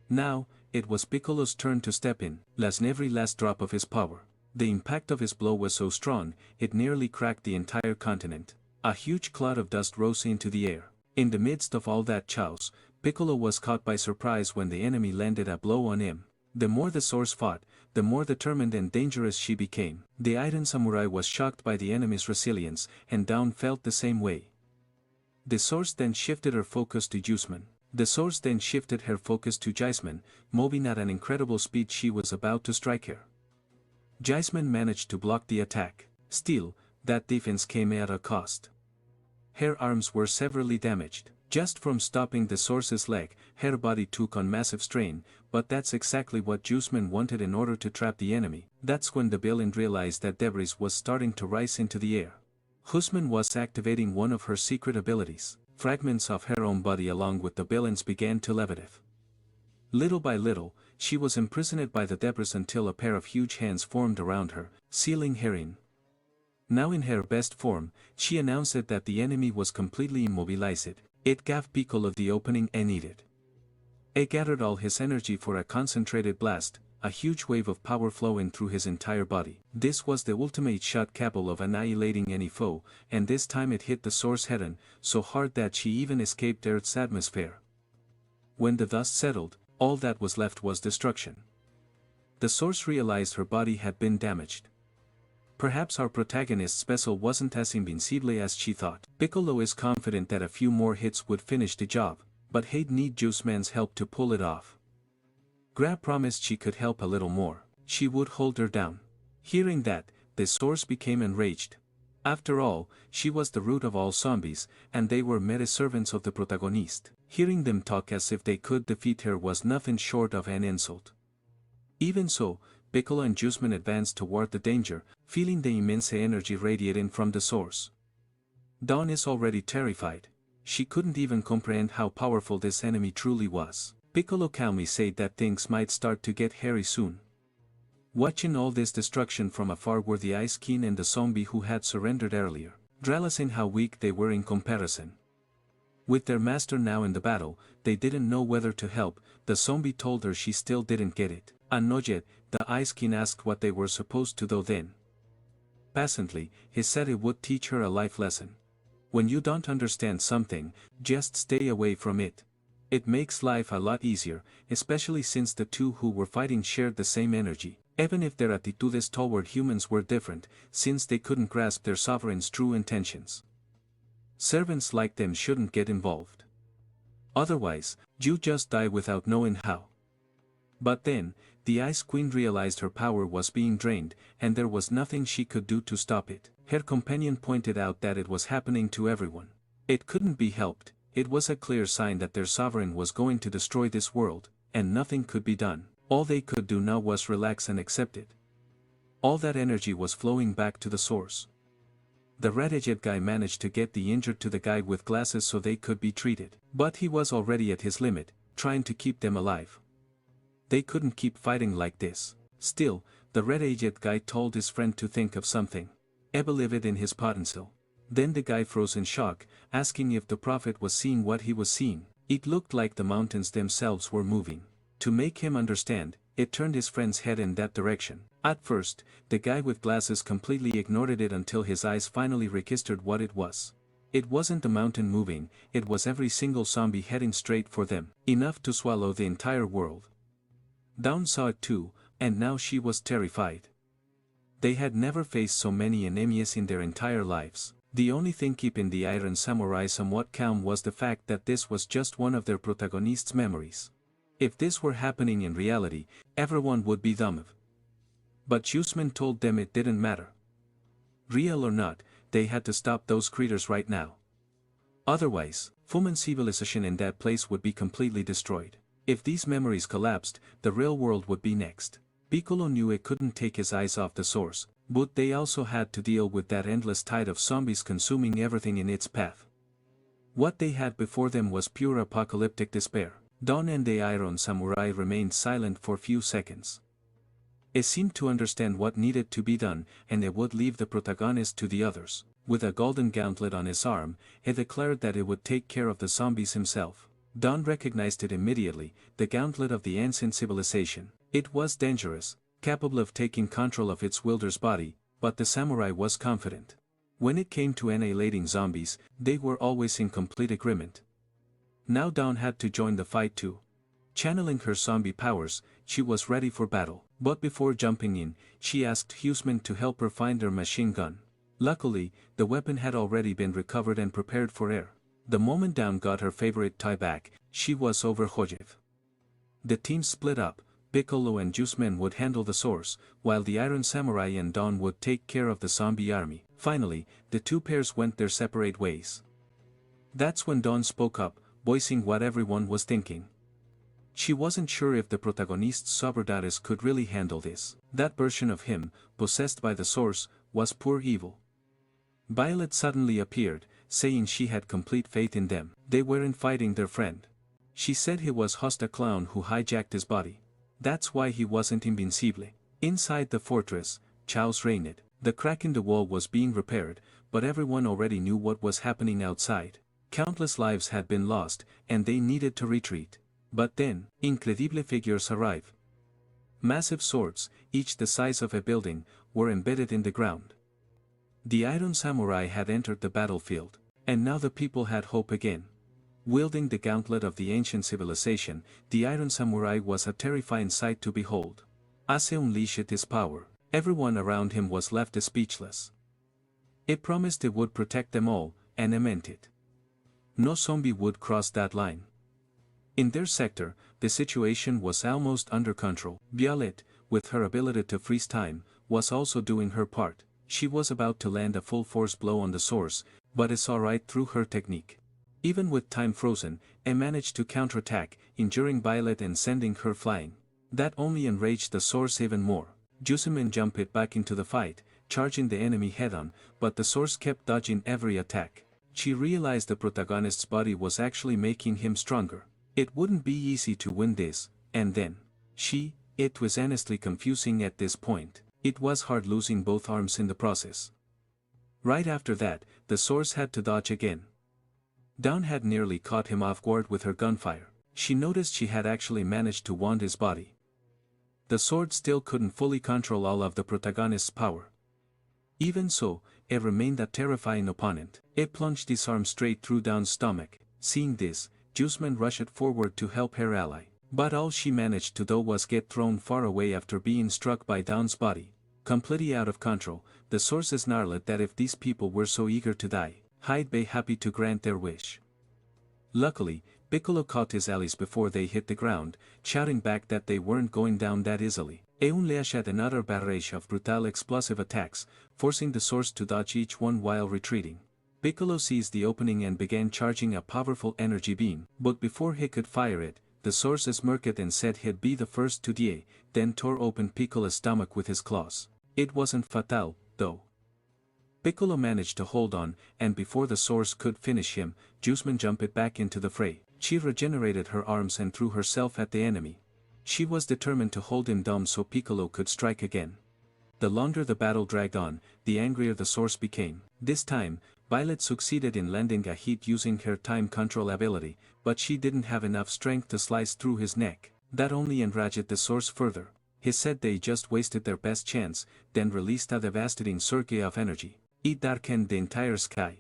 Now, it was Piccolo's turn to step in, lasting every last drop of his power. The impact of his blow was so strong, it nearly cracked the entire continent. A huge cloud of dust rose into the air. In the midst of all that chaos, Piccolo was caught by surprise when the enemy landed a blow on him. The more the source fought, the more determined and dangerous she became. The Iron Samurai was shocked by the enemy's resilience, and Dawn felt the same way. The source then shifted her focus to Jusman. The source then shifted her focus to Jaisman, moving at an incredible speed. She was about to strike her. Jaisman managed to block the attack. Still, that defense came at a cost. Her arms were severely damaged. Just from stopping the source's leg, her body took on massive strain, but that's exactly what Jusman wanted in order to trap the enemy. That's when the villain realized that debris was starting to rise into the air. Huisman was activating one of her secret abilities. Fragments of her own body along with the villains began to levitate. Little by little, she was imprisoned by the debris until a pair of huge hands formed around her, sealing her in. Now in her best form, she announced that the enemy was completely immobilized. It gave Piccolo the opening he needed. He gathered all his energy for a concentrated blast, a huge wave of power flowing through his entire body. This was the ultimate shot capable of annihilating any foe, and this time it hit the source head-on, so hard that she even escaped Earth's atmosphere. When the dust settled, all that was left was destruction. The source realized her body had been damaged. Perhaps our protagonist's vessel wasn't as invincible as she thought. Piccolo is confident that a few more hits would finish the job, but he'd need Juiceman's help to pull it off. Gra promised she could help a little more. She would hold her down. Hearing that, the source became enraged. After all, she was the root of all zombies, and they were mere servants of the protagonist. Hearing them talk as if they could defeat her was nothing short of an insult. Even so, Piccolo and Juiceman advanced toward the danger, feeling the immense energy radiating from the source. Dawn is already terrified. She couldn't even comprehend how powerful this enemy truly was. Piccolo calmly said that things might start to get hairy soon. Watching all this destruction from afar were the Ice King and the zombie who had surrendered earlier, realizing how weak they were in comparison. With their master now in the battle, they didn't know whether to help. The zombie told her she still didn't get it. And not yet, the Ice King asked what they were supposed to do then. Patiently, he said it would teach her a life lesson. When you don't understand something, just stay away from it. It makes life a lot easier, especially since the two who were fighting shared the same energy, even if their attitudes toward humans were different, since they couldn't grasp their sovereign's true intentions. Servants like them shouldn't get involved. Otherwise, you just die without knowing how. But then, the Ice Queen realized her power was being drained, and there was nothing she could do to stop it. Her companion pointed out that it was happening to everyone. It couldn't be helped. It was a clear sign that their sovereign was going to destroy this world, and nothing could be done. All they could do now was relax and accept it. All that energy was flowing back to the source. The red-edged guy managed to get the injured to the guy with glasses so they could be treated. But he was already at his limit, trying to keep them alive. They couldn't keep fighting like this. Still, the red-edged guy told his friend to think of something. I believe it in his potential. Then the guy froze in shock, asking if the prophet was seeing what he was seeing. It looked like the mountains themselves were moving. To make him understand, it turned his friend's head in that direction. At first, the guy with glasses completely ignored it until his eyes finally registered what it was. It wasn't the mountain moving, it was every single zombie heading straight for them, enough to swallow the entire world. Dawn saw it too, and now she was terrified. They had never faced so many enemies in their entire lives. The only thing keeping the Iron Samurai somewhat calm was the fact that this was just one of their protagonist's memories. If this were happening in reality, everyone would be dumb. But Juiceman told them it didn't matter. Real or not, they had to stop those critters right now. Otherwise, human civilization in that place would be completely destroyed. If these memories collapsed, the real world would be next. Piccolo knew it couldn't take his eyes off the source, but they also had to deal with that endless tide of zombies consuming everything in its path. What they had before them was pure apocalyptic despair. Dawn and the Iron Samurai remained silent for a few seconds. It seemed to understand what needed to be done, and it would leave the protagonist to the others. With a golden gauntlet on his arm, he declared that it would take care of the zombies himself. Dawn recognized it immediately, the gauntlet of the ancient civilization. It was dangerous, capable of taking control of its wielder's body, but the samurai was confident. When it came to annihilating zombies, they were always in complete agreement. Now Dawn had to join the fight too. Channeling her zombie powers, she was ready for battle. But before jumping in, she asked Huseman to help her find her machine gun. Luckily, the weapon had already been recovered and prepared for air. The moment Dawn got her favorite toy back, she was overjoyed. The team split up. Piccolo and Juiceman would handle the source, while the Iron Samurai and Dawn would take care of the zombie army. Finally, the two pairs went their separate ways. That's when Dawn spoke up, voicing what everyone was thinking. She wasn't sure if the protagonist's Soberdaris could really handle this. That version of him, possessed by the source, was pure evil. Violet suddenly appeared, saying she had complete faith in them. They weren't fighting their friend. She said he was just a clown who hijacked his body. That's why he wasn't invincible. Inside the fortress, chaos reigned. The crack in the wall was being repaired, but everyone already knew what was happening outside. Countless lives had been lost, and they needed to retreat. But then, incredible figures arrived. Massive swords, each the size of a building, were embedded in the ground. The Iron Samurai had entered the battlefield, and now the people had hope again. Wielding the gauntlet of the ancient civilization, the Iron Samurai was a terrifying sight to behold. As he unleashed his power, everyone around him was left speechless. It promised it would protect them all, and it meant it. No zombie would cross that line. In their sector, the situation was almost under control. Violet, with her ability to freeze time, was also doing her part. She was about to land a full force blow on the source, but it saw right through her technique. Even with time frozen, it managed to counterattack, injuring Violet and sending her flying. That only enraged the source even more. Jusumin jumped back into the fight, charging the enemy head-on, but the source kept dodging every attack. She realized the protagonist's body was actually making him stronger. It wouldn't be easy to win this, and then. It was honestly confusing at this point. It was hard losing both arms in the process. Right after that, the source had to dodge again. Dawn had nearly caught him off guard with her gunfire. She noticed she had actually managed to wound his body. The sword still couldn't fully control all of the protagonist's power. Even so, it remained a terrifying opponent. It plunged his arm straight through Dawn's stomach. Seeing this, Jusman rushed forward to help her ally. But all she managed to do was get thrown far away after being struck by Dawn's body. Completely out of control, the source snarled that if these people were so eager to die, he'd be happy to grant their wish. Luckily, Piccolo caught his allies before they hit the ground, shouting back that they weren't going down that easily. He unleashed another barrage of brutal explosive attacks, forcing the source to dodge each one while retreating. Piccolo seized the opening and began charging a powerful energy beam, but before he could fire it, the source smirked and said he'd be the first to die, then tore open Piccolo's stomach with his claws. It wasn't fatal, though. Piccolo managed to hold on, and before the source could finish him, Jusman jumped back into the fray. She regenerated her arms and threw herself at the enemy. She was determined to hold him down so Piccolo could strike again. The longer the battle dragged on, the angrier the source became. This time, Violet succeeded in landing a hit using her time control ability, but she didn't have enough strength to slice through his neck. That only enraged the source further. He said they just wasted their best chance, then released a devastating surge of energy. It darkened the entire sky.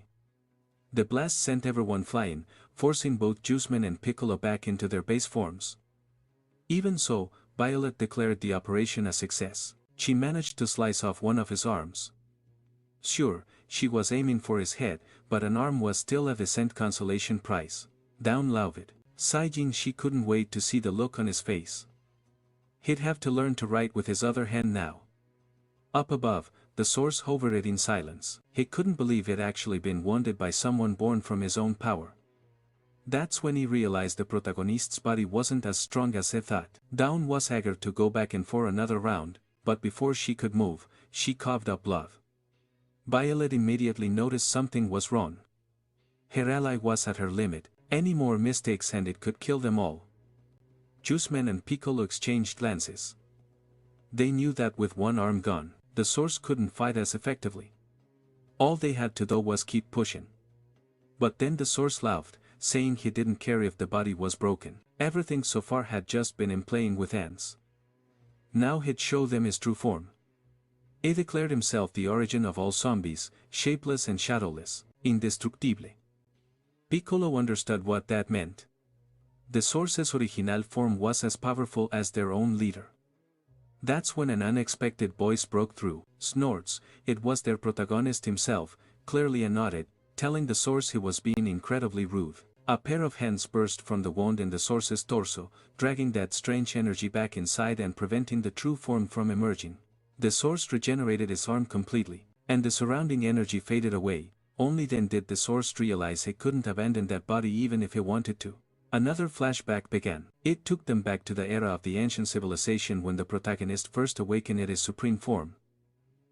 The blast sent everyone flying, forcing both Jusman and Piccolo back into their base forms. Even so, Violet declared the operation a success. She managed to slice off one of his arms. Sure, she was aiming for his head, but an arm was still a decent consolation prize. Dawn loved. Sighing, she couldn't wait to see the look on his face. He'd have to learn to write with his other hand now. Up above, the source hovered in silence. He couldn't believe he'd actually been wounded by someone born from his own power. That's when he realized the protagonist's body wasn't as strong as he thought. Dawn was eager to go back in for another round, but before she could move, she coughed up blood. Violet immediately noticed something was wrong. Her ally was at her limit. Any more mistakes and it could kill them all. Jusman and Piccolo exchanged glances. They knew that with one arm gone, the source couldn't fight as effectively. All they had to do was keep pushing. But then the source laughed, saying he didn't care if the body was broken. Everything so far had just been him playing with ants. Now he'd show them his true form. He declared himself the origin of all zombies, shapeless and shadowless, indestructible. Piccolo understood what that meant. The source's original form was as powerful as their own leader. That's when an unexpected voice broke through. Snorts, it was their protagonist himself, clearly nodded, telling the source he was being incredibly rude. A pair of hands burst from the wound in the source's torso, dragging that strange energy back inside and preventing the true form from emerging. The source regenerated his arm completely, and the surrounding energy faded away. Only then did the source realize he couldn't abandon that body even if he wanted to. Another flashback began. It took them back to the era of the ancient civilization when the protagonist first awakened at his supreme form.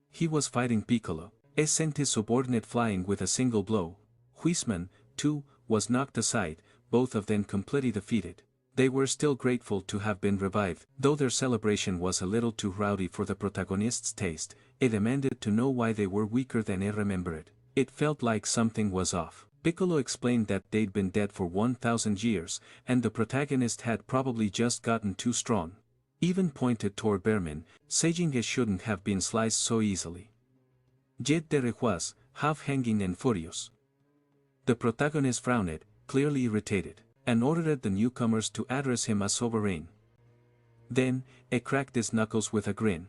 He was fighting Piccolo. He sent his subordinate flying with a single blow. Huisman, too, was knocked aside, both of them completely defeated. They were still grateful to have been revived, though their celebration was a little too rowdy for the protagonist's taste. He demanded to know why they were weaker than he remembered. It felt like something was off. Piccolo explained that they'd been dead for 1,000 years, and the protagonist had probably just gotten too strong. Even pointed toward Berman, saying he shouldn't have been sliced so easily. Yet there he was, half hanging and furious. The protagonist frowned, clearly irritated, and ordered the newcomers to address him as sovereign. Then, he cracked his knuckles with a grin.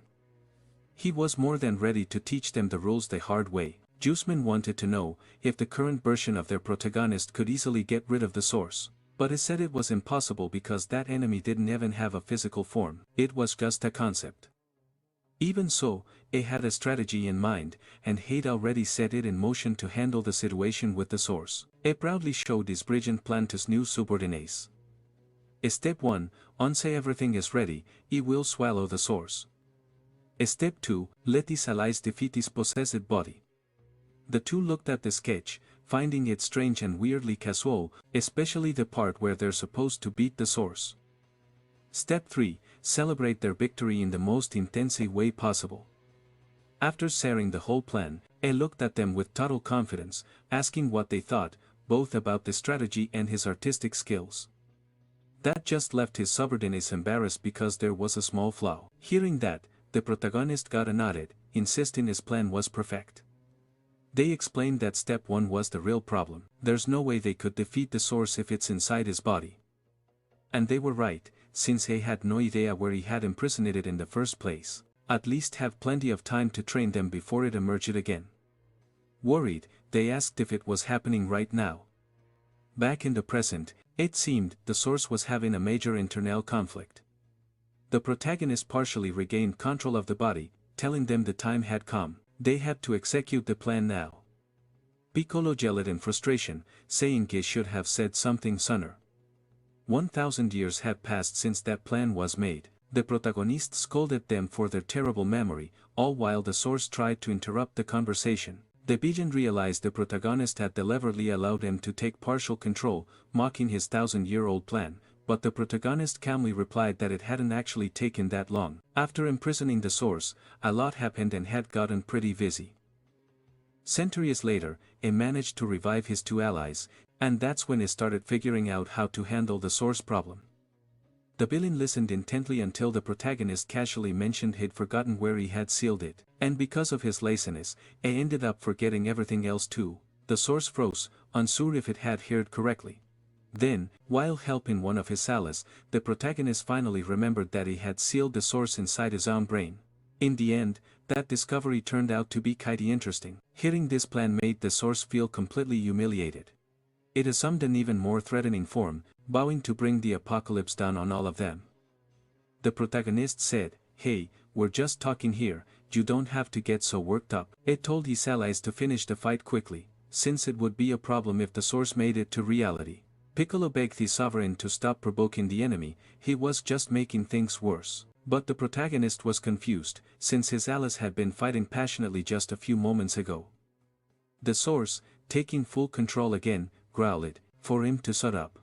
He was more than ready to teach them the rules the hard way. Jusman wanted to know if the current version of their protagonist could easily get rid of the source. But he said it was impossible because that enemy didn't even have a physical form, it was just a concept. Even so, he had a strategy in mind, and he'd already set it in motion to handle the situation with the source. He proudly showed his brilliant plan to his new subordinates. Step 1, once everything is ready, he will swallow the source. Step 2, let his allies defeat his possessed body. The two looked at the sketch, finding it strange and weirdly casual, especially the part where they're supposed to beat the source. Step 3, celebrate their victory in the most intense way possible. After sharing the whole plan, he looked at them with total confidence, asking what they thought, both about the strategy and his artistic skills. That just left his subordinates embarrassed because there was a small flaw. Hearing that, the protagonist got a nodded, insisting his plan was perfect. They explained that step 1 was the real problem. There's no way they could defeat the source if it's inside his body. And they were right, since he had no idea where he had imprisoned it in the first place. At least have plenty of time to train them before it emerged again. Worried, they asked if it was happening right now. Back in the present, it seemed the source was having a major internal conflict. The protagonist partially regained control of the body, telling them the time had come. They had to execute the plan now. Piccolo yelled in frustration, saying he should have said something sooner. 1,000 years had passed since that plan was made. The protagonist scolded them for their terrible memory, all while the source tried to interrupt the conversation. The villain realized the protagonist had deliberately allowed him to take partial control, mocking his 1,000-year-old plan, but the protagonist calmly replied that it hadn't actually taken that long. After imprisoning the source, a lot happened and had gotten pretty busy. Centuries later, he managed to revive his two allies, and that's when he started figuring out how to handle the source problem. The villain listened intently until the protagonist casually mentioned he'd forgotten where he had sealed it, and because of his laziness, he ended up forgetting everything else too. The source froze, unsure if it had heard correctly. Then, while helping one of his allies, the protagonist finally remembered that he had sealed the source inside his own brain. In the end, that discovery turned out to be kinda interesting. Hearing this plan made the source feel completely humiliated. It assumed an even more threatening form, vowing to bring the apocalypse down on all of them. The protagonist said, "Hey, we're just talking here, you don't have to get so worked up." It told his allies to finish the fight quickly, since it would be a problem if the source made it to reality. Piccolo begged his sovereign to stop provoking the enemy, he was just making things worse. But the protagonist was confused, since his allies had been fighting passionately just a few moments ago. The source, taking full control again, growled for him to shut up.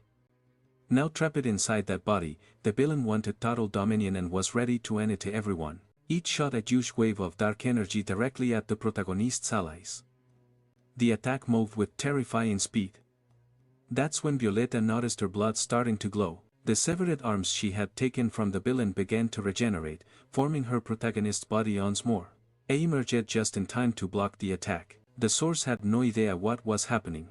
Now trapped inside that body, the villain wanted total dominion and was ready to end it to everyone. Each shot a huge wave of dark energy directly at the protagonist's allies. The attack moved with terrifying speed. That's when Violetta noticed her blood starting to glow. The severed arms she had taken from the villain began to regenerate, forming her protagonist's body once more. He emerged just in time to block the attack. The source had no idea what was happening.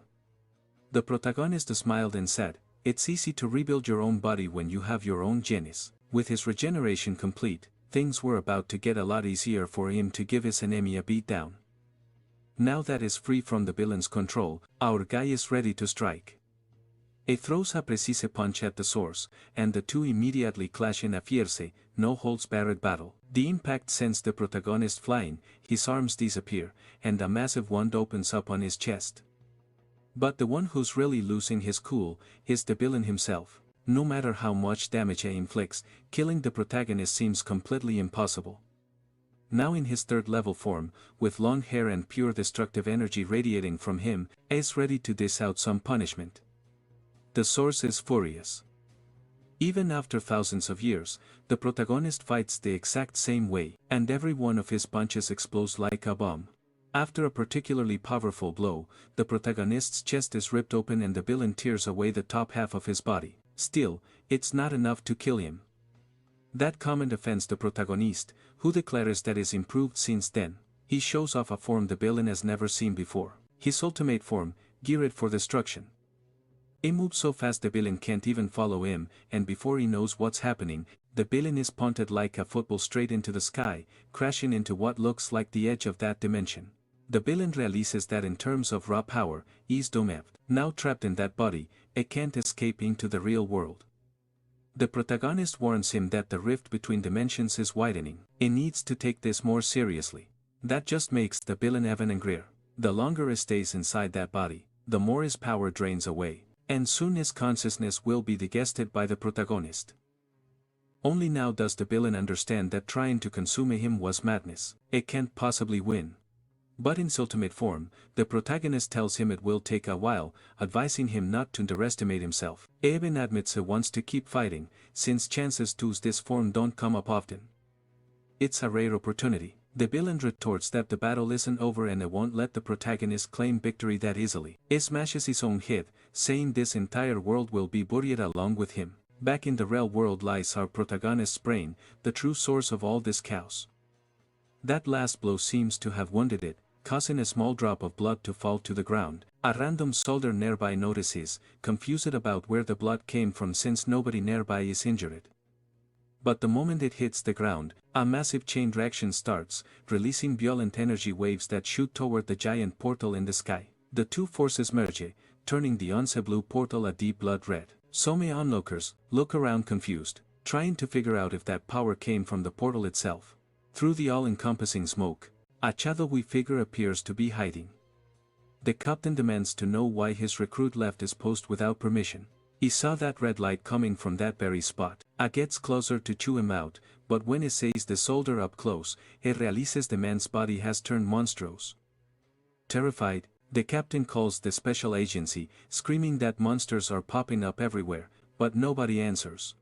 The protagonist smiled and said, "It's easy to rebuild your own body when you have your own genius." With his regeneration complete, things were about to get a lot easier for him to give his enemy a beatdown. Now that is free from the villain's control, our guy is ready to strike. He throws a precise punch at the source, and the two immediately clash in a fierce, no-holds-barred battle. The impact sends the protagonist flying, his arms disappear, and a massive wound opens up on his chest. But the one who's really losing his cool is the villain himself. No matter how much damage he inflicts, killing the protagonist seems completely impossible. Now in his third-level form, with long hair and pure destructive energy radiating from him, he is ready to dish out some punishment. The source is furious. Even after thousands of years, the protagonist fights the exact same way, and every one of his punches explodes like a bomb. After a particularly powerful blow, the protagonist's chest is ripped open and the villain tears away the top half of his body. Still, it's not enough to kill him. That comment offends the protagonist, who declares that is improved since then. He shows off a form the villain has never seen before. His ultimate form, geared for destruction. He moves so fast the villain can't even follow him, and before he knows what's happening, the villain is punted like a football straight into the sky, crashing into what looks like the edge of that dimension. The villain realizes that in terms of raw power, is doomed. Now trapped in that body, it can't escape into the real world. The protagonist warns him that the rift between dimensions is widening. He needs to take this more seriously. That just makes the villain even angrier. The longer he stays inside that body, the more his power drains away, and soon his consciousness will be digested by the protagonist. Only now does the villain understand that trying to consume him was madness. It can't possibly win. But in its ultimate form, the protagonist tells him it will take a while, advising him not to underestimate himself. He even admits he wants to keep fighting, since chances to use this form don't come up often. It's a rare opportunity. The villain retorts that the battle isn't over and he won't let the protagonist claim victory that easily. He smashes his own head, saying this entire world will be buried along with him. Back in the real world lies our protagonist's brain, the true source of all this chaos. That last blow seems to have wounded it, causing a small drop of blood to fall to the ground. A random soldier nearby notices, confused about where the blood came from since nobody nearby is injured. But the moment it hits the ground, a massive chain reaction starts, releasing violent energy waves that shoot toward the giant portal in the sky. The two forces merge, turning the once blue portal a deep blood red. So many onlookers look around confused, trying to figure out if that power came from the portal itself. Through the all-encompassing smoke, a shadowy figure appears to be hiding. The captain demands to know why his recruit left his post without permission. He saw that red light coming from that very spot. A gets closer to chew him out, but when he sees the soldier up close, he realizes the man's body has turned monstrous. Terrified, the captain calls the special agency, screaming that monsters are popping up everywhere, but nobody answers.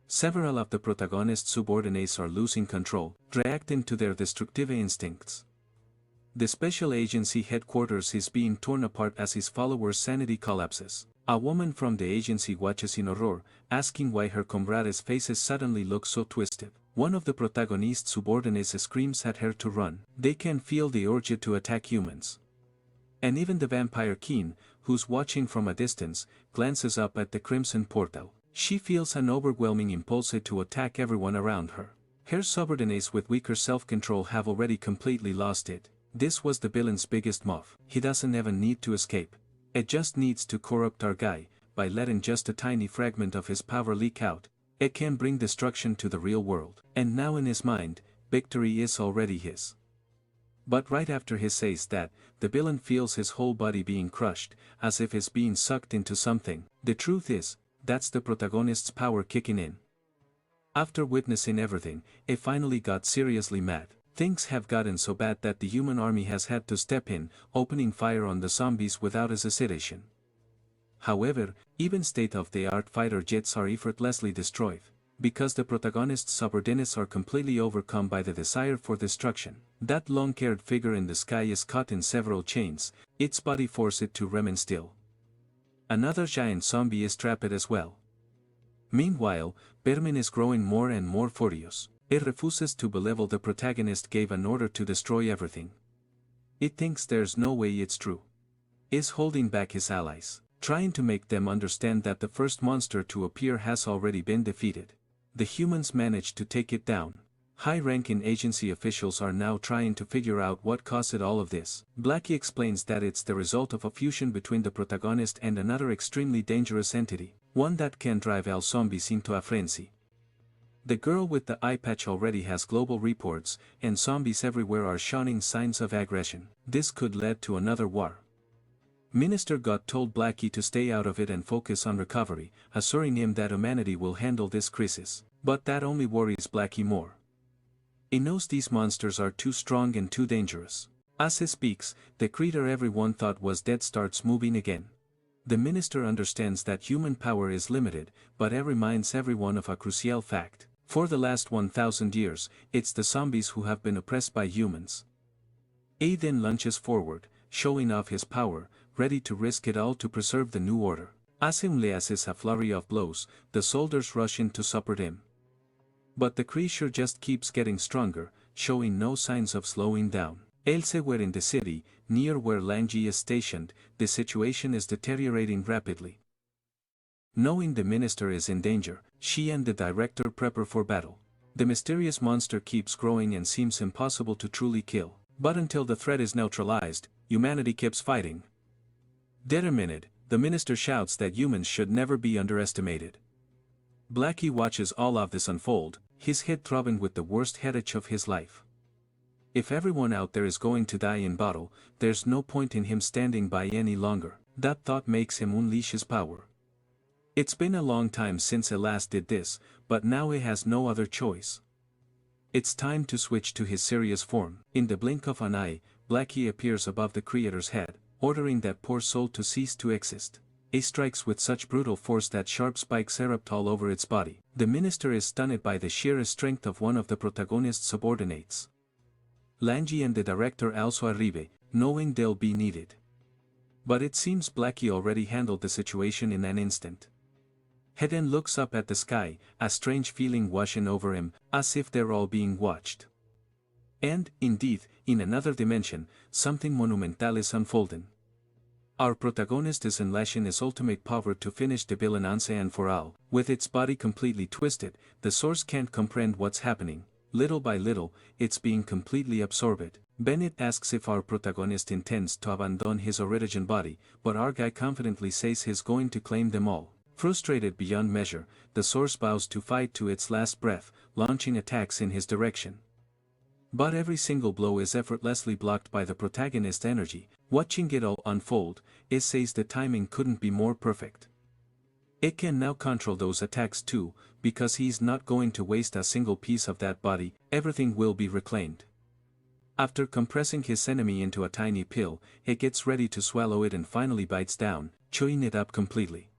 Several of the protagonist's subordinates are losing control, reacting to their destructive instincts. The special agency headquarters is being torn apart as his followers' sanity collapses. A woman from the agency watches in horror, asking why her comrades' faces suddenly look so twisted. One of the protagonist's subordinates screams at her to run. They can feel the urge to attack humans. And even the vampire king, who's watching from a distance, glances up at the crimson portal. She feels an overwhelming impulse to attack everyone around her. Her subordinates with weaker self-control have already completely lost it. This was the villain's biggest move. He doesn't even need to escape. It just needs to corrupt our guy. By letting just a tiny fragment of his power leak out, it can bring destruction to the real world. And now in his mind, victory is already his. But right after he says that, the villain feels his whole body being crushed, as if he's being sucked into something. The truth is, that's the protagonist's power kicking in. After witnessing everything, he finally got seriously mad. Things have gotten so bad that the human army has had to step in, opening fire on the zombies without hesitation. However, even state-of-the-art fighter jets are effortlessly destroyed, because the protagonist's subordinates are completely overcome by the desire for destruction. That long-haired figure in the sky is caught in several chains, its body forces it to remain still. Another giant zombie is trapped as well. Meanwhile, Berman is growing more and more furious. It refuses to believe the protagonist gave an order to destroy everything. It thinks there's no way it's true. Is holding back his allies, trying to make them understand that the first monster to appear has already been defeated. The humans managed to take it down. High-ranking agency officials are now trying to figure out what caused all of this. Blackie explains that it's the result of a fusion between the protagonist and another extremely dangerous entity, one that can drive all zombies into a frenzy. The girl with the eye patch already has global reports, and zombies everywhere are showing signs of aggression. This could lead to another war. Minister God told Blackie to stay out of it and focus on recovery, assuring him that humanity will handle this crisis. But that only worries Blackie more. He knows these monsters are too strong and too dangerous. As he speaks, the creature everyone thought was dead starts moving again. The minister understands that human power is limited, but he reminds everyone of a crucial fact. For the last 1,000 years, it's the zombies who have been oppressed by humans. He then lunges forward, showing off his power, ready to risk it all to preserve the new order. As he unleashes a flurry of blows, the soldiers rush in to support him. But the creature just keeps getting stronger, showing no signs of slowing down. Elsewhere in the city, near where Langi is stationed, the situation is deteriorating rapidly. Knowing the minister is in danger, she and the director prepare for battle. The mysterious monster keeps growing and seems impossible to truly kill. But until the threat is neutralized, humanity keeps fighting. Determined, the minister shouts that humans should never be underestimated. Blackie watches all of this unfold, his head throbbing with the worst headache of his life. If everyone out there is going to die in battle, there's no point in him standing by any longer. That thought makes him unleash his power. It's been a long time since he last did this, but now he has no other choice. It's time to switch to his serious form. In the blink of an eye, Blackie appears above the creator's head, ordering that poor soul to cease to exist. He strikes with such brutal force that sharp spikes erupt all over its body. The minister is stunned by the sheer strength of one of the protagonist's subordinates. Langi and the director also arrive, knowing they'll be needed. But it seems Blackie already handled the situation in an instant. He then looks up at the sky, a strange feeling washing over him, as if they're all being watched. And, indeed, in another dimension, something monumental is unfolding. Our protagonist is unleashing his ultimate power to finish the villain once and for all. With its body completely twisted, the source can't comprehend what's happening. Little by little, it's being completely absorbed. Bennett asks if our protagonist intends to abandon his original body, but our guy confidently says he's going to claim them all. Frustrated beyond measure, the source vows to fight to its last breath, launching attacks in his direction. But every single blow is effortlessly blocked by the protagonist's energy. Watching it all unfold, it says the timing couldn't be more perfect. It can now control those attacks too, because he's not going to waste a single piece of that body, everything will be reclaimed. After compressing his enemy into a tiny pill, he gets ready to swallow it and finally bites down, chewing it up completely.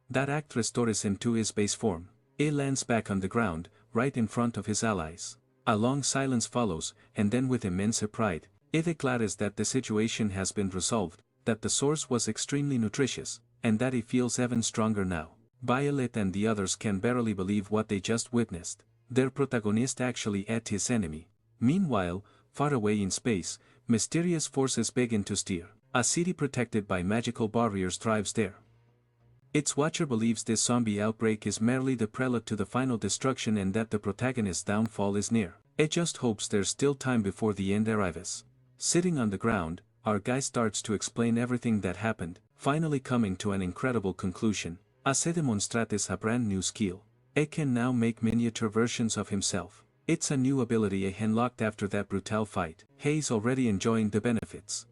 That act restores him to his base form. He lands back on the ground, right in front of his allies. A long silence follows, and then with immense pride, he declares that the situation has been resolved, that the source was extremely nutritious, and that he feels even stronger now. Violet and the others can barely believe what they just witnessed. Their protagonist actually ate his enemy. Meanwhile, far away in space, mysterious forces begin to stir. A city protected by magical barriers thrives there. Its watcher believes this zombie outbreak is merely the prelude to the final destruction and that the protagonist's downfall is near. It just hopes there's still time before the end arrives. Sitting on the ground, our guy starts to explain everything that happened, finally coming to an incredible conclusion. Hace demonstrates a brand new skill. It can now make miniature versions of himself. It's a new ability he unlocked after that brutal fight. He's already enjoying the benefits.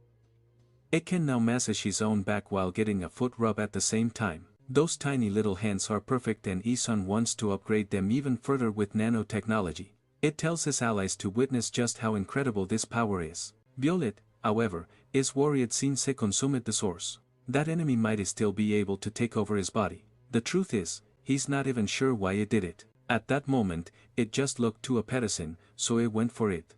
It can now massage his own back while getting a foot rub at the same time. Those tiny little hands are perfect and Isun wants to upgrade them even further with nanotechnology. It tells his allies to witness just how incredible this power is. Violet, however, is worried since he consumed the source. That enemy might still be able to take over his body. The truth is, he's not even sure why he did it. At that moment, it just looked too appetizing, so he went for it.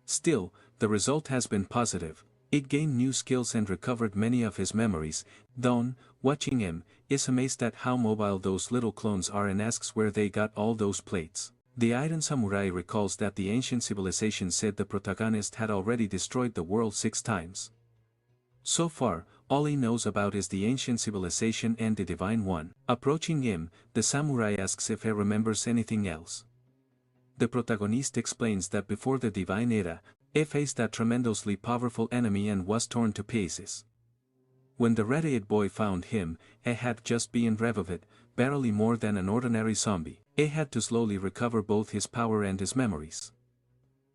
Still, the result has been positive. It gained new skills and recovered many of his memories. Dawn, watching him, is amazed at how mobile those little clones are and asks where they got all those plates. The Iron Samurai recalls that the ancient civilization said the protagonist had already destroyed the world 6 times. So far, all he knows about is the ancient civilization and the Divine One. Approaching him, the samurai asks if he remembers anything else. The protagonist explains that before the Divine Era, he faced a tremendously powerful enemy and was torn to pieces. When the red-eyed boy found him, he had just been revived, barely more than an ordinary zombie. He had to slowly recover both his power and his memories.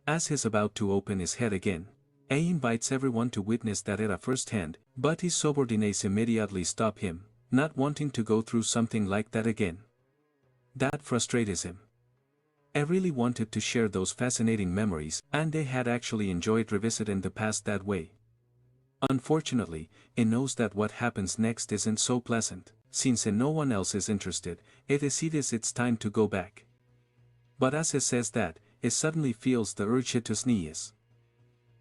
As he's about to open his head again, he invites everyone to witness that era firsthand, but his subordinates immediately stop him, not wanting to go through something like that again. That frustrates him. I really wanted to share those fascinating memories, and they had actually enjoyed revisiting the past that way. Unfortunately, he knows that what happens next isn't so pleasant. Since no one else is interested, he decides it's time to go back. But as he says that, he suddenly feels the urge to sneeze.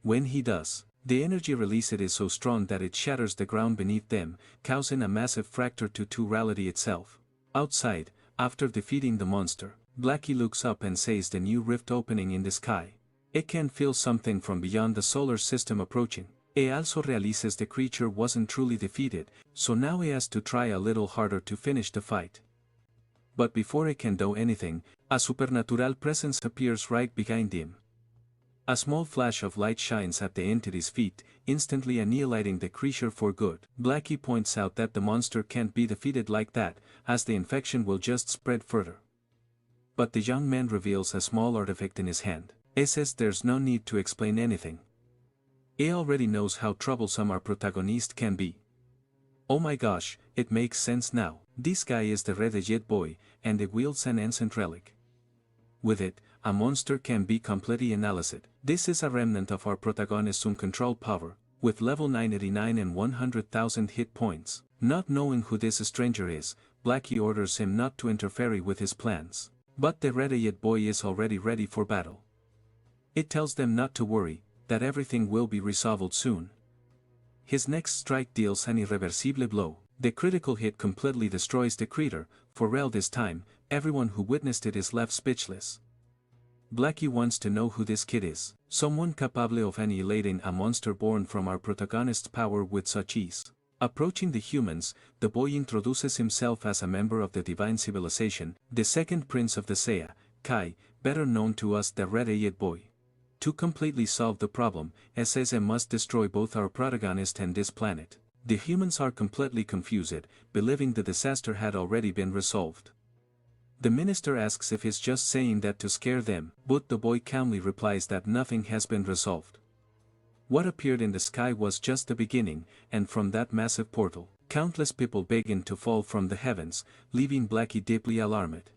When he does, the energy released is so strong that it shatters the ground beneath them, causing a massive fracture to reality itself. Outside, after defeating the monster, Blackie looks up and sees the new rift opening in the sky. It can feel something from beyond the solar system approaching. He also realizes the creature wasn't truly defeated, so now he has to try a little harder to finish the fight. But before he can do anything, a supernatural presence appears right behind him. A small flash of light shines at the entity's feet, instantly annihilating the creature for good. Blackie points out that the monster can't be defeated like that, as the infection will just spread further. But the young man reveals a small artifact in his hand. He says there's no need to explain anything. He already knows how troublesome our protagonist can be. Oh my gosh, it makes sense now. This guy is the red-eyed boy, and he wields an ancient relic. With it, a monster can be completely annihilated. This is a remnant of our protagonist's uncontrolled power, with level 989 and 100,000 hit points. Not knowing who this stranger is, Blackie orders him not to interfere with his plans. But the red-eyed boy is already ready for battle. It tells them not to worry, that everything will be resolved soon. His next strike deals an irreversible blow. The critical hit completely destroys the creature. For real this time, everyone who witnessed it is left speechless. Blackie wants to know who this kid is, someone capable of annihilating a monster born from our protagonist's power with such ease. Approaching the humans, the boy introduces himself as a member of the divine civilization, the second prince of the Sea, Kai, better known to us the red-eyed boy. To completely solve the problem, SSM must destroy both our protagonist and this planet. The humans are completely confused, believing the disaster had already been resolved. The minister asks if he's just saying that to scare them, but the boy calmly replies that nothing has been resolved. What appeared in the sky was just the beginning, and from that massive portal, countless people began to fall from the heavens, leaving Blackie deeply alarmed.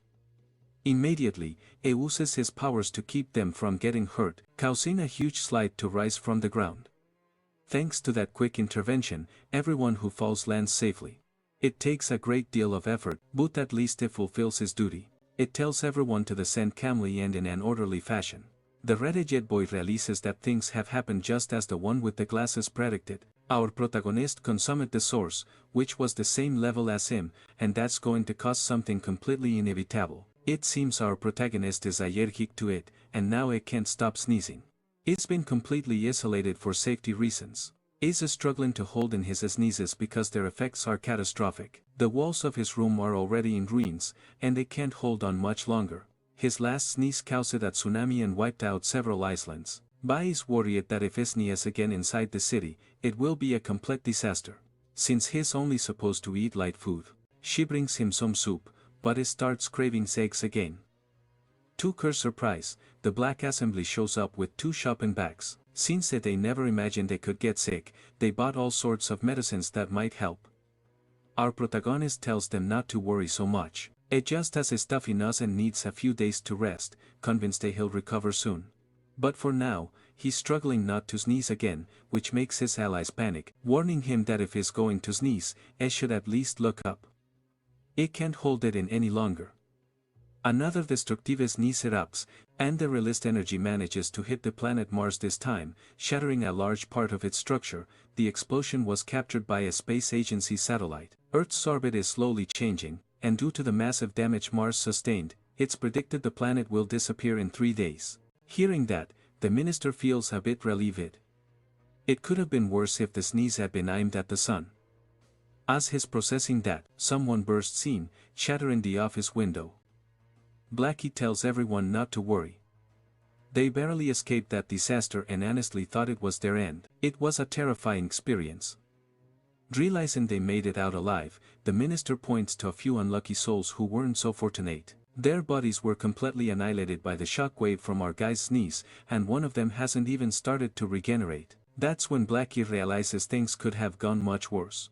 Immediately, he uses his powers to keep them from getting hurt, causing a huge slide to rise from the ground. Thanks to that quick intervention, everyone who falls lands safely. It takes a great deal of effort, but at least it fulfills his duty. It tells everyone to descend calmly and in an orderly fashion. The red-eyed boy realizes that things have happened just as the one with the glasses predicted. Our protagonist consumed the source, which was the same level as him, and that's going to cause something completely inevitable. It seems our protagonist is allergic to it, and now he can't stop sneezing. He's been completely isolated for safety reasons. He's struggling to hold in his sneezes because their effects are catastrophic. The walls of his room are already in ruins, and they can't hold on much longer. His last sneeze caused a tsunami and wiped out several islands. Bai is worried that if he sneezes again inside the city, it will be a complete disaster. Since he's only supposed to eat light food, she brings him some soup, but he starts craving eggs again. To her surprise, the Black Assembly shows up with 2 shopping bags. Since they never imagined they could get sick, they bought all sorts of medicines that might help. Our protagonist tells them not to worry so much. It just has a stuffy nose and needs a few days to rest, convinced he'll recover soon. But for now, he's struggling not to sneeze again, which makes his allies panic, warning him that if he's going to sneeze, he should at least look up. He can't hold it in any longer. Another destructive sneeze erupts, and the released energy manages to hit the planet Mars this time, shattering a large part of its structure. The explosion was captured by a space agency satellite. Earth's orbit is slowly changing, and due to the massive damage Mars sustained, it's predicted the planet will disappear in 3 days. Hearing that, the minister feels a bit relieved. It could have been worse if the sneeze had been aimed at the sun. As he's processing that, someone bursts in, shattering the office window. Blackie tells everyone not to worry. They barely escaped that disaster and honestly thought it was their end. It was a terrifying experience. Realizing they made it out alive, the minister points to a few unlucky souls who weren't so fortunate. Their bodies were completely annihilated by the shockwave from our guy's sneeze, and one of them hasn't even started to regenerate. That's when Blackie realizes things could have gone much worse.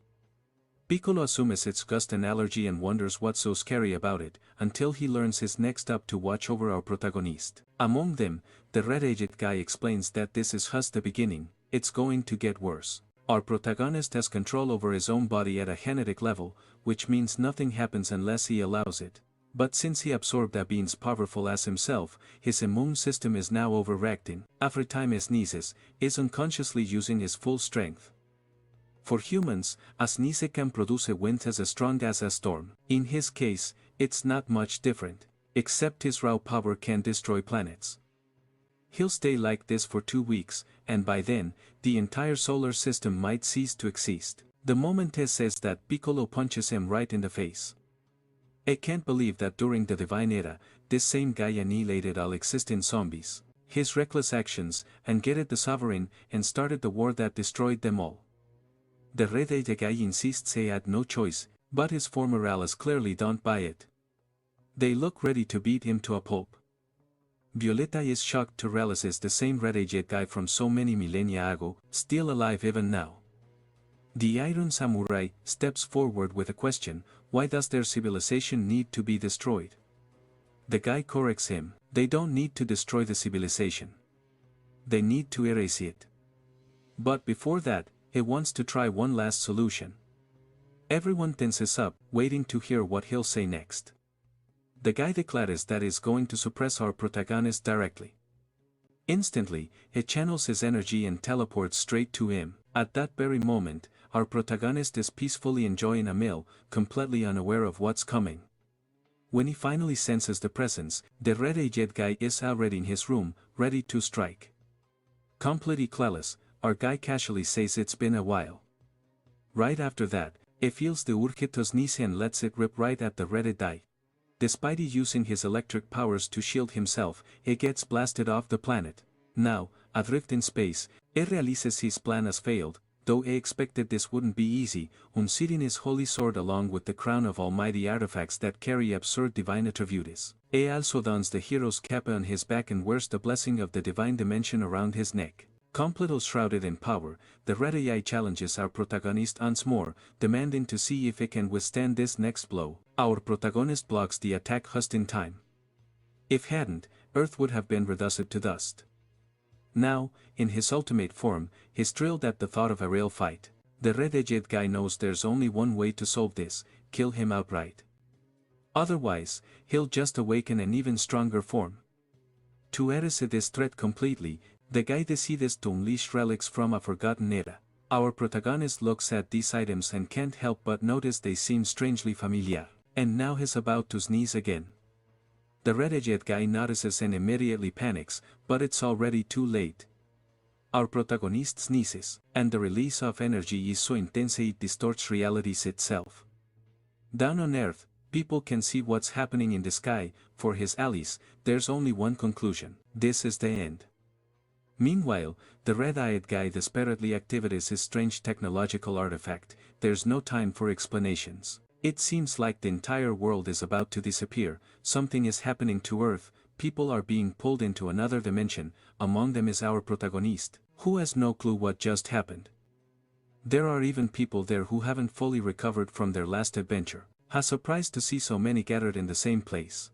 Piccolo assumes it's just an allergy and wonders what's so scary about it, until he learns he's next up to watch over our protagonist. Among them, the red-eyed guy explains that this is just the beginning, it's going to get worse. Our protagonist has control over his own body at a genetic level, which means nothing happens unless he allows it. But since he absorbed a being as powerful as himself, his immune system is now overreacting. Every time he sneezes, he's unconsciously using his full strength. For humans, a sneeze can produce a wind as strong as a storm. In his case, it's not much different, except his raw power can destroy planets. He'll stay like this for 2 weeks, and by then, the entire solar system might cease to exist. The moment he says that, Piccolo punches him right in the face. I can't believe that during the Divine Era, this same guy annihilated all existing zombies. his reckless actions, and get at the sovereign, and started the war that destroyed them all. The red-eyed guy insists he had no choice, but his former allies clearly don't buy it. They look ready to beat him to a pulp. Violeta is shocked to realize it's the same red-eyed guy from so many millennia ago, still alive even now. The Iron Samurai steps forward with a question: why does their civilization need to be destroyed? The guy corrects him: they don't need to destroy the civilization. They need to erase it. But before that, he wants to try one last solution. Everyone tenses up, waiting to hear what he'll say next. The guy declares that he's going to suppress our protagonist directly. Instantly, he channels his energy and teleports straight to him. At that very moment, our protagonist is peacefully enjoying a meal, completely unaware of what's coming. When he finally senses the presence, the red-eyed guy is already in his room, ready to strike. Completely clueless, our guy casually says it's been a while. Right after that, he feels the urge to sneeze and lets it rip right at the red-eyed guy. Despite he using his electric powers to shield himself, he gets blasted off the planet. Now, adrift in space, he realizes his plan has failed, though he expected this wouldn't be easy, unseating his holy sword along with the crown of almighty artifacts that carry absurd divine attributes. He also dons the hero's kappa on his back and wears the blessing of the divine dimension around his neck. Completely shrouded in power, the red AI challenges our protagonist once more, demanding to see if he can withstand this next blow. Our protagonist blocks the attack just in time. If hadn't, Earth would have been reduced to dust. Now, in his ultimate form, he's thrilled at the thought of a real fight. The red-eyed guy knows there's only one way to solve this: kill him outright. Otherwise, he'll just awaken an even stronger form. To erase this threat completely, the guy decides to unleash relics from a forgotten era. Our protagonist looks at these items and can't help but notice they seem strangely familiar. And now he's about to sneeze again. The red-eyed guy notices and immediately panics, but it's already too late. Our protagonist sneezes, and the release of energy is so intense it distorts reality itself. Down on Earth, people can see what's happening in the sky. For his allies, there's only one conclusion: this is the end. Meanwhile, the red-eyed guy desperately activates his strange technological artifact. There's no time for explanations. It seems like the entire world is about to disappear. Something is happening to Earth, people are being pulled into another dimension. Among them is our protagonist, who has no clue what just happened. There are even people there who haven't fully recovered from their last adventure. He's surprised to see so many gathered in the same place.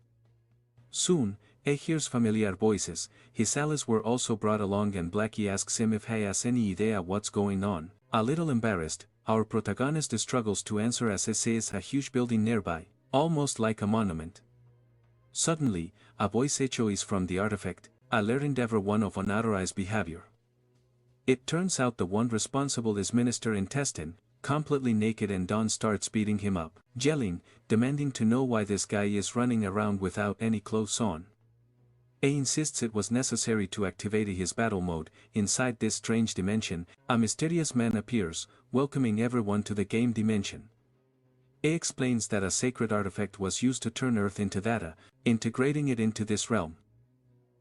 Soon, he hears familiar voices. His allies were also brought along, and Blackie asks him if he has any idea what's going on. A little embarrassed, our protagonist struggles to answer as he sees a huge building nearby, almost like a monument. Suddenly, a voice echoes from the artifact, alerting everyone of unauthorized behavior. It turns out the one responsible is Minister Intestine, completely naked, and Don starts beating him up, yelling, demanding to know why this guy is running around without any clothes on. He insists it was necessary to activate his battle mode. Inside this strange dimension, a mysterious man appears, welcoming everyone to the game dimension. He explains that a sacred artifact was used to turn Earth into data, integrating it into this realm.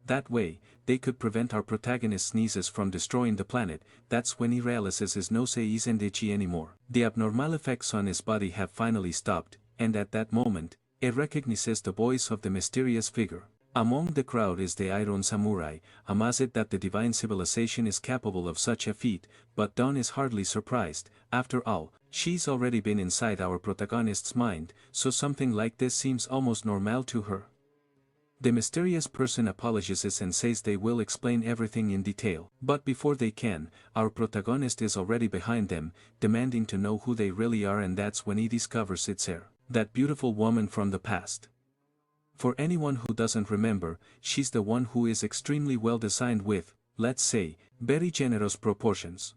That way, they could prevent our protagonist's sneezes from destroying the planet. That's when he realizes his nose isn't itchy anymore. The abnormal effects on his body have finally stopped, and at that moment, he recognizes the voice of the mysterious figure. Among the crowd is the Iron Samurai, amazed that the divine civilization is capable of such a feat, but Dawn is hardly surprised. After all, she's already been inside our protagonist's mind, so something like this seems almost normal to her. The mysterious person apologizes and says they will explain everything in detail. But before they can, our protagonist is already behind them, demanding to know who they really are, and that's when he discovers it's her, that beautiful woman from the past. For anyone who doesn't remember, she's the one who is extremely well designed with, let's say, very generous proportions.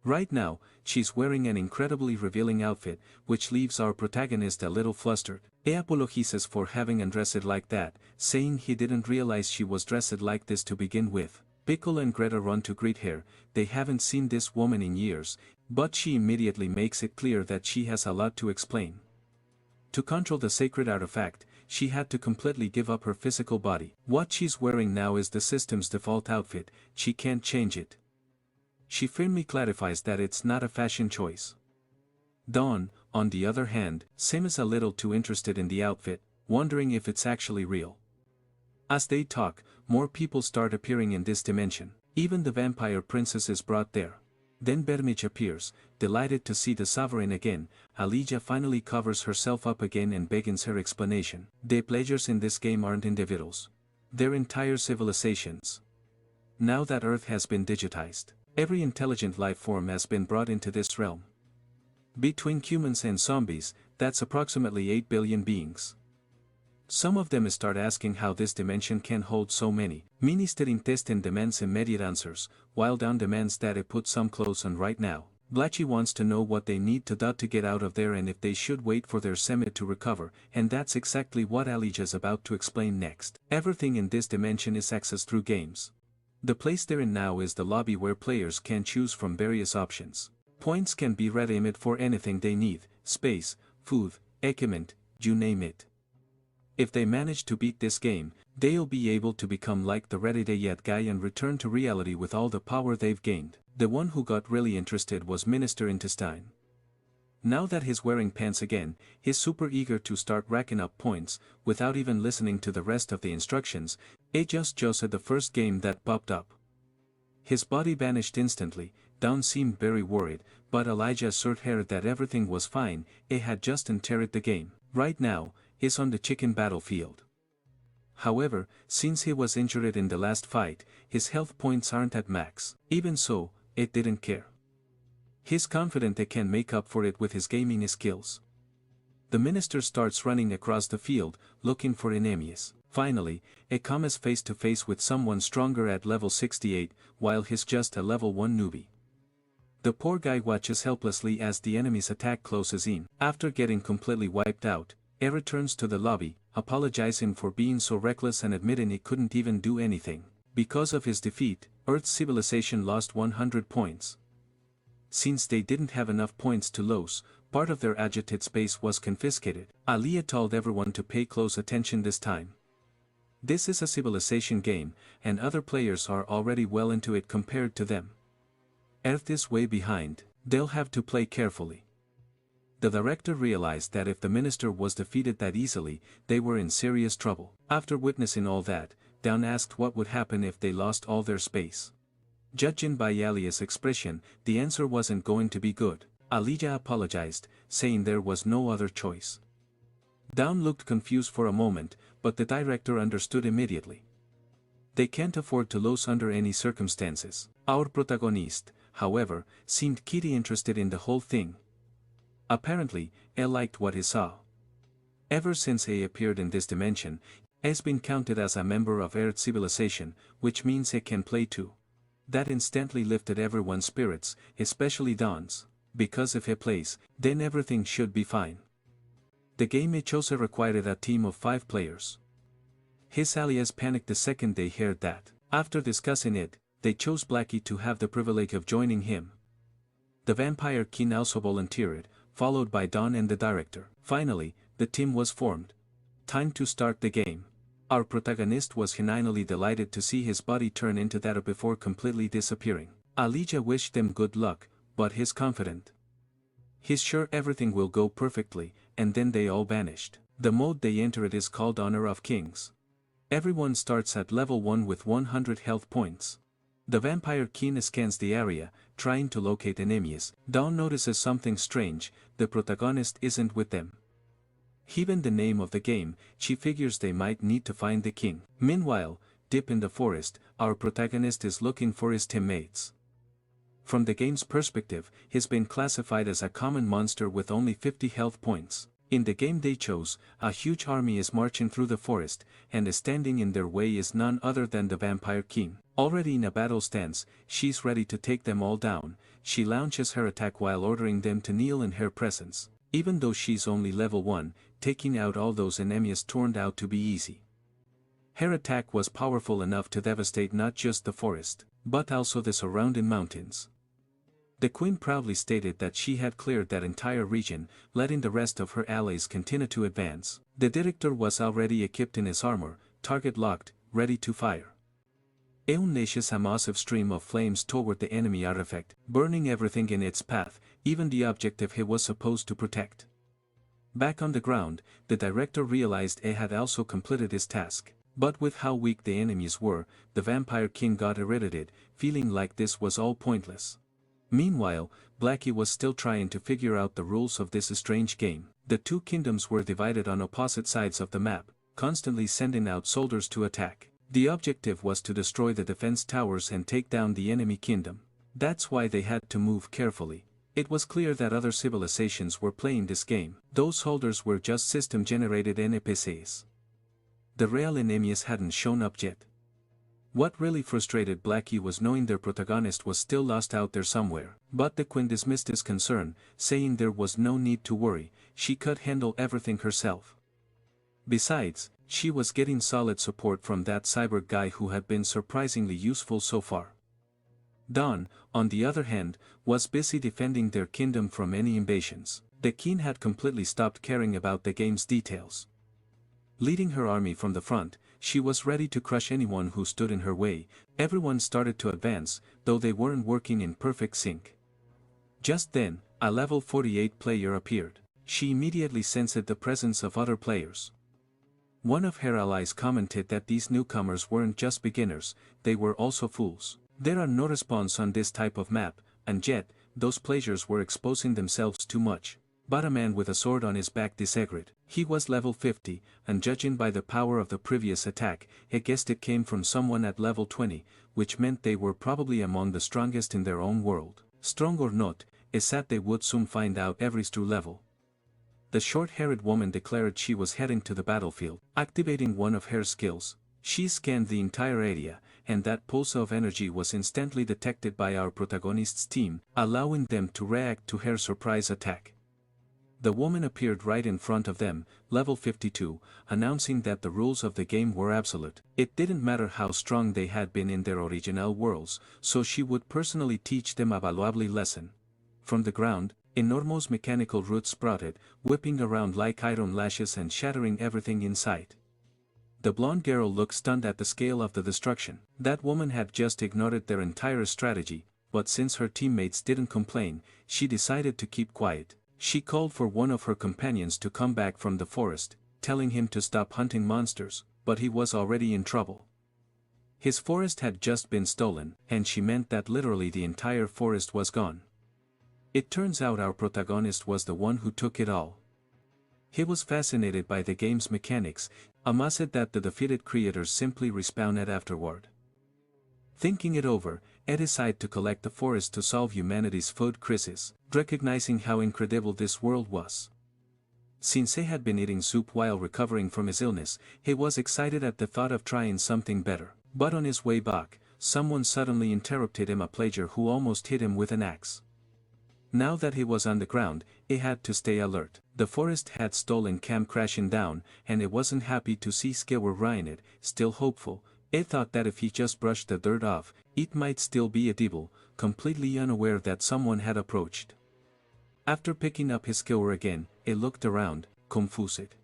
Right now, she's wearing an incredibly revealing outfit, which leaves our protagonist a little flustered. He apologizes for having undressed like that, saying he didn't realize she was dressed like this to begin with. Pickle and Greta run to greet her. They haven't seen this woman in years, but she immediately makes it clear that she has a lot to explain. To control the sacred artifact, she had to completely give up her physical body. What she's wearing now is the system's default outfit, she can't change it. She firmly clarifies that it's not a fashion choice. Dawn, on the other hand, seems a little too interested in the outfit, wondering if it's actually real. As they talk, more people start appearing in this dimension. Even the vampire princess is brought there. Then Bermich appears, delighted to see the sovereign again. Alija finally covers herself up again and begins her explanation. The players in this game aren't individuals. They're entire civilizations. Now that Earth has been digitized, every intelligent life form has been brought into this realm. Between humans and zombies, that's approximately 8 billion beings. Some of them start asking how this dimension can hold so many. Minister intestine demands immediate answers, while Dawn demands that it put some clothes on right now. Blatchy wants to know what they need to do to get out of there and if they should wait for their semi to recover, and that's exactly what Alija's about to explain next. Everything in this dimension is accessed through games. The place they're in now is the lobby where players can choose from various options. Points can be redeemed for anything they need: space, food, equipment, you name it. If they manage to beat this game, they'll be able to become like the ready-to-yet guy and return to reality with all the power they've gained. The one who got really interested was Minister Intestine. Now that he's wearing pants again, he's super eager to start racking up points, without even listening to the rest of the instructions. He just chose the first game that popped up. His body vanished instantly. Dawn seemed very worried, but Alija assured her that everything was fine. He had just entered the game. Right now, he's on the chicken battlefield. However, since he was injured in the last fight, his health points aren't at max. Even so, it didn't care. He's confident he can make up for it with his gaming skills. The minister starts running across the field, looking for enemies. Finally, he comes face to face with someone stronger at level 68, while he's just a level 1 newbie. The poor guy watches helplessly as the enemy's attack closes in. After getting completely wiped out, he returns to the lobby, apologizing for being so reckless and admitting he couldn't even do anything. Because of his defeat, Earth's civilization lost 100 points. Since they didn't have enough points to lose, part of their agitated space was confiscated. Aliyah told everyone to pay close attention this time. This is a civilization game, and other players are already well into it compared to them. Earth is way behind, they'll have to play carefully. The director realized that if the minister was defeated that easily, they were in serious trouble. After witnessing all that, Dawn asked what would happen if they lost all their space. Judging by Alia's expression, the answer wasn't going to be good. Alija apologized, saying there was no other choice. Dawn looked confused for a moment, but the director understood immediately. They can't afford to lose under any circumstances. Our protagonist, however, seemed keenly interested in the whole thing. Apparently, he liked what he saw. Ever since he appeared in this dimension, he has been counted as a member of Earth civilization, which means he can play too. That instantly lifted everyone's spirits, especially Dawn's, because if he plays, then everything should be fine. The game he chose required a team of 5 players. His allies panicked the second they heard that. After discussing it, they chose Blackie to have the privilege of joining him. The vampire king also volunteered, followed by Dawn and the director. Finally, the team was formed. Time to start the game. Our protagonist was genuinely delighted to see his body turn into that before completely disappearing. Alija wished them good luck, but he's confident. He's sure everything will go perfectly, and then they all vanished. The mode they entered is called Honor of Kings. Everyone starts at level 1 with 100 health points. The vampire king scans the area, trying to locate enemies. Dawn notices something strange: the protagonist isn't with them. Given the name of the game, she figures they might need to find the king. Meanwhile, deep in the forest, our protagonist is looking for his teammates. From the game's perspective, he's been classified as a common monster with only 50 health points. In the game they chose, a huge army is marching through the forest, and standing in their way is none other than the vampire king. Already in a battle stance, she's ready to take them all down. She launches her attack while ordering them to kneel in her presence. Even though she's only level 1, taking out all those enemies turned out to be easy. Her attack was powerful enough to devastate not just the forest, but also the surrounding mountains. The queen proudly stated that she had cleared that entire region, letting the rest of her allies continue to advance. The director was already equipped in his armor, target locked, ready to fire. He unleashes a massive stream of flames toward the enemy artifact, burning everything in its path, even the objective he was supposed to protect. Back on the ground, the director realized he had also completed his task. But with how weak the enemies were, the Vampire King got irritated, feeling like this was all pointless. Meanwhile, Blackie was still trying to figure out the rules of this strange game. The two kingdoms were divided on opposite sides of the map, constantly sending out soldiers to attack. The objective was to destroy the defense towers and take down the enemy kingdom. That's why they had to move carefully. It was clear that other civilizations were playing this game. Those soldiers were just system-generated NPCs. The real enemies hadn't shown up yet. What really frustrated Blackie was knowing their protagonist was still lost out there somewhere. But the queen dismissed his concern, saying there was no need to worry, she could handle everything herself. Besides, she was getting solid support from that cyborg guy who had been surprisingly useful so far. Dawn, on the other hand, was busy defending their kingdom from any invasions. The king had completely stopped caring about the game's details. Leading her army from the front, she was ready to crush anyone who stood in her way. Everyone started to advance, though they weren't working in perfect sync. Just then, a level 48 player appeared. She immediately sensed the presence of other players. One of her allies commented that these newcomers weren't just beginners, they were also fools. There are no respawns on this type of map, and yet, those players were exposing themselves too much. But a man with a sword on his back disagreed. He was level 50, and judging by the power of the previous attack, he guessed it came from someone at level 20, which meant they were probably among the strongest in their own world. Strong or not, is that they would soon find out every true level. The short-haired woman declared she was heading to the battlefield. Activating one of her skills, she scanned the entire area, and that pulse of energy was instantly detected by our protagonist's team, allowing them to react to her surprise attack. The woman appeared right in front of them, level 52, announcing that the rules of the game were absolute. It didn't matter how strong they had been in their original worlds, so she would personally teach them a valuable lesson. From the ground, enormous mechanical roots sprouted, whipping around like iron lashes and shattering everything in sight. The blonde girl looked stunned at the scale of the destruction. That woman had just ignored their entire strategy, but since her teammates didn't complain, she decided to keep quiet. She called for one of her companions to come back from the forest, telling him to stop hunting monsters, but he was already in trouble. His forest had just been stolen, and she meant that literally the entire forest was gone. It turns out our protagonist was the one who took it all. He was fascinated by the game's mechanics, amazed that the defeated creators simply respawned afterward. Thinking it over, he decided to collect the forest to solve humanity's food crisis, recognizing how incredible this world was. Since he had been eating soup while recovering from his illness, he was excited at the thought of trying something better. But on his way back, someone suddenly interrupted him, a player who almost hit him with an axe. Now that he was on the ground, he had to stay alert. The forest had stolen came crashing down, and he wasn't happy to see Skewer ruined. Still hopeful, he thought that if he just brushed the dirt off, it might still be edible, completely unaware that someone had approached. After picking up his skewer again, he looked around, confused.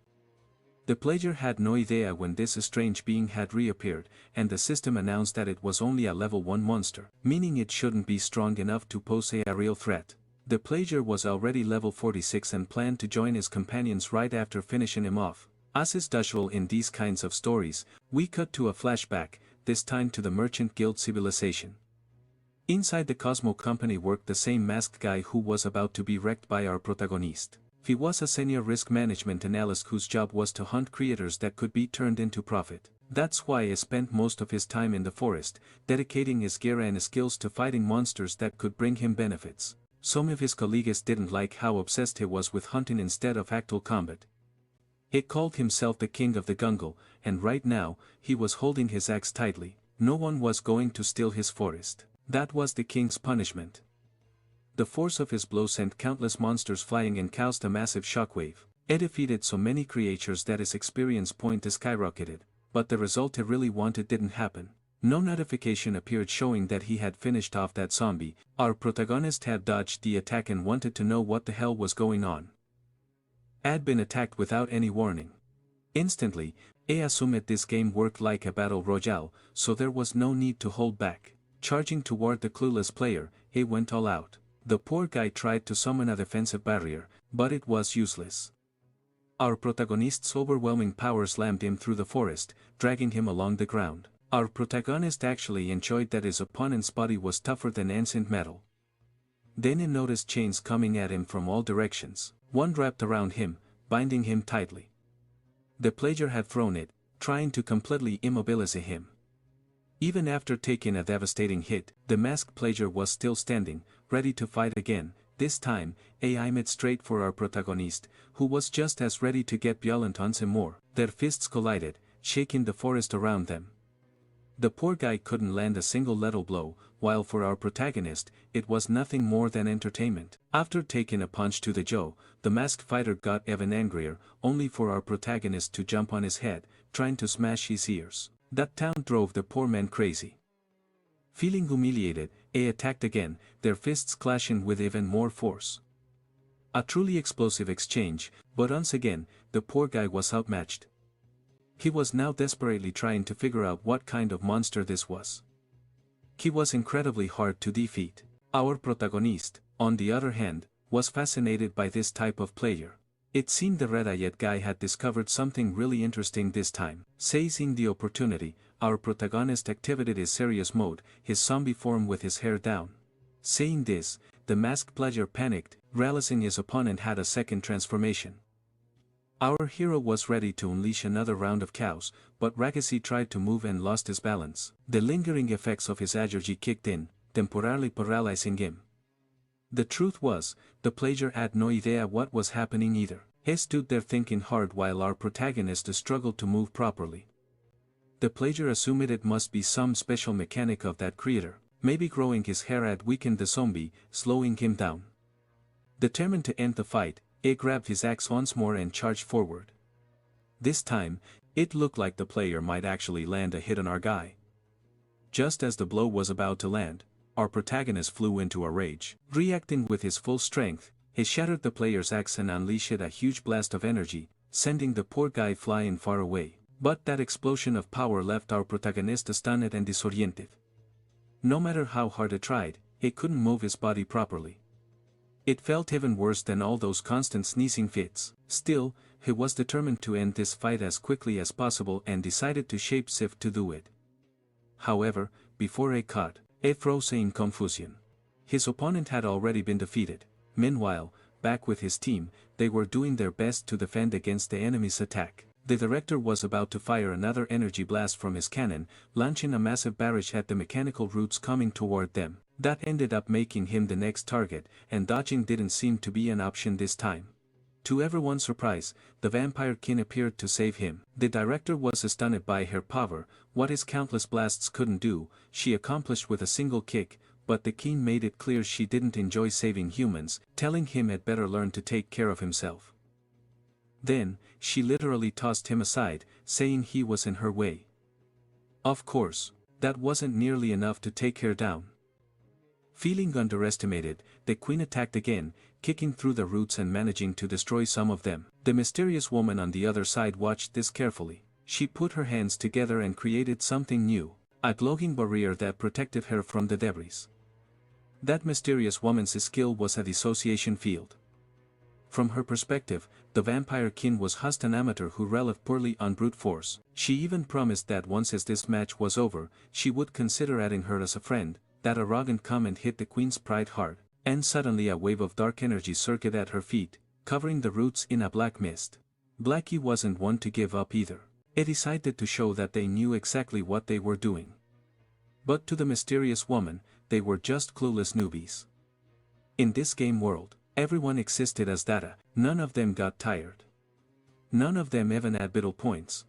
The player had no idea when this strange being had reappeared, and the system announced that it was only a level 1 monster, meaning it shouldn't be strong enough to pose a real threat. The player was already level 46 and planned to join his companions right after finishing him off. As is usual in these kinds of stories, we cut to a flashback, this time to the Merchant Guild civilization. Inside the Cosmo Company worked the same masked guy who was about to be wrecked by our protagonist. He was a senior risk management analyst whose job was to hunt creatures that could be turned into profit. That's why he spent most of his time in the forest, dedicating his gear and skills to fighting monsters that could bring him benefits. Some of his colleagues didn't like how obsessed he was with hunting instead of actual combat. He called himself the king of the jungle, and right now, he was holding his axe tightly. No one was going to steal his forest. That was the king's punishment. The force of his blow sent countless monsters flying and caused a massive shockwave. He defeated so many creatures that his experience point skyrocketed, but the result he really wanted didn't happen. No notification appeared showing that he had finished off that zombie. Our protagonist had dodged the attack and wanted to know what the hell was going on. Had been attacked without any warning. Instantly, I assumed this game worked like a battle royale, so there was no need to hold back. Charging toward the clueless player, he went all out. The poor guy tried to summon a defensive barrier, but it was useless. Our protagonist's overwhelming power slammed him through the forest, dragging him along the ground. Our protagonist actually enjoyed that his opponent's body was tougher than ancient metal. Then he noticed chains coming at him from all directions, one wrapped around him, binding him tightly. The player had thrown it, trying to completely immobilize him. Even after taking a devastating hit, the masked player was still standing, ready to fight again. This time, AI made straight for our protagonist, who was just as ready to get violent once more. Their fists collided, shaking the forest around them. The poor guy couldn't land a single lethal blow, while for our protagonist, it was nothing more than entertainment. After taking a punch to the jaw, the masked fighter got even angrier, only for our protagonist to jump on his head, trying to smash his ears. That taunt drove the poor man crazy. Feeling humiliated, they attacked again, their fists clashing with even more force. A truly explosive exchange, but once again, the poor guy was outmatched. He was now desperately trying to figure out what kind of monster this was. He was incredibly hard to defeat. Our protagonist, on the other hand, was fascinated by this type of player. It seemed the red-eyed guy had discovered something really interesting this time. Seizing the opportunity, our protagonist activated his serious mode, his zombie form with his hair down. Saying this, the masked player panicked, realizing his opponent had a second transformation. Our hero was ready to unleash another round of chaos, but Ragazzi tried to move and lost his balance. The lingering effects of his allergy kicked in, temporarily paralyzing him. The truth was, the player had no idea what was happening either. He stood there thinking hard while our protagonist struggled to move properly. The player assumed it must be some special mechanic of that creator. Maybe growing his hair had weakened the zombie, slowing him down. Determined to end the fight, he grabbed his axe once more and charged forward. This time, it looked like the player might actually land a hit on our guy. Just as the blow was about to land, our protagonist flew into a rage. Reacting with his full strength, he shattered the player's axe and unleashed a huge blast of energy, sending the poor guy flying far away. But that explosion of power left our protagonist stunned and disoriented. No matter how hard he tried, he couldn't move his body properly. It felt even worse than all those constant sneezing fits. Still, he was determined to end this fight as quickly as possible and decided to shapeshift to do it. However, before he could, he froze in confusion. His opponent had already been defeated. Meanwhile, back with his team, they were doing their best to defend against the enemy's attack. The director was about to fire another energy blast from his cannon, launching a massive barrage at the mechanical roots coming toward them. That ended up making him the next target, and dodging didn't seem to be an option this time. To everyone's surprise, the vampire king appeared to save him. The director was stunned by her power. What his countless blasts couldn't do, she accomplished with a single kick, but the king made it clear she didn't enjoy saving humans, telling him he'd better learn to take care of himself. Then, she literally tossed him aside, saying he was in her way. Of course, that wasn't nearly enough to take her down. Feeling underestimated, the queen attacked again, kicking through the roots and managing to destroy some of them. The mysterious woman on the other side watched this carefully. She put her hands together and created something new, a glowing barrier that protected her from the debris. That mysterious woman's skill was a dissociation field. From her perspective, the vampire king was just an amateur who relied poorly on brute force. She even promised that once this match was over, she would consider adding her as a friend. That arrogant comment hit the queen's pride hard, and suddenly a wave of dark energy circled at her feet, covering the roots in a black mist. Blackie wasn't one to give up either. He decided to show that they knew exactly what they were doing. But to the mysterious woman, they were just clueless newbies. In this game world, everyone existed as data. None of them got tired. None of them even had battle points.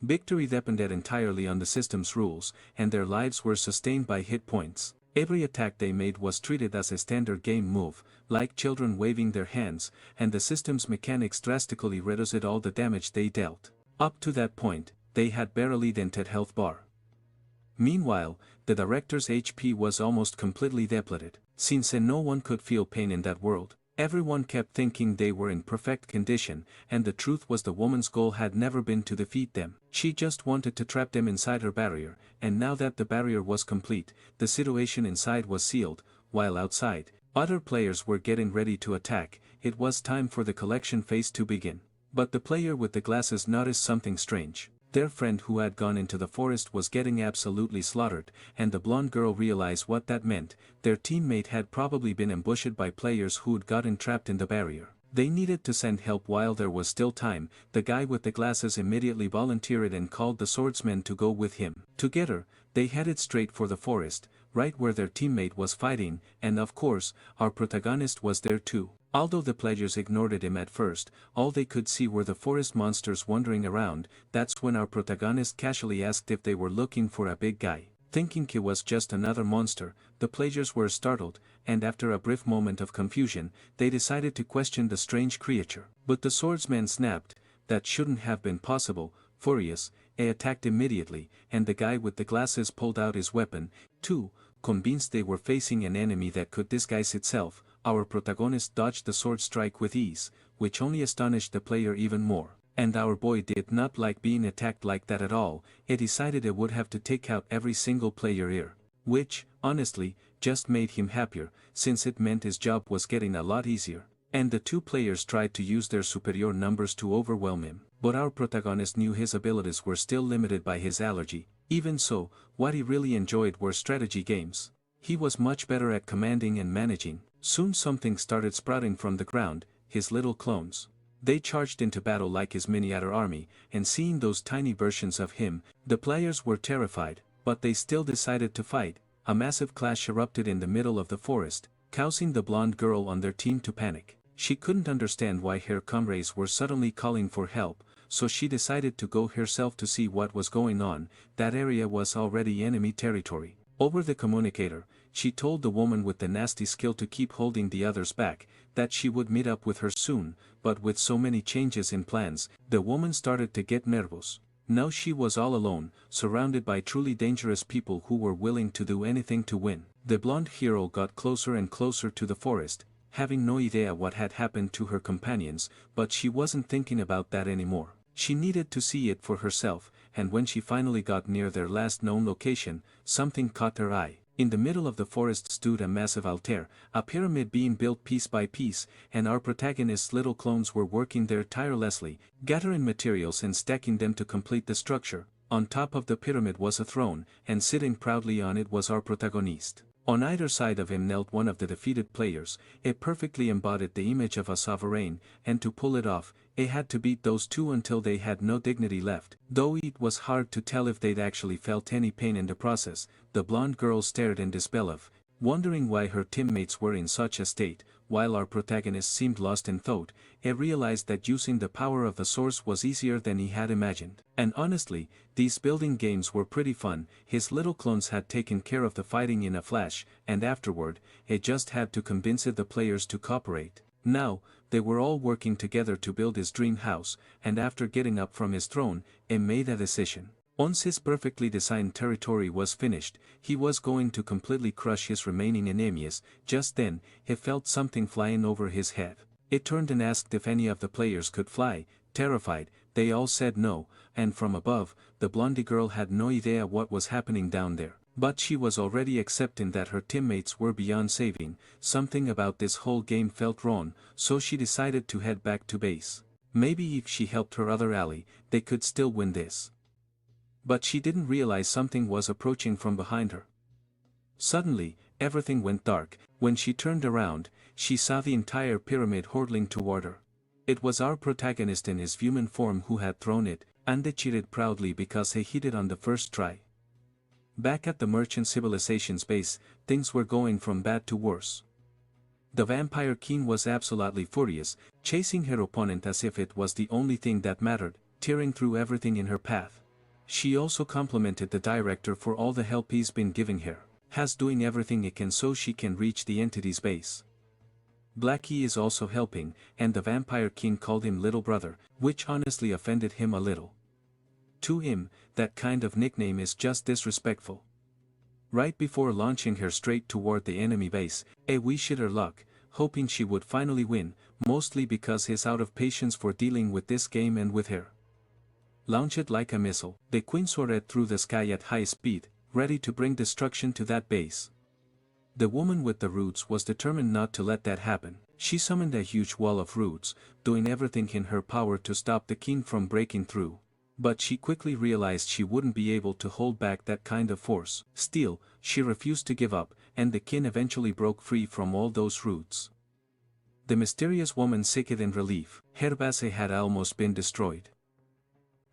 Victory depended entirely on the system's rules, and their lives were sustained by hit points. Every attack they made was treated as a standard game move, like children waving their hands, and the system's mechanics drastically reduced all the damage they dealt. Up to that point, they had barely dented health bar. Meanwhile, the director's HP was almost completely depleted. Since no one could feel pain in that world, everyone kept thinking they were in perfect condition, and the truth was the woman's goal had never been to defeat them. She just wanted to trap them inside her barrier, and now that the barrier was complete, the situation inside was sealed, while outside, other players were getting ready to attack. It was time for the collection phase to begin. But the player with the glasses noticed something strange. Their friend who had gone into the forest was getting absolutely slaughtered, and the blonde girl realized what that meant. Their teammate had probably been ambushed by players who'd gotten trapped in the barrier. They needed to send help while there was still time. The guy with the glasses immediately volunteered and called the swordsman to go with him. Together, they headed straight for the forest, right where their teammate was fighting, and of course, our protagonist was there too. Although the players ignored him at first, all they could see were the forest monsters wandering around. That's when our protagonist casually asked if they were looking for a big guy. Thinking he was just another monster, the players were startled, and after a brief moment of confusion, they decided to question the strange creature. But the swordsman snapped, "That shouldn't have been possible." Furious, he attacked immediately, and the guy with the glasses pulled out his weapon, too, convinced they were facing an enemy that could disguise itself. Our protagonist dodged the sword strike with ease, which only astonished the player even more. And our boy did not like being attacked like that at all. He decided he would have to take out every single player here. Which, honestly, just made him happier, since it meant his job was getting a lot easier. And the two players tried to use their superior numbers to overwhelm him. But our protagonist knew his abilities were still limited by his allergy. Even so, what he really enjoyed were strategy games. He was much better at commanding and managing. Soon something started sprouting from the ground, his little clones. They charged into battle like his miniature army, and seeing those tiny versions of him, the players were terrified, but they still decided to fight. A massive clash erupted in the middle of the forest, causing the blonde girl on their team to panic. She couldn't understand why her comrades were suddenly calling for help, so she decided to go herself to see what was going on. That area was already enemy territory. Over the communicator, she told the woman with the nasty skill to keep holding the others back, that she would meet up with her soon, but with so many changes in plans, the woman started to get nervous. Now she was all alone, surrounded by truly dangerous people who were willing to do anything to win. The blonde hero got closer and closer to the forest, having no idea what had happened to her companions, but she wasn't thinking about that anymore. She needed to see it for herself, and when she finally got near their last known location, something caught her eye. In the middle of the forest stood a massive altar, a pyramid being built piece by piece, and our protagonist's little clones were working there tirelessly, gathering materials and stacking them to complete the structure. On top of the pyramid was a throne, and sitting proudly on it was our protagonist. On either side of him knelt one of the defeated players. It perfectly embodied the image of a sovereign, and to pull it off, he had to beat those two until they had no dignity left. Though it was hard to tell if they'd actually felt any pain in the process, the blonde girl stared in disbelief, wondering why her teammates were in such a state. While our protagonist seemed lost in thought, he realized that using the power of the source was easier than he had imagined. And honestly, these building games were pretty fun. His little clones had taken care of the fighting in a flash, and afterward, he just had to convince the players to cooperate. Now, they were all working together to build his dream house, and after getting up from his throne, he made a decision. Once his perfectly designed territory was finished, he was going to completely crush his remaining enemies. Just then, he felt something flying over his head. He turned and asked if any of the players could fly. Terrified, they all said no, and from above, the blondie girl had no idea what was happening down there. But she was already accepting that her teammates were beyond saving. Something about this whole game felt wrong, so she decided to head back to base. Maybe if she helped her other ally, they could still win this. But she didn't realize something was approaching from behind her. Suddenly, everything went dark. When she turned around, she saw the entire pyramid hurtling toward her. It was our protagonist in his human form who had thrown it, and they cheated proudly because he hit it on the first try. Back at the merchant civilization's base, things were going from bad to worse. The vampire king was absolutely furious, chasing her opponent as if it was the only thing that mattered, tearing through everything in her path. She also complimented the director for all the help he's been giving her. Has doing everything he can so she can reach the entity's base. Blackie is also helping, and the vampire king called him little brother, which honestly offended him a little. To him, that kind of nickname is just disrespectful. Right before launching her straight toward the enemy base, A wished her luck, hoping she would finally win, mostly because he's out of patience for dealing with this game and with her. Launched like a missile, the queen soared through the sky at high speed, ready to bring destruction to that base. The woman with the roots was determined not to let that happen. She summoned a huge wall of roots, doing everything in her power to stop the king from breaking through. But she quickly realized she wouldn't be able to hold back that kind of force. Still, she refused to give up, and the king eventually broke free from all those roots. The mysterious woman sighed in relief. Her base had almost been destroyed.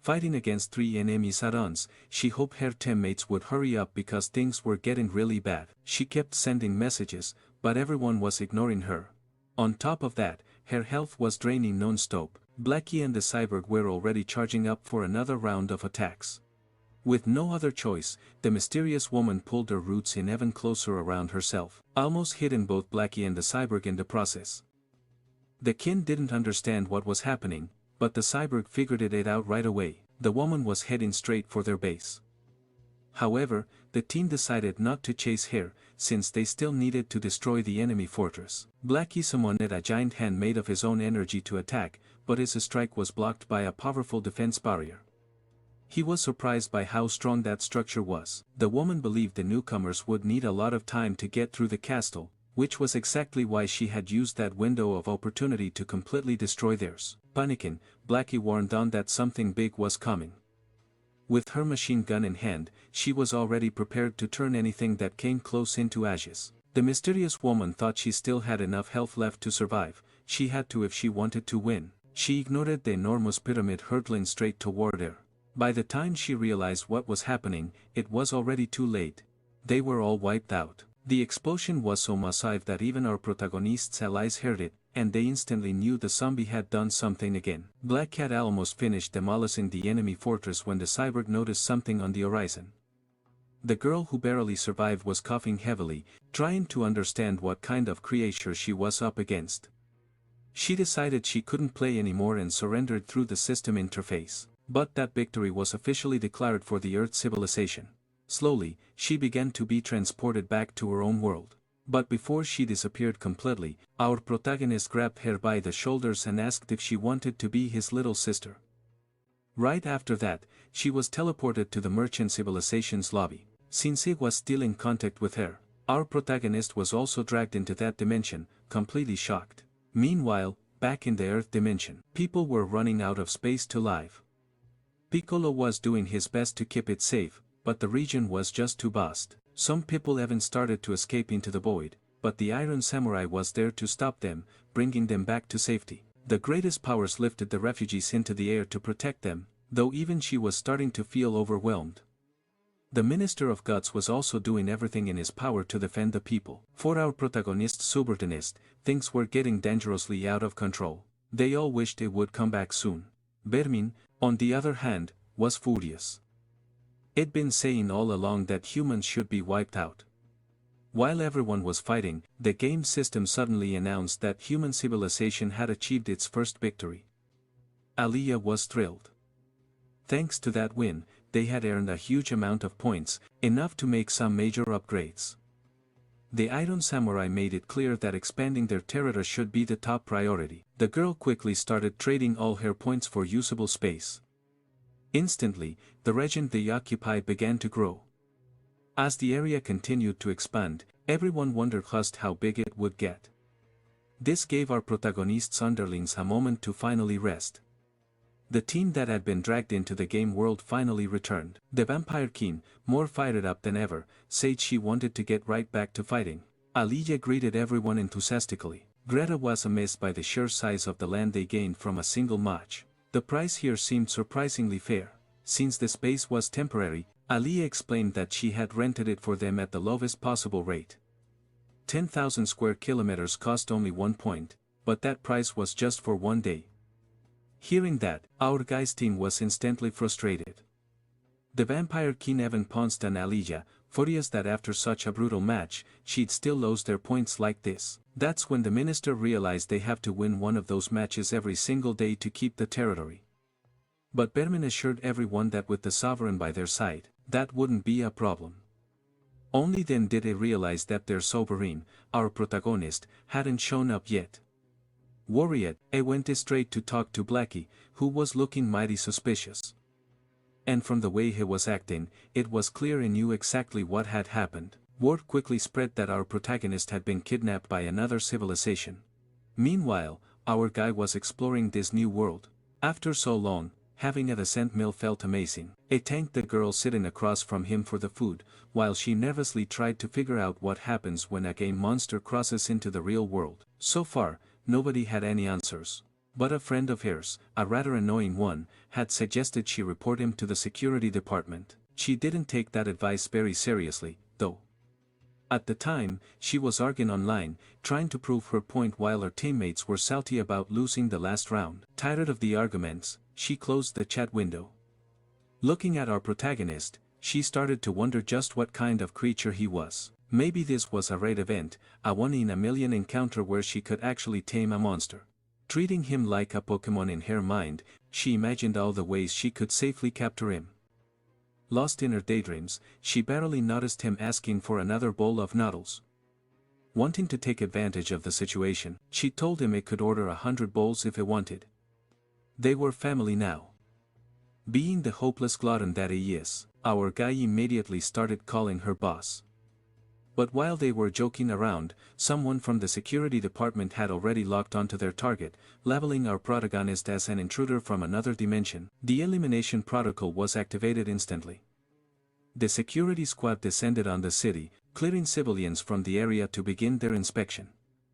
Fighting against 3 enemies at once, she hoped her teammates would hurry up because things were getting really bad. She kept sending messages, but everyone was ignoring her. On top of that, her health was draining non-stop. Blackie and the cyborg were already charging up for another round of attacks. With no other choice, the mysterious woman pulled her roots in even closer around herself, almost hitting both Blackie and the cyborg in the process. The king didn't understand what was happening, but the cyborg figured it out right away. The woman was heading straight for their base. However, the team decided not to chase her, since they still needed to destroy the enemy fortress. Blackie summoned a giant hand made of his own energy to attack, but his strike was blocked by a powerful defense barrier. He was surprised by how strong that structure was. The woman believed the newcomers would need a lot of time to get through the castle, which was exactly why she had used that window of opportunity to completely destroy theirs. Panicking, Blackie warned Dawn that something big was coming. With her machine gun in hand, she was already prepared to turn anything that came close into ashes. The mysterious woman thought she still had enough health left to survive. She had to if she wanted to win. She ignored the enormous pyramid hurtling straight toward her. By the time she realized what was happening, it was already too late. They were all wiped out. The explosion was so massive that even our protagonist's allies heard it, and they instantly knew the zombie had done something again. Black Cat almost finished demolishing the enemy fortress when the cyborg noticed something on the horizon. The girl who barely survived was coughing heavily, trying to understand what kind of creature she was up against. She decided she couldn't play anymore and surrendered through the system interface. But that victory was officially declared for the Earth civilization. Slowly, she began to be transported back to her own world. But before she disappeared completely, our protagonist grabbed her by the shoulders and asked if she wanted to be his little sister. Right after that, she was teleported to the merchant civilization's lobby. Since he was still in contact with her, our protagonist was also dragged into that dimension, completely shocked. Meanwhile, back in the Earth dimension, people were running out of space to live. Piccolo was doing his best to keep it safe, but the region was just too vast. Some people even started to escape into the void, but the Iron Samurai was there to stop them, bringing them back to safety. The greatest powers lifted the refugees into the air to protect them, though even she was starting to feel overwhelmed. The Minister of Gods was also doing everything in his power to defend the people. For our protagonist's subalternist, things were getting dangerously out of control. They all wished it would come back soon. Vermin, on the other hand, was furious. It'd been saying all along that humans should be wiped out. While everyone was fighting, the game system suddenly announced that human civilization had achieved its first victory. Aliyah was thrilled. Thanks to that win, they had earned a huge amount of points, enough to make some major upgrades. The Iron Samurai made it clear that expanding their territory should be the top priority. The girl quickly started trading all her points for usable space. Instantly, the region they occupied began to grow. As the area continued to expand, everyone wondered just how big it would get. This gave our protagonist's underlings a moment to finally rest. The team that had been dragged into the game world finally returned. The Vampire King, more fired up than ever, said she wanted to get right back to fighting. Aliyah greeted everyone enthusiastically. Greta was amazed by the sheer size of the land they gained from a single match. The price here seemed surprisingly fair. Since the space was temporary, Aliyah explained that she had rented it for them at the lowest possible rate. 10,000 square kilometers cost only 1 point, but that price was just for 1 day. Hearing that, our guy's team was instantly frustrated. The Vampire King even pounced on Aliyah, furious that after such a brutal match, she'd still lose their points like this. That's when the minister realized they have to win one of those matches every single day to keep the territory. But Berman assured everyone that with the sovereign by their side, that wouldn't be a problem. Only then did they realize that their sovereign, our protagonist, hadn't shown up yet. Worried, I went straight to talk to Blackie, who was looking mighty suspicious. And from the way he was acting, it was clear he knew exactly what had happened. Word quickly spread that our protagonist had been kidnapped by another civilization. Meanwhile, our guy was exploring this new world. After so long, having a decent meal felt amazing. He thanked the girl sitting across from him for the food, while she nervously tried to figure out what happens when a game monster crosses into the real world. So far, nobody had any answers. But a friend of hers, a rather annoying one, had suggested she report him to the security department. She didn't take that advice very seriously, though. At the time, she was arguing online, trying to prove her point while her teammates were salty about losing the last round. Tired of the arguments, she closed the chat window. Looking at our protagonist, she started to wonder just what kind of creature he was. Maybe this was a rare event, a one-in-a-million encounter where she could actually tame a monster. Treating him like a Pokemon in her mind, she imagined all the ways she could safely capture him. Lost in her daydreams, she barely noticed him asking for another bowl of noodles. Wanting to take advantage of the situation, she told him he could order 100 bowls if he wanted. They were family now. Being the hopeless glutton that he is, our guy immediately started calling her boss. But while they were joking around, someone from the security department had already locked onto their target, labeling our protagonist as an intruder from another dimension. The elimination protocol was activated instantly. The security squad descended on the city, clearing civilians from the area to begin their inspection.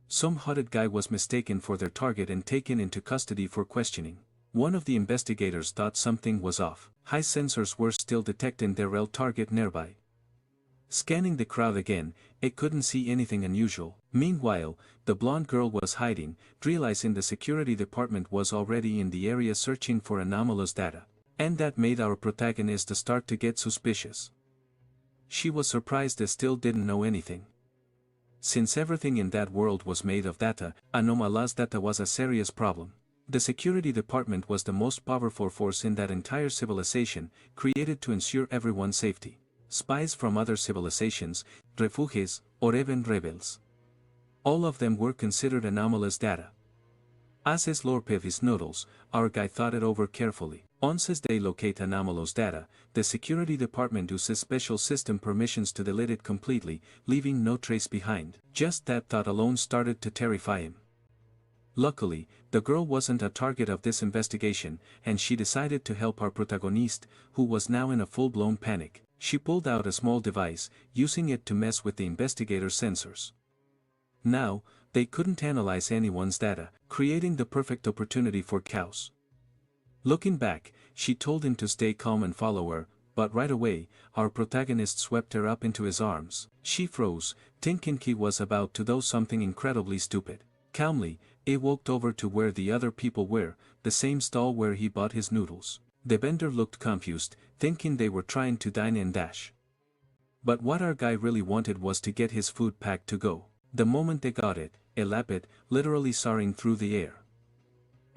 Some hooded guy was mistaken for their target and taken into custody for questioning. One of the investigators thought something was off. High sensors were still detecting their real target nearby. Scanning the crowd again, it couldn't see anything unusual. Meanwhile, the blonde girl was hiding, realizing the security department was already in the area searching for anomalous data. And that made our protagonist start to get suspicious. She was surprised they still didn't know anything. Since everything in that world was made of data, anomalous data was a serious problem. The security department was the most powerful force in that entire civilization, created to ensure everyone's safety. Spies from other civilizations, refugees, or even rebels. All of them were considered anomalous data. As his lord of his noodles, our guy thought it over carefully. Once they locate anomalous data, the security department uses special system permissions to delete it completely, leaving no trace behind. Just that thought alone started to terrify him. Luckily, the girl wasn't a target of this investigation, and she decided to help our protagonist, who was now in a full-blown panic. She pulled out a small device, using it to mess with the investigator's sensors. Now, they couldn't analyze anyone's data, creating the perfect opportunity for chaos. Looking back, she told him to stay calm and follow her, but right away, our protagonist swept her up into his arms. She froze, thinking he was about to do something incredibly stupid. Calmly, he walked over to where the other people were, the same stall where he bought his noodles. The vendor looked confused, thinking they were trying to dine and dash. But what our guy really wanted was to get his food packed to go. The moment they got it, he lapped it, literally soaring through the air.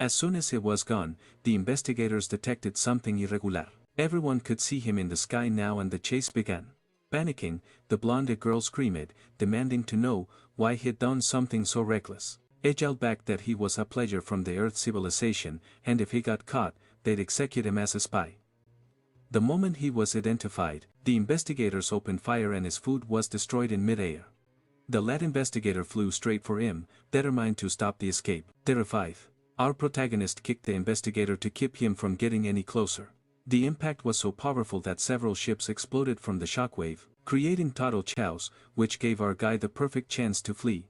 As soon as it was gone, the investigators detected something irregular. Everyone could see him in the sky now, and the chase began. Panicking, the blonde girl screamed, demanding to know why he'd done something so reckless. He yelled back that he was a pleasure from the Earth civilization, and if he got caught, they'd execute him as a spy. The moment he was identified, the investigators opened fire and his food was destroyed in mid-air. The lead investigator flew straight for him, determined to stop the escape. Terrified, our protagonist kicked the investigator to keep him from getting any closer. The impact was so powerful that several ships exploded from the shockwave, creating total chaos, which gave our guy the perfect chance to flee.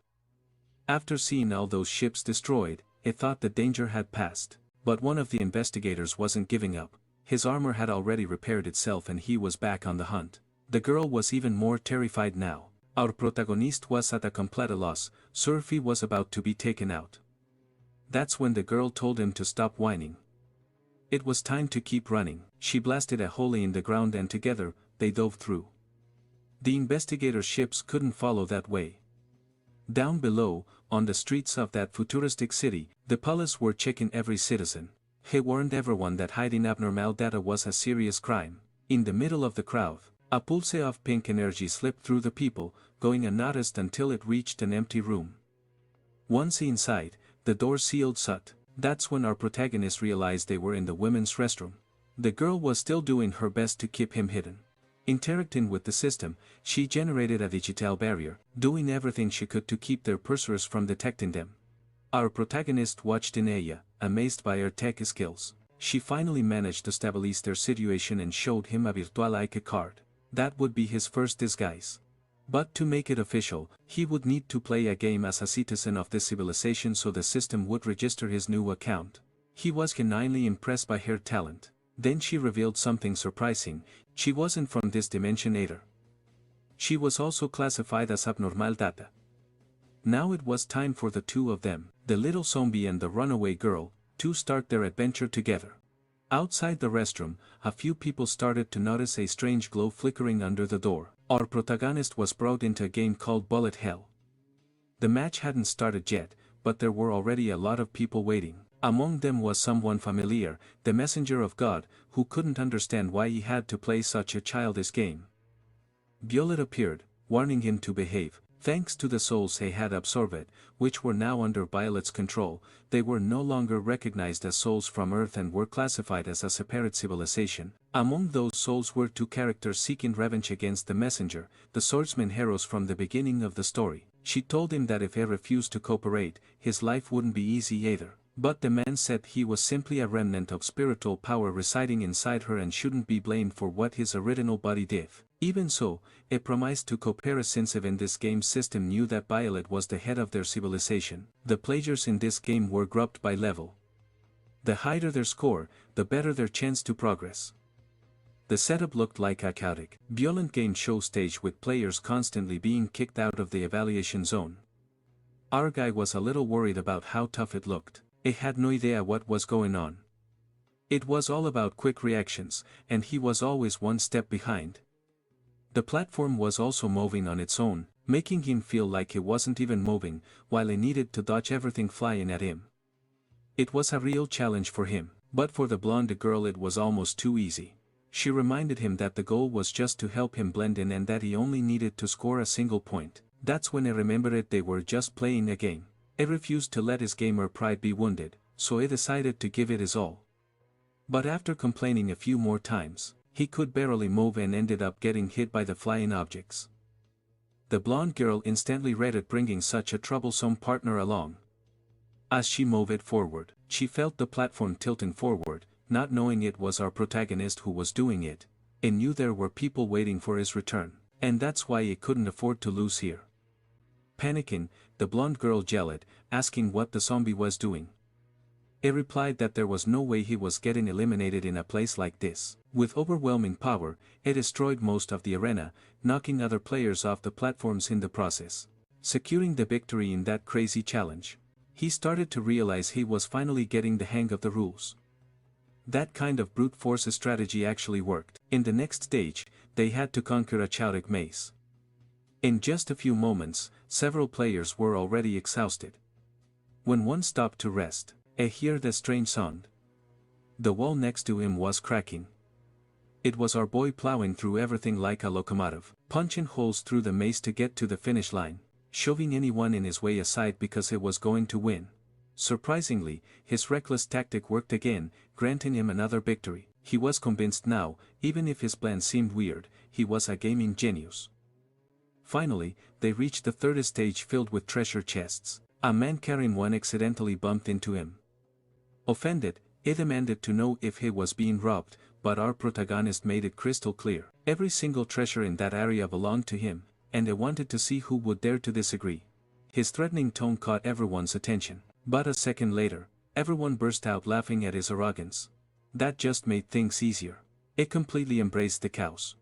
After seeing all those ships destroyed, he thought the danger had passed. But one of the investigators wasn't giving up. His armor had already repaired itself and he was back on the hunt. The girl was even more terrified now. Our protagonist was at a complete loss, Surfy was about to be taken out. That's when the girl told him to stop whining. It was time to keep running. She blasted a hole in the ground and together, they dove through. The investigator ships couldn't follow that way. Down below, on the streets of that futuristic city, the police were checking every citizen. He warned everyone that hiding abnormal data was a serious crime. In the middle of the crowd, A pulse of pink energy slipped through the people, going unnoticed until it reached an empty room. Once inside, the door sealed shut. That's when our protagonist realized they were in the women's restroom. The girl was still doing her best to keep him hidden. Interacting with the system, she generated a digital barrier, doing everything she could to keep their pursuers from detecting them. Our protagonist watched in awe, amazed by her tech skills. She finally managed to stabilize their situation and showed him a virtual ID card. That would be his first disguise. But to make it official, he would need to play a game as a citizen of this civilization so the system would register his new account. He was genuinely impressed by her talent. Then she revealed something surprising: she wasn't from this dimension either. She was also classified as abnormal data. Now it was time for the two of them, the little zombie and the runaway girl, to start their adventure together. Outside the restroom, a few people started to notice a strange glow flickering under the door. Our protagonist was brought into a game called Bullet Hell. The match hadn't started yet, but there were already a lot of people waiting. Among them was someone familiar, the messenger of God, who couldn't understand why he had to play such a childish game. Violet appeared, warning him to behave. Thanks to the souls he had absorbed, which were now under Violet's control, they were no longer recognized as souls from Earth and were classified as a separate civilization. Among those souls were two characters seeking revenge against the messenger, the swordsman heroes from the beginning of the story. She told him that if he refused to cooperate, his life wouldn't be easy either. But the man said he was simply a remnant of spiritual power residing inside her and shouldn't be blamed for what his original body did. Even so, he promised to cooperate since in this game system knew that Violet was the head of their civilization. The players in this game were grouped by level. The higher their score, the better their chance to progress. The setup looked like a chaotic, violent game show stage with players constantly being kicked out of the evaluation zone. Our guy was a little worried about how tough it looked. He had no idea what was going on. It was all about quick reactions, and he was always one step behind. The platform was also moving on its own, making him feel like he wasn't even moving, while he needed to dodge everything flying at him. It was a real challenge for him, but for the blonde girl it was almost too easy. She reminded him that the goal was just to help him blend in and that he only needed to score a single point. That's when he remembered they were just playing a game. He refused to let his gamer pride be wounded, so he decided to give it his all. But after complaining a few more times, he could barely move and ended up getting hit by the flying objects. The blonde girl instantly regretted bringing such a troublesome partner along. As she moved forward, she felt the platform tilting forward, not knowing it was our protagonist who was doing it, and knew there were people waiting for his return, and that's why he couldn't afford to lose here. Panicking, the blonde girl yelled, asking what the zombie was doing. He replied that there was no way he was getting eliminated in a place like this. With overwhelming power, he destroyed most of the arena, knocking other players off the platforms in the process. Securing the victory in that crazy challenge, he started to realize he was finally getting the hang of the rules. That kind of brute force strategy actually worked. In the next stage, they had to conquer a chaotic maze. In just a few moments, several players were already exhausted. When one stopped to rest, he heard a strange sound. The wall next to him was cracking. It was our boy plowing through everything like a locomotive, punching holes through the maze to get to the finish line, shoving anyone in his way aside because he was going to win. Surprisingly, his reckless tactic worked again, granting him another victory. He was convinced now, even if his plan seemed weird, he was a gaming genius. Finally, they reached the third stage filled with treasure chests. A man carrying one accidentally bumped into him. Offended, he demanded to know if he was being robbed, but our protagonist made it crystal clear. Every single treasure in that area belonged to him, and he wanted to see who would dare to disagree. His threatening tone caught everyone's attention, but a second later, everyone burst out laughing at his arrogance. That just made things easier. He completely embraced the chaos,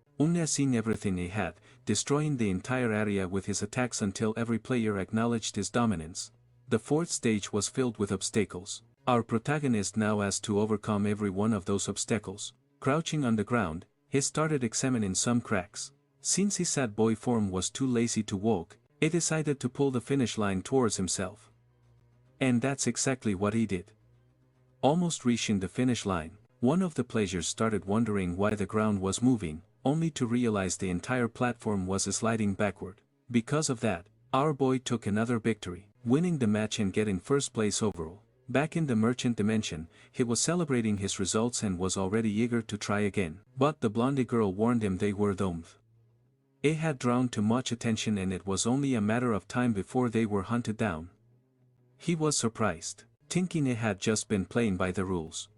seeing everything he had, destroying the entire area with his attacks until every player acknowledged his dominance. The fourth stage was filled with obstacles. Our protagonist now has to overcome every one of those obstacles. Crouching on the ground, he started examining some cracks. Since his sad boy form was too lazy to walk, he decided to pull the finish line towards himself. And that's exactly what he did. Almost reaching the finish line, one of the players started wondering why the ground was moving, only to realize the entire platform was sliding backward. Because of that, our boy took another victory, winning the match and getting first place overall. Back in the merchant dimension, he was celebrating his results and was already eager to try again. But the blondie girl warned him they were doomed. They had drawn too much attention and it was only a matter of time before they were hunted down. He was surprised, thinking he had just been playing by the rules.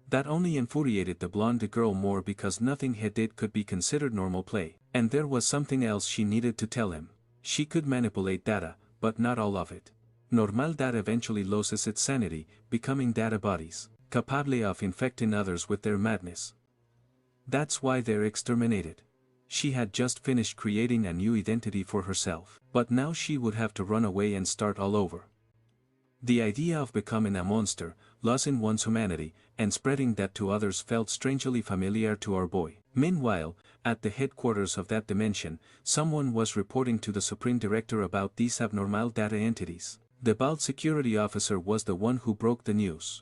That only infuriated the blonde girl more because nothing he did could be considered normal play. And there was something else she needed to tell him. She could manipulate data, but not all of it. Normal data eventually loses its sanity, becoming data bodies, capable of infecting others with their madness. That's why they're exterminated. She had just finished creating a new identity for herself, but now she would have to run away and start all over. The idea of becoming a monster, losing one's humanity, and spreading that to others felt strangely familiar to our boy. Meanwhile, at the headquarters of that dimension, someone was reporting to the Supreme Director about these abnormal data entities. The bald security officer was the one who broke the news.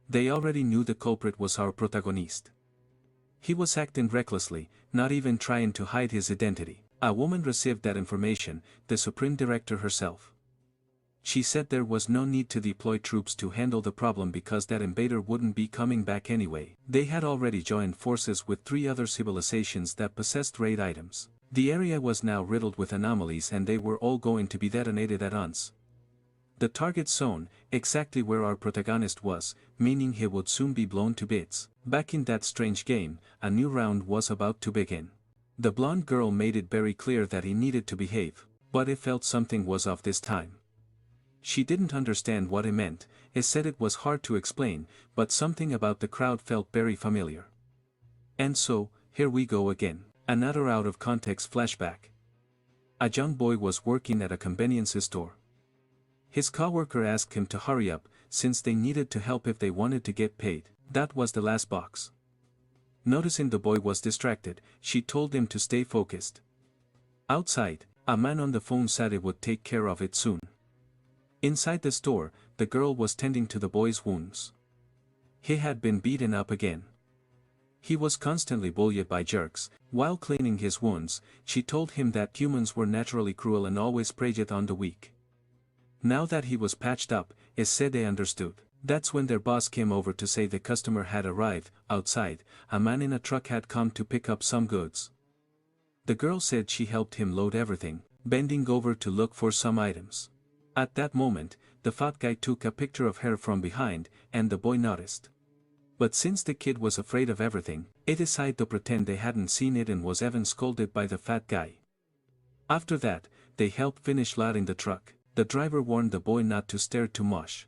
They already knew the culprit was our protagonist. He was acting recklessly, not even trying to hide his identity. A woman received that information, the Supreme Director herself. She said there was no need to deploy troops to handle the problem because that invader wouldn't be coming back anyway. They had already joined forces with 3 other civilizations that possessed raid items. The area was now riddled with anomalies and they were all going to be detonated at once. The target zone, exactly where our protagonist was, meaning he would soon be blown to bits. Back in that strange game, a new round was about to begin. The blonde girl made it very clear that he needed to behave, but he felt something was off this time. She didn't understand what he meant. He said it was hard to explain, but something about the crowd felt very familiar. And so, here we go again. Another out-of-context flashback. A young boy was working at a convenience store. His coworker asked him to hurry up, since they needed to help if they wanted to get paid. That was the last box. Noticing the boy was distracted, she told him to stay focused. Outside, a man on the phone said he would take care of it soon. Inside the store, the girl was tending to the boy's wounds. He had been beaten up again. He was constantly bullied by jerks. While cleaning his wounds, she told him that humans were naturally cruel and always preyed on the weak. Now that he was patched up, he said they understood. That's when their boss came over to say the customer had arrived. Outside, a man in a truck had come to pick up some goods. The girl said she helped him load everything, bending over to look for some items. At that moment, the fat guy took a picture of her from behind, and the boy noticed. But since the kid was afraid of everything, he decided to pretend they hadn't seen it and was even scolded by the fat guy. After that, they helped finish loading the truck. The driver warned the boy not to stare too much.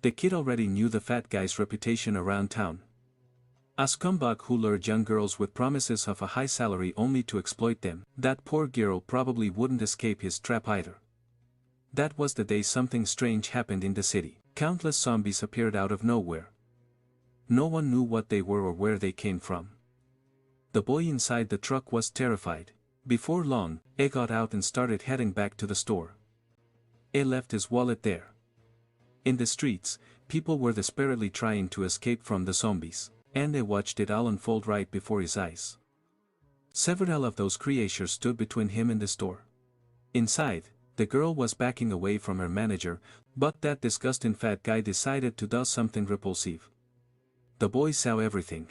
The kid already knew the fat guy's reputation around town. A scumbag who lured young girls with promises of a high salary only to exploit them. That poor girl probably wouldn't escape his trap either. That was the day something strange happened in the city. Countless zombies appeared out of nowhere. No one knew what they were or where they came from. The boy inside the truck was terrified. Before long, he got out and started heading back to the store. He left his wallet there. In the streets, people were desperately trying to escape from the zombies, and they watched it all unfold right before his eyes. Several of those creatures stood between him and the store. Inside, the girl was backing away from her manager, but that disgusting fat guy decided to do something repulsive. The boy saw everything.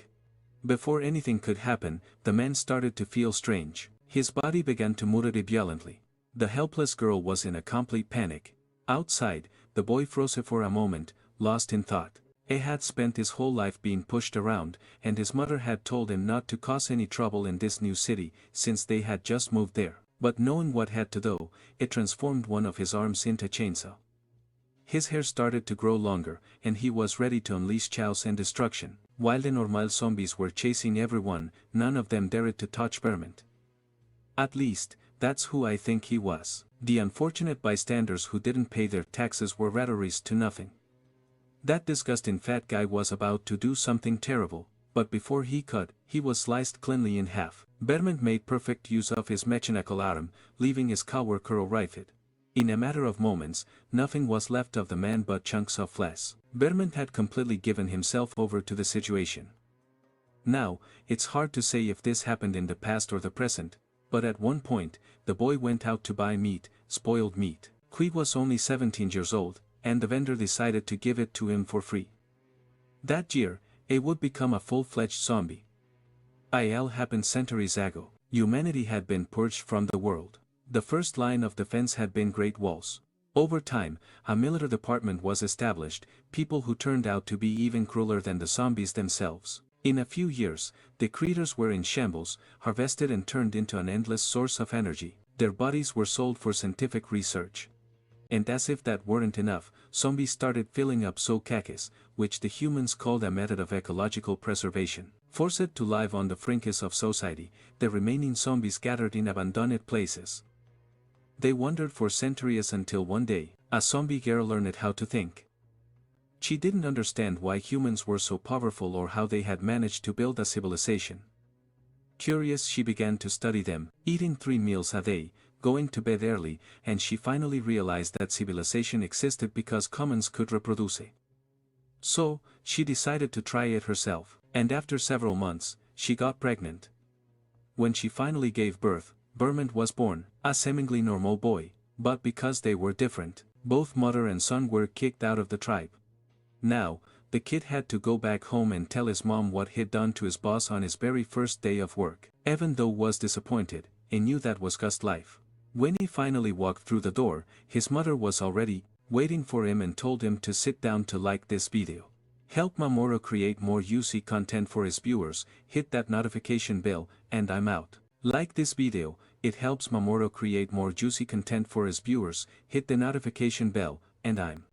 Before anything could happen, the man started to feel strange. His body began to move violently. The helpless girl was in a complete panic. Outside, the boy froze for a moment, lost in thought. He had spent his whole life being pushed around, and his mother had told him not to cause any trouble in this new city, since they had just moved there. But knowing what had to do, it transformed one of his arms into a chainsaw. His hair started to grow longer, and he was ready to unleash chaos and destruction. While the normal zombies were chasing everyone, none of them dared to touch Vermont. At least, that's who I think he was. The unfortunate bystanders who didn't pay their taxes were reduced to nothing. That disgusting fat guy was about to do something terrible, but before he could, he was sliced cleanly in half. Vermont made perfect use of his mechanical arm, leaving his coworker horrified. In a matter of moments, nothing was left of the man but chunks of flesh. Vermont had completely given himself over to the situation. Now, it's hard to say if this happened in the past or the present, but at one point, the boy went out to buy meat, spoiled meat. He was only 17 years old, and the vendor decided to give it to him for free. That year, he would become a full-fledged zombie. It happened centuries ago. Humanity had been purged from the world. The first line of defense had been great walls. Over time, a military department was established, people who turned out to be even crueler than the zombies themselves. In a few years, the creatures were in shambles, harvested and turned into an endless source of energy. Their bodies were sold for scientific research. And as if that weren't enough, zombies started filling up zoocaches, which the humans called a method of ecological preservation. Forced to live on the fringes of society, the remaining zombies gathered in abandoned places. They wandered for centuries until one day, a zombie girl learned how to think. She didn't understand why humans were so powerful or how they had managed to build a civilization. Curious, she began to study them, eating 3 meals a day, going to bed early, and she finally realized that civilization existed because humans could reproduce. So, she decided to try it herself, and after several months, she got pregnant. When she finally gave birth, Bermond was born, a seemingly normal boy, but because they were different, both mother and son were kicked out of the tribe. Now, the kid had to go back home and tell his mom what he'd done to his boss on his very first day of work. Even though was disappointed, he knew that was just life. When he finally walked through the door, his mother was already waiting for him and told him to sit down to like this video. Help Mamoru create more UC content for his viewers, hit that notification bell, and I'm out. Like this video, it helps Mamoru create more juicy content for his viewers, hit the notification bell, and I'm